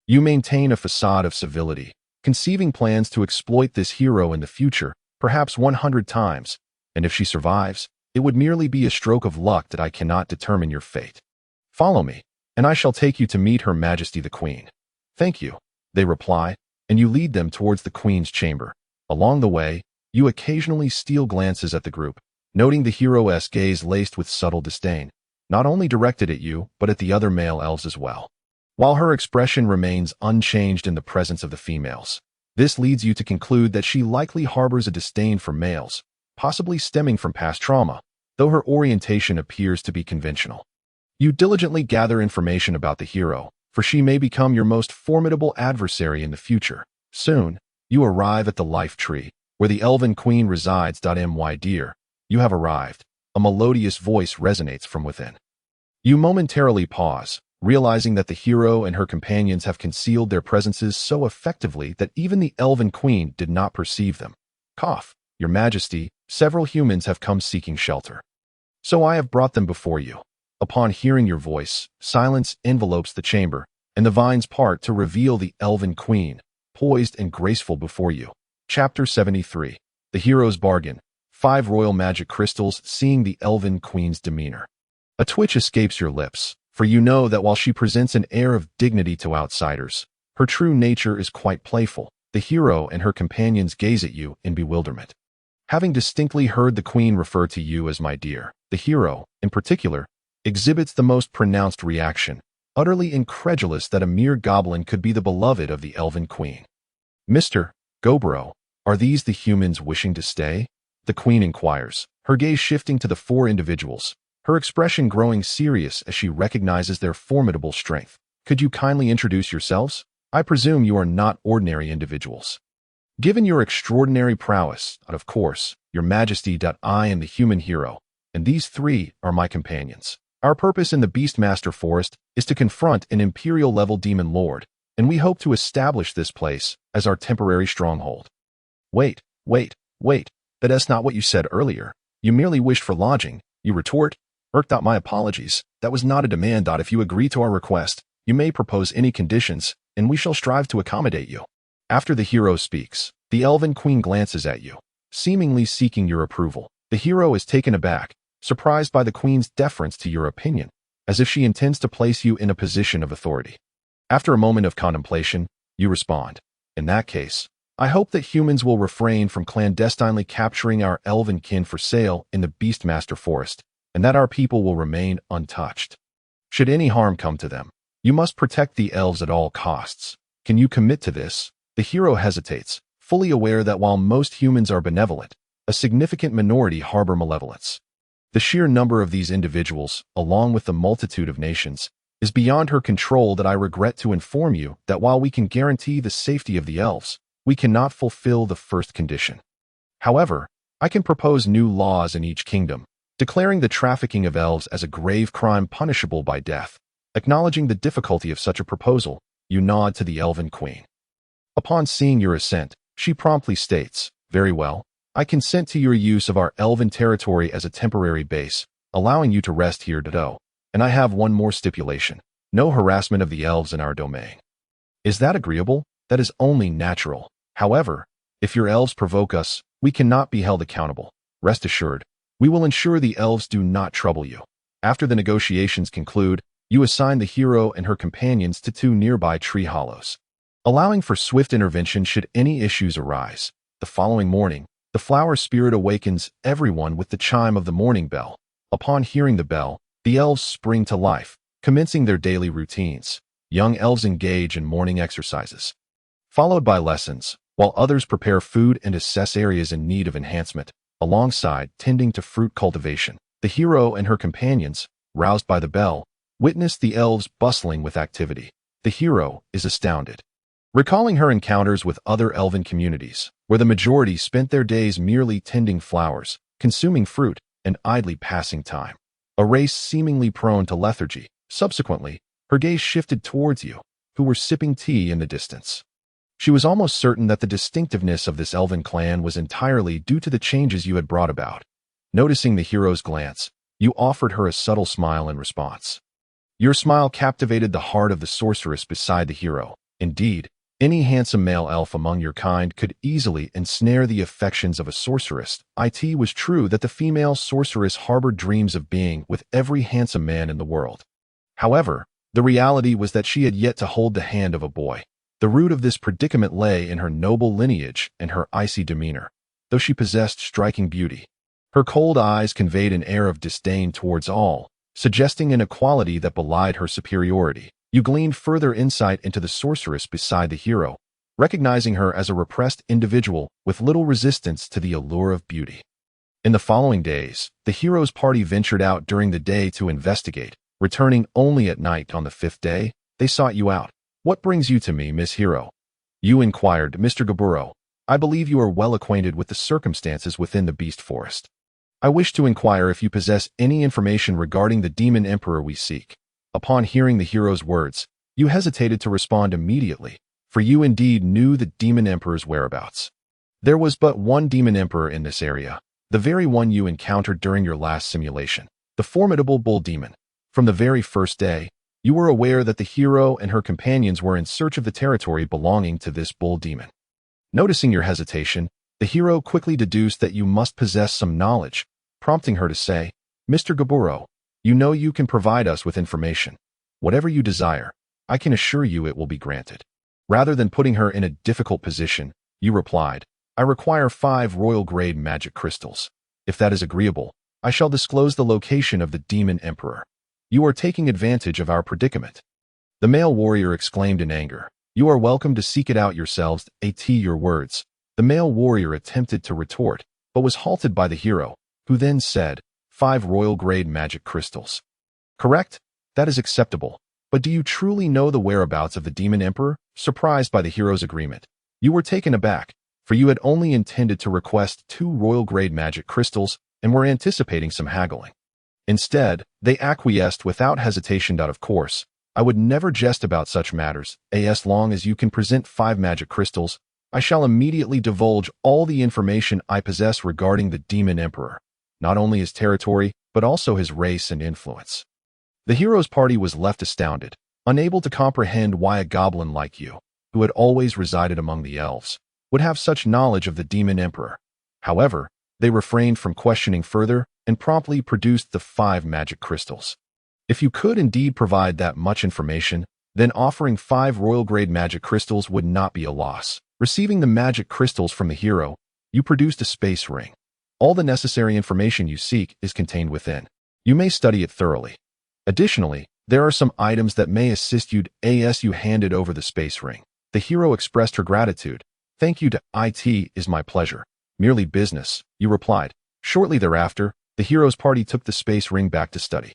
you maintain a facade of civility, conceiving plans to exploit this hero in the future, perhaps 100 times, and if she survives, it would merely be a stroke of luck that I cannot determine your fate. Follow me, and I shall take you to meet Her Majesty the Queen. Thank you, they reply, and you lead them towards the Queen's chamber. Along the way, you occasionally steal glances at the group, noting the hero's gaze laced with subtle disdain, not only directed at you, but at the other male elves as well. While her expression remains unchanged in the presence of the females, this leads you to conclude that she likely harbors a disdain for males, possibly stemming from past trauma, though her orientation appears to be conventional. You diligently gather information about the hero, for she may become your most formidable adversary in the future. Soon, you arrive at the life tree, where the elven queen resides. My dear, you have arrived. A melodious voice resonates from within. You momentarily pause, realizing that the hero and her companions have concealed their presences so effectively that even the elven queen did not perceive them. Cough, Your Majesty, several humans have come seeking shelter. So I have brought them before you. Upon hearing your voice, silence envelopes the chamber, and the vines part to reveal the elven queen, poised and graceful before you. Chapter 73. The Hero's Bargain. 5 royal magic crystals. Seeing the elven queen's demeanor, a twitch escapes your lips, for you know that while she presents an air of dignity to outsiders, her true nature is quite playful. The hero and her companions gaze at you in bewilderment. Having distinctly heard the queen refer to you as my dear, the hero, in particular, exhibits the most pronounced reaction, utterly incredulous that a mere goblin could be the beloved of the elven queen. Mr. Gobro, are these the humans wishing to stay? The queen inquires, her gaze shifting to the 4 individuals, her expression growing serious as she recognizes their formidable strength. Could you kindly introduce yourselves? I presume you are not ordinary individuals. Given your extraordinary prowess, of course, Your Majesty, I am the human hero, and these 3 are my companions. Our purpose in the Beastmaster Forest is to confront an Imperial-level demon lord, and we hope to establish this place as our temporary stronghold. Wait, that's not what you said earlier. You merely wished for lodging, you retort. My apologies, that was not a demand. If you agree to our request, you may propose any conditions, and we shall strive to accommodate you. After the hero speaks, the elven queen glances at you, seemingly seeking your approval. The hero is taken aback, surprised by the queen's deference to your opinion, as if she intends to place you in a position of authority. After a moment of contemplation, you respond, in that case, I hope that humans will refrain from clandestinely capturing our elven kin for sale in the Beastmaster Forest, and that our people will remain untouched. Should any harm come to them, you must protect the elves at all costs. Can you commit to this? The hero hesitates, fully aware that while most humans are benevolent, a significant minority harbor malevolence. The sheer number of these individuals, along with the multitude of nations, is beyond her control. That I regret to inform you that while we can guarantee the safety of the elves, we cannot fulfill the first condition. However, I can propose new laws in each kingdom, declaring the trafficking of elves as a grave crime punishable by death. Acknowledging the difficulty of such a proposal, you nod to the elven queen. Upon seeing your assent, she promptly states, "Very well, I consent to your use of our elven territory as a temporary base, allowing you to rest here today. And I have one more stipulation. No harassment of the elves in our domain." Is that agreeable? That is only natural. However, if your elves provoke us, we cannot be held accountable. Rest assured, we will ensure the elves do not trouble you. After the negotiations conclude, you assign the hero and her companions to 2 nearby tree hollows, allowing for swift intervention should any issues arise. The following morning, the flower spirit awakens everyone with the chime of the morning bell. Upon hearing the bell, the elves spring to life, commencing their daily routines. Young elves engage in morning exercises, followed by lessons, while others prepare food and assess areas in need of enhancement, alongside tending to fruit cultivation. The hero and her companions, roused by the bell, witness the elves bustling with activity. The hero is astounded, recalling her encounters with other elven communities, where the majority spent their days merely tending flowers, consuming fruit, and idly passing time. A race seemingly prone to lethargy. Subsequently, her gaze shifted towards you, who were sipping tea in the distance. She was almost certain that the distinctiveness of this elven clan was entirely due to the changes you had brought about. Noticing the hero's glance, you offered her a subtle smile in response. Your smile captivated the heart of the sorceress beside the hero. Indeed, any handsome male elf among your kind could easily ensnare the affections of a sorceress. It was true that the female sorceress harbored dreams of being with every handsome man in the world. However, the reality was that she had yet to hold the hand of a boy. The root of this predicament lay in her noble lineage and her icy demeanor. Though she possessed striking beauty, her cold eyes conveyed an air of disdain towards all, suggesting an equality that belied her superiority. You gleaned further insight into the sorceress beside the hero, recognizing her as a repressed individual with little resistance to the allure of beauty. In the following days, the hero's party ventured out during the day to investigate, returning only at night. On the 5th day, they sought you out. "What brings you to me, Miss Hero?" you inquired. "Mr. Gaburo, I believe you are well acquainted with the circumstances within the beast forest. I wish to inquire if you possess any information regarding the demon emperor we seek." Upon hearing the hero's words, you hesitated to respond immediately, for you indeed knew the demon emperor's whereabouts. There was but one demon emperor in this area, the very one you encountered during your last simulation, the formidable bull demon. From the very first day, you were aware that the hero and her companions were in search of the territory belonging to this bull demon. Noticing your hesitation, the hero quickly deduced that you must possess some knowledge, prompting her to say, "Mr. Gaburo, you know you can provide us with information. Whatever you desire, I can assure you it will be granted." Rather than putting her in a difficult position, you replied, "I require 5 royal-grade magic crystals. If that is agreeable, I shall disclose the location of the demon emperor. You are taking advantage of our predicament." The male warrior exclaimed in anger, "You are welcome to seek it out yourselves." Your words. The male warrior attempted to retort, but was halted by the hero, who then said, 5 royal-grade magic crystals. Correct? That is acceptable. But do you truly know the whereabouts of the demon emperor? Surprised by the hero's agreement, you were taken aback, for you had only intended to request 2 royal-grade magic crystals and were anticipating some haggling. Instead, they acquiesced without hesitation. Of course, I would never jest about such matters. As long as you can present 5 magic crystals, I shall immediately divulge all the information I possess regarding the demon emperor, not only his territory, but also his race and influence. The hero's party was left astounded, unable to comprehend why a goblin like you, who had always resided among the elves, would have such knowledge of the demon emperor. However, they refrained from questioning further and promptly produced the 5 magic crystals. If you could indeed provide that much information, then offering 5 royal-grade magic crystals would not be a loss. Receiving the magic crystals from the hero, you produced a space ring. All the necessary information you seek is contained within. You may study it thoroughly. Additionally, there are some items that may assist you as you handed over the space ring. The hero expressed her gratitude. "Thank you. It is my pleasure. Merely business," you replied. Shortly thereafter, the hero's party took the space ring back to study.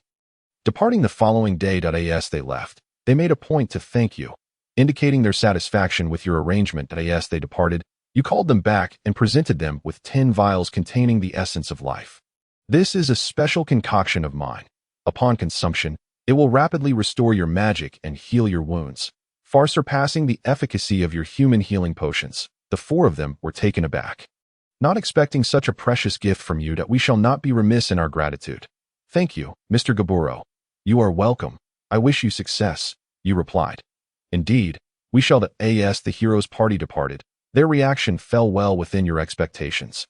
Departing the following day. As they left, they made a point to thank you. Indicating their satisfaction with your arrangement. As they departed, You called them back and presented them with 10 vials containing the essence of life. This is a special concoction of mine. Upon consumption, it will rapidly restore your magic and heal your wounds, far surpassing the efficacy of your human healing potions. The 4 of them were taken aback. Not expecting such a precious gift from you that we shall not be remiss in our gratitude. Thank you, Mr. Gaburo. You are welcome. I wish you success, you replied. Indeed, we shall. The hero's party departed. Their reaction fell well within your expectations.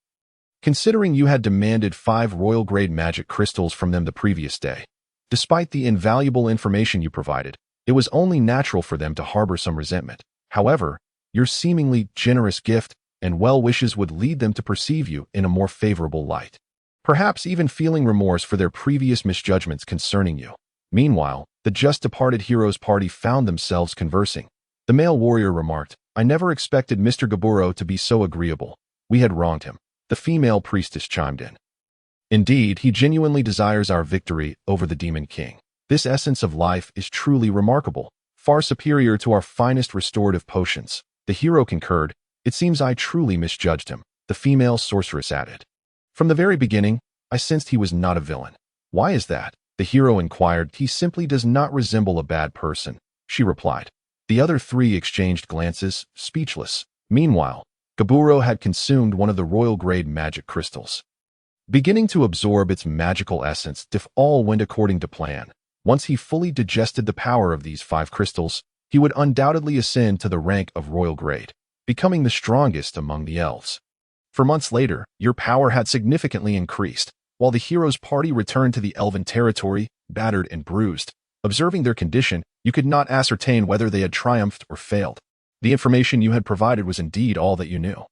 Considering you had demanded 5 royal-grade magic crystals from them the previous day, despite the invaluable information you provided, it was only natural for them to harbor some resentment. However, your seemingly generous gift and well wishes would lead them to perceive you in a more favorable light, perhaps even feeling remorse for their previous misjudgments concerning you. Meanwhile, the just-departed hero's party found themselves conversing. The male warrior remarked, I never expected Mr. Gaburo to be so agreeable. We had wronged him. The female priestess chimed in. Indeed, he genuinely desires our victory over the Demon King. This essence of life is truly remarkable, far superior to our finest restorative potions. The hero concurred. It seems I truly misjudged him, the female sorceress added. From the very beginning, I sensed he was not a villain. Why is that? The hero inquired. He simply does not resemble a bad person, she replied. The other 3 exchanged glances, speechless. Meanwhile, Gaburo had consumed one of the royal-grade magic crystals, beginning to absorb its magical essence. If all went according to plan, once he fully digested the power of these 5 crystals, he would undoubtedly ascend to the rank of royal grade, becoming the strongest among the elves. For months later, your power had significantly increased. While the hero's party returned to the elven territory, battered and bruised, observing their condition, you could not ascertain whether they had triumphed or failed. The information you had provided was indeed all that you knew,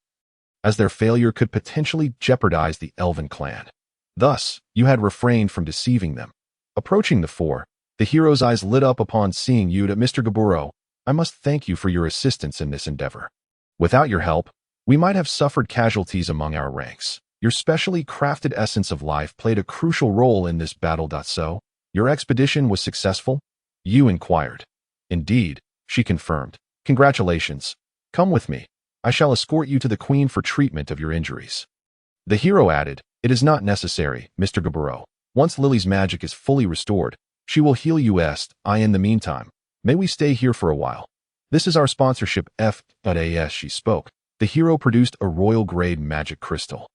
as their failure could potentially jeopardize the elven clan. Thus, you had refrained from deceiving them. Approaching the 4, the hero's eyes lit up upon seeing you. To Mr. Gaburo, I must thank you for your assistance in this endeavor. Without your help, we might have suffered casualties among our ranks. Your specially crafted essence of life played a crucial role in this battle. So, your expedition was successful? You inquired. Indeed, she confirmed. Congratulations. Come with me. I shall escort you to the queen for treatment of your injuries. The hero added, It is not necessary, Mr. Gaburo. Once Lily's magic is fully restored, she will heal you. In the meantime, may we stay here for a while? This is our sponsorship. As she spoke, the hero produced a royal-grade magic crystal.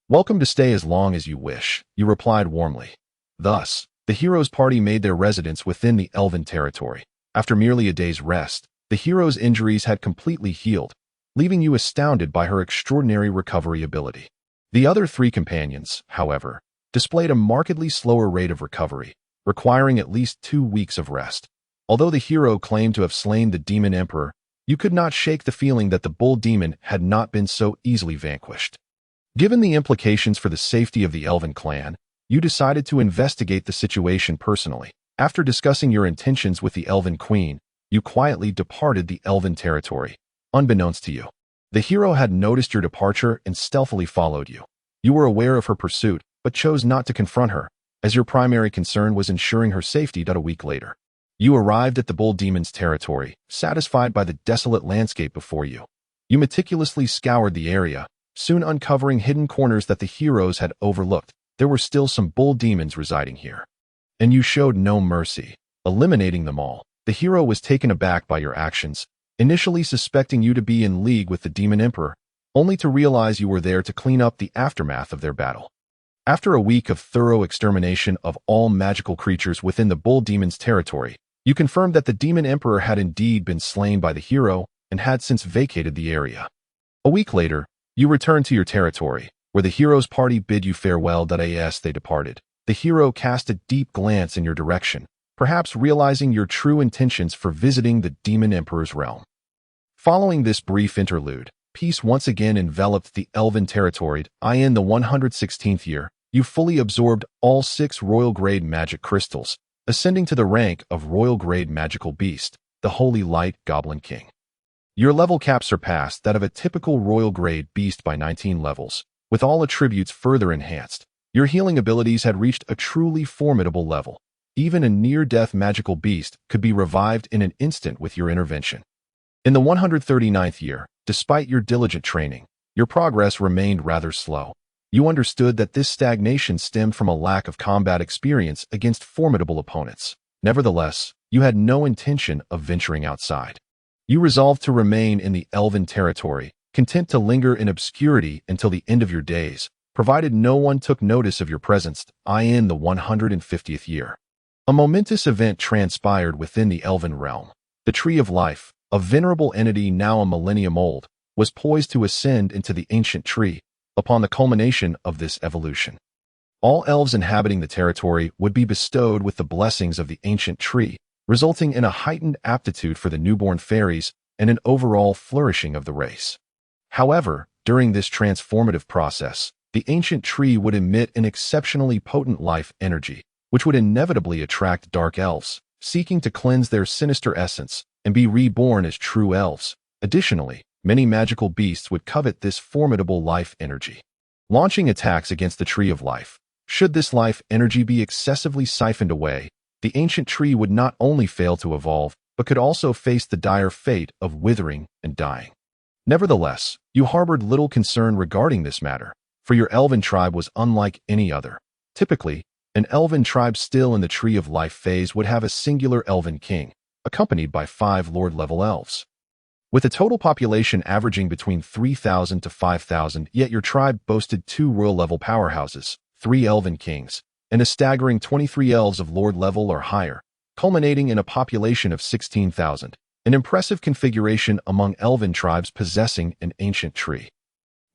Welcome to stay as long as you wish, you replied warmly. Thus, the hero's party made their residence within the elven territory. After merely a day's rest, the hero's injuries had completely healed, leaving you astounded by her extraordinary recovery ability. The other 3 companions, however, displayed a markedly slower rate of recovery, requiring at least 2 weeks of rest. Although the hero claimed to have slain the Demon Emperor, you could not shake the feeling that the Bull Demon had not been so easily vanquished. Given the implications for the safety of the elven clan, you decided to investigate the situation personally. After discussing your intentions with the elven queen, you quietly departed the elven territory, unbeknownst to you. The hero had noticed your departure and stealthily followed you. You were aware of her pursuit, but chose not to confront her, as your primary concern was ensuring her safety. A week later, you arrived at the Bull Demon's territory, satisfied by the desolate landscape before you. You meticulously scoured the area, soon uncovering hidden corners that the heroes had overlooked. There were still some Bull Demons residing here, and you showed no mercy, eliminating them all. The hero was taken aback by your actions, initially suspecting you to be in league with the Demon Emperor, only to realize you were there to clean up the aftermath of their battle. After a week of thorough extermination of all magical creatures within the Bull Demon's territory, you confirmed that the Demon Emperor had indeed been slain by the hero and had since vacated the area. A week later, you returned to your territory, where the hero's party bid you farewell. As they departed, the hero cast a deep glance in your direction, perhaps realizing your true intentions for visiting the Demon Emperor's realm. Following this brief interlude, peace once again enveloped the elven territory. In the 116th year, you fully absorbed all 6 royal-grade magic crystals, ascending to the rank of royal-grade magical beast, the Holy Light Goblin King. Your level cap surpassed that of a typical royal-grade beast by 19 levels, with all attributes further enhanced. Your healing abilities had reached a truly formidable level. Even a near-death magical beast could be revived in an instant with your intervention. In the 139th year, despite your diligent training, your progress remained rather slow. You understood that this stagnation stemmed from a lack of combat experience against formidable opponents. Nevertheless, you had no intention of venturing outside. You resolved to remain in the elven territory, content to linger in obscurity until the end of your days, provided no one took notice of your presence in the 150th year. A momentous event transpired within the elven realm. The Tree of Life, a venerable entity now a millennium old, was poised to ascend into the ancient tree upon the culmination of this evolution. All elves inhabiting the territory would be bestowed with the blessings of the ancient tree, resulting in a heightened aptitude for the newborn fairies and an overall flourishing of the race. However, during this transformative process, the ancient tree would emit an exceptionally potent life energy, which would inevitably attract dark elves, seeking to cleanse their sinister essence and be reborn as true elves. Additionally, many magical beasts would covet this formidable life energy, launching attacks against the Tree of Life. Should this life energy be excessively siphoned away, the ancient tree would not only fail to evolve, but could also face the dire fate of withering and dying. Nevertheless, you harbored little concern regarding this matter, for your elven tribe was unlike any other. Typically, an elven tribe still in the Tree of Life phase would have a singular elven king, accompanied by 5 lord-level elves. With a total population averaging between 3,000 to 5,000, yet your tribe boasted 2 royal-level powerhouses, 3 elven kings, and a staggering 23 elves of lord level or higher, culminating in a population of 16,000, an impressive configuration among elven tribes possessing an ancient tree.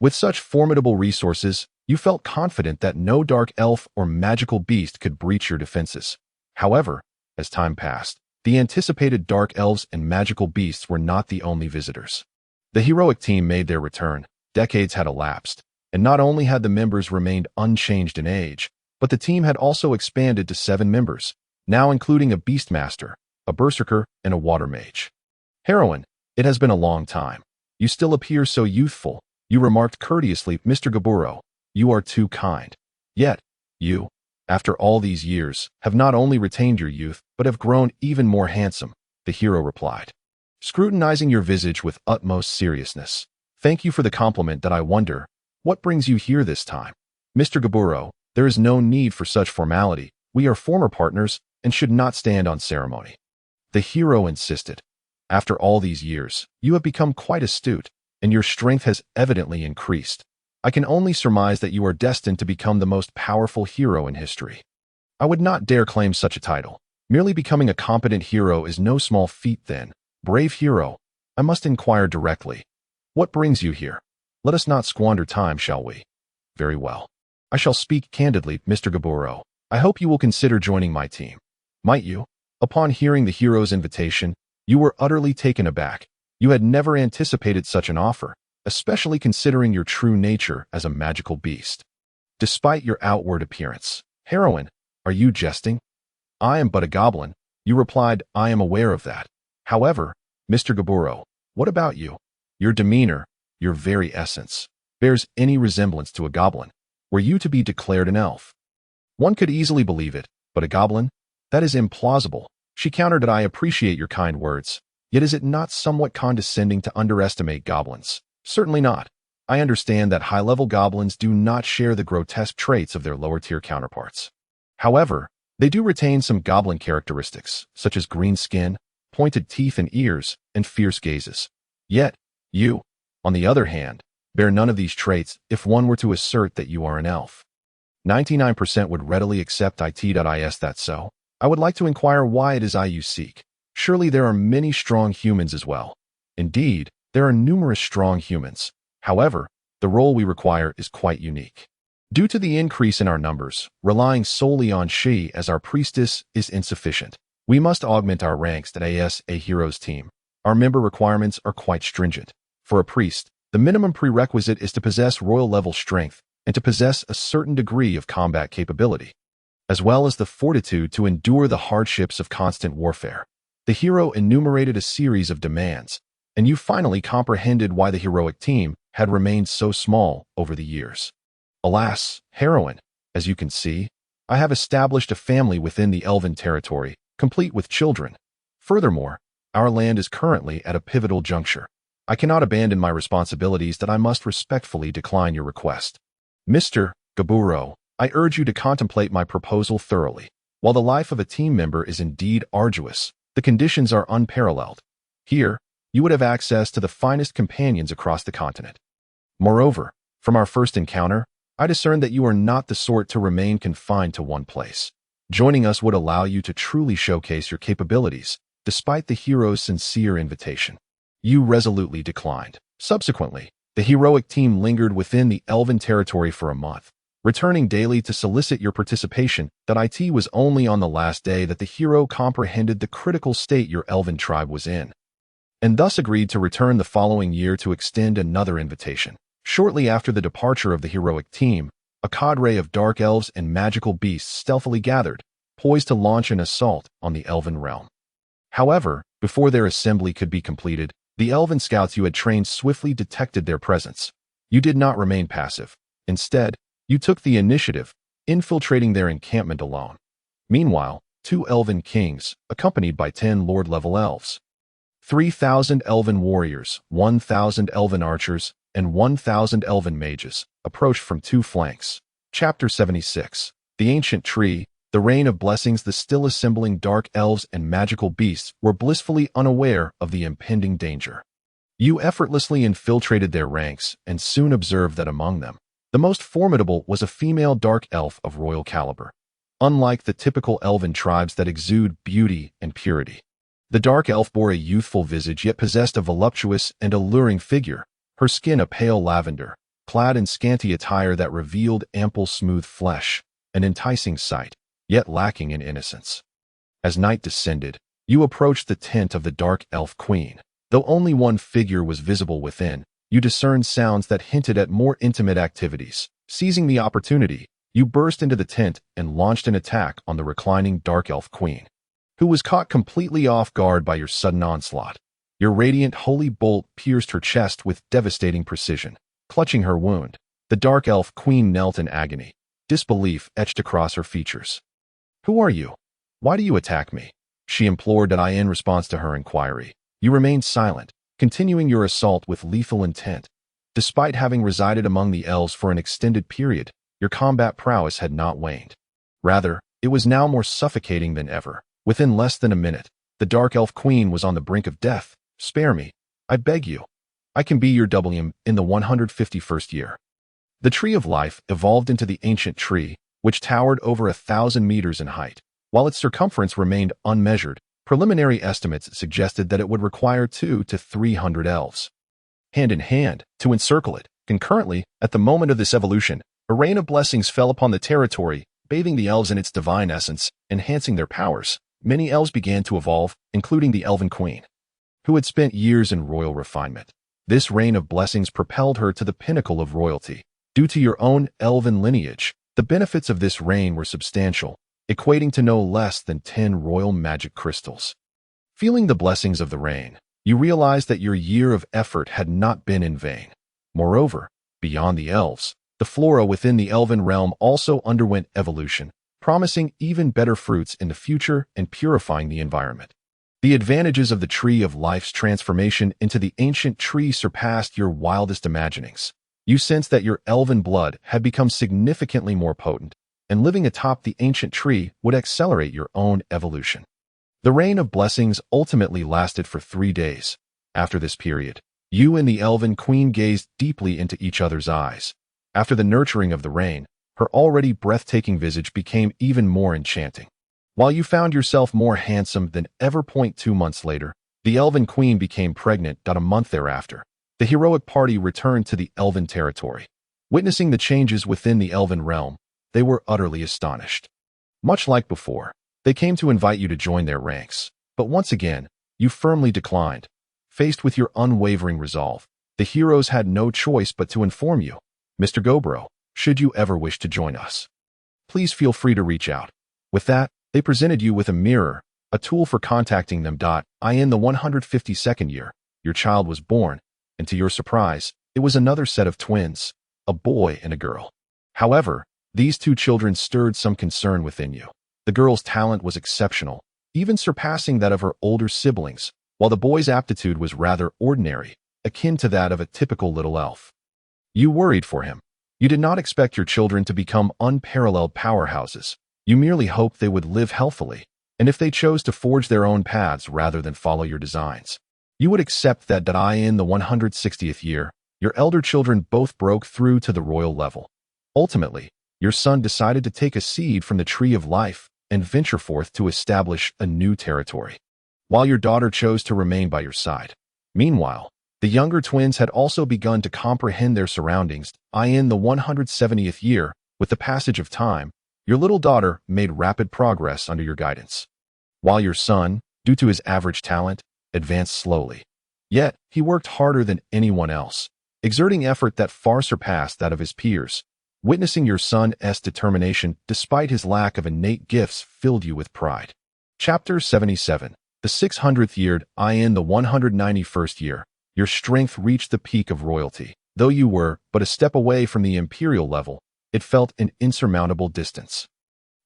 With such formidable resources, you felt confident that no dark elf or magical beast could breach your defenses. However, as time passed, the anticipated dark elves and magical beasts were not the only visitors. The heroic team made their return. Decades had elapsed, and not only had the members remained unchanged in age, but the team had also expanded to 7 members, now including a beastmaster, a berserker, and a water mage. Heroine, it has been a long time. You still appear so youthful, you remarked courteously. Mr. Gaburo, you are too kind. Yet, you, after all these years, have not only retained your youth, but have grown even more handsome, the hero replied, scrutinizing your visage with utmost seriousness. Thank you for the compliment. That I wonder, what brings you here this time? Mr. Gaburo, there is no need for such formality. We are former partners and should not stand on ceremony. The hero insisted. After all these years, you have become quite astute, and your strength has evidently increased. I can only surmise that you are destined to become the most powerful hero in history. I would not dare claim such a title. Merely becoming a competent hero is no small feat then. Brave hero, I must inquire directly. What brings you here? Let us not squander time, shall we? Very well. I shall speak candidly, Mr. Gaburo. I hope you will consider joining my team. Might you? Upon hearing the hero's invitation, you were utterly taken aback. You had never anticipated such an offer, especially considering your true nature as a magical beast. Despite your outward appearance, heroine, are you jesting? I am but a goblin. You replied, I am aware of that. However, Mr. Gaburo, what about you? Your demeanor, your very essence, bears any resemblance to a goblin. Were you to be declared an elf? One could easily believe it, but a goblin? That is implausible. She countered. I appreciate your kind words, yet is it not somewhat condescending to underestimate goblins? Certainly not. I understand that high-level goblins do not share the grotesque traits of their lower-tier counterparts. However, they do retain some goblin characteristics, such as green skin, pointed teeth and ears, and fierce gazes. Yet, you, on the other hand, bear none of these traits. If one were to assert that you are an elf, 99% would readily accept it. Is that so? I would like to inquire why it is you seek. Surely there are many strong humans as well. Indeed, there are numerous strong humans. However, the role we require is quite unique. Due to the increase in our numbers, relying solely on she as our priestess is insufficient. We must augment our ranks as a hero's team. Our member requirements are quite stringent. For a priest, the minimum prerequisite is to possess royal-level strength and to possess a certain degree of combat capability, as well as the fortitude to endure the hardships of constant warfare. The hero enumerated a series of demands, and you finally comprehended why the heroic team had remained so small over the years. Alas, heroine, as you can see, I have established a family within the elven territory, complete with children. Furthermore, Our land is currently at a pivotal juncture. I cannot abandon my responsibilities that I must respectfully decline your request. Mr. Gaburo, I urge you to contemplate my proposal thoroughly. While the life of a team member is indeed arduous, the conditions are unparalleled. Here, you would have access to the finest companions across the continent. Moreover, from our first encounter, I discerned that you are not the sort to remain confined to one place. Joining us would allow you to truly showcase your capabilities, despite the hero's sincere invitation. You resolutely declined. Subsequently, the heroic team lingered within the Elven territory for a month, returning daily to solicit your participation. That it was only on the last day that the hero comprehended the critical state your Elven tribe was in, and thus agreed to return the following year to extend another invitation. Shortly after the departure of the heroic team, a cadre of dark elves and magical beasts stealthily gathered, poised to launch an assault on the Elven realm. However, before their assembly could be completed, the Elven scouts you had trained swiftly detected their presence. You did not remain passive. Instead, you took the initiative, infiltrating their encampment alone. Meanwhile, 2 Elven kings, accompanied by 10 Lord-level elves, 3,000 Elven warriors, 1,000 Elven archers, and 1,000 Elven mages, approached from 2 flanks. Chapter 76. The Ancient Tree, the Rain of Blessings. The still assembling dark elves and magical beasts were blissfully unaware of the impending danger. You effortlessly infiltrated their ranks and soon observed that among them, the most formidable was a female dark elf of royal caliber. Unlike the typical Elven tribes that exude beauty and purity, the dark elf bore a youthful visage yet possessed a voluptuous and alluring figure, her skin a pale lavender, clad in scanty attire that revealed ample smooth flesh, an enticing sight, yet lacking in innocence. As night descended, you approached the tent of the dark elf queen. Though only one figure was visible within, you discerned sounds that hinted at more intimate activities. Seizing the opportunity, you burst into the tent and launched an attack on the reclining dark elf queen, who was caught completely off guard by your sudden onslaught. Your radiant holy bolt pierced her chest with devastating precision. Clutching her wound, the dark elf queen knelt in agony, disbelief etched across her features. "Who are you? Why do you attack me?" she implored. In response to her inquiry, you remained silent, continuing your assault with lethal intent. Despite having resided among the elves for an extended period, your combat prowess had not waned. Rather, it was now more suffocating than ever. Within less than a minute, the dark elf queen was on the brink of death. "Spare me, I beg you. I can be your WM in the 151st year." The Tree of Life evolved into the Ancient Tree, which towered over 1,000 meters in height. While its circumference remained unmeasured, preliminary estimates suggested that it would require 200 to 300 elves, hand in hand, to encircle it. Concurrently, at the moment of this evolution, a rain of blessings fell upon the territory, bathing the elves in its divine essence, enhancing their powers. Many elves began to evolve, including the Elven Queen, who had spent years in royal refinement. This rain of blessings propelled her to the pinnacle of royalty. Due to your own Elven lineage, the benefits of this rain were substantial, equating to no less than 10 royal magic crystals. Feeling the blessings of the rain, you realized that your year of effort had not been in vain. Moreover, beyond the elves, the flora within the Elven realm also underwent evolution, promising even better fruits in the future and purifying the environment. The advantages of the Tree of Life's transformation into the Ancient Tree surpassed your wildest imaginings. You sensed that your Elven blood had become significantly more potent, and living atop the Ancient Tree would accelerate your own evolution. The Rain of Blessings ultimately lasted for 3 days. After this period, you and the Elven Queen gazed deeply into each other's eyes. After the nurturing of the rain, her already breathtaking visage became even more enchanting. While you found yourself more handsome than ever. 2 months later, the Elven Queen became pregnant. A month thereafter, the heroic party returned to the Elven territory. Witnessing the changes within the Elven realm, they were utterly astonished. Much like before, they came to invite you to join their ranks, but once again, you firmly declined. Faced with your unwavering resolve, the heroes had no choice but to inform you, "Mr. Gobro, should you ever wish to join us, please feel free to reach out." With that, they presented you with a mirror, a tool for contacting them. In the 152nd year, your child was born, and to your surprise, it was another set of twins, a boy and a girl. However, these 2 children stirred some concern within you. The girl's talent was exceptional, even surpassing that of her older siblings, while the boy's aptitude was rather ordinary, akin to that of a typical little elf. You worried for him. You did not expect your children to become unparalleled powerhouses. You merely hoped they would live healthily, and if they chose to forge their own paths rather than follow your designs, you would accept that in the 160th year, your elder children both broke through to the royal level. Ultimately, your son decided to take a seed from the tree of life and venture forth to establish a new territory, while your daughter chose to remain by your side. Meanwhile, the younger twins had also begun to comprehend their surroundings. In the 170th year, with the passage of time, your little daughter made rapid progress under your guidance, while your son, due to his average talent, advanced slowly. Yet, he worked harder than anyone else, exerting effort that far surpassed that of his peers. Witnessing your son's determination despite his lack of innate gifts filled you with pride. Chapter 77. The 600th year. In the 191st year, your strength reached the peak of royalty. Though you were but a step away from the imperial level, it felt an insurmountable distance.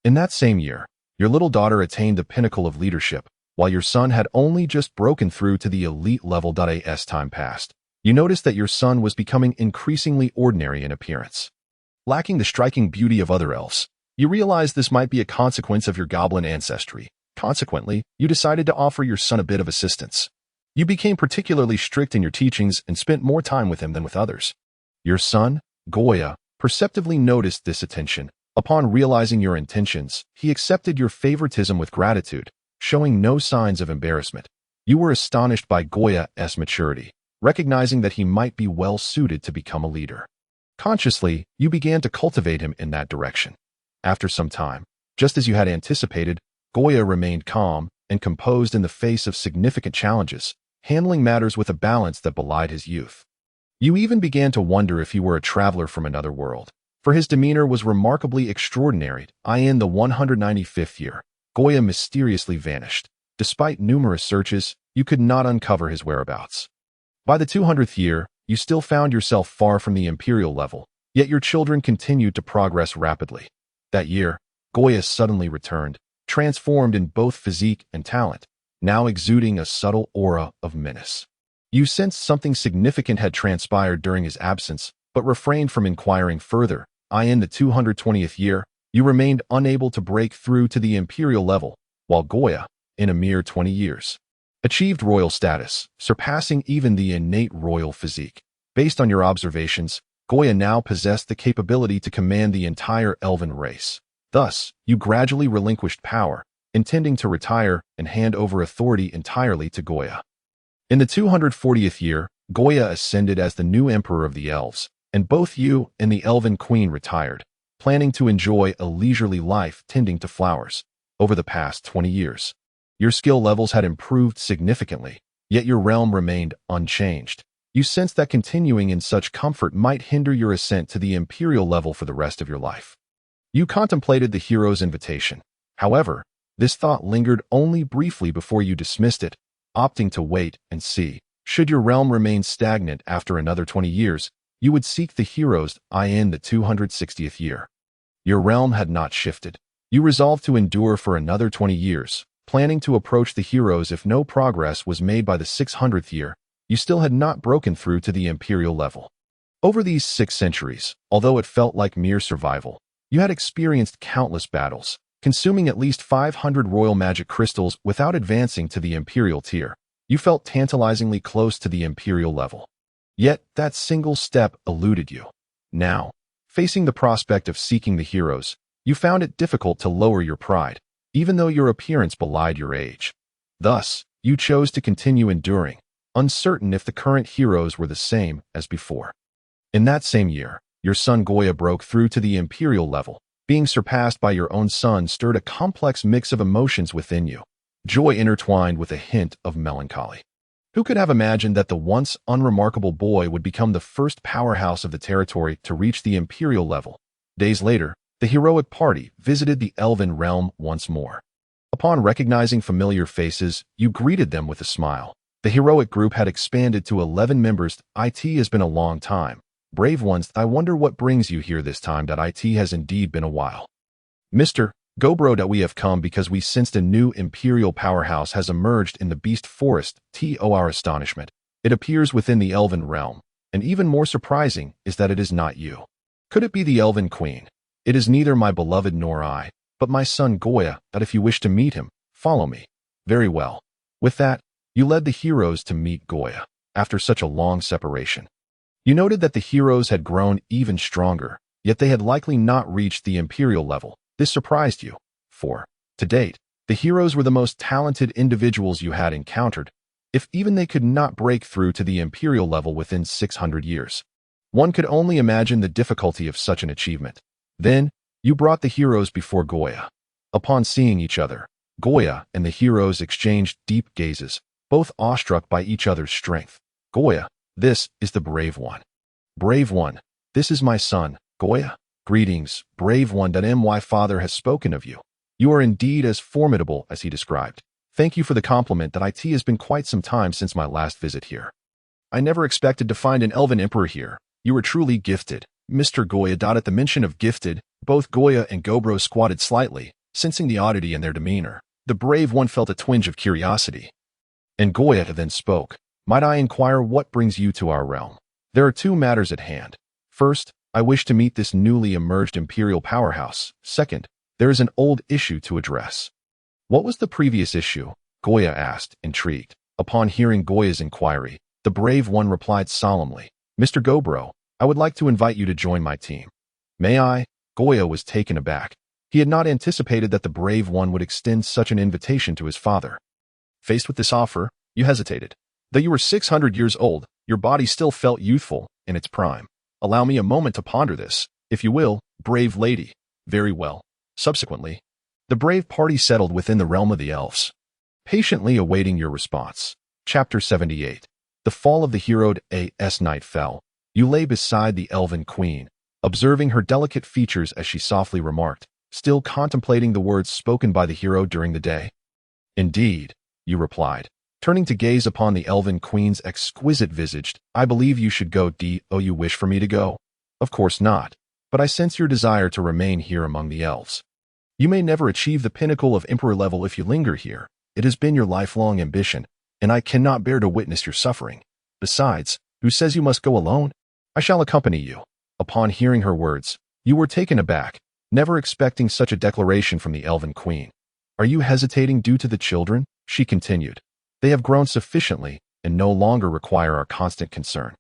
In that same year, your little daughter attained the pinnacle of leadership, while your son had only just broken through to the elite level. As time passed, you noticed that your son was becoming increasingly ordinary in appearance, lacking the striking beauty of other elves. You realized this might be a consequence of your goblin ancestry. Consequently, you decided to offer your son a bit of assistance. You became particularly strict in your teachings and spent more time with him than with others. Your son, Goya, perceptively noticed this attention. Upon realizing your intentions, he accepted your favoritism with gratitude, showing no signs of embarrassment. You were astonished by Goya's maturity, recognizing that he might be well suited to become a leader. Consciously, you began to cultivate him in that direction. After some time, just as you had anticipated, Goya remained calm and composed in the face of significant challenges, handling matters with a balance that belied his youth. You even began to wonder if he were a traveler from another world, for his demeanor was remarkably extraordinary. In the 195th year, Goya mysteriously vanished. Despite numerous searches, you could not uncover his whereabouts. By the 200th year, you still found yourself far from the imperial level, yet your children continued to progress rapidly. That year, Goya suddenly returned, transformed in both physique and talent, now exuding a subtle aura of menace. You sensed something significant had transpired during his absence, but refrained from inquiring further. In the 220th year, you remained unable to break through to the imperial level, while Goya, in a mere 20 years, achieved royal status, surpassing even the innate royal physique. Based on your observations, Goya now possessed the capability to command the entire elven race. Thus, you gradually relinquished power, intending to retire and hand over authority entirely to Goya. In the 240th year, Goya ascended as the new emperor of the elves, and both you and the elven queen retired, planning to enjoy a leisurely life tending to flowers. Over the past 20 years, your skill levels had improved significantly, yet your realm remained unchanged. You sensed that continuing in such comfort might hinder your ascent to the imperial level for the rest of your life. You contemplated the hero's invitation. However, this thought lingered only briefly before you dismissed it, opting to wait and see. Should your realm remain stagnant after another 20 years, you would seek the heroes. In the 260th year, your realm had not shifted. You resolved to endure for another 20 years, planning to approach the heroes if no progress was made by the 600th year. You still had not broken through to the imperial level. Over these 6 centuries, although it felt like mere survival, you had experienced countless battles, consuming at least 500 royal magic crystals without advancing to the imperial tier. You felt tantalizingly close to the imperial level. Yet, that single step eluded you. Now, facing the prospect of seeking the heroes, you found it difficult to lower your pride, even though your appearance belied your age. Thus, you chose to continue enduring, uncertain if the current heroes were the same as before. In that same year, your son Goya broke through to the imperial level. Being surpassed by your own son stirred a complex mix of emotions within you, joy intertwined with a hint of melancholy. Who could have imagined that the once unremarkable boy would become the first powerhouse of the territory to reach the imperial level? Days later, the heroic party visited the elven realm once more. Upon recognizing familiar faces, you greeted them with a smile. The heroic group had expanded to 11 members. It has been a long time. Brave ones, I wonder what brings you here this time. It has indeed been a while. Mr. Gobro, that we have come because we sensed a new imperial powerhouse has emerged in the beast forest. To our astonishment, it appears within the elven realm, and even more surprising is that it is not you. Could it be the elven queen? It is neither my beloved nor I, but my son Goya, that if you wish to meet him, follow me. Very well. With that, you led the heroes to meet Goya, after such a long separation. You noted that the heroes had grown even stronger, yet they had likely not reached the imperial level. This surprised you, for, to date, the heroes were the most talented individuals you had encountered, if even they could not break through to the imperial level within 600 years. One could only imagine the difficulty of such an achievement. Then, you brought the heroes before Goya. Upon seeing each other, Goya and the heroes exchanged deep gazes, both awestruck by each other's strength. Goya, this is the brave one. Brave one, this is my son, Goya. Greetings, brave one. My father has spoken of you. You are indeed as formidable as he described. Thank you for the compliment. That it has been quite some time since my last visit here. I never expected to find an elven emperor here. You are truly gifted, Mr. Goya. At the mention of gifted, both Goya and Gobro squatted slightly, sensing the oddity in their demeanor. The brave one felt a twinge of curiosity. And Goya then spoke. Might I inquire what brings you to our realm? There are two matters at hand. First, I wish to meet this newly emerged imperial powerhouse. Second, there is an old issue to address. What was the previous issue? Goya asked, intrigued. Upon hearing Goya's inquiry, the brave one replied solemnly, Mr. Gobro, I would like to invite you to join my team. May I? Goya was taken aback. He had not anticipated that the brave one would extend such an invitation to his father. Faced with this offer, you hesitated. Though you were 600 years old, your body still felt youthful, in its prime. Allow me a moment to ponder this, if you will, brave lady. Very well. Subsequently, the brave party settled within the realm of the elves, patiently awaiting your response. Chapter 78. The fall of the heroed as night fell. You lay beside the elven queen, observing her delicate features as she softly remarked, still contemplating the words spoken by the hero during the day. Indeed, you replied, turning to gaze upon the elven queen's exquisite visage. I believe you should go. You wish for me to go? Of course not, but I sense your desire to remain here among the elves. You may never achieve the pinnacle of emperor level if you linger here. It has been your lifelong ambition, and I cannot bear to witness your suffering. Besides, who says you must go alone? I shall accompany you. Upon hearing her words, you were taken aback, never expecting such a declaration from the elven queen. Are you hesitating due to the children? She continued. They have grown sufficiently and no longer require our constant concern.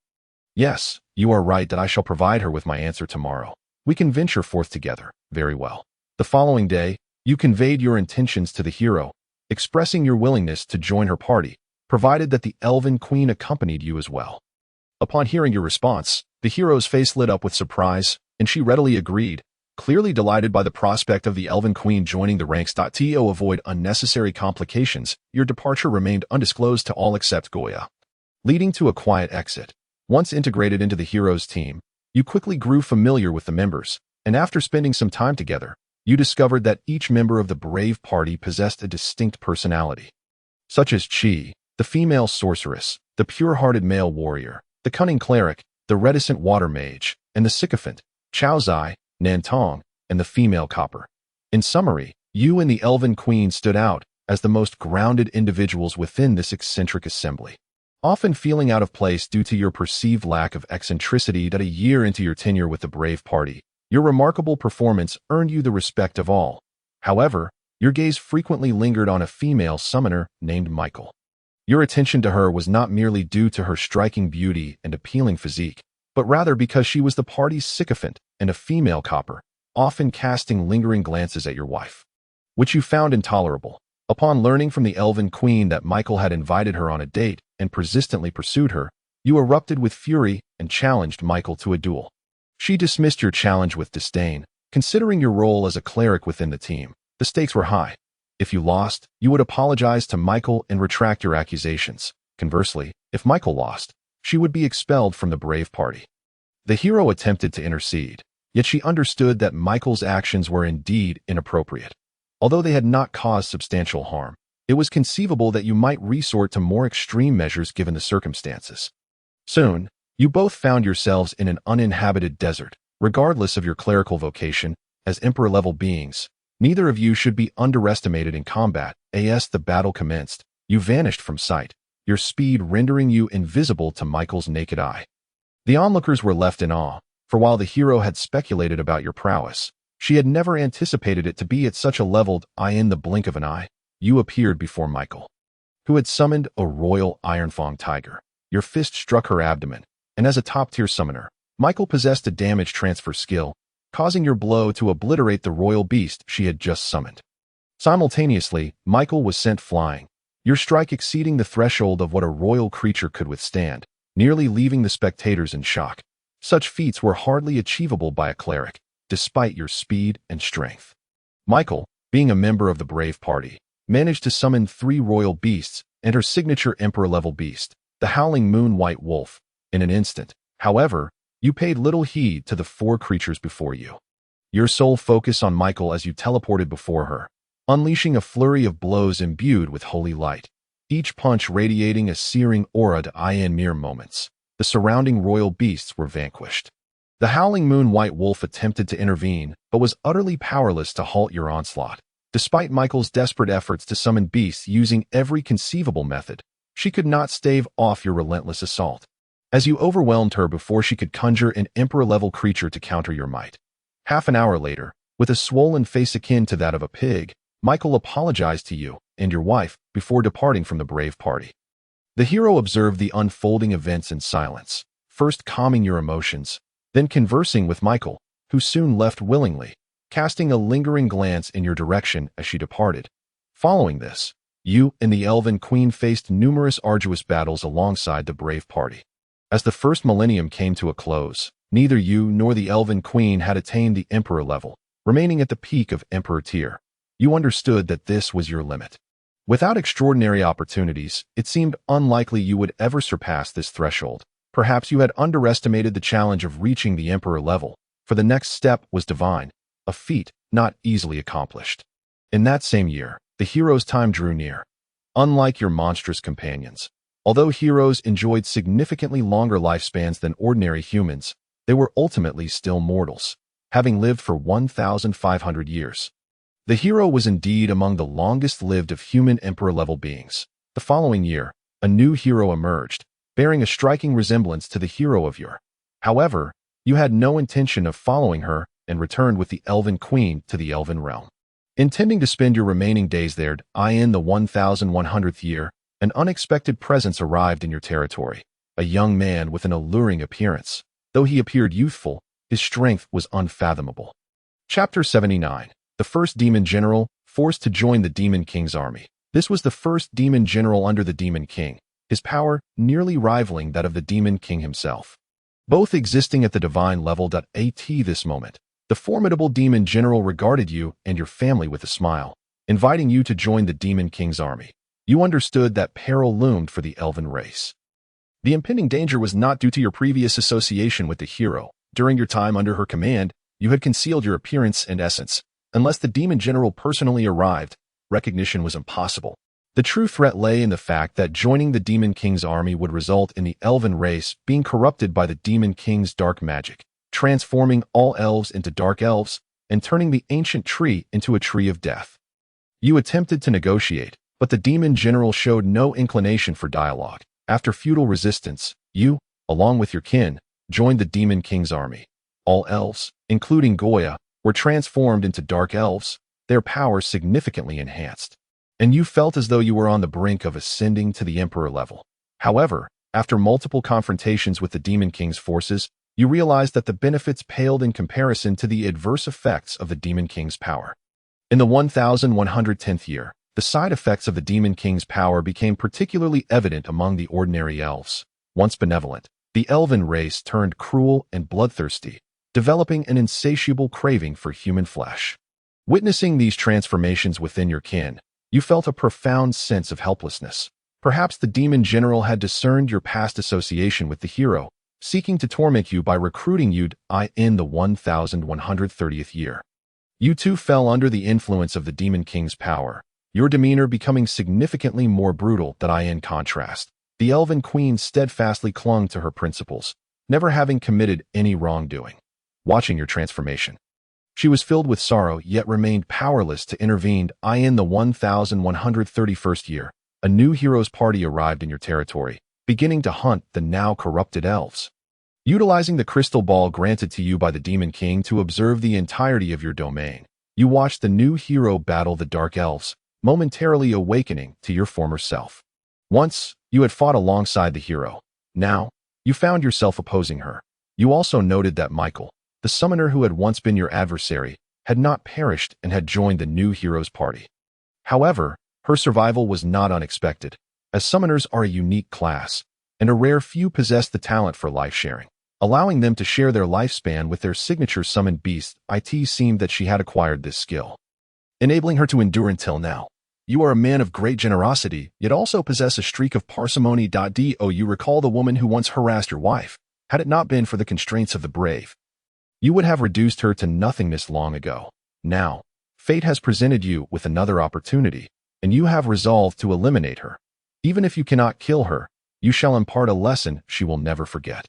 Yes, you are right. That I shall provide her with my answer tomorrow. We can venture forth together. Very well. The following day, you conveyed your intentions to the hero, expressing your willingness to join her party, provided that the elven queen accompanied you as well. Upon hearing your response, the hero's face lit up with surprise, and she readily agreed, clearly delighted by the prospect of the elven queen joining the ranks. To avoid unnecessary complications, your departure remained undisclosed to all except Goya, leading to a quiet exit. Once integrated into the hero's team, you quickly grew familiar with the members, and after spending some time together, you discovered that each member of the brave party possessed a distinct personality, such as Chi, the female sorceress, the pure-hearted male warrior, the cunning cleric, the reticent water mage, and the sycophant, Chaozai, Nantong, and the female copper. In summary, you and the elven queen stood out as the most grounded individuals within this eccentric assembly. Often feeling out of place due to your perceived lack of eccentricity. That a year into your tenure with the brave party, your remarkable performance earned you the respect of all. However, your gaze frequently lingered on a female summoner named Michael. Your attention to her was not merely due to her striking beauty and appealing physique, but rather because she was the party's sycophant and a female copper, often casting lingering glances at your wife, which you found intolerable. Upon learning from the elven queen that Michael had invited her on a date and persistently pursued her, you erupted with fury and challenged Michael to a duel. She dismissed your challenge with disdain, considering your role as a cleric within the team. The stakes were high. If you lost, you would apologize to Michael and retract your accusations. Conversely, if Michael lost, she would be expelled from the brave party. The hero attempted to intercede, yet she understood that Michael's actions were indeed inappropriate. Although they had not caused substantial harm, it was conceivable that you might resort to more extreme measures given the circumstances. Soon, you both found yourselves in an uninhabited desert. Regardless of your clerical vocation, as emperor-level beings, Neither of you should be underestimated in combat. As the battle commenced, you vanished from sight, your speed rendering you invisible to Michael's naked eye. The onlookers were left in awe, for while the hero had speculated about your prowess, she had never anticipated it to be at such a level. In the blink of an eye, you appeared before Michael, who had summoned a royal ironfang tiger. Your fist struck her abdomen, and as a top-tier summoner, Michael possessed a damage transfer skill, causing your blow to obliterate the royal beast she had just summoned. Simultaneously, Michael was sent flying, your strike exceeding the threshold of what a royal creature could withstand, nearly leaving the spectators in shock. Such feats were hardly achievable by a cleric, despite your speed and strength. Michael, being a member of the Brave Party, managed to summon 3 royal beasts and her signature Emperor-level beast, the Howling Moon White Wolf, in an instant. However, you paid little heed to the 4 creatures before you. Your sole focus on Michael as you teleported before her, unleashing a flurry of blows imbued with holy light, each punch radiating a searing aura in mere moments. The surrounding royal beasts were vanquished. The Howling Moon White Wolf attempted to intervene, but was utterly powerless to halt your onslaught. Despite Michael's desperate efforts to summon beasts using every conceivable method, she could not stave off your relentless assault, as you overwhelmed her before she could conjure an Emperor-level creature to counter your might. Half an hour later, with a swollen face akin to that of a pig, Michael apologized to you and your wife before departing from the Brave Party. The hero observed the unfolding events in silence, first calming your emotions, then conversing with Michael, who soon left willingly, casting a lingering glance in your direction as she departed. Following this, you and the Elven Queen faced numerous arduous battles alongside the Brave Party. As the first millennium came to a close, neither you nor the Elven Queen had attained the Emperor level, remaining at the peak of Emperor tier. You understood that this was your limit. Without extraordinary opportunities, it seemed unlikely you would ever surpass this threshold. Perhaps you had underestimated the challenge of reaching the Emperor level, for the next step was divine, a feat not easily accomplished. In that same year, the hero's time drew near. Unlike your monstrous companions, although heroes enjoyed significantly longer lifespans than ordinary humans, they were ultimately still mortals, having lived for 1,500 years. The hero was indeed among the longest-lived of human Emperor-level beings. The following year, a new hero emerged, bearing a striking resemblance to the hero of yore. However, you had no intention of following her and returned with the Elven Queen to the Elven Realm. Intending to spend your remaining days there, in the 1,100th year, an unexpected presence arrived in your territory, a young man with an alluring appearance. Though he appeared youthful, his strength was unfathomable. Chapter 79. The first Demon General, forced to join the Demon King's army. This was the first Demon General under the Demon King, his power nearly rivaling that of the Demon King himself. Both existing at the divine level. At this moment, the formidable Demon General regarded you and your family with a smile, inviting you to join the Demon King's army. You understood that peril loomed for the Elven race. The impending danger was not due to your previous association with the hero. During your time under her command, you had concealed your appearance and essence. Unless the Demon General personally arrived, recognition was impossible. The true threat lay in the fact that joining the Demon King's army would result in the Elven race being corrupted by the Demon King's dark magic, transforming all elves into dark elves and turning the ancient tree into a tree of death. You attempted to negotiate, but the Demon General showed no inclination for dialogue. After futile resistance, you, along with your kin, joined the Demon King's army. All elves, including Goya, were transformed into dark elves, their power significantly enhanced. And you felt as though you were on the brink of ascending to the Emperor level. However, after multiple confrontations with the Demon King's forces, you realized that the benefits paled in comparison to the adverse effects of the Demon King's power. In the 1110th year, the side effects of the Demon King's power became particularly evident among the ordinary elves. Once benevolent, the Elven race turned cruel and bloodthirsty, developing an insatiable craving for human flesh. Witnessing these transformations within your kin, you felt a profound sense of helplessness. Perhaps the Demon General had discerned your past association with the hero, seeking to torment you by recruiting you in the 1130th year. You too fell under the influence of the Demon King's power, your demeanor becoming significantly more brutal than in contrast. The Elven Queen steadfastly clung to her principles, never having committed any wrongdoing. Watching your transformation, She was filled with sorrow, yet remained powerless to intervene. In the 1131st year, a new heroes party arrived in your territory, beginning to hunt the now corrupted elves. Utilizing the crystal ball granted to you by the Demon King to observe the entirety of your domain, you watched the new hero battle the dark elves, momentarily awakening to your former self. Once, you had fought alongside the hero. Now, you found yourself opposing her. You also noted that Michael, the summoner who had once been your adversary, had not perished and had joined the new hero's party. However, her survival was not unexpected, as summoners are a unique class, and a rare few possess the talent for life-sharing, allowing them to share their lifespan with their signature summoned beast. It seemed that she had acquired this skill, enabling her to endure until now. You are a man of great generosity, yet also possess a streak of parsimony. Do you recall the woman who once harassed your wife? Had it not been for the constraints of the brave, you would have reduced her to nothingness long ago. Now, fate has presented you with another opportunity, and you have resolved to eliminate her. Even if you cannot kill her, you shall impart a lesson she will never forget.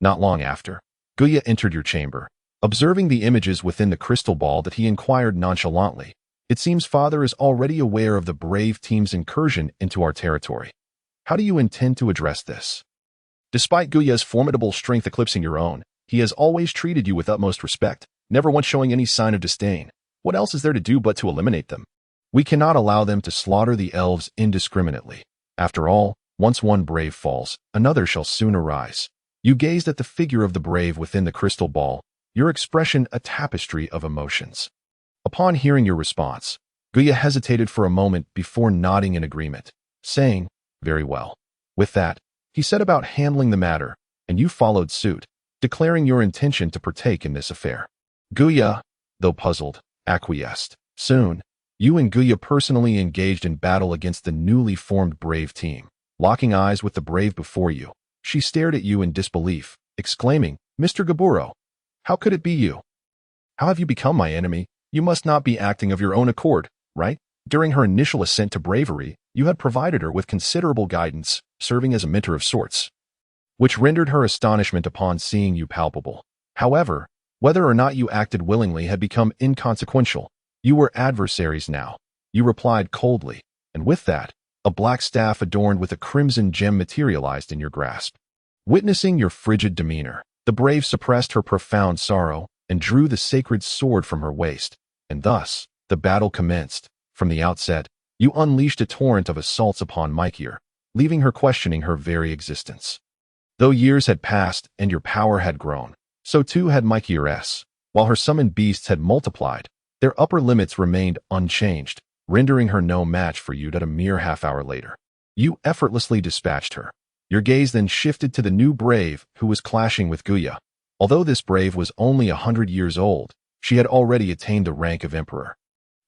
Not long after, Guya entered your chamber. Observing the images within the crystal ball that he inquired nonchalantly, "It seems Father is already aware of the brave team's incursion into our territory. How do you intend to address this?" Despite Guya's formidable strength eclipsing your own, he has always treated you with utmost respect, never once showing any sign of disdain. What else is there to do but to eliminate them? We cannot allow them to slaughter the elves indiscriminately. After all, once one brave falls, another shall soon arise. You gazed at the figure of the brave within the crystal ball, your expression a tapestry of emotions. Upon hearing your response, Guya hesitated for a moment before nodding in agreement, saying, "Very well." With that, he set about handling the matter, and you followed suit, declaring your intention to partake in this affair. Guya, though puzzled, acquiesced. Soon, you and Guya personally engaged in battle against the newly formed brave team. Locking eyes with the brave before you, she stared at you in disbelief, exclaiming, "Mr. Gaburo, how could it be you? How have you become my enemy? You must not be acting of your own accord, right?" During her initial ascent to bravery, you had provided her with considerable guidance, serving as a mentor of sorts, which rendered her astonishment upon seeing you palpable. However, whether or not you acted willingly had become inconsequential. You were adversaries now. You replied coldly, and with that, a black staff adorned with a crimson gem materialized in your grasp. Witnessing your frigid demeanor, the brave suppressed her profound sorrow and drew the sacred sword from her waist, and thus, the battle commenced. From the outset, you unleashed a torrent of assaults upon Mykier, leaving her questioning her very existence. Though years had passed and your power had grown, so too had Mykier's. While her summoned beasts had multiplied, their upper limits remained unchanged, rendering her no match for you. A mere half-hour later, you effortlessly dispatched her. Your gaze then shifted to the new brave who was clashing with Guya. Although this brave was only 100 years old, she had already attained the rank of emperor,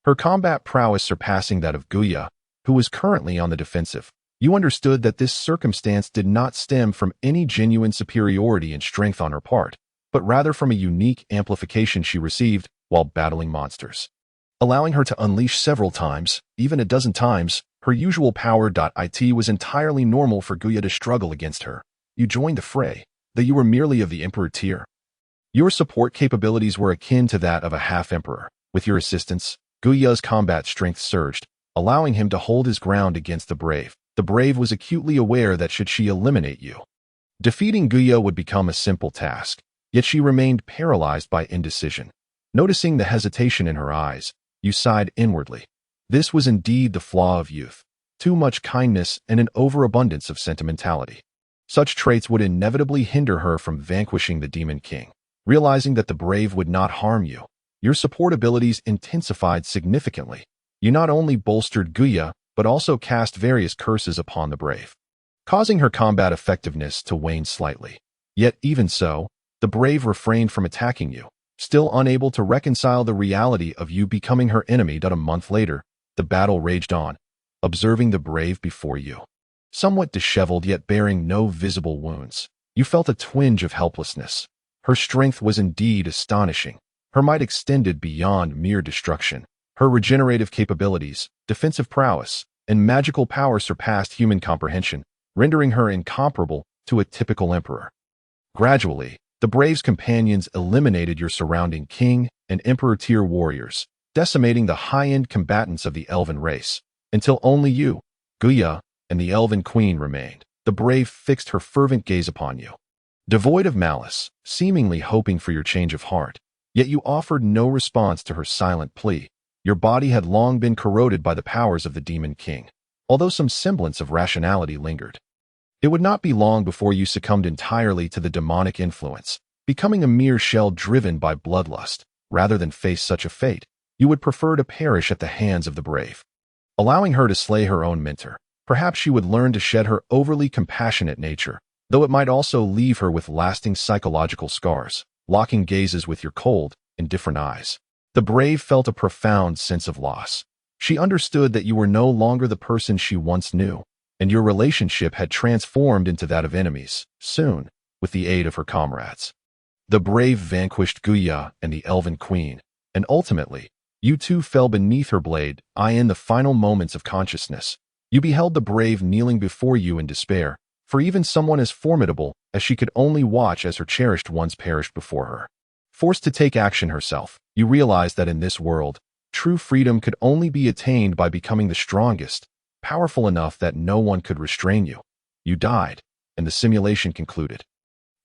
her combat prowess surpassing that of Guya, who was currently on the defensive. You understood that this circumstance did not stem from any genuine superiority in strength on her part, but rather from a unique amplification she received while battling monsters, allowing her to unleash several times, even a dozen times, her usual power. It was entirely normal for Guya to struggle against her. You joined the fray, though you were merely of the emperor tier. Your support capabilities were akin to that of a half-emperor. With your assistance, Guya's combat strength surged, allowing him to hold his ground against the brave. The brave was acutely aware that should she eliminate you, defeating Guya would become a simple task, yet she remained paralyzed by indecision. Noticing the hesitation in her eyes, you sighed inwardly. This was indeed the flaw of youth, too much kindness and an overabundance of sentimentality. Such traits would inevitably hinder her from vanquishing the Demon King. Realizing that the brave would not harm you, your support abilities intensified significantly. You not only bolstered Guya, but also cast various curses upon the brave, causing her combat effectiveness to wane slightly. Yet even so, the brave refrained from attacking you, still unable to reconcile the reality of you becoming her enemy. A month later, the battle raged on, observing the brave before you, somewhat disheveled yet bearing no visible wounds. You felt a twinge of helplessness. Her strength was indeed astonishing. Her might extended beyond mere destruction. Her regenerative capabilities, defensive prowess, and magical power surpassed human comprehension, rendering her incomparable to a typical emperor. Gradually, The Brave's companions eliminated your surrounding king and emperor-tier warriors, decimating the high-end combatants of the elven race, until only you, Guya, and the elven queen remained. The Brave fixed her fervent gaze upon you, devoid of malice, seemingly hoping for your change of heart. Yet you offered no response to her silent plea. Your body had long been corroded by the powers of the Demon King, although some semblance of rationality lingered. It would not be long before you succumbed entirely to the demonic influence, becoming a mere shell driven by bloodlust. Rather than face such a fate, you would prefer to perish at the hands of the Brave. Allowing her to slay her own mentor, perhaps she would learn to shed her overly compassionate nature, though it might also leave her with lasting psychological scars, locking gazes with your cold, indifferent eyes. The Brave felt a profound sense of loss. She understood that you were no longer the person she once knew, and your relationship had transformed into that of enemies, soon, with the aid of her comrades. The Brave vanquished Guya and the Elven Queen, and ultimately, you two fell beneath her blade. In the final moments of consciousness, you beheld the Brave kneeling before you in despair, for even someone as formidable as she could only watch as her cherished ones perished before her. Forced to take action herself, you realized that in this world, true freedom could only be attained by becoming the strongest, powerful enough that no one could restrain you. You died, and the simulation concluded.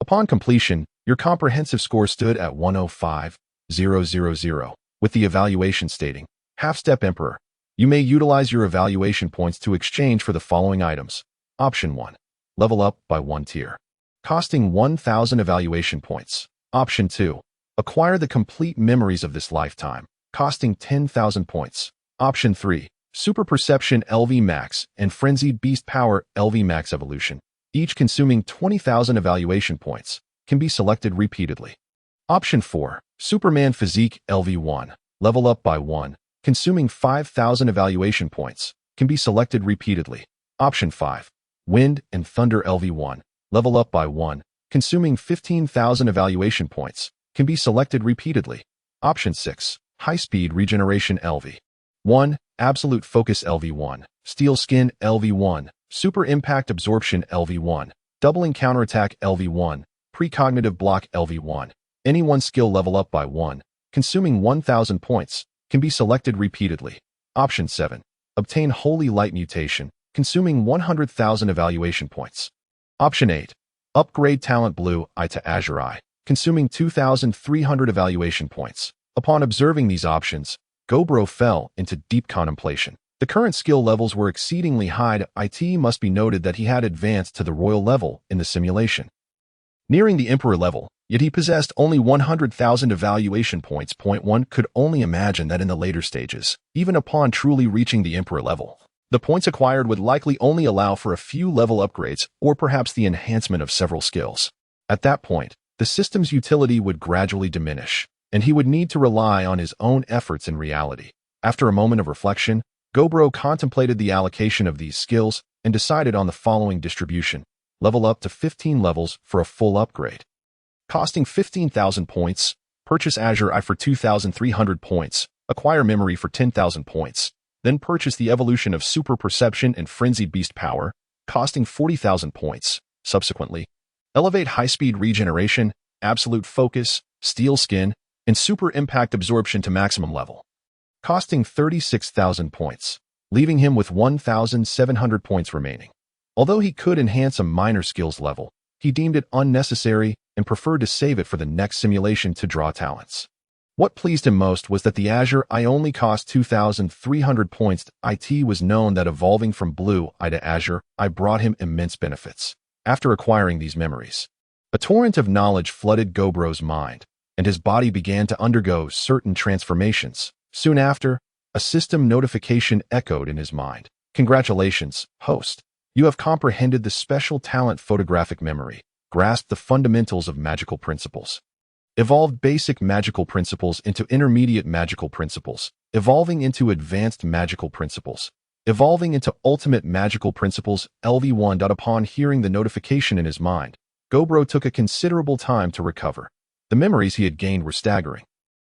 Upon completion, your comprehensive score stood at 105,000, with the evaluation stating, Half-Step Emperor. You may utilize your evaluation points to exchange for the following items. Option 1. Level up by 1 tier, costing 1,000 evaluation points. Option 2. Acquire the complete memories of this lifetime, costing 10,000 points. Option 3. Super Perception LV Max and Frenzied Beast Power LV Max Evolution, each consuming 20,000 evaluation points, can be selected repeatedly. Option 4. Superman Physique LV1, level up by 1, consuming 5,000 evaluation points, can be selected repeatedly. Option 5. Wind and Thunder LV1, level up by 1, consuming 15,000 evaluation points, can be selected repeatedly. Option 6. High Speed Regeneration LV1, Absolute Focus LV1, Steel Skin LV1, Super Impact Absorption LV1, Doubling Counterattack LV1, Precognitive Block LV1. Any one skill level up by 1, consuming 1,000 points, can be selected repeatedly. Option 7. Obtain Holy Light Mutation, consuming 100,000 evaluation points. Option 8. Upgrade Talent Blue Eye to Azure Eye, consuming 2,300 evaluation points. Upon observing these options, Gobro fell into deep contemplation. The current skill levels were exceedingly high. It must be noted that he had advanced to the royal level in the simulation, nearing the emperor level, yet he possessed only 100,000 evaluation points. One could only imagine that in the later stages, even upon truly reaching the emperor level, the points acquired would likely only allow for a few level upgrades or perhaps the enhancement of several skills. At that point, the system's utility would gradually diminish, and he would need to rely on his own efforts in reality. After a moment of reflection, Gobro contemplated the allocation of these skills and decided on the following distribution. Level up to 15 levels for a full upgrade, costing 15,000 points. Purchase Azure Eye for 2,300 points. Acquire Memory for 10,000 points. Then purchase the evolution of Super Perception and Frenzied Beast Power, costing 40,000 points. Subsequently, elevate High Speed Regeneration, Absolute Focus, Steel Skin, and Super Impact Absorption to maximum level, costing 36,000 points, leaving him with 1,700 points remaining. Although he could enhance a minor skills level, he deemed it unnecessary and preferred to save it for the next simulation to draw talents. What pleased him most was that the Azure Eye only cost 2,300 points. It was known that evolving from Blue Eye to Azure Eye brought him immense benefits. After acquiring these memories, a torrent of knowledge flooded Gobro's mind, and his body began to undergo certain transformations. Soon after, a system notification echoed in his mind. Congratulations, host. You have comprehended the special talent photographic memory, grasped the fundamentals of magical principles, evolved basic magical principles into intermediate magical principles, evolving into advanced magical principles, evolving into ultimate magical principles. LV1. Upon hearing the notification in his mind, Gobro took a considerable time to recover. The memories he had gained were staggering,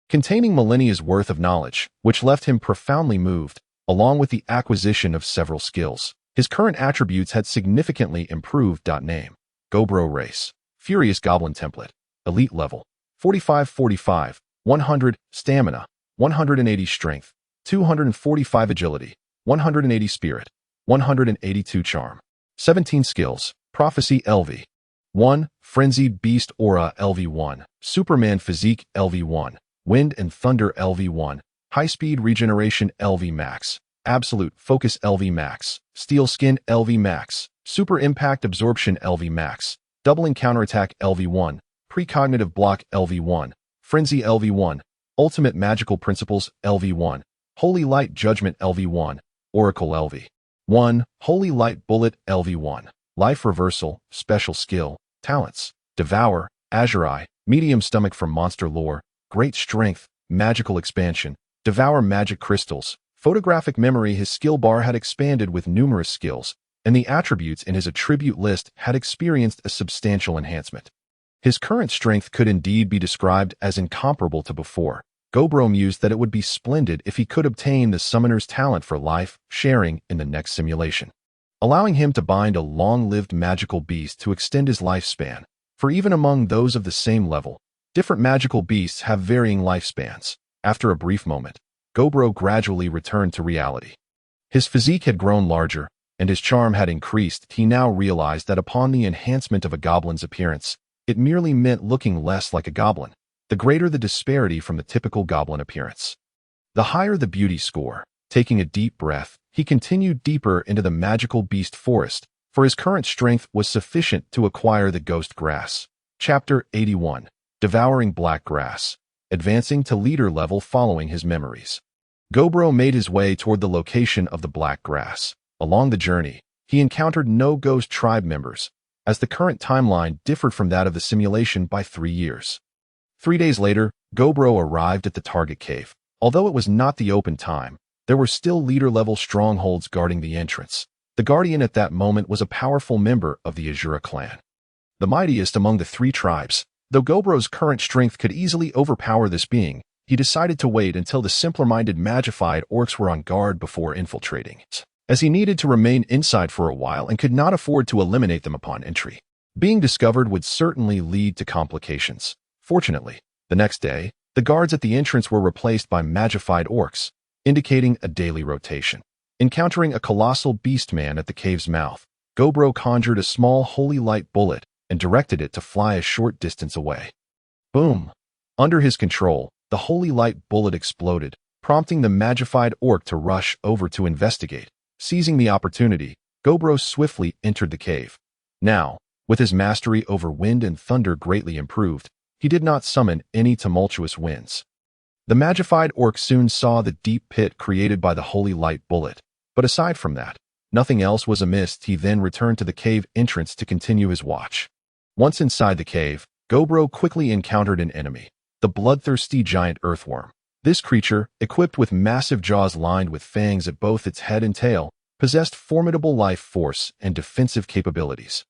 containing millennia's worth of knowledge, which left him profoundly moved, along with the acquisition of several skills. His current attributes had significantly improved. Name: Gobro Race, Furious Goblin Template, elite level, 45-45, 100 stamina, 180 strength, 245 agility, 180 spirit, 182 charm. 17 skills, prophecy LV. 1. Frenzied Beast Aura LV1, Superman Physique LV1, Wind and Thunder LV1, High Speed Regeneration LV Max, Absolute Focus LV Max, Steel Skin LV Max, Super Impact Absorption LV Max, Doubling Counterattack LV1, Precognitive Block LV1, Frenzy LV1, Ultimate Magical Principles LV1, Holy Light Judgment LV1, Oracle LV1, Holy Light Bullet LV1, Life Reversal, Special Skill, Talents, Devour, Azure Eye, Medium Stomach from Monster Lore, Great Strength, Magical Expansion, Devour Magic Crystals, Photographic Memory. His skill bar had expanded with numerous skills, and the attributes in his attribute list had experienced a substantial enhancement. His current strength could indeed be described as incomparable to before. Gobro mused that it would be splendid if he could obtain the Summoner's Talent for life sharing in the next simulation, allowing him to bind a long-lived magical beast to extend his lifespan, for even among those of the same level, different magical beasts have varying lifespans. After a brief moment, Gobro gradually returned to reality. His physique had grown larger, and his charm had increased. He now realized that upon the enhancement of a goblin's appearance, it merely meant looking less like a goblin, the greater the disparity from the typical goblin appearance. The higher the beauty score. Taking a deep breath, he continued deeper into the magical beast forest, for his current strength was sufficient to acquire the ghost grass. Chapter 81. Devouring Black Grass. Advancing to leader level following his memories. Gobro made his way toward the location of the black grass. Along the journey, he encountered no ghost tribe members, as the current timeline differed from that of the simulation by 3 years. 3 days later, Gobro arrived at the target cave. Although it was not the open time, there were still leader-level strongholds guarding the entrance. The Guardian at that moment was a powerful member of the Azura clan, the mightiest among the 3 tribes. Though Gobro's current strength could easily overpower this being, he decided to wait until the simpler-minded magified orcs were on guard before infiltrating, as he needed to remain inside for a while and could not afford to eliminate them upon entry. Being discovered would certainly lead to complications. Fortunately, the next day, the guards at the entrance were replaced by magified orcs, indicating a daily rotation. Encountering a colossal beast-man at the cave's mouth, Gobro conjured a small holy light bullet and directed it to fly a short distance away. Boom! Under his control, the holy light bullet exploded, prompting the magified orc to rush over to investigate. Seizing the opportunity, Gobro swiftly entered the cave. Now, with his mastery over wind and thunder greatly improved, he did not summon any tumultuous winds. The magified orc soon saw the deep pit created by the holy light bullet, but aside from that, nothing else was amiss. He then returned to the cave entrance to continue his watch. Once inside the cave, Gobro quickly encountered an enemy, the bloodthirsty giant earthworm. This creature, equipped with massive jaws lined with fangs at both its head and tail, possessed formidable life force and defensive capabilities.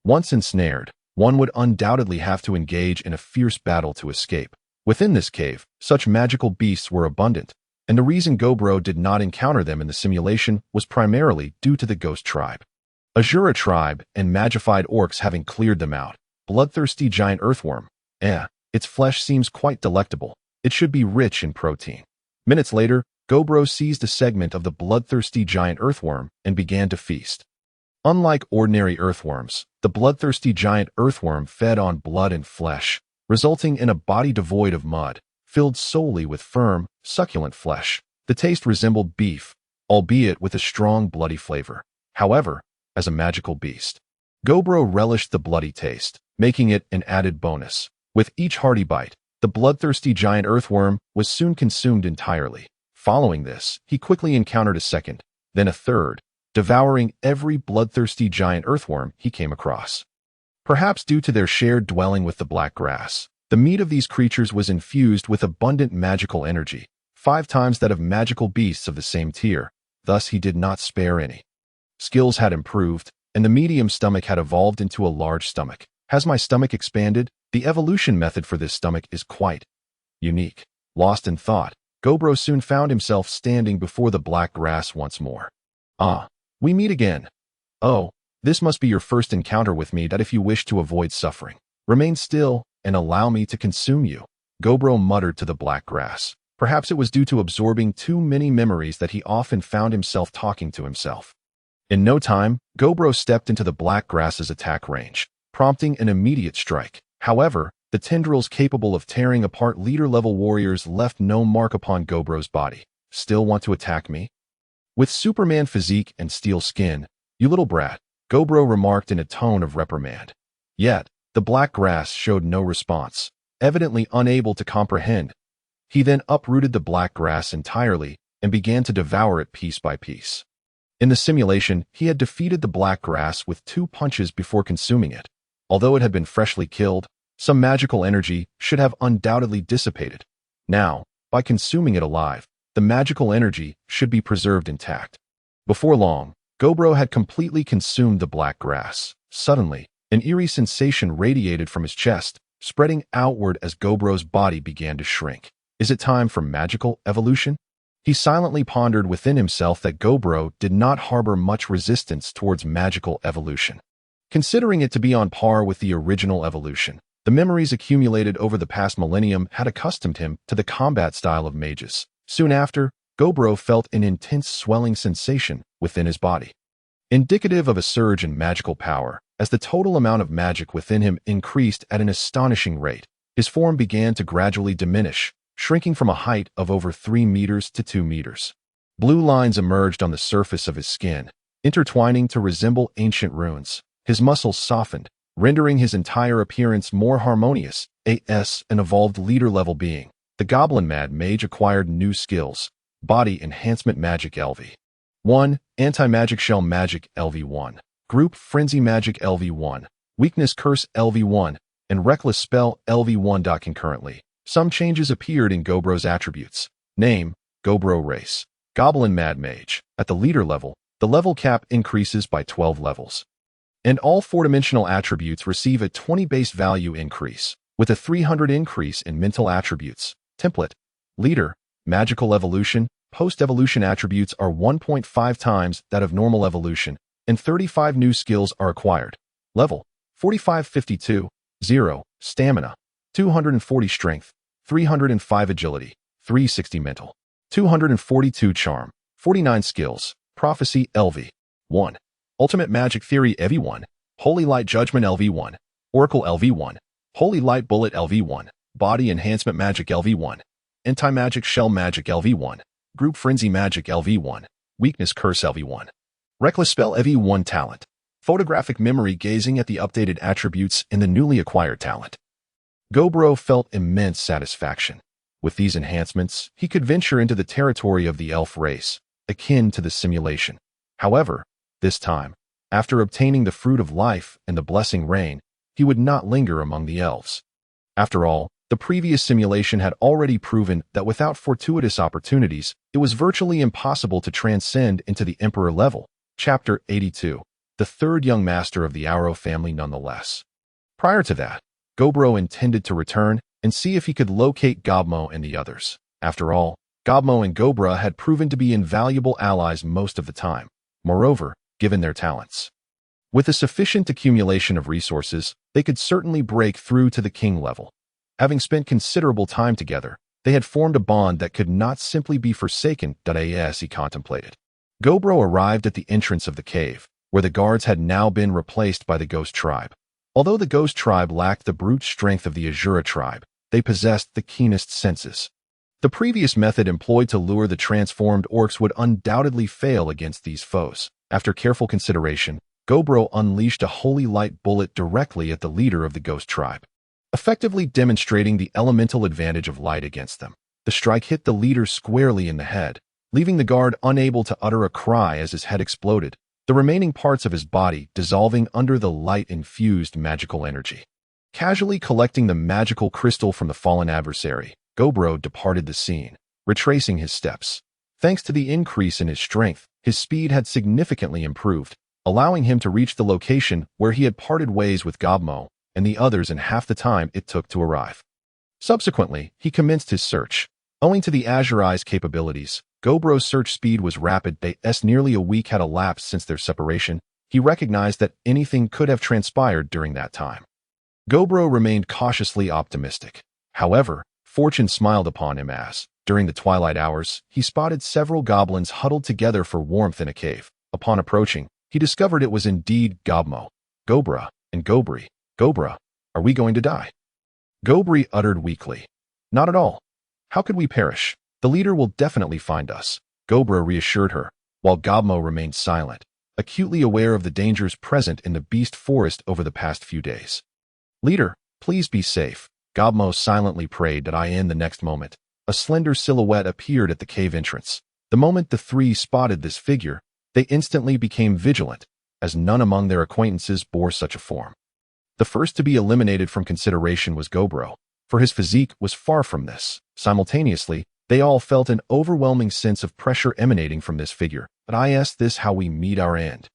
Once ensnared, one would undoubtedly have to engage in a fierce battle to escape. Within this cave, such magical beasts were abundant, and the reason Gobro did not encounter them in the simulation was primarily due to the ghost tribe. Azura tribe and magified orcs having cleared them out. Bloodthirsty giant earthworm. Its flesh seems quite delectable. It should be rich in protein. Minutes later, Gobro seized a segment of the bloodthirsty giant earthworm and began to feast. Unlike ordinary earthworms, the bloodthirsty giant earthworm fed on blood and flesh, resulting in a body devoid of mud, filled solely with firm, succulent flesh. The taste resembled beef, albeit with a strong bloody flavor. However, as a magical beast, Gobro relished the bloody taste, making it an added bonus. With each hearty bite, the bloodthirsty giant earthworm was soon consumed entirely. Following this, he quickly encountered a second, then a third, devouring every bloodthirsty giant earthworm he came across. Perhaps due to their shared dwelling with the black grass, the meat of these creatures was infused with abundant magical energy, 5 times that of magical beasts of the same tier. Thus he did not spare any. Skills had improved, and the medium stomach had evolved into a large stomach. Has my stomach expanded? The evolution method for this stomach is quite unique. Lost in thought, Gobro soon found himself standing before the black grass once more. Ah, we meet again. Oh, this must be your first encounter with me. That if you wish to avoid suffering, remain still, and allow me to consume you," Gobro muttered to the black grass. Perhaps it was due to absorbing too many memories that he often found himself talking to himself. In no time, Gobro stepped into the black grass's attack range, prompting an immediate strike. However, the tendrils capable of tearing apart leader-level warriors left no mark upon Gobro's body. "Still want to attack me? With Superman physique and steel skin, you little brat," Gobro remarked in a tone of reprimand. Yet, the black grass showed no response, evidently unable to comprehend. He then uprooted the black grass entirely and began to devour it piece by piece. In the simulation, he had defeated the black grass with 2 punches before consuming it. Although it had been freshly killed, some magical energy should have undoubtedly dissipated. Now, by consuming it alive, the magical energy should be preserved intact. Before long, Gobro had completely consumed the black grass. Suddenly, an eerie sensation radiated from his chest, spreading outward as Gobro's body began to shrink. Is it time for magical evolution? He silently pondered within himself that Gobro did not harbor much resistance towards magical evolution. Considering it to be on par with the original evolution, the memories accumulated over the past millennium had accustomed him to the combat style of mages. Soon after, Gobro felt an intense swelling sensation within his body, indicative of a surge in magical power. As the total amount of magic within him increased at an astonishing rate, his form began to gradually diminish, shrinking from a height of over 3 meters to 2 meters. Blue lines emerged on the surface of his skin, intertwining to resemble ancient runes. His muscles softened, rendering his entire appearance more harmonious. As an evolved leader-level being, the Goblin Mad Mage acquired new skills: Body Enhancement Magic LV1, Anti-Magic Shell Magic LV1, Group Frenzy Magic LV1, Weakness Curse LV1, and Reckless Spell LV1. Concurrently, some changes appeared in Gobro's attributes. Name: Gobro Race, Goblin Mad Mage. At the leader level, the level cap increases by 12 levels. And all 4-dimensional attributes receive a 20 base value increase, with a 300 increase in mental attributes. Template: Leader, Magical Evolution. Post-evolution attributes are 1.5 times that of normal evolution, and 35 new skills are acquired. Level: 45-52, 0, Stamina, 240 Strength, 305 Agility, 360 Mental, 242 Charm, 49 Skills. Prophecy LV1, Ultimate Magic Theory LV1, Holy Light Judgment LV1, Oracle LV1, Holy Light Bullet LV1, Body Enhancement Magic LV1, Anti-Magic Shell Magic LV1, Group Frenzy Magic LV1, Weakness Curse LV1, Reckless Spell LV1. Talent: Photographic Memory. Gazing at the updated attributes in the newly acquired talent, Gobro felt immense satisfaction. With these enhancements, he could venture into the territory of the elf race, akin to the simulation. However, this time, after obtaining the Fruit of Life and the Blessing Rain, he would not linger among the elves. After all, the previous simulation had already proven that without fortuitous opportunities, it was virtually impossible to transcend into the Emperor level. Chapter 82. The third young master of the Arrow family. Nonetheless, prior to that, Gobro intended to return and see if he could locate Gobmo and the others. After all, Gobmo and Gobra had proven to be invaluable allies most of the time. Moreover, given their talents, with a sufficient accumulation of resources, they could certainly break through to the king level. Having spent considerable time together, they had formed a bond that could not simply be forsaken. As he contemplated, Gobro arrived at the entrance of the cave, where the guards had now been replaced by the Ghost Tribe. Although the Ghost Tribe lacked the brute strength of the Azura Tribe, they possessed the keenest senses. The previous method employed to lure the transformed orcs would undoubtedly fail against these foes. After careful consideration, Gobro unleashed a holy light bullet directly at the leader of the Ghost Tribe, effectively demonstrating the elemental advantage of light against them. The strike hit the leader squarely in the head, leaving the guard unable to utter a cry as his head exploded, the remaining parts of his body dissolving under the light-infused magical energy. Casually collecting the magical crystal from the fallen adversary, Gobro departed the scene, retracing his steps. Thanks to the increase in his strength, his speed had significantly improved, allowing him to reach the location where he had parted ways with Gobmo and the others in half the time it took to arrive. Subsequently, he commenced his search. Owing to the Azure's capabilities, Gobro's search speed was rapid. As nearly a week had elapsed since their separation, he recognized that anything could have transpired during that time. Gobro remained cautiously optimistic. However, fortune smiled upon him as, during the twilight hours, he spotted several goblins huddled together for warmth in a cave. Upon approaching, he discovered it was indeed Gobmo, Gobra, and Gobri. Gobra, are we going to die? Gobri uttered weakly. Not at all. How could we perish? The leader will definitely find us, Gobra reassured her, while Gobmo remained silent, acutely aware of the dangers present in the beast forest over the past few days. Leader, please be safe, Gobmo silently prayed. In the next moment, a slender silhouette appeared at the cave entrance. The moment the three spotted this figure, they instantly became vigilant, as none among their acquaintances bore such a form. The first to be eliminated from consideration was Gobro, for his physique was far from this. Simultaneously, they all felt an overwhelming sense of pressure emanating from this figure. But this how we meet our end.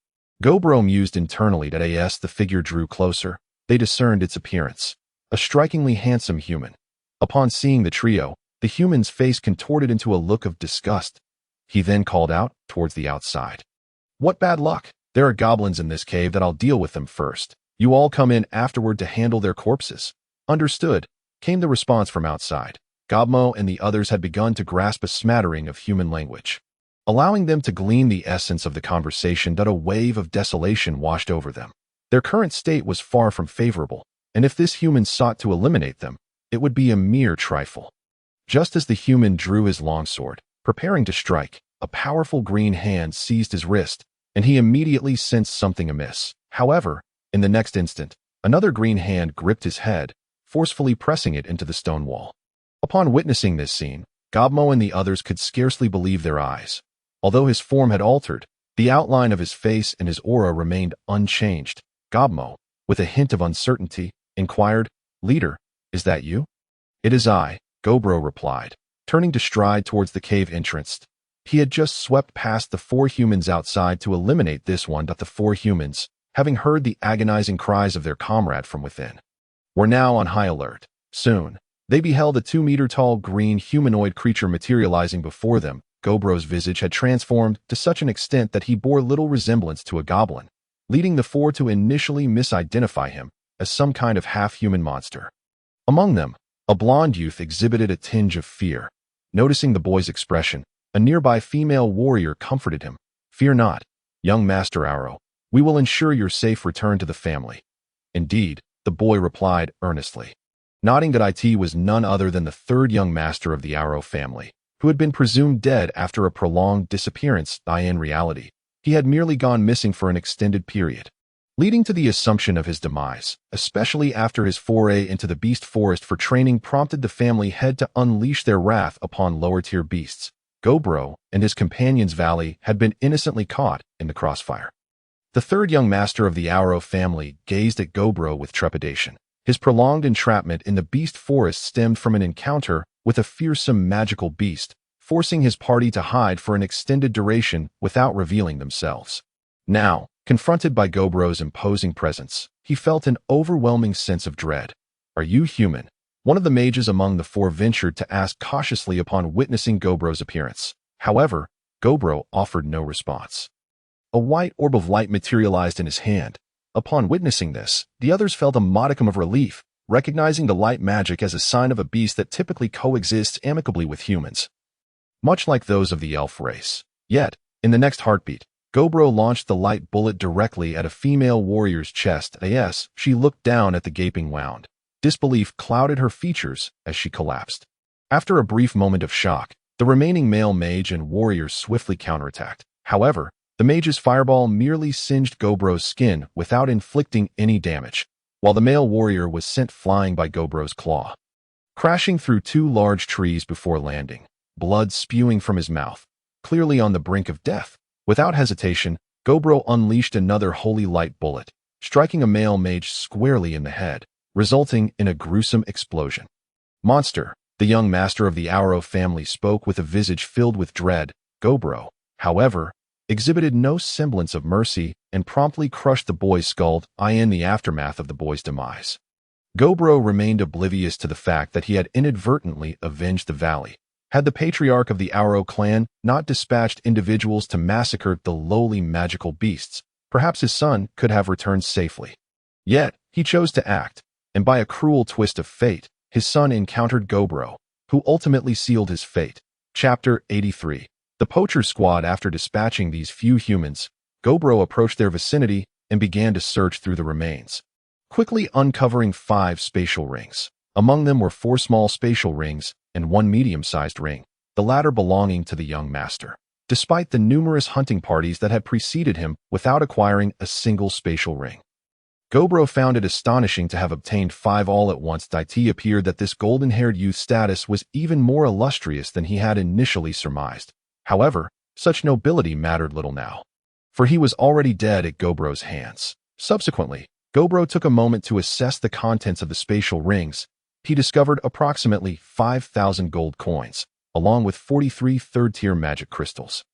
Gobro mused internally. The figure drew closer. They discerned its appearance. A strikingly handsome human. Upon seeing the trio, the human's face contorted into a look of disgust. He then called out, towards the outside. What bad luck! There are goblins in this cave. I'll deal with them first. You all come in afterward to handle their corpses. Understood, came the response from outside. Gobmo and the others had begun to grasp a smattering of human language, allowing them to glean the essence of the conversation. A wave of desolation washed over them. Their current state was far from favorable, and if this human sought to eliminate them, it would be a mere trifle. Just as the human drew his longsword, preparing to strike, a powerful green hand seized his wrist, and he immediately sensed something amiss. However, in the next instant, another green hand gripped his head, forcefully pressing it into the stone wall. Upon witnessing this scene, Gobmo and the others could scarcely believe their eyes. Although his form had altered, the outline of his face and his aura remained unchanged. Gobmo, with a hint of uncertainty, inquired, Leader, is that you? It is I, Gobro replied, turning to stride towards the cave entrance. He had just swept past the four humans outside to eliminate this one. The four humans, having heard the agonizing cries of their comrade from within, were now on high alert. Soon, they beheld a 2-meter-tall green humanoid creature materializing before them. Gobro's visage had transformed to such an extent that he bore little resemblance to a goblin, leading the four to initially misidentify him as some kind of half-human monster. Among them, a blond youth exhibited a tinge of fear. Noticing the boy's expression, a nearby female warrior comforted him. Fear not, young Master Arrow. We will ensure your safe return to the family. Indeed, the boy replied earnestly, nodding that it was none other than the third young master of the Arrow family, who had been presumed dead after a prolonged disappearance. In reality, he had merely gone missing for an extended period, leading to the assumption of his demise, especially after his foray into the beast forest for training prompted the family head to unleash their wrath upon lower-tier beasts. Gobro and his companions Valley had been innocently caught in the crossfire. The third young master of the Arrow family gazed at Gobro with trepidation. His prolonged entrapment in the beast forest stemmed from an encounter with a fearsome magical beast, forcing his party to hide for an extended duration without revealing themselves. Now, confronted by Gobro's imposing presence, he felt an overwhelming sense of dread. Are you human? One of the mages among the four ventured to ask cautiously upon witnessing Gobro's appearance. However, Gobro offered no response. A white orb of light materialized in his hand. Upon witnessing this, the others felt a modicum of relief, recognizing the light magic as a sign of a beast that typically coexists amicably with humans, much like those of the elf race. Yet, in the next heartbeat, Gobro launched the light bullet directly at a female warrior's chest. She looked down at the gaping wound. Disbelief clouded her features as she collapsed. After a brief moment of shock, the remaining male mage and warriors swiftly counterattacked. However, the mage's fireball merely singed Gobro's skin without inflicting any damage, while the male warrior was sent flying by Gobro's claw, crashing through two large trees before landing, blood spewing from his mouth, clearly on the brink of death. Without hesitation, Gobro unleashed another holy light bullet, striking a male mage squarely in the head, resulting in a gruesome explosion. Monster, the young master of the Arrow family spoke with a visage filled with dread. Gobro, however, exhibited no semblance of mercy and promptly crushed the boy's skull in the aftermath of the boy's demise. Gobro remained oblivious to the fact that he had inadvertently avenged the valley. Had the patriarch of the Arrow clan not dispatched individuals to massacre the lowly magical beasts, perhaps his son could have returned safely. Yet, he chose to act, and by a cruel twist of fate, his son encountered Gobro, who ultimately sealed his fate. Chapter 83. The Poacher Squad. After dispatching these few humans, Gobro approached their vicinity and began to search through the remains, quickly uncovering 5 spatial rings. Among them were 4 small spatial rings and 1 medium-sized ring, the latter belonging to the young master. Despite the numerous hunting parties that had preceded him without acquiring a single spatial ring, Gobro found it astonishing to have obtained 5 all at once. It appeared that this golden-haired youth's status was even more illustrious than he had initially surmised. However, such nobility mattered little now, for he was already dead at Gobro's hands. Subsequently, Gobro took a moment to assess the contents of the spatial rings. He discovered approximately 5,000 gold coins, along with 43 third-tier magic crystals,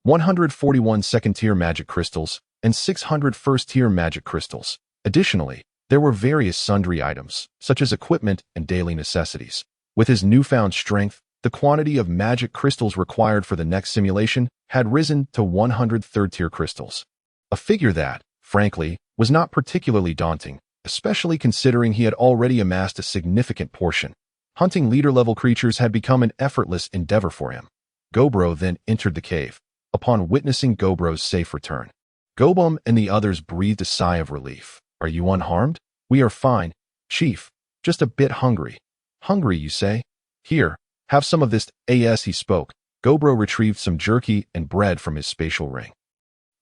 141 second-tier magic crystals, and 600 first-tier magic crystals. Additionally, there were various sundry items, such as equipment and daily necessities. With his newfound strength, the quantity of magic crystals required for the next simulation had risen to 100 third-tier crystals. A figure that, frankly, was not particularly daunting, especially considering he had already amassed a significant portion. Hunting leader-level creatures had become an effortless endeavor for him. Gobro then entered the cave. Upon witnessing Gobro's safe return, Goblin and the others breathed a sigh of relief. "Are you unharmed?" "We are fine, Chief. Just a bit hungry." "Hungry, you say? Here, have some of this." As he spoke, Gobro retrieved some jerky and bread from his spatial ring.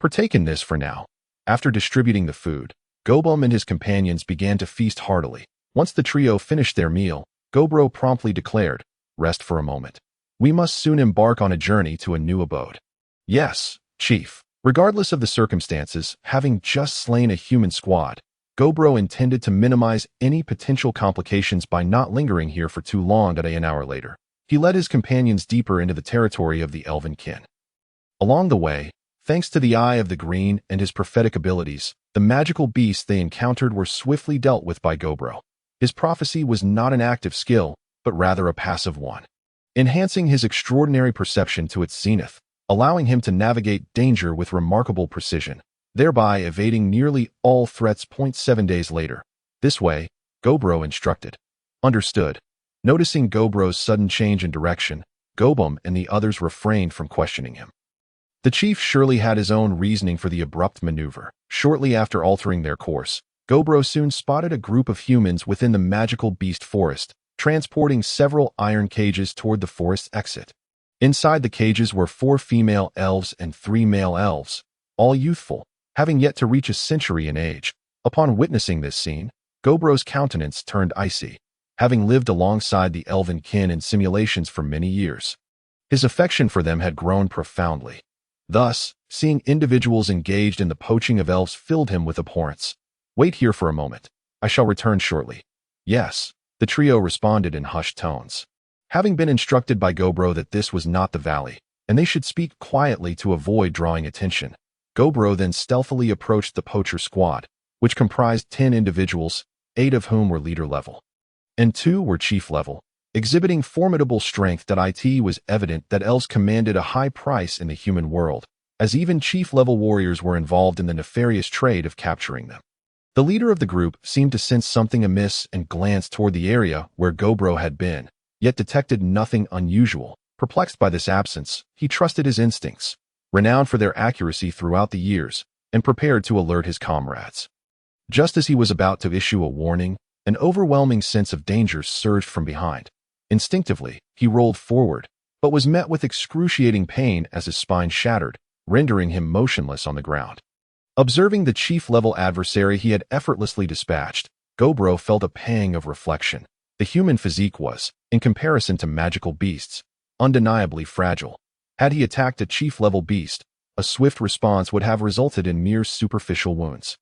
"Partake in this for now." After distributing the food, Goblin and his companions began to feast heartily. Once the trio finished their meal, Gobro promptly declared, "Rest for a moment. We must soon embark on a journey to a new abode." "Yes, Chief." Regardless of the circumstances, having just slain a human squad, Gobro intended to minimize any potential complications by not lingering here for too long. An hour later, he led his companions deeper into the territory of the elven kin. Along the way, thanks to the Eye of the Green and his prophetic abilities, the magical beasts they encountered were swiftly dealt with by Gobro. His prophecy was not an active skill, but rather a passive one, enhancing his extraordinary perception to its zenith, allowing him to navigate danger with remarkable precision, thereby evading nearly all threats. 7 days later. "This way," Gobro instructed. "Understood." Noticing Gobro's sudden change in direction, Goblin and the others refrained from questioning him. The chief surely had his own reasoning for the abrupt maneuver. Shortly after altering their course, Gobro soon spotted a group of humans within the magical beast forest, transporting several iron cages toward the forest's exit. Inside the cages were 4 female elves and 3 male elves, all youthful, having yet to reach a century in age. Upon witnessing this scene, Gobro's countenance turned icy. Having lived alongside the elven kin in simulations for many years, his affection for them had grown profoundly. Thus, seeing individuals engaged in the poaching of elves filled him with abhorrence. "Wait here for a moment. I shall return shortly." "Yes," the trio responded in hushed tones. Having been instructed by Gobro that this was not the valley, and they should speak quietly to avoid drawing attention, Gobro then stealthily approached the poacher squad, which comprised 10 individuals, 8 of whom were leader level, and 2 were chief level. Exhibiting formidable strength. It was evident that elves commanded a high price in the human world, as even chief-level warriors were involved in the nefarious trade of capturing them. The leader of the group seemed to sense something amiss and glanced toward the area where Gobro had been, yet detected nothing unusual. Perplexed by this absence, he trusted his instincts, renowned for their accuracy throughout the years, and prepared to alert his comrades. Just as he was about to issue a warning, an overwhelming sense of danger surged from behind. Instinctively, he rolled forward, but was met with excruciating pain as his spine shattered, rendering him motionless on the ground. Observing the chief-level adversary he had effortlessly dispatched, Gobro felt a pang of reflection. The human physique was, in comparison to magical beasts, undeniably fragile. Had he attacked a chief-level beast, a swift response would have resulted in mere superficial wounds.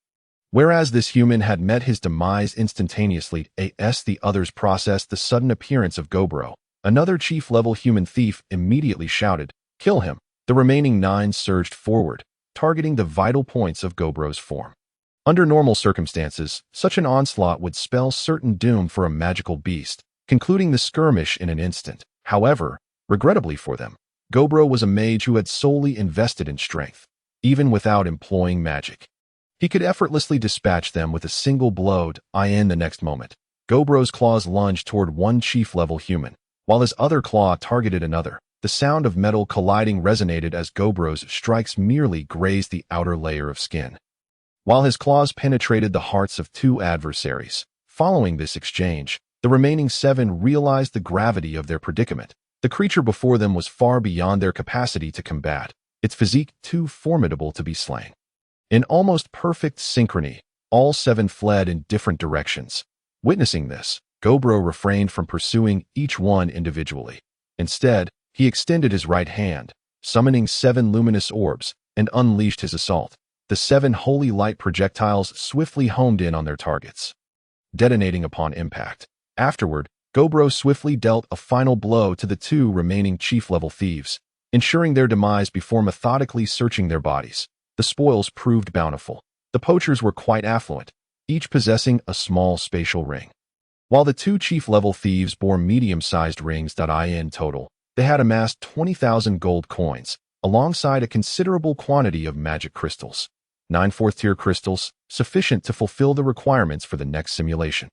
Whereas this human had met his demise instantaneously. As the others processed the sudden appearance of Gobro, another chief-level human thief immediately shouted, "Kill him!" The remaining 9 surged forward, targeting the vital points of Gobro's form. Under normal circumstances, such an onslaught would spell certain doom for a magical beast, concluding the skirmish in an instant. However, regrettably for them, Gobro was a mage who had solely invested in strength, even without employing magic. He could effortlessly dispatch them with a single blow. In the next moment, Gobro's claws lunged toward one chief-level human, while his other claw targeted another. The sound of metal colliding resonated as Gobro's strikes merely grazed the outer layer of skin, while his claws penetrated the hearts of two adversaries. Following this exchange, the remaining 7 realized the gravity of their predicament. The creature before them was far beyond their capacity to combat, its physique too formidable to be slain. In almost perfect synchrony, all 7 fled in different directions. Witnessing this, Gobro refrained from pursuing each one individually. Instead, he extended his right hand, summoning 7 luminous orbs, and unleashed his assault. The 7 holy light projectiles swiftly homed in on their targets, detonating upon impact. Afterward, Gobro swiftly dealt a final blow to the 2 remaining chief-level thieves, ensuring their demise before methodically searching their bodies. The spoils proved bountiful. The poachers were quite affluent, each possessing a small spatial ring. While the 2 chief-level thieves bore medium-sized rings. In total, they had amassed 20,000 gold coins, alongside a considerable quantity of magic crystals. 9 4th-tier crystals, sufficient to fulfill the requirements for the next simulation,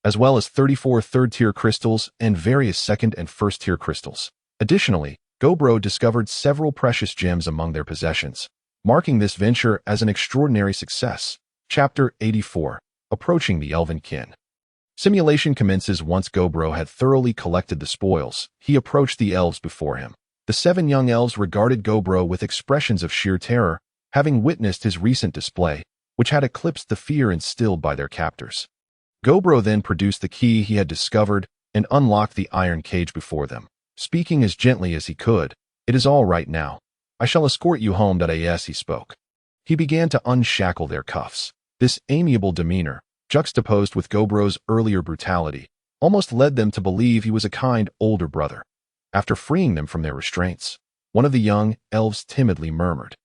as well as 34 3rd-tier crystals and various 2nd and 1st-tier crystals. Additionally, Gobro discovered several precious gems among their possessions, marking this venture as an extraordinary success. Chapter 84. Approaching the Elven Kin. Simulation commences once Gobro had thoroughly collected the spoils. He approached the elves before him. The 7 young elves regarded Gobro with expressions of sheer terror, having witnessed his recent display, which had eclipsed the fear instilled by their captors. Gobro then produced the key he had discovered and unlocked the iron cage before them. Speaking as gently as he could, "It is all right now. I shall escort you home." He spoke. He began to unshackle their cuffs. This amiable demeanor, juxtaposed with Gobro's earlier brutality, almost led them to believe he was a kind older brother. After freeing them from their restraints, one of the young elves timidly murmured,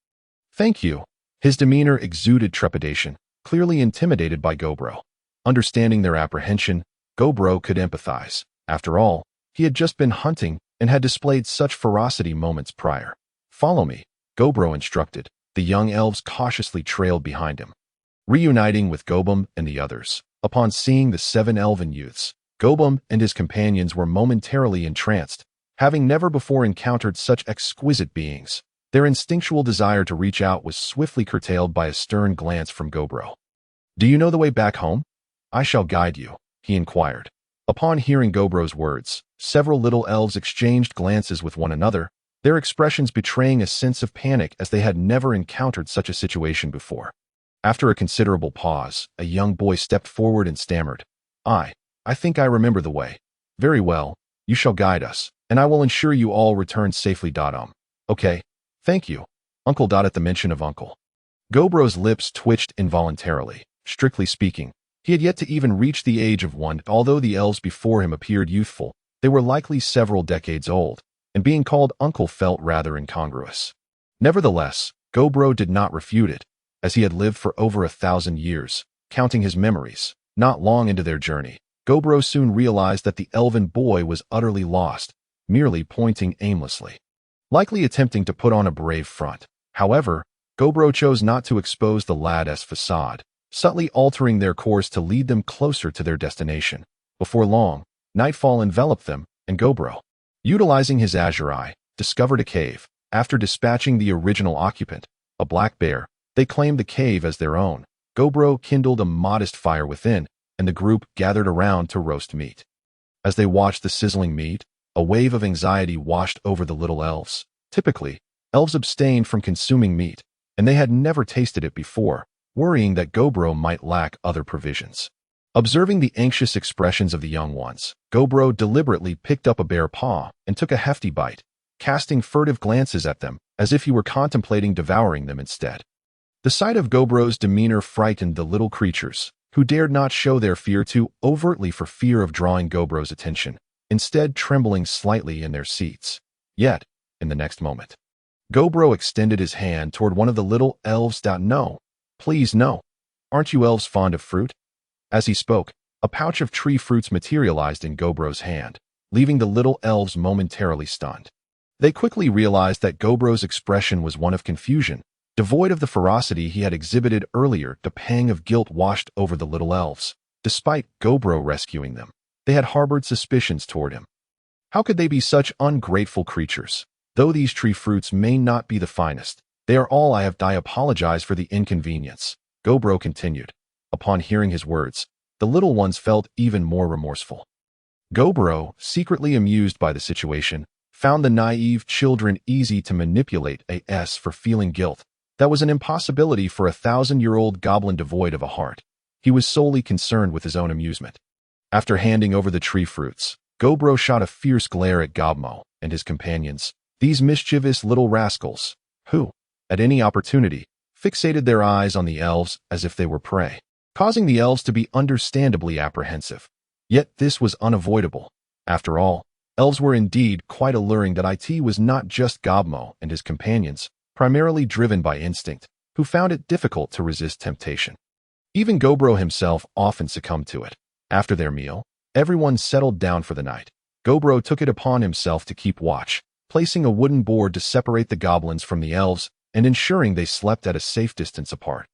"Thank you." His demeanor exuded trepidation, clearly intimidated by Gobro. Understanding their apprehension, Gobro could empathize. After all, he had just been hunting and had displayed such ferocity moments prior. "Follow me," Gobro instructed. The young elves cautiously trailed behind him, reuniting with Gobum and the others. Upon seeing the 7 elven youths, Gobum and his companions were momentarily entranced, having never before encountered such exquisite beings. Their instinctual desire to reach out was swiftly curtailed by a stern glance from Gobro. "Do you know the way back home? I shall guide you," he inquired. Upon hearing Gobro's words, several little elves exchanged glances with one another, their expressions betraying a sense of panic as they had never encountered such a situation before. After a considerable pause, a young boy stepped forward and stammered, I think I remember the way." "Very well, you shall guide us, and I will ensure you all return safely. Okay, thank you, Uncle." At the mention of uncle, Gobro's lips twitched involuntarily. Strictly speaking, he had yet to even reach the age of 1. Although the elves before him appeared youthful, they were likely several decades old, and being called uncle felt rather incongruous. Nevertheless, Gobro did not refute it, as he had lived for over 1,000 years, counting his memories. Not long into their journey, Gobro soon realized that the elven boy was utterly lost, merely pointing aimlessly, likely attempting to put on a brave front. However, Gobro chose not to expose the lad's facade, subtly altering their course to lead them closer to their destination. Before long, nightfall enveloped them, and Gobro, utilizing his azure eye, discovered a cave. After dispatching the original occupant, a black bear, they claimed the cave as their own. Gobro kindled a modest fire within, and the group gathered around to roast meat. As they watched the sizzling meat, a wave of anxiety washed over the little elves. Typically, elves abstained from consuming meat, and they had never tasted it before, worrying that Gobro might lack other provisions. Observing the anxious expressions of the young ones, Gobro deliberately picked up a bare paw and took a hefty bite, casting furtive glances at them as if he were contemplating devouring them instead. The sight of Gobro's demeanor frightened the little creatures, who dared not show their fear too overtly for fear of drawing Gobro's attention, instead trembling slightly in their seats. Yet, in the next moment, Gobro extended his hand toward one of the little elves. "No, please no. Aren't you elves fond of fruit?" As he spoke, a pouch of tree fruits materialized in Gobro's hand, leaving the little elves momentarily stunned. They quickly realized that Gobro's expression was one of confusion, devoid of the ferocity he had exhibited earlier. The pang of guilt washed over the little elves. Despite Gobro rescuing them, they had harbored suspicions toward him. How could they be such ungrateful creatures? Though these tree fruits may not be the finest, they are all I have. I apologize for the inconvenience, Gobro continued. Upon hearing his words, the little ones felt even more remorseful. Gobro, secretly amused by the situation, found the naive children easy to manipulate as for feeling guilt. That was an impossibility for a 1,000-year-old goblin devoid of a heart. He was solely concerned with his own amusement. After handing over the tree fruits, Gobro shot a fierce glare at Gobmo and his companions, these mischievous little rascals, who, at any opportunity, fixated their eyes on the elves as if they were prey, causing the elves to be understandably apprehensive. Yet this was unavoidable. After all, elves were indeed quite alluring. That it was not just Gobmo and his companions, primarily driven by instinct, who found it difficult to resist temptation. Even Gobro himself often succumbed to it. After their meal, everyone settled down for the night. Gobro took it upon himself to keep watch, placing a wooden board to separate the goblins from the elves and ensuring they slept at a safe distance apart.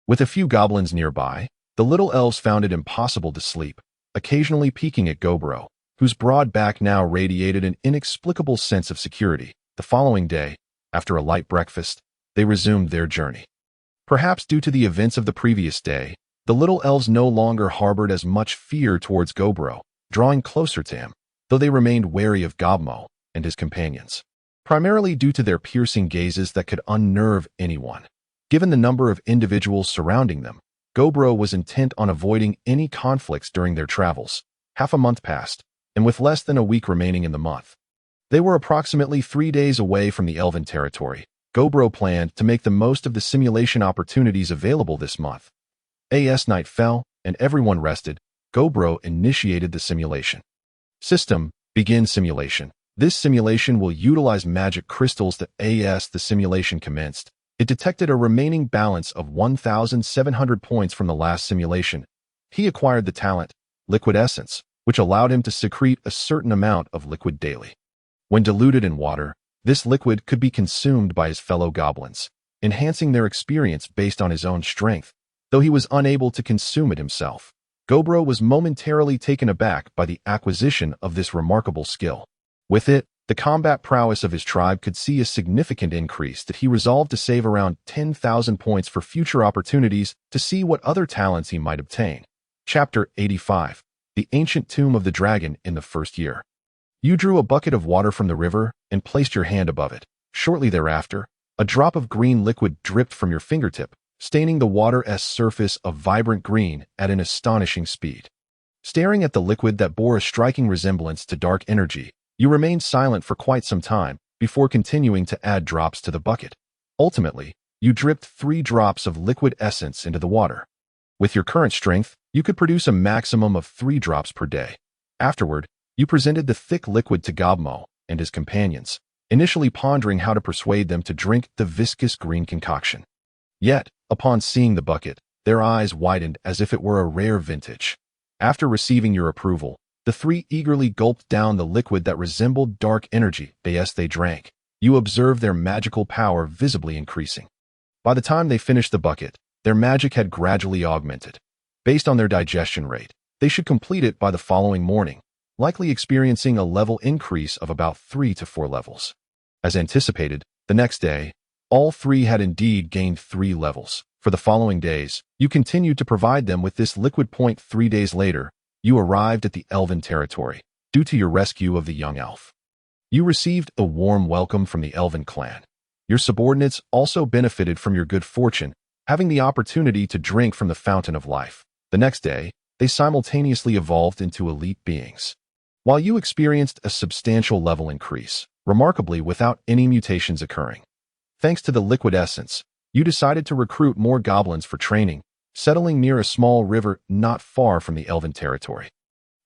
With a few goblins nearby, the little elves found it impossible to sleep, occasionally peeking at Gobro, whose broad back now radiated an inexplicable sense of security. The following day, after a light breakfast, they resumed their journey. Perhaps due to the events of the previous day, the little elves no longer harbored as much fear towards Gobro, drawing closer to him, though they remained wary of Gobmo and his companions, primarily due to their piercing gazes that could unnerve anyone. Given the number of individuals surrounding them, Gobro was intent on avoiding any conflicts during their travels. Half a month passed, and with less than a week remaining in the month, they were approximately 3 days away from the Elven territory. Gobro planned to make the most of the simulation opportunities available this month. As night fell, and everyone rested, Gobro initiated the simulation. System, begin simulation. This simulation will utilize magic crystals that as the simulation commenced, it detected a remaining balance of 1,700 points from the last simulation. He acquired the talent, Liquid Essence, which allowed him to secrete a certain amount of liquid daily. When diluted in water, this liquid could be consumed by his fellow goblins, enhancing their experience based on his own strength. Though he was unable to consume it himself, Gobro was momentarily taken aback by the acquisition of this remarkable skill. With it, the combat prowess of his tribe could see a significant increase. That he resolved to save around 10,000 points for future opportunities to see what other talents he might obtain. Chapter 85. The Ancient Tomb of the Dragon. In the first year, you drew a bucket of water from the river and placed your hand above it. Shortly thereafter, a drop of green liquid dripped from your fingertip, staining the water's surface of vibrant green at an astonishing speed. Staring at the liquid that bore a striking resemblance to dark energy, you remained silent for quite some time before continuing to add drops to the bucket. Ultimately, you dripped 3 drops of liquid essence into the water. With your current strength, you could produce a maximum of 3 drops per day. Afterward, you presented the thick liquid to Gobmo and his companions, initially pondering how to persuade them to drink the viscous green concoction. Yet, upon seeing the bucket, their eyes widened as if it were a rare vintage. After receiving your approval, the 3 eagerly gulped down the liquid that resembled dark energy. As they drank, you observed their magical power visibly increasing. By the time they finished the bucket, their magic had gradually augmented. Based on their digestion rate, they should complete it by the following morning, likely experiencing a level increase of about 3 to 4 levels. As anticipated, the next day, all 3 had indeed gained 3 levels. For the following days, you continued to provide them with this liquid. 3 days later, you arrived at the Elven territory, due to your rescue of the young elf. You received a warm welcome from the Elven clan. Your subordinates also benefited from your good fortune, having the opportunity to drink from the fountain of life. The next day, they simultaneously evolved into elite beings. While you experienced a substantial level increase, remarkably without any mutations occurring. Thanks to the liquid essence, you decided to recruit more goblins for training, settling near a small river not far from the Elven territory.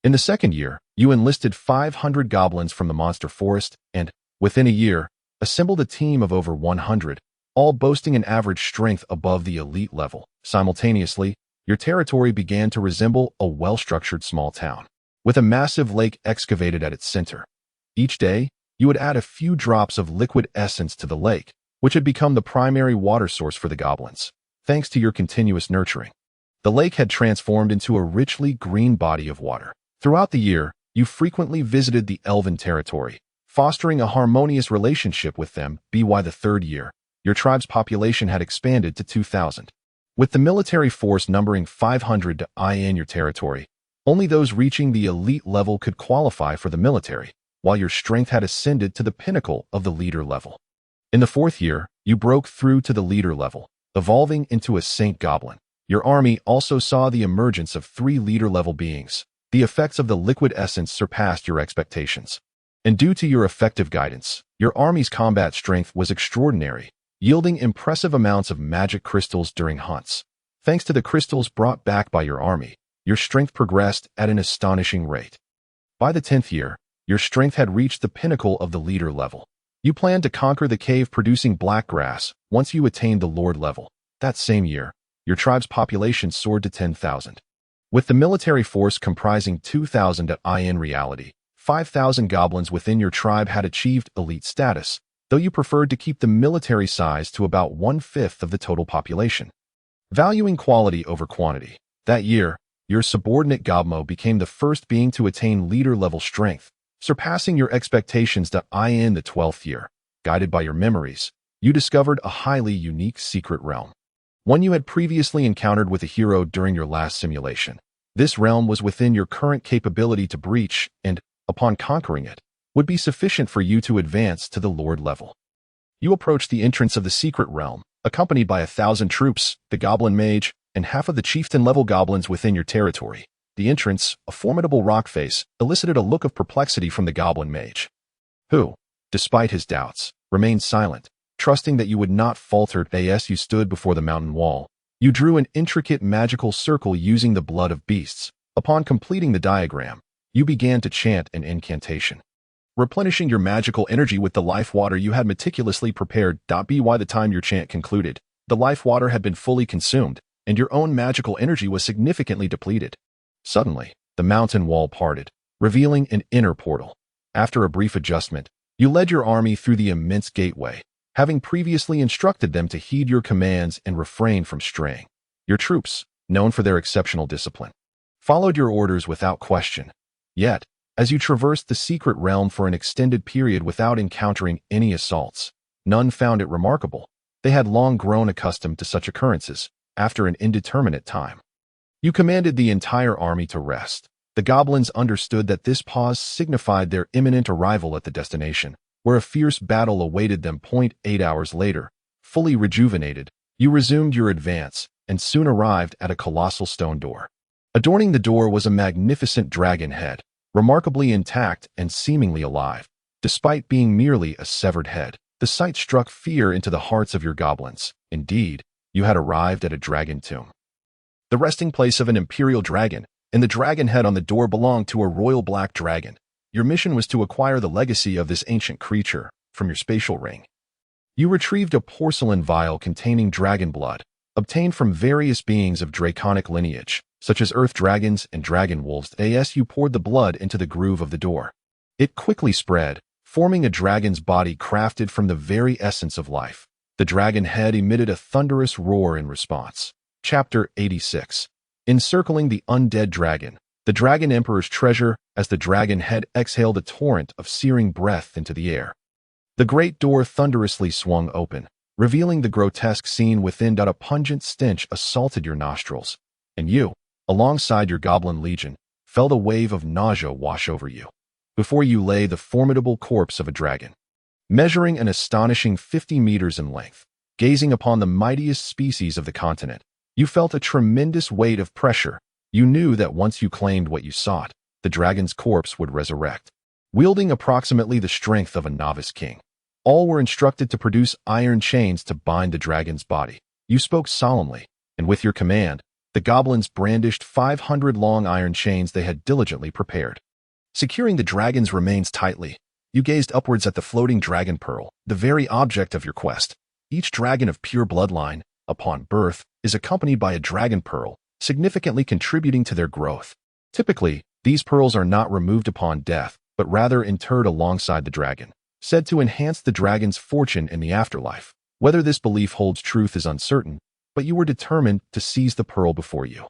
In the second year, you enlisted 500 goblins from the monster forest and, within a year, assembled a team of over 100, all boasting an average strength above the elite level. Simultaneously, your territory began to resemble a well-structured small town, with a massive lake excavated at its center. Each day, you would add a few drops of liquid essence to the lake, which had become the primary water source for the goblins, thanks to your continuous nurturing. The lake had transformed into a richly green body of water. Throughout the year, you frequently visited the elven territory, fostering a harmonious relationship with them. By the third year, your tribe's population had expanded to 2,000. With the military force numbering 500 to in your territory, only those reaching the elite level could qualify for the military, while your strength had ascended to the pinnacle of the leader level. In the fourth year, you broke through to the leader level, evolving into a Saint Goblin. Your army also saw the emergence of 3 leader-level beings. The effects of the liquid essence surpassed your expectations. And due to your effective guidance, your army's combat strength was extraordinary, yielding impressive amounts of magic crystals during hunts. Thanks to the crystals brought back by your army, your strength progressed at an astonishing rate. By the 10th year, your strength had reached the pinnacle of the leader level. You planned to conquer the cave producing black grass once you attained the lord level. That same year, your tribe's population soared to 10,000. With the military force comprising 2,000 in reality, 5,000 goblins within your tribe had achieved elite status, though you preferred to keep the military size to about 1/5 of the total population. Valuing quality over quantity, that year, your subordinate Gobmo became the first being to attain leader-level strength, surpassing your expectations. In the 12th year, guided by your memories, you discovered a highly unique secret realm. One you had previously encountered with a hero during your last simulation. This realm was within your current capability to breach and, upon conquering it, would be sufficient for you to advance to the Lord level. You approached the entrance of the secret realm, accompanied by 1,000 troops, the Goblin Mage, and half of the chieftain-level goblins within your territory. The entrance, a formidable rock face, elicited a look of perplexity from the Goblin Mage, who, despite his doubts, remained silent, trusting that you would not falter. As you stood before the mountain wall, you drew an intricate magical circle using the blood of beasts. Upon completing the diagram, you began to chant an incantation, replenishing your magical energy with the life water you had meticulously prepared. By the time your chant concluded, the life water had been fully consumed, and your own magical energy was significantly depleted. Suddenly, the mountain wall parted, revealing an inner portal. After a brief adjustment, you led your army through the immense gateway, having previously instructed them to heed your commands and refrain from straying. Your troops, known for their exceptional discipline, followed your orders without question. Yet, as you traversed the secret realm for an extended period without encountering any assaults, none found it remarkable. They had long grown accustomed to such occurrences. After an indeterminate time, you commanded the entire army to rest. The goblins understood that this pause signified their imminent arrival at the destination, where a fierce battle awaited them. 8 hours later, fully rejuvenated, you resumed your advance and soon arrived at a colossal stone door. Adorning the door was a magnificent dragon head, remarkably intact and seemingly alive. Despite being merely a severed head, the sight struck fear into the hearts of your goblins. Indeed, you had arrived at a dragon tomb, the resting place of an imperial dragon, and the dragon head on the door belonged to a royal black dragon. Your mission was to acquire the legacy of this ancient creature from your spatial ring. You retrieved a porcelain vial containing dragon blood, obtained from various beings of draconic lineage, such as earth dragons and dragon wolves. As you poured the blood into the groove of the door, it quickly spread, forming a dragon's body crafted from the very essence of life. The dragon head emitted a thunderous roar in response. Chapter 86. Encircling the undead dragon, the dragon emperor's treasure, as the dragon head exhaled a torrent of searing breath into the air. The great door thunderously swung open, revealing the grotesque scene within. A pungent stench assaulted your nostrils, and you, alongside your goblin legion, felt a wave of nausea wash over you. Before you lay the formidable corpse of a dragon, measuring an astonishing 50 meters in length. Gazing upon the mightiest species of the continent, you felt a tremendous weight of pressure. You knew that once you claimed what you sought, the dragon's corpse would resurrect. Wielding approximately the strength of a novice king, all were instructed to produce iron chains to bind the dragon's body. You spoke solemnly, and with your command, the goblins brandished 500 long iron chains they had diligently prepared. Securing the dragon's remains tightly, you gazed upwards at the floating dragon pearl, the very object of your quest. Each dragon of pure bloodline, upon birth, is accompanied by a dragon pearl, significantly contributing to their growth. Typically, these pearls are not removed upon death, but rather interred alongside the dragon, said to enhance the dragon's fortune in the afterlife. Whether this belief holds truth is uncertain, but you were determined to seize the pearl before you.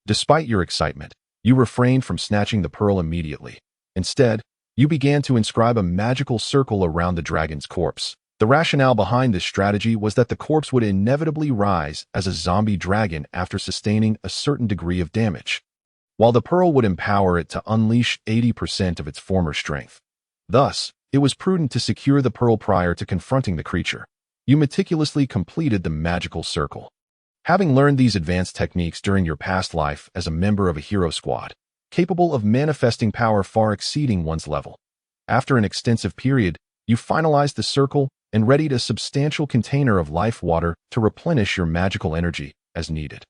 Despite your excitement, you refrained from snatching the pearl immediately. Instead, you began to inscribe a magical circle around the dragon's corpse. The rationale behind this strategy was that the corpse would inevitably rise as a zombie dragon after sustaining a certain degree of damage, while the pearl would empower it to unleash 80% of its former strength. Thus, it was prudent to secure the pearl prior to confronting the creature. You meticulously completed the magical circle. Having learned these advanced techniques during your past life as a member of a hero squad, capable of manifesting power far exceeding one's level, after an extensive period, you finalized the circle and readied a substantial container of life water to replenish your magical energy as needed.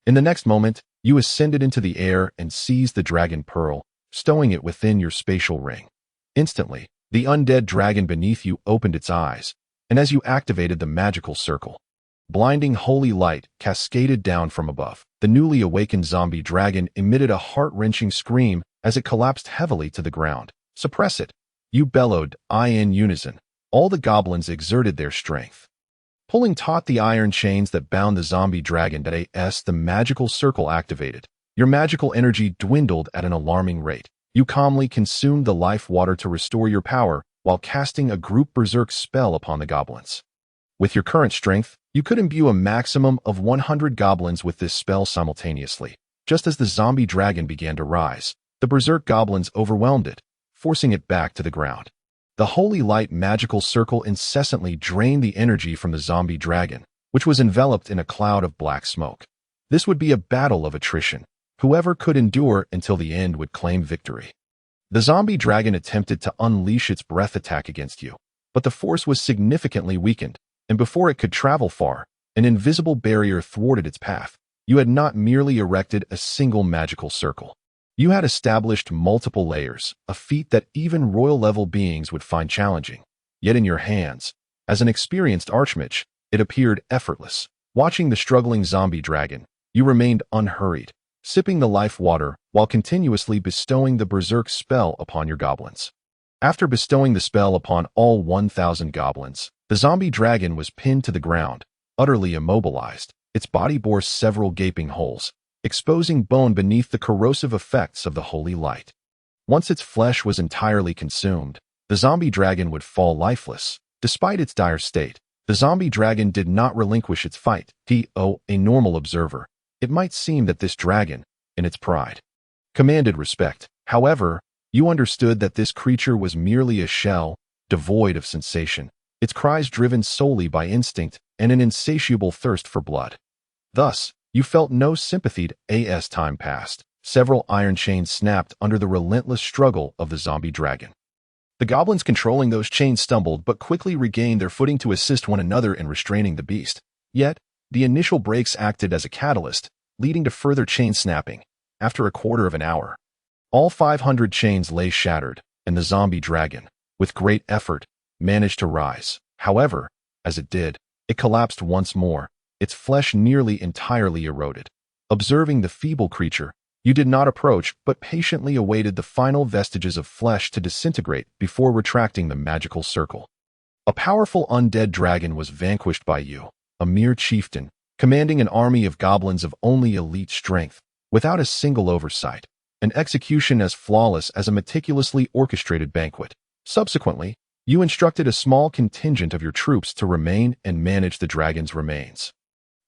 In the next moment, you ascended into the air and seized the dragon pearl, stowing it within your spatial ring. Instantly, the undead dragon beneath you opened its eyes, and as you activated the magical circle, blinding holy light cascaded down from above. The newly awakened zombie dragon emitted a heart-wrenching scream as it collapsed heavily to the ground. "Suppress it," you bellowed, in unison. All the goblins exerted their strength, pulling taut the iron chains that bound the zombie dragon. As the magical circle activated, your magical energy dwindled at an alarming rate. You calmly consumed the life water to restore your power while casting a group berserk spell upon the goblins. With your current strength, you could imbue a maximum of 100 goblins with this spell simultaneously. Just as the zombie dragon began to rise, the berserk goblins overwhelmed it, forcing it back to the ground. The holy light magical circle incessantly drained the energy from the zombie dragon, which was enveloped in a cloud of black smoke. This would be a battle of attrition. Whoever could endure until the end would claim victory. The zombie dragon attempted to unleash its breath attack against you, but the force was significantly weakened, and before it could travel far, an invisible barrier thwarted its path. You had not merely erected a single magical circle. You had established multiple layers, a feat that even royal-level beings would find challenging. Yet in your hands, as an experienced archmage, it appeared effortless. Watching the struggling zombie dragon, you remained unhurried, sipping the life water while continuously bestowing the berserk spell upon your goblins. After bestowing the spell upon all 1,000 goblins, the zombie dragon was pinned to the ground, utterly immobilized. Its body bore several gaping holes, exposing bone beneath the corrosive effects of the holy light. Once its flesh was entirely consumed, the zombie dragon would fall lifeless. Despite its dire state, the zombie dragon did not relinquish its fight. To a normal observer, it might seem that this dragon, in its pride, commanded respect. However, you understood that this creature was merely a shell, devoid of sensation, its cries driven solely by instinct and an insatiable thirst for blood. Thus, you felt no sympathy as time passed. Several iron chains snapped under the relentless struggle of the zombie dragon. The goblins controlling those chains stumbled but quickly regained their footing to assist one another in restraining the beast. Yet, the initial breaks acted as a catalyst, leading to further chain snapping. After a quarter of an hour, all 500 chains lay shattered, and the zombie dragon, with great effort, managed to rise. However, as it did, it collapsed once more, its flesh nearly entirely eroded. Observing the feeble creature, you did not approach but patiently awaited the final vestiges of flesh to disintegrate before retracting the magical circle. A powerful undead dragon was vanquished by you, a mere chieftain, commanding an army of goblins of only elite strength, without a single oversight, an execution as flawless as a meticulously orchestrated banquet. Subsequently, you instructed a small contingent of your troops to remain and manage the dragon's remains.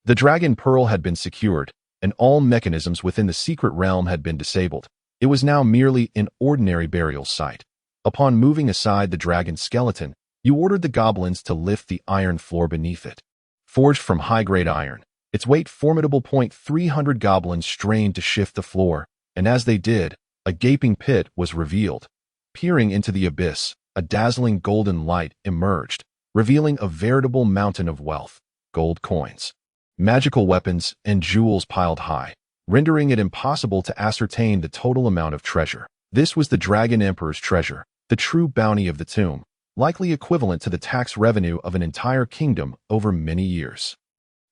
The dragon pearl had been secured, and all mechanisms within the secret realm had been disabled. It was now merely an ordinary burial site. Upon moving aside the dragon's skeleton, you ordered the goblins to lift the iron floor beneath it. Forged from high-grade iron, its weight formidable. 300 goblins strained to shift the floor, and as they did, a gaping pit was revealed. Peering into the abyss, a dazzling golden light emerged, revealing a veritable mountain of wealth, gold coins, magical weapons, and jewels piled high, rendering it impossible to ascertain the total amount of treasure. This was the Dragon Emperor's treasure, the true bounty of the tomb, likely equivalent to the tax revenue of an entire kingdom over many years.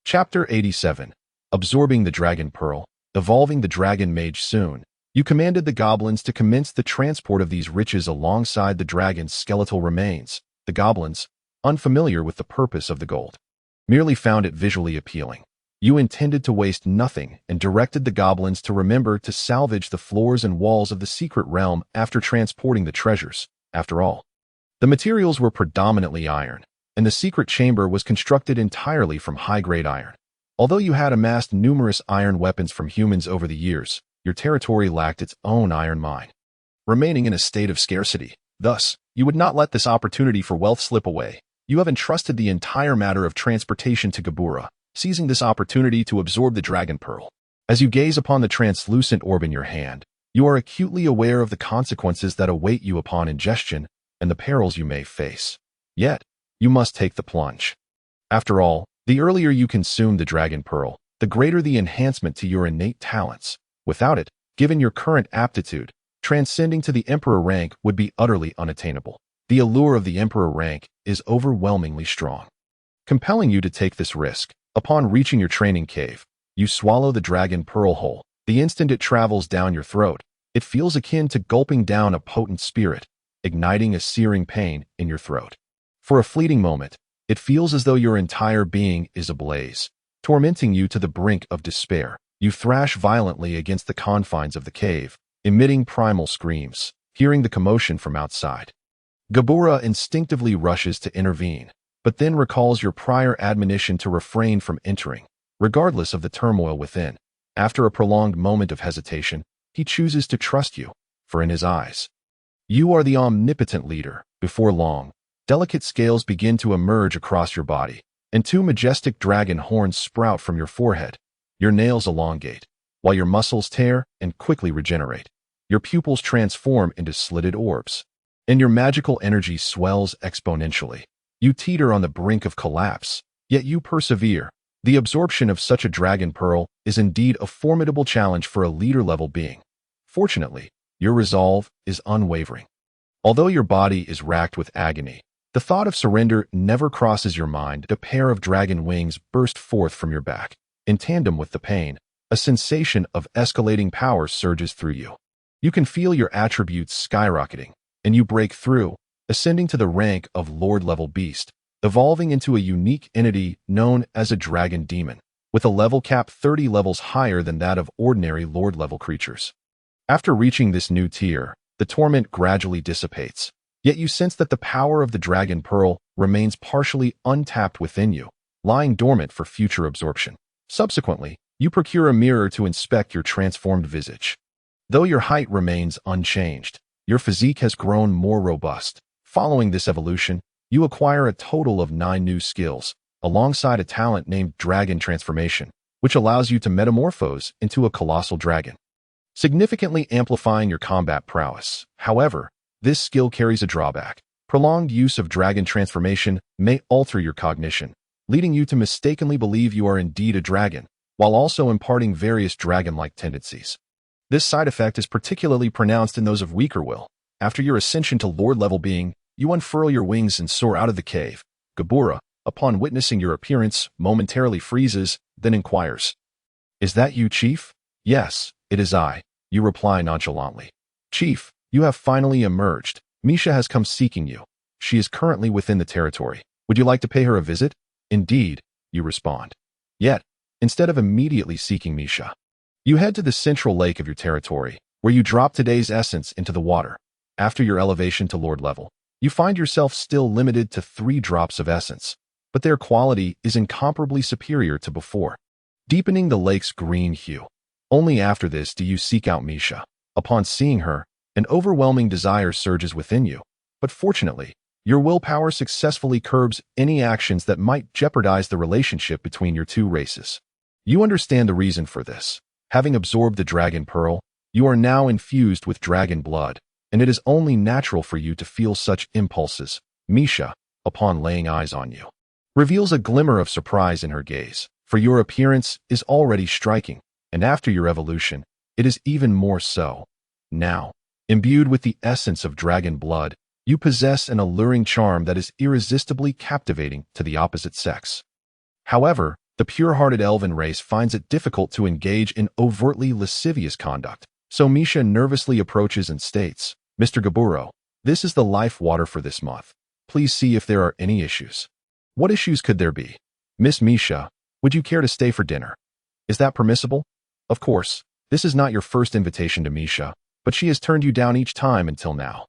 Chapter 87. Absorbing the Dragon Pearl. Evolving the Dragon Mage. Soon, you commanded the goblins to commence the transport of these riches alongside the dragon's skeletal remains. The goblins, unfamiliar with the purpose of the gold, merely found it visually appealing. You intended to waste nothing and directed the goblins to remember to salvage the floors and walls of the secret realm after transporting the treasures. After all, the materials were predominantly iron, and the secret chamber was constructed entirely from high-grade iron. Although you had amassed numerous iron weapons from humans over the years, your territory lacked its own iron mine, remaining in a state of scarcity. Thus, you would not let this opportunity for wealth slip away. You have entrusted the entire matter of transportation to Gabura, seizing this opportunity to absorb the dragon pearl. As you gaze upon the translucent orb in your hand, you are acutely aware of the consequences that await you upon ingestion and the perils you may face. Yet, you must take the plunge. After all, the earlier you consume the dragon pearl, the greater the enhancement to your innate talents. Without it, given your current aptitude, transcending to the emperor rank would be utterly unattainable. The allure of the emperor rank is overwhelmingly strong, compelling you to take this risk. Upon reaching your training cave, you swallow the dragon pearl whole. The instant it travels down your throat, it feels akin to gulping down a potent spirit, igniting a searing pain in your throat. For a fleeting moment, it feels as though your entire being is ablaze, tormenting you to the brink of despair. You thrash violently against the confines of the cave, emitting primal screams, hearing the commotion from outside. Gabura instinctively rushes to intervene, but then recalls your prior admonition to refrain from entering, regardless of the turmoil within. After a prolonged moment of hesitation, he chooses to trust you, for in his eyes, you are the omnipotent leader. Before long, delicate scales begin to emerge across your body, and two majestic dragon horns sprout from your forehead. Your nails elongate, while your muscles tear and quickly regenerate. Your pupils transform into slitted orbs, and your magical energy swells exponentially. You teeter on the brink of collapse, yet you persevere. The absorption of such a dragon pearl is indeed a formidable challenge for a leader-level being. Fortunately, your resolve is unwavering. Although your body is racked with agony, the thought of surrender never crosses your mind. A pair of dragon wings burst forth from your back. In tandem with the pain, a sensation of escalating power surges through you. You can feel your attributes skyrocketing, and you break through, ascending to the rank of Lord-level beast, evolving into a unique entity known as a dragon demon, with a level cap 30 levels higher than that of ordinary Lord-level creatures. After reaching this new tier, the torment gradually dissipates, yet you sense that the power of the dragon pearl remains partially untapped within you, lying dormant for future absorption. Subsequently, you procure a mirror to inspect your transformed visage. Though your height remains unchanged, your physique has grown more robust. Following this evolution, you acquire a total of 9 new skills, alongside a talent named Dragon Transformation, which allows you to metamorphose into a colossal dragon, significantly amplifying your combat prowess. However, this skill carries a drawback. Prolonged use of Dragon Transformation may alter your cognition, leading you to mistakenly believe you are indeed a dragon, while also imparting various dragon-like tendencies. This side effect is particularly pronounced in those of weaker will. After your ascension to Lord-level being, you unfurl your wings and soar out of the cave. Gabura, upon witnessing your appearance, momentarily freezes, then inquires, "Is that you, Chief?" "Yes, it is I," you reply nonchalantly. "Chief, you have finally emerged. Misha has come seeking you. She is currently within the territory. Would you like to pay her a visit?" "Indeed," you respond. Yet, instead of immediately seeking Misha, you head to the central lake of your territory, where you drop today's essence into the water. After your elevation to Lord level, you find yourself still limited to 3 drops of essence, but their quality is incomparably superior to before, deepening the lake's green hue. Only after this do you seek out Misha. Upon seeing her, an overwhelming desire surges within you, but fortunately, your willpower successfully curbs any actions that might jeopardize the relationship between your two races. You understand the reason for this. Having absorbed the dragon pearl, you are now infused with dragon blood, and it is only natural for you to feel such impulses. Misha, upon laying eyes on you, reveals a glimmer of surprise in her gaze, for your appearance is already striking, and after your evolution, it is even more so. Now, imbued with the essence of dragon blood, you possess an alluring charm that is irresistibly captivating to the opposite sex. However, the pure-hearted elven race finds it difficult to engage in overtly lascivious conduct, so Misha nervously approaches and states, "Mr. Gaburo, this is the life water for this month. Please see if there are any issues." "What issues could there be?" "Miss Misha, Would you care to stay for dinner? Is that permissible? Of course, this is not your first invitation to Misha, but she has turned you down each time until now.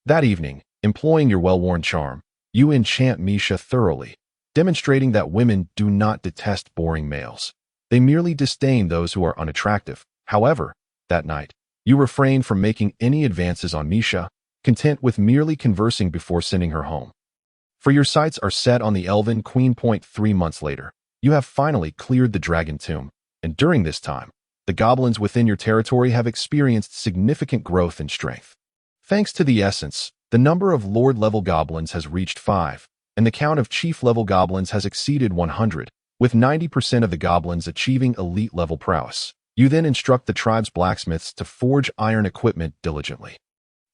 That evening, employing your well-worn charm, you enchant Misha thoroughly, demonstrating that women do not detest boring males. They merely disdain those who are unattractive. However, that night, you refrain from making any advances on Misha, content with merely conversing before sending her home. For your sights are set on the Elven Queen Point 3 months later. You have finally cleared the Dragon Tomb, and during this time, the goblins within your territory have experienced significant growth in strength. Thanks to the essence, the number of Lord-level goblins has reached 5, and the count of Chief-level goblins has exceeded 100, with 90% of the goblins achieving elite-level prowess. You then instruct the tribe's blacksmiths to forge iron equipment diligently.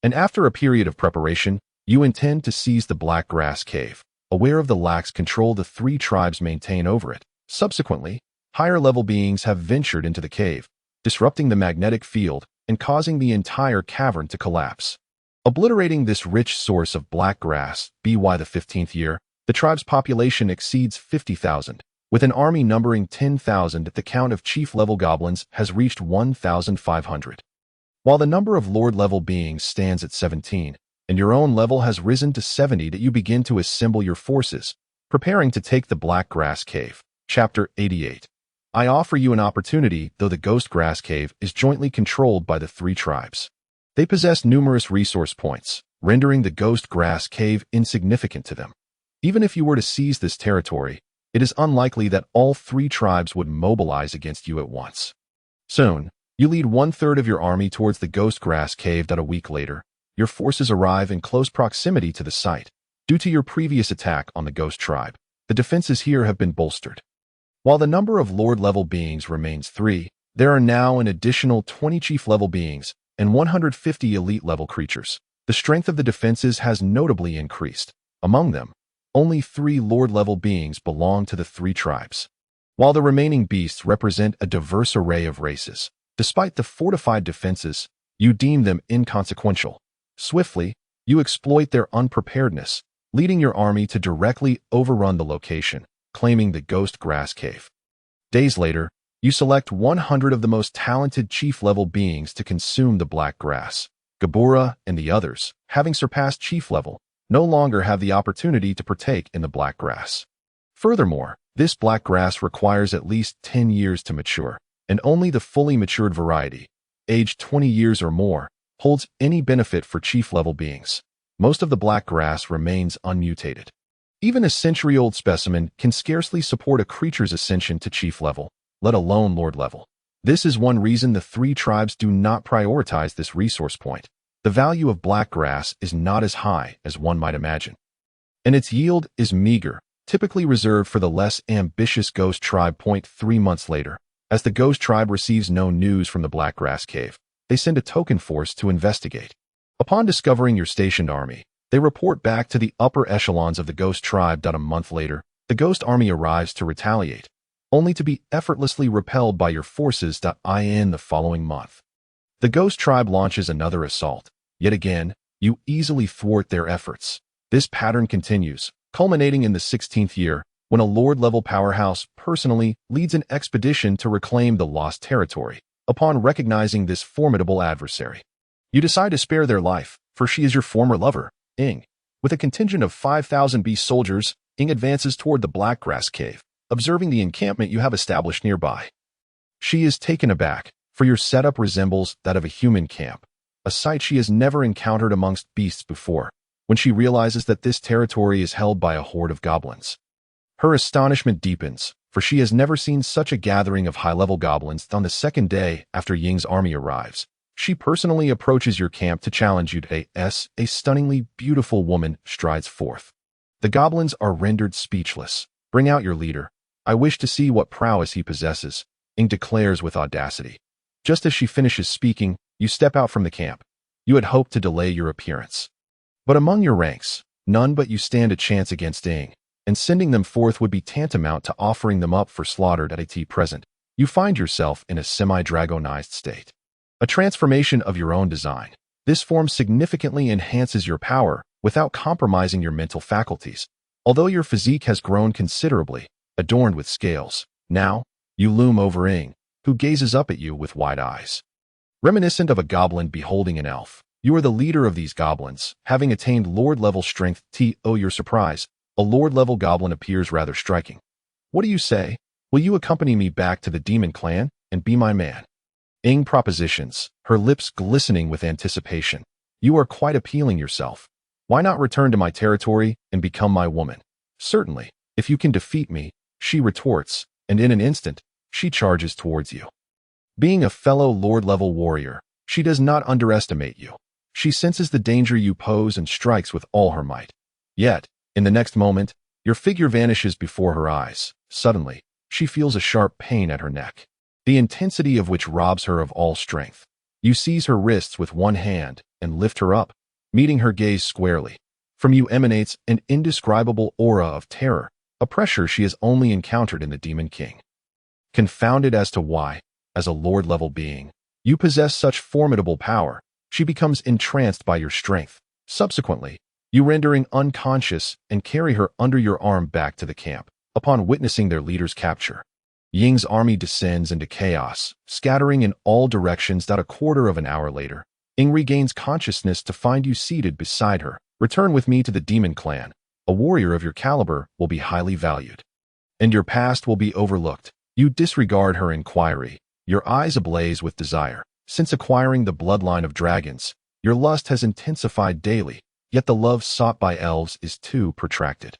And after a period of preparation, you intend to seize the Black Grass Cave, aware of the lax control the 3 tribes maintain over it. Subsequently, higher-level beings have ventured into the cave, disrupting the magnetic field and causing the entire cavern to collapse. Obliterating this rich source of black grass, by the 15th year, the tribe's population exceeds 50,000, with an army numbering 10,000. The count of chief-level goblins has reached 1,500. While the number of lord-level beings stands at 17, and your own level has risen to 70, that you begin to assemble your forces, preparing to take the Black Grass Cave. Chapter 88. I offer you an opportunity, though the Ghost Grass Cave is jointly controlled by the 3 tribes. They possess numerous resource points, rendering the Ghost Grass Cave insignificant to them. Even if you were to seize this territory, it is unlikely that all 3 tribes would mobilize against you at once. Soon, you lead 1/3 of your army towards the Ghost Grass Cave. A week later, your forces arrive in close proximity to the site. Due to your previous attack on the Ghost Tribe, the defenses here have been bolstered. While the number of Lord-level beings remains 3, there are now an additional 20 Chief-level beings and 150 Elite-level creatures. The strength of the defenses has notably increased. Among them, only 3 Lord-level beings belong to the 3 tribes, while the remaining beasts represent a diverse array of races. Despite the fortified defenses, you deem them inconsequential. Swiftly, you exploit their unpreparedness, leading your army to directly overrun the location, claiming the Ghost Grass Cave. Days later, you select 100 of the most talented chief-level beings to consume the black grass. Gabura and the others, having surpassed chief level, no longer have the opportunity to partake in the black grass. Furthermore, this black grass requires at least 10 years to mature, and only the fully matured variety, aged 20 years or more, holds any benefit for chief-level beings. Most of the black grass remains unmutated. Even a century-old specimen can scarcely support a creature's ascension to chief level, let alone lord level. This is one reason the 3 tribes do not prioritize this resource point. The value of black grass is not as high as one might imagine, and its yield is meager, typically reserved for the less ambitious Ghost Tribe. 3 months later, as the Ghost Tribe receives no news from the Black Grass Cave, they send a token force to investigate. Upon discovering your stationed army, they report back to the upper echelons of the Ghost Tribe. A month later, the Ghost Army arrives to retaliate, only to be effortlessly repelled by your forces. In the following month, the Ghost Tribe launches another assault. Yet again, you easily thwart their efforts. This pattern continues, culminating in the 16th year, when a Lord-level powerhouse personally leads an expedition to reclaim the lost territory. Upon recognizing this formidable adversary, you decide to spare their life, for she is your former lover, Ing. With a contingent of 5,000 beast soldiers, Ing advances toward the Black Grass Cave, observing the encampment you have established nearby. She is taken aback, for your setup resembles that of a human camp, a sight she has never encountered amongst beasts before, when she realizes that this territory is held by a horde of goblins. Her astonishment deepens, for she has never seen such a gathering of high-level goblins. On the second day after Ying's army arrives, she personally approaches your camp to challenge you to a stunningly beautiful woman strides forth. The goblins are rendered speechless. Bring out your leader. I wish to see what prowess he possesses, Ing declares with audacity. Just as she finishes speaking, you step out from the camp. You had hoped to delay your appearance, but among your ranks, none but you stand a chance against Ing, and sending them forth would be tantamount to offering them up for slaughter. At present, you find yourself in a semi-dragonized state, a transformation of your own design. This form significantly enhances your power without compromising your mental faculties. Although your physique has grown considerably, adorned with scales, Now, you loom over Ing, who gazes up at you with wide eyes. Reminiscent of a goblin beholding an elf, you are the leader of these goblins, having attained Lord-level strength. To your surprise, a Lord-level goblin appears rather striking. What do you say? Will you accompany me back to the demon clan and be my man? Ing propositions, her lips glistening with anticipation. You are quite appealing yourself. Why not return to my territory and become my woman? Certainly, if you can defeat me, she retorts, and in an instant, she charges towards you. Being a fellow Lord-level warrior, she does not underestimate you. She senses the danger you pose and strikes with all her might. Yet, in the next moment, your figure vanishes before her eyes. Suddenly, she feels a sharp pain at her neck, the intensity of which robs her of all strength. You seize her wrists with one hand and lift her up, meeting her gaze squarely. From you emanates an indescribable aura of terror, a pressure she has only encountered in the Demon King. Confounded as to why, as a Lord-level being, you possess such formidable power, she becomes entranced by your strength. Subsequently, you render Ing unconscious and carry her under your arm back to the camp. Upon witnessing their leader's capture, Ying's army descends into chaos, scattering in all directions. A quarter of an hour later, Ing regains consciousness to find you seated beside her. Return with me to the demon clan. A warrior of your caliber will be highly valued, and your past will be overlooked. You disregard her inquiry, your eyes ablaze with desire. Since acquiring the bloodline of dragons, your lust has intensified daily, yet the love sought by elves is too protracted.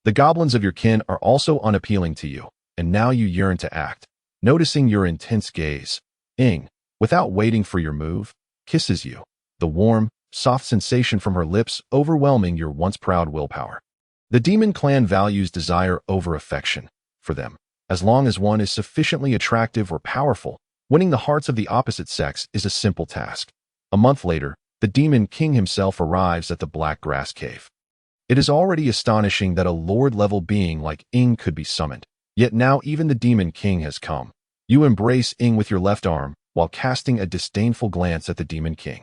The goblins of your kin are also unappealing to you, and now you yearn to act. Noticing your intense gaze, Ing, without waiting for your move, kisses you, the warm, soft sensation from her lips overwhelming your once proud willpower. The demon clan values desire over affection. For them, as long as one is sufficiently attractive or powerful, winning the hearts of the opposite sex is a simple task. A month later, the Demon King himself arrives at the Black Grass Cave. It is already astonishing that a Lord-level being like Ing could be summoned, yet now even the Demon King has come. You embrace Ing with your left arm, while casting a disdainful glance at the Demon King.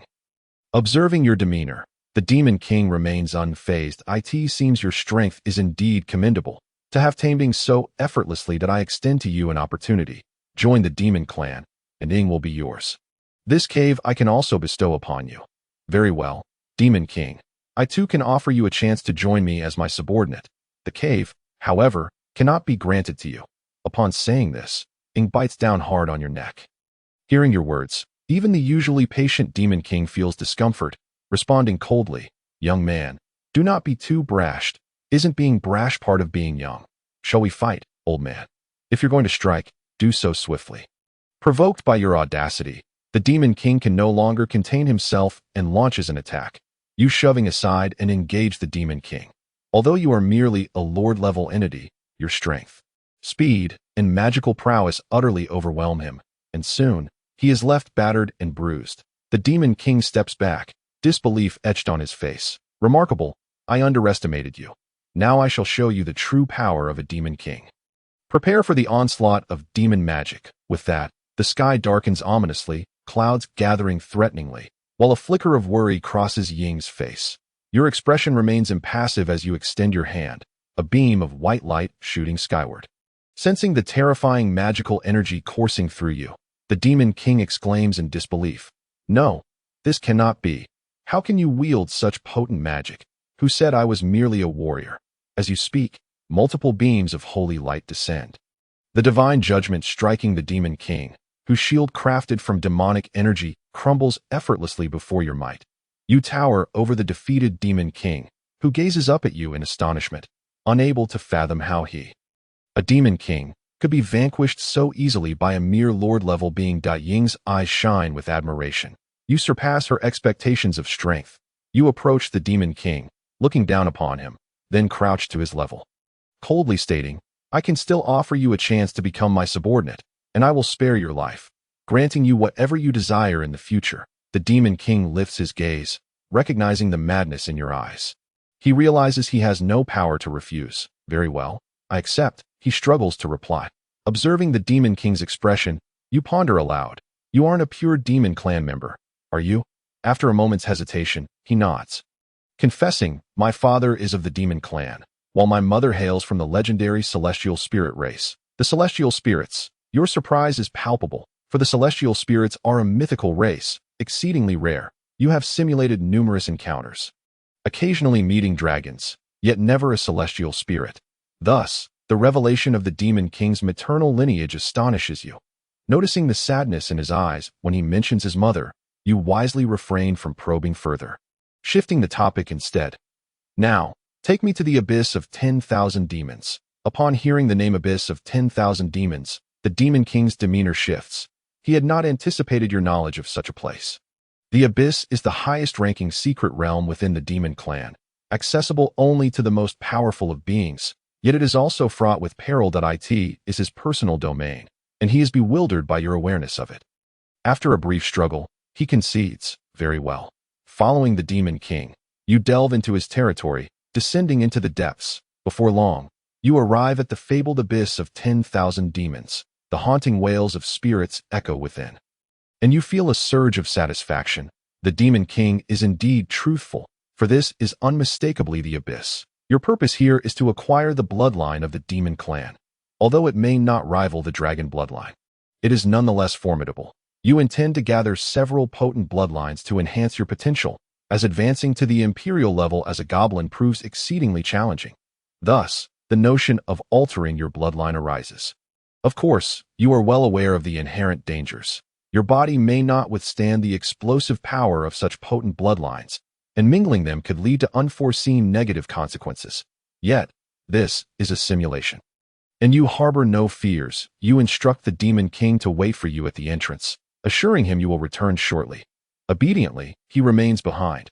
Observing your demeanor, the Demon King remains unfazed. It seems your strength is indeed commendable, to have tamed Ing so effortlessly that I extend to you an opportunity. Join the Demon Clan, and Ing will be yours. This cave I can also bestow upon you. Very well, Demon King. I too can offer you a chance to join me as my subordinate. The cave, however, cannot be granted to you. Upon saying this, Ing bites down hard on your neck. Hearing your words, even the usually patient Demon King feels discomfort, responding coldly, Young man, do not be too brashed. Isn't being brash part of being young? Shall we fight, old man? If you're going to strike, do so swiftly. Provoked by your audacity, the Demon King can no longer contain himself and launches an attack. You shoving aside and engage the Demon King. Although you are merely a Lord-level entity, your strength, speed, and magical prowess utterly overwhelm him, and soon, he is left battered and bruised. The Demon King steps back, disbelief etched on his face. Remarkable, I underestimated you. Now I shall show you the true power of a Demon King. Prepare for the onslaught of demon magic. With that, the sky darkens ominously, clouds gathering threateningly, while a flicker of worry crosses Ying's face. Your expression remains impassive as you extend your hand, a beam of white light shooting skyward. Sensing the terrifying magical energy coursing through you, the Demon King exclaims in disbelief. No, this cannot be. How can you wield such potent magic? Who said I was merely a warrior? As you speak, multiple beams of holy light descend. The divine judgment striking the Demon King, whose shield crafted from demonic energy, crumbles effortlessly before your might. You tower over the defeated Demon King, who gazes up at you in astonishment, unable to fathom how he, a Demon King, could be vanquished so easily by a mere Lord-level being. Ying's eyes shine with admiration. You surpass her expectations of strength. You approach the Demon King, looking down upon him, then crouch to his level, coldly stating, I can still offer you a chance to become my subordinate, and I will spare your life, granting you whatever you desire in the future. The Demon King lifts his gaze, recognizing the madness in your eyes. He realizes he has no power to refuse. Very well, I accept. He struggles to reply. Observing the Demon King's expression, you ponder aloud. You aren't a pure Demon Clan member, are you? After a moment's hesitation, he nods. Confessing, my father is of the Demon Clan, while my mother hails from the legendary celestial spirit race. The celestial spirits. Your surprise is palpable, for the celestial spirits are a mythical race, exceedingly rare. You have simulated numerous encounters, occasionally meeting dragons, yet never a celestial spirit. Thus, the revelation of the Demon King's maternal lineage astonishes you. Noticing the sadness in his eyes when he mentions his mother, you wisely refrain from probing further, shifting the topic instead. Now, take me to the abyss of 10,000 demons. Upon hearing the name Abyss of 10,000 Demons, the Demon King's demeanor shifts. He had not anticipated your knowledge of such a place. The Abyss is the highest-ranking secret realm within the Demon Clan, accessible only to the most powerful of beings, yet it is also fraught with peril. It is his personal domain, and he is bewildered by your awareness of it. After a brief struggle, he concedes. Very well. Following the Demon King, you delve into his territory, descending into the depths. Before long, you arrive at the fabled abyss of 10,000 demons. The haunting wails of spirits echo within, and you feel a surge of satisfaction. The Demon King is indeed truthful, for this is unmistakably the abyss. Your purpose here is to acquire the bloodline of the Demon Clan. Although it may not rival the dragon bloodline, it is nonetheless formidable. You intend to gather several potent bloodlines to enhance your potential, as advancing to the imperial level as a goblin proves exceedingly challenging. Thus, the notion of altering your bloodline arises. Of course, you are well aware of the inherent dangers. Your body may not withstand the explosive power of such potent bloodlines, and mingling them could lead to unforeseen negative consequences. Yet, this is a simulation, and you harbor no fears. You instruct the Demon King to wait for you at the entrance, assuring him you will return shortly. Obediently, he remains behind.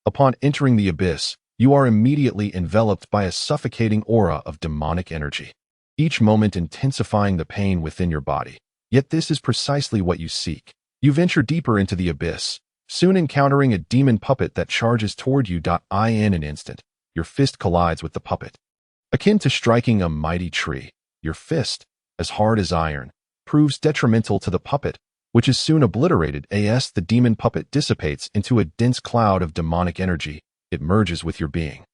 Upon entering the abyss, you are immediately enveloped by a suffocating aura of demonic energy, each moment intensifying the pain within your body. Yet this is precisely what you seek. You venture deeper into the abyss, soon encountering a demon puppet that charges toward you. In an instant, your fist collides with the puppet. Akin to striking a mighty tree, your fist, as hard as iron, proves detrimental to the puppet, which is soon obliterated. The demon puppet dissipates into a dense cloud of demonic energy. It merges with your being,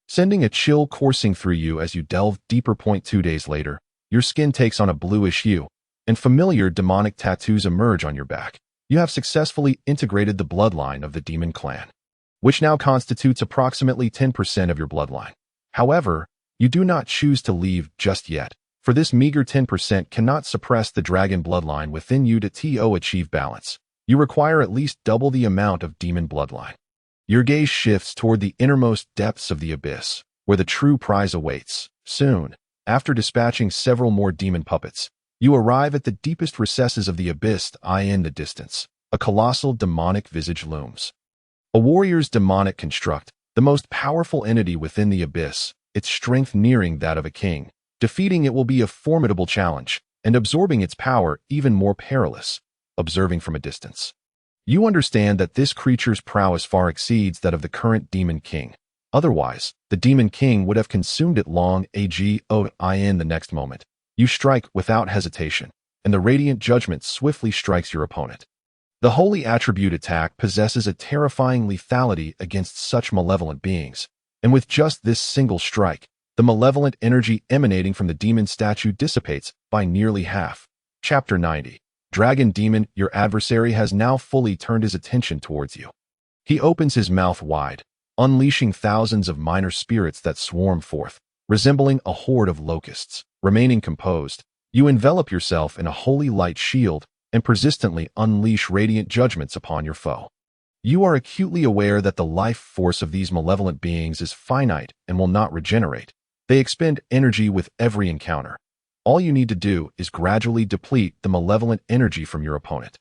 sending a chill coursing through you as you delve deeper. 2 days later, your skin takes on a bluish hue, and familiar demonic tattoos emerge on your back. You have successfully integrated the bloodline of the Demon Clan, which now constitutes approximately 10% of your bloodline. However, you do not choose to leave just yet, for this meager 10% cannot suppress the dragon bloodline within you to achieve balance. You require at least double the amount of demon bloodline. Your gaze shifts toward the innermost depths of the abyss, where the true prize awaits. Soon, after dispatching several more demon puppets, you arrive at the deepest recesses of the abyss. In the distance, a colossal demonic visage looms. A warrior's demonic construct, the most powerful entity within the abyss, its strength nearing that of a king. Defeating it will be a formidable challenge, and absorbing its power even more perilous. Observing from a distance, you understand that this creature's prowess far exceeds that of the current Demon King. Otherwise, the Demon King would have consumed it long ago. In the next moment, you strike without hesitation, and the radiant judgment swiftly strikes your opponent. The holy attribute attack possesses a terrifying lethality against such malevolent beings, and with just this single strike, the malevolent energy emanating from the demon statue dissipates by nearly half. Chapter 90. Dragon Demon. Your adversary has now fully turned his attention towards you. He opens his mouth wide, unleashing thousands of minor spirits that swarm forth, resembling a horde of locusts. Remaining composed, you envelop yourself in a holy light shield and persistently unleash radiant judgments upon your foe. You are acutely aware that the life force of these malevolent beings is finite and will not regenerate. They expend energy with every encounter. All you need to do is gradually deplete the malevolent energy from your opponent.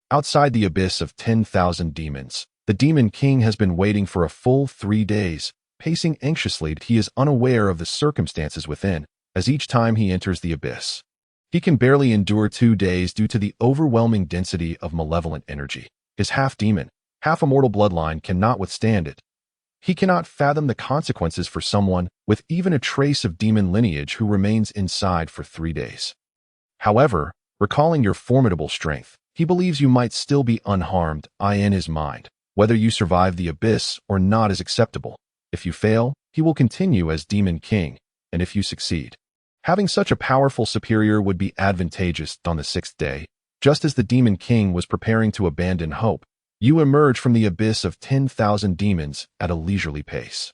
Outside the abyss of 10,000 demons, the Demon King has been waiting for a full 3 days, pacing anxiously. He is unaware of the circumstances within, as each time he enters the abyss, he can barely endure 2 days due to the overwhelming density of malevolent energy. His half-demon, half-immortal bloodline cannot withstand it. He cannot fathom the consequences for someone with even a trace of demon lineage who remains inside for 3 days. However, recalling your formidable strength, he believes you might still be unharmed. In his mind, whether you survive the abyss or not is acceptable. If you fail, he will continue as Demon King, and if you succeed, Having such a powerful superior would be advantageous. On the sixth day, just as the Demon King was preparing to abandon hope, you emerge from the abyss of 10,000 demons at a leisurely pace.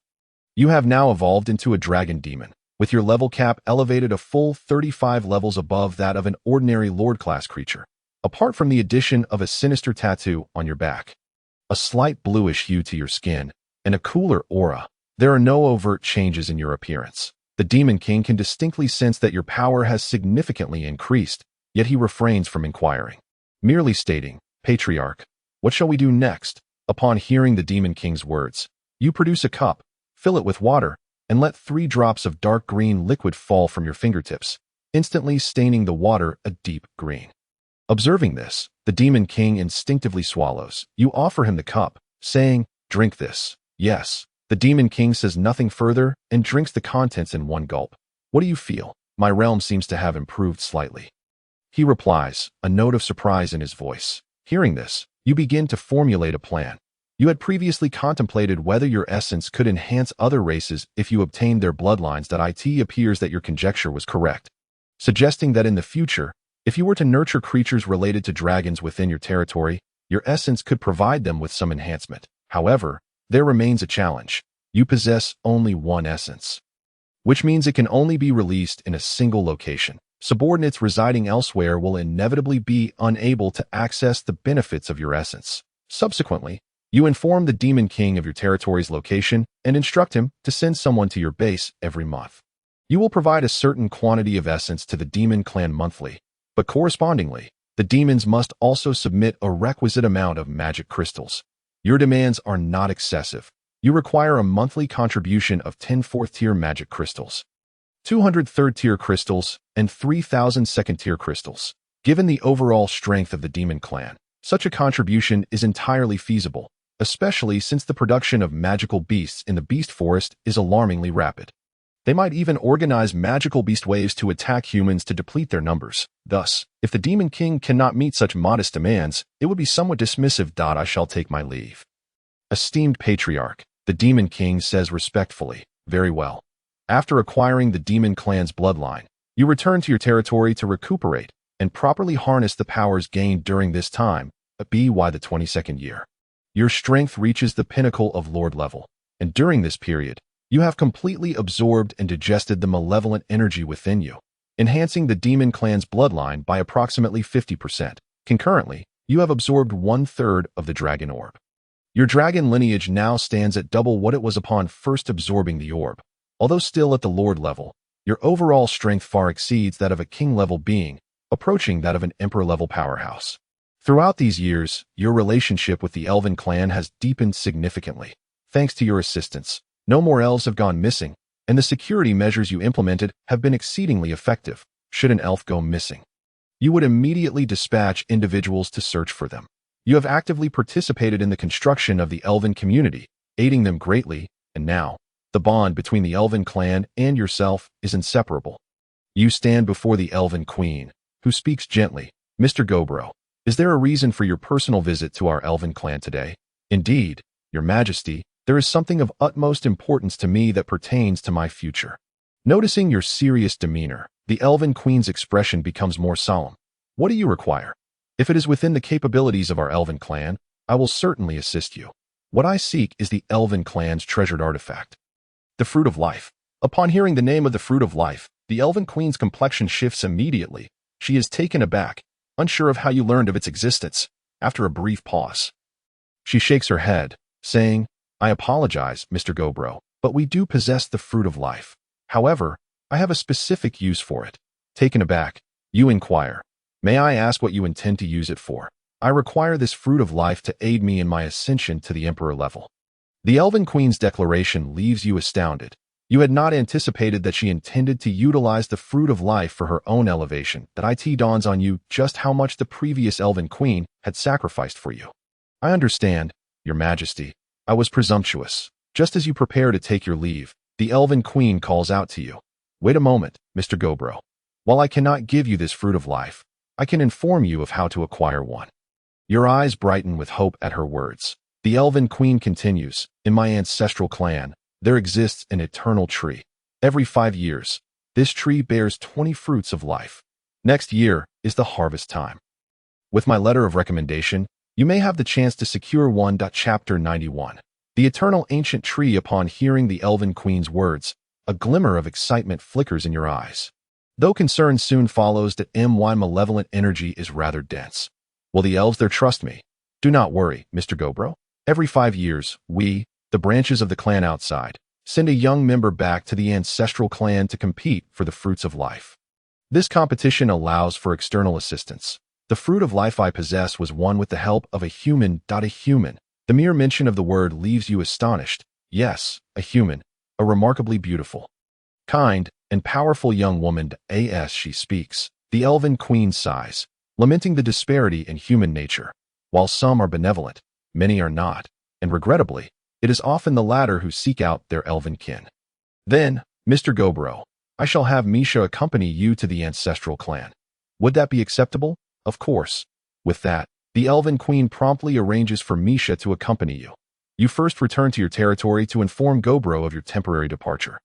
You have now evolved into a dragon demon, with your level cap elevated a full 35 levels above that of an ordinary Lord-class creature, apart from the addition of a sinister tattoo on your back. A slight bluish hue to your skin, and a cooler aura. There are no overt changes in your appearance. The Demon King can distinctly sense that your power has significantly increased, yet he refrains from inquiring, merely stating, "Patriarch, what shall we do next?" Upon hearing the Demon King's words, you produce a cup, fill it with water, and let 3 drops of dark green liquid fall from your fingertips, instantly staining the water a deep green. Observing this, the Demon King instinctively swallows. You offer him the cup, saying, "Drink this." Yes. The Demon King says nothing further and drinks the contents in one gulp. "What do you feel?" "My realm seems to have improved slightly," he replies, a note of surprise in his voice. Hearing this, you begin to formulate a plan. You had previously contemplated whether your essence could enhance other races if you obtained their bloodlines. It appears that your conjecture was correct, suggesting that in the future, if you were to nurture creatures related to dragons within your territory, your essence could provide them with some enhancement. However, there remains a challenge. You possess only one essence, which means it can only be released in a single location. Subordinates residing elsewhere will inevitably be unable to access the benefits of your essence. Subsequently, you inform the Demon King of your territory's location and instruct him to send someone to your base every month. You will provide a certain quantity of essence to the Demon Clan monthly, but correspondingly, the demons must also submit a requisite amount of magic crystals. Your demands are not excessive. You require a monthly contribution of 10 4th-tier magic crystals, 200 3rd-tier crystals, and 3,000 2nd-tier crystals. Given the overall strength of the Demon Clan, such a contribution is entirely feasible, especially since the production of magical beasts in the Beast Forest is alarmingly rapid. They might even organize magical beast waves to attack humans to deplete their numbers. Thus, if the Demon King cannot meet such modest demands, it would be somewhat dismissive. I shall take my leave. Esteemed Patriarch, the Demon King says respectfully, "Very well." After acquiring the Demon Clan's bloodline, you return to your territory to recuperate and properly harness the powers gained during this time, by the 22nd year. Your strength reaches the pinnacle of Lord level, and during this period, you have completely absorbed and digested the malevolent energy within you, enhancing the Demon Clan's bloodline by approximately 50%. Concurrently, you have absorbed 1/3 of the dragon orb. Your dragon lineage now stands at double what it was upon first absorbing the orb. Although still at the Lord level, your overall strength far exceeds that of a king-level being, approaching that of an emperor-level powerhouse. Throughout these years, your relationship with the Elven clan has deepened significantly. Thanks to your assistance, no more elves have gone missing, and the security measures you implemented have been exceedingly effective. Should an elf go missing, you would immediately dispatch individuals to search for them. You have actively participated in the construction of the Elven community, aiding them greatly, and now, the bond between the Elven clan and yourself is inseparable. You stand before the Elven Queen, who speaks gently. "Mr. Gobro, is there a reason for your personal visit to our Elven clan today?" "Indeed, Your Majesty, there is something of utmost importance to me that pertains to my future." Noticing your serious demeanor, the Elven Queen's expression becomes more solemn. "What do you require?" "If it is within the capabilities of our Elven clan, I will certainly assist you. What I seek is the Elven clan's treasured artifact, the Fruit of Life." Upon hearing the name of the Fruit of Life, the Elven Queen's complexion shifts immediately. She is taken aback, unsure of how you learned of its existence. After a brief pause, she shakes her head, saying, "I apologize, Mr. Gobro, but we do possess the Fruit of Life. However, I have a specific use for it." Taken aback, you inquire, "May I ask what you intend to use it for?" "I require this Fruit of Life to aid me in my ascension to the Emperor level." The Elven Queen's declaration leaves you astounded. You had not anticipated that she intended to utilize the Fruit of Life for her own elevation. It dawns on you just how much the previous Elven Queen had sacrificed for you. "I understand, Your Majesty. I was presumptuous." Just as you prepare to take your leave, the Elven Queen calls out to you, "Wait a moment, Mr. Gobro. While I cannot give you this Fruit of Life, I can inform you of how to acquire one." Your eyes brighten with hope at her words. The Elven Queen continues, "In my ancestral clan, there exists an eternal tree. Every 5 years, This tree bears 20 fruits of life. Next year is the harvest time. With my letter of recommendation, you may have the chance to secure one. Chapter 91. The eternal ancient tree. Upon hearing the Elven Queen's words, a glimmer of excitement flickers in your eyes. Though concern soon follows that my malevolent energy is rather dense. Will the elves there trust me? Do not worry, Mr. Gobro. Every 5 years, we, the branches of the clan outside, send a young member back to the ancestral clan to compete for the fruits of life. This competition allows for external assistance. The fruit of life I possess was won with the help of a human. A human. The mere mention of the word leaves you astonished. Yes, a human. A remarkably beautiful, kind, and powerful young woman. As she speaks, the Elven Queen sighs, lamenting the disparity in human nature. While some are benevolent, many are not, and regrettably, it is often the latter who seek out their elven kin. Then, Mr. Gobro, I shall have Misha accompany you to the ancestral clan. Would that be acceptable? Of course. With that, the Elven Queen promptly arranges for Misha to accompany you. You first return to your territory to inform Gobro of your temporary departure,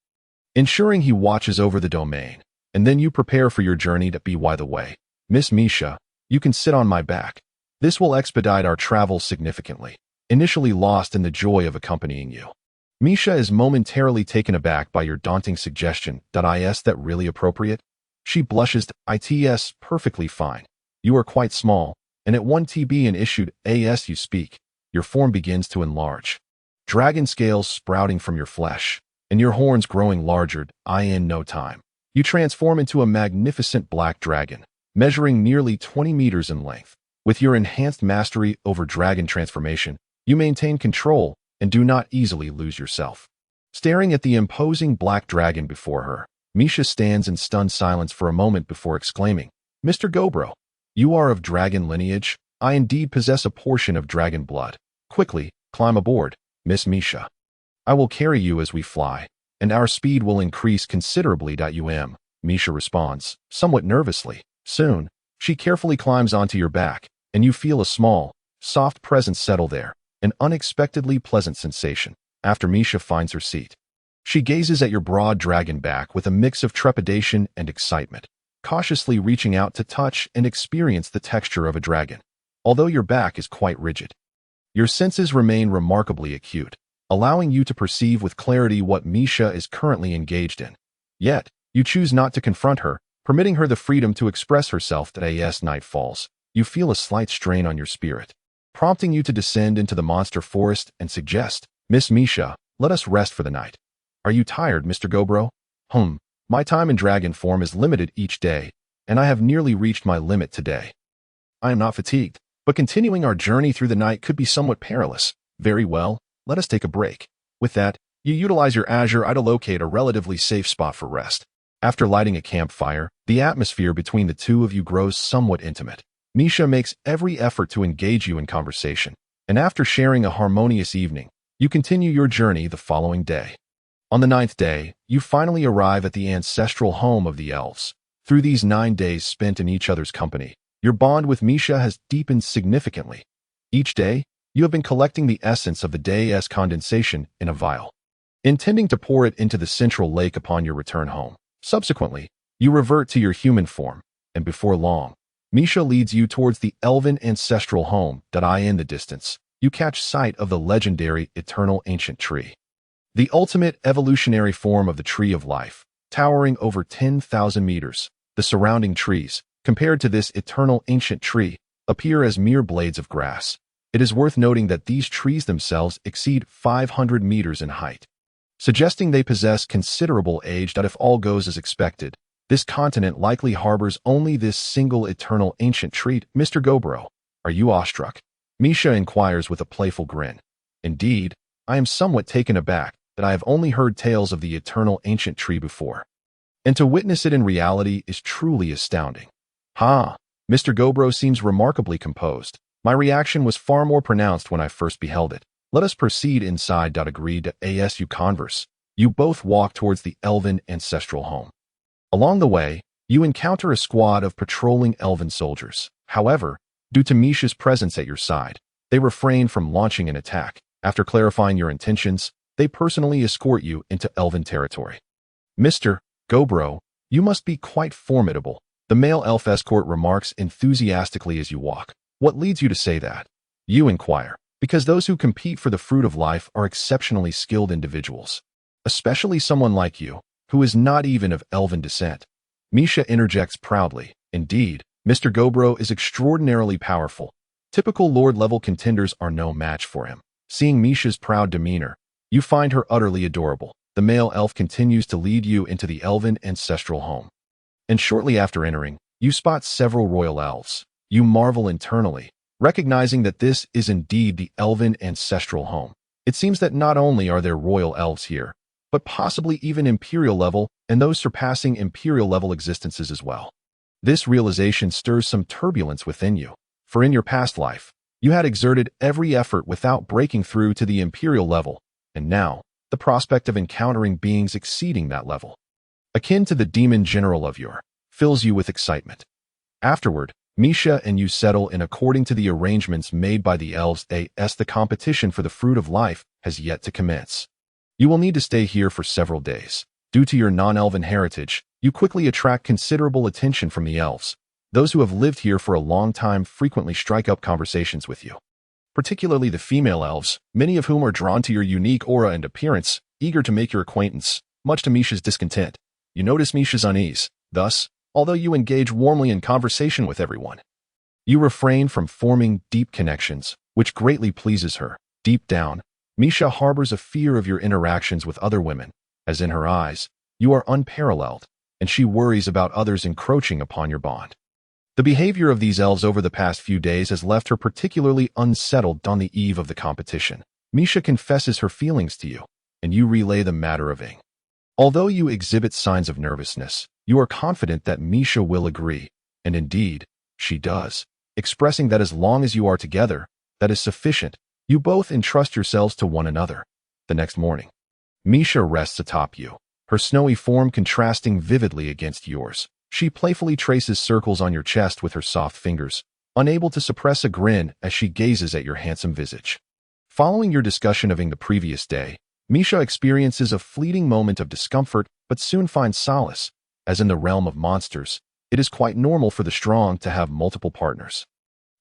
ensuring he watches over the domain, and then you prepare for your journey. By the way, Miss Misha, you can sit on my back. This will expedite our travel significantly. Initially lost in the joy of accompanying you, Misha is momentarily taken aback by your daunting suggestion. Is that really appropriate? She blushes. It's perfectly fine. You are quite small, and at 1 TB and issued as you speak, your form begins to enlarge. Dragon scales sprouting from your flesh, and your horns growing larger. In no time, you transform into a magnificent black dragon, measuring nearly 20 meters in length. With your enhanced mastery over dragon transformation, you maintain control and do not easily lose yourself. Staring at the imposing black dragon before her, Misha stands in stunned silence for a moment before exclaiming, Mr. Gobro, you are of dragon lineage? I indeed possess a portion of dragon blood. Quickly, climb aboard, Miss Misha. I will carry you as we fly, and our speed will increase considerably. Misha responds, somewhat nervously. Soon, she carefully climbs onto your back, and you feel a small, soft presence settle there. An unexpectedly pleasant sensation. After Misha finds her seat, she gazes at your broad dragon back with a mix of trepidation and excitement, cautiously reaching out to touch and experience the texture of a dragon. Although your back is quite rigid, your senses remain remarkably acute, allowing you to perceive with clarity what Misha is currently engaged in. Yet, you choose not to confront her, permitting her the freedom to express herself. As night falls, you feel a slight strain on your spirit, prompting you to descend into the monster forest and suggest, Miss Misha, let us rest for the night. Are you tired, Mr. Gobro? My time in dragon form is limited each day, and I have nearly reached my limit today. I am not fatigued, but continuing our journey through the night could be somewhat perilous. Very well, let us take a break. With that, you utilize your Azure Eye to locate a relatively safe spot for rest. After lighting a campfire, the atmosphere between the two of you grows somewhat intimate. Misha makes every effort to engage you in conversation, and after sharing a harmonious evening, you continue your journey the following day. On the 9th day, you finally arrive at the ancestral home of the elves. Through these 9 days spent in each other's company, your bond with Misha has deepened significantly. Each day, you have been collecting the essence of the day's condensation in a vial, intending to pour it into the central lake upon your return home. Subsequently, you revert to your human form, and before long, Misha leads you towards the elven ancestral home. In the distance, you catch sight of the legendary eternal ancient tree, the ultimate evolutionary form of the tree of life, towering over 10,000 meters. The surrounding trees, compared to this eternal ancient tree, appear as mere blades of grass. It is worth noting that these trees themselves exceed 500 meters in height, suggesting they possess considerable age. If all goes as expected, this continent likely harbors only this single eternal ancient tree. Mr. Gobro, are you awestruck? Misha inquires with a playful grin. Indeed, I am somewhat taken aback that I have only heard tales of the eternal ancient tree before, and to witness it in reality is truly astounding. Mr. Gobro seems remarkably composed. My reaction was far more pronounced when I first beheld it. Let us proceed inside. Agreed. As you converse, you both walk towards the elven ancestral home. Along the way, you encounter a squad of patrolling elven soldiers. However, due to Misha's presence at your side, they refrain from launching an attack. After clarifying your intentions, they personally escort you into elven territory. Mr. Gobro, You must be quite formidable, the male elf escort remarks enthusiastically as you walk. What leads you to say that? You inquire. Because those who compete for the fruit of life are exceptionally skilled individuals. Especially someone like you, who is not even of elven descent. Misha interjects proudly. Indeed, Mr. Gobro is extraordinarily powerful. Typical lord-level contenders are no match for him. Seeing Misha's proud demeanor, you find her utterly adorable. The male elf continues to lead you into the elven ancestral home. And shortly after entering, you spot several royal elves. You marvel internally, recognizing that this is indeed the elven ancestral home. It seems that not only are there royal elves here, but possibly even imperial level and those surpassing imperial level existences as well. This realization stirs some turbulence within you, for in your past life, you had exerted every effort without breaking through to the imperial level, and now, the prospect of encountering beings exceeding that level, akin to the demon general of yore, fills you with excitement. Afterward, Misha and you settle in according to the arrangements made by the elves. The competition for the fruit of life has yet to commence. You will need to stay here for several days. Due to your non-elven heritage, you quickly attract considerable attention from the elves. Those who have lived here for a long time frequently strike up conversations with you. Particularly the female elves, many of whom are drawn to your unique aura and appearance, eager to make your acquaintance, much to Misha's discontent. You notice Misha's unease. Thus, although you engage warmly in conversation with everyone, you refrain from forming deep connections, which greatly pleases her. Deep down, Misha harbors a fear of your interactions with other women, as in her eyes, you are unparalleled, and she worries about others encroaching upon your bond. The behavior of these elves over the past few days has left her particularly unsettled on the eve of the competition. Misha confesses her feelings to you, and you relay the matter of Ing. Although you exhibit signs of nervousness, you are confident that Misha will agree, and indeed, she does, expressing that as long as you are together, that is sufficient. You both entrust yourselves to one another. The next morning, Misha rests atop you, her snowy form contrasting vividly against yours. She playfully traces circles on your chest with her soft fingers, unable to suppress a grin as she gazes at your handsome visage. Following your discussion of Ing the previous day, Misha experiences a fleeting moment of discomfort but soon finds solace. As in the realm of monsters, it is quite normal for the strong to have multiple partners.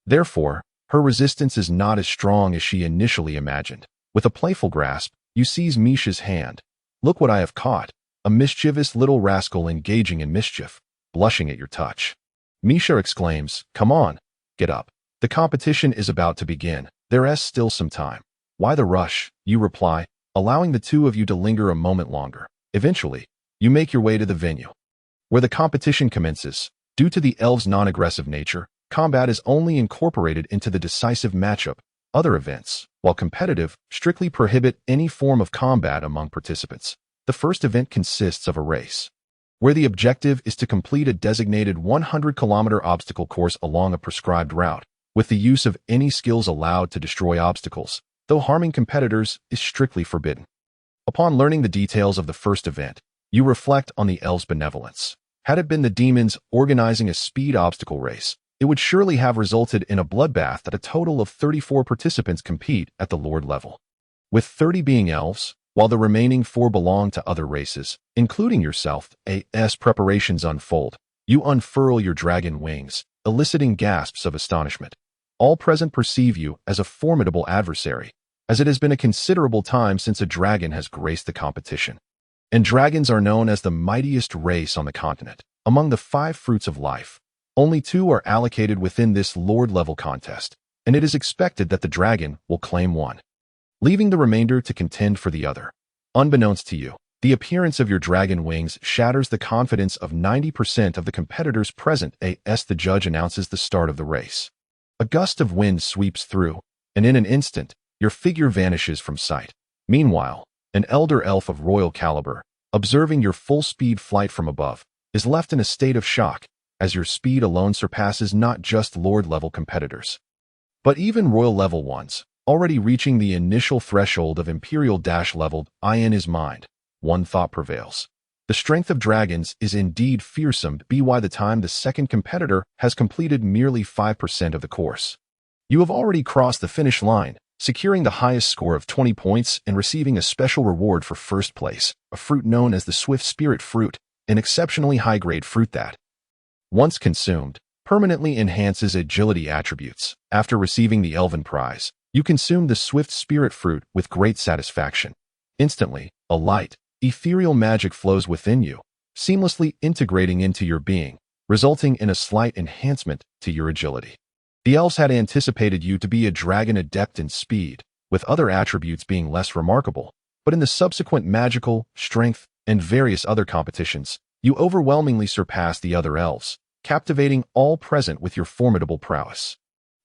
Therefore, her resistance is not as strong as she initially imagined. With a playful grasp, you seize Misha's hand. Look what I have caught, a mischievous little rascal engaging in mischief, blushing at your touch. Misha exclaims, "Come on, get up. The competition is about to begin. There's still some time." "Why the rush?" you reply, allowing the two of you to linger a moment longer. Eventually, you make your way to the venue, where the competition commences. Due to the elves' non-aggressive nature, combat is only incorporated into the decisive matchup. Other events, while competitive, strictly prohibit any form of combat among participants. The first event consists of a race, where the objective is to complete a designated 100-kilometer obstacle course along a prescribed route, with the use of any skills allowed to destroy obstacles, though harming competitors is strictly forbidden. Upon learning the details of the first event, you reflect on the elves' benevolence. Had it been the demons organizing a speed obstacle race, it would surely have resulted in a bloodbath that a total of 34 participants compete at the Lord level, with 30 being elves, while the remaining 4 belong to other races, including yourself. As preparations unfold, you unfurl your dragon wings, eliciting gasps of astonishment. All present perceive you as a formidable adversary, as it has been a considerable time since a dragon has graced the competition. And dragons are known as the mightiest race on the continent. Among the 5 fruits of life, only 2 are allocated within this Lord-level contest, and it is expected that the dragon will claim one, leaving the remainder to contend for the other. Unbeknownst to you, the appearance of your dragon wings shatters the confidence of 90% of the competitors present. As the judge announces the start of the race, a gust of wind sweeps through, and in an instant, your figure vanishes from sight. Meanwhile, an elder elf of royal caliber, observing your full-speed flight from above, is left in a state of shock, as your speed alone surpasses not just Lord-level competitors, but even royal-level ones, already reaching the initial threshold of Imperial-level. In his mind, one thought prevails. The strength of dragons is indeed fearsome. By the time the second competitor has completed merely 5% of the course, you have already crossed the finish line, securing the highest score of 20 points and receiving a special reward for first place, a fruit known as the Swift Spirit Fruit. an exceptionally high-grade fruit that, once consumed, permanently enhances agility attributes. After receiving the elven prize, you consume the swift spirit fruit with great satisfaction. Instantly, a light, ethereal magic flows within you, seamlessly integrating into your being, resulting in a slight enhancement to your agility. The elves had anticipated you to be a dragon adept in speed, with other attributes being less remarkable, but in the subsequent magical, strength, and various other competitions, you overwhelmingly surpassed the other elves, captivating all present with your formidable prowess.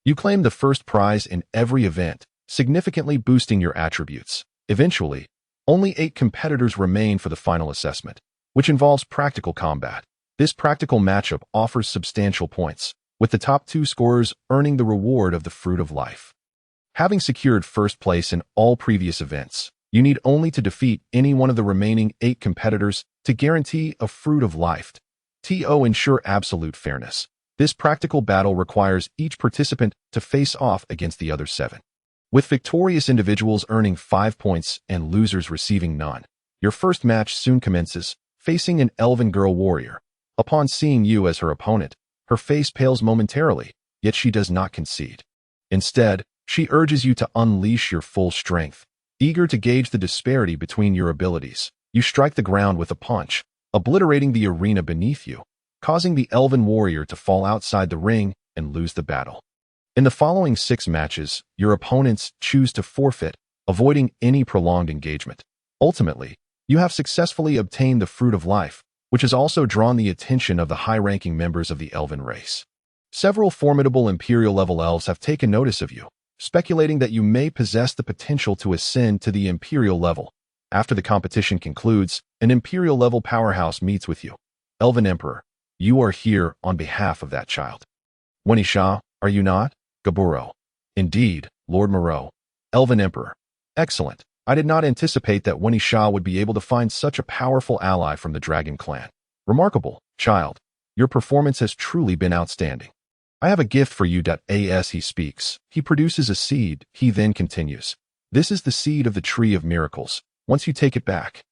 You claimed the first prize in every event, significantly boosting your attributes. Eventually, only 8 competitors remain for the final assessment, which involves practical combat. This practical matchup offers substantial points, with the top 2 scorers earning the reward of the Fruit of Life. Having secured first place in all previous events, you need only to defeat any one of the remaining 8 competitors to guarantee a Fruit of Life. To ensure absolute fairness, this practical battle requires each participant to face off against the other 7. With victorious individuals earning 5 points and losers receiving none, your first match soon commences, facing an elven girl warrior. Upon seeing you as her opponent, her face pales momentarily, yet she does not concede. Instead, she urges you to unleash your full strength. Eager to gauge the disparity between your abilities, you strike the ground with a punch, obliterating the arena beneath you, causing the elven warrior to fall outside the ring and lose the battle. In the following 6 matches, your opponents choose to forfeit, avoiding any prolonged engagement. Ultimately, you have successfully obtained the Fruit of Life, which has also drawn the attention of the high-ranking members of the elven race. Several formidable Imperial-level elves have taken notice of you, speculating that you may possess the potential to ascend to the Imperial level. After the competition concludes, an Imperial-level powerhouse meets with you. Elven Emperor, you are here on behalf of that child. Wenisha, are you not? Gaburo. Indeed, Lord Moreau. Elven Emperor. Excellent. I did not anticipate that Wenisha would be able to find such a powerful ally from the Dragon Clan. Remarkable, child. Your performance has truly been outstanding. I have a gift for you. As he speaks, he produces a seed. He then continues. This is the seed of the Tree of Miracles. Once you take it back,